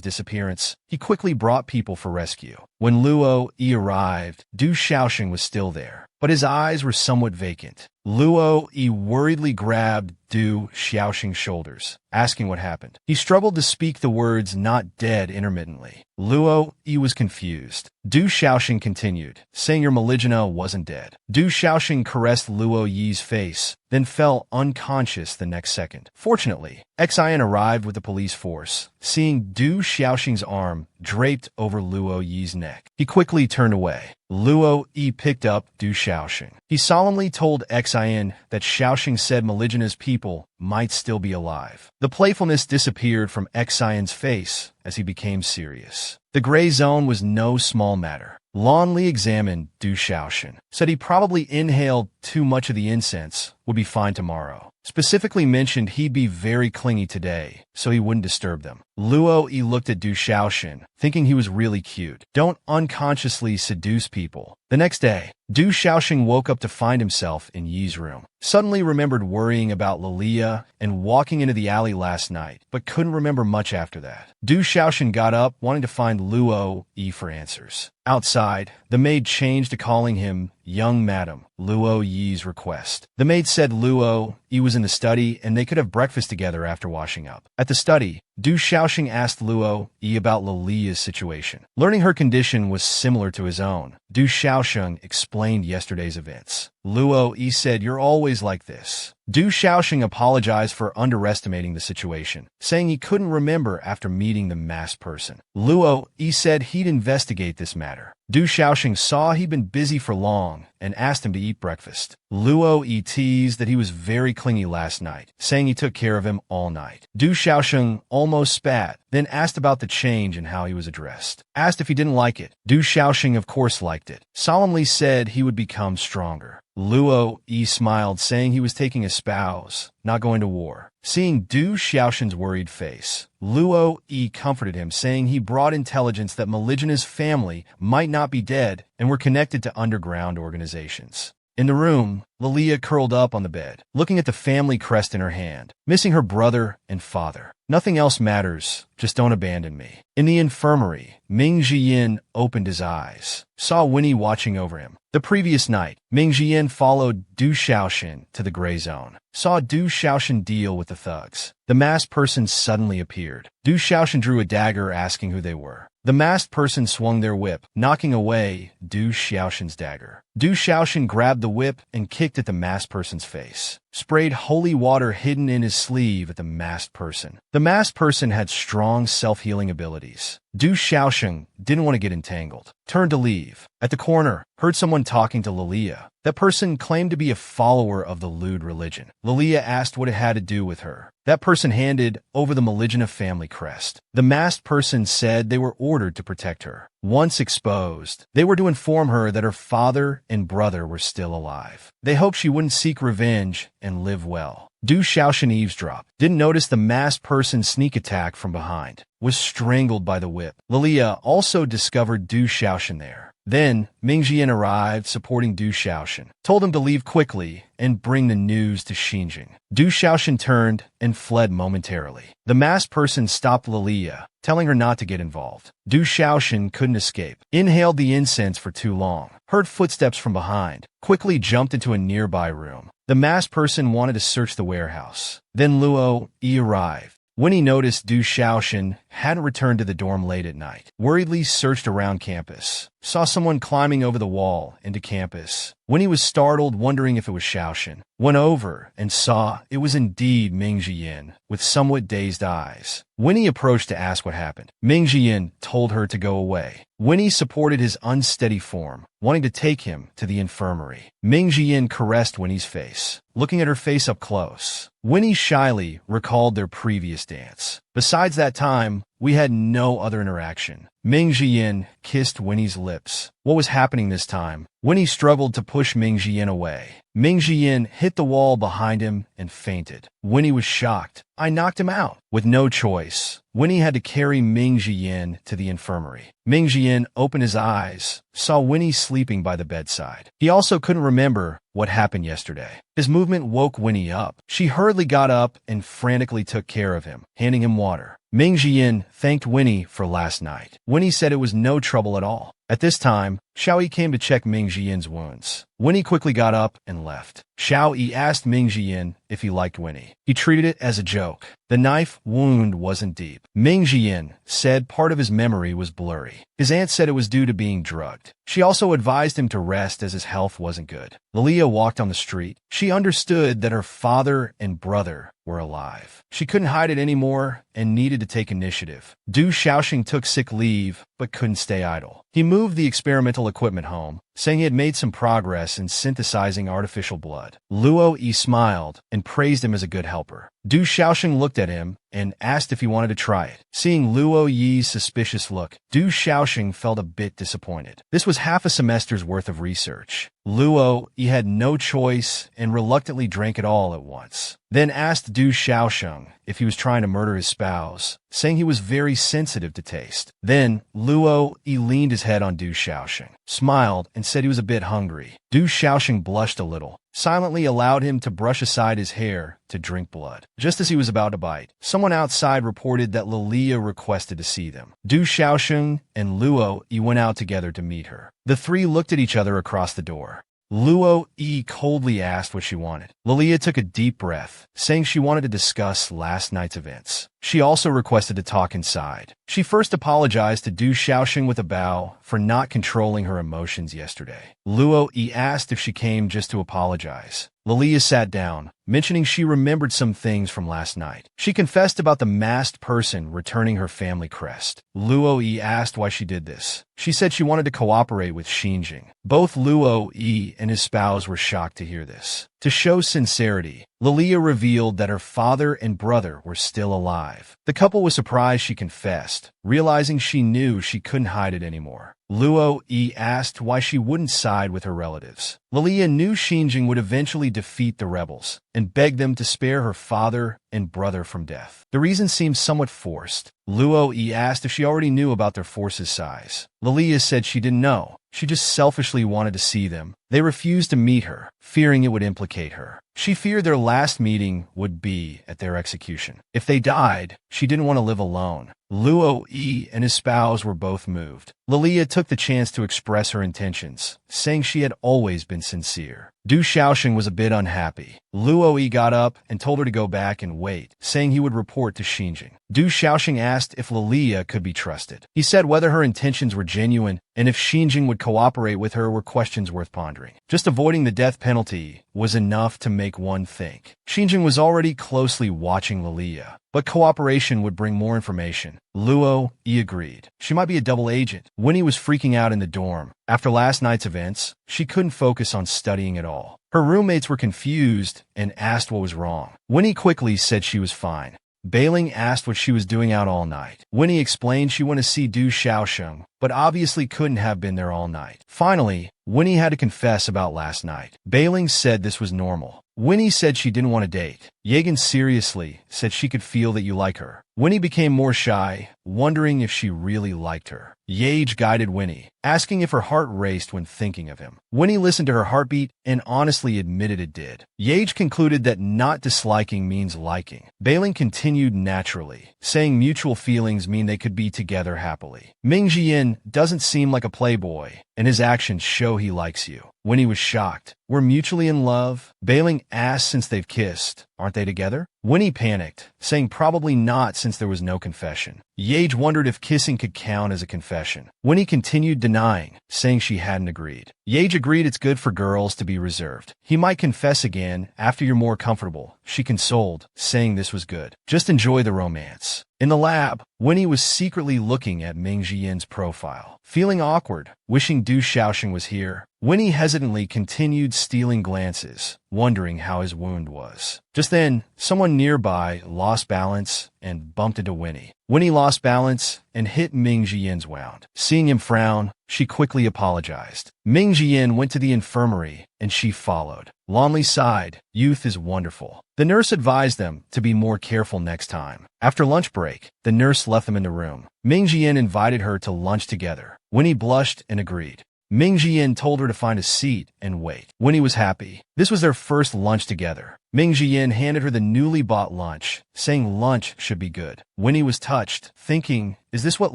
disappearance, he quickly brought people for rescue. When Luo Yi arrived, Du Xiaoxing was still there, but his eyes were somewhat vacant. Luo Yi worriedly grabbed Du Xiaoxing's shoulders, asking what happened. He struggled to speak the words "not dead" intermittently. Luo Yi was confused. Du Xiaoxing continued, saying your Meligena wasn't dead. Du Xiaoxing caressed Luo Yi's face, then fell unconscious the next second. Fortunately, Xian arrived with the police force. Seeing Du Xiaoxing's arm draped over Luo Yi's neck, he quickly turned away. Luo Yi picked up Du Xiaoxing. He solemnly told Xian that Xiaoxing said Meligena's people might still be alive. The playfulness disappeared from Xian's face as he became serious. The gray zone was no small matter. Lon Li examined Du Xiaoxing, said he probably inhaled too much of the incense, would be fine tomorrow. Specifically mentioned he'd be very clingy today, so he wouldn't disturb them. Luo Yi looked at Du Xiaoxing, thinking he was really cute. Don't unconsciously seduce people. The next day, Du Xiaoxing woke up to find himself in Yi's room. Suddenly remembered worrying about Lilia and walking into the alley last night, but couldn't remember much after that. Du Xiaoxing got up, wanting to find Luo Yi for answers. Outside, the maid changed to calling him young madam, Luo Yi's request. The maid said Luo Yi was in the study and they could have breakfast together after washing up. At the study, Du Xiaoxing asked Luo Yi about Lilia's situation. Learning her condition was similar to his own, Du Xiaoxing explained yesterday's events. Luo Yi said, "You're always like this." Du Xiaoxing apologized for underestimating the situation, saying he couldn't remember after meeting the masked person. Luo Yi said he'd investigate this matter. Du Xiaoxing saw he'd been busy for long and asked him to eat breakfast. Luo Yi teased that he was very clingy last night, saying he took care of him all night. Du Xiaoxing almost spat, then asked about the change in how he was addressed. Asked if he didn't like it. Du Xiaoxing of course liked it. Solemnly said he would become stronger. Luo Yi smiled, saying he was taking a spouse, not going to war. Seeing Du Xiaoxing's worried face, Luo Yi comforted him, saying he brought intelligence that Meligena's family might not be dead and were connected to underground organizations. In the room, Lilia curled up on the bed, looking at the family crest in her hand, missing her brother and father. Nothing else matters, just don't abandon me. In the infirmary, Ming Jiyin opened his eyes, saw Winnie watching over him. The previous night, Ming Jiyin followed Du Xiaoxing to the gray zone, saw Du Xiaoxing deal with the thugs. The masked person suddenly appeared. Du Xiaoxing drew a dagger, asking who they were. The masked person swung their whip, knocking away Du Xiaoxing's dagger. Du Xiaoxing grabbed the whip and kicked at the masked person's face. sprayed holy water hidden in his sleeve at the masked person. The masked person had strong self-healing abilities. Du Xiaosheng didn't want to get entangled. Turned to leave. At the corner, heard someone talking to Lilia. That person claimed to be a follower of the lewd religion. Lilia asked what it had to do with her. That person handed over the Maligna family crest. The masked person said they were ordered to protect her. Once exposed, they were to inform her that her father and brother were still alive. They hoped she wouldn't seek revenge and live well. Du Xiaosheng eavesdropped. Didn't notice the masked person's sneak attack from behind. Was strangled by the whip. Lilia also discovered Du Xiaosheng there. Then, Ming Jian arrived supporting Du Xiaosheng, told him to leave quickly and bring the news to Xinjing. Du Xiaosheng turned and fled momentarily. The masked person stopped Lilia, telling her not to get involved. Du Xiaosheng couldn't escape. Inhaled the incense for too long. Heard footsteps from behind. Quickly jumped into a nearby room. The masked person wanted to search the warehouse. Then Luo Yi arrived. When he noticed Du Xiaosheng hadn't returned to the dorm late at night, worriedly searched around campus. Saw someone climbing over the wall into campus. When he was startled, wondering if it was Xiaosheng, went over and saw it was indeed Ming Jian with somewhat dazed eyes. When he approached to ask what happened, Ming Jian told her to go away. When he supported his unsteady form, wanting to take him to the infirmary, Ming Jian caressed Winnie's face, looking at her face up close. Winnie shyly recalled their previous dance. Besides that time, we had no other interaction. Ming Jian kissed Winnie's lips. What was happening this time? Winnie struggled to push Ming Jian away. Ming Jian hit the wall behind him and fainted. Winnie was shocked. I knocked him out. With no choice, Winnie had to carry Ming Jian to the infirmary. Ming Jian opened his eyes, saw Winnie sleeping by the bedside. He also couldn't remember what happened yesterday. His movement woke Winnie up. She hurriedly got up and frantically took care of him, handing him water. Ming Jian thanked Winnie for last night. Winnie said it was no trouble at all. At this time, Xiao Yi came to check Ming Jian's wounds. Winnie quickly got up and left. Xiao Yi asked Ming Jian if he liked Winnie. He treated it as a joke. The knife wound wasn't deep. Ming Jian said part of his memory was blurry. His aunt said it was due to being drugged. She also advised him to rest as his health wasn't good. Lilia walked on the street. She understood that her father and brother were alive. She couldn't hide it anymore and needed to take initiative. Du Xiaosheng took sick leave but couldn't stay idle. He moved the experimental equipment home, saying he had made some progress in synthesizing artificial blood. Luo Yi smiled and praised him as a good helper. Du Xiaosheng looked at him and asked if he wanted to try it. Seeing Luo Yi's suspicious look, Du Xiaosheng felt a bit disappointed. This was half a semester's worth of research. Luo Yi had no choice and reluctantly drank it all at once. Then asked Du Xiaosheng if he was trying to murder his spouse, saying he was very sensitive to taste. Then Luo Yi leaned his head on Du Xiaosheng, smiled, and said he was a bit hungry. Du Xiaosheng blushed a little, silently allowed him to brush aside his hair to drink blood. Just as he was about to bite, someone outside reported that Lilia requested to see them. Du Xiaosheng and Luo Yi went out together to meet her. The three looked at each other across the door. Luo Yi coldly asked what she wanted. Lilia took a deep breath, saying she wanted to discuss last night's events. She also requested to talk inside. She first apologized to Du Xiaosheng with a bow for not controlling her emotions yesterday. Luo Yi asked if she came just to apologize. Lilia sat down, mentioning she remembered some things from last night. She confessed about the masked person returning her family crest. Luo Yi asked why she did this. She said she wanted to cooperate with Xinjing. Both Luo Yi and his spouse were shocked to hear this. To show sincerity, Lilia revealed that her father and brother were still alive. The couple was surprised she confessed, realizing she knew she couldn't hide it anymore. Luo Yi asked why she wouldn't side with her relatives. Lilia knew Xinjing would eventually defeat the rebels and begged them to spare her father and brother from death. The reason seemed somewhat forced. Luo Yi asked if she already knew about their force's size. Lilia said she didn't know. She just selfishly wanted to see them. They refused to meet her, fearing it would implicate her. She feared their last meeting would be at their execution. If they died, she didn't want to live alone. Luo Yi and his spouse were both moved. Lilia took the chance to express her intentions, saying she had always been sincere. Du Xiaoxing was a bit unhappy. Luo Yi got up and told her to go back and wait, saying he would report to Xinjing. Du Xiaoxing asked if Lilia could be trusted. He said whether her intentions were genuine and if Xinjing would cooperate with her were questions worth pondering. Just avoiding the death penalty was enough to make one think. Xinjing was already closely watching Lilia, but cooperation would bring more information. Luo Yi agreed. She might be a double agent. Winnie was freaking out in the dorm. After last night's events, she couldn't focus on studying at all. Her roommates were confused and asked what was wrong. Winnie quickly said she was fine. Bailing asked what she was doing out all night. Winnie explained she wanted to see Du Xiaoxing, but obviously couldn't have been there all night. Finally, Winnie had to confess about last night. Bailing said this was normal. Winnie said she didn't want to date. Yegan seriously said she could feel that you like her. Winnie became more shy, wondering if she really liked her. Yage guided Winnie, asking if her heart raced when thinking of him. Winnie listened to her heartbeat and honestly admitted it did. Yage concluded that not disliking means liking. Bailing continued naturally, saying mutual feelings mean they could be together happily. Ming Jian doesn't seem like a playboy, and his actions show he likes you. Winnie was shocked. We're mutually in love? Bailing asked since they've kissed. Aren't they together? Winnie panicked, saying probably not since there was no confession. Yage wondered if kissing could count as a confession. Winnie continued denying, saying she hadn't agreed. Yage agreed it's good for girls to be reserved. He might confess again after you're more comfortable, she consoled, saying this was good. Just enjoy the romance. In the lab, Winnie was secretly looking at Ming Jian's profile. Feeling awkward, wishing Du Xiaoxing was here, Winnie hesitantly continued stealing glances, wondering how his wound was. Just then, someone nearby lost balance and bumped into Winnie. Winnie lost balance and hit Ming Jian's wound. Seeing him frown, she quickly apologized. Ming Jian went to the infirmary, and she followed. Lonely sighed, youth is wonderful. The nurse advised them to be more careful next time. After lunch break, the nurse left them in the room. Ming Jian invited her to lunch together. Winnie blushed and agreed. Ming Jian told her to find a seat and wait. Winnie was happy. This was their first lunch together. Ming Jian handed her the newly bought lunch, saying lunch should be good. Winnie was touched, thinking, is this what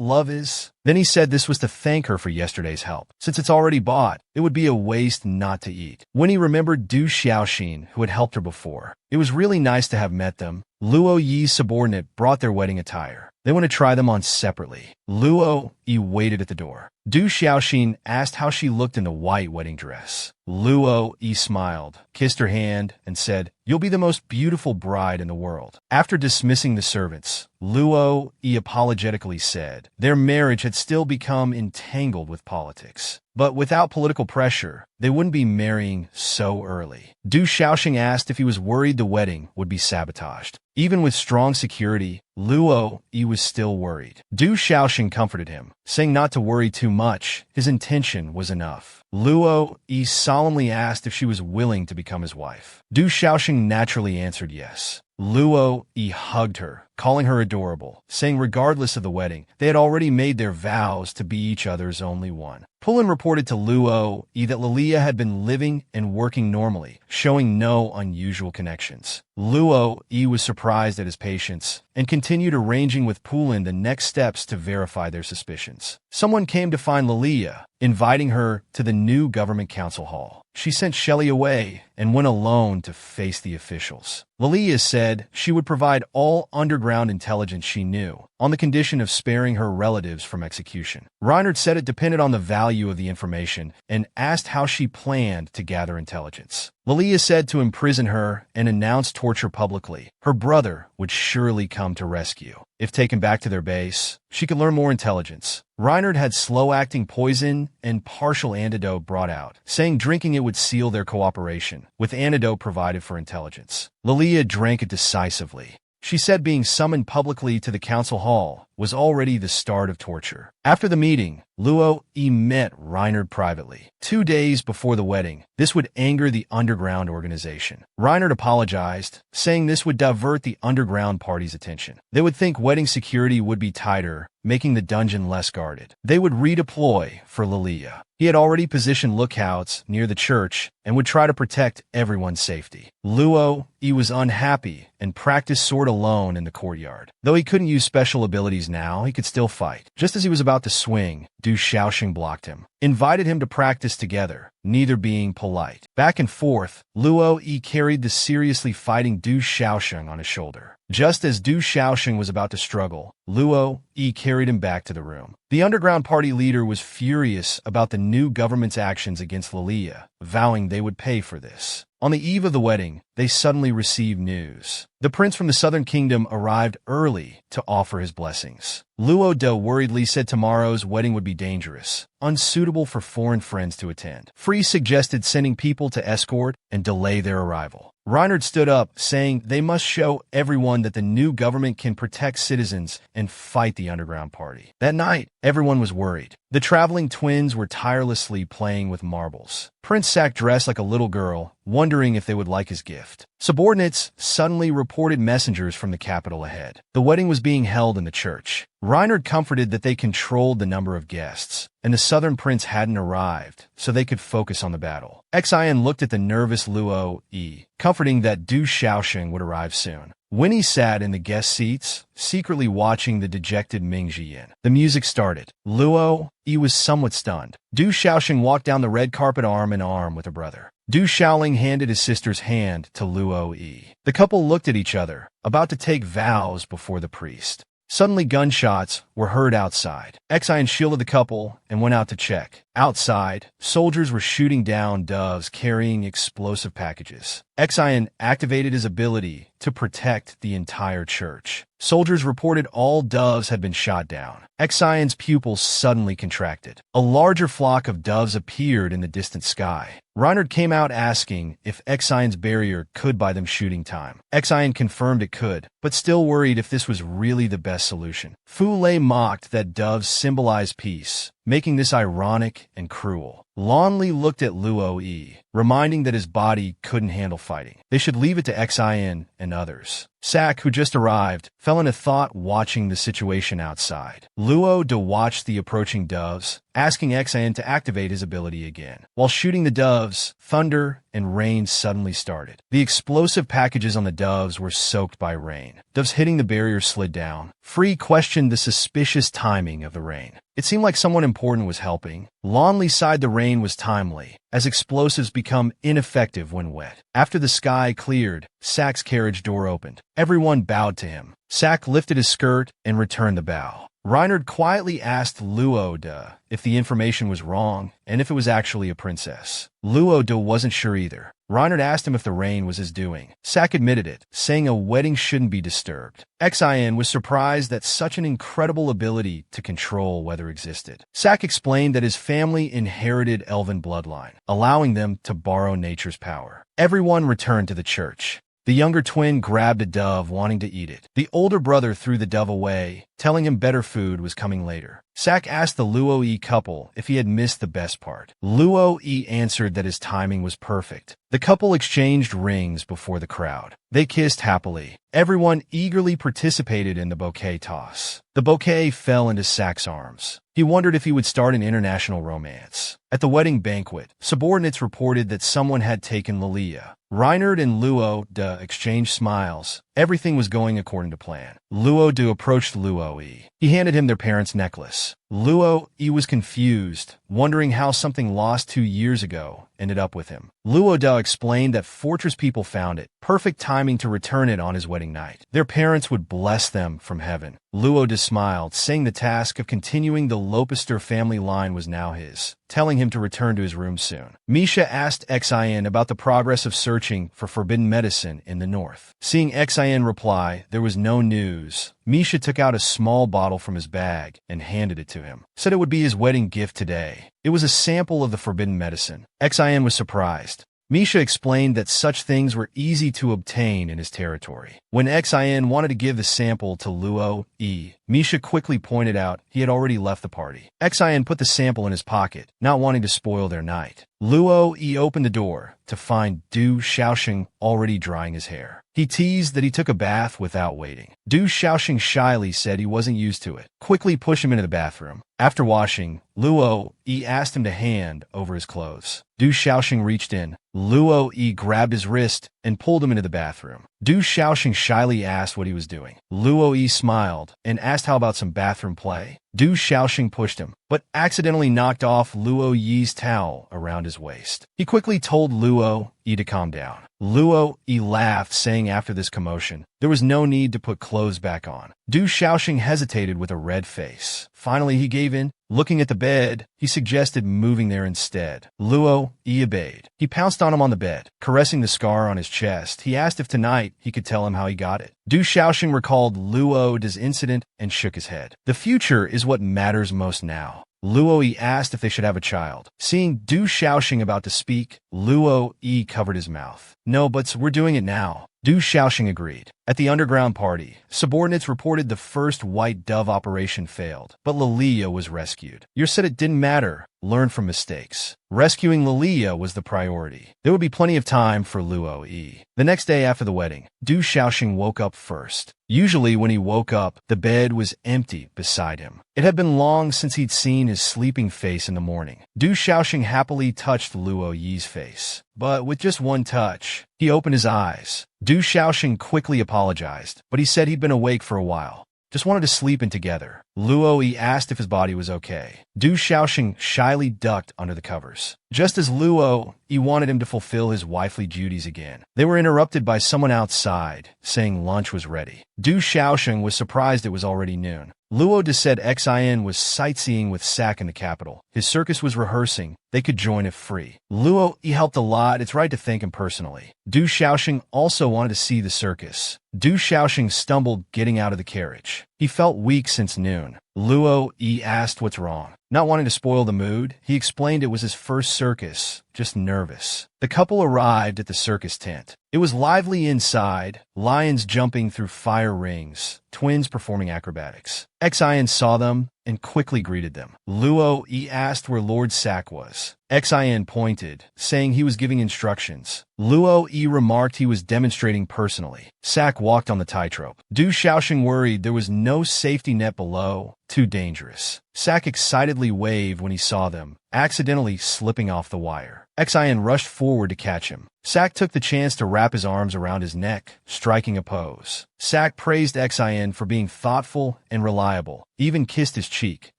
love is? Then he said this was to thank her for yesterday's help. Since it's already bought, it would be a waste not to eat. Winnie remembered Du Xiaoxing, who had helped her before. It was really nice to have met them. Luo Yi's subordinate brought their wedding attire. They want to try them on separately. Luo Yi waited at the door. Du Xiaoxing asked how she looked in the white wedding dress. Luo Yi smiled, kissed her hand, and said, "You'll be the most beautiful bride in the world." After dismissing the servants, Luo Yi apologetically said their marriage had still become entangled with politics. But without political pressure, they wouldn't be marrying so early. Du Xiaoxing asked if he was worried the wedding would be sabotaged. Even with strong security, Luo Yi was still worried. Du Xiaoxing comforted him, saying not to worry too much, his intention was enough. Luo Yi solemnly asked if she was willing to become his wife. Du Xiaoxing naturally answered yes. Luo Yi hugged her, calling her adorable, saying regardless of the wedding, they had already made their vows to be each other's only one. Pulin reported to Luo Yi that Lilia had been living and working normally, showing no unusual connections. Luo Yi was surprised at his patience and continued arranging with Pulin the next steps to verify their suspicions. Someone came to find Lilia, inviting her to the new government council hall. She sent Shelley away and went alone to face the officials. Lilia said she would provide all underground intelligence she knew, on the condition of sparing her relatives from execution. Reinhardt said it depended on the value of the information and asked how she planned to gather intelligence. Lilia said to imprison her and announce torture publicly. Her brother would surely come to rescue. If taken back to their base, she could learn more intelligence. Reinhardt had slow-acting poison and partial antidote brought out, saying drinking it would seal their cooperation, with antidote provided for intelligence. Lilia drank it decisively. She said being summoned publicly to the council hall was already the start of torture. After the meeting, Luo Yi met Reinhardt privately. 2 days before the wedding, this would anger the underground organization. Reinhardt apologized, saying this would divert the underground party's attention. They would think wedding security would be tighter, making the dungeon less guarded. They would redeploy for Lilia. He had already positioned lookouts near the church and would try to protect everyone's safety. Luo-yi was unhappy and practiced sword alone in the courtyard. Though he couldn't use special abilities now, he could still fight. Just as he was about to swing, Du Shaoxing blocked him, invited him to practice together, neither being polite. Back and forth, Luo-yi carried the seriously fighting Du Shaoxing on his shoulder. Just as Du Shaoxing was about to struggle, Luo-yi carried him back to the room. The underground party leader was furious about the new government's actions against Lilia, vowing they would pay for this. On the eve of the wedding, they suddenly received news. The prince from the southern kingdom arrived early to offer his blessings. Luo De worriedly said tomorrow's wedding would be dangerous, unsuitable for foreign friends to attend. Free suggested sending people to escort and delay their arrival. Reinhard stood up, saying they must show everyone that the new government can protect citizens and fight the underground party. That night, everyone was worried. The traveling twins were tirelessly playing with marbles. Prince Sack dressed like a little girl, wondering if they would like his gift. Subordinates suddenly reported messengers from the capital ahead. The wedding was being held in the church. Reinhard comforted that they controlled the number of guests, and the southern prince hadn't arrived, so they could focus on the battle. Xian looked at the nervous Luo-yi, comforting that Du Shaoxing would arrive soon. Winnie sat in the guest seats, secretly watching the dejected Ming Jiyan. The music started. Luo-yi was somewhat stunned. Du Shaoxing walked down the red carpet arm in arm with her brother. Du Shaoling handed his sister's hand to Luo-yi. The couple looked at each other, about to take vows before the priest. Suddenly gunshots were heard outside. Xian shielded the couple and went out to check. Outside, soldiers were shooting down doves carrying explosive packages. Xian activated his ability to protect the entire church. Soldiers reported all doves had been shot down. Xian's pupils suddenly contracted. A larger flock of doves appeared in the distant sky. Reinhard came out asking if Xian's barrier could buy them shooting time. Xian confirmed it could, but still worried if this was really the best solution. Fu Lei mocked that doves symbolize peace, making this ironic and cruel. Lonley looked at Luo-yi, reminding that his body couldn't handle fighting. They should leave it to Xian and others. Sack, who just arrived, fell into thought watching the situation outside. Luo De watched the approaching doves, asking Xian to activate his ability again. While shooting the doves, thunder and rain suddenly started. The explosive packages on the doves were soaked by rain. Doves hitting the barrier slid down. Free questioned the suspicious timing of the rain. It seemed like someone important was helping. Lonley sighed the rain was timely, as explosives become ineffective when wet. After the sky cleared, Sack's carriage door opened. Everyone bowed to him. Sack lifted his skirt and returned the bow. Reinhard quietly asked Luo De if the information was wrong and if it was actually a princess. Luo De wasn't sure either. Reinhard asked him if the rain was his doing. Sack admitted it, saying a wedding shouldn't be disturbed. Xian was surprised that such an incredible ability to control weather existed. Sack explained that his family inherited elven bloodline, allowing them to borrow nature's power. Everyone returned to the church. The younger twin grabbed a dove, wanting to eat it. The older brother threw the dove away, telling him better food was coming later. Sack asked the Luo-yi couple if he had missed the best part. Luo-yi answered that his timing was perfect. The couple exchanged rings before the crowd. They kissed happily. Everyone eagerly participated in the bouquet toss. The bouquet fell into Sack's arms. He wondered if he would start an international romance. At the wedding banquet, subordinates reported that someone had taken Lilia. Reinhard and Luo De exchanged smiles. Everything was going according to plan. Luo De approached Luo-yi. He handed him their parents' necklace. Luo-yi was confused, wondering how something lost 2 years ago ended up with him. Luo De explained that Fortress people found it. Perfect timing to return it on his wedding night. Their parents would bless them from heaven. Luo De smiled, saying the task of continuing the Lopister family line was now his, telling him to return to his room soon. Misha asked Xian about the progress of searching for forbidden medicine in the north. Seeing Xian reply there was no news, Misha took out a small bottle from his bag and handed it to him. Said it would be his wedding gift today. It was a sample of the forbidden medicine. Xian was surprised. Misha explained that such things were easy to obtain in his territory. When Xian wanted to give the sample to Luo-yi, Misha quickly pointed out he had already left the party. Xian put the sample in his pocket, not wanting to spoil their night. Luo Yi opened the door to find Du Xiaoxing already drying his hair. He teased that he took a bath without waiting. Du Xiaoxing shyly said he wasn't used to it, quickly pushed him into the bathroom. After washing, Luo Yi asked him to hand over his clothes. Du Xiaoxing reached in. Luo Yi grabbed his wrist and pulled him into the bathroom. Du Xiaoxing shyly asked what he was doing. Luo Yi smiled and asked how about some bathroom play. Du Xiaoxing pushed him, but accidentally knocked off Luo Yi's towel around his waist. He quickly told Luo Yi to calm down. Luo Yi laughed, saying after this commotion, there was no need to put clothes back on. Du Xiaoxing hesitated with a red face. Finally, he gave in. Looking at the bed, he suggested moving there instead. Luo Yi obeyed. He pounced on him on the bed, caressing the scar on his chest. He asked if tonight he could tell him how he got it. Du Xiaoxing recalled Luo Yi's incident and shook his head. The future is what matters most now. Luo Yi asked if they should have a child. Seeing Du Xiaoxing about to speak, Luo Yi covered his mouth. No, but we're doing it now. Du Xiaoxing agreed. At the underground party, subordinates reported the first White Dove operation failed, but Lilia was rescued. Yer said it didn't matter. Learn from mistakes. Rescuing Lilia was the priority. There would be plenty of time for Luo Yi. The next day after the wedding, Du Xiaoxing woke up first. Usually when he woke up, the bed was empty beside him. It had been long since he'd seen his sleeping face in the morning. Du Xiaoxing happily touched Luo Yi's face. But with just one touch, he opened his eyes. Du Xiaoxing quickly apologized, but he said he'd been awake for a while. Just wanted to sleep in together. Luo Yi asked if his body was okay. Du Xiaoxing shyly ducked under the covers. Just as Luo Yi wanted him to fulfill his wifely duties again, they were interrupted by someone outside, saying lunch was ready. Du Xiaoxing was surprised it was already noon. Luo Yi said Xin was sightseeing with Sak in the capital. His circus was rehearsing. They could join if free. Luo Yi helped a lot. It's right to thank him personally. Du Xiaoxing also wanted to see the circus. Du Xiaoxing stumbled getting out of the carriage. He felt weak since noon. Luo Yi asked what's wrong. Not wanting to spoil the mood, he explained it was his first circus, just nervous. The couple arrived at the circus tent. It was lively inside, lions jumping through fire rings, twins performing acrobatics. Xin saw them and quickly greeted them. Luo Yi asked where Lord Sak was. Xin pointed, saying he was giving instructions. Luo Yi remarked he was demonstrating personally. Sak walked on the tightrope. Du Xiaoxing worried there was no safety net below. Too dangerous. Sak excitedly waved when he saw them, accidentally slipping off the wire. Xin rushed forward to catch him. Sak took the chance to wrap his arms around his neck, striking a pose. Sak praised Xin for being thoughtful and reliable, even kissed his cheek,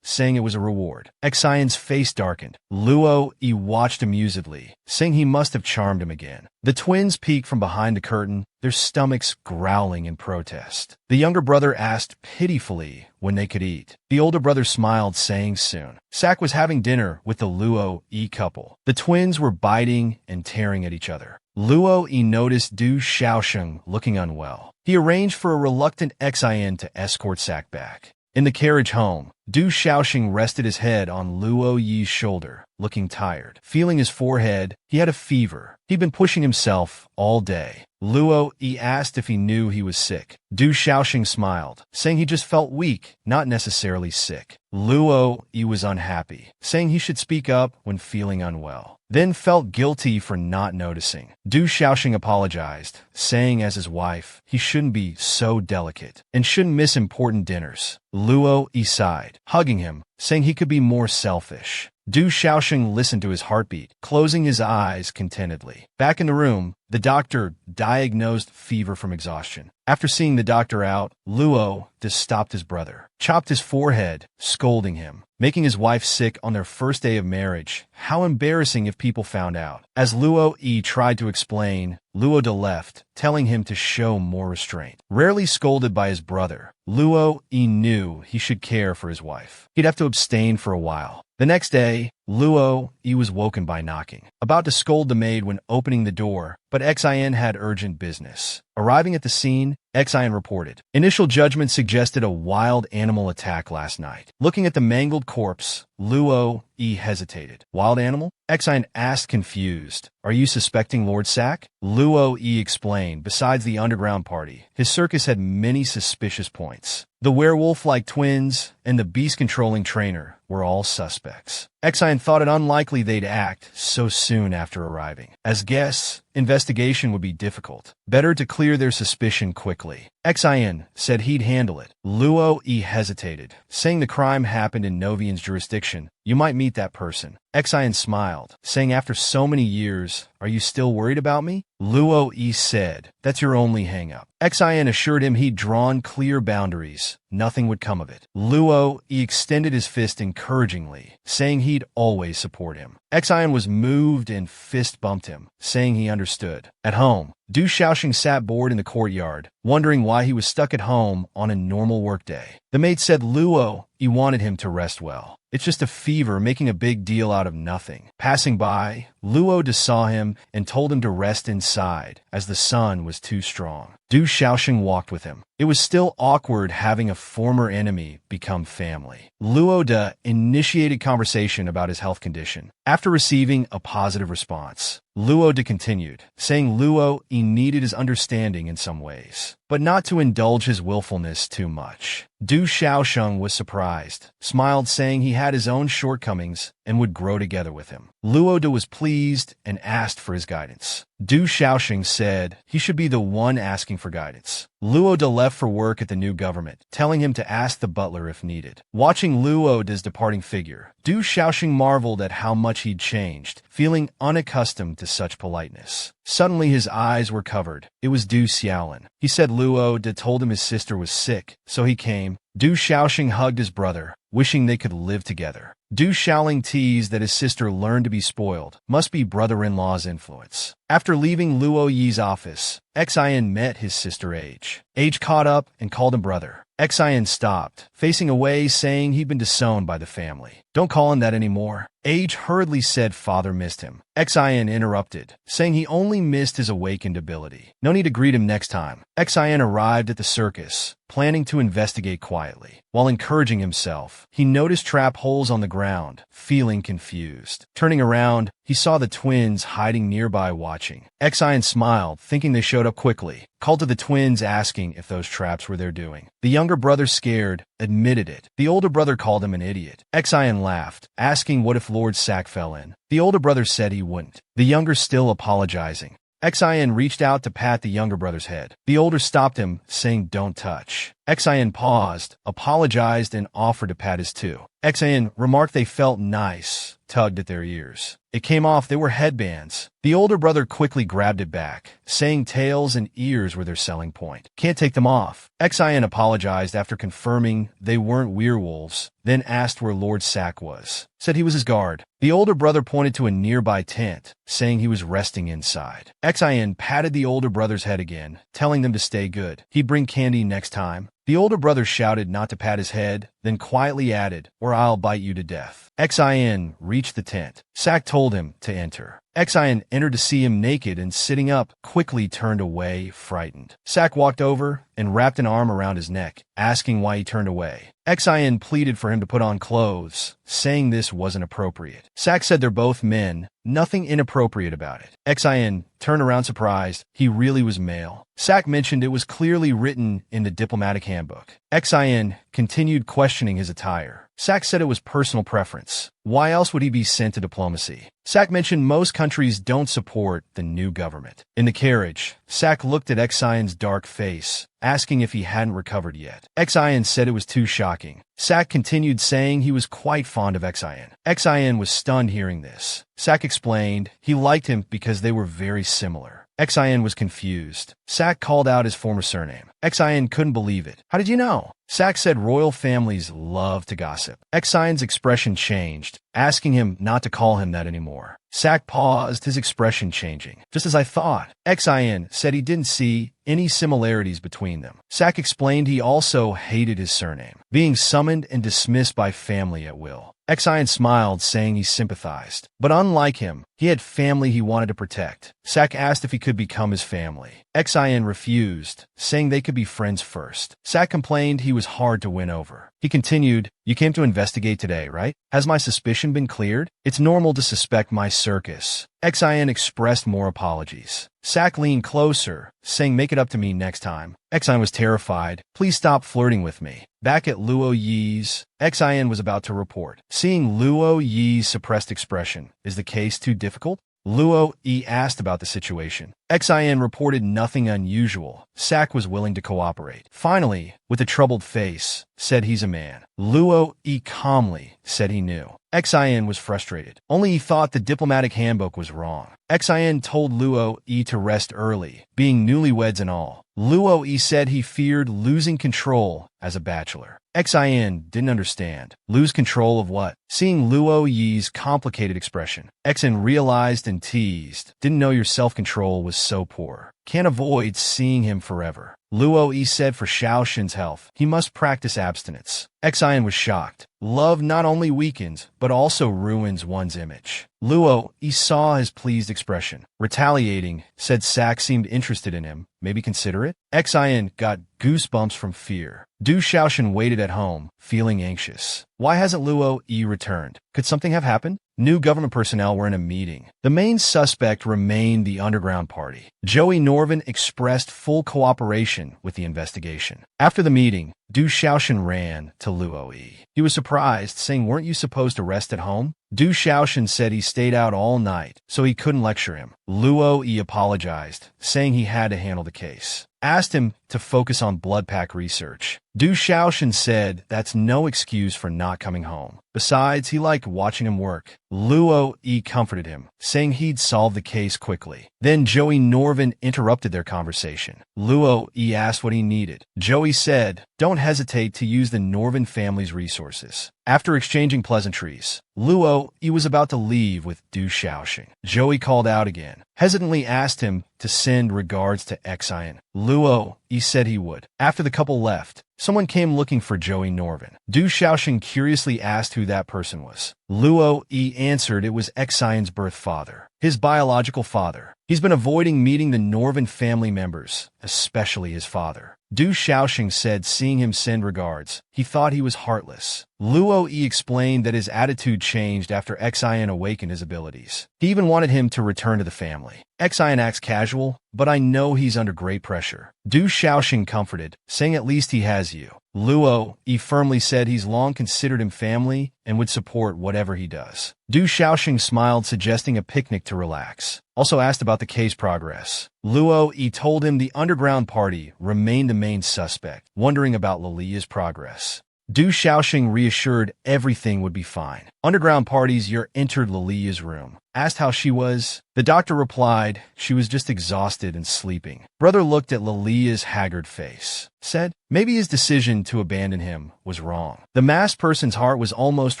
saying it was a reward. Xion's face darkened. Luo Yi watched amusedly, saying he must have charmed him again. The twins peeked from behind the curtain, their stomachs growling in protest. The younger brother asked pitifully when they could eat. The older brother smiled, saying soon. Sak was having dinner with the Luo Yi couple. The twins were biting and tearing at each other. Luo Yi noticed Du Xiaoxing looking unwell. He arranged for a reluctant Xin to escort Sak back. In the carriage home, Du Xiaoxing rested his head on Luo Yi's shoulder, looking tired. Feeling his forehead, he had a fever. He'd been pushing himself all day. Luo Yi asked if he knew he was sick. Du Xiaoxing smiled, saying he just felt weak, not necessarily sick. Luo Yi was unhappy, saying he should speak up when feeling unwell, then felt guilty for not noticing. Du Xiaoxing apologized, saying as his wife, he shouldn't be so delicate and shouldn't miss important dinners. Luo Yi sighed, hugging him, saying he could be more selfish. Du Xiaoxing listened to his heartbeat, closing his eyes contentedly. Back in the room, the doctor diagnosed fever from exhaustion. After seeing the doctor out, Luo just stopped his brother, chopped his forehead, scolding him, making his wife sick on their first day of marriage. How embarrassing if people found out. As Luo Yi tried to explain, Luo Yi left, telling him to show more restraint. Rarely scolded by his brother, Luo Yi knew he should care for his wife. He'd have to abstain for a while. The next day, Luo Yi was woken by knocking, about to scold the maid when opening the door, but Xin had urgent business. Arriving at the scene, Xin reported. Initial judgment suggested a wild animal attack last night. Looking at the mangled corpse, Luo Yi hesitated. Wild animal? Xin asked, confused. Are you suspecting Lord Sak? Luo Yi explained. Besides the underground party, his circus had many suspicious points. The werewolf-like twins and the beast-controlling trainer were all suspects. Exine thought it unlikely they'd act so soon after arriving. As guests, investigation would be difficult. Better to clear their suspicion quickly. Exine said he'd handle it. Luo hesitated, saying the crime happened in Novian's jurisdiction. You might meet that person. Exine smiled, saying after so many years, are you still worried about me? Luo said, that's your only hang-up. Exine assured him he'd drawn clear boundaries. Nothing would come of it. Luo extended his fist encouragingly, saying he'd always support him. Exine was moved and fist-bumped him, saying he understood. At home, Du Shaoxing sat bored in the courtyard, wondering why he was stuck at home on a normal workday. The maid said Luo wanted him to rest well. It's just a fever, making a big deal out of nothing. Passing by, Luo saw him and told him to rest inside, as the sun was too strong. Du Shaoxing walked with him. It was still awkward having a former enemy become family. Luo initiated conversation about his health condition. After receiving a positive response, Luo continued, saying Luo needed his understanding in some ways, but not to indulge his willfulness too much. Du Shaoxing was surprised, smiled saying he had his own shortcomings and would grow together with him. Luo was pleased and asked for his guidance. Du Shaoxing said he should be the one asking for guidance. Luo left for work at the new government, telling him to ask the butler if needed. Watching Luo's departing figure, Du Shaoxing marveled at how much he'd changed, feeling unaccustomed to such politeness. Suddenly his eyes were covered. It was Du Xiaolin. He said Luo told him his sister was sick, so he came. Du Shaoxing hugged his brother, wishing they could live together. Du Shaoling teased that his sister learned to be spoiled. Must be brother-in-law's influence. After leaving Luo Yi's office, Exine met his sister Age. Age caught up and called him brother. Exine stopped, facing away, saying he'd been disowned by the family. Don't call him that anymore. Age hurriedly said father missed him. Exine interrupted, saying he only missed his awakened ability. No need to greet him next time. Exine arrived at the circus, planning to investigate quietly. While encouraging himself, he noticed trap holes on the ground, feeling confused. Turning around, he saw the twins hiding nearby watching. Exine smiled, thinking they showed up quickly. Called to the twins asking if those traps were their doing. The younger brother, scared, admitted it. The older brother called him an idiot. Exine laughed, asking what if Lord Sack fell in. The older brother said he wouldn't. The younger still apologizing. Exine reached out to pat the younger brother's head. The older stopped him, saying don't touch. Exine paused, apologized, and offered to pat his too. Exine remarked they felt nice, tugged at their ears. It came off they were headbands. The older brother quickly grabbed it back, saying tails and ears were their selling point. Can't take them off. Exine apologized after confirming they weren't werewolves, then asked where Lord Sack was. Said he was his guard. The older brother pointed to a nearby tent, saying he was resting inside. Exine patted the older brother's head again, telling them to stay good. He'd bring candy next time. The older brother shouted not to pat his head, then quietly added, or I'll bite you to death. Exine reached the tent. Sack told him to enter. Exine entered to see him naked and sitting up, quickly turned away, frightened. Sack walked over and wrapped an arm around his neck, asking why he turned away. Exine pleaded for him to put on clothes, saying this wasn't appropriate. Sack said they're both men, nothing inappropriate about it. Exine turned around surprised. He really was male. Sack mentioned it was clearly written in the diplomatic handbook. Exine continued questioning his attire. Sack said it was personal preference. Why else would he be sent to diplomacy? Sack mentioned most countries don't support the new government. In the carriage, Sack looked at Exine's dark face, asking if he hadn't recovered yet. Exine said it was too shocking. Sack continued saying he was quite fond of Exine. Exine was stunned hearing this. Sack explained he liked him because they were very similar. Exine was confused. Sack called out his former surname. Exine couldn't believe it. How did you know? Sack said royal families love to gossip. Exine's expression changed, asking him not to call him that anymore. Sack paused, his expression changing. Just as I thought. Exine said he didn't see any similarities between them. Sack explained he also hated his surname, being summoned and dismissed by family at will. Exine smiled, saying he sympathized. But unlike him, he had family he wanted to protect. Sack asked if he could become his family. Exine refused, saying they could be friends first. Sack complained he was hard to win over. He continued, "You came to investigate today, right? Has my suspicion been cleared? It's normal to suspect my circus." Xin expressed more apologies. Sak leaned closer, saying, "Make it up to me next time." Xin was terrified. "Please stop flirting with me." Back at Luo Yi's, Xin was about to report. Seeing Luo Yi's suppressed expression, "Is the case too difficult?" Luo Yi asked about the situation. Xin reported nothing unusual. Sak was willing to cooperate. Finally, with a troubled face, said he's a man. Luo Yi calmly said he knew. Xin was frustrated. Only he thought the diplomatic handbook was wrong. Xin told Luo Yi to rest early, being newlyweds and all. Luo Yi said he feared losing control as a bachelor. Xin didn't understand. Lose control of what? Seeing Luo Yi's complicated expression, Xin realized and teased. "Didn't know your self-control was so poor. Can't avoid seeing him forever." Luo Yi said for Xiaoshen's health, he must practice abstinence. Xin was shocked. Love not only weakens, but also ruins one's image. Luo Yi saw his pleased expression. Retaliating, said Sak seemed interested in him. Maybe consider it? Xin got goosebumps from fear. Du Xiaoshen waited at home, feeling anxious. Why hasn't Luo Yi returned? Could something have happened? New government personnel were in a meeting. The main suspect remained the underground party. Joey Norvin expressed full cooperation with the investigation. After the meeting, Du Xiaoshen ran to Luo Yi. He was surprised, saying, "Weren't you supposed to rest at home?" Du Xiaoshen said he stayed out all night, so he couldn't lecture him. Luo Yi apologized, saying he had to handle the case. Asked him to focus on blood pack research. Du Xiaoshen said that's no excuse for not coming home. Besides, he liked watching him work. Luo Yi comforted him, saying he'd solve the case quickly. Then Joey Norvin interrupted their conversation. Luo Yi asked what he needed. Joey said, "Don't hesitate to use the Norvin family's resources." After exchanging pleasantries, Luo Yi was about to leave with Du Xiaoshen. Joey called out again, hesitantly asked him to send regards to Xin. Luo Yi said he would. After the couple left, someone came looking for Joey Norvin. Du Xiaoshen curiously asked who that person was. Luo Yi answered it was Xion's birth father, his biological father. He's been avoiding meeting the Norvin family members, especially his father. Du Xiaoshen said seeing him send regards, he thought he was heartless. Luo Yi explained that his attitude changed after Xion awakened his abilities. He even wanted him to return to the family. Xion acts casual, but I know he's under great pressure. Du Xiaoshen comforted, saying at least he has you. Luo Yi firmly said he's long considered him family and would support whatever he does. Du Xiaoshen smiled, suggesting a picnic to relax. Also asked about the case progress. Luo Yi told him the underground party remained the main suspect, wondering about Lilia's progress. Du Xiaoshen reassured everything would be fine. Underground parties entered Lilia's room. Asked how she was. The doctor replied she was just exhausted and sleeping. Brother looked at Lilia's haggard face. Said, maybe his decision to abandon him was wrong. The masked person's heart was almost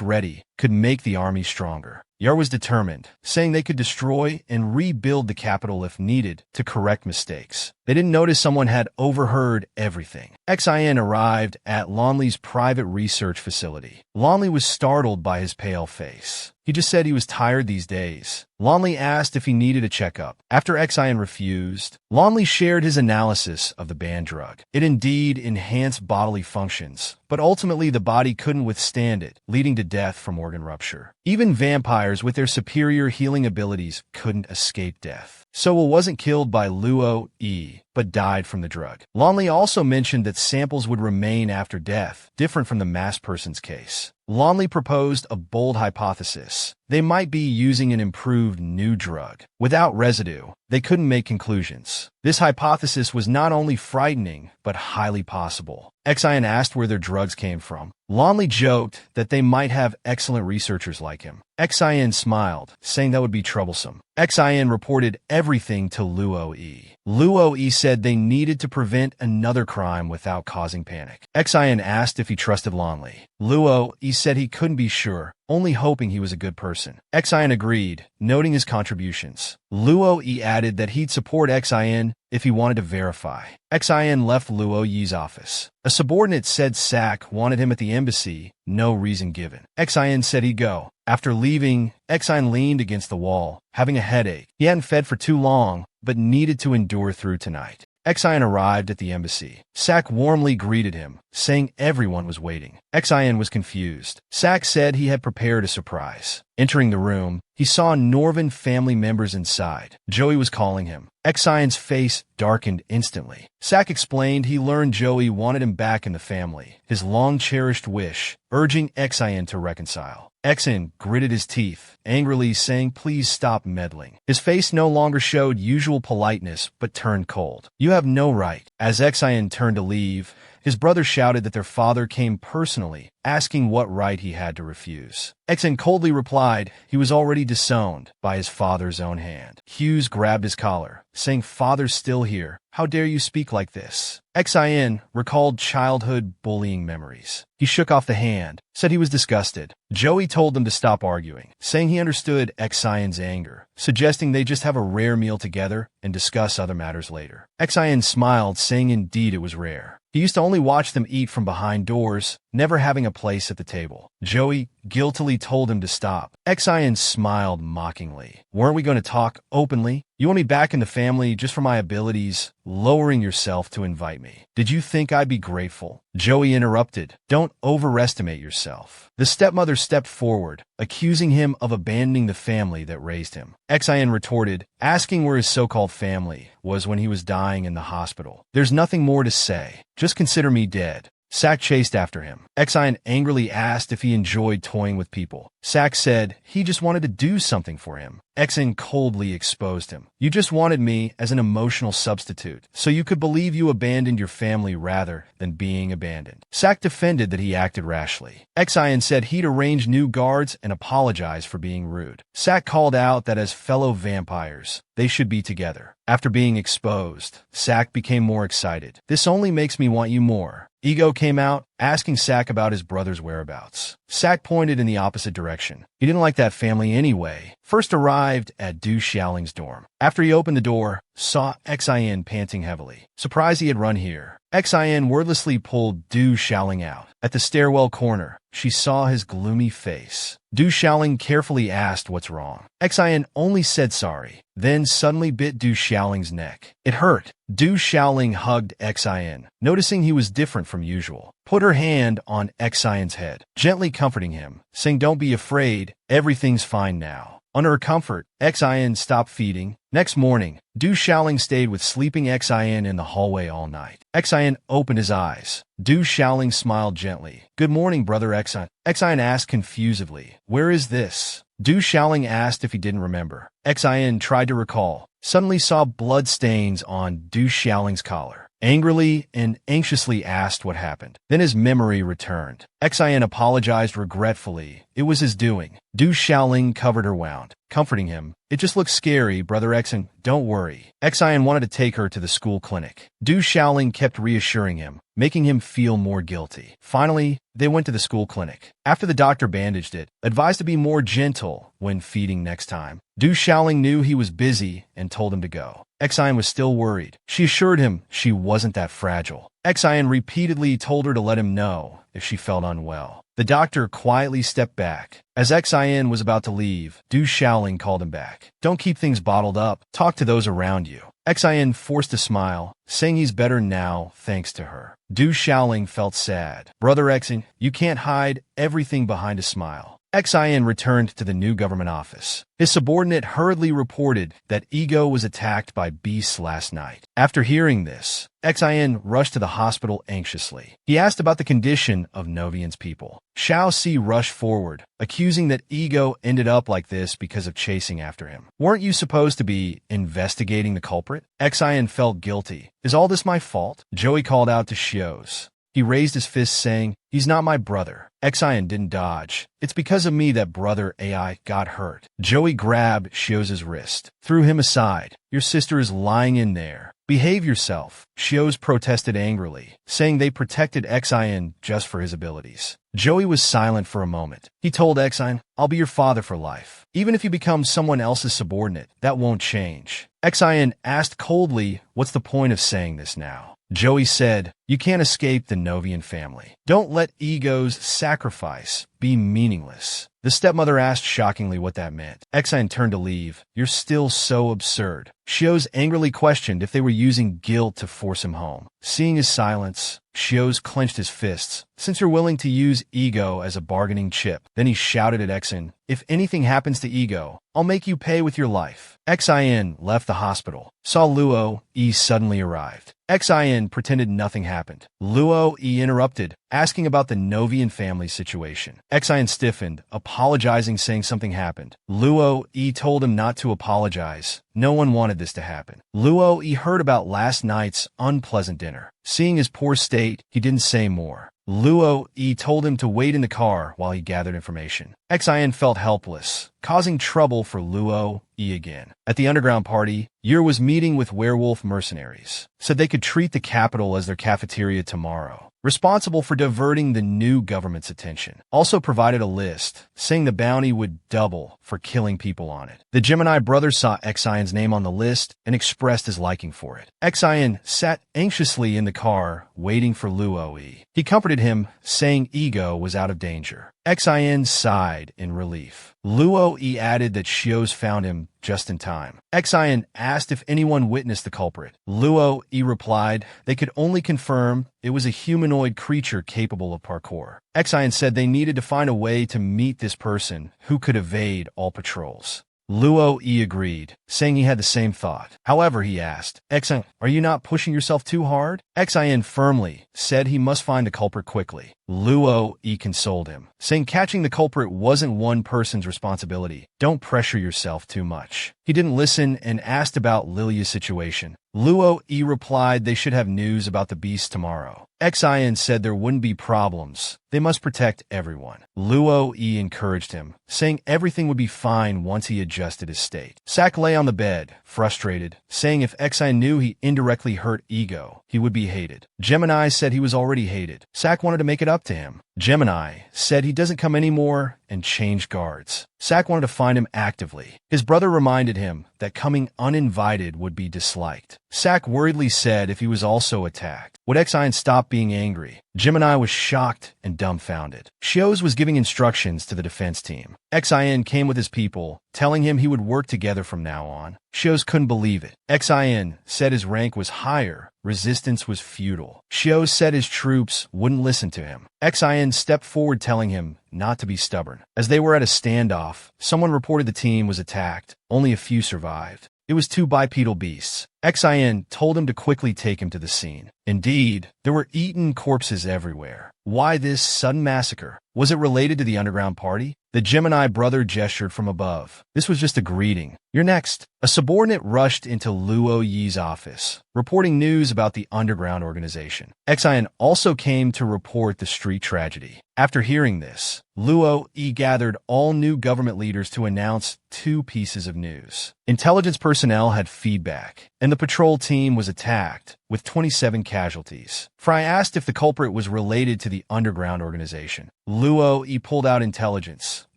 ready, could make the army stronger. Yar was determined, saying they could destroy and rebuild the capital if needed to correct mistakes. They didn't notice someone had overheard everything. Xin arrived at Lonley's private research facility. Lonley was startled by his pale face. He just said he was tired these days. Lonley asked if he needed a checkup. After Xin refused, Lonley shared his analysis of the banned drug. It indeed enhanced bodily functions, but ultimately the body couldn't withstand it, leading to death from organ rupture. Even vampires with their superior healing abilities couldn't escape death. Sowell wasn't killed by Luo Yi, but died from the drug. Lonley also mentioned that samples would remain after death, different from the masked person's case. Lonley proposed a bold hypothesis. They might be using an improved new drug. Without residue, they couldn't make conclusions. This hypothesis was not only frightening, but highly possible. Xin asked where their drugs came from. Lonley joked that they might have excellent researchers like him. Xin smiled, saying that would be troublesome. Xin reported everything to Luo Yi. Luo Yi said they needed to prevent another crime without causing panic. Xin asked if he trusted Lonley. Luo Yi said he couldn't be sure, only hoping he was a good person. Xin agreed, noting his contributions. Luo Yi added that he'd support Xin if he wanted to verify. Xin left Luo Yi's office. A subordinate said Sak wanted him at the embassy, no reason given. Xin said he'd go. After leaving, Xin leaned against the wall, having a headache. He hadn't fed for too long, but needed to endure through tonight. Xian arrived at the embassy. Sak warmly greeted him, saying everyone was waiting. Xian was confused. Sak said he had prepared a surprise. Entering the room, he saw Norvin family members inside. Joey was calling him. Xian's face darkened instantly. Sak explained he learned Joey wanted him back in the family, his long-cherished wish, urging Xian to reconcile. Xian gritted his teeth, angrily saying please stop meddling. His face no longer showed usual politeness, but turned cold. You have no right. As Xian turned to leave, his brother shouted that their father came personally, asking what right he had to refuse. Xian coldly replied he was already disowned by his father's own hand. Hughes grabbed his collar, saying, "Father's still here. How dare you speak like this?" Xian recalled childhood bullying memories. He shook off the hand, said he was disgusted. Joey told them to stop arguing, saying he understood Xian's anger, suggesting they just have a rare meal together and discuss other matters later. Xian smiled, saying indeed it was rare. He used to only watch them eat from behind doors, never having a place at the table. Joey guiltily told him to stop. Xian smiled mockingly. Weren't we going to talk openly? You want me back in the family just for my abilities, lowering yourself to invite me. Did you think I'd be grateful? Joey interrupted. Don't overestimate yourself. The stepmother stepped forward, accusing him of abandoning the family that raised him. Xian retorted, asking where his so-called family was when he was dying in the hospital. There's nothing more to say. Just consider me dead. Sak chased after him. Xian angrily asked if he enjoyed toying with people. Sak said he just wanted to do something for him. Xian coldly exposed him. You just wanted me as an emotional substitute, so you could believe you abandoned your family rather than being abandoned. Sak defended that he acted rashly. Xian said he'd arrange new guards and apologize for being rude. Sak called out that as fellow vampires, they should be together. After being exposed, Sak became more excited. This only makes me want you more. Ego came out, asking Sak about his brother's whereabouts. Sak pointed in the opposite direction. He didn't like that family anyway. First arrived at Du Xiaoling's dorm. After he opened the door, saw Xian panting heavily. Surprised he had run here. Xian wordlessly pulled Du Xiaoling out. At the stairwell corner, she saw his gloomy face. Du Xiaoling carefully asked what's wrong. Xian only said sorry, then suddenly bit Du Xiaoling's neck. It hurt. Du Xiaoling hugged Xian, noticing he was different from usual. Put her hand on Xian's head, gently comforting him, saying don't be afraid, everything's fine now. Under her comfort, Xian stopped feeding. Next morning, Du Xiaoling stayed with sleeping Xian in the hallway all night. Xian opened his eyes. Du Xiaoling smiled gently. Good morning, brother Xian. Xian asked confusedly, where is this? Du Xiaoling asked if he didn't remember. Xian tried to recall, suddenly saw blood stains on Du Xiaoling's collar. Angrily and anxiously asked what happened. Then his memory returned. Xian apologized regretfully. It was his doing. Du Xiaoling covered her wound, comforting him. It just looks scary, brother Xian. Don't worry. Xian wanted to take her to the school clinic. Du Xiaoling kept reassuring him, making him feel more guilty. Finally, they went to the school clinic. After the doctor bandaged it, advised to be more gentle when feeding next time. Du Xiaoling knew he was busy and told him to go. Xian was still worried. She assured him she wasn't that fragile. Xian repeatedly told her to let him know if she felt unwell. The doctor quietly stepped back. As Xian was about to leave, Du Xiaoling called him back. Don't keep things bottled up. Talk to those around you. Xian forced a smile, saying he's better now thanks to her. Du Xiaoling felt sad. Brother Xian, you can't hide everything behind a smile. Xian returned to the new government office. His subordinate hurriedly reported that Ego was attacked by beasts last night. After hearing this, Xian rushed to the hospital anxiously. He asked about the condition of Novian's people. Xiao Si rushed forward, accusing that Ego ended up like this because of chasing after him. Weren't you supposed to be investigating the culprit? Xian felt guilty. Is all this my fault? Joey called out to Xios. He raised his fist, saying, he's not my brother. Xian didn't dodge. It's because of me that brother AI got hurt. Joey grabbed Xios' wrist, threw him aside. Your sister is lying in there. Behave yourself. Xios protested angrily, saying they protected Xian just for his abilities. Joey was silent for a moment. He told Xian, I'll be your father for life. Even if you become someone else's subordinate, that won't change. Xian asked coldly, what's the point of saying this now? Joey said, you can't escape the Novian family. Don't let Ego's sacrifice be meaningless. The stepmother asked shockingly what that meant. Exine turned to leave. You're still so absurd. Xios angrily questioned if they were using guilt to force him home. Seeing his silence, Xios clenched his fists. Since you're willing to use ego as a bargaining chip, then he shouted at Exine, if anything happens to ego, I'll make you pay with your life. Xin left the hospital. Saw Luo Yi suddenly arrived. Xin pretended nothing happened. Luo Yi interrupted, asking about the Novian family situation. Xin stiffened, apologizing, saying something happened. Luo Yi told him not to apologize. No one wanted this to happen. Luo Yi heard about last night's unpleasant dinner. Seeing his poor state, he didn't say more. Luo Yi told him to wait in the car while he gathered information. Xin felt helpless, causing trouble for Luo Yi again. At the underground party, Yer was meeting with werewolf mercenaries, said they could treat the capital as their cafeteria tomorrow. Responsible for diverting the new government's attention. Also provided a list, saying the bounty would double for killing people on it. The Gemini brothers saw Xine's name on the list and expressed his liking for it. Xine sat anxiously in the car, waiting for Luo Yi. He comforted him, saying ego was out of danger. Xin sighed in relief. Luo Yi added that Xios found him just in time. Xin asked if anyone witnessed the culprit. Luo Yi replied they could only confirm it was a humanoid creature capable of parkour. Xin said they needed to find a way to meet this person who could evade all patrols. Luo Yi agreed, saying he had the same thought. However, he asked, Xin, are you not pushing yourself too hard? Xin firmly said he must find the culprit quickly. Luo Yi consoled him, saying catching the culprit wasn't one person's responsibility. Don't pressure yourself too much. He didn't listen and asked about Lilia's situation. Luo Yi replied they should have news about the beast tomorrow. Xin said there wouldn't be problems. They must protect everyone. Luo Yi encouraged him, saying everything would be fine once he adjusted his state. Sak lay on the bed, frustrated, saying if Xin knew he indirectly hurt ego, he would be hated. Gemini said he was already hated. Sak wanted to make it up to him. Gemini said he doesn't come anymore and changed guards. Sak wanted to find him actively. His brother reminded him that coming uninvited would be disliked. Sak worriedly said if he was also attacked, would Xin stop being angry? Gemini was shocked and dumbfounded. Xios was giving instructions to the defense team. Xin came with his people, telling him he would work together from now on. Xios couldn't believe it. Xin said his rank was higher. Resistance was futile. Xios said his troops wouldn't listen to him. Xin stepped forward telling him not to be stubborn. As they were at a standoff, someone reported the team was attacked. Only a few survived. It was two bipedal beasts. Xin told him to quickly take him to the scene. Indeed, there were eaten corpses everywhere. Why this sudden massacre? Was it related to the underground party? The Gemini brother gestured from above. This was just a greeting. You're next. A subordinate rushed into Luo Yi's office, reporting news about the underground organization. Xin also came to report the street tragedy. After hearing this, Luo Yi gathered all new government leaders to announce two pieces of news. Intelligence personnel had feedback, and the patrol team was attacked, with 27 casualties. Fry asked if the culprit was related to the underground organization. Luo Yi pulled out intelligence,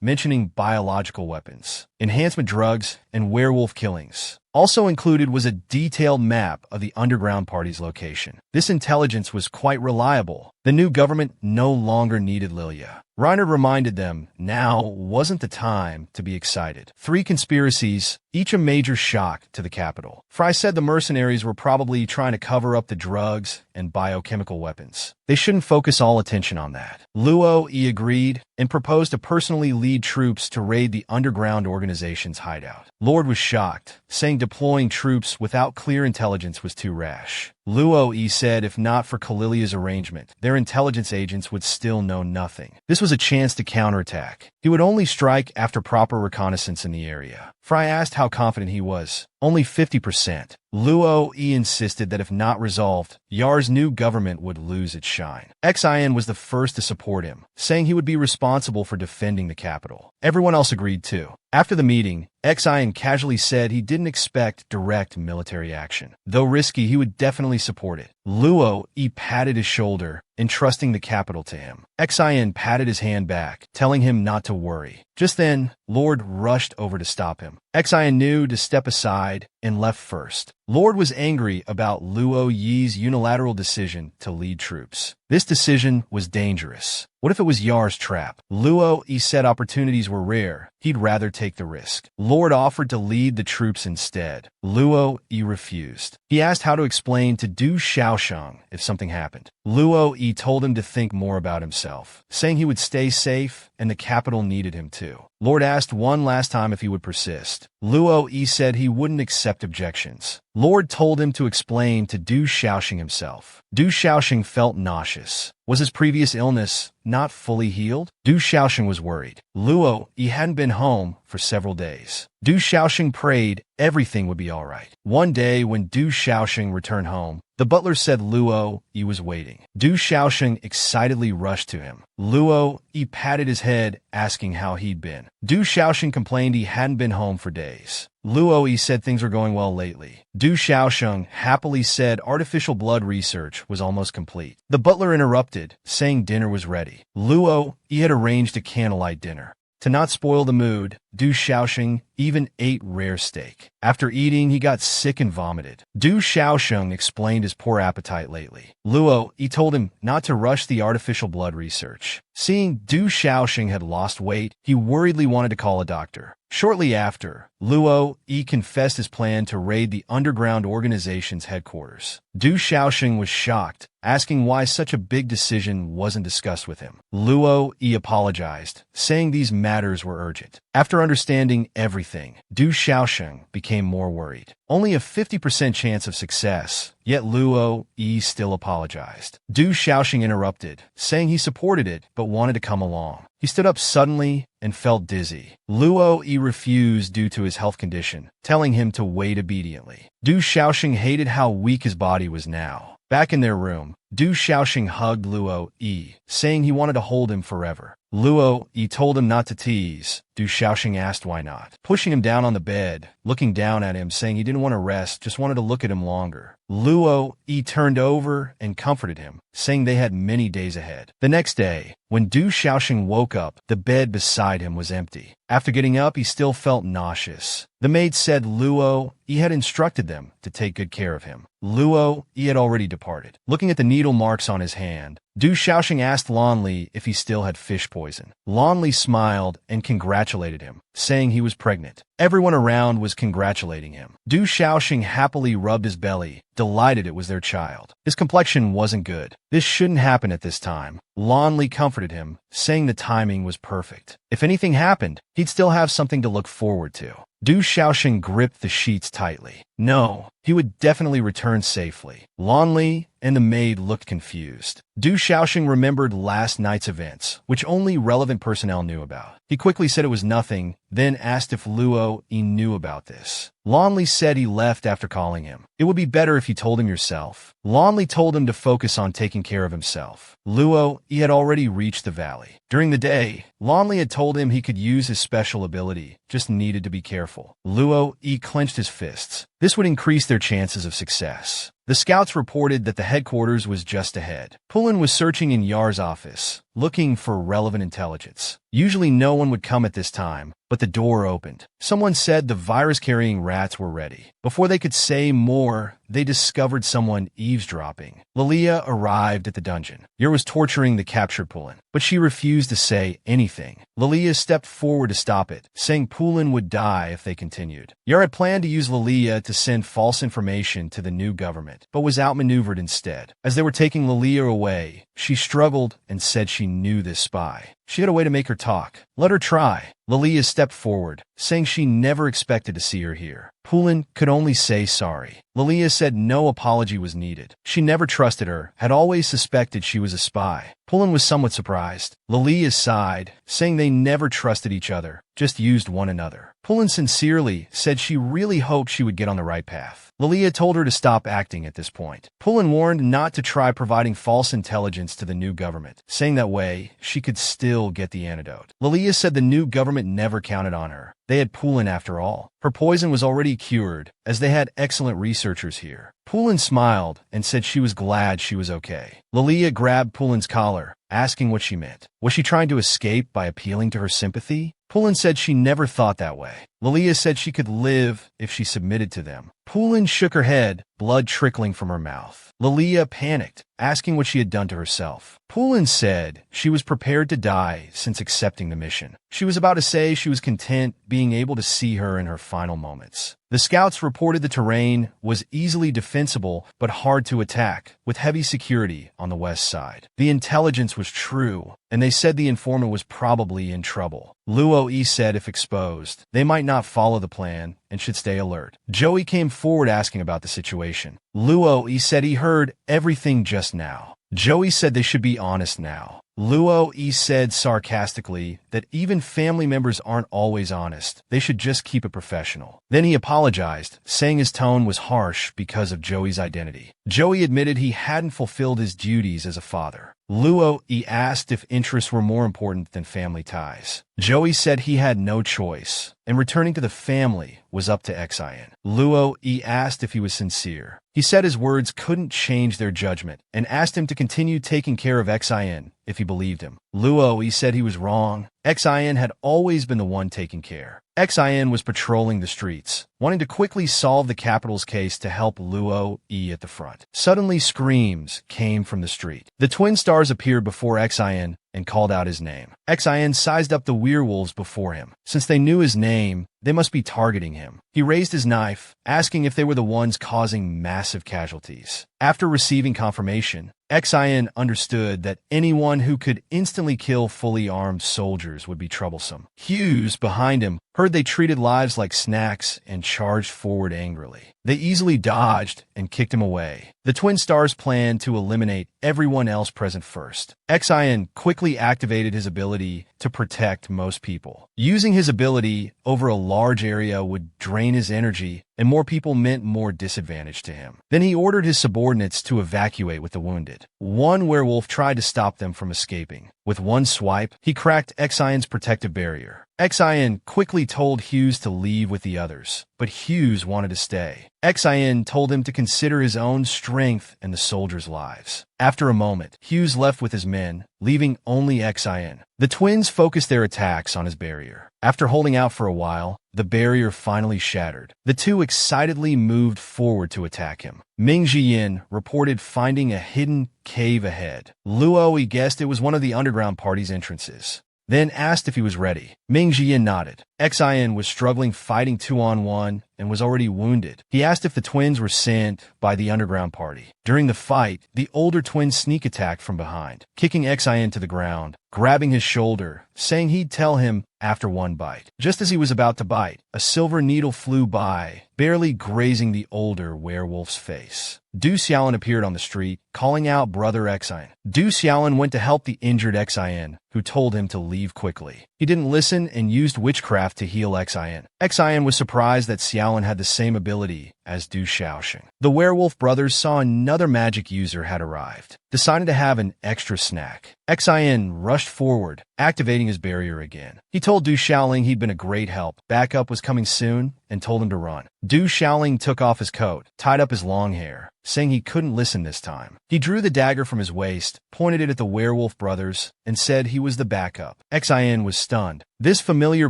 mentioning biological weapons, enhancement drugs, and werewolf killings. Also included was a detailed map of the underground party's location. This intelligence was quite reliable. The new government no longer needed Lilia. Reinhard reminded them now wasn't the time to be excited. 3 conspiracies, each a major shock to the capital. Fry said the mercenaries were probably trying to cover up the drugs and biochemical weapons. They shouldn't focus all attention on that. Luo Yi agreed and proposed to personally lead troops to raid the underground organization's hideout. Lord was shocked, saying deploying troops without clear intelligence was too rash. Luo Yi said if not for Kalilia's arrangement, their intelligence agents would still know nothing. This was a chance to counterattack. He would only strike after proper reconnaissance in the area. Fry asked how confident he was. Only 50%. Luo Yi insisted that if not resolved, Yar's new government would lose its shine. Xin was the first to support him, saying he would be responsible for defending the capital. Everyone else agreed too. After the meeting, Xin casually said he didn't expect direct military action. Though risky, he would definitely support it. Luo Yi patted his shoulder, entrusting the capital to him. Xian patted his hand back, telling him not to worry. Just then, Lord rushed over to stop him. Xian knew to step aside and left first. Lord was angry about Luo Yi's unilateral decision to lead troops. This decision was dangerous. What if it was Yar's trap? Luo Yi said opportunities were rare. He'd rather take the risk. Lord offered to lead the troops instead. Luo Yi refused. He asked how to explain to Du Xiaosheng if something happened. Luo Yi told him to think more about himself, saying he would stay safe and the capital needed him too. Lord asked one last time if he would persist. Luo Yi said he wouldn't accept objections. Lord told him to explain to Du Xiaosheng himself. Du Xiaosheng felt nauseous. Was his previous illness not fully healed? Du Xiaosheng was worried. Luo Yi hadn't been home for several days. Du Xiaosheng prayed everything would be all right. One day when Du Xiaosheng returned home, the butler said Luo Yi was waiting. Du Xiaosheng excitedly rushed to him. Luo Yi patted his head, asking how he'd been. Du Xiaosheng complained he hadn't been home for days. Luo Yi said things were going well lately. Du Xiaosheng happily said artificial blood research was almost complete. The butler interrupted, saying dinner was ready. Luo Yi had arranged a candlelight dinner. To not spoil the mood, Du Xiaosheng even ate rare steak. After eating, he got sick and vomited. Du Xiaosheng explained his poor appetite lately. Luo Yi told him not to rush the artificial blood research. Seeing Du Xiaosheng had lost weight, he worriedly wanted to call a doctor. Shortly after, Luo Yi confessed his plan to raid the underground organization's headquarters. Du Xiaosheng was shocked, asking why such a big decision wasn't discussed with him. Luo Yi apologized, saying these matters were urgent. After understanding everything, Du Xiaosheng became more worried. Only a 50% chance of success, yet Luo Yi still apologized. Du Xiaosheng interrupted, saying he supported it but wanted to come along. He stood up suddenly and felt dizzy. Luo Yi refused due to his health condition, telling him to wait obediently. Du Xiaosheng hated how weak his body was now. Back in their room, Du Xiaosheng hugged Luo Yi, saying he wanted to hold him forever. Luo Yi told him not to tease. Du Xiaosheng asked why not, pushing him down on the bed, looking down at him, saying he didn't want to rest, just wanted to look at him longer. Luo Yi turned over and comforted him, saying they had many days ahead. The next day, when Du Xiaosheng woke up, the bed beside him was empty. After getting up, he still felt nauseous. The maid said Luo Yi had instructed them to take good care of him. Luo Yi had already departed. Looking at the needle marks on his hand, Du Xiaosheng asked Lan Li if he still had fish poison. Lan Li smiled and congratulated him, saying he was pregnant. Everyone around was congratulating him. Du Xiaosheng happily rubbed his belly, delighted it was their child. His complexion wasn't good. This shouldn't happen at this time. Lan Li comforted him, saying the timing was perfect. If anything happened, he'd still have something to look forward to. Du Xiaosheng gripped the sheets tightly. No, he would definitely return safely. Lan Li and the maid looked confused. Du Xiaosheng remembered last night's events, which only relevant personnel knew about. He quickly said it was nothing, then asked if Luo Yi knew about this. Lan Li said he left after calling him. It would be better if you told him yourself. Lan Li told him to focus on taking care of himself. Luo Yi had already reached the valley. During the day, Lan Li had told him he could use his special ability, just needed to be careful. Luo Yi clenched his fists. This would increase their chances of success. The scouts reported that the headquarters was just ahead. Pulin was searching in Yar's office, looking for relevant intelligence. Usually no one would come at this time, but the door opened. Someone said the virus-carrying rats were ready. Before they could say more, they discovered someone eavesdropping. Lilia arrived at the dungeon. Yar was torturing the captured Pulin, but she refused to say anything. Lilia stepped forward to stop it, saying Pulin would die if they continued. Yar had planned to use Lilia to send false information to the new government, but was outmaneuvered instead. As they were taking Lilia away, she struggled and said she knew this spy. She had a way to make her talk. Let her try. Lilia stepped forward, saying she never expected to see her here. Pulin could only say sorry. Lilia said no apology was needed. She never trusted her, had always suspected she was a spy. Pulin was somewhat surprised. Lilia sighed, saying they never trusted each other, just used one another. Pulin sincerely said she really hoped she would get on the right path. Lilia told her to stop acting at this point. Pulin warned not to try providing false intelligence to the new government, saying that way she could still get the antidote. Lilia said the new government never counted on her. They had Pulin after all. Her poison was already cured, as they had excellent researchers here. Pulin smiled and said she was glad she was okay. Lilia grabbed Pulin's collar, asking what she meant. Was she trying to escape by appealing to her sympathy? Pulin said she never thought that way. Lilia said she could live if she submitted to them. Pulin shook her head, blood trickling from her mouth. Lilia panicked, asking what she had done to herself. Pulin said she was prepared to die since accepting the mission. She was about to say she was content being able to see her in her final moments. The scouts reported the terrain was easily defensible but hard to attack, with heavy security on the west side. The intelligence was true, and they said the informant was probably in trouble. Luo Yi said if exposed, they might not follow the plan and should stay alert. Joey came forward asking about the situation. Luo Yi said he heard everything just now. Joey said they should be honest now. Luo Yi said sarcastically that even family members aren't always honest. They should just keep it professional. Then he apologized, saying his tone was harsh because of Joey's identity. Joey admitted he hadn't fulfilled his duties as a father. Luo Yi asked if interests were more important than family ties. Joey said he had no choice, and returning to the family was up to Xin. Luo Yi asked if he was sincere. He said his words couldn't change their judgment, and asked him to continue taking care of Xin if he believed him. Luo Yi said he was wrong. Xin had always been the one taking care. Xin was patrolling the streets, wanting to quickly solve the capital's case to help Luo Yi at the front. Suddenly screams came from the street. The twin stars appeared before Xin and called out his name. Xin sized up the werewolves before him. Since they knew his name, they must be targeting him. He raised his knife, asking if they were the ones causing massive casualties. After receiving confirmation, Xin understood that anyone who could instantly kill fully armed soldiers would be troublesome. Hughes, behind him, heard they treated lives like snacks and charged forward angrily. They easily dodged and kicked him away. The twin stars planned to eliminate everyone else present first. Xin quickly activated his ability to protect most people. Using his ability over a large area would drain his energy, and more people meant more disadvantage to him. Then he ordered his subordinates to evacuate with the wounded. One werewolf tried to stop them from escaping. With one swipe, he cracked Xion's protective barrier. Xion quickly told Hughes to leave with the others, but Hughes wanted to stay. Xion told him to consider his own strength and the soldiers' lives. After a moment, Hughes left with his men, leaving only Xion. The twins focused their attacks on his barrier. After holding out for a while, the barrier finally shattered. The two excitedly moved forward to attack him. Ming Jiyin reported finding a hidden cave ahead. Luo Yi guessed it was one of the underground party's entrances, then asked if he was ready. Ming Jiyin nodded. Xion was struggling fighting 2-on-1 and was already wounded. He asked if the twins were sent by the underground party. During the fight, the older twin sneak attacked from behind, kicking Xion to the ground, grabbing his shoulder, saying he'd tell him after one bite. Just as he was about to bite, a silver needle flew by, barely grazing the older werewolf's face. Du Xiaolin appeared on the street, calling out Brother Xion. Du Xiaolin went to help the injured Xion, who told him to leave quickly. He didn't listen and used witchcraft to heal Xion. Xion was surprised that Xiaolin had the same ability as Du Xiaoxing. The werewolf brothers saw another magic user had arrived, deciding to have an extra snack. Xion rushed forward, activating his barrier again. He told Du Xiaoling he'd been a great help. Backup was coming soon, and told him to run. Du Xiaoling took off his coat, tied up his long hair, saying he couldn't listen this time. He drew the dagger from his waist, pointed it at the werewolf brothers, and said he was the backup. Xion was stunned. This familiar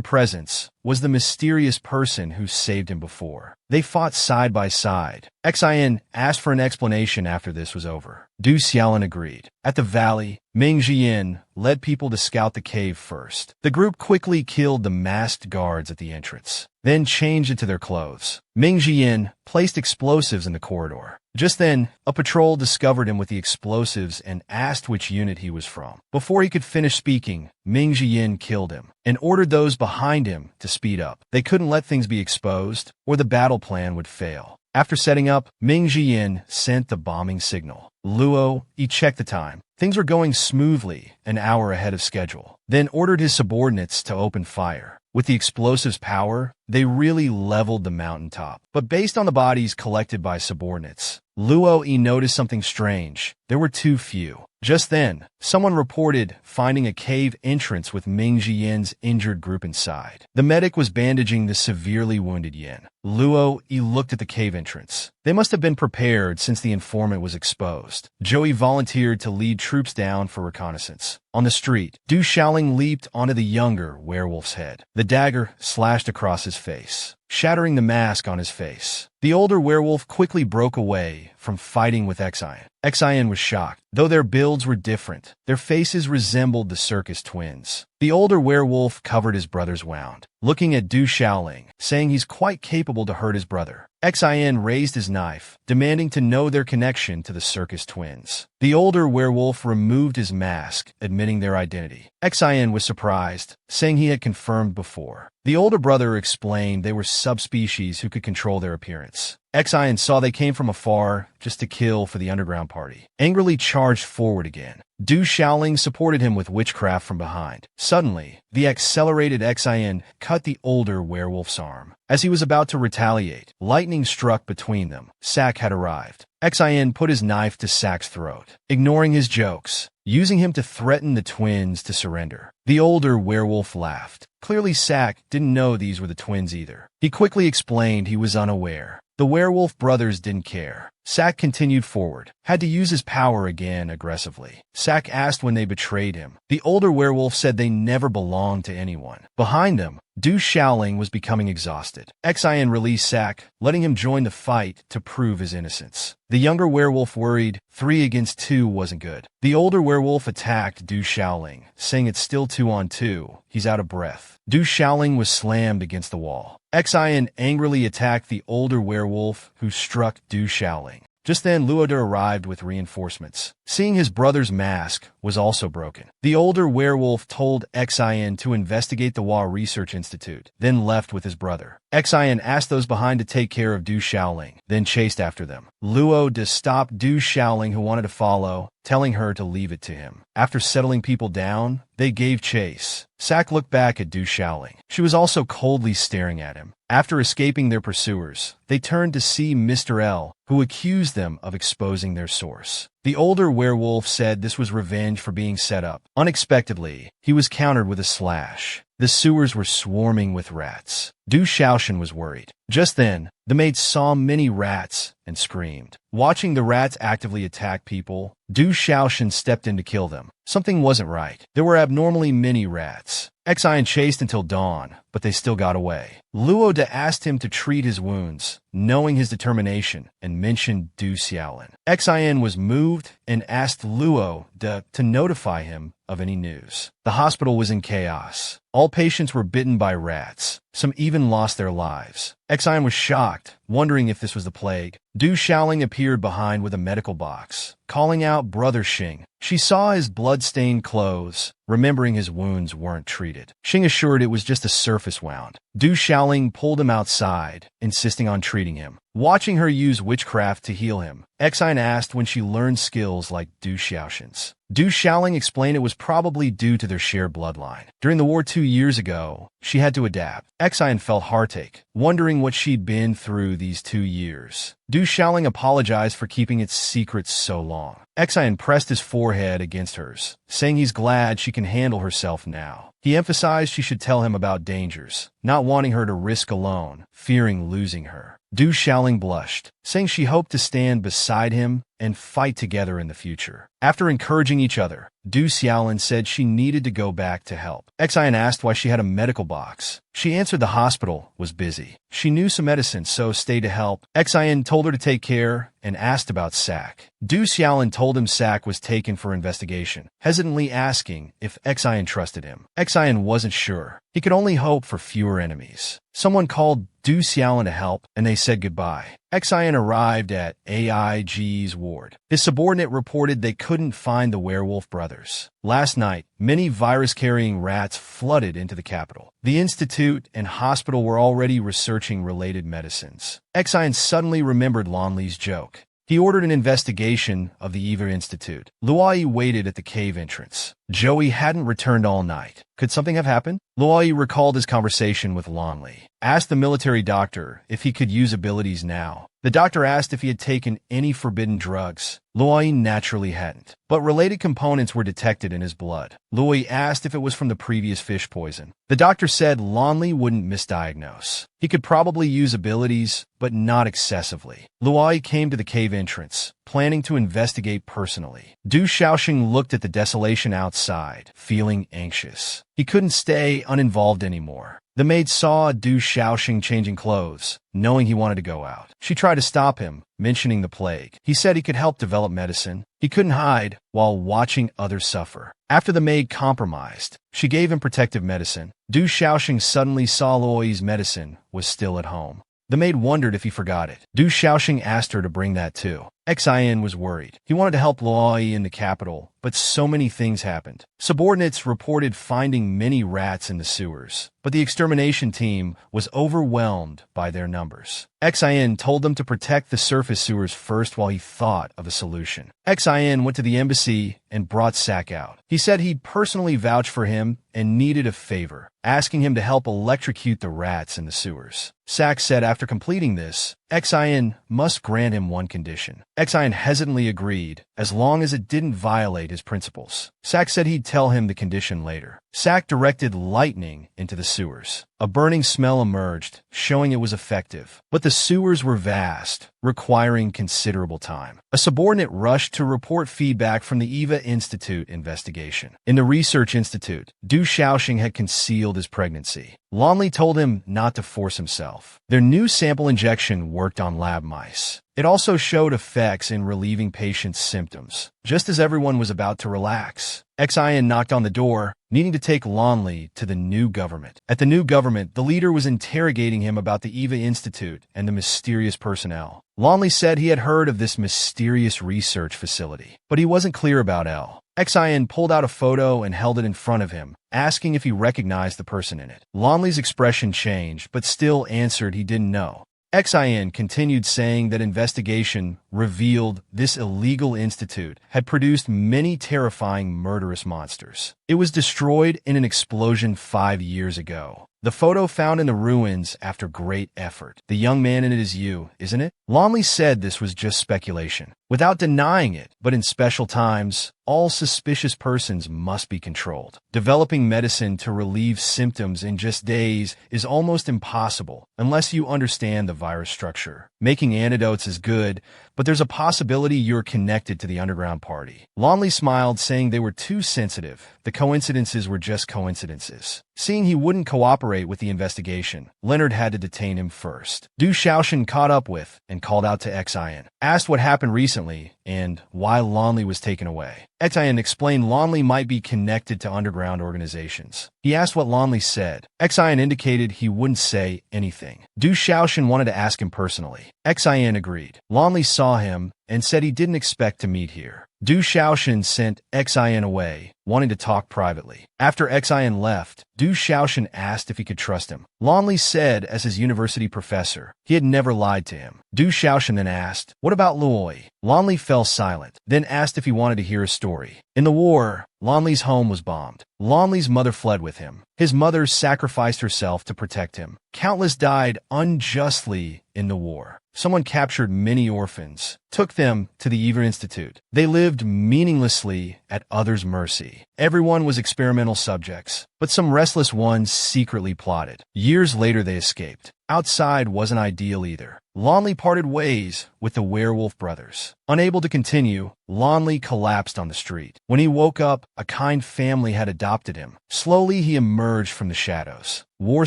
presence was the mysterious person who saved him before. They fought side by side. Xion asked for an explanation after this was over. Du Xiaolin agreed. At the valley, Ming Jiyin led people to scout the cave first. The group quickly killed the masked guards at the entrance, then changed into their clothes. Ming Jiyin placed explosives in the corridor. Just then, a patrol discovered him with the explosives and asked which unit he was from. Before he could finish speaking, Ming Jiyin killed him and ordered those behind him to speed up. They couldn't let things be exposed, or the battle plan would fail. After setting up, Ming Jiyin sent the bombing signal. Luo, he checked the time. Things were going smoothly, an hour ahead of schedule. Then ordered his subordinates to open fire. With the explosive's power, they really leveled the mountaintop. But based on the bodies collected by subordinates, Luo noticed something strange. There were too few. Just then, someone reported finding a cave entrance with Ming Jiyin's injured group inside. The medic was bandaging the severely wounded Yin. Luo looked at the cave entrance. They must have been prepared since the informant was exposed. Joey volunteered to lead troops down for reconnaissance. On the street, Du Xiaoling leaped onto the younger werewolf's head. The dagger slashed across his face, shattering the mask on his face. The older werewolf quickly broke away from fighting with Xian. Xian was shocked. Though their builds were different, their faces resembled the circus twins. The older werewolf covered his brother's wound, looking at Du Xiaoling, saying he's quite capable to hurt his brother. Xian raised his knife, demanding to know their connection to the circus twins. The older werewolf removed his mask, admitting their identity. Xian was surprised, saying he had confirmed before. The older brother explained they were subspecies who could control their appearance. Xian saw they came from afar just to kill for the underground party. Angrily charged forward again. Du Xiaoling supported him with witchcraft from behind. Suddenly, the accelerated Xian cut the older werewolf's arm. As he was about to retaliate, lightning struck between them. Sak had arrived. Xian put his knife to Sak's throat, ignoring his jokes, using him to threaten the twins to surrender. The older werewolf laughed. Clearly, Sak didn't know these were the twins either. He quickly explained he was unaware. The werewolf brothers didn't care. Sak continued forward, had to use his power again aggressively. Sak asked when they betrayed him. The older werewolf said they never belonged to anyone. Behind them, Du Xiaoling was becoming exhausted. Xian released Sak, letting him join the fight to prove his innocence. The younger werewolf worried 3 against 2 wasn't good. The older werewolf attacked Du Xiaoling, saying it's still 2 on 2. He's out of breath. Du Xiaoling was slammed against the wall. Xian angrily attacked the older werewolf, who struck Du Xiaoling. Just then, Luoda arrived with reinforcements. Seeing his brother's mask was also broken, the older werewolf told Xian to investigate the Hua Research Institute, then left with his brother. Xian asked those behind to take care of Du Xiaoling, then chased after them. Luoda stopped Du Xiaoling, who wanted to follow, telling her to leave it to him. After settling people down, they gave chase. Sak looked back at Du Xiaoling. She was also coldly staring at him. After escaping their pursuers, they turned to see Mr. L, who accused them of exposing their source. The older werewolf said this was revenge for being set up. Unexpectedly, he was countered with a slash. The sewers were swarming with rats. Du Xiaoshan was worried. Just then, the maid saw many rats and screamed. Watching the rats actively attack people, Du Xiaoshan stepped in to kill them. Something wasn't right. There were abnormally many rats. Xian chased until dawn, but they still got away. Luoda asked him to treat his wounds, knowing his determination, and mentioned Du Xiaolin. Xian was moved and asked Luoda to notify him of any news. The hospital was in chaos. All patients were bitten by rats. Some even lost their lives. Xian was shocked, wondering if this was the plague. Du Xiaoling appeared behind with a medical box, calling out Brother Xing. She saw his blood-stained clothes, remembering his wounds weren't treated. Xing assured it was just a surface wound. Du Xiaoling pulled him outside, insisting on treating him. Watching her use witchcraft to heal him, Xian asked when she learned skills like Du Xiaoshan's. Du Xiaoling explained it was probably due to their shared bloodline. During the war 2 years ago, she had to adapt. Xian felt heartache, wondering what she'd been through these 2 years. Du Xiaoling apologized for keeping its secret so long. Xian pressed his forehead against hers, saying he's glad she can handle herself now. He emphasized she should tell him about dangers, not wanting her to risk alone, fearing losing her. Du Xiaoling blushed, saying she hoped to stand beside him and fight together in the future. After encouraging each other, Du Xiaolin said she needed to go back to help. Xian asked why she had a medical box. She answered the hospital was busy. She knew some medicine, so stayed to help. Xian told her to take care and asked about Sak. Du Xiaolin told him Sak was taken for investigation, hesitantly asking if Xian trusted him. Xian wasn't sure. He could only hope for fewer enemies. Someone called Du Xiaolin to help, and they said goodbye. Xian arrived at AIG's ward. His subordinate reported they couldn't find the werewolf brothers. Last night, many virus-carrying rats flooded into the capital. The institute and hospital were already researching related medicines. Xian suddenly remembered Lonley's joke. He ordered an investigation of the Eva Institute. Luai waited at the cave entrance. Joey hadn't returned all night. Could something have happened? Luai recalled his conversation with Lonley. Asked the military doctor if he could use abilities now. The doctor asked if he had taken any forbidden drugs. Luai naturally hadn't, but related components were detected in his blood. Luai asked if it was from the previous fish poison. The doctor said Lonley wouldn't misdiagnose. He could probably use abilities, but not excessively. Luai came to the cave entrance, planning to investigate personally. Du Shaoxing looked at the desolation outside, feeling anxious. He couldn't stay uninvolved anymore. The maid saw Du Shaoxing changing clothes, knowing he wanted to go out. She tried to stop him, mentioning the plague. He said he could help develop medicine. He couldn't hide while watching others suffer. After the maid compromised, she gave him protective medicine. Du Shaoxing suddenly saw Luoi's medicine was still at home. The maid wondered if he forgot it. Du Shaoxing asked her to bring that too. Xian was worried. He wanted to help Luoi in the capital, but so many things happened. Subordinates reported finding many rats in the sewers, but the extermination team was overwhelmed by their numbers. Xian told them to protect the surface sewers first while he thought of a solution. Xian went to the embassy and brought Sak out. He said he'd personally vouch for him and needed a favor, asking him to help electrocute the rats in the sewers. Sak said after completing this, Xian must grant him one condition. Xian hesitantly agreed, as long as it didn't violate his principles. Sak said he'd tell him the condition later. Sak directed lightning into the sewers. A burning smell emerged, showing it was effective. But the sewers were vast, requiring considerable time. A subordinate rushed to report feedback from the Eva Institute investigation. In the research institute, Du Shaoxing had concealed his pregnancy. Lonley told him not to force himself. Their new sample injection worked on lab mice. It also showed effects in relieving patients' symptoms, just as everyone was about to relax. Xian knocked on the door, needing to take Lonley to the new government. At the new government, the leader was interrogating him about the Eva Institute and the mysterious personnel. Lonley said he had heard of this mysterious research facility, but he wasn't clear about L. Xian pulled out a photo and held it in front of him, asking if he recognized the person in it. Lonley's expression changed, but still answered he didn't know. Xian continued saying that investigation revealed this illegal institute had produced many terrifying murderous monsters. It was destroyed in an explosion 5 years ago. The photo found in the ruins after great effort. The young man in it is you, isn't it? Lonley said this was just speculation, without denying it, but in special times, all suspicious persons must be controlled. Developing medicine to relieve symptoms in just days is almost impossible unless you understand the virus structure. Making antidotes is good, but there's a possibility you're connected to the underground party. Lonley smiled, saying they were too sensitive. The coincidences were just coincidences. Seeing he wouldn't cooperate with the investigation, Leonard had to detain him first. Du Shaoxing caught up with and called out to Xian, asked what happened recently and why Lonley was taken away. Xian explained Lonley might be connected to underground organizations. He asked what Lonley said. Xian indicated he wouldn't say anything. Du Shaoxing wanted to ask him personally. Xian agreed. Lonley saw him and said he didn't expect to meet here. Du Shaoxing sent Xian away, wanting to talk privately. After Xian left, Du Shaoxing asked if he could trust him. Lonley said as his university professor, he had never lied to him. Du Shaoxing then asked, what about Luoi? Lonley fell silent, then asked if he wanted to hear a story. In the war, Lonley's home was bombed. Lonley's mother fled with him. His mother sacrificed herself to protect him. Countless died unjustly in the war. Someone captured many orphans, took them to the Eva Institute. They lived meaninglessly at others' mercy. Everyone was experimental subjects, but some restless ones secretly plotted. Years later, they escaped. Outside wasn't ideal either. Lonley parted ways with the werewolf brothers. Unable to continue, Lonley collapsed on the street. When he woke up, a kind family had adopted him. Slowly, he emerged from the shadows. War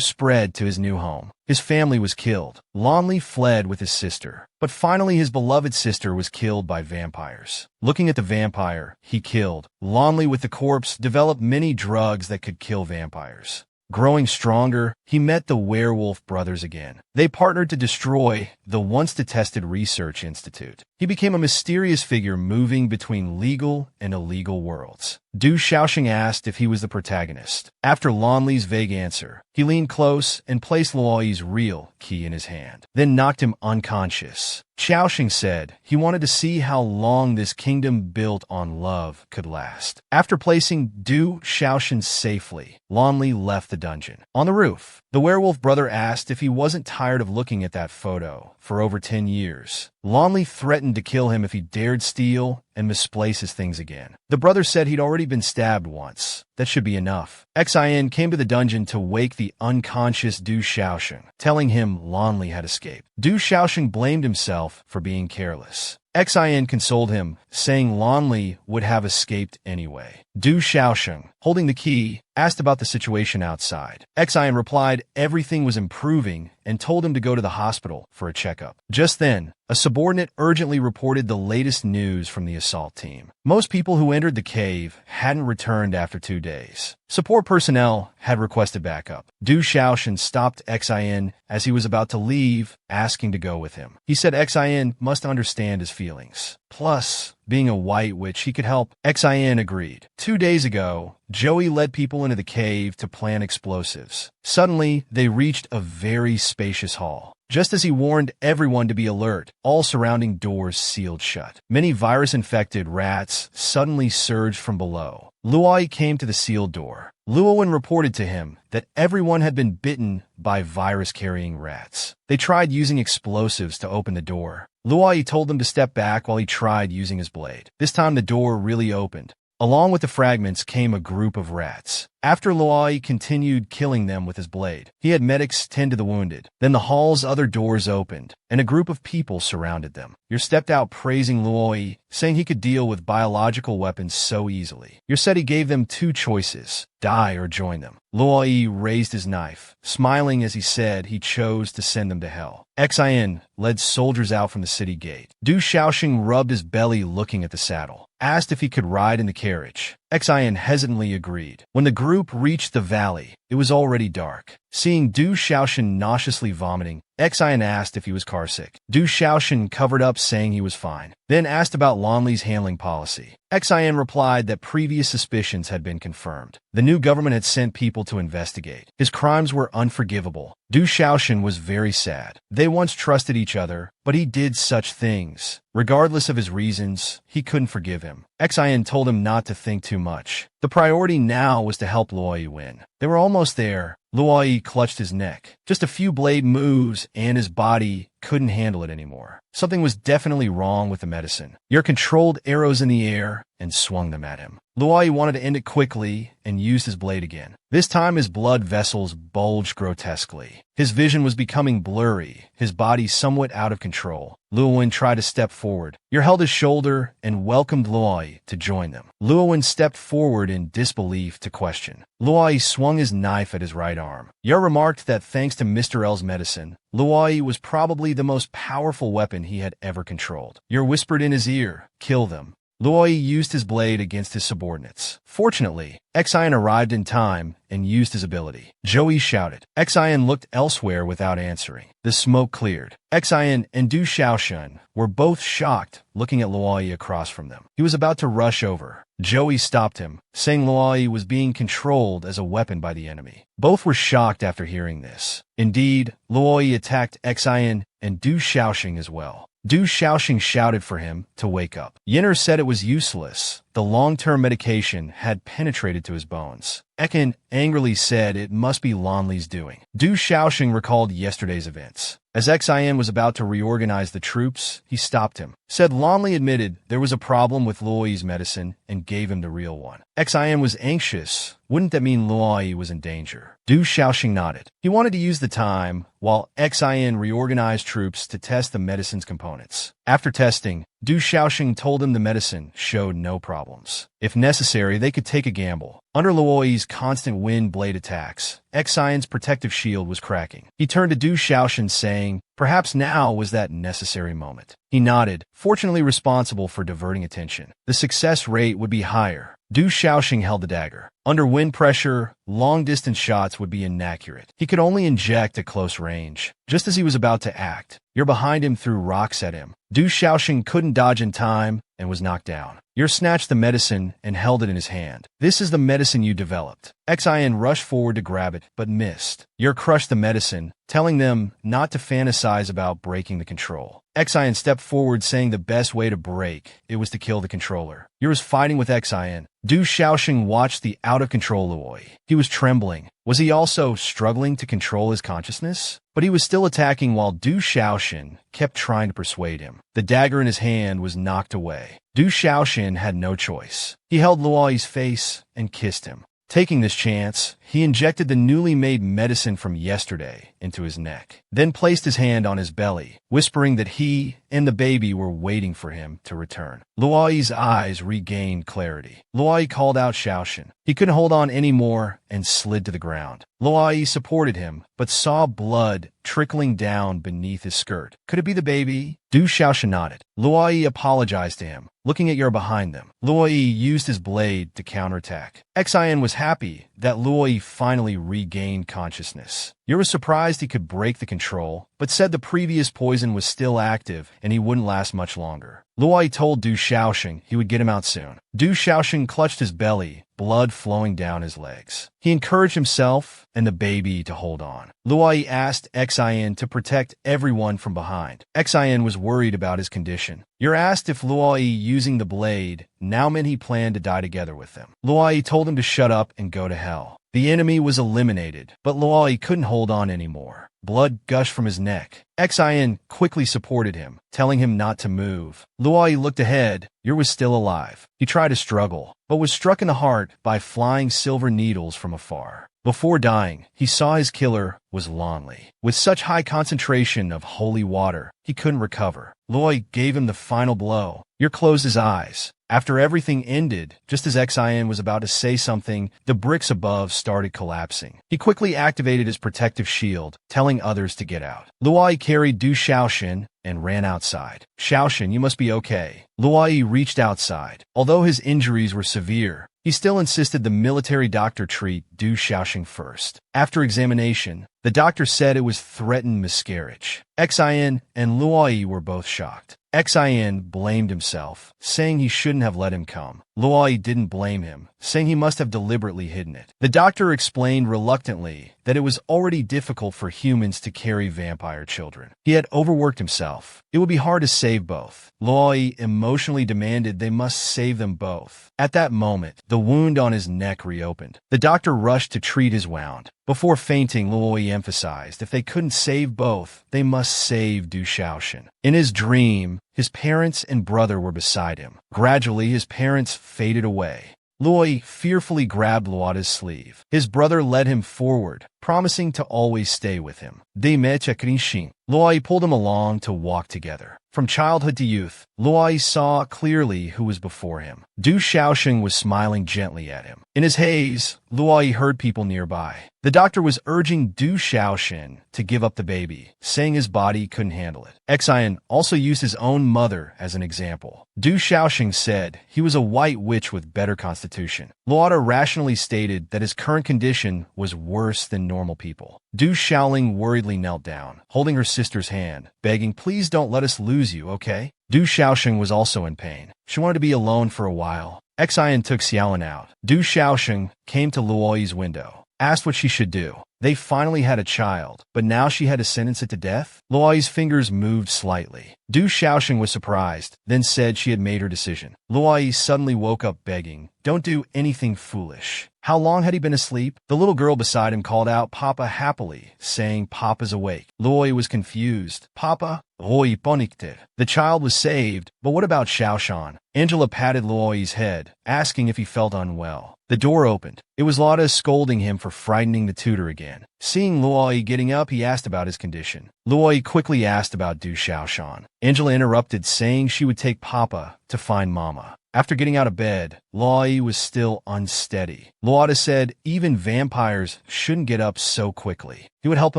spread to his new home. His family was killed. Lonley fled with his sister. But finally, his beloved sister was killed by vampires. Looking at the vampire he killed, Lonley with the corpse developed many drugs that could kill vampires. Growing stronger, he met the werewolf brothers again. They partnered to destroy the once-detested research institute. He became a mysterious figure moving between legal and illegal worlds. Du Shaoxing asked if he was the protagonist. After Lonley's vague answer, he leaned close and placed Luoyi's real key in his hand, then knocked him unconscious. Shaoxing said he wanted to see how long this kingdom built on love could last. After placing Du Shaoxing safely, Lonley left the dungeon. On the roof, the werewolf brother asked if he wasn't tired of looking at that photo for over 10 years. Lonley threatened to kill him if he dared steal and misplace his things again. The brother said he'd already been stabbed once. That should be enough. Xin came to the dungeon to wake the unconscious Du Shaoxing, telling him Lonley had escaped. Du Shaoxing blamed himself for being careless. Xin consoled him, saying Lonley would have escaped anyway. Du Shaoxing, holding the key, asked about the situation outside. Xin replied everything was improving and told him to go to the hospital for a checkup. Just then, a subordinate urgently reported the latest news from the assault team. Most people who entered the cave hadn't returned after 2 days. Support personnel had requested backup. Du Shaoxing stopped Xin as he was about to leave, asking to go with him. He said Xin must understand his feelings. Plus, being a white witch, he could help. Xin agreed. 2 days ago, Joey led people into the cave to plant explosives. Suddenly, they reached a very spacious hall. Just as he warned everyone to be alert, all surrounding doors sealed shut. Many virus-infected rats suddenly surged from below. Luoyi came to the sealed door. Luowen reported to him that everyone had been bitten by virus-carrying rats. They tried using explosives to open the door. Luoyi told them to step back while he tried using his blade. This time the door really opened. Along with the fragments came a group of rats. After Luoyi continued killing them with his blade, he had medics tend to the wounded. Then the hall's other doors opened, and a group of people surrounded them. Yer stepped out praising Luoyi, saying he could deal with biological weapons so easily. Yer said he gave them 2 choices, die or join them. Luoyi raised his knife, smiling as he said he chose to send them to hell. Xin led soldiers out from the city gate. Du Shaoxing rubbed his belly looking at the saddle, asked if he could ride in the carriage. Xin hesitantly agreed. When the group reached the valley, it was already dark. Seeing Du Shaoxing nauseously vomiting, Xin asked if he was carsick. Du Shaoxing covered up saying he was fine, then asked about Lonley's handling policy. Xin replied that previous suspicions had been confirmed. The new government had sent people to investigate. His crimes were unforgivable. Du Shaoxing was very sad. They once trusted each other, but he did such things. Regardless of his reasons, he couldn't forgive him. Xin told him not to think too much. The priority now was to help Luoyi win. They were almost there. Luoyi clutched his neck. Just a few blade moves, and his body couldn't handle it anymore. Something was definitely wrong with the medicine. Yer controlled arrows in the air and swung them at him. Luoyi wanted to end it quickly and used his blade again. This time his blood vessels bulged grotesquely. His vision was becoming blurry, his body somewhat out of control. Luowen tried to step forward. Yer held his shoulder and welcomed Luoyi to join them. Luowen stepped forward in disbelief to question. Luoyi swung his knife at his right arm. Yer remarked that thanks to Mr. L's medicine, Luoyi was probably the most powerful weapon he had ever controlled. Yer whispered in his ear, "Kill them." Luoyi used his blade against his subordinates. Fortunately, Xin arrived in time and used his ability. Joey shouted. Xin looked elsewhere without answering. The smoke cleared. Xin and Du Shaoxing were both shocked, looking at Luoyi across from them. He was about to rush over. Joey stopped him, saying Luoyi was being controlled as a weapon by the enemy. Both were shocked after hearing this. Indeed, Luoyi attacked Xin and Du Shaoxing as well. Du Shaoxing shouted for him to wake up. Yinner said it was useless. The long-term medication had penetrated to his bones. Ekin angrily said it must be Lonley's doing. Du Shaoxing recalled yesterday's events. As Xin was about to reorganize the troops, he stopped him. Said Lonley admitted there was a problem with Luoyi's medicine and gave him the real one. Xin was anxious. Wouldn't that mean Luoyi was in danger? Du Shaoxing nodded. He wanted to use the time while Xin reorganized troops to test the medicine's components. After testing, Du Shaoxing told him the medicine showed no problems. If necessary, they could take a gamble. Under Luoyi's constant wind blade attacks, Xion's protective shield was cracking. He turned to Du Shaoxing saying, Perhaps now was that necessary moment. He nodded, fortunately responsible for diverting attention. The success rate would be higher. Du Xiaoxing held the dagger. Under wind pressure, long-distance shots would be inaccurate. He could only inject at close range. Just as he was about to act, You're behind him threw rocks at him. Du Xiaoxing couldn't dodge in time and was knocked down. You're snatched the medicine and held it in his hand. This is the medicine you developed. Xin rushed forward to grab it, but missed. You're crushed the medicine, telling them not to fantasize about breaking the control. Xin stepped forward, saying the best way to break it was to kill the controller. You was fighting with Xin. Du Xiaoxing watched the out-of-control Luoyi. He was trembling. Was he also struggling to control his consciousness? But he was still attacking while Du Xiaoxing kept trying to persuade him. The dagger in his hand was knocked away. Du Xiaoxing had no choice. He held Luoyi's face and kissed him. Taking this chance, he injected the newly made medicine from yesterday into his neck, then placed his hand on his belly, whispering that he and the baby were waiting for him to return. Luoyi's eyes regained clarity. Luoyi called out Xiaoxin. He couldn't hold on anymore and slid to the ground. Luoyi supported him, but saw blood trickling down beneath his skirt. Could it be the baby? Du Xiaoxin nodded. Luoyi apologized to him, looking at you're behind them. Luoyi used his blade to counterattack. Xin was happy that Luoyi finally regained consciousness. You was surprised he could break the control, but said the previous poison was still active and he wouldn't last much longer. Luoyi told Du Xiaoxing he would get him out soon. Du Xiaoxing clutched his belly, blood flowing down his legs. He encouraged himself and the baby to hold on. Luoyi asked Xin to protect everyone from behind. Xin was worried about his condition. You're asked if Luoyi using the blade now meant he planned to die together with them. Luoyi told him to shut up and go to hell. The enemy was eliminated, but Luoyi couldn't hold on anymore. Blood gushed from his neck. Xin quickly supported him, telling him not to move. Luoyi looked ahead. Yer was still alive. He tried to struggle, but was struck in the heart by flying silver needles from afar. Before dying, he saw his killer was Lonely. With such high concentration of holy water, he couldn't recover. Luoyi gave him the final blow. Yer closed his eyes. After everything ended, just as Xin was about to say something, the bricks above started collapsing. He quickly activated his protective shield, telling others to get out. Luoyi carried Du Xiaoxin and ran outside. Xiaoxin, you must be okay. Luoyi reached outside. Although his injuries were severe, he still insisted the military doctor treat Du Xiaoxing first. After examination, the doctor said it was threatened miscarriage. Xin and Luoyi were both shocked. Xin blamed himself, saying he shouldn't have let him come. Luoyi didn't blame him, saying he must have deliberately hidden it. The doctor explained reluctantly that it was already difficult for humans to carry vampire children. He had overworked himself. It would be hard to save both. Luoyi emotionally demanded they must save them both. At that moment, the wound on his neck reopened. The doctor rushed to treat his wound. Before fainting, Luoyi emphasized if they couldn't save both, they must save Du Xiaoxin. In his dream, his parents and brother were beside him. Gradually, his parents faded away. Luoyi fearfully grabbed Luoda's sleeve. His brother led him forward, promising to always stay with him. Luoyi pulled him along to walk together. From childhood to youth, Luoyi saw clearly who was before him. Du Xiaoxing was smiling gently at him. In his haze, Luoyi heard people nearby. The doctor was urging Du Xiaoxin to give up the baby, saying his body couldn't handle it. Xin also used his own mother as an example. Du Xiaoxing said he was a white witch with better constitution. Luoda rationally stated that his current condition was worse than normal people. Du Xiaoling worriedly knelt down, holding her sister's hand, begging, "Please don't let us lose you, okay?" Du Xiaoxing was also in pain. She wanted to be alone for a while. Xin took Xiaolin out. Du Xiaoxing came to Luoyi's window, asked what she should do. They finally had a child, but now she had to sentence it to death? Luoyi's fingers moved slightly. Du Xiaoxing was surprised, then said she had made her decision. Luoyi suddenly woke up begging, "Don't do anything foolish." How long had he been asleep? The little girl beside him called out Papa happily, saying Papa's awake. Luoyi was confused. Papa? Luoyi paniked. The child was saved, but what about Xiaoshan? Angela patted Luoyi's head, asking if he felt unwell. The door opened. It was Lotta scolding him for frightening the tutor again. Seeing Luoyi getting up, he asked about his condition. Luoyi quickly asked about Du Xiaoshan. Angela interrupted, saying she would take Papa to find Mama. After getting out of bed, Luoyi was still unsteady. Luoda said even vampires shouldn't get up so quickly. He He would help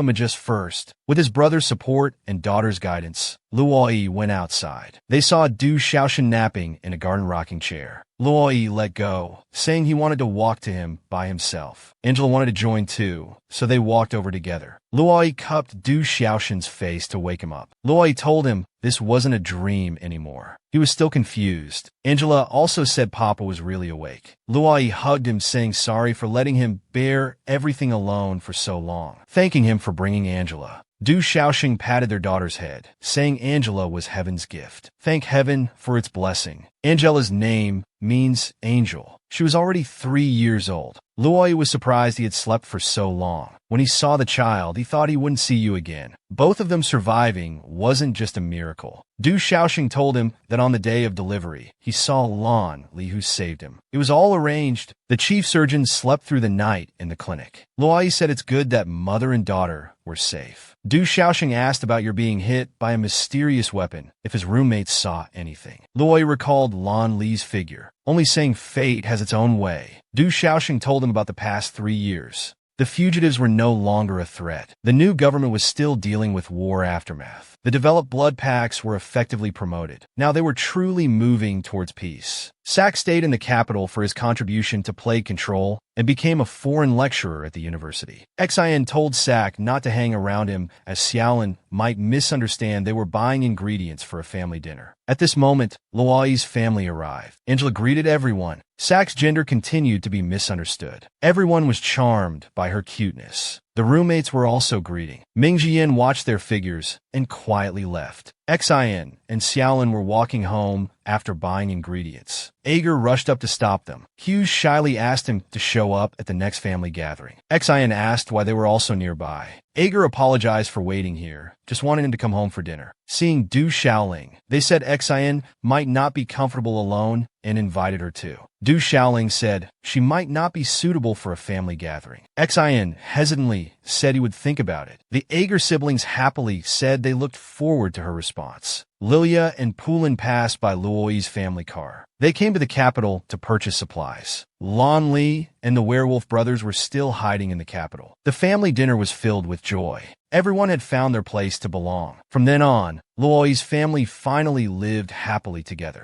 him adjust first. With his brother's support and daughter's guidance, Luo went outside. They saw Du Xiaoshan napping in a garden rocking chair. Luo let go, saying he wanted to walk to him by himself. Angela wanted to join too, so they walked over together. Luo cupped Du Xiaoshan's face to wake him up. Luo told him this wasn't a dream anymore. He was still confused. Angela also said Papa was really awake. Luo hugged him, saying sorry for letting him bear everything alone for so long, thanking him for bringing Angela. Du Xiaoxing patted their daughter's head, saying Angela was heaven's gift. Thank heaven for its blessing. Angela's name means angel. She was already 3 years old. Luo was surprised he had slept for so long. When he saw the child, he thought he wouldn't see you again. Both of them surviving wasn't just a miracle. Du Xiaoxing told him that on the day of delivery, he saw Lan Li who saved him. It was all arranged. The chief surgeon slept through the night in the clinic. Luo said it's good that mother and daughter were safe. Du Xiaoxing asked about your being hit by a mysterious weapon, if his roommates saw anything. Luo recalled Lan Li's figure, only saying fate has its own way. Du Xiaoxing told him about the past 3 years. The fugitives were no longer a threat. The new government was still dealing with war aftermath. The developed blood pacts were effectively promoted. Now they were truly moving towards peace. Sak stayed in the capital for his contribution to plague control and became a foreign lecturer at the university. Xin told Sak not to hang around him as Xiaolin might misunderstand they were buying ingredients for a family dinner. At this moment, Luo's family arrived. Angela greeted everyone. Sak's gender continued to be misunderstood. Everyone was charmed by her cuteness. The roommates were also greeting. Ming Jian watched their figures and quietly left. Xin and Xiaolin were walking home after buying ingredients. Ager rushed up to stop them. Hughes shyly asked him to show up at the next family gathering. Xin asked why they were also nearby. Ager apologized for waiting here, just wanted him to come home for dinner. Seeing Du Xiaoling, they said Xin might not be comfortable alone and invited her too. Du Xiaoling said she might not be suitable for a family gathering. Xin hesitantly said he would think about it. The Ager siblings happily said they looked forward to her response. Lilia and Poulin passed by Luo's family car. They came to the capital to purchase supplies. Lan Li and the werewolf brothers were still hiding in the capital. The family dinner was filled with joy. Everyone had found their place to belong. From then on, Luo's family finally lived happily together.